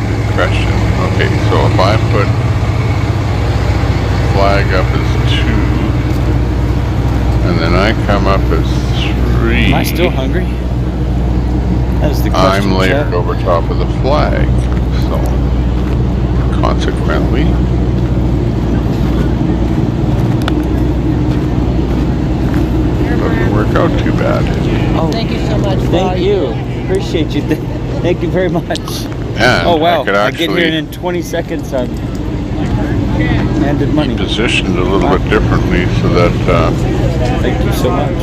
Good question. Okay, so if I put flag up as 2, and then I come up as 3. Am I still hungry? That is the question. I'm layered over top of the flag, so consequently, doesn't work out too bad. Oh, Thank you so much. thank you. Appreciate you. Thank you very much. And oh wow! I could I get actually here and in 20 seconds. I'm handed money. positioned a little bit differently so that. Thank you so much.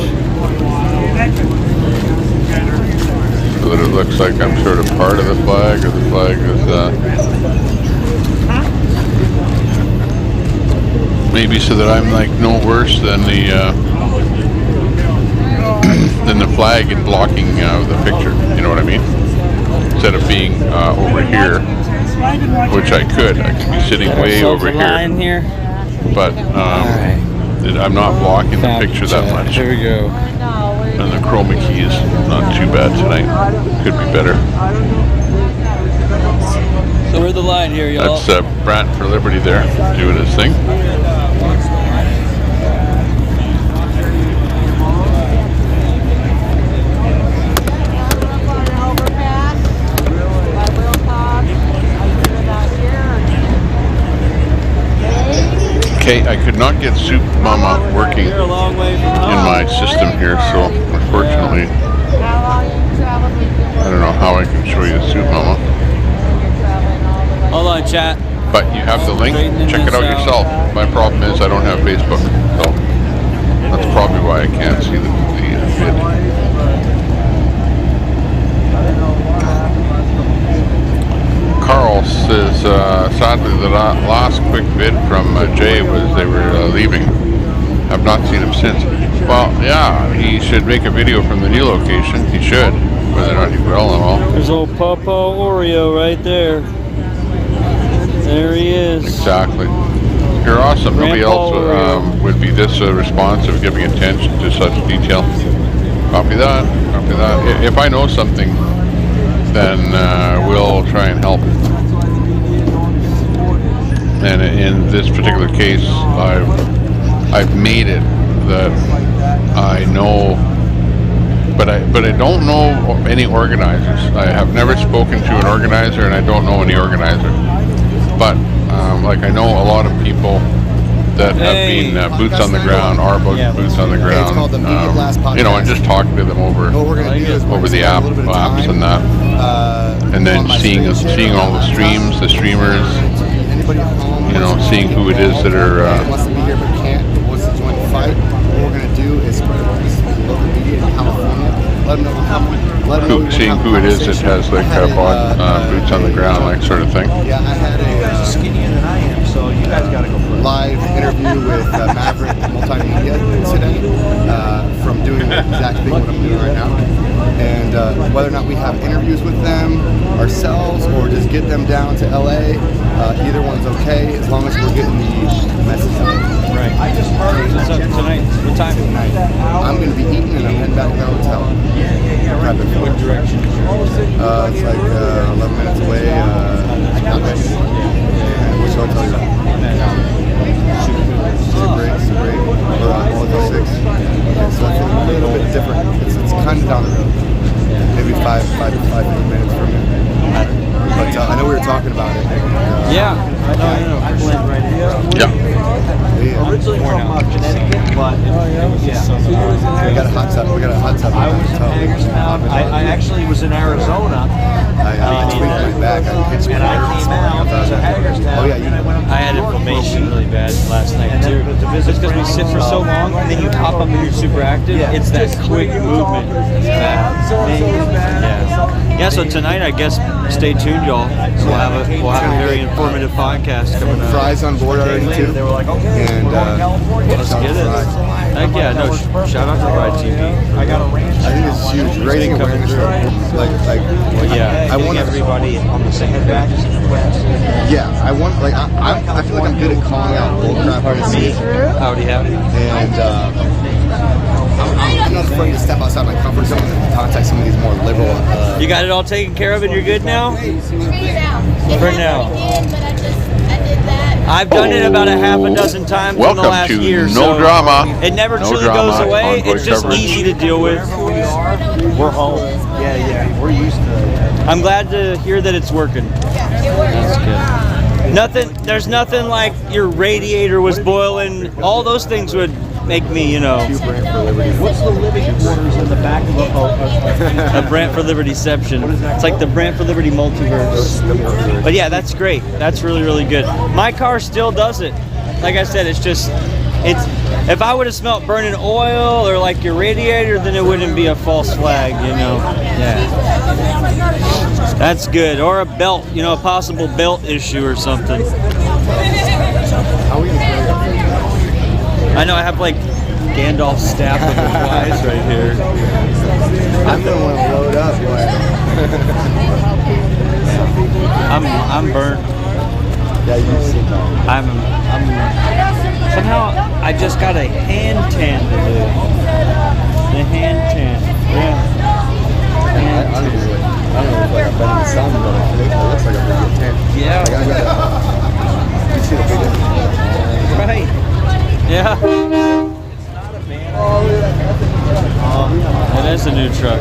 So that it looks like I'm sort of part of the flag, or the flag is maybe so that I'm like no worse than the flag and blocking the picture. You know what I mean? Instead of being over here, which I could be sitting way over here. Here. But All right. I'm not blocking the picture that much. Here we go. And the chroma key is not too bad tonight. Could be better. So we're the line here, y'all. That's Brant for Liberty there, doing his thing. Okay, I could not get Soup Mama working in my system here, so unfortunately, I don't know how I can show you Soup Mama. Hold on, chat. But you have the link, check it out yourself. My problem is I don't have Facebook, so that's probably why I can't see the vid. Carl says, sadly the last quick vid from Jay was they were leaving. Have not seen him since. Well, yeah, he should make a video from the new location. He should, whether or not he will and all. There's old Papa Oreo right there. There he is. Exactly. You're awesome. Nobody else would be this responsive, giving attention to such detail. Copy that. Copy that. If I know something, then we'll try and help. And in this particular case, I've made it that I know, but I don't know any organizers. I have never spoken to an organizer, and I don't know any organizer. But like I know a lot of people that have been boots on the ground, are boots on the ground. You know, and just talking to them over the apps and that, and then seeing all the streams, the streamers. You know, seeing who it is that are. Wants to be here but can't, wants to join the fight. What we're gonna do is spread awareness to the local media in California. Let them know we're coming. Seeing who it is that has like boots on the ground, like sort of thing. Yeah, I had a skinnier than I am, so you guys gotta go for it. Live interview with Maverick Multimedia today from doing the exact thing what I'm doing right now. And whether or not we have interviews with them ourselves or just get them down to LA, either one's okay as long as we're getting the message out. Right. What's up tonight? What time tonight? I'm going to be eating and I'm heading back to the hotel. What direction is yours? It's like 11 minutes away. Not bad. Which hotel are you at? Super 8. Or Hotel 6. Okay, so it's a little bit different. It's kind of down the road. Maybe 5 minutes from here. But I know we were talking about it. Yeah, I know. Right here. Yeah. Originally from Connecticut, but we got a hot tub. I was in Hagerstown. I actually was in Arizona. I tweaked my back. I pitched my and I came out to Hagerstown. Oh yeah, you know. I had inflammation really bad last night too. It's because we sit for so long and then you hop up and you're super active. It's that quick movement. Yeah. So tonight, I guess, stay tuned, y'all. We'll have a very informative podcast coming up. Fries on board already too. They were like, okay, and let's get it. Heck yeah, no, shout out to Ride TV. I got a range. I think it's huge. Raising awareness. I want everybody on the same page. Yeah, I want I feel like I'm good at calling out bullcrap on the scene. Howdy. And I'm not afraid to step outside my comfort zone and contact some of these more liberal. You got it all taken care of and you're good now? For now. I've done it about a half a dozen times in the last year. No drama. It never truly goes away. It's just easy to deal with. We're home. Yeah, we're used to it. I'm glad to hear that it's working. That's good. There's nothing like your radiator was boiling. All those things would make me, What's the living quarters in the back of a Brant for Libertyception. It's like the Brant for Liberty multiverse. But yeah, that's great. That's really, really good. My car still does it. Like I said, it's if I would have smelt burning oil or like your radiator, then it wouldn't be a false flag, Yeah. That's good. Or a belt, a possible belt issue or something. I know I have like Gandalf's staff of advice right here. I'm gonna want to load up. I'm burnt. Yeah, you see. Somehow I just got a hand tan today. The hand tan. Yeah. I don't know if like I'm better than some, but it looks like I'm pretty good tan. Yeah. Like you see the big difference. Right. Yeah. That is a new truck.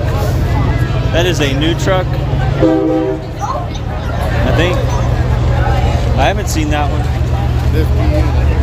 That is a new truck. I think. I haven't seen that one. 50.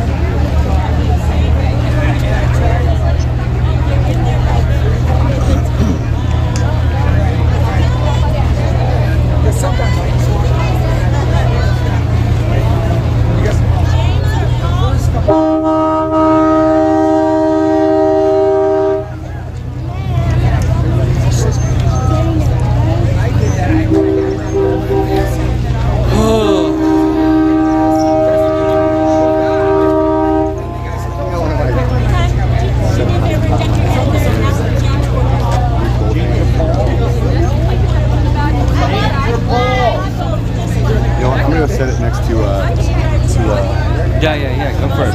Yeah, go for it.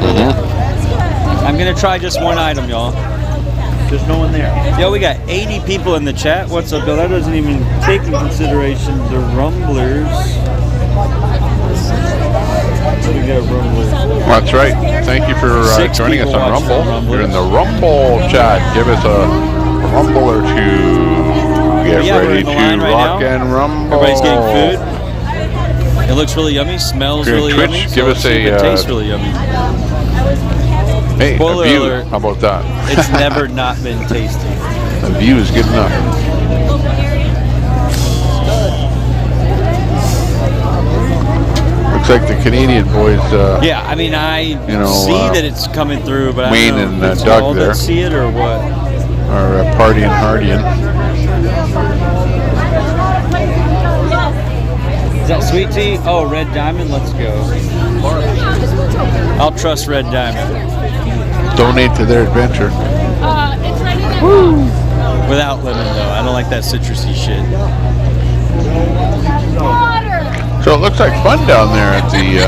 I'm gonna try just one item, y'all. There's no one there. Yo, we got 80 people in the chat. What's up, Bill? That doesn't even take into consideration the rumblers. We got rumblers. That's right. Thank you for joining us on Rumble. You're in the Rumble chat. Give us a rumble or two. Get ready to rock and rumble. Everybody's getting food. It looks really yummy. Smells really Twitch, yummy. give us a. It tastes really yummy. Hey, spoiler a view. alert. How about that? It's never not been tasty. A view is good enough. Looks like the Canadian boys. Yeah, I mean, I see that it's coming through, but Wayne I don't know and if it's Doug all there. that see it or what. Are partying hardying. Is that sweet tea? Oh, Red Diamond. Let's go. I'll trust Red Diamond. Donate to their adventure. It's ready to Woo! Without lemon though. I don't like that citrusy shit. So it looks like fun down there at the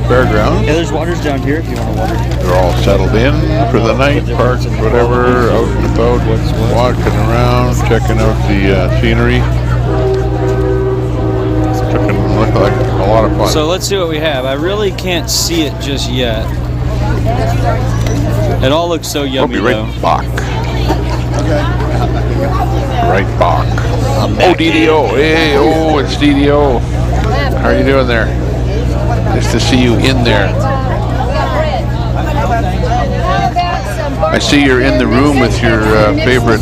fairgrounds. Yeah, there's waters down here if you want to water. They're all settled in for the night, parked, whatever, out and about, walking around, checking out the scenery. Look like a lot of fun. So let's see what we have. I really can't see it just yet. It all looks so yummy. We'll be right back. Right back. Oh, DDO. Hey, oh, it's DDO. How are you doing there? Nice to see you in there. I see you're in the room with your favorite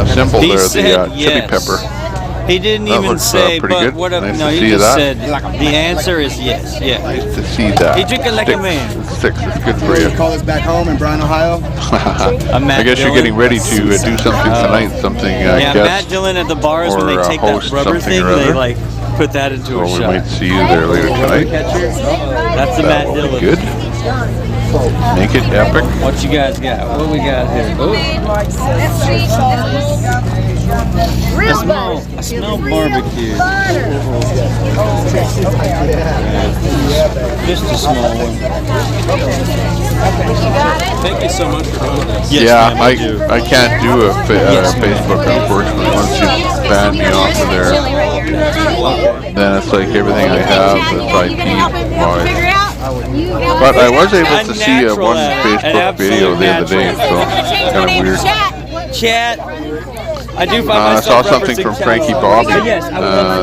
symbol there, the chili pepper. He didn't That even looks, say, pretty but good. what? Nice No, to he see just that. said the answer is yes. Yeah. Nice to see that. He took it like a man. Sticks. It's good for you. Call us back home in Bryan, Ohio. I guess you're getting ready to do something tonight. Something. Yeah, Matt Dillon at the bars when they take that rubber thing, they like put that into a we shot. might see you there later tonight. That's the Matt Dillon. Good. Make it epic. What you guys got? What we got here? Oh. I smell barbecue. Just a small one. Thank you so much for doing this. Yes, Yeah, ma'am, I can't do a Facebook, unfortunately. Once you ban me off of there, then it's like everything I have is IP-wise. But I was able to see one Facebook video the other day, so kind of weird. Chat. I do find I saw myself something from referencing Frankie Cal. Bobby. Yes,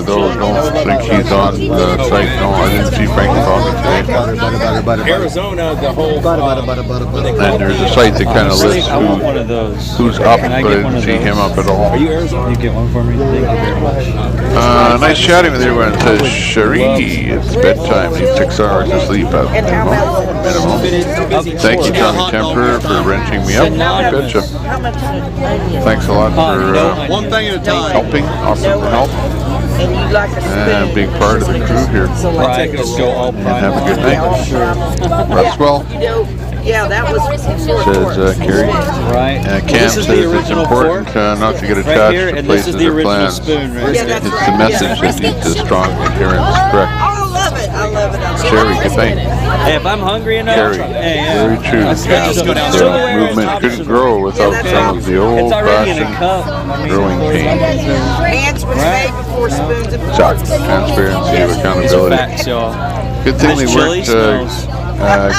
Though I don't think he's on the site. No, I didn't see Frankie Bobby today. Arizona, the whole. And there's a site that kind of lists who's up, but I didn't see him up at all. Are you Arizona? You get one for me? Thank you very much. Nice chatting with everyone. It says, Cherie, it's bedtime. Need 6 hours of sleep at minimum. Thank you, Johnny Temper, for wrenching me up. I betcha. Thanks a lot for one thing at a time. helping, offering for help, and being part of the crew here. Right, let's go all And have a good night. Rest well, Yeah, that was says Carrie. Right. Cam says it's important not to get attached to places or plans. Spoon, right? It's the message that needs a strong adherence. Correct. I love it. I love it. Terry, good thing. Hey, if I'm hungry enough, Terry, very true. Yeah, just go down the there. movement couldn't grow without some of the old-fashioned growing pains. Hands was made before spoons and forks. Transparency of accountability. Good thing they weren't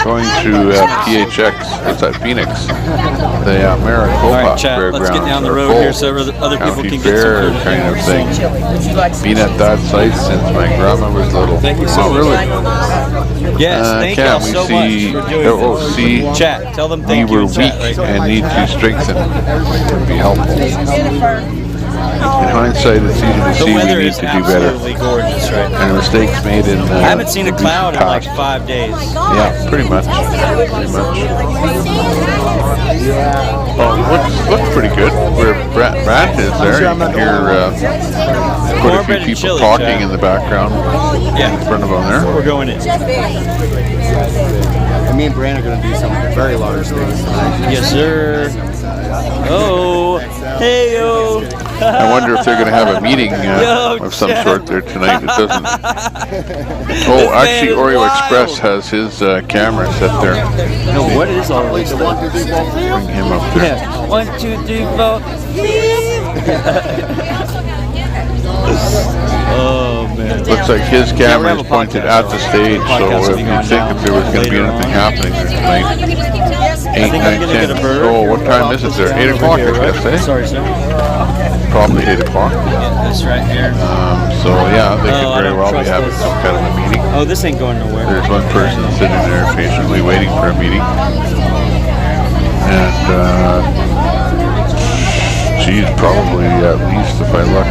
going to PHX. What's that? Phoenix. The Maricopa Fairgrounds. Let's get down the road here so other people can get fair some kind of thing. Been at that site since my grandma was little. Thank you so much. Really? Yes, thank y'all so much for doing this. Chat, tell them thank you. We were weak and need to strengthen. Would be helpful. In hindsight, it's easy to see we need to do better. Gorgeous right now. And mistakes made in. I haven't seen a cloud in like 5 days. Yeah, pretty much. Oh, looks pretty good. Where Brant is there, you can hear quite a few people talking in the background. Yeah, in front of them there. We're going in. And me and Brant are going to do some very large things tonight. Yes, sir. Oh, hey yo. I wonder if they're going to have a meeting of some sort there tonight. It doesn't. Oh, actually, Oreo Express has his camera set there. No, what is all this stuff? Bring him up there. Yeah. 1, 2, 3, 4. Oh man. Looks like his camera is pointed at the stage, so if you think that there was going to be anything happening there tonight. 8, 9, 10. Oh, what time is it there? 8 o'clock, I guess, eh? Sorry, sir. Probably 8 o'clock. Yeah, this right here. So yeah, they could very well be having some kind of a meeting. Oh, this ain't going nowhere. There's one person sitting there patiently waiting for a meeting. And, geez, probably at least if I look.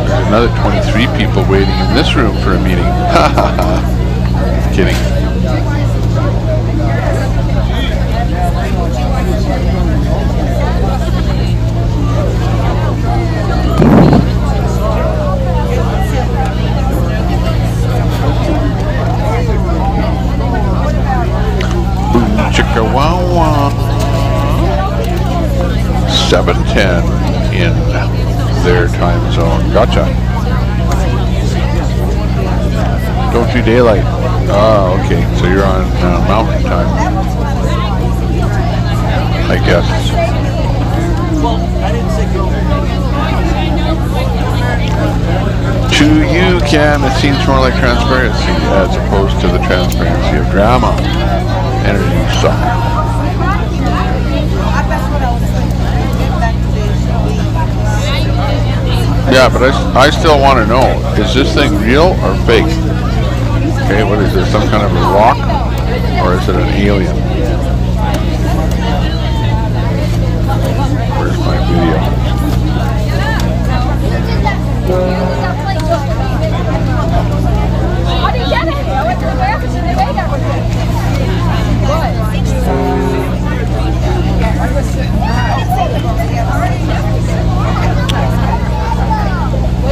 There's another 23 people waiting in this room for a meeting. Ha ha ha. Kidding. Boom chicka wow wow. 7:10 in their time zone. Gotcha. Don't do daylight. Oh, okay. So you're on mountain time, I guess. To you, Cam, it seems more like transparency as opposed to the transparency of drama. Energy suck. Yeah, but I still want to know, is this thing real or fake? Okay, what is this, some kind of a rock, or is it an alien? Where's my video?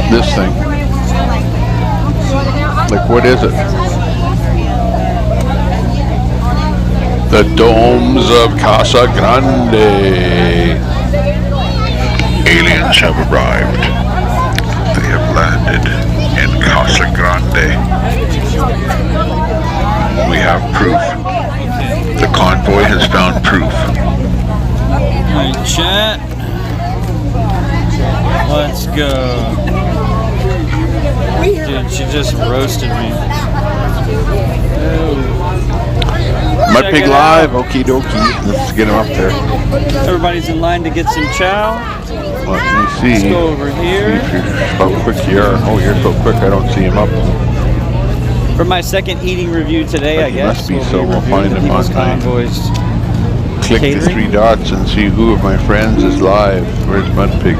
This thing. Like, what is it? The domes of Casa Grande. Aliens have arrived. They have landed in Casa Grande. We have proof. The convoy has found proof. Alright, chat. Let's go. Dude, she just roasted me. Mud Pig Live, okie dokie. Let's get him up there. Everybody's in line to get some chow. Let me see. Let's go over here. How quick you are. Oh, you're so quick, I don't see him up. For my second eating review today, I guess. Must be, so we'll find him on Convoys. Click the 3 dots and see who of my friends is live. Where's Mud Pig?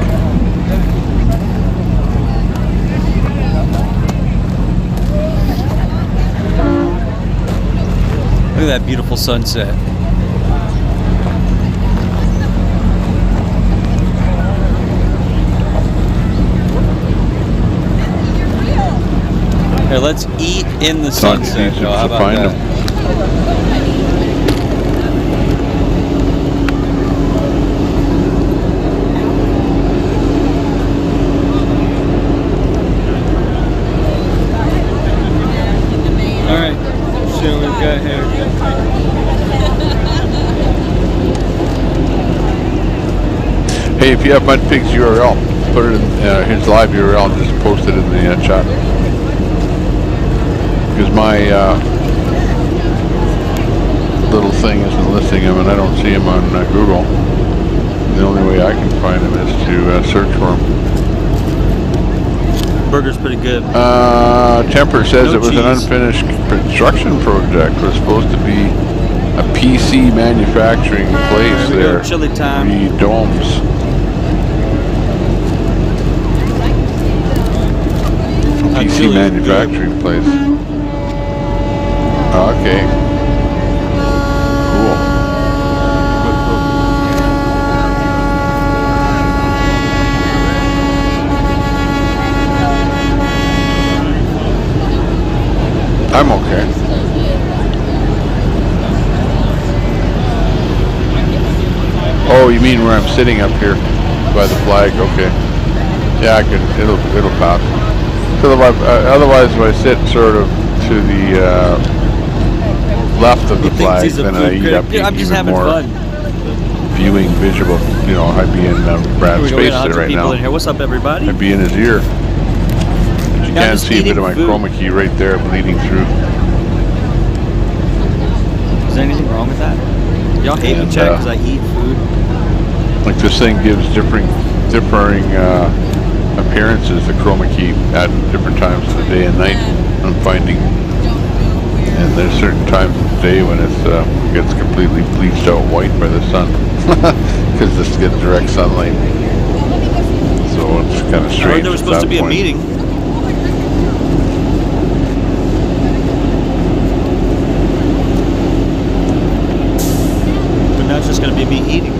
Look at that beautiful sunset. Here, let's eat in the sunset. How about that? Hey, if you have Mudpig's URL, put it in his live URL and just post it in the chat. Because my little thing isn't listing him, and I don't see him on Google. The only way I can find him is to search for him. Burger's pretty good. Temper says No it was cheese. an unfinished construction project. It was supposed to be a PC manufacturing place There we there. go, chili time. The domes. PC chili is manufacturing place. Okay. Cool. I'm okay. Oh, you mean where I'm sitting up here by the flag? Okay. Yeah, I can. It'll pass. So otherwise, if I sit sort of to the left of the flag, he's a then food I eat critic. up Yeah, I'm just even having more fun. viewing visual. You know, I'd be in Here Brad's we go. We face got there 100 right people now. in here. What's up, everybody? I'd be in his ear. But you Yeah, can just see a bit eating of my food. chroma key right there bleeding through. Is there anything wrong with that? Y'all hate me, And, Chad, because I eat food. Like this thing gives differing appearances, the chroma key, at different times of the day and night. I'm finding, and there's certain times of the day when it gets completely bleached out white by the sun because this gets direct sunlight. So it's kind of I heard strange. there was at supposed to that be a point. meeting. But now it's just going to be me eating.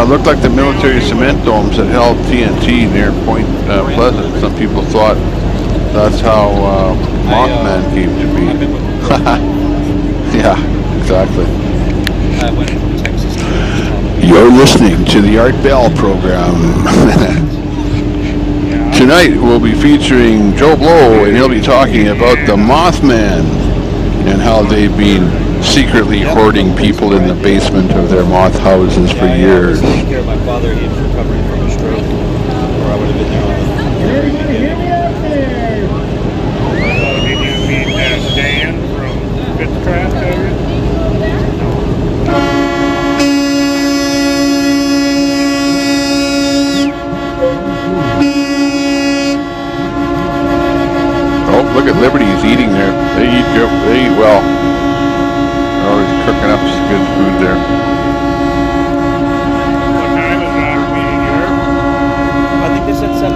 Looked like the military cement domes that held TNT near Point Pleasant. Some people thought that's how Mothman came to be. Yeah, exactly. I went from Texas to You're listening to the Art Bell program. Tonight we'll be featuring Joe Blow, and he'll be talking about the Mothman and how they've been secretly hoarding people in the basement of their moth houses for years. I was taking care of my father. He was recovering from a stroke, or I would have been there on the very beginning. Did you meet Dan from Fitzcraft area? Oh, look at Liberty. He's eating there. They eat well. Oh, he's cooking up some good food there. What time is our meeting here? I think they said 7:30.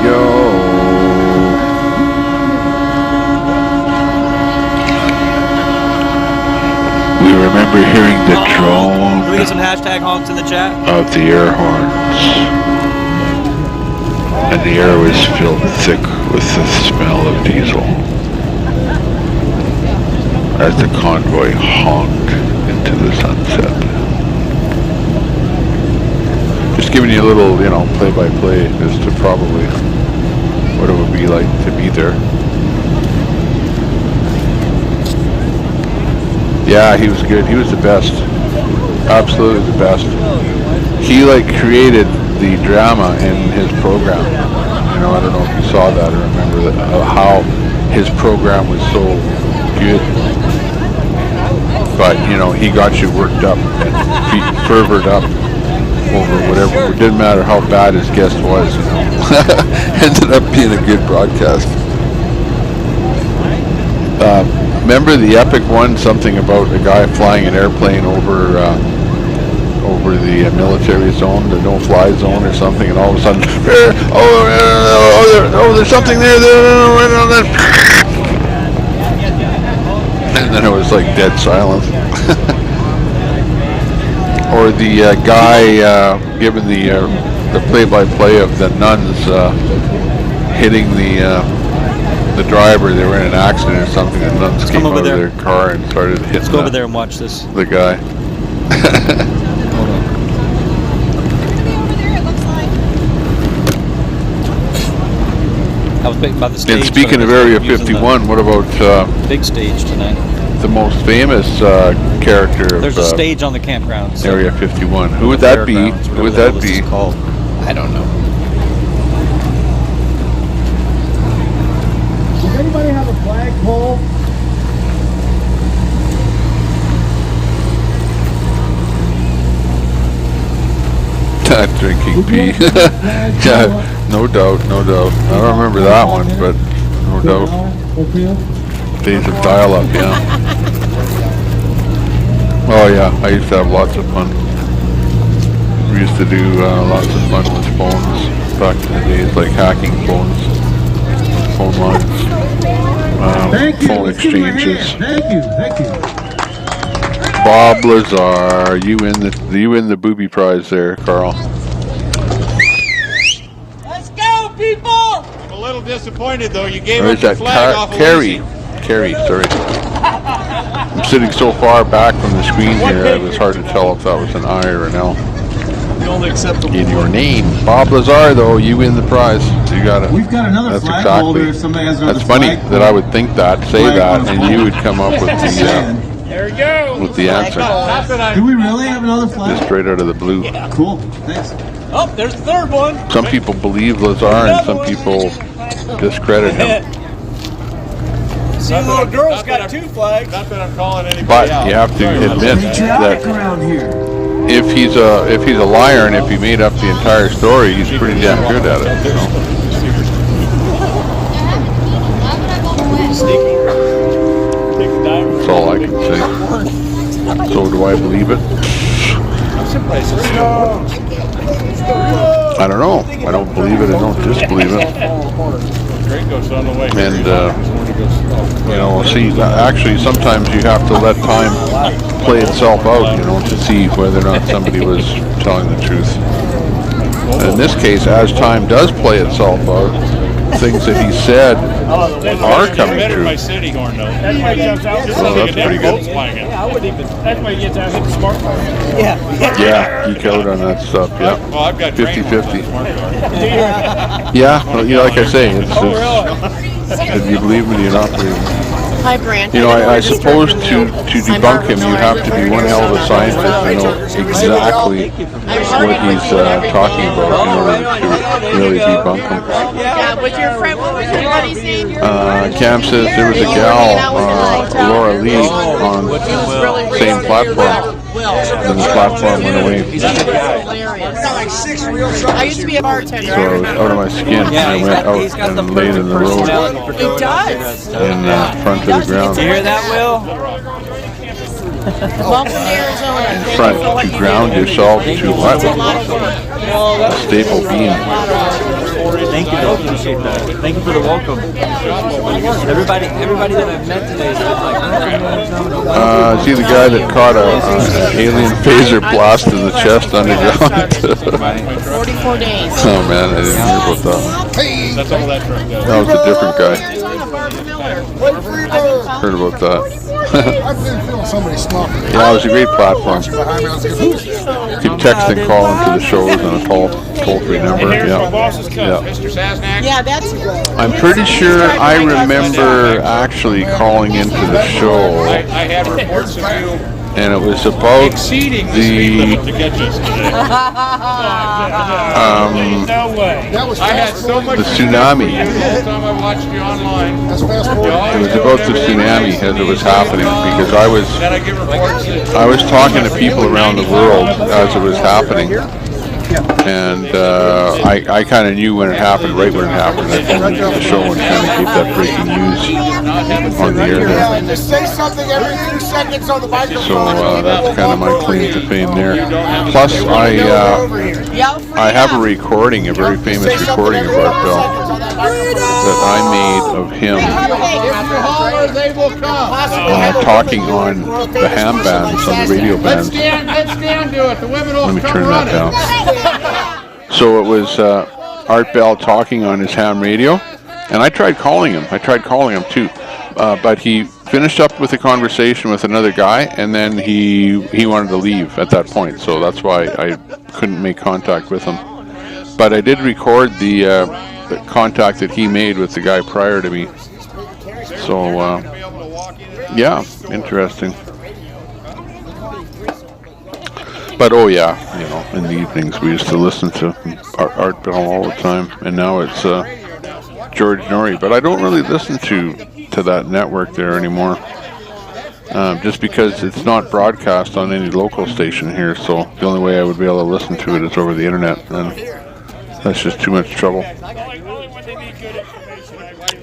Yo. We remember hearing the drone Can we get some hashtag honks in the chat? of the air horns. And the air was filled thick with the smell of diesel as the convoy honked into the sunset. Just giving you a little, play-by-play as to probably what it would be like to be there. Yeah, he was good. He was the best. Absolutely the best. He created the drama in his program. I don't know if you saw that or remember that, how his program was so good. But, he got you worked up and fervored up over whatever. It didn't matter how bad his guest was, Ended up being a good broadcast. Remember the epic one, something about a guy flying an airplane over the military zone, the no-fly zone or something, and all of a sudden, there's something there, and then it was like dead silence. Or the guy giving the play-by-play of the nuns hitting the driver. They were in an accident or something, and nuns came out of their car and started hitting Let's go over there and watch this. The guy. I was by the stage. And speaking of Area 51, what about big stage tonight? The most famous character There's of a stage on the campground. So Area 51. Who would that be? Who would that be? Called? I don't know. Does anybody have a flagpole? Drinking pee. Yeah, no doubt, no doubt. I don't remember that one, but no doubt. Days of dial-up, yeah. Oh yeah, I used to have lots of fun. We used to do lots of fun with phones back in the days, like hacking phones, phone lines, phone exchanges. Thank you. Bob Lazar, you win the booby prize there, Carl. Let's go, people! I'm a little disappointed though. You gave Or up is the that flag off of Carrie, sorry. I'm sitting so far back from the screen here, it was hard to tell if that was an I or an L. In your name, Bob Lazar, though, you win the prize. You got it. We've got another That's flag exactly. holder if somebody has another That's funny flag that I would think that, say that, and you would come up with There we go. with the answer. Do we really have another flag? Just straight out of the blue. Cool. Thanks. Oh, there's the third one. Some people believe Lazar, and some people discredit him. See, little girl's got 2 flags. Not that I'm calling anybody But out. you have to admit that around here. if he's a liar and if he made up the entire story, he's pretty damn good at it. You know? That's all I can say. So do I believe it? I don't know. I don't believe it. I don't disbelieve it. And you know, see, actually, sometimes you have to let time play itself out, you know, to see whether or not somebody was telling the truth. And in this case, as time does play itself out, things that he said are coming true. My city horn though. That's why he jumps out. So that's pretty good. Yeah, I wouldn't even. That's why he gets out hit the smartphone. Yeah, geek out on that stuff. Yeah, Well, I've got 50-50. Yeah, well, you know, like I say, it's if you believe me, you're not believing me. Hi, Brant. You know, I suppose to debunk him, you have to be one hell of a scientist to know exactly what he's talking about in order to really debunk him. Yeah, with your friend, what was your buddy's name? Cam says there was a gal, Laura Lee, on the same platform. And the platform went away. I used to be a bartender. So I was out of my skin. I went out and laid in the road It does. in front of the ground. You hear that, Will? Front to ground yourself to what? A staple beam. Thank you, though. Appreciate that. Thank you for the welcome. Everybody that I've met today has been like, See the guy that caught an alien phaser blast in the chest underground? 44 days. Oh man, I didn't hear about that. That's all that truck does. That was a different guy. Heard about that. I've been feeling somebody smoking. Yeah, it was a great platform. You can text and call into the shows on a toll-free number. Yeah. Mr. Sasnak. Yeah, that's. I'm pretty sure I remember actually calling into the show, I had reports of you and it was about exceeding the the to get you today. No way. That was I had so much the tsunami. the whole time I watched you online. That's fast forward. It was about the tsunami as it was happening because I was Then I get reports that talking to people around the world as it was happening. And I kind of knew when it happened, right when it happened. I phoned into the show and kind of gave that breaking news on the air there. Just say something every few seconds on the microphone. So that's kind of my claim to fame there. Plus, I have a recording, a very famous recording of Art Bell that I made of him talking on the ham bands, on the radio bands. let's stand to it. The women will Let me turn that down. So it was Art Bell talking on his ham radio, and I tried calling him. Too, but he finished up with a conversation with another guy, and then he wanted to leave at that point. So that's why I couldn't make contact with him. But I did record the the contact that he made with the guy prior to me. So, yeah, interesting. But oh yeah, you know, in the evenings we used to listen to Art Bell all the time, and now it's George Norrie. But I don't really listen to that network there anymore, just because it's not broadcast on any local station here. So the only way I would be able to listen to it is over the internet, and that's just too much trouble.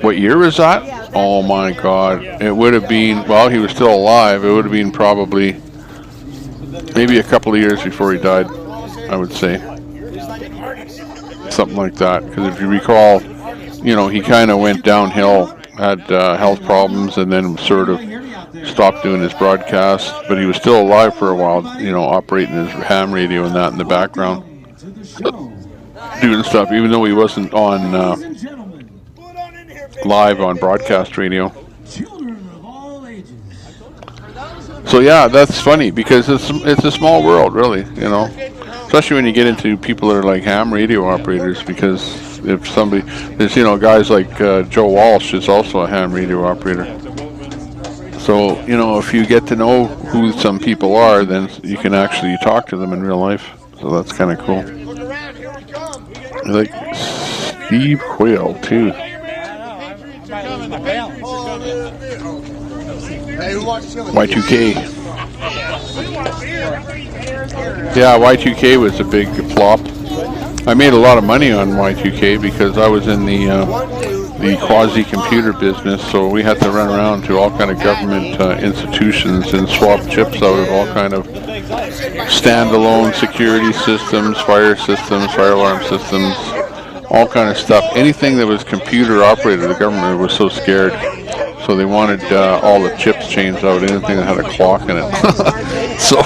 What year was that? Oh my God! It would have been, well, he was still alive. It would have been probably maybe a couple of years before he died, I would say. Something like that. Because if you recall, you know, he kind of went downhill, had health problems, and then sort of stopped doing his broadcasts. But he was still alive for a while, you know, operating his ham radio and that in the background. Doing stuff, even though he wasn't on live on broadcast radio. So yeah, that's funny because it's a small world, really, you know, especially when you get into people that are like ham radio operators. Because if somebody, there's, you know, guys like Joe Walsh is also a ham radio operator. So, you know, if you get to know who some people are, then you can actually talk to them in real life. So that's kind of cool. I like Steve Quayle too. Y2K. Yeah, Y2K was a big flop. I made a lot of money on Y2K because I was in the quasi-computer business, so we had to run around to all kind of government institutions and swap chips out of all kind of standalone security systems, fire systems, fire alarm systems, all kind of stuff. Anything that was computer operated, the government was so scared. So they wanted all the chips changed out, anything that had a clock in it. So,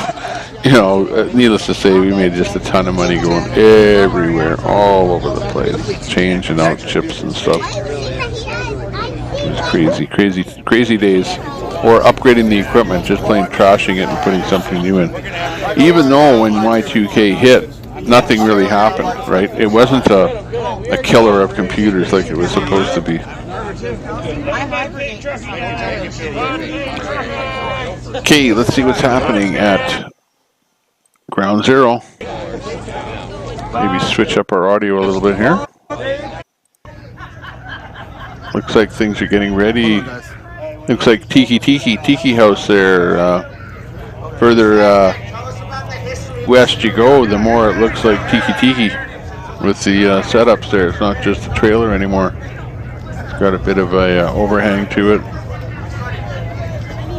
you know, needless to say, we made just a ton of money going everywhere, all over the place, changing out chips and stuff. It was crazy, crazy, crazy days. Or upgrading the equipment, just plain trashing it and putting something new in. Even though when Y2K hit, nothing really happened, right? It wasn't a killer of computers like it was supposed to be. Okay, let's see what's happening at Ground Zero. Maybe switch up our audio a little bit here. Looks like things are getting ready. Looks like Tiki House there. Further west you go, the more it looks like Tiki with the setups there. It's not just a trailer anymore. It's got a bit of a overhang to it.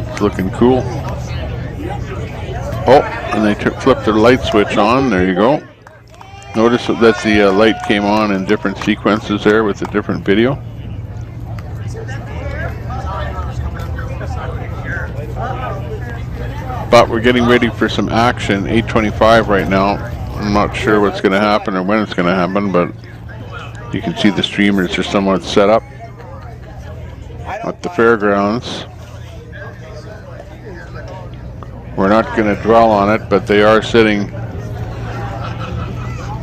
It's looking cool. Oh, and they flipped their light switch on. There you go. Notice that the light came on in different sequences there with a different video. But we're getting ready for some action. 8:25 right now. I'm not sure what's going to happen or when it's going to happen, but you can see the streamers are somewhat set up at the fairgrounds. We're not going to dwell on it, but they are sitting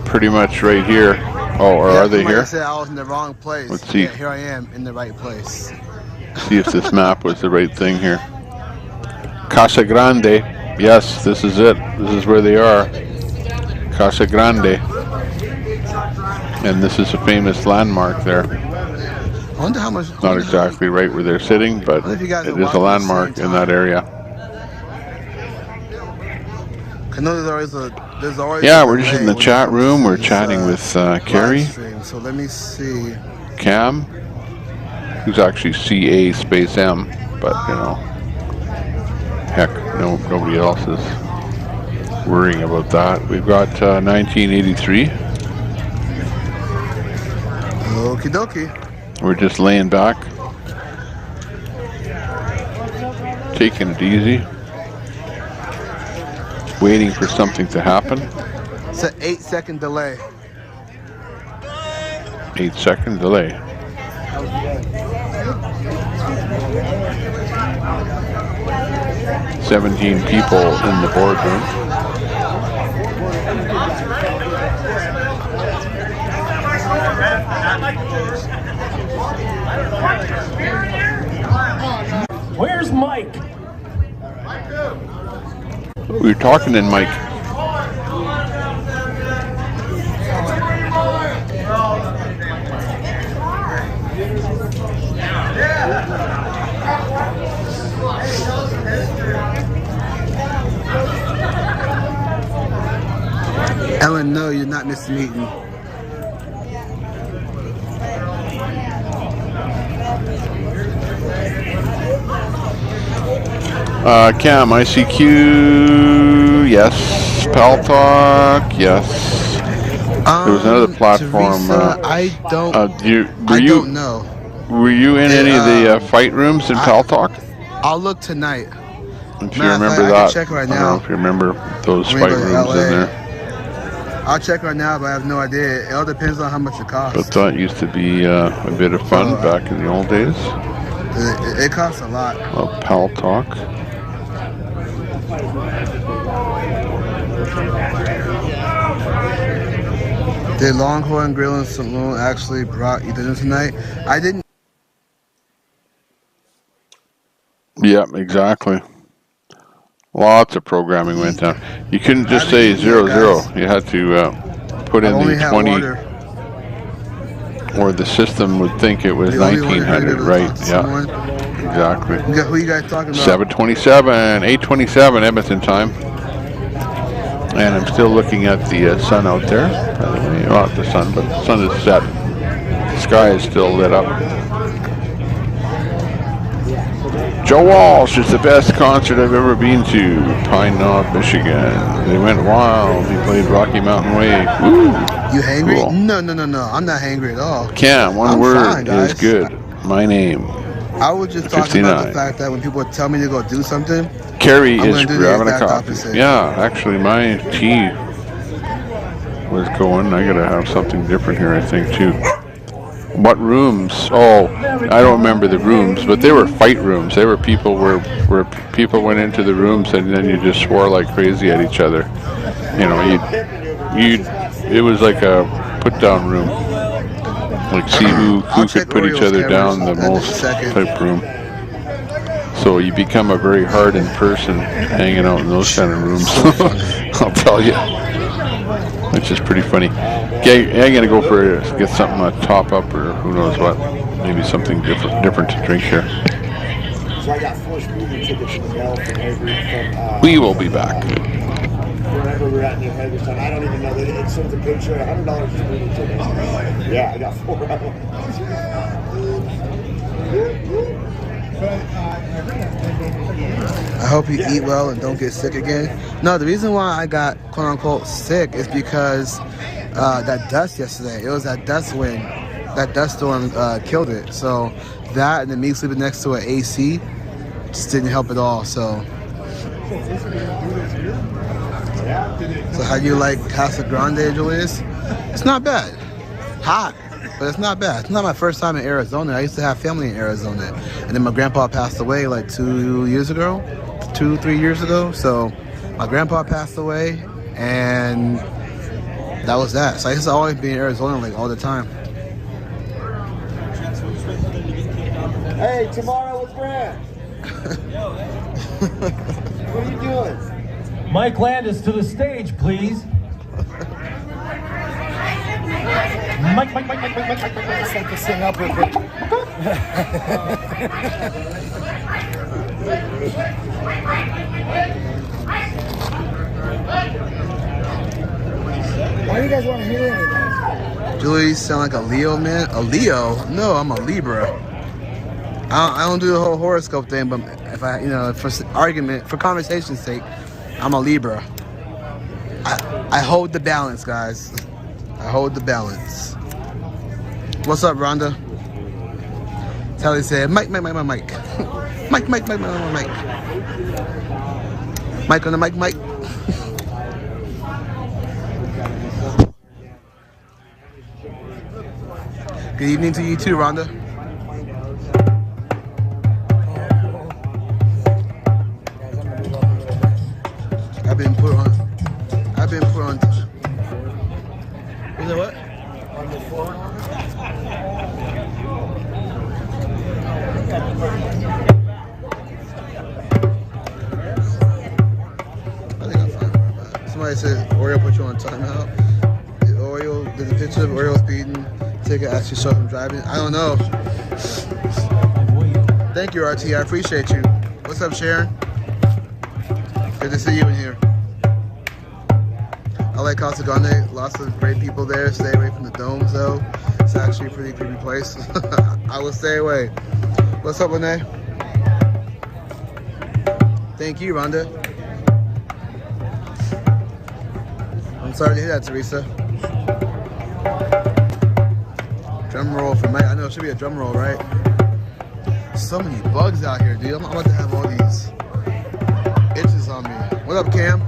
pretty much right here. Oh, or are they here? I said I was in the wrong place. Let's see. Yeah, here I am in the right place. See if this map was the right thing here. Casa Grande. Yes, this is it. This is where they are. Casa Grande. And this is a famous landmark there. I wonder how much. Not exactly right where they're sitting, but it is a landmark in that area. I know there's always yeah, we're just in the chat room. We're chatting with Carrie. So let me see. Cam, who's actually CA space M, but you know, heck, nobody else is worrying about that. We've got 1983. Okie dokie. We're just laying back, taking it easy, waiting for something to happen. It's an 8-second delay. 8-second delay. "17 people in the boardroom." Mike. We were talking in Mike. Ellen, no, you're not Mr. Meaton. Cam, ICQ, yes. Pal Talk, yes. There was another platform. Teresa, I don't know. Were you in any of the fight rooms in Pal Talk? I'll look tonight. If you remember that, I can check right I don't know if you remember those fight rooms in there. I'll check right now, but I have no idea. It all depends on how much it costs. But that used to be a bit of fun back in the old days. It costs a lot. Pal Talk. Did Longhorn Grill and Saloon actually brought you dinner tonight? I didn't. Yeah, exactly. Lots of programming went down. You couldn't just say 00. You had to put in the 20, or the system would think it was 1900, right? Yeah, exactly. Who you guys talking about? 7:27, 8:27 Edmonton time. And I'm still looking at the sun out there. By the way, well, not the sun, but the sun is set. The sky is still lit up. Joe Walsh is the best concert I've ever been to. Pine Knob, Michigan. They went wild. He played Rocky Mountain Way. Woo! You hangry? Cool. No. I'm not hangry at all. Cam, one word is good. My name. I was just talking about the fact that when people tell me to go do something, Carrie is grabbing a coffee. Yeah, actually my tea was going. I gotta have something different here, I think, too. What rooms? Oh, I don't remember the rooms, but they were fight rooms. They were people where people went into the rooms and then you just swore like crazy at each other. You know, it was like a put down room. Like see who could put each other down the most type room. So you become a very hardened person hanging out in those kind of rooms. I'll tell you. Which is pretty funny. Okay, I'm gonna go for get something top up or who knows what. Maybe something different to drink here. So I got 4 speeding tickets in the mail from Avery from we will be back. Wherever we're at in New Hagerstown. I don't even know. It sends a picture, $100 speeding ticket. Oh, really? Yeah, I got 4 of them. I hope you eat well and don't get sick again. No, the reason why I got quote unquote sick is because that dust yesterday. It was that dust wind, that dust storm killed it. So that and then me sleeping next to an AC just didn't help at all. So how do you like Casa Grande, Julius? It's not bad. Hot, but it's not bad. It's not my first time in Arizona. I used to have family in Arizona. And then my grandpa passed away like 2 years ago, 3 years ago. So my grandpa passed away and that was that. So I used to always be in Arizona like all the time. Hey, tomorrow with Grant. What are you doing? Mike Landis to the stage, please. Mike. Let's set this thing up real quick. Why do you guys want to hear anything? Julie, you sound like a Leo, man. A Leo? No, I'm a Libra. I don't do the whole horoscope thing, but if I, for argument, for conversation's sake, I'm a Libra. I hold the balance, guys. I hold the balance. What's up, Rhonda? Tally said, Mike. Mike on the mic. Good evening to you too, Rhonda. I've been put on. Is it what? On the floor. Somebody said Oreo put you on timeout. Oreo, there's a picture of Oreo speeding. Ticket actually showed him driving. I don't know. Thank you, RT. I appreciate you. What's up, Sharon? Good to see you in here. I like Casa Grande. Lots of great people there. Stay away from the domes, though. It's actually a pretty creepy place. I will stay away. What's up, Lene? Thank you, Rhonda. I'm sorry to hear that, Teresa. Drum roll for Mike. I know it should be a drum roll, right? So many bugs out here, dude. I'm about to have all these itches on me. What up, Cam?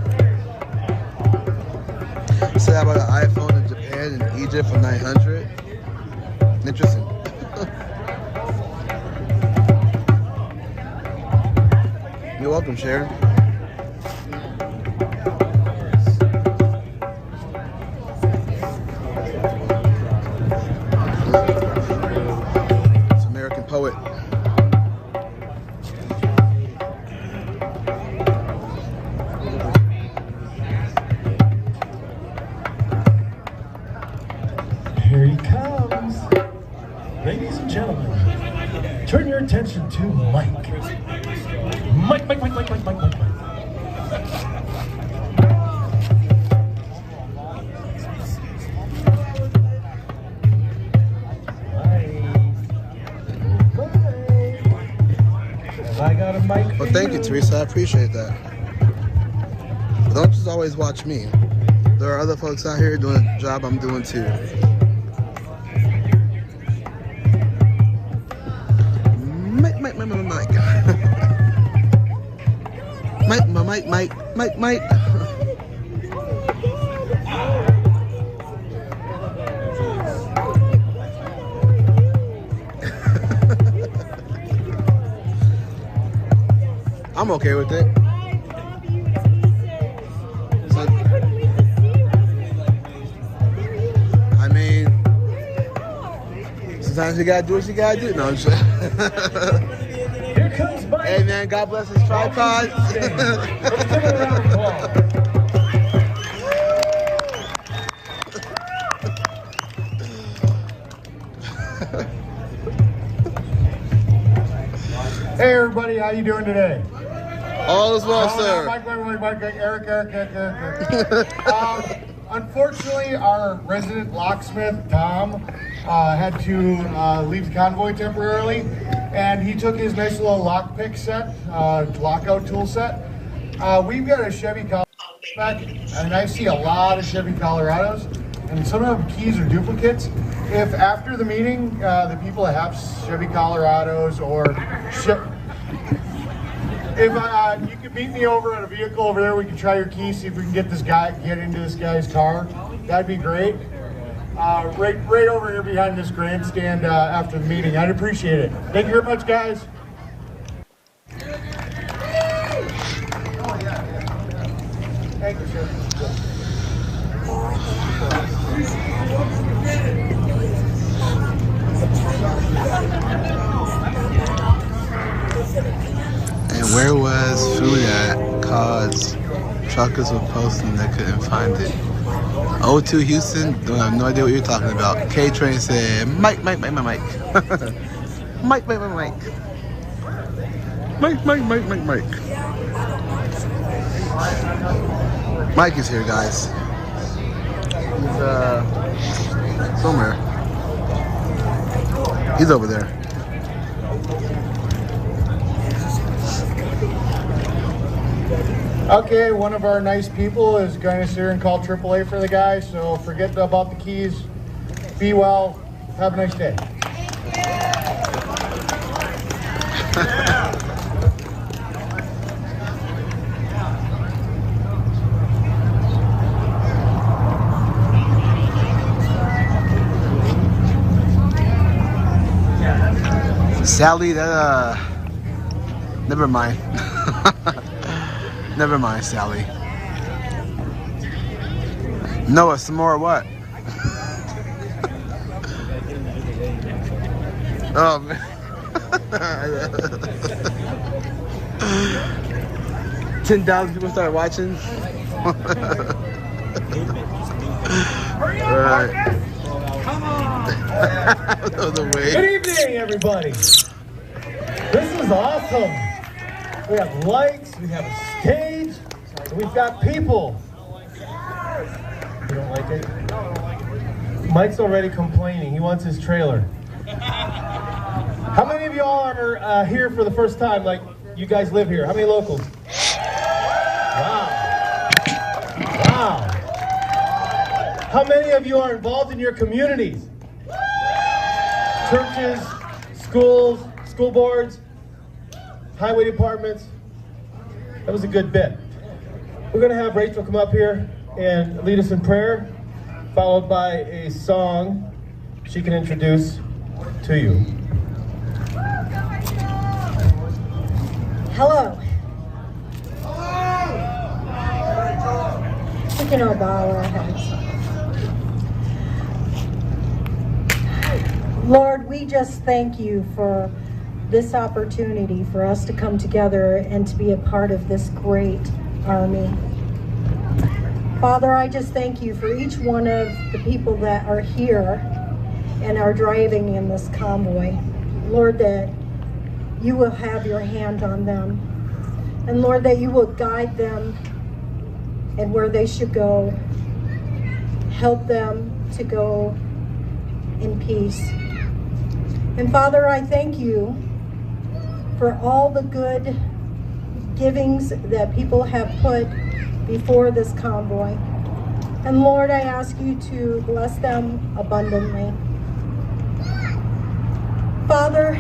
Said about an iPhone in Japan and Egypt for 900. Interesting. You're welcome, Sharon. It's American Poet. Here he comes. Ladies and gentlemen, turn your attention to Mike. Mike. I got a mic. Well, thank you, Teresa. I appreciate that. But don't just always watch me. There are other folks out here doing a job I'm doing too. Mike. Mike. I'm okay with it. So, I mean, sometimes you gotta do what you gotta do. No, I'm just Here comes Mike. Hey man, God bless his tripod. Let's give it a round of applause. Hey everybody, how you doing today? All is well, sir. Mike, Eric. Unfortunately, our resident locksmith, Tom, had to leave the convoy temporarily, and he took his nice little lockpick set, lockout tool set. We've got a Chevy Colorado back, and I see a lot of Chevy Colorados, and some of the keys are duplicates. If after the meeting, the people that have Chevy Colorados or if you could meet me over at a vehicle over there, we can try your keys, see if we can get into this guy's car. That'd be great. Right over here behind this grandstand after the meeting. I'd appreciate it. Thank you very much, guys. Thank you, sir. And where was food at? Cause truckers were posting they couldn't find it. O2 Houston, don't have no idea what you're talking about. K-Train said, Mike. Mike. Mike is here, guys. He's somewhere. He's over there. Okay, one of our nice people is going to sit here and call AAA for the guy, so forget about the keys. Be well. Have a nice day. Sally, that never mind. Never mind, Sally. Noah, some more what? Oh man. 10,000 people start watching. Right. Good evening, everybody. This is awesome. We have lights, we have a stage, and we've got people. You don't like it? Mike's already complaining. He wants his trailer. How many of y'all are here for the first time? Like, you guys live here. How many locals? Wow. Wow. How many of you are involved in your communities? Churches, schools, school boards, highway departments. That was a good bit. We're going to have Rachel come up here and lead us in prayer, followed by a song she can introduce to you. Hello. We can all bow our heads. Lord, we just thank you for this opportunity for us to come together and to be a part of this great army. Father, I just thank you for each one of the people that are here and are driving in this convoy. Lord, that you will have your hand on them. And Lord, that you will guide them and where they should go. Help them to go in peace. And Father, I thank you for all the good givings that people have put before this convoy. And Lord, I ask you to bless them abundantly. Father,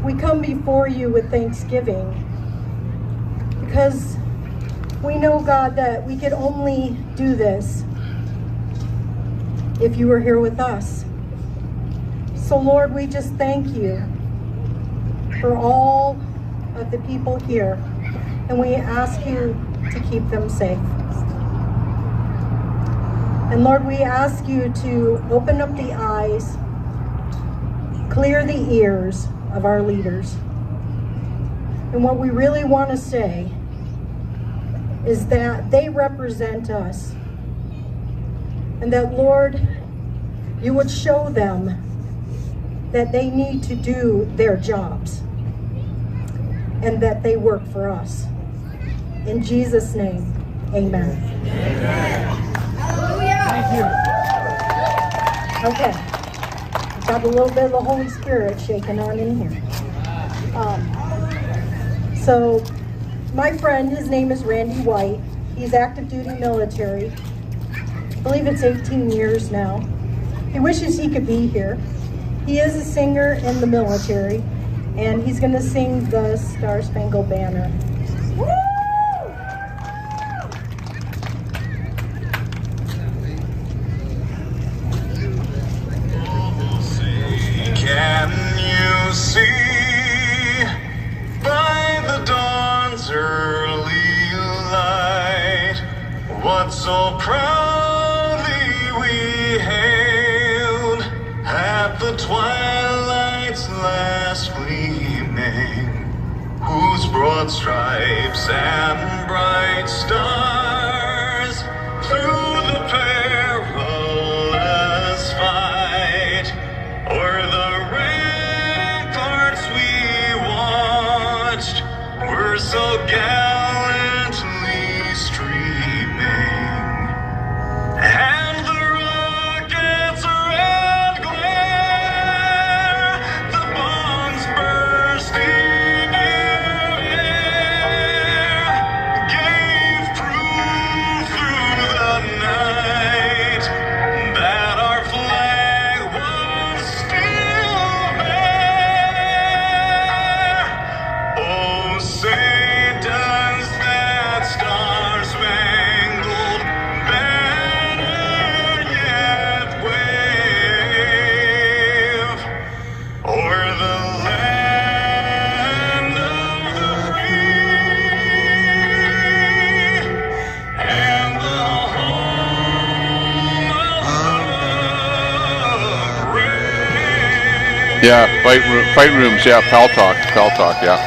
we come before you with thanksgiving because we know, God, that we could only do this if you were here with us. So Lord, we just thank you for all of the people here, and we ask you to keep them safe. And Lord, we ask you to open up the eyes, clear the ears of our leaders. And what we really want to say is that they represent us, and that, Lord, you would show them that they need to do their jobs and that they work for us. In Jesus' name, amen. Thank you. Okay. Got a little bit of the Holy Spirit shaking on in here. So my friend, his name is Randy White. He's active duty military. I believe it's 18 years now. He wishes he could be here. He is a singer in the military, and he's going to sing the Star Spangled Banner. Can you see by the dawn's early light what so proudly we hailed at the twilight's last gleaming, whose broad stripes and bright stars through the perilous fight o'er the ramparts we watched were so gallantly streaming, and the rocket's red glare, the bombs bursting in air, gave proof through the night that our flag was still there. Oh, say does that star-spangled banner yet wave o'er the land of the free and the home of the brave? Yeah, fight rooms. Yeah, pal talk. Yeah,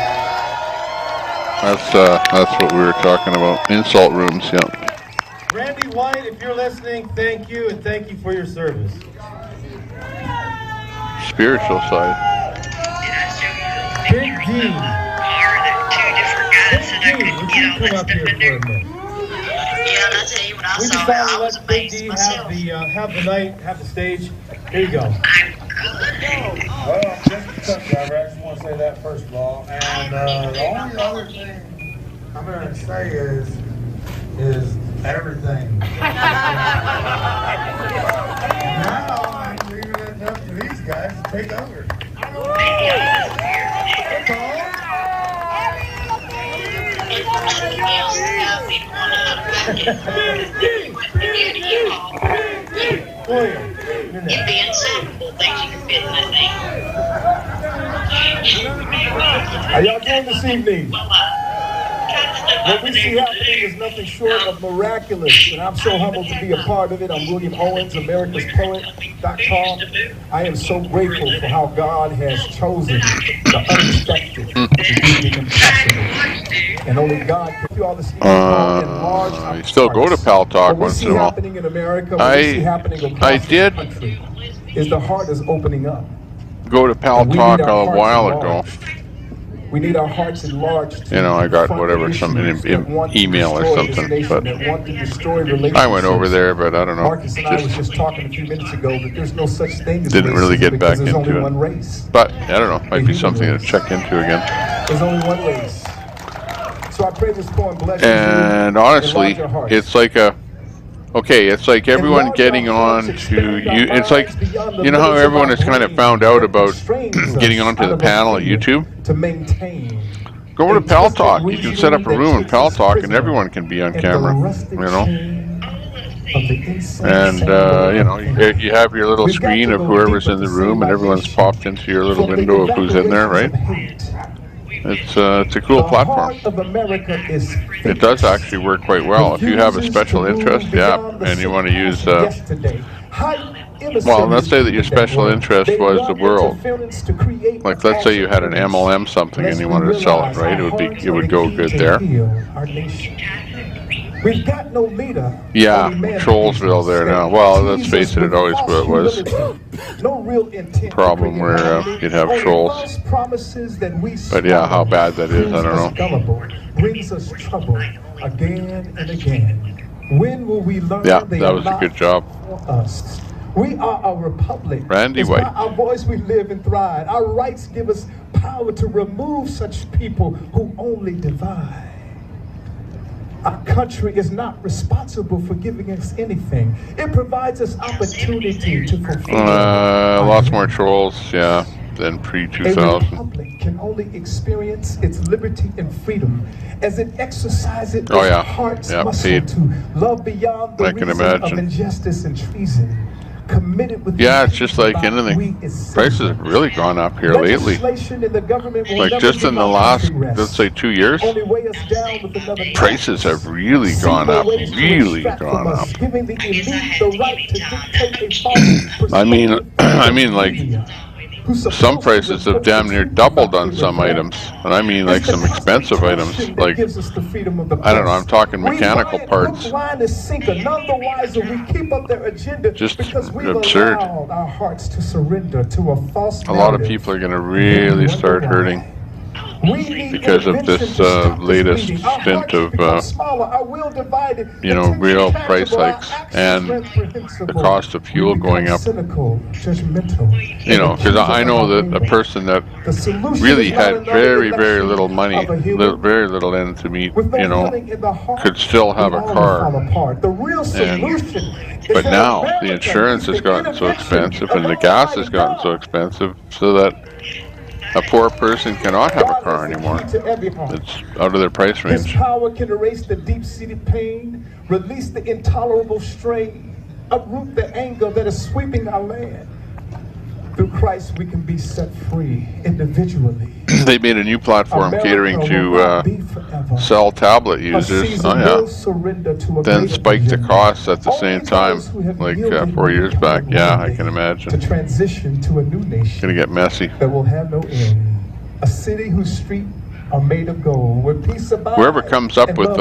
that's what we were talking about. Insult rooms. Yeah. Randy White, if you're listening, thank you, and thank you for your service. Spiritual side. Big D. Big D, would you come up here for a minute? We decided to let Big D have the night, have the stage. Here you go. Well, just a truck driver. I just want to say that first of all. And the only other thing I'm going to say is everything. Now I'm leaving it up to these guys to take over. William, You'd be inseparable things you can fit in that thing. how y'all doing this evening? What we see happening is nothing short of miraculous, and I'm so humbled to be a part of it. I'm William Owens, AmericasPoet.com. I am so grateful for how God has chosen the unexpected to do the impossible. And only God can do all this. I still go to Pal Talk once in a while. In America, what we see happening across the country is the heart is opening up. Go to Pal Talk a while ago. We need our hearts enlarged. You know, I got whatever, some email or something, but I went over there, but I don't know. Marcus and I was just talking a few minutes ago that there's no such thing as didn't really get back there's only into one it. race. But I don't know, might be something to check into again. There's only one race. So I pray this poem bless you. And honestly, it's like it's like everyone getting on to you. It's like, you know how everyone has kind of found out about getting onto the panel at YouTube? To maintain. Go over to Pal Talk. You can set up a room in Pal Talk and everyone can be on camera, you know? And, you know, you have your little screen of whoever's in the room and everyone's popped into your little window of who's in there, right? It's a cool platform. It does actually work quite well. If you have a special interest, and you want to use, well, let's say that your special interest was the world. Like, let's say you had an MLM something and you wanted to sell it, right? It would go good there. We've got no leader. Yeah, Trollsville there now. Well, let's face it, it always was. No real intent. Problem where you'd have trolls. But yeah, how bad that is, I don't know. Brings us trouble again and again. When will we learn? Yeah, that was a good job. Us. We are a republic. Randy White. By our voice we live and thrive. Our rights give us power to remove such people who only divide. Our country is not responsible for giving us anything. It provides us opportunity to fulfill. Lots more trolls, yeah, than pre-2000. A republic can only experience its liberty and freedom as it exercises its heart's muscle to love beyond the reason of injustice and treason. Committed with it's just like anything. Prices have really gone up here lately. Like just in the last, let's say 2 years, prices have really gone up, I mean like, some prices have damn near doubled on some items, and I mean like some expensive items, like, I don't know, I'm talking mechanical parts. Just absurd. A lot of people are going to really start hurting because of this latest stint of, you know, real price hikes and the cost of fuel going up. You know, because I know that a person that really had very, very little money, very little in to meet, you know, could still have a car. But now the insurance has gotten so expensive and the gas has gotten so expensive so that a poor person cannot have a car anymore. It's out of their price range. This power can erase the deep-seated pain, release the intolerable strain, uproot the anger that is sweeping our land. Through Christ, we can be set free individually. They made a new platform catering to cell tablet users. Oh yeah. Then spiked the costs at the same time, like 4 years back. Yeah, I can imagine. To transition to a new nation. Gonna get messy. That will have no end. A city whose streets are made of gold, where peace abides. Whoever comes up with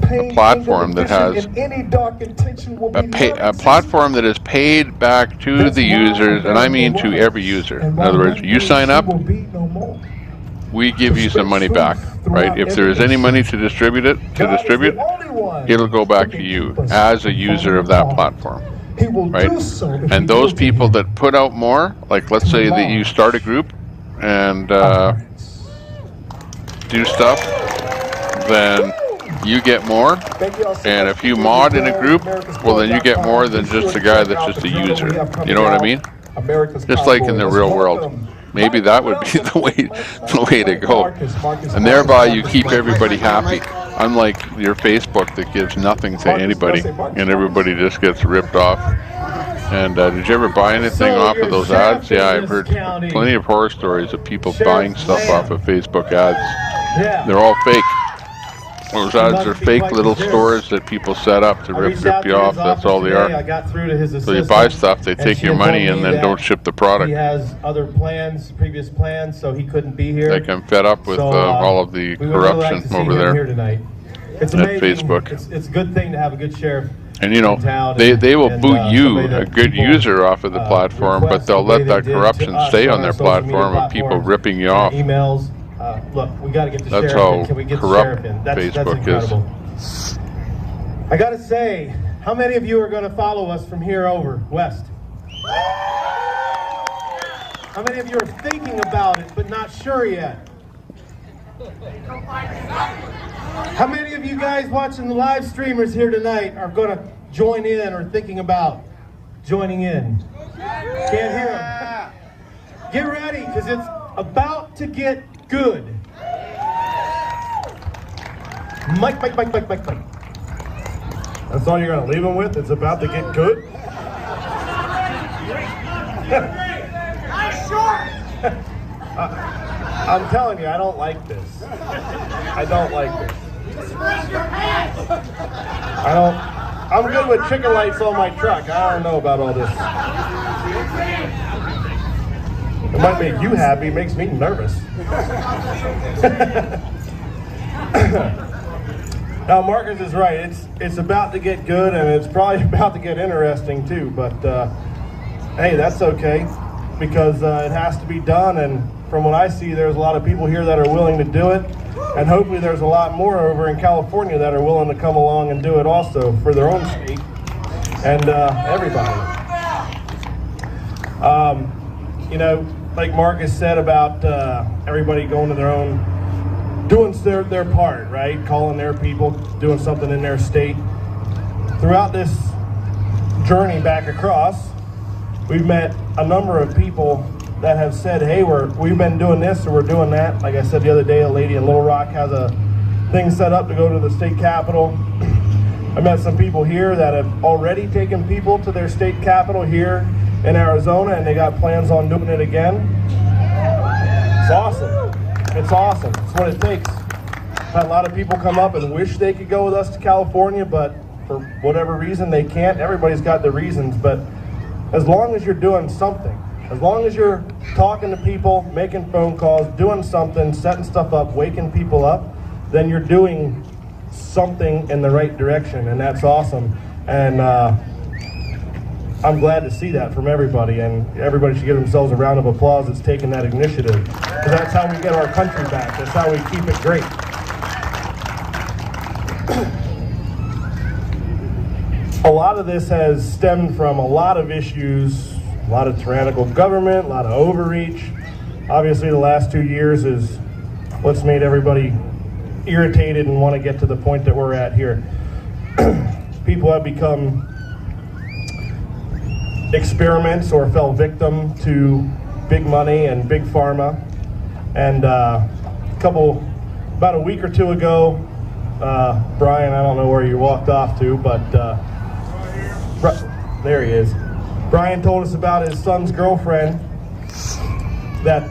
pain, platform anger, that has division, and any dark intention will be a platform that is paid back to the users, and I mean to every user. In other words, you sign up, we give you some money back, right? If there is any money to distribute, it'll go back to you as a user of that platform, right? And those people that put out more, like let's say that you start a group and do stuff, then you get more. And if you mod in a group, well then you get more than just a guy that's just a user. You know what I mean? Just like in the real world. Maybe that would be the way to go. And thereby you keep everybody happy. Unlike your Facebook that gives nothing to anybody and everybody just gets ripped off. And did you ever buy anything off of those ads? Yeah, I've heard plenty of horror stories of people buying stuff off of Facebook ads. They're all fake. Those ads are fake little stores that people set up to rip you off. That's all they are. So you buy stuff, they take your money and then don't ship the product. He has other plans, previous plans, so he couldn't be here. Like I'm fed up with all of the corruption over there It's at amazing. Facebook. It's a good thing to have a good sheriff. And you know, they will boot you, a good user, off of the platform, but they'll let that corruption stay on their platform of people ripping you off. Emails. Look, we got to get the That's sheriff how in. Can we get the corrupt sheriff in? That's Facebook incredible. I got to say, how many of you are going to follow us from here over west? How many of you are thinking about it but not sure yet? How many of you guys watching the live streamers here tonight are going to join in or thinking about joining in? Can't hear them. Get ready, because it's about to get good. Mike. That's all you're going to leave them with? It's about to get good? I'm telling you, I don't like this. I don't like this. I'm good with chicken lights on my truck. I don't know about all this. It might make you happy, it makes me nervous. Now Marcus is right, it's about to get good and it's probably about to get interesting too, but hey, that's okay, because it has to be done, and from what I see, there's a lot of people here that are willing to do it, and hopefully there's a lot more over in California that are willing to come along and do it also for their own state, and everybody. You know, like Marcus said about everybody going to their own, doing their part, right? Calling their people, doing something in their state. Throughout this journey back across, we've met a number of people that have said, hey, we've been doing this or we're doing that. Like I said the other day, a lady in Little Rock has a thing set up to go to the state capitol. I met some people here that have already taken people to their state capitol here in Arizona, and they got plans on doing it again. It's awesome. It's awesome. It's what it takes. Had a lot of people come up and wish they could go with us to California, but for whatever reason they can't. Everybody's got their reasons, but as long as you're doing something, as long as you're talking to people, making phone calls, doing something, setting stuff up, waking people up, then you're doing something in the right direction, and that's awesome. And I'm glad to see that from everybody, and everybody should give themselves a round of applause that's taking that initiative, because that's how we get our country back. That's how we keep it great. A lot of this has stemmed from a lot of issues, a lot of tyrannical government, a lot of overreach. Obviously, the last 2 years is what's made everybody irritated and want to get to the point that we're at here. People have become experiments or fell victim to big money and big pharma. And about a week or two ago, Brian, I don't know where you walked off to, but there he is. Brian told us about his son's girlfriend that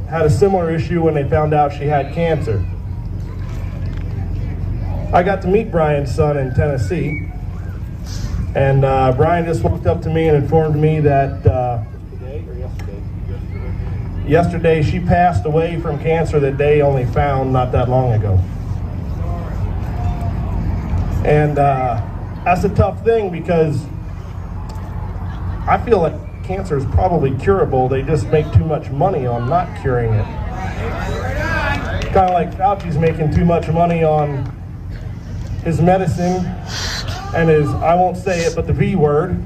had a similar issue when they found out she had cancer. I got to meet Brian's son in Tennessee, and Brian just walked up to me and informed me that yesterday she passed away from cancer that they only found not that long ago. And that's a tough thing because I feel like cancer is probably curable. They just make too much money on not curing it. Kind of like Fauci's making too much money on his medicine and his, I won't say it, but the V word.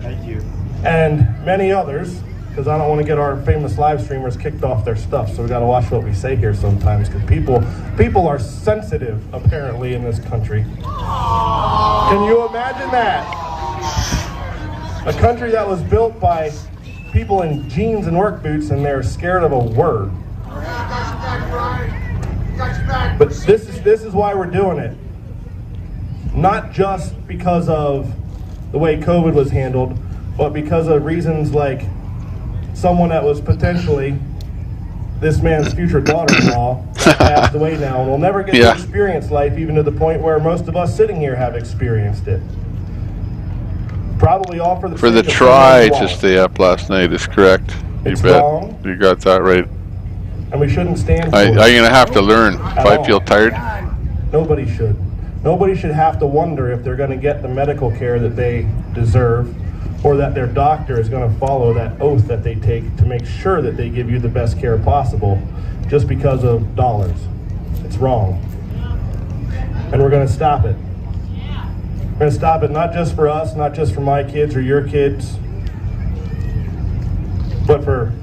Thank you. And many others, because I don't want to get our famous live streamers kicked off their stuff, so we got to watch what we say here sometimes, because people are sensitive, apparently, in this country. Can you imagine that? A country that was built by people in jeans and work boots, and they're scared of a word. But this is why we're doing it. Not just because of the way COVID was handled, but because of reasons like someone that was potentially this man's future daughter-in-law passed away now and will never get to experience life, even to the point where most of us sitting here have experienced it. Probably all for the try to stay up last night is correct. You bet. Wrong. You got that right. And we shouldn't stand for it. I'm going to have to learn. If I feel tired. Nobody should. Nobody should have to wonder if they're going to get the medical care that they deserve, or that their doctor is going to follow that oath that they take to make sure that they give you the best care possible just because of dollars. It's wrong. And we're going to stop it. We're going to stop it not just for us, not just for my kids or your kids, but for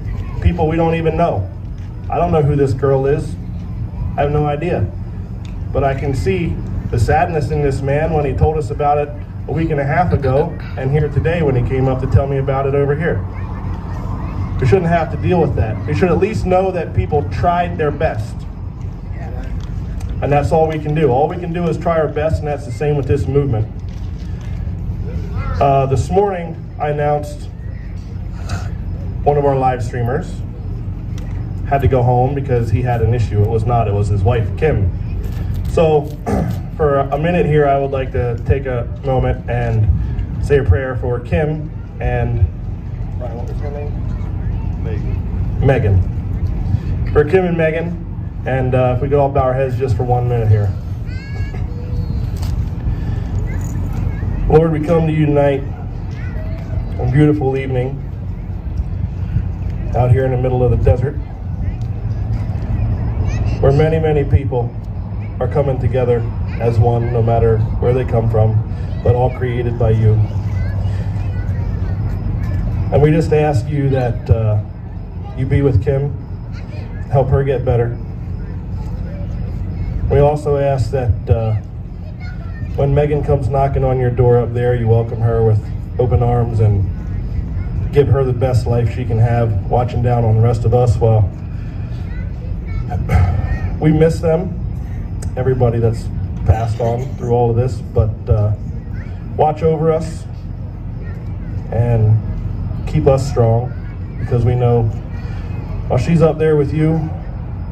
people we don't even know. I don't know who this girl is. I have no idea. But I can see the sadness in this man when he told us about it a week and a half ago, and here today when he came up to tell me about it over here. We shouldn't have to deal with that. We should at least know that people tried their best. And that's all we can do. All we can do is try our best, and that's the same with this movement. This morning, I announced one of our live streamers had to go home because he had an issue. It was his wife, Kim. So, for a minute here, I would like to take a moment and say a prayer for Kim and, what was her name? Megan. For Kim and Megan, and if we could all bow our heads just for 1 minute here. Lord, we come to you tonight, a beautiful evening, out here in the middle of the desert, where many, many people are coming together as one, no matter where they come from, but all created by you. And we just ask you that you be with Kim, help her get better. We also ask that when Megan comes knocking on your door up there, you welcome her with open arms and give her the best life she can have, watching down on the rest of us while we miss them. Everybody that's passed on through all of this, but watch over us and keep us strong, because we know while she's up there with you,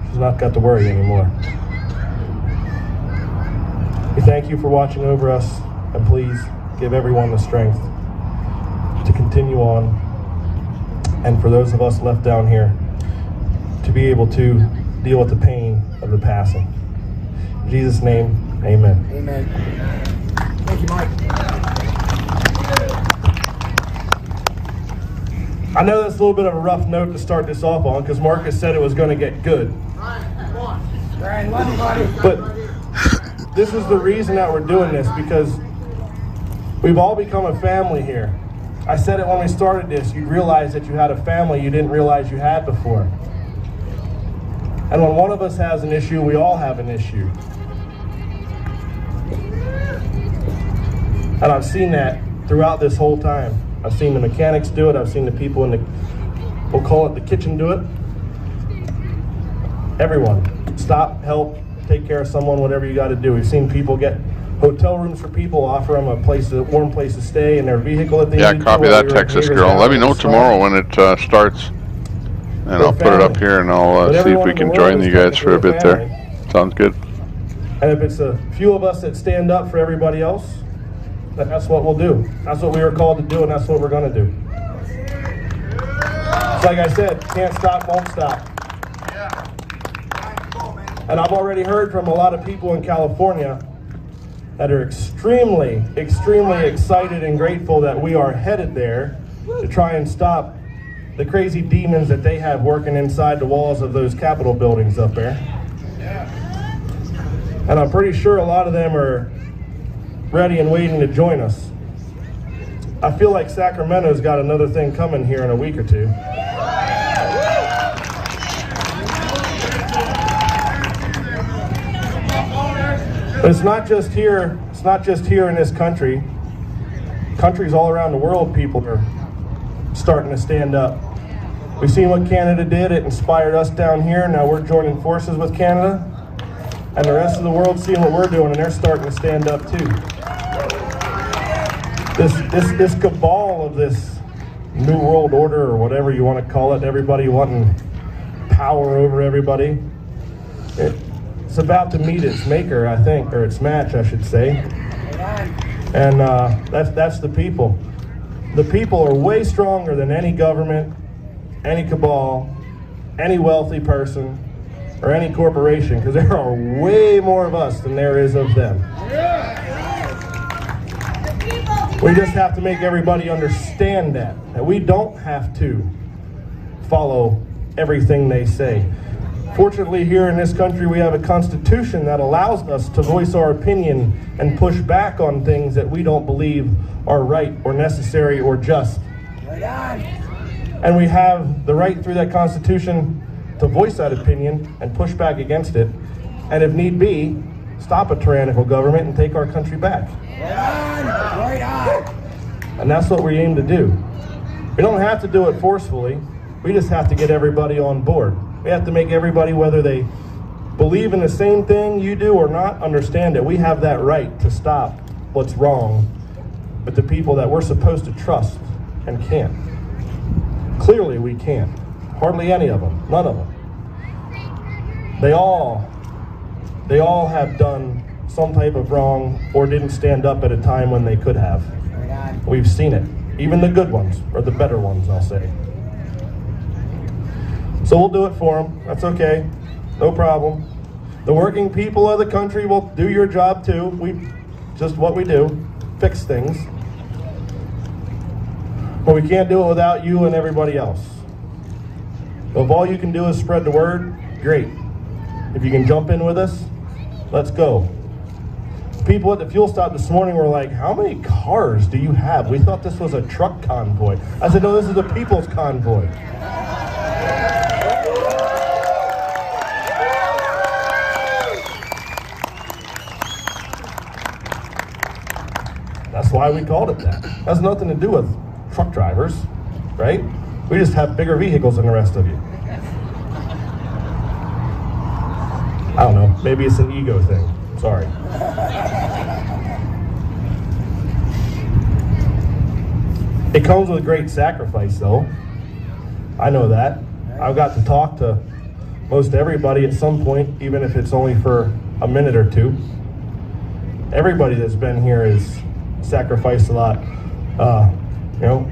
she's not got to worry anymore. We thank you for watching over us, and please give everyone the strength to continue on, and for those of us left down here to be able to deal with the pain of the passing. In Jesus' name, amen. Amen. Thank you, Mike. I know that's a little bit of a rough note to start this off on, because Marcus said it was going to get good. But this is the reason that we're doing this, because we've all become a family here. I said it when we started this, you realize that you had a family you didn't realize you had before. And when one of us has an issue, we all have an issue. And I've seen that throughout this whole time. I've seen the mechanics do it. I've seen the people in the, we'll call it the kitchen, do it. Everyone, stop, help, take care of someone, whatever you got to do. We've seen people get hotel rooms for people, offer them a place, a warm place to stay in their vehicle at the end. Yeah, copy that, Texas girl. Let me know tomorrow when it starts, and I'll put it up here, and I'll see if we can join you guys for a bit there. Sounds good. And if it's a few of us that stand up for everybody else, that's what we'll do. That's what we were called to do, and that's what we're going to do. It's like I said, can't stop, won't stop. And I've already heard from a lot of people in California that are extremely, extremely excited and grateful that we are headed there to try and stop the crazy demons that they have working inside the walls of those Capitol buildings up there. And I'm pretty sure a lot of them are ready and waiting to join us. I feel like Sacramento's got another thing coming here in a week or two. But it's not just here in this country. Countries all around the world, people are starting to stand up. We've seen what Canada did. It inspired us down here. Now we're joining forces with Canada. And the rest of the world's seeing what we're doing, and they're starting to stand up too. This cabal of this New World Order, or whatever you want to call it, everybody wanting power over everybody, it's about to meet its maker, I think, or its match, I should say. And that's the people. The people are way stronger than any government, any cabal, any wealthy person, or any corporation, because there are way more of us than there is of them. We just have to make everybody understand that we don't have to follow everything they say. Fortunately, here in this country, we have a constitution that allows us to voice our opinion and push back on things that we don't believe are right or necessary or just. And we have the right through that constitution to voice that opinion and push back against it, and if need be, stop a tyrannical government and take our country back. And that's what we aim to do. We don't have to do it forcefully. We just have to get everybody on board. We have to make everybody, whether they believe in the same thing you do or not, understand that we have that right to stop what's wrong with the people that we're supposed to trust and can't. Clearly we can't. Hardly any of them, none of them. They all have done some type of wrong or didn't stand up at a time when they could have. We've seen it. Even the good ones, or the better ones, I'll say. So we'll do it for them. That's okay. No problem. The working people of the country will do your job too. Just what we do, fix things. But we can't do it without you and everybody else. So if all you can do is spread the word, great. If you can jump in with us, let's go. People at the fuel stop this morning were like, how many cars do you have? We thought this was a truck convoy. I said, no, this is a people's convoy. That's why we called it that. It has nothing to do with truck drivers, right? We just have bigger vehicles than the rest of you. I don't know, maybe it's an ego thing. Sorry. It comes with great sacrifice though. I know that. I've got to talk to most everybody at some point, even if it's only for a minute or two. Everybody that's been here has sacrificed a lot. You know,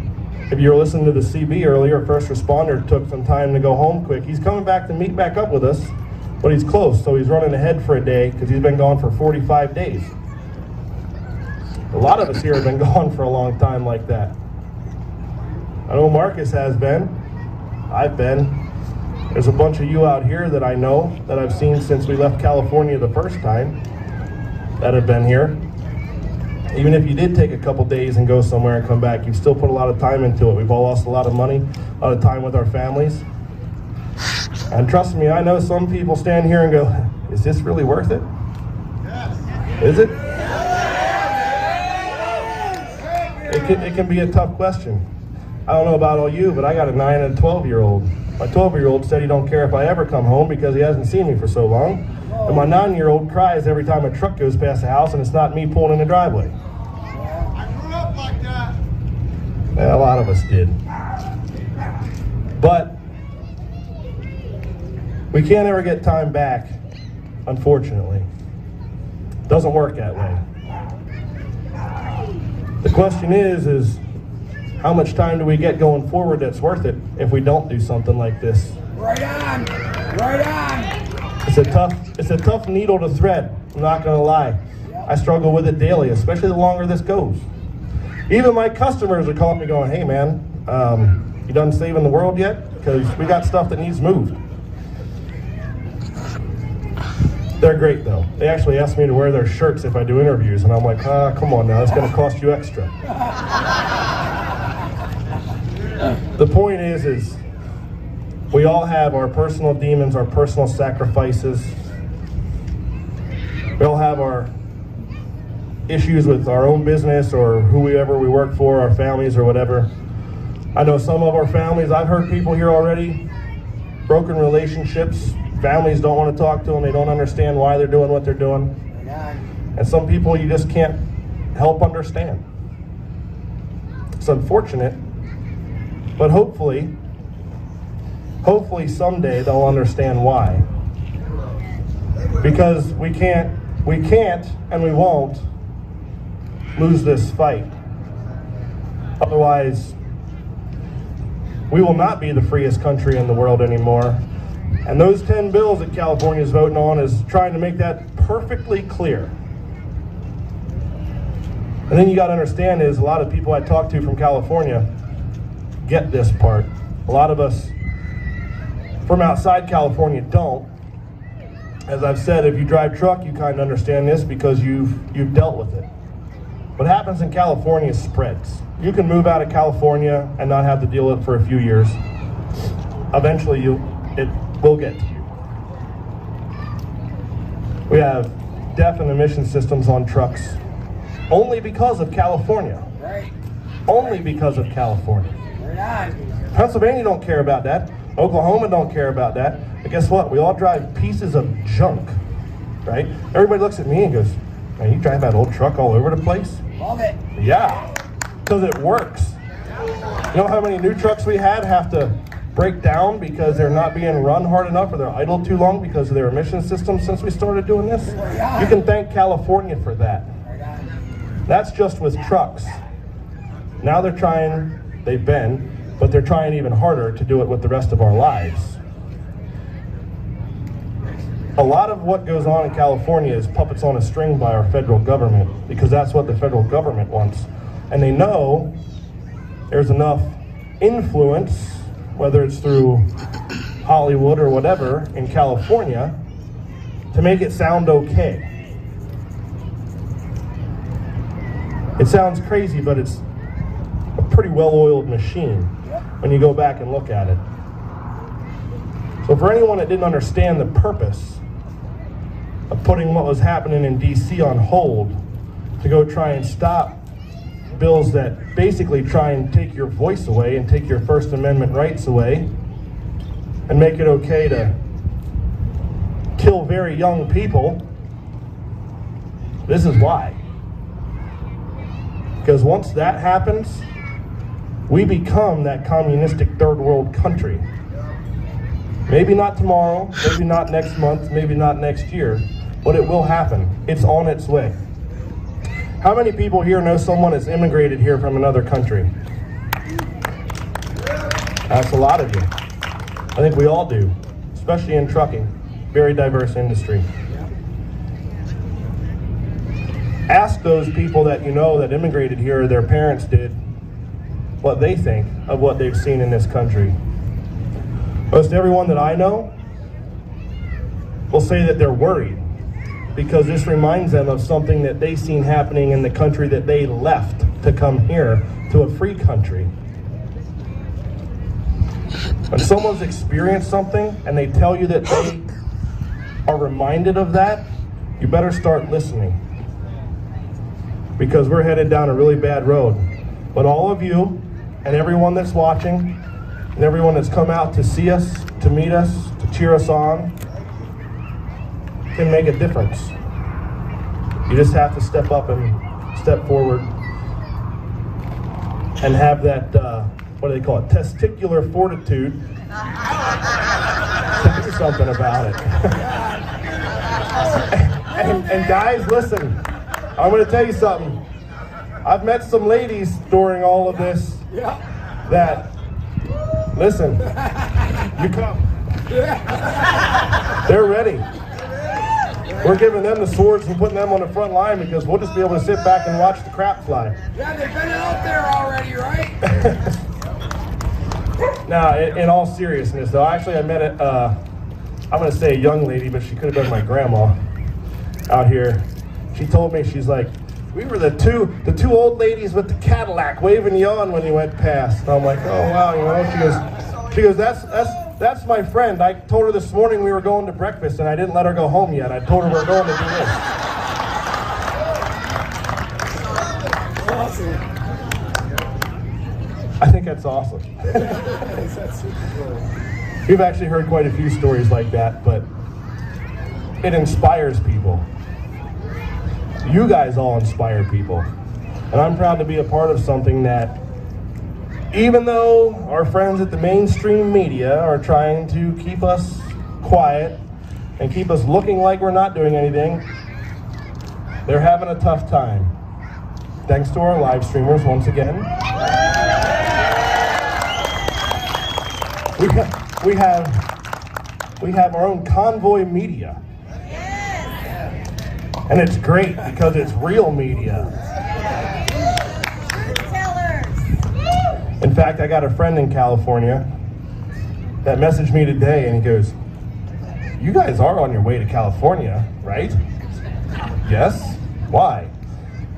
if you were listening to the CB earlier, a first responder took some time to go home quick. He's coming back to meet back up with us, but he's close, so he's running ahead for a day because he's been gone for 45 days. A lot of us here have been gone for a long time like that. I know Marcus has been. I've been. There's a bunch of you out here that I know, that I've seen since we left California the first time, that have been here. Even if you did take a couple days and go somewhere and come back, you've still put a lot of time into it. We've all lost a lot of money, a lot of time with our families. And trust me, I know some people stand here and go, is this really worth it? Yes. Is it? It can be a tough question. I don't know about all you, but I got a 9 and a 12-year-old. My 12-year-old said he don't care if I ever come home because he hasn't seen me for so long. And my 9-year-old cries every time a truck goes past the house and it's not me pulling in the driveway. I grew up like that. Yeah, a lot of us did. But we can't ever get time back, unfortunately. It doesn't work that way. The question is how much time do we get going forward that's worth it if we don't do something like this? Right on! Right on! It's a tough needle to thread, I'm not gonna lie. I struggle with it daily, especially the longer this goes. Even my customers are calling me going, hey man, you done saving the world yet? Because we got stuff that needs moved. They're great though. They actually ask me to wear their shirts if I do interviews, and I'm like, come on now, it's gonna cost you extra. The point is we all have our personal demons, our personal sacrifices. We all have our issues with our own business or whoever we work for, our families or whatever. I know some of our families, I've heard people here already, broken relationships. Families don't want to talk to them. They don't understand why they're doing what they're doing. And some people you just can't help understand. It's unfortunate, but hopefully someday they'll understand why. Because we can't and we won't lose this fight. Otherwise, we will not be the freest country in the world anymore. And those 10 bills that California is voting on is trying to make that perfectly clear. And then you got to understand is a lot of people I talk to from California get this part. A lot of us from outside California don't. As I've said, if you drive truck, you kind of understand this because you've dealt with it. What happens in California spreads. You can move out of California and not have to deal with it for a few years. Eventually it will get to you. We have death and emission systems on trucks only because of California. Right. Only because of California. Right. Pennsylvania don't care about that. Oklahoma don't care about that. But guess what? We all drive pieces of junk, right? Everybody looks at me and goes, man, you drive that old truck all over the place? Love it. Yeah, because it works. You know how many new trucks we have to break down because they're not being run hard enough or they're idle too long because of their emission system since we started doing this? You can thank California for that. That's just with trucks. Now they've been, but they're trying even harder to do it with the rest of our lives. A lot of what goes on in California is puppets on a string by our federal government because that's what the federal government wants. And they know there's enough influence, whether it's through Hollywood or whatever in California, to make it sound okay. It sounds crazy, but it's a pretty well-oiled machine when you go back and look at it. So for anyone that didn't understand the purpose of putting what was happening in DC on hold to go try and stop bills that basically try and take your voice away and take your First Amendment rights away and make it okay to kill very young people, this is why. Because once that happens, we become that communistic third world country. Maybe not tomorrow, maybe not next month, maybe not next year, but it will happen. It's on its way. How many people here know someone that's immigrated here from another country? That's a lot of you. I think we all do, especially in trucking. Very diverse industry. Ask those people that you know that immigrated here or their parents did what they think of what they've seen in this country. Most everyone that I know will say that they're worried because this reminds them of something that they seen happening in the country that they left to come here to a free country. When someone's experienced something and they tell you that they are reminded of that, you better start listening because we're headed down a really bad road. But all of you and everyone that's watching and everyone that's come out to see us, to meet us, to cheer us on, can make a difference. You just have to step up and step forward and have that, what do they call it, testicular fortitude to do something about it. and guys, listen, I'm going to tell you something. I've met some ladies during all of this that, listen, you come. They're ready. We're giving them the swords and putting them on the front line because we'll just be able to sit back and watch the crap fly. Yeah, they've been out there already, right? Now, in all seriousness, though, actually I met I'm going to say a young lady, but she could have been my grandma out here. She told me, she's like, we were the two old ladies with the Cadillac waving you on when you went past. And I'm like, oh wow, you know. She goes, that's my friend. I told her this morning we were going to breakfast, and I didn't let her go home yet. I told her we're going to do this. Awesome. I think that's awesome. We've actually heard quite a few stories like that, but it inspires people. You guys all inspire people. And I'm proud to be a part of something that, even though our friends at the mainstream media are trying to keep us quiet and keep us looking like we're not doing anything, they're having a tough time. Thanks to our live streamers once again. We have our own Convoy media. And it's great because it's real media. In fact, I got a friend in California that messaged me today and he goes, you guys are on your way to California, right? Yes? Why?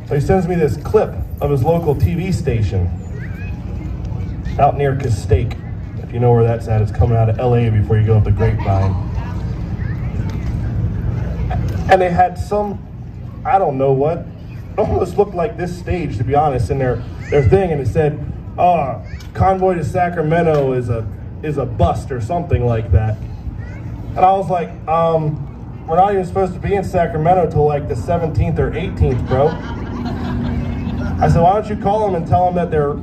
So he sends me this clip of his local TV station out near Castaic. If you know where that's at, it's coming out of LA before you go up the Grapevine. And they had some, I don't know what, it almost looked like this stage, to be honest, in their thing, and it said, Convoy to Sacramento is a bust or something like that. And I was like, we're not even supposed to be in Sacramento till like the 17th or 18th, bro. I said, why don't you call them and tell them that they're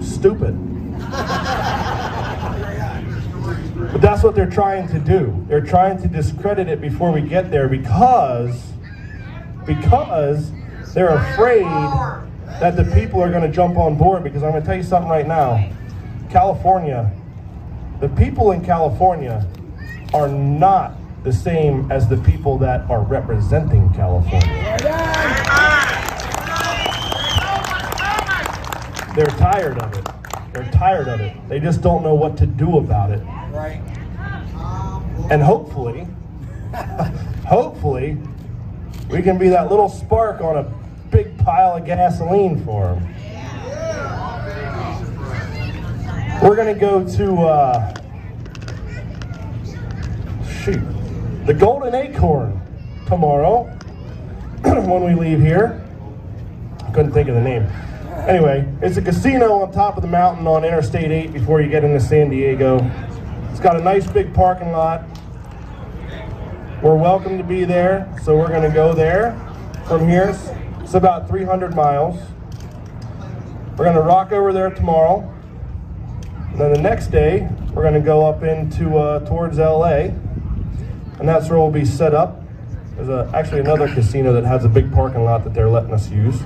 stupid? But that's what they're trying to do. They're trying to discredit it before we get there because they're afraid that the people are going to jump on board. Because I'm going to tell you something right now. California, the people in California are not the same as the people that are representing California. They're tired of it. They're tired of it. They just don't know what to do about it. Right. And hopefully, we can be that little spark on a big pile of gasoline for them. We're gonna go to, the Golden Acorn tomorrow when we leave here. Couldn't think of the name. Anyway, it's a casino on top of the mountain on Interstate 8 before you get into San Diego. It's got a nice big parking lot. We're welcome to be there, so we're gonna go there from here. It's about 300 miles. We're gonna rock over there tomorrow. And then the next day, we're gonna go up into towards LA, and that's where we'll be set up. There's actually another casino that has a big parking lot that they're letting us use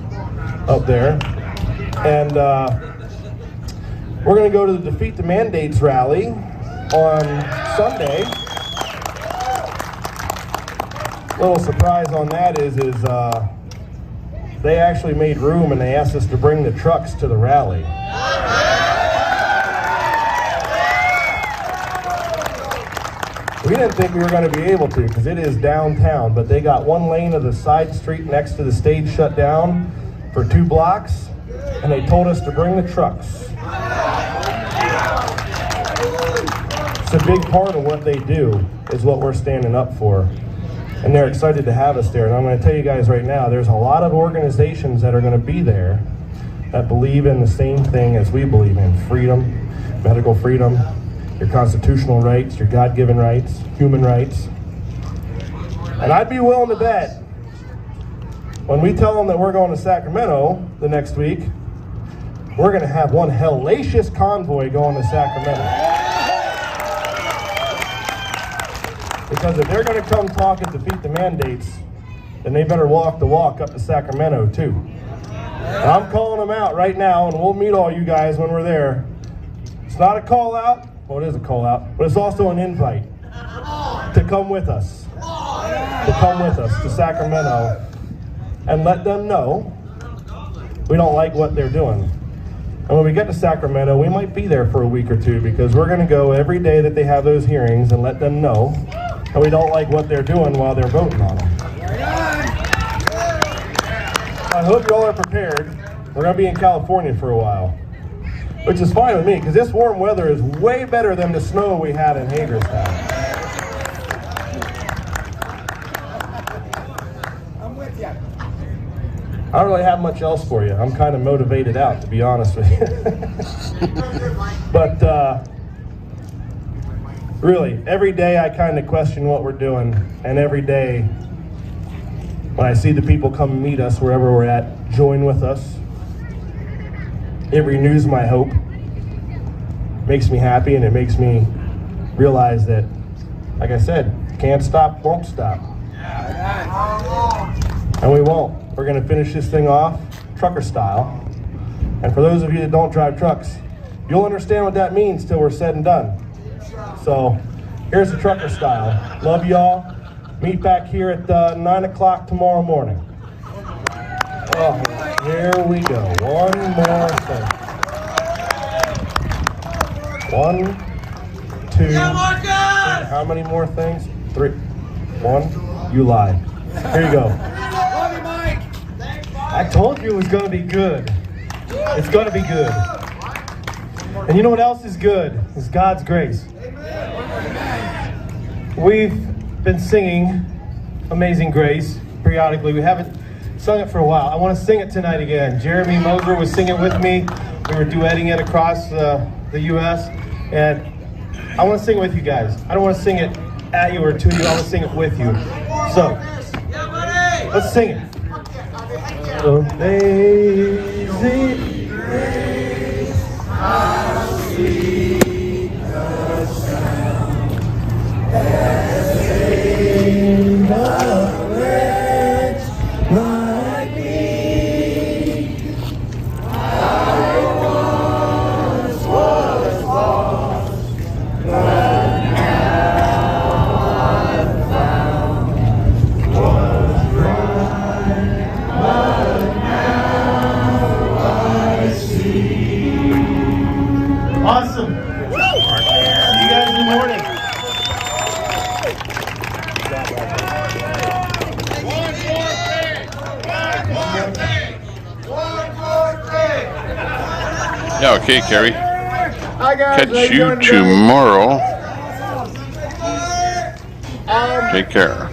up there. And we're gonna go to the Defeat the Mandates rally on Sunday. Little surprise on that is they actually made room and they asked us to bring the trucks to the rally. We didn't think we were going to be able to because it is downtown, but they got one lane of the side street next to the stage shut down for 2 blocks, and they told us to bring the trucks. It's a big part of what they do is what we're standing up for. And they're excited to have us there. And I'm going to tell you guys right now, there's a lot of organizations that are going to be there that believe in the same thing as we believe in. Freedom, medical freedom, your constitutional rights, your God-given rights, human rights. And I'd be willing to bet when we tell them that we're going to Sacramento the next week, we're going to have one hellacious convoy going to Sacramento. Because if they're going to come talk and defeat the mandates, then they better walk the walk up to Sacramento too. And I'm calling them out right now, and we'll meet all you guys when we're there. It's not a call out, well it is a call out, but it's also an invite to come with us. to come with us to Sacramento and let them know we don't like what they're doing. And when we get to Sacramento, we might be there for a week or two because we're going to go every day that they have those hearings and let them know that we don't like what they're doing while they're voting on them. I hope you all are prepared. We're going to be in California for a while, which is fine with me because this warm weather is way better than the snow we had in Hagerstown. I'm with you. I don't really have much else for you. I'm kind of motivated out, to be honest with you. But really, every day I kind of question what we're doing, and every day when I see the people come meet us wherever we're at, join with us, it renews my hope, makes me happy, and it makes me realize that, like I said, can't stop, won't stop. And we won't. We're going to finish this thing off trucker style. And for those of you that don't drive trucks, you'll understand what that means till we're said and done. So here's the trucker style. Love y'all. Meet back here at 9 o'clock tomorrow morning. Oh, here we go. One more thing. 1, 2, how many more things? 3. 1. You lie. Here you go. I told you it was going to be good. It's going to be good. And you know what else is good? Is God's grace. We've been singing Amazing Grace periodically. We haven't sung it for a while. I want to sing it tonight again. Jeremy Moser was singing with me. We were duetting it across the U.S. And I want to sing it with you guys. I don't want to sing it at you or to you. I want to sing it with you. So, let's sing it. Amazing grace, how sweet the sound that saved a wretch like me. I once was lost, but now I'm found. Was blind, but now I see. Awesome. See you guys in the morning. Yeah, okay, Carrie. Hi guys. Catch you tomorrow. Take care.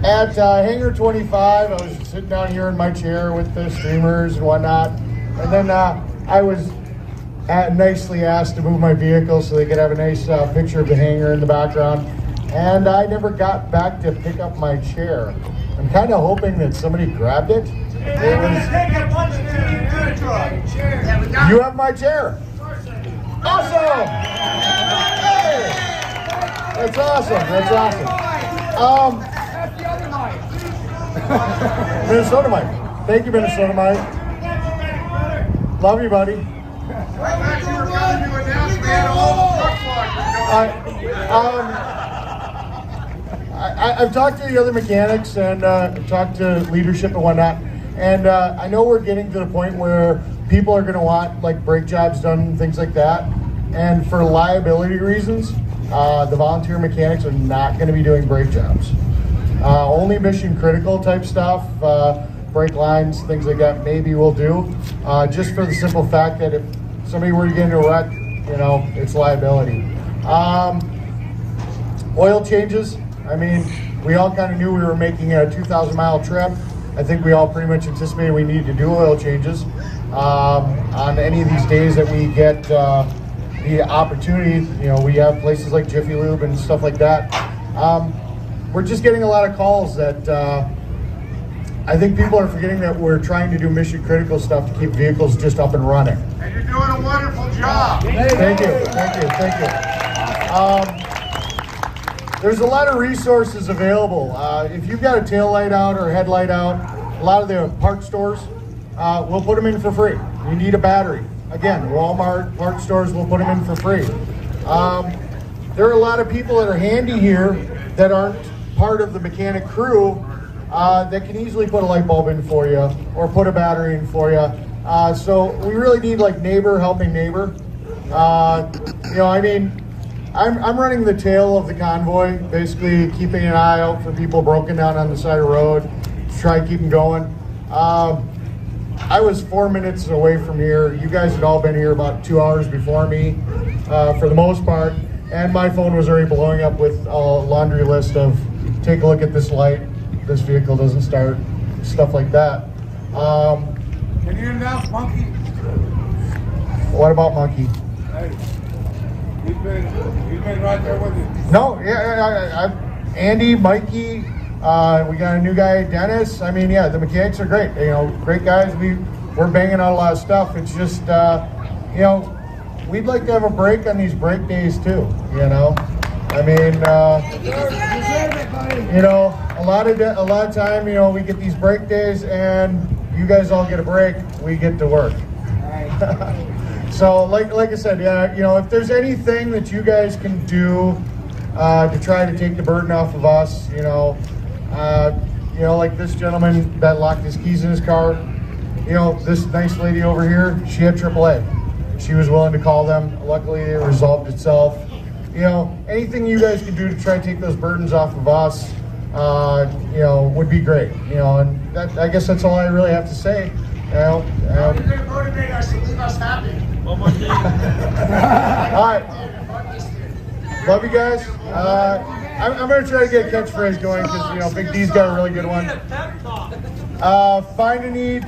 At Hangar 25, I was sitting down here in my chair with the streamers and whatnot, and then I was nicely asked to move my vehicle so they could have a nice picture of the hangar in the background, and I never got back to pick up my chair. I'm kind of hoping that somebody grabbed it. You have my chair. Awesome! Hey! That's awesome. That's awesome. Minnesota Mike. Thank you, Minnesota Mike. Love you, buddy. I've talked to the other mechanics and talked to leadership and whatnot, and I know we're getting to the point where people are going to want like brake jobs done, things like that, and for liability reasons, the volunteer mechanics are not going to be doing brake jobs. Only mission critical type stuff, brake lines, things like that, maybe we'll do, just for the simple fact that if somebody were to get into a wreck, you know, it's liability. Oil changes, I mean, we all kind of knew we were making a 2,000-mile trip. I think we all pretty much anticipated we needed to do oil changes. On any of these days that we get the opportunity, you know, we have places like Jiffy Lube and stuff like that. We're just getting a lot of calls that I think people are forgetting that we're trying to do mission critical stuff to keep vehicles just up and running. And you're doing a wonderful job. Thank you. There's a lot of resources available. If you've got a tail light out or a headlight out, a lot of the part stores, we'll put them in for free. You need a battery. Again, Walmart, part stores, we'll put them in for free. There are a lot of people that are handy here that aren't part of the mechanic crew that can easily put a light bulb in for you or put a battery in for you. So we really need like neighbor helping neighbor. You know, I mean, I'm running the tail of the convoy, basically keeping an eye out for people broken down on the side of the road to try and keep them going. I was 4 minutes away from here. You guys had all been here about 2 hours before me, for the most part, and my phone was already blowing up with a laundry list of take a look at this light, this vehicle doesn't start, stuff like that. Can you announce Monkey? What about Monkey? Hey, he's been right there with you. No, yeah, Andy, Mikey, we got a new guy, Dennis. I mean, yeah, the mechanics are great. You know, great guys. We're banging out a lot of stuff. It's just, you know, we'd like to have a break on these break days too. You know, I mean, you know, a lot of time, you know, we get these break days, and you guys all get a break. We get to work. So, like I said, yeah, you know, if there's anything that you guys can do to try to take the burden off of us, you know, like this gentleman that locked his keys in his car, you know, this nice lady over here, she had AAA. She was willing to call them. Luckily, it resolved itself. You know, anything you guys can do to try to take those burdens off of us, you know, would be great. You know, and that, I guess that's all I really have to say. You know, You're going to motivate us to leave us happy. all right. Love you guys. I'm going to try to get a catchphrase going because, you know, Big D's got a really good one. Find a need,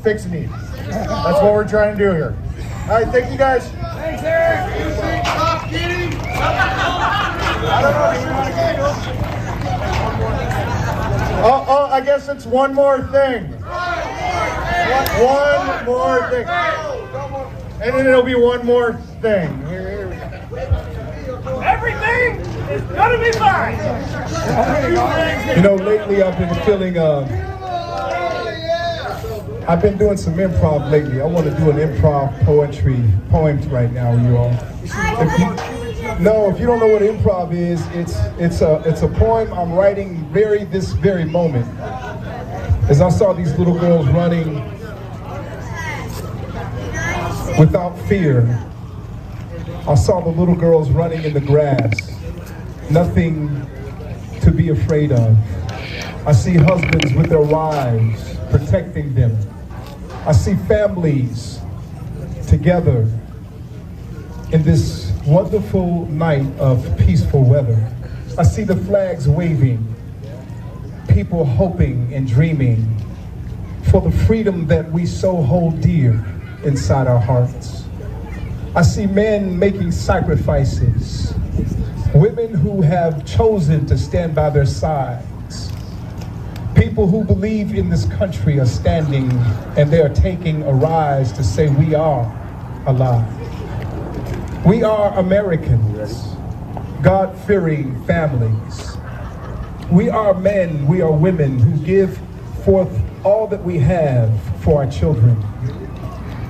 fix a need. That's what we're trying to do here. All right, thank you guys. Thanks, Eric. Stop kidding. I don't know. Do you want to get Oh, I guess it's one more thing. One more thing. And then it'll be one more thing. Here we go. Everything is going to be fine. You know, lately I've been feeling, I've been doing some improv lately. I want to do an improv poem right now, you all. If you don't know what improv is, it's a poem I'm writing this very moment. As I saw these little girls running without fear, I saw the little girls running in the grass, nothing to be afraid of. I see husbands with their wives protecting them. I see families together in this wonderful night of peaceful weather. I see the flags waving, people hoping and dreaming for the freedom that we so hold dear inside our hearts. I see men making sacrifices, women who have chosen to stand by their sides. People who believe in this country are standing, and they are taking a rise to say we are alive. We are Americans, God-fearing families. We are men, we are women who give forth all that we have for our children.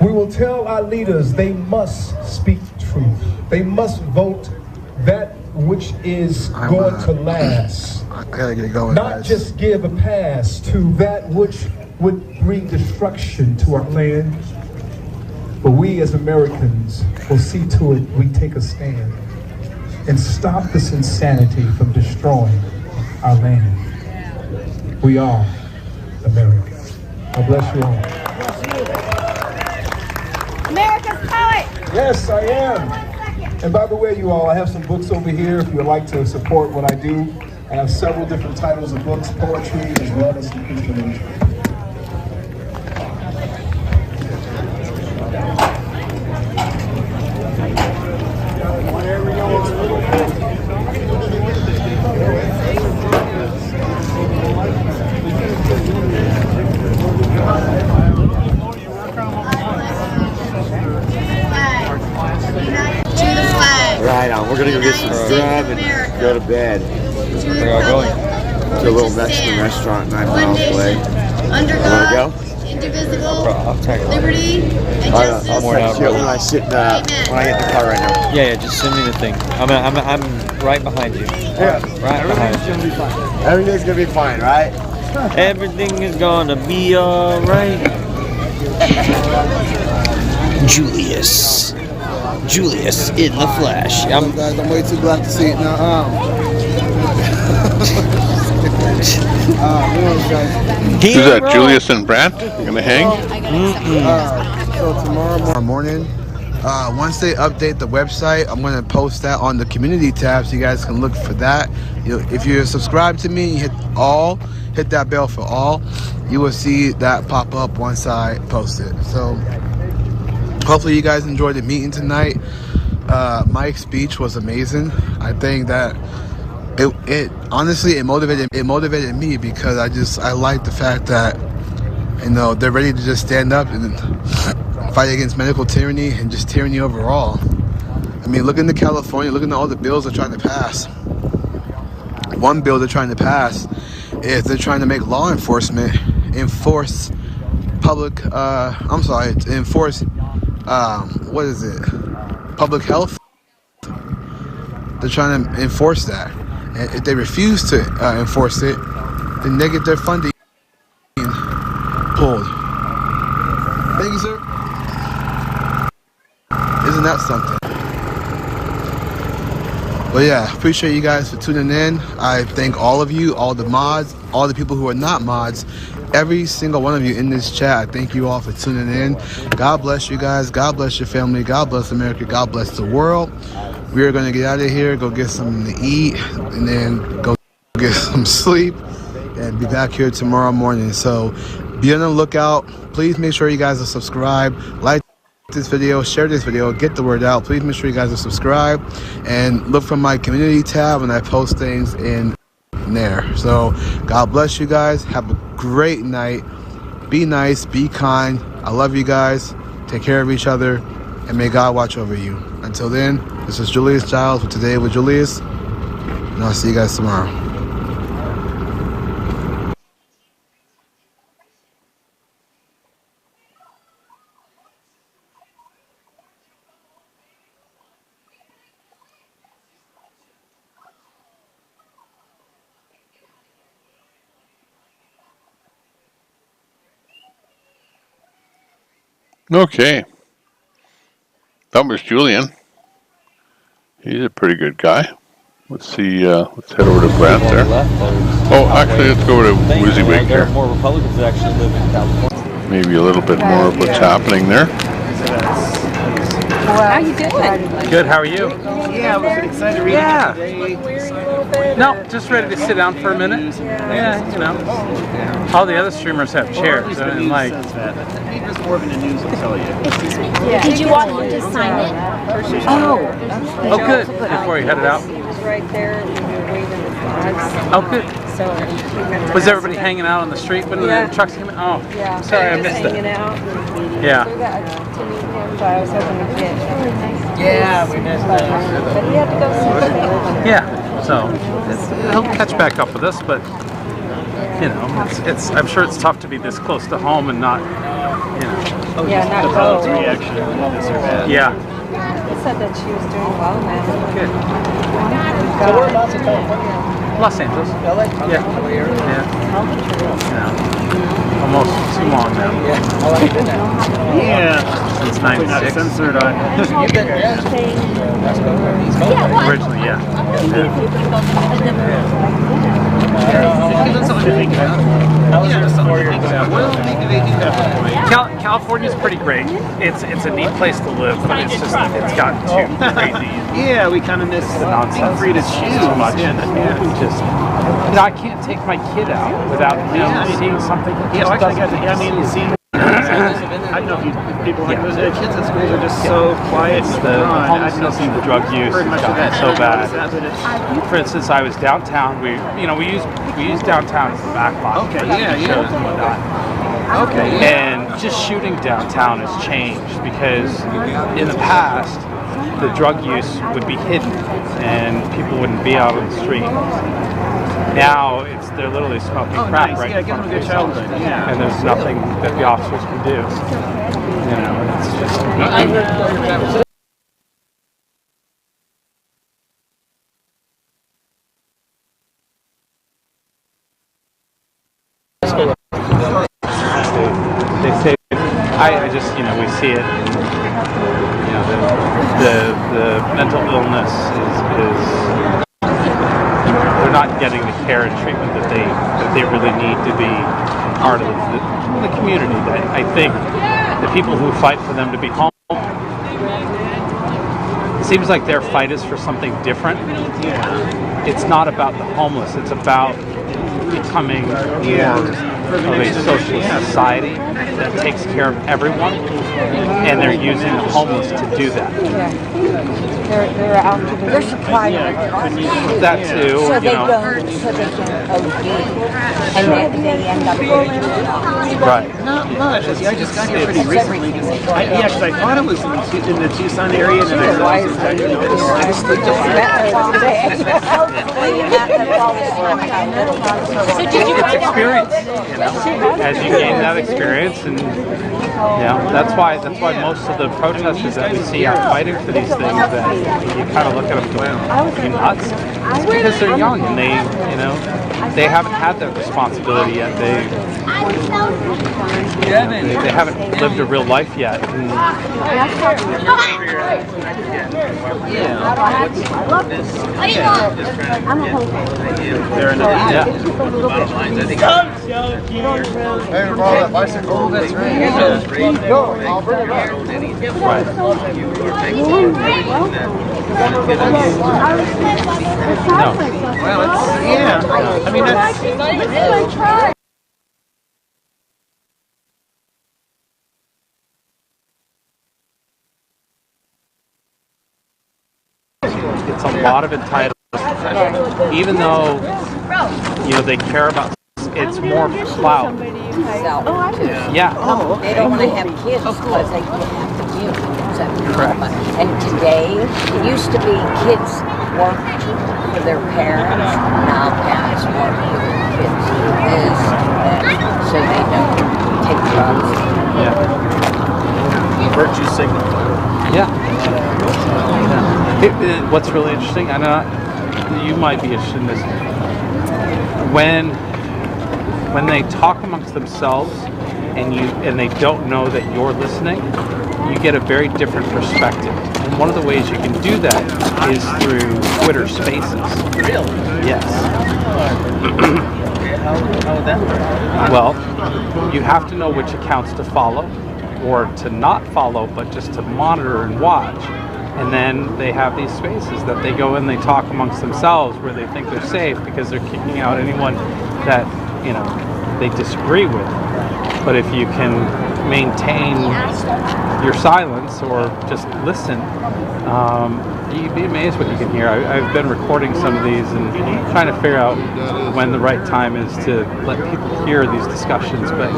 We will tell our leaders they must speak truth. They must vote that which is going to last. I gotta get going, Not guys. just give a pass to that which would bring destruction to our land, but we as Americans will see to it we take a stand and stop this insanity from destroying our land. We are America. God bless you all. America's poet. Yes, I am. And by the way, you all, I have some books over here if you would like to support what I do. I have several different titles of books, poetry, as well as some information. Right on. We're gonna go get some grub and go to bed. Where are you going? To a little Mexican restaurant 9 miles away. You wanna go? indivisible, I'll tag along. liberty, and justice. I'll text you when I get in the car right now. Yeah, just send me the thing. I'm right behind you. Yeah, Right behind you. gonna be fine. Everything's gonna be fine, right? Everything is gonna be alright. Julius in the flesh. I'm way too glad to see it now. Who's that, Julius and Brant? You're gonna hang? So tomorrow morning, once they update the website, I'm gonna post that on the community tab so you guys can look for that. If you're subscribed to me, you hit that bell for all. You will see that pop up once I post it. So hopefully you guys enjoyed the meeting tonight. Mike's speech was amazing. I think that it honestly motivated me because I like the fact that they're ready to just stand up and fight against medical tyranny and just tyranny overall. I mean, look into California, look into all the bills they're trying to pass. One bill they're trying to pass is they're trying to make law enforcement enforce public public health. They're trying to enforce that, and if they refuse to enforce it, then they get their funding pulled. Thank you, sir. Isn't that something? But yeah, appreciate you guys for tuning in. I thank all of you, all the mods, all the people who are not mods, every single one of you in this chat. I thank you all for tuning in. God bless you guys. God bless your family. God bless America. God bless the world. We are going to get out of here, go get something to eat, and then go get some sleep, and be back here tomorrow morning. So be on the lookout. Please make sure you guys are subscribed, like this video, share this video, get the word out. Please make sure you guys are subscribed and look for my community tab when I post things in there. So God bless you guys. Have a great night. Be nice, be kind. I love you guys. Take care of each other, and may God watch over you. Until then, this is Julius Giles with Today with Julius, and I'll see you guys tomorrow. Okay. That was Julian. He's a pretty good guy. Let's see, let's head over to Brant there. Oh, actually, let's go to WYSIWYG There here. are more Republicans that actually live in California. Maybe a little bit more of what's happening there. How you doing? Good, how are you? Yeah, was it excited reading it today? No, just ready to sit down for a minute. Yeah, all the other streamers have chairs, and like. There's more of in the news, I'll tell you. Did you want him to sign it? Oh, good. Before you headed out. Right there, we were waving the flags. Oh, good. So Was everybody hanging out on the street when the trucks came in? Oh, yeah, sorry, I missed hanging that. out. Yeah. So we got to meet him, but I was hoping to get. Yeah, we missed But he had to go see. Yeah. So he'll catch back up with us, but it's. I'm sure it's tough to be this close to home and not, Yeah, not the go. public's reaction to this or bad. Yeah. They said that she was doing well, man. Good. So whereabouts in California? Los Angeles. LA? Yeah. Almost too long now. Yeah. How long have you been there? Yeah. Since Hopefully not 96. censored on. You've been there? Originally, yeah. California's pretty great. It's a neat place to live, but it's gotten too crazy. Yeah, we kind of miss the nonsense. free to choose too much. Just I can't take my kid out without seeing something. Yeah, well, actually, I mean, seeing. I don't know if people like those kids at schools are just so quiet. The homelessness and the drug use has gotten so bad. For instance, I was downtown. We use downtown as the back lot for shows and whatnot. Okay. And just shooting downtown has changed because in the past the drug use would be hidden and people wouldn't be out on the street. Now they're literally smoking Oh, crack nice. right Yeah, in give front them a of good themselves. childhood. Yeah. And there's nothing that the officers can do. You know, and it's just. They say, I just, you know, we see it. You know, the mental illness is they're not getting the care and treatment that they really need to be part of the community. I think the people who fight for them to be home, it seems like their fight is for something different. It's not about the homeless. It's about becoming more of a socialist society that takes care of everyone, and they're using the homeless to do that. They're out to their supply That too, so you they know. don't, so they can OD, and then they end up Right. Not much. I just got here pretty recently. Because I thought it was in the Tucson area, and then I realized I didn't know. I just looked up It's experience, you know. As you gain that experience, and that's why most of the protesters that we see out fighting for these things, that you kind of look at them going, "Are you nuts?" It's because they're young and they haven't had that responsibility yet. They haven't lived a real life yet. And They're another. Yeah. Hey, borrow that bicycle. That's right. No, I'll bring it up. Right. No. Well, I mean, that's. It's a lot of entitlement, even though they care about. It's more clout. Yeah. They don't want to have kids because they have to give them. Correct. And today, it used to be kids worked for their parents. Now parents work for their kids. This, that, so they don't take drugs. Yeah. Virtue signal. Yeah. What's really interesting, I know you might be interested in this. When they talk amongst themselves and they don't know that you're listening, you get a very different perspective. And one of the ways you can do that is through Twitter Spaces. Really? Yes. How would that work? Well, you have to know which accounts to follow or to not follow, but just to monitor and watch. And then they have these spaces that they go in, they talk amongst themselves where they think they're safe because they're kicking out anyone that, they disagree with. But if you can maintain your silence or just listen, you'd be amazed what you can hear. I've been recording some of these and trying to figure out when the right time is to let people hear these discussions. But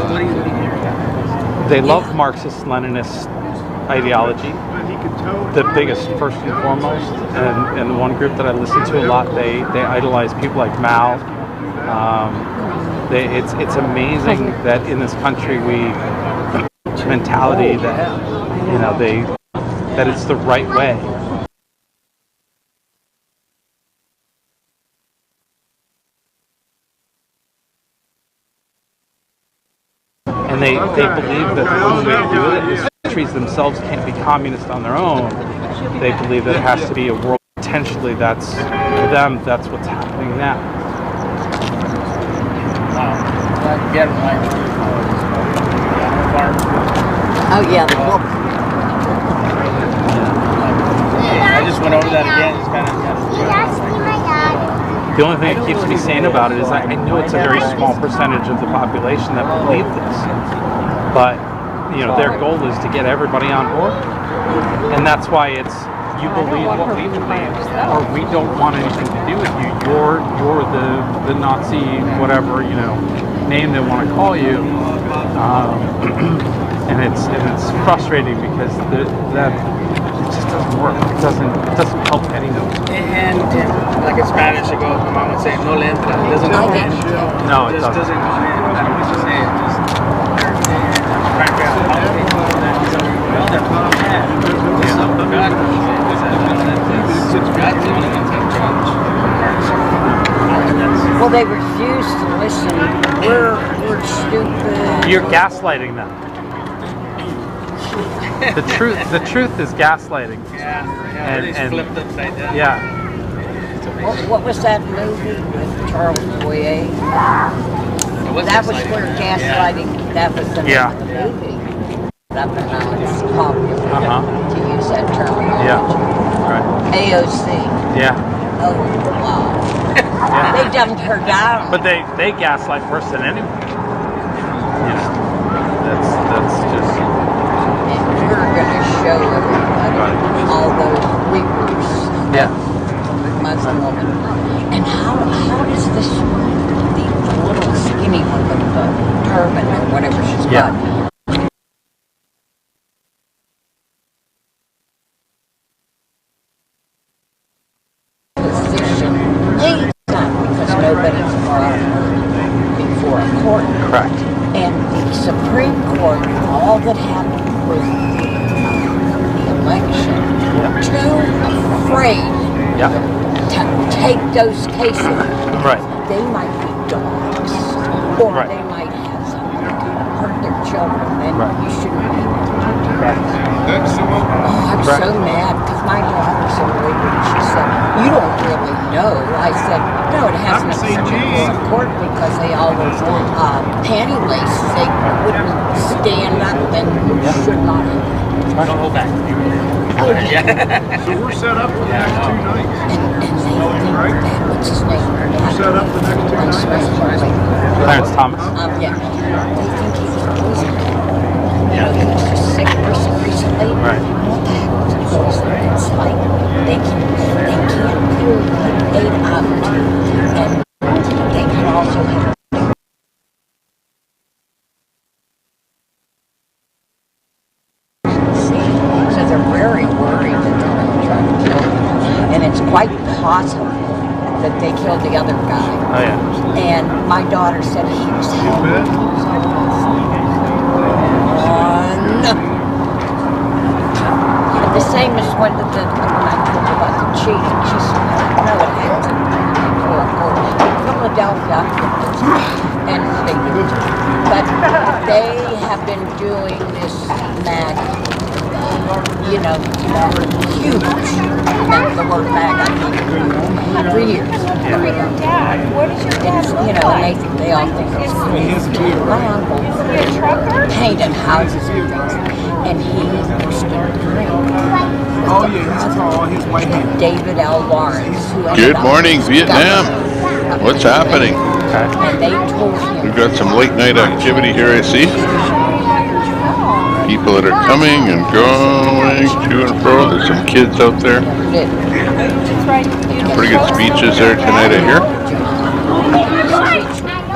they love Marxist-Leninist ideology, the biggest first and foremost, and the one group that I listen to a lot, they idolize people like Mao. It's amazing that in this country mentality that that it's the right way. And they believe that the only way to do it is countries themselves can't be communist on their own. They believe that it has to be a world. Potentially, that's for them. That's what's happening now. Oh yeah, the book. I just went over that again. It's kind of. The only thing that keeps me sane about it is I know it's a very small percentage of the population that believe this, but their goal is to get everybody on board, and that's why it's you believe what we believe, or we don't want anything to do with you. You're the Nazi whatever name they want to call you, and it's frustrating because that it just doesn't work. It doesn't help anyone. And like in Spanish, I go, my mom would say, no le entra. It doesn't go in. No, it just doesn't. go in. I don't know what to say. It just crack out. Well, they refuse to listen. We're stupid. You're gaslighting them. The truth is gaslighting. Yeah, and flipped upside down. Yeah. What was that movie with Charles Boyer? That was where gaslighting, that was the name of the movie. Up and now it's popular to use that terminology. Yeah. Right. AOC. Yeah. Oh, wow. They dumbed her down. But they gaslight worse than anyone. You know, that's just. We're gonna show everybody all those weepers. Yeah. Muslim woman. And how does this the little skinny one with the turban or whatever she's got? Position because nobody's brought her before a court. Correct. And the Supreme Court, all that happened with the election, too afraid to take those cases. Right. They might be dogs, or they might have something to hurt their children, and you shouldn't be able to do that. Oh, I'm so mad, because my daughter's a lawyer, and she said, you don't really know. I said, no, it has nothing to do with the court, because they always, panty lace, they wouldn't stand up and should not have. Don't hold back. So we're set up for the next 2 nights. Right? What's his name? We're set up the next 2 nights. Clarence Thomas. Yeah. They think he's a poison. You know, he was just sick recently. Right. What the heck is a poison? It's like they can't pull the 8 out, and they can also have. So they're very worried that they're going to try to kill him. And it's quite possible that they killed the other guy. Oh, yeah. And my daughter said he was having the same as when I told her about the cheating. She said, no, it happened before Philadelphia, and but they have been doing this MAGA, huge, the word MAGA, for years. And they all think it's cool. My uncle painted houses and things, and he used to drink. Oh yeah, he's tall, his white hair. David L. Lawrence. Good morning, Vietnam. What's happening? And they told him. We've got some late night activity here, I see. People that are coming and going to and fro. There's some kids out there. Pretty good speeches there tonight, I hear.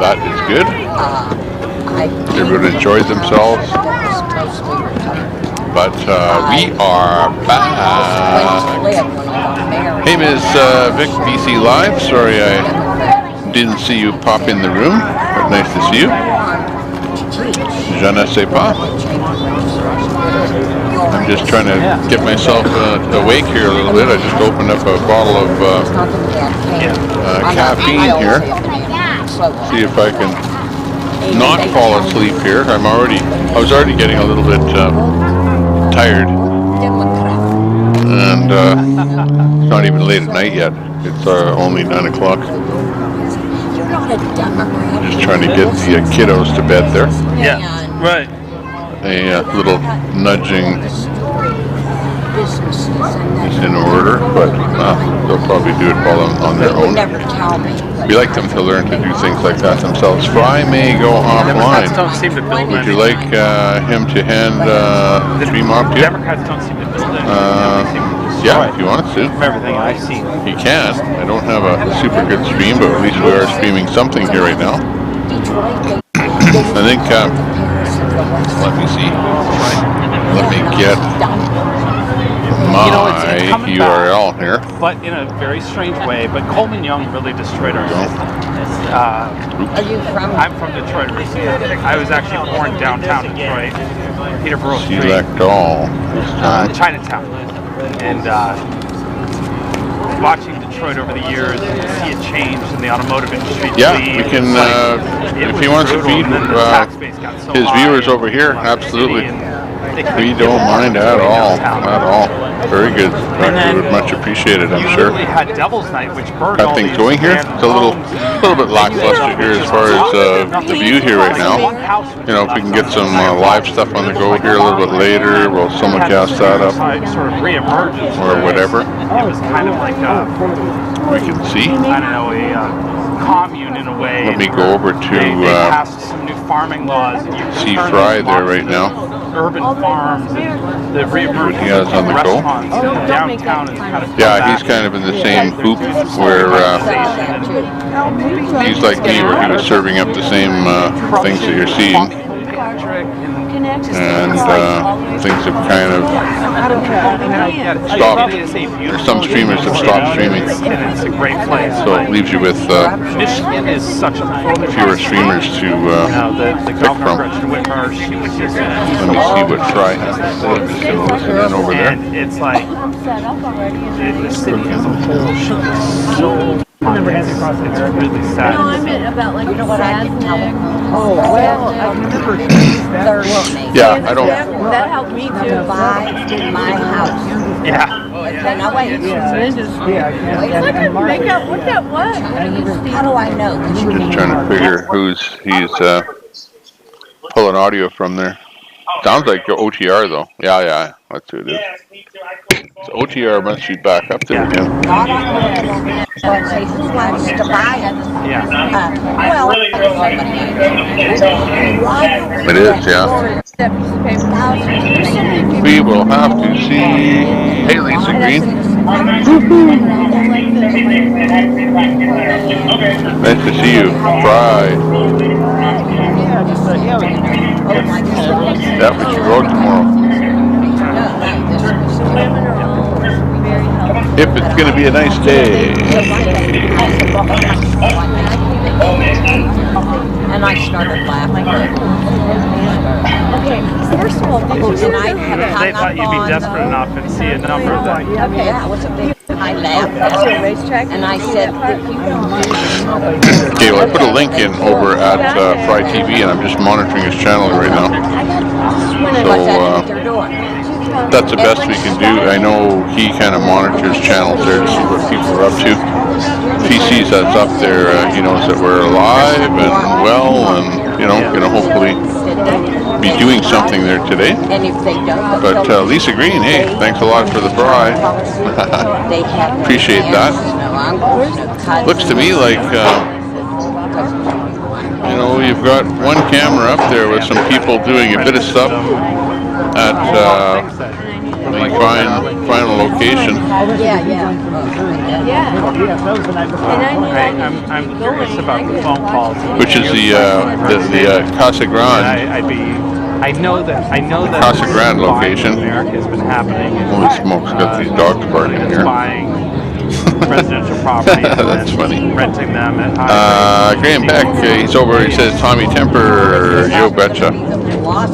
That is good. Everyone enjoyed themselves. But we are back. Hey, Ms. Vic, BC Live. Sorry I didn't see you pop in the room, but nice to see you. Je ne sais pas. I'm just trying to get myself awake here a little bit. I just opened up a bottle of caffeine here. See if I can not fall asleep here. I was already getting a little bit tired. And it's not even late at night yet. It's only 9 o'clock. Just trying to get the kiddos to bed there. Yeah, right. A little nudging is in order, but they'll probably do it all on their own. We like them to learn to do things like that themselves. Fry may go offline. Democrats don't seem to build Would you like him to hand the stream off to you? Democrats don't seem to build it. Yeah, if you want to. From everything I've seen. You can. I don't have a super good stream, but at least we are streaming something here right now. I think, let me see. Let me get my coming URL back, here. but in a very strange way. But Coleman Young really destroyed our system. Are you from? I'm from Detroit. I was actually born downtown Detroit, Peterborough Street, Select all. Chinatown, and watching Detroit over the years and to see it change in the automotive industry. Yeah, we can. If he wants to feed his viewers over here, absolutely. We don't mind at all. At all. Very good. We would much appreciate it, I'm sure. Had Devil's Night, which burned Got things going here. It's a little bit lackluster here as far as the view here right now. You know, if we can get some live stuff on the go here a little bit later, we'll simulcast that up or whatever. It was kind of like we can see. I don't know, a commune in a way. Let me go over to they passed some new farming laws. see Fry there right now. Urban farms and the reemergence he has on the go. Downtown is kind of yeah, he's kind of in the same poop where he's like me, where he was serving up the same things that you're seeing. And things have kind of stopped. There's some streamers have stopped streaming. It's a great place. So it leaves you with Michigan is such a fewer streamers to pick from. Let me see what Fry has to say. I'm just going to listen in over there. And it's like the city as a whole should be so. It's really sad. No, I meant about like the sadness. Oh, well, I remember yeah, I don't. That helped me too. Buy my house. Yeah. Okay, now wait. Make out what that was. How do I know? Just trying to figure who's he's pulling audio from there. Sounds like OTR though. Yeah, that's who it is. So OTR must be back up there again. Who wants to buy it? Well, it is, yeah. We will have to see. Hey, Lisa Green. Nice to see you. Fry. Yeah, we should go tomorrow. If it's going to be a nice day. And I started laughing. Okay, first of all, they thought you'd be desperate enough and see a number of them. Okay, that was a big. I laughed. And I said, okay, well, I put a link in over at Fry TV, and I'm just monitoring his channel right now. So that's the best we can do. I know he kind of monitors channels there to see what people are up to. If he sees us up there, he knows that we're alive and well, and gonna hopefully be doing something there today. But Lisa Green, hey, thanks a lot for the fry. Appreciate that. Looks to me like you've got one camera up there with some people doing a bit of stuff at the final location. I'm curious about the phone calls, which is the Casa Grande. I know that Casa Grande location. America has been happening. Holy smokes! Got these dogs barking here. Buying residential properties. That's funny. Renting them at high Graham Beck, he's over. He says Tommy Temper, yo betcha.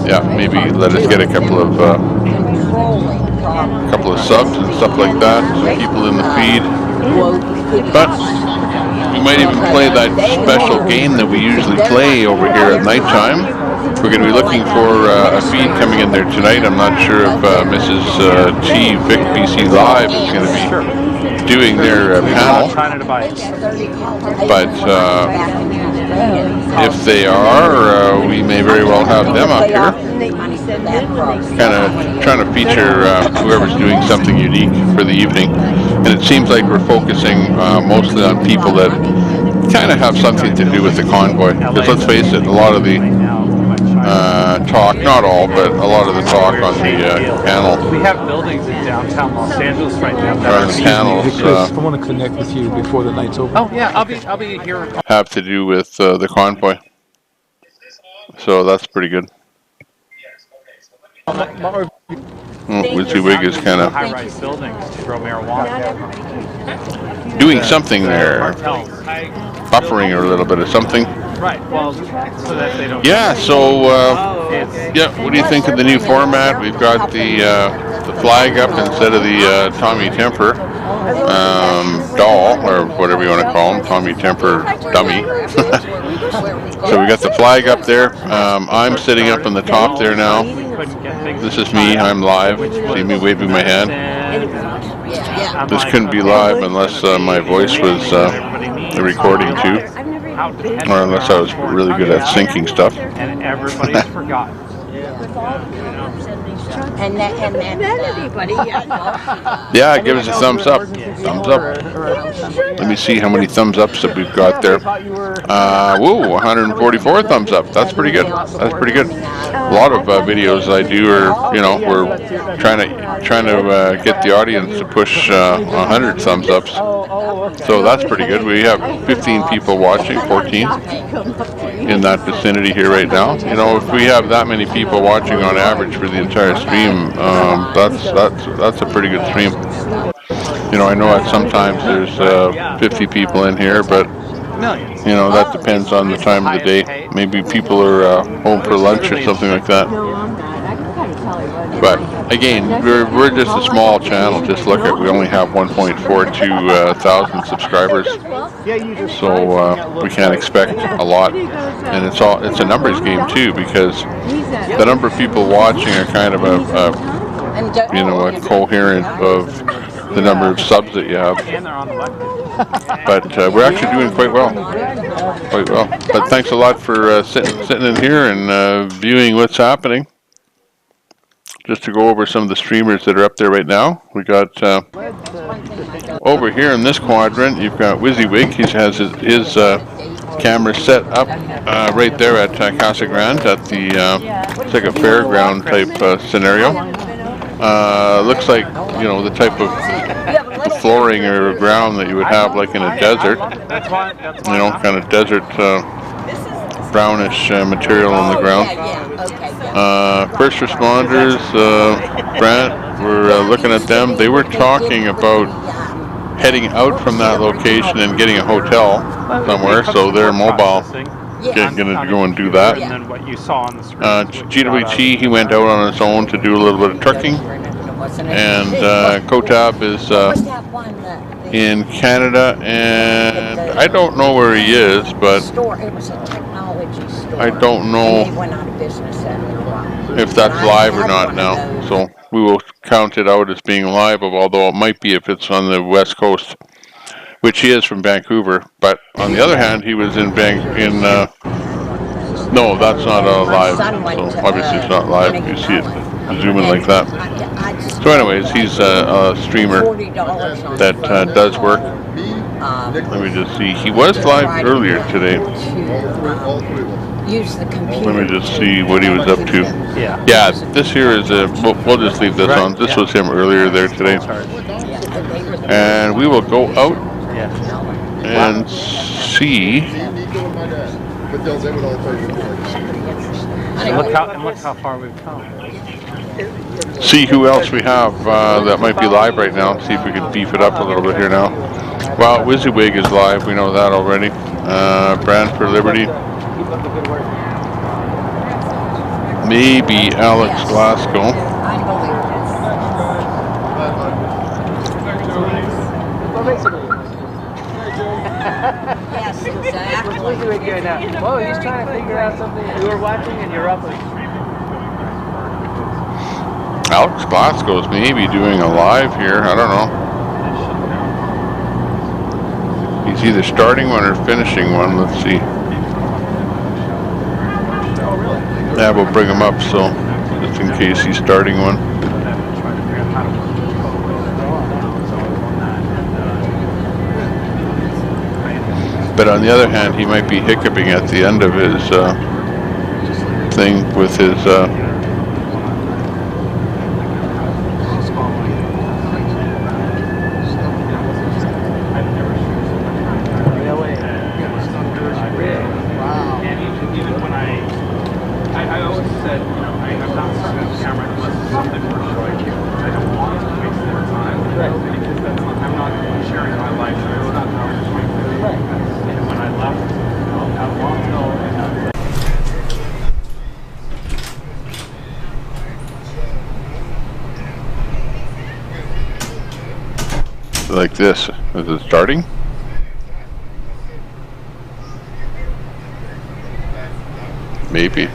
Yeah, maybe let us get a couple of subs and stuff like that. Some people in the feed. But we might even play that special game that we usually play over here at nighttime. We're going to be looking for a feed coming in there tonight. I'm not sure if Mrs. T Vic PC Live is going to be doing their panel. But if they are, we may very well have them up here. Kind of trying to feature whoever's doing something unique for the evening. And it seems like we're focusing mostly on people that kind of have something to do with the convoy. Because let's face it, a lot of the talk, not all, but a lot of the talk on the panel. We have buildings in downtown Los Angeles right now that are panels. I want to connect with you before the night's over. Oh yeah, I'll be here. Have to do with the convoy. So that's pretty good. WYSIWYG is kind of high-rise buildings to grow marijuana. doing something there, Cartels. buffering or a little bit of something. Right. Well, so that they don't. Yeah. So, yeah. What do you think of the new format? We've got the flag up instead of the Tommy Temper doll, or whatever you want to call him, Tommy Temper dummy. So we got the flag up there. I'm sitting up on the top there now. This is me. I'm live. See me waving my hand. This couldn't be live unless my voice was the recording too, or unless I was really good at syncing stuff. And everybody's forgotten. And everybody. Yeah, give us a thumbs up. Thumbs up. Let me see how many thumbs ups that we've got there. Whoa, 144 thumbs up. That's pretty good. That's pretty good. A lot of videos I do are, we're trying to get the audience to push 100 thumbs ups. So that's pretty good. We have 15 people watching, 14 in that vicinity here right now. If we have that many people watching on average for the entire stream, that's a pretty good stream. I know that sometimes there's 50 people in here, but that depends on the time of the day. Maybe people are home for lunch or something like that. But again, we're just a small channel. Just look at, we only have 1.42 thousand subscribers, so we can't expect a lot. And it's a numbers game too, because the number of people watching are kind of a coherent of the number of subs that you have. But we're actually doing quite well. But thanks a lot for sitting in here and viewing what's happening. Just to go over some of the streamers that are up there right now. We got over here in this quadrant, you've got WYSIWYG. He has his camera set up right there at Casa Grande at the it's like a fairground type scenario. Looks like the type of flooring or ground that you would have like in a desert. Kind of desert brownish material on the ground. First responders, Brant, we're looking at them. They were talking about heading out from that location and getting a hotel somewhere, so they're mobile. Going to go and do that. And then what you saw on the screen. GWT, he went out on his own to do a little bit of trucking. And Kotab is in Canada, and I don't know where he is, but I don't know if that's live or not now. So we will count it out as being live, although it might be if it's on the West Coast, which he is from Vancouver. But on the other hand, he was in no, that's not live. So obviously it's not live. You see it zooming like that. So anyways, he's a streamer that does work. Let me just see. He was live earlier today. Let me just see what he was up to. Yeah, this here is we'll just leave this on. This was him earlier there today. And we will go out and see. Look how far we've come. See who else we have that might be live right now. See if we can beef it up a little bit here now. Well, WYSIWYG is live. We know that already. Brand for Liberty. Maybe Alex Glasgow. Yes, exactly. Whoa, he's trying to figure out something. You were watching and you're up. Alex Glasgow's maybe doing a live here. I don't know. He's either starting one or finishing one. Let's see. Yeah, we'll bring him up so just in case he's starting one. But on the other hand, he might be hiccuping at the end of his thing with his I always said, I'm not starting a camera unless something more striking. like this. Is it starting? Maybe.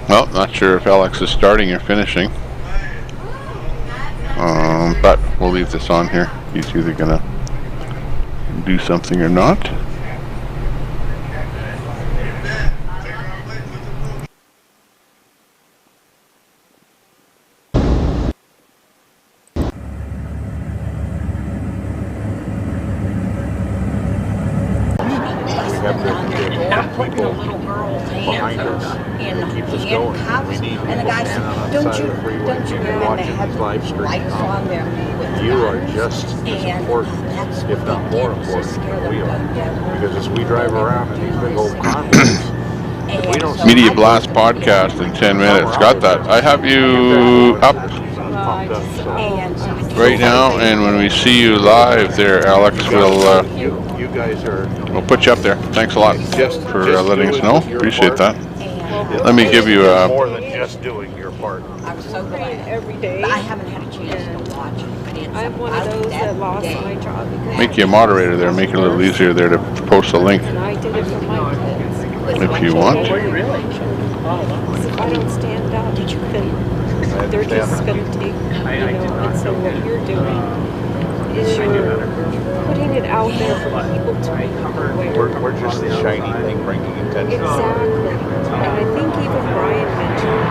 Well, not sure if Alex is starting or finishing. But we'll leave this on here. He's either gonna do something or not. Putting the little girl's hands in handcuffs, and the guy said, don't you know they have lights on them with you are just as important, if not more important than we are. Because as we drive around in these big old convoys, if we don't Media Blast podcast in 10 minutes. Got that. I have you up right now, and when we see you live there, Alex, we'll put you up there. Thanks a lot for letting us know. Appreciate that. Let me give you a... more than just doing your part. I'm so glad. Every day. I haven't had a chance to watch it, but it's I'm one of those that lost my job because Make you a moderator there. Make it a little easier there to post a link. And I did it for my kids. If you want. If I don't stand up, then they're just going to take, and so what you're doing is you're putting it out there for people to be aware. We're just the shiny thing bringing attention. Exactly. And I think even Brian mentioned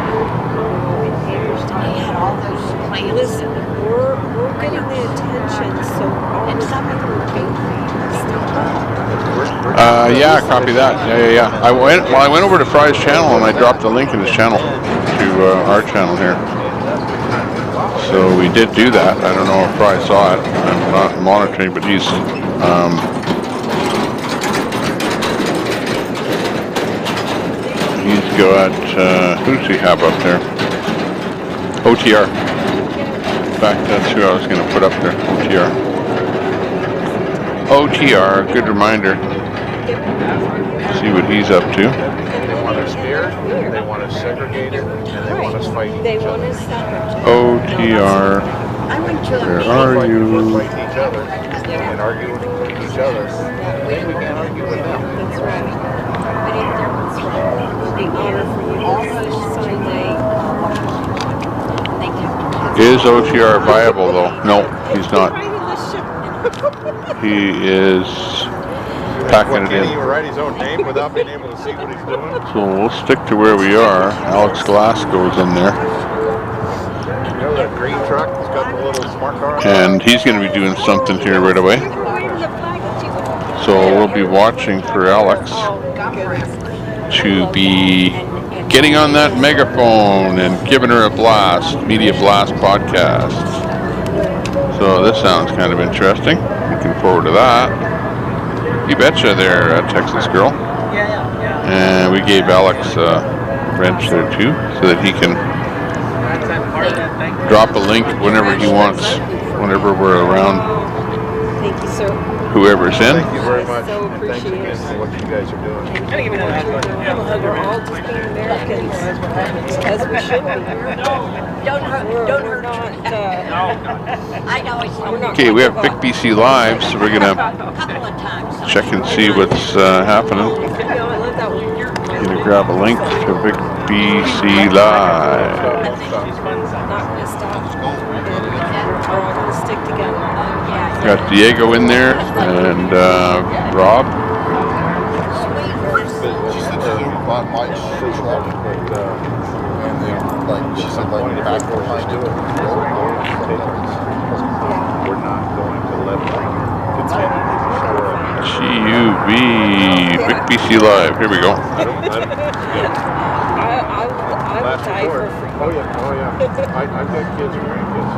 in Hager's time, listen, we're getting the attention, so all the people step up. Yeah, copy that. Yeah. I went over to Fry's channel and I dropped the link in his channel to our channel here. So we did do that. I don't know if Fry saw it. I'm not monitoring, but he's got who does he have up there? OTR. In fact, that's who I was going to put up there. OTR. Good reminder. See what he's up to. They want us scared, they want us segregated, and they want us fighting each other. OTR. Where are you? Fighting each other and arguing with each other. Then we can't argue with them. That's right. But if there was the honor for you to sign Is OTR viable though? No, he's not. He is packing it in. Can't he write his own name without being able to see what he's doing? So we'll stick to where we are. Alex Glasgow's in there. You know that green truck that's got the little smart car? And he's going to be doing something here right away. So we'll be watching for Alex to be getting on that megaphone and giving her a blast. Media Blast podcast. So this sounds kind of interesting. Looking forward to that. You betcha there, Texas girl. And we gave Alex a wrench there too, so that he can drop a link whenever he wants, whenever we're around. Thank you, sir. Whoever's in. Thank you very much. And thanks again for what you guys are doing. We're all just being Americans, as we should be. Don't hurt. I know it's Okay, we have Big BC Live, so we're gonna check and see what's happening. Gonna grab a link to Big BC Live. Not going to stop. We're all going to stick together. Got Diego in there and Rob. She said she bought my truck, and they she said back behind it. We're not going to let them continue to GUV Big BC Live. Here we go. I would die for free. Oh yeah. I've got kids and grandkids.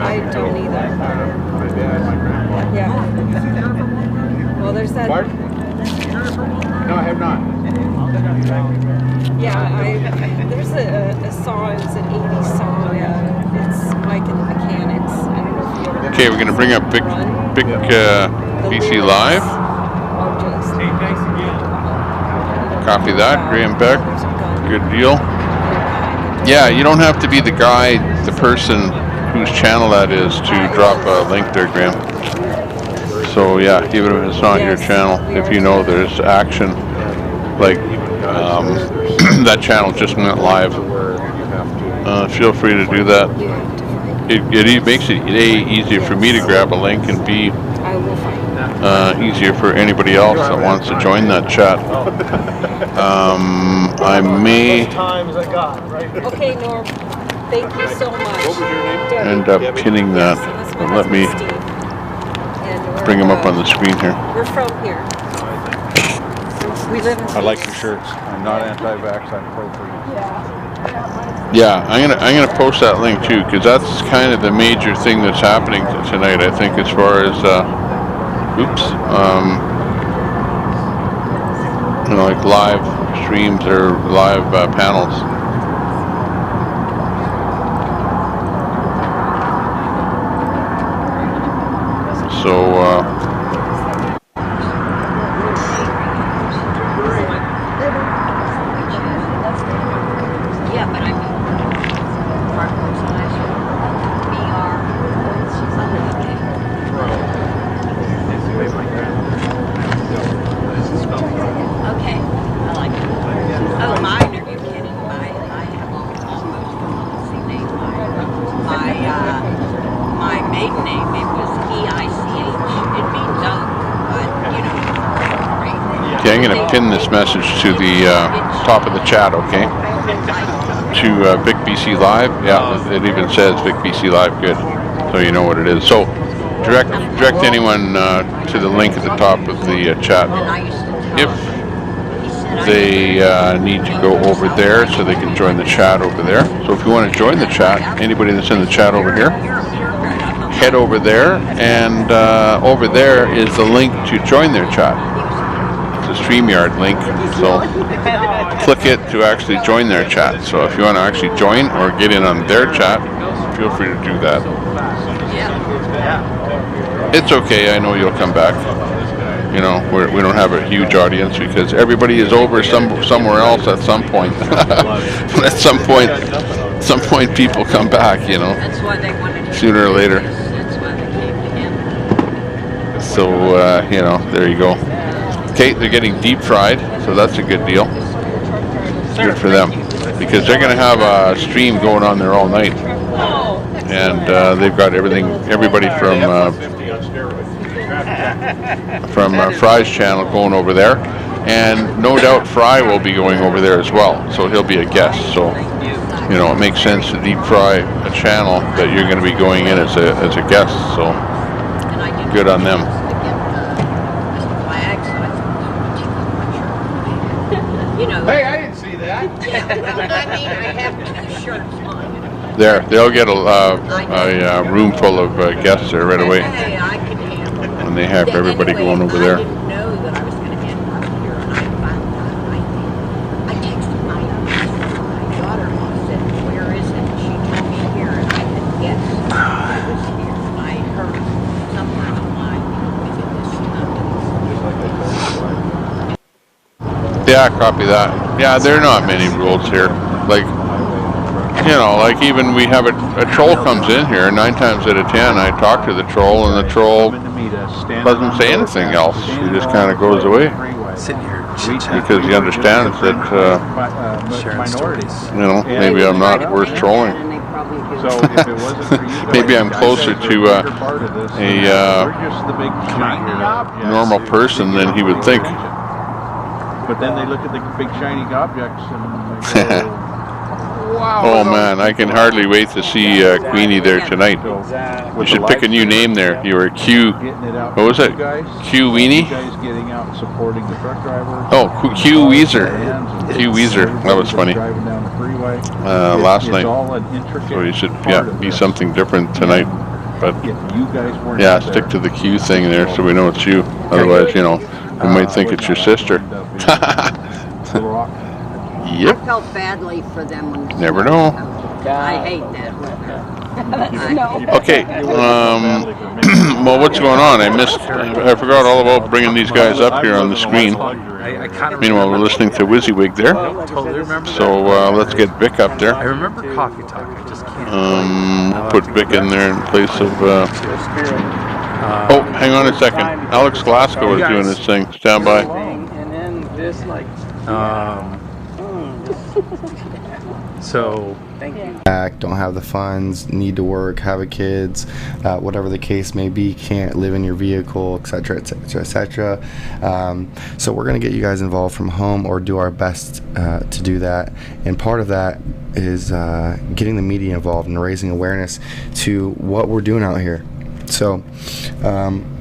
I don't either. My dad, my grandpa. Yeah. Well, there's that. No, I have not. Yeah, there's a song, it's an 80s song. It's Mike and the Mechanics. I don't know if you ever. Okay, we're gonna bring up big BC Live. Copy that, Graham Beck. Good deal. Yeah, you don't have to be the guy, the person whose channel that is to drop a link there, Graham. So yeah, even if it's not your channel, if you know there's action, like that channel just went live, feel free to do that. It makes it A, easier for me to grab a link, and B, easier for anybody else that wants to join that chat. I may Okay, Norm. Thank you so much. end up pinning that, but let me bring them up on the screen here. We're from here. We live in I like your shirts. I'm not anti-vax. I'm pro-free. Yeah, I'm gonna post that link too, because that's kind of the major thing that's happening tonight. I think as far as you know, like live streams or live panels. So okay, I'm gonna pin this message to the top of the chat, okay? To Vic BC Live. Yeah, it even says Vic BC Live. Good, so you know what it is. So direct anyone to the link at the top of the chat if they need to go over there, so they can join the chat over there. So if you want to join the chat, anybody that's in the chat over here, head over there, and over there is the link to join their chat. It's a StreamYard link, so click it to actually join their chat. So if you want to actually join or get in on their chat, feel free to do that. It's okay, I know you'll come back. You know, we don't have a huge audience because everybody is over somewhere else at some point. But at some point people come back, you know, sooner or later. So, you know, there you go. Okay, they're getting deep fried, so that's a good deal. Good for them, because they're going to have a stream going on there all night. And they've got everybody from Fry's channel going over there. And no doubt Fry will be going over there as well, so he'll be a guest. So, you know, it makes sense to deep fry a channel that you're going to be going in as a guest, so good on them. Hey, I didn't see that. I have 2 shirts on. There, they'll get a room full of guests there right away. And they have everybody going over there. I didn't know that I was going to end up here, and I found out. I texted my daughter-in-law and said, "Where is it?" She told me here, and I said, "Yes, it was here." And I heard somewhere online we did this. Yeah, copy that. Yeah, there are not many rules here. Like, you know, like even we have a troll comes in here, 9 times out of 10 I talk to the troll, and the troll doesn't say anything else. He just kind of goes away. Because he understands that, you know, maybe I'm not worth trolling. Maybe I'm closer to a normal person than he would think. But then they look at the big shiny objects and they go, wow. Oh man, I can hardly wait to see Queenie there tonight. You should pick a new name there. You were Q. What was it? Q Weenie? Oh, Q Weezer. Q Weezer. That was funny. Last night. So you should, be something different tonight. But yeah, stick to the Q thing there so we know it's you. Otherwise, you know, You might think it's your sister. Yep. I felt badly for them when the Never snow know. comes. I hate that weather. Okay. Well, what's going on? I forgot all about bringing these guys up here on the screen. Meanwhile, we're listening to WYSIWYG there. So let's get Vic up there. I remember Coffee Talk. I just can't. We'll put Vic in there in place of. Oh, hang on a second. Alex Glasgow is doing his thing. Stand by. And then this, like. So. Thank you. Don't have the funds, need to work, have a kids, whatever the case may be, can't live in your vehicle, etc., etc., etc. So we're going to get you guys involved from home, or do our best to do that. And part of that is getting the media involved and raising awareness to what we're doing out here. So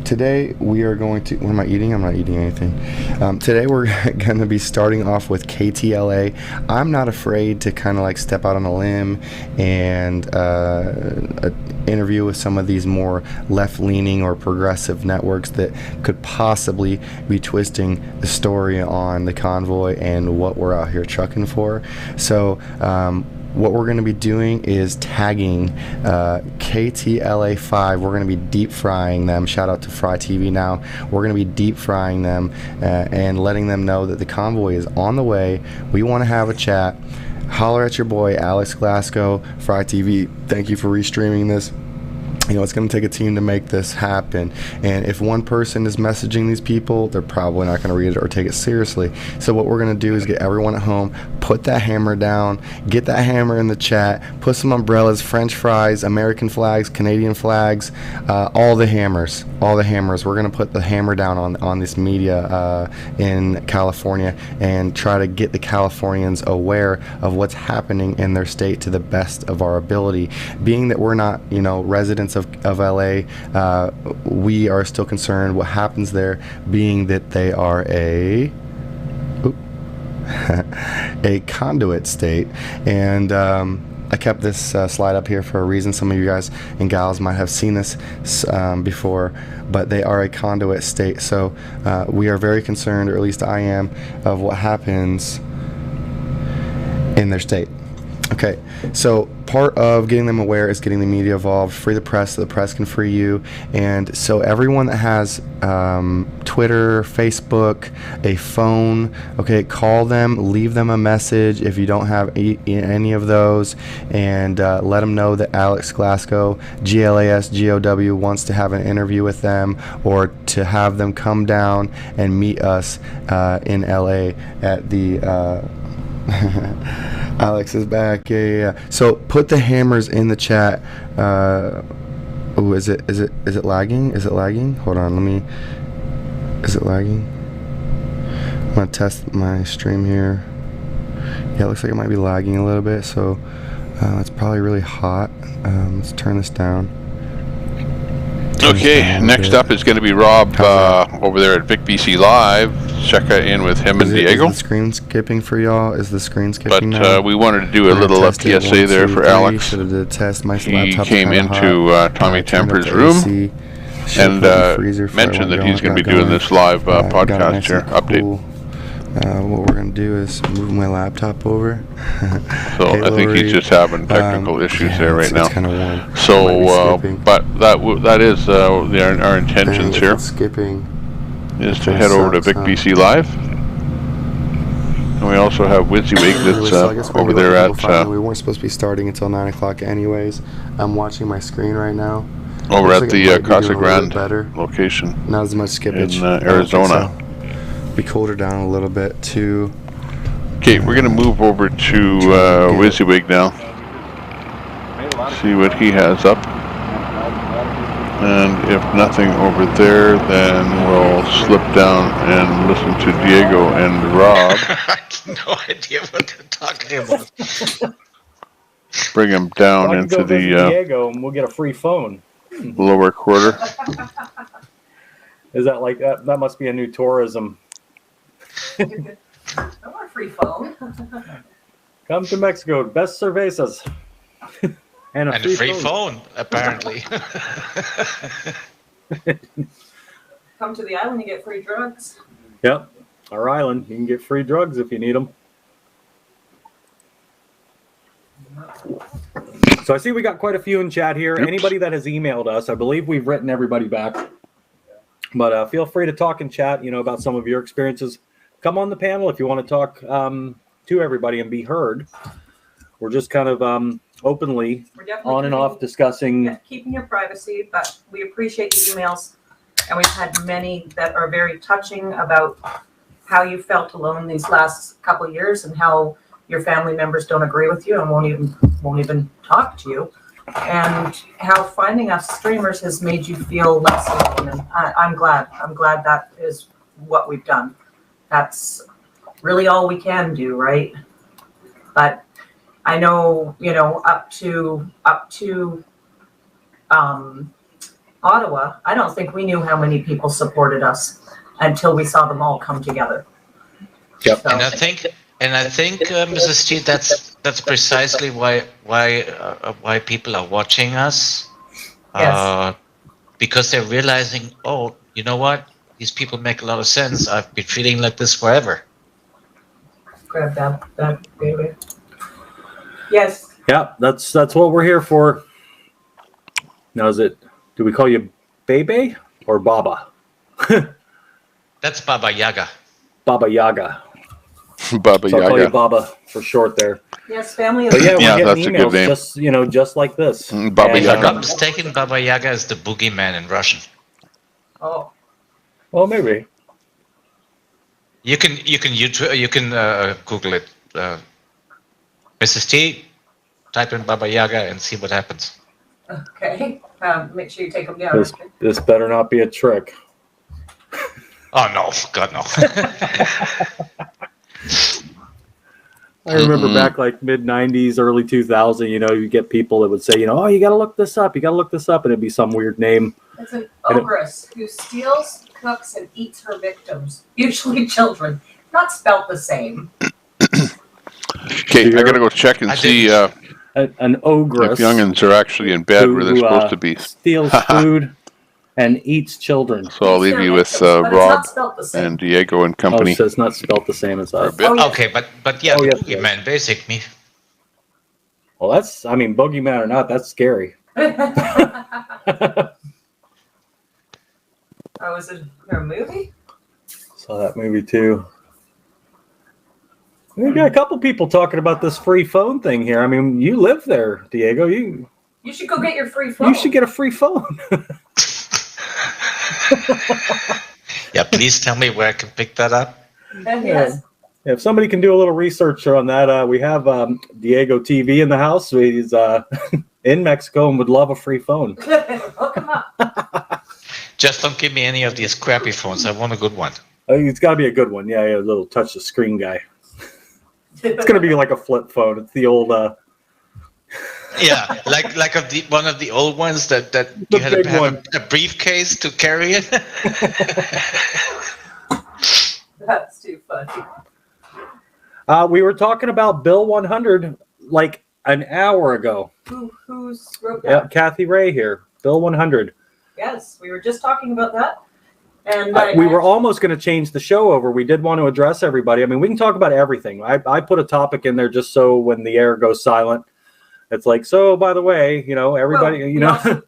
today we are going to, what am I eating? I'm not eating anything. Today we're going to be starting off with KTLA. I'm not afraid to kind of like step out on a limb and interview with some of these more left-leaning or progressive networks that could possibly be twisting the story on the convoy and what we're out here trucking for. So what we're going to be doing is tagging KTLA5. We're going to be deep frying them. Shout out to Fry TV Now. We're going to be deep frying them and letting them know that the convoy is on the way. We want to have a chat. Holler at your boy, Alex Glasgow, Fry TV. Thank you for restreaming this. You know, it's going to take a team to make this happen. And if one person is messaging these people, they're probably not going to read it or take it seriously. So what we're going to do is get everyone at home, put that hammer down, get that hammer in the chat, put some umbrellas, French fries, American flags, Canadian flags, all the hammers. We're going to put the hammer down on this media in California and try to get the Californians aware of what's happening in their state to the best of our ability. Being that we're not, you know, residents of LA, we are still concerned what happens there, being that they are a conduit state. And I kept this slide up here for a reason. Some of you guys and gals might have seen this before, but they are a conduit state. So we are very concerned, or at least I am, of what happens in their state. Okay, so part of getting them aware is getting the media involved, free the press so the press can free you. And so everyone that has Twitter, Facebook, a phone, okay, call them, leave them a message if you don't have any of those, and let them know that Alex Glasgow, GLASGOW, wants to have an interview with them, or to have them come down and meet us in LA at the Alex is back. Yeah. So put the hammers in the chat. Oh, is it lagging? Is it lagging? Hold on, is it lagging? I'm gonna test my stream here. Yeah, it looks like it might be lagging a little bit, so it's probably really hot. Let's turn this down. Okay, next up is going to be Rob over there at Vic BC Live. Check in with him and Diego. Is the screen skipping for y'all? Is the screen skipping now? But we wanted to do a little PSA there for Alex. He came into Tommy Temper's room and mentioned that he's going to be doing this live podcast here, update. What we're going to do is move my laptop over. So hey, I think he's just having technical issues there right now. It's kind of warm. So, but that is our intentions here. Skipping is to head over to Vic BC Live. And we also have WYSIWYG that's over there at... we weren't supposed to be starting until 9 o'clock anyways. I'm watching my screen right now. Over at the Casa Grande location. Not as much skippage. In Arizona. We cooled her down a little bit too. Okay, we're going to move over to WYSIWYG now. See what he has up. And if nothing over there, then we'll slip down and listen to Diego and Rob. I have no idea what they're talking about. Bring him down into the Diego, and we'll get a free phone. Lower quarter. Is that like that? That must be a new tourism. I want a free phone. Come to Mexico, best cervezas. And a free phone, apparently. Come to the island, you get free drugs. Yep. Our island. You can get free drugs if you need them. So I see we got quite a few in chat here. Oops. Anybody that has emailed us, I believe we've written everybody back. But feel free to talk in chat, about some of your experiences. Come on the panel if you want to talk to everybody and be heard. We're just kind of openly on and off discussing. Keeping your privacy, but we appreciate the emails. And we've had many that are very touching about how you felt alone these last couple of years and how your family members don't agree with you and won't even talk to you, and how finding us streamers has made you feel less alone. And I'm glad that is what we've done. That's really all we can do, right? But I know, up to Ottawa, I don't think we knew how many people supported us until we saw them all come together. Yep. And I think, Mrs. T, that's precisely why people are watching us. Yes. Because they're realizing, oh, you know what? These people make a lot of sense. I've been feeling like this forever. Grab that baby. Yes. Yeah, that's what we're here for. Now, do we call you Bebe or Baba? That's Baba Yaga. Baba Yaga. Baba So I'll call Yaga. you Baba for short there. Yes, family. But yeah, we're Yeah, getting that's a good emails name. just like this. Baba And, If I'm Yaga. not mistaken, Baba Yaga is the boogeyman in Russian. Oh. Well, maybe. You can Google it. Mrs. T, type in Baba Yaga and see what happens. Okay. Make sure you take them down. This better not be a trick. Oh no, God no. I remember back like mid 90s, early 2000, you get people that would say, oh, you got to look this up. And it'd be some weird name. It's an ogress who steals, cooks, and eats her victims, usually children. Not spelt the same. Okay, I gotta go check and see an ogress if youngins are actually in bed where they're supposed to be. Steals food and eats children. So I'll leave you with Rob and Diego and company. Oh, so it's not spelt the same as us. Okay, but yeah, the boogeyman, basically. Well, boogeyman or not, that's scary. Oh, is it a movie? Saw that movie too. We got a couple people talking about this free phone thing here. You live there, Diego. You should go get your free phone. You should get a free phone. Yeah, please tell me where I can pick that up. Yes. If somebody can do a little research on that, we have Diego TV in the house. He's in Mexico and would love a free phone. Hook him up. Just don't give me any of these crappy phones. I want a good one. It's got to be a good one. Yeah, a little touch the screen guy. It's going to be like a flip phone. It's the old. Yeah, like one of the old ones that you had to have a briefcase to carry it. That's too funny. We were talking about Bill 100 like an hour ago. Who's wrote that? Yeah, Kathy Ray here. Bill 100. Yes, we were just talking about that. And we were almost going to change the show over. We did want to address everybody. We can talk about everything. I put a topic in there just so when the air goes silent, it's like, so by the way, everybody, also,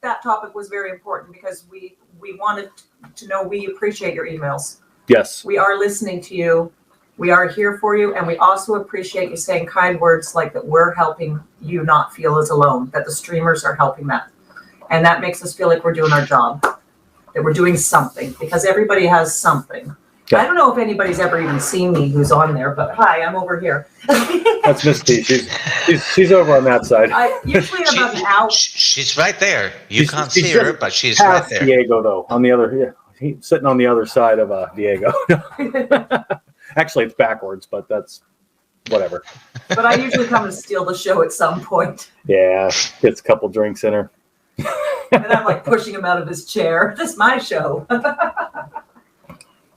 that topic was very important because we wanted to know we appreciate your emails. Yes. We are listening to you. We are here for you. And we also appreciate you saying kind words like that we're helping you not feel as alone, that the streamers are helping that. And that makes us feel like we're doing our job, that we're doing something, because everybody has something. Yeah. I don't know if anybody's ever even seen me who's on there, but hi, I'm over here. That's Miss T. She's over on that side. Usually about an hour. She's right there. You can't see her, but she's right there. Diego, though, on the other, he's sitting on the other side of Diego. Actually, it's backwards, but that's whatever. But I usually come and steal the show at some point. Yeah, gets a couple drinks in her. And I'm like pushing him out of his chair. This is my show.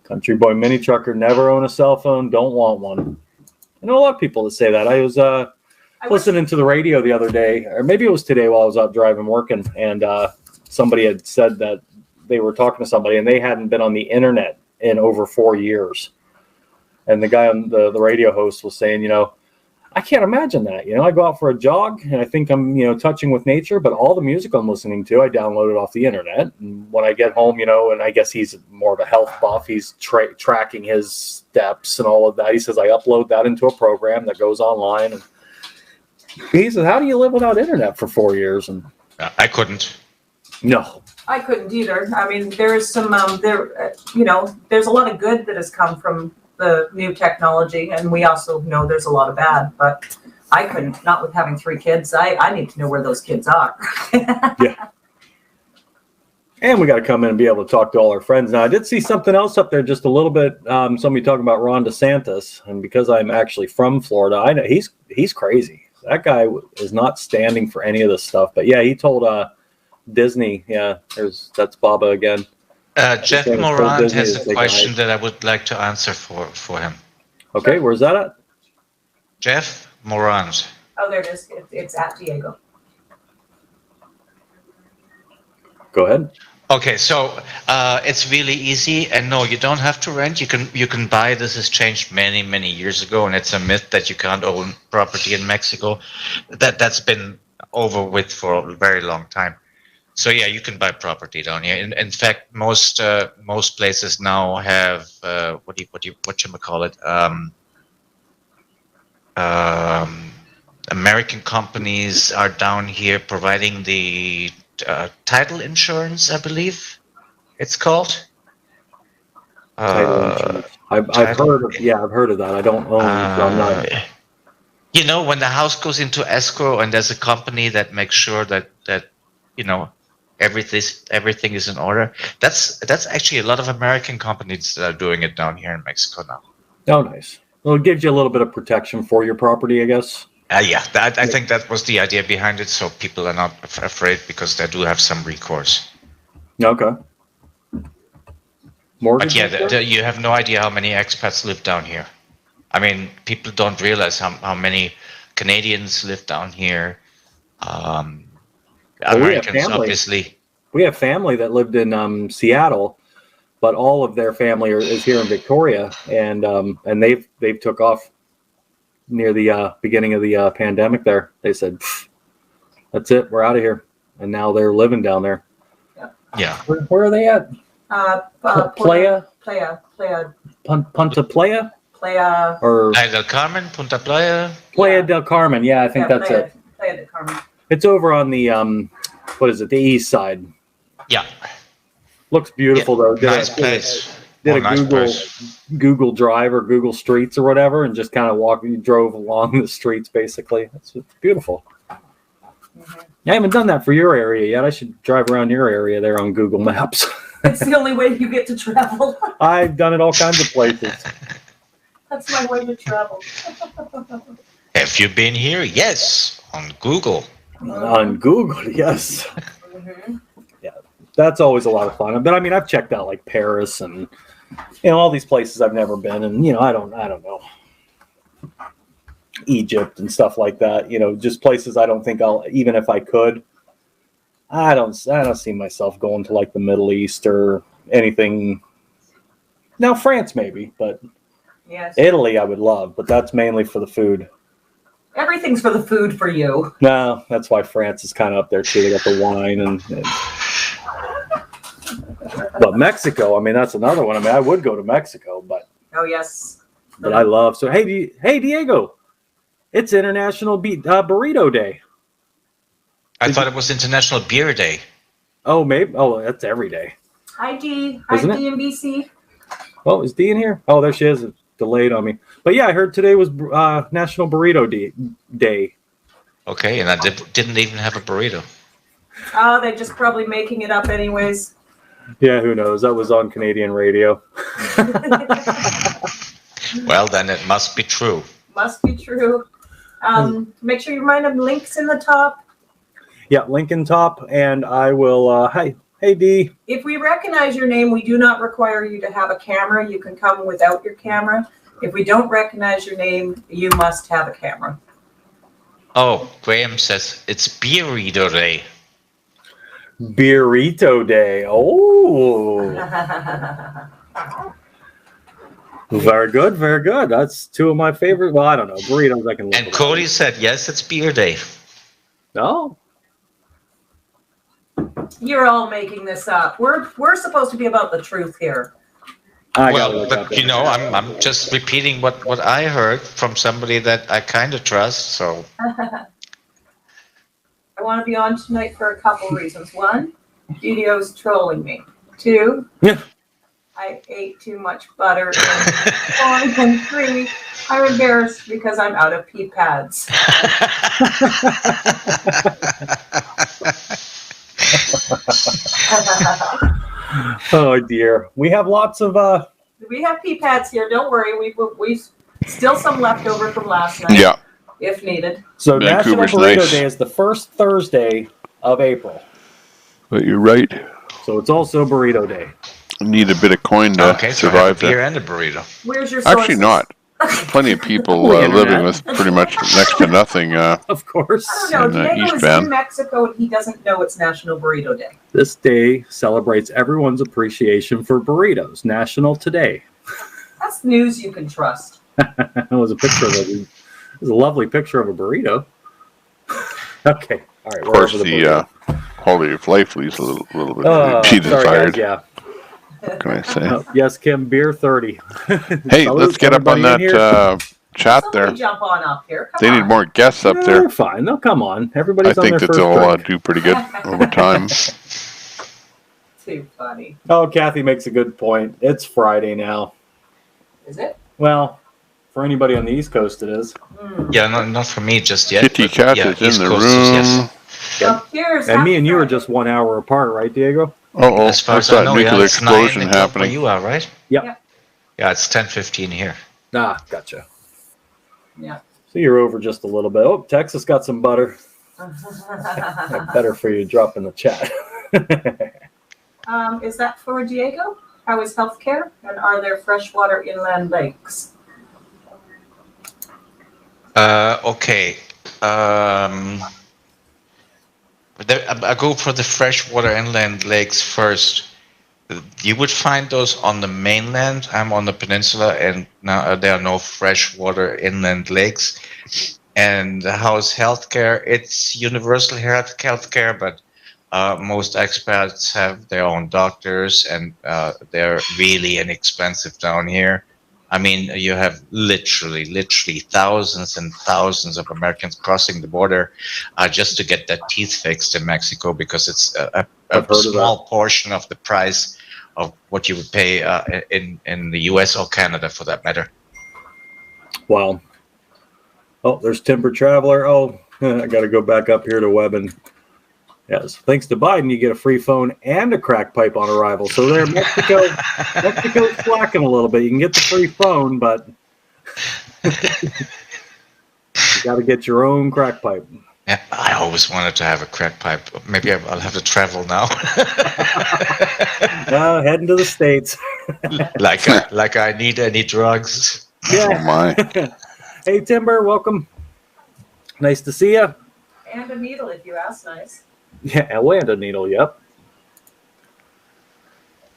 Country boy mini trucker, never own a cell phone, don't want one. I know a lot of people that say that. I was listening to the radio the other day, or maybe it was today while I was out driving working, and somebody had said that they were talking to somebody and they hadn't been on the internet in over 4 years. And the guy on the radio host was saying, I can't imagine that. I go out for a jog and I think I'm, touching with nature, but all the music I'm listening to, I download it off the internet. And when I get home, and I guess he's more of a health buff, he's tracking his steps and all of that. He says, I upload that into a program that goes online. And he says, how do you live without internet for 4 years? And I couldn't. No. I couldn't either. I mean, there's some, there's a lot of good that has come from the new technology, and we also know there's a lot of bad, but I couldn't, not with having 3 kids. I need to know where those kids are. Yeah. And we got to come in and be able to talk to all our friends. Now, I did see something else up there just a little bit. Somebody talking about Ron DeSantis, and because I'm actually from Florida, I know he's crazy. That guy is not standing for any of this stuff. But yeah, he told Disney, that's Baba again. Jeff Morant has a question that I would like to answer for him. Okay, where's that at? Jeff Morant. Oh, there it is. It's at Diego. Go ahead. Okay, so it's really easy, and no, you don't have to rent. You can buy. This has changed many years ago, and it's a myth that you can't own property in Mexico. That's been over with for a very long time. So yeah, you can buy property down here. In fact, most places now have whatchamacallit, American companies are down here providing the title insurance, I believe it's called. Title insurance. I've heard of that. I don't own, so I'm not. When the house goes into escrow and there's a company that makes sure that everything is in order. That's actually a lot of American companies that are doing it down here in Mexico now. Oh, nice. Well, it gives you a little bit of protection for your property, I guess. Yeah, I think that was the idea behind it, so people are not afraid because they do have some recourse. Okay. But yeah, you have no idea how many expats live down here. I mean, people don't realize how many Canadians live down here. Americans, obviously. We have family that lived in Seattle, but all of their family is here in Victoria, and they've took off near the beginning of the pandemic. There, they said, "That's it, we're out of here," and now they're living down there. Yeah. Where are they at? Playa. Punta Playa. Playa. Or Playa del Carmen, Punta Playa. Playa del Carmen. Yeah, I think that's it. Playa del Carmen. It's over on the the east side. Yeah. Looks beautiful though. Nice place. Did a Google Drive or Google Streets or whatever, and just kind of drove along the streets basically. It's beautiful. Mm-hmm. I haven't done that for your area yet. I should drive around your area there on Google Maps. It's the only way you get to travel. I've done it all kinds of places. That's my way to travel. Have you been here? Yes, on Google. On Google, yes. Mm-hmm. Yeah, that's always a lot of fun. But I mean, I've checked out like Paris and all these places I've never been, and I don't know, Egypt and stuff like that. Just places I don't think I'll, even if I could. I don't see myself going to like the Middle East or anything. Now France maybe, but yes. Italy I would love, but that's mainly for the food. Everything's for the food for you. No, that's why France is kind of up there too. They got the wine and but Mexico, I mean, that's another one. I mean, I would go to Mexico, but oh yes. But I love hey Diego, it's International Burrito Day. I thought it was International Beer Day. Oh, maybe. Oh, that's every day. Hi D. Hi Isn't it? DMBC. Oh, is D in here? Oh, there she is. It's delayed on me. But yeah, I heard today was National Burrito Day. Okay, and I didn't even have a burrito. Oh, they're just probably making it up anyways. Yeah, who knows? That was on Canadian radio. Well, then it must be true. Must be true. Make sure you remind them links in the top. Yeah, link in top, and I will. Hey D. If we recognize your name, we do not require you to have a camera. You can come without your camera. If we don't recognize your name, you must have a camera. Oh, Graham says it's Burrito Day. Burrito Day. Oh. Very good, very good. That's two of my favorite. Well, I don't know. Burritos I can live And with. Cody said, yes, it's beer day. No. You're all making this up. We're supposed to be about the truth here. But you know, I'm just repeating what I heard from somebody that I kind of trust. So I want to be on tonight for a couple reasons. One, Gidio's trolling me. Two, I ate too much butter. And 3, I'm embarrassed because I'm out of pea pads. Oh dear, we have lots of. We have pea pads here. Don't worry. We still some left over from last night. Yeah. If needed. So National Vancouver's Burrito nice. Day is the first Thursday of April. But you're right. So it's also Burrito Day. Need a bit of coin to okay, so I have a survive beer there. and a burrito. Where's your sources? Actually, not. Plenty of people Look at living that. with pretty much next to nothing. Of course. I don't know. in, Diego East is Van. in Mexico and he doesn't know it's National Burrito Day. This day celebrates everyone's appreciation for burritos. National Today. That's news you can trust. That was a picture of it. It was a lovely picture of a burrito. Okay. All right. Of course, the quality of life leaves a little bit to be sorry, desired. guys, yeah. What can I say? Yes, Kim, beer 30. Hey, Salute, let's get up on everybody in that chat there. Somebody jump on up here. Come They on. need more guests up No, there. they're fine. They'll come on. I Everybody's on think their that first they'll drink. do pretty good over time. Too funny. Oh, Kathy makes a good point. It's Friday now. Is it? Well, for anybody on the East Coast, it is. Yeah, not for me just yet. Kitty but Cat yeah, is in East the Coast room. yes. Well, cheers. And me Happy and you are Friday. just 1 hour apart, right, Diego? Oh, As far what's as I that know, nuclear yeah, it's 9 explosion o'clock where happening? you are, right? Yep. Yeah, it's 10:15 here. Ah, gotcha. Yeah. So you're over just a little bit. Oh, Texas got some butter. Better for you to drop in the chat. Is that for Diego? How is healthcare? And are there freshwater inland lakes? Okay. I go for the freshwater inland lakes first. You would find those on the mainland. I'm on the peninsula, and now there are no freshwater inland lakes. And how's healthcare? It's universal healthcare, but most expats have their own doctors, and they're really inexpensive down here. I mean, you have literally thousands and thousands of Americans crossing the border just to get their teeth fixed in Mexico, because it's a small portion of the price of what you would pay in the U.S. or Canada, for that matter. Wow. Oh, there's Timber Traveler. Oh, I got to go back up here to Webben. Yes, thanks to Biden, you get a free phone and a crack pipe on arrival. So there, Mexico's slacking a little bit. You can get the free phone, but you got to get your own crack pipe. Yeah, I always wanted to have a crack pipe. Maybe I'll have to travel now. Heading to the States. like I need any drugs. Yeah. Oh my. Hey, Timber, welcome. Nice to see you. And a needle, if you ask nice. Yeah, Atlanta needle, yep.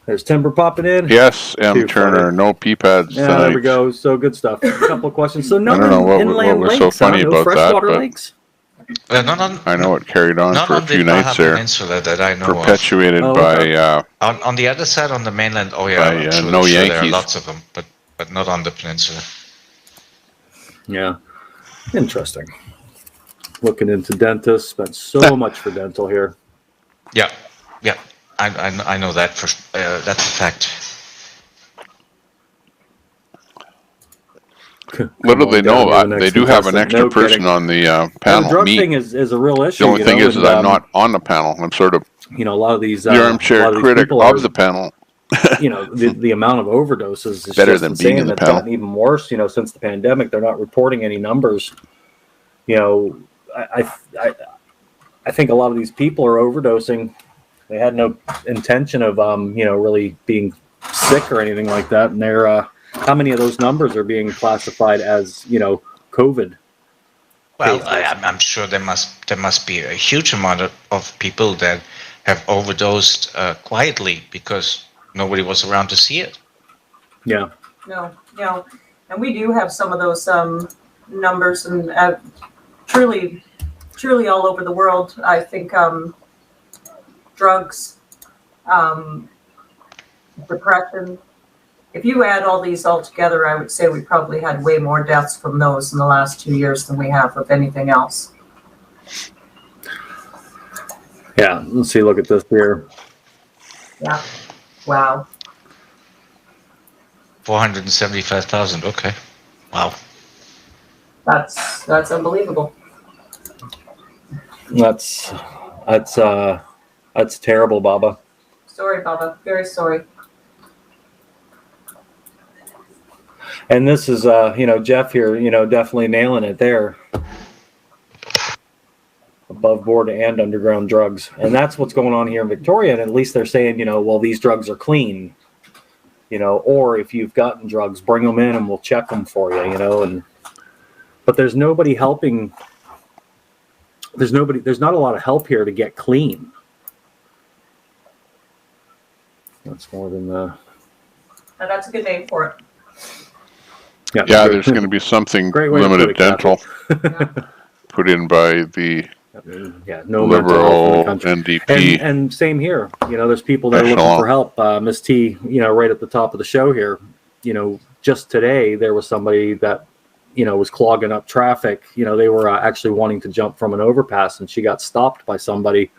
There's Timber popping in. Yes, M. Too Turner. funny. No pea pads Yeah, tonight. there we go. So good stuff. A couple of questions. So no I don't know what inland was lakes, so funny no about that, freshwater but lakes? I know it carried on Not for a on the few nights Baja there. Peninsula that I know Perpetuated Oh, by okay. on the other side, on the mainland. Oh yeah, By, I'm sure, no there are Yankees. lots of them, but not on the peninsula. Yeah. Interesting. Looking into dentists. Spent so much for dental here. Yeah. I know that for that's a fact. Little they know, down to the they next do have an contestant. extra No person kidding. on the The panel. drug Me. thing is a real issue. The only you thing know, is and, that I'm not on the panel. I'm sort of You know, a lot of these. the a lot armchair of these critic people of are, the panel. you know, the amount of overdoses is Better just than insane, being in and the it's panel. gotten even worse. You know, since the pandemic, they're not reporting any numbers. You know, I think a lot of these people are overdosing. They had no intention of you know, really being sick or anything like that, and they're how many of those numbers are being classified as, you know, COVID? Well, I'm sure there must be a huge amount of people that have overdosed quietly because nobody was around to see it. Yeah. No. and we do have some of those numbers, and truly all over the world. I think drugs, depression. If you add all these all together, I would say we probably had way more deaths from those in the last 2 years than we have of anything else. Yeah, let's see. Look at this here. Yeah. Wow. 475,000. Okay. Wow. That's unbelievable. That's terrible, Baba. Sorry, Baba. Very sorry. And this is, Jeff here, definitely nailing it there. Above board and underground drugs. And that's what's going on here in Victoria. And at least they're saying, well, these drugs are clean, or if you've gotten drugs, bring them in and we'll check them for you, but there's nobody helping. There's not a lot of help here to get clean. That's more than And that's a good name for it. Yeah, there's going to be something limited dental put in by the no Liberal NDP. and same here. There's people that are looking for help. Miss T, right at the top of the show here. Just today there was somebody that was clogging up traffic. They were actually wanting to jump from an overpass, and she got stopped by somebody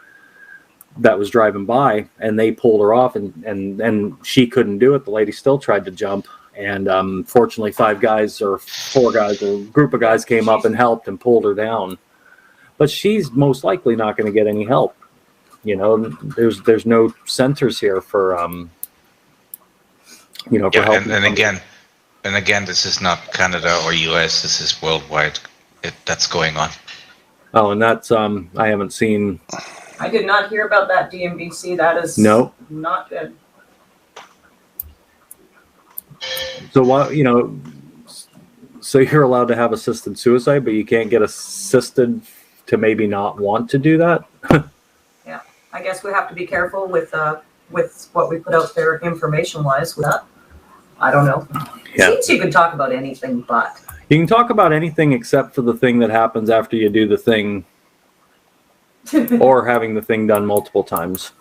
that was driving by, and they pulled her off, and she couldn't do it. The lady still tried to jump. And fortunately, 4 guys or a group of guys came up and helped and pulled her down. But she's most likely not going to get any help. There's no centers here for for help. And again, this is not Canada or US. This is worldwide. That's going on. Oh, and that's I haven't seen. I did not hear about that DMVC. That is not good. So so you're allowed to have assisted suicide, but you can't get assisted to maybe not want to do that? Yeah, I guess we have to be careful with what we put out there information-wise with that. I don't know. Yeah. Seems you can talk about anything, but you can talk about anything except for the thing that happens after you do the thing or having the thing done multiple times.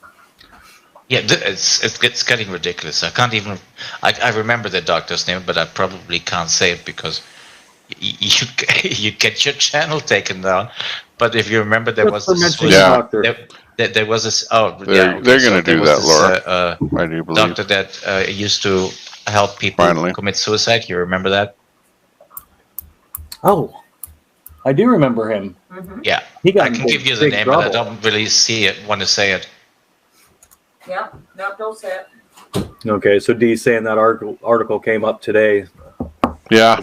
Yeah, it's getting ridiculous. I can't even. I remember the doctor's name, but I probably can't say it because you get your channel taken down. But if you remember, there was there was this. They're going to do that, Laura. I do believe. Doctor that used to help people commit suicide. You remember that? Oh, I do remember him. Mm-hmm. Yeah, I can give you the name, but I don't really want to say it. Yeah, no, don't say it. Okay, so Dee's saying that article came up today. Yeah, I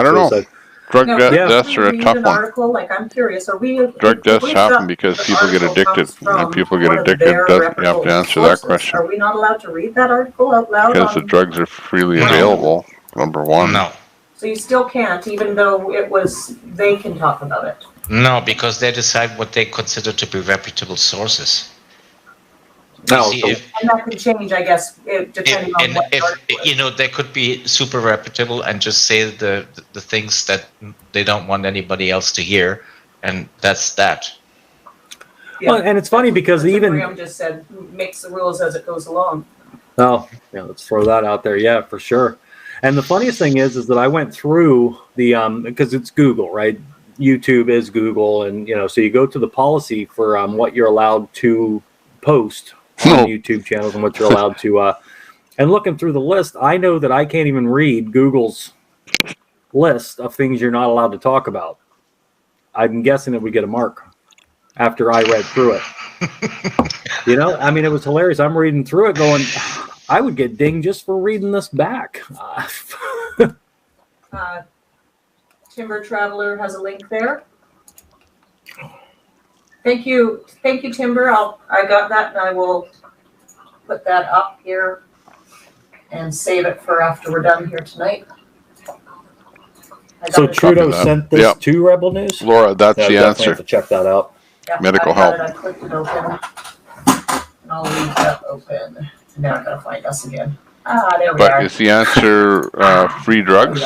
don't know. Suicide. Drug deaths are a tough one. Article, like, I'm curious, are we? Drug deaths happen because people get addicted. And people get addicted, you have to answer that question. Are we not allowed to read that article out loud? Because the drugs are freely available, number one. No. So you still can't, even though they can talk about it? No, because they decide what they consider to be reputable sources. And that could change, I guess, depending on what. They could be super reputable and just say the things that they don't want anybody else to hear, and that's that. Yeah. Well, and it's funny because even Graham just said makes the rules as it goes along. Oh, yeah, let's throw that out there. Yeah, for sure. And the funniest thing is that I went through the because it's Google, right? YouTube is Google, and so you go to the policy for what you're allowed to post on YouTube channels and what you're allowed to and looking through the list, I know that I can't even read Google's list of things you're not allowed to talk about. I'm guessing that we get a mark after I read through it. It was hilarious. I'm reading through it going, I would get dinged just for reading this back. Timber Traveler has a link there. Thank you, Timber. I got that, and I will put that up here and save it for after we're done here tonight. So Trudeau sent this to Rebel News? Laura, that's the answer. Have to check that out. Yeah, medical help. I clicked it open, and I'll leave that open. Now I gotta find us again. There we But are. is the answer free drugs?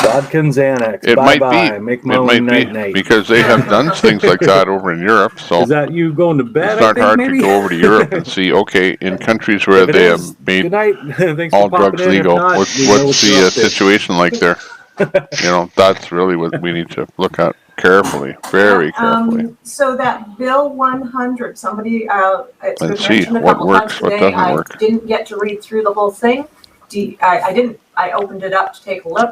Vodka and Xanax. It bye might bye. be. Make my It own might night be night. because they have done things like that over in Europe. So Is that you going to bed? it's not I think, hard maybe? to go over to Europe and see. Okay, in countries where If it they is, have made good night. Thanks all for popping drugs in. legal, If not, what's we know what you're the up to. situation like there? You know, that's really what we need to look at carefully, very carefully. So that Bill 100, somebody, it's been And see mentioned a what couple works, times what today. doesn't I work. didn't get to read through the whole thing. I didn't. I opened it up to take a look.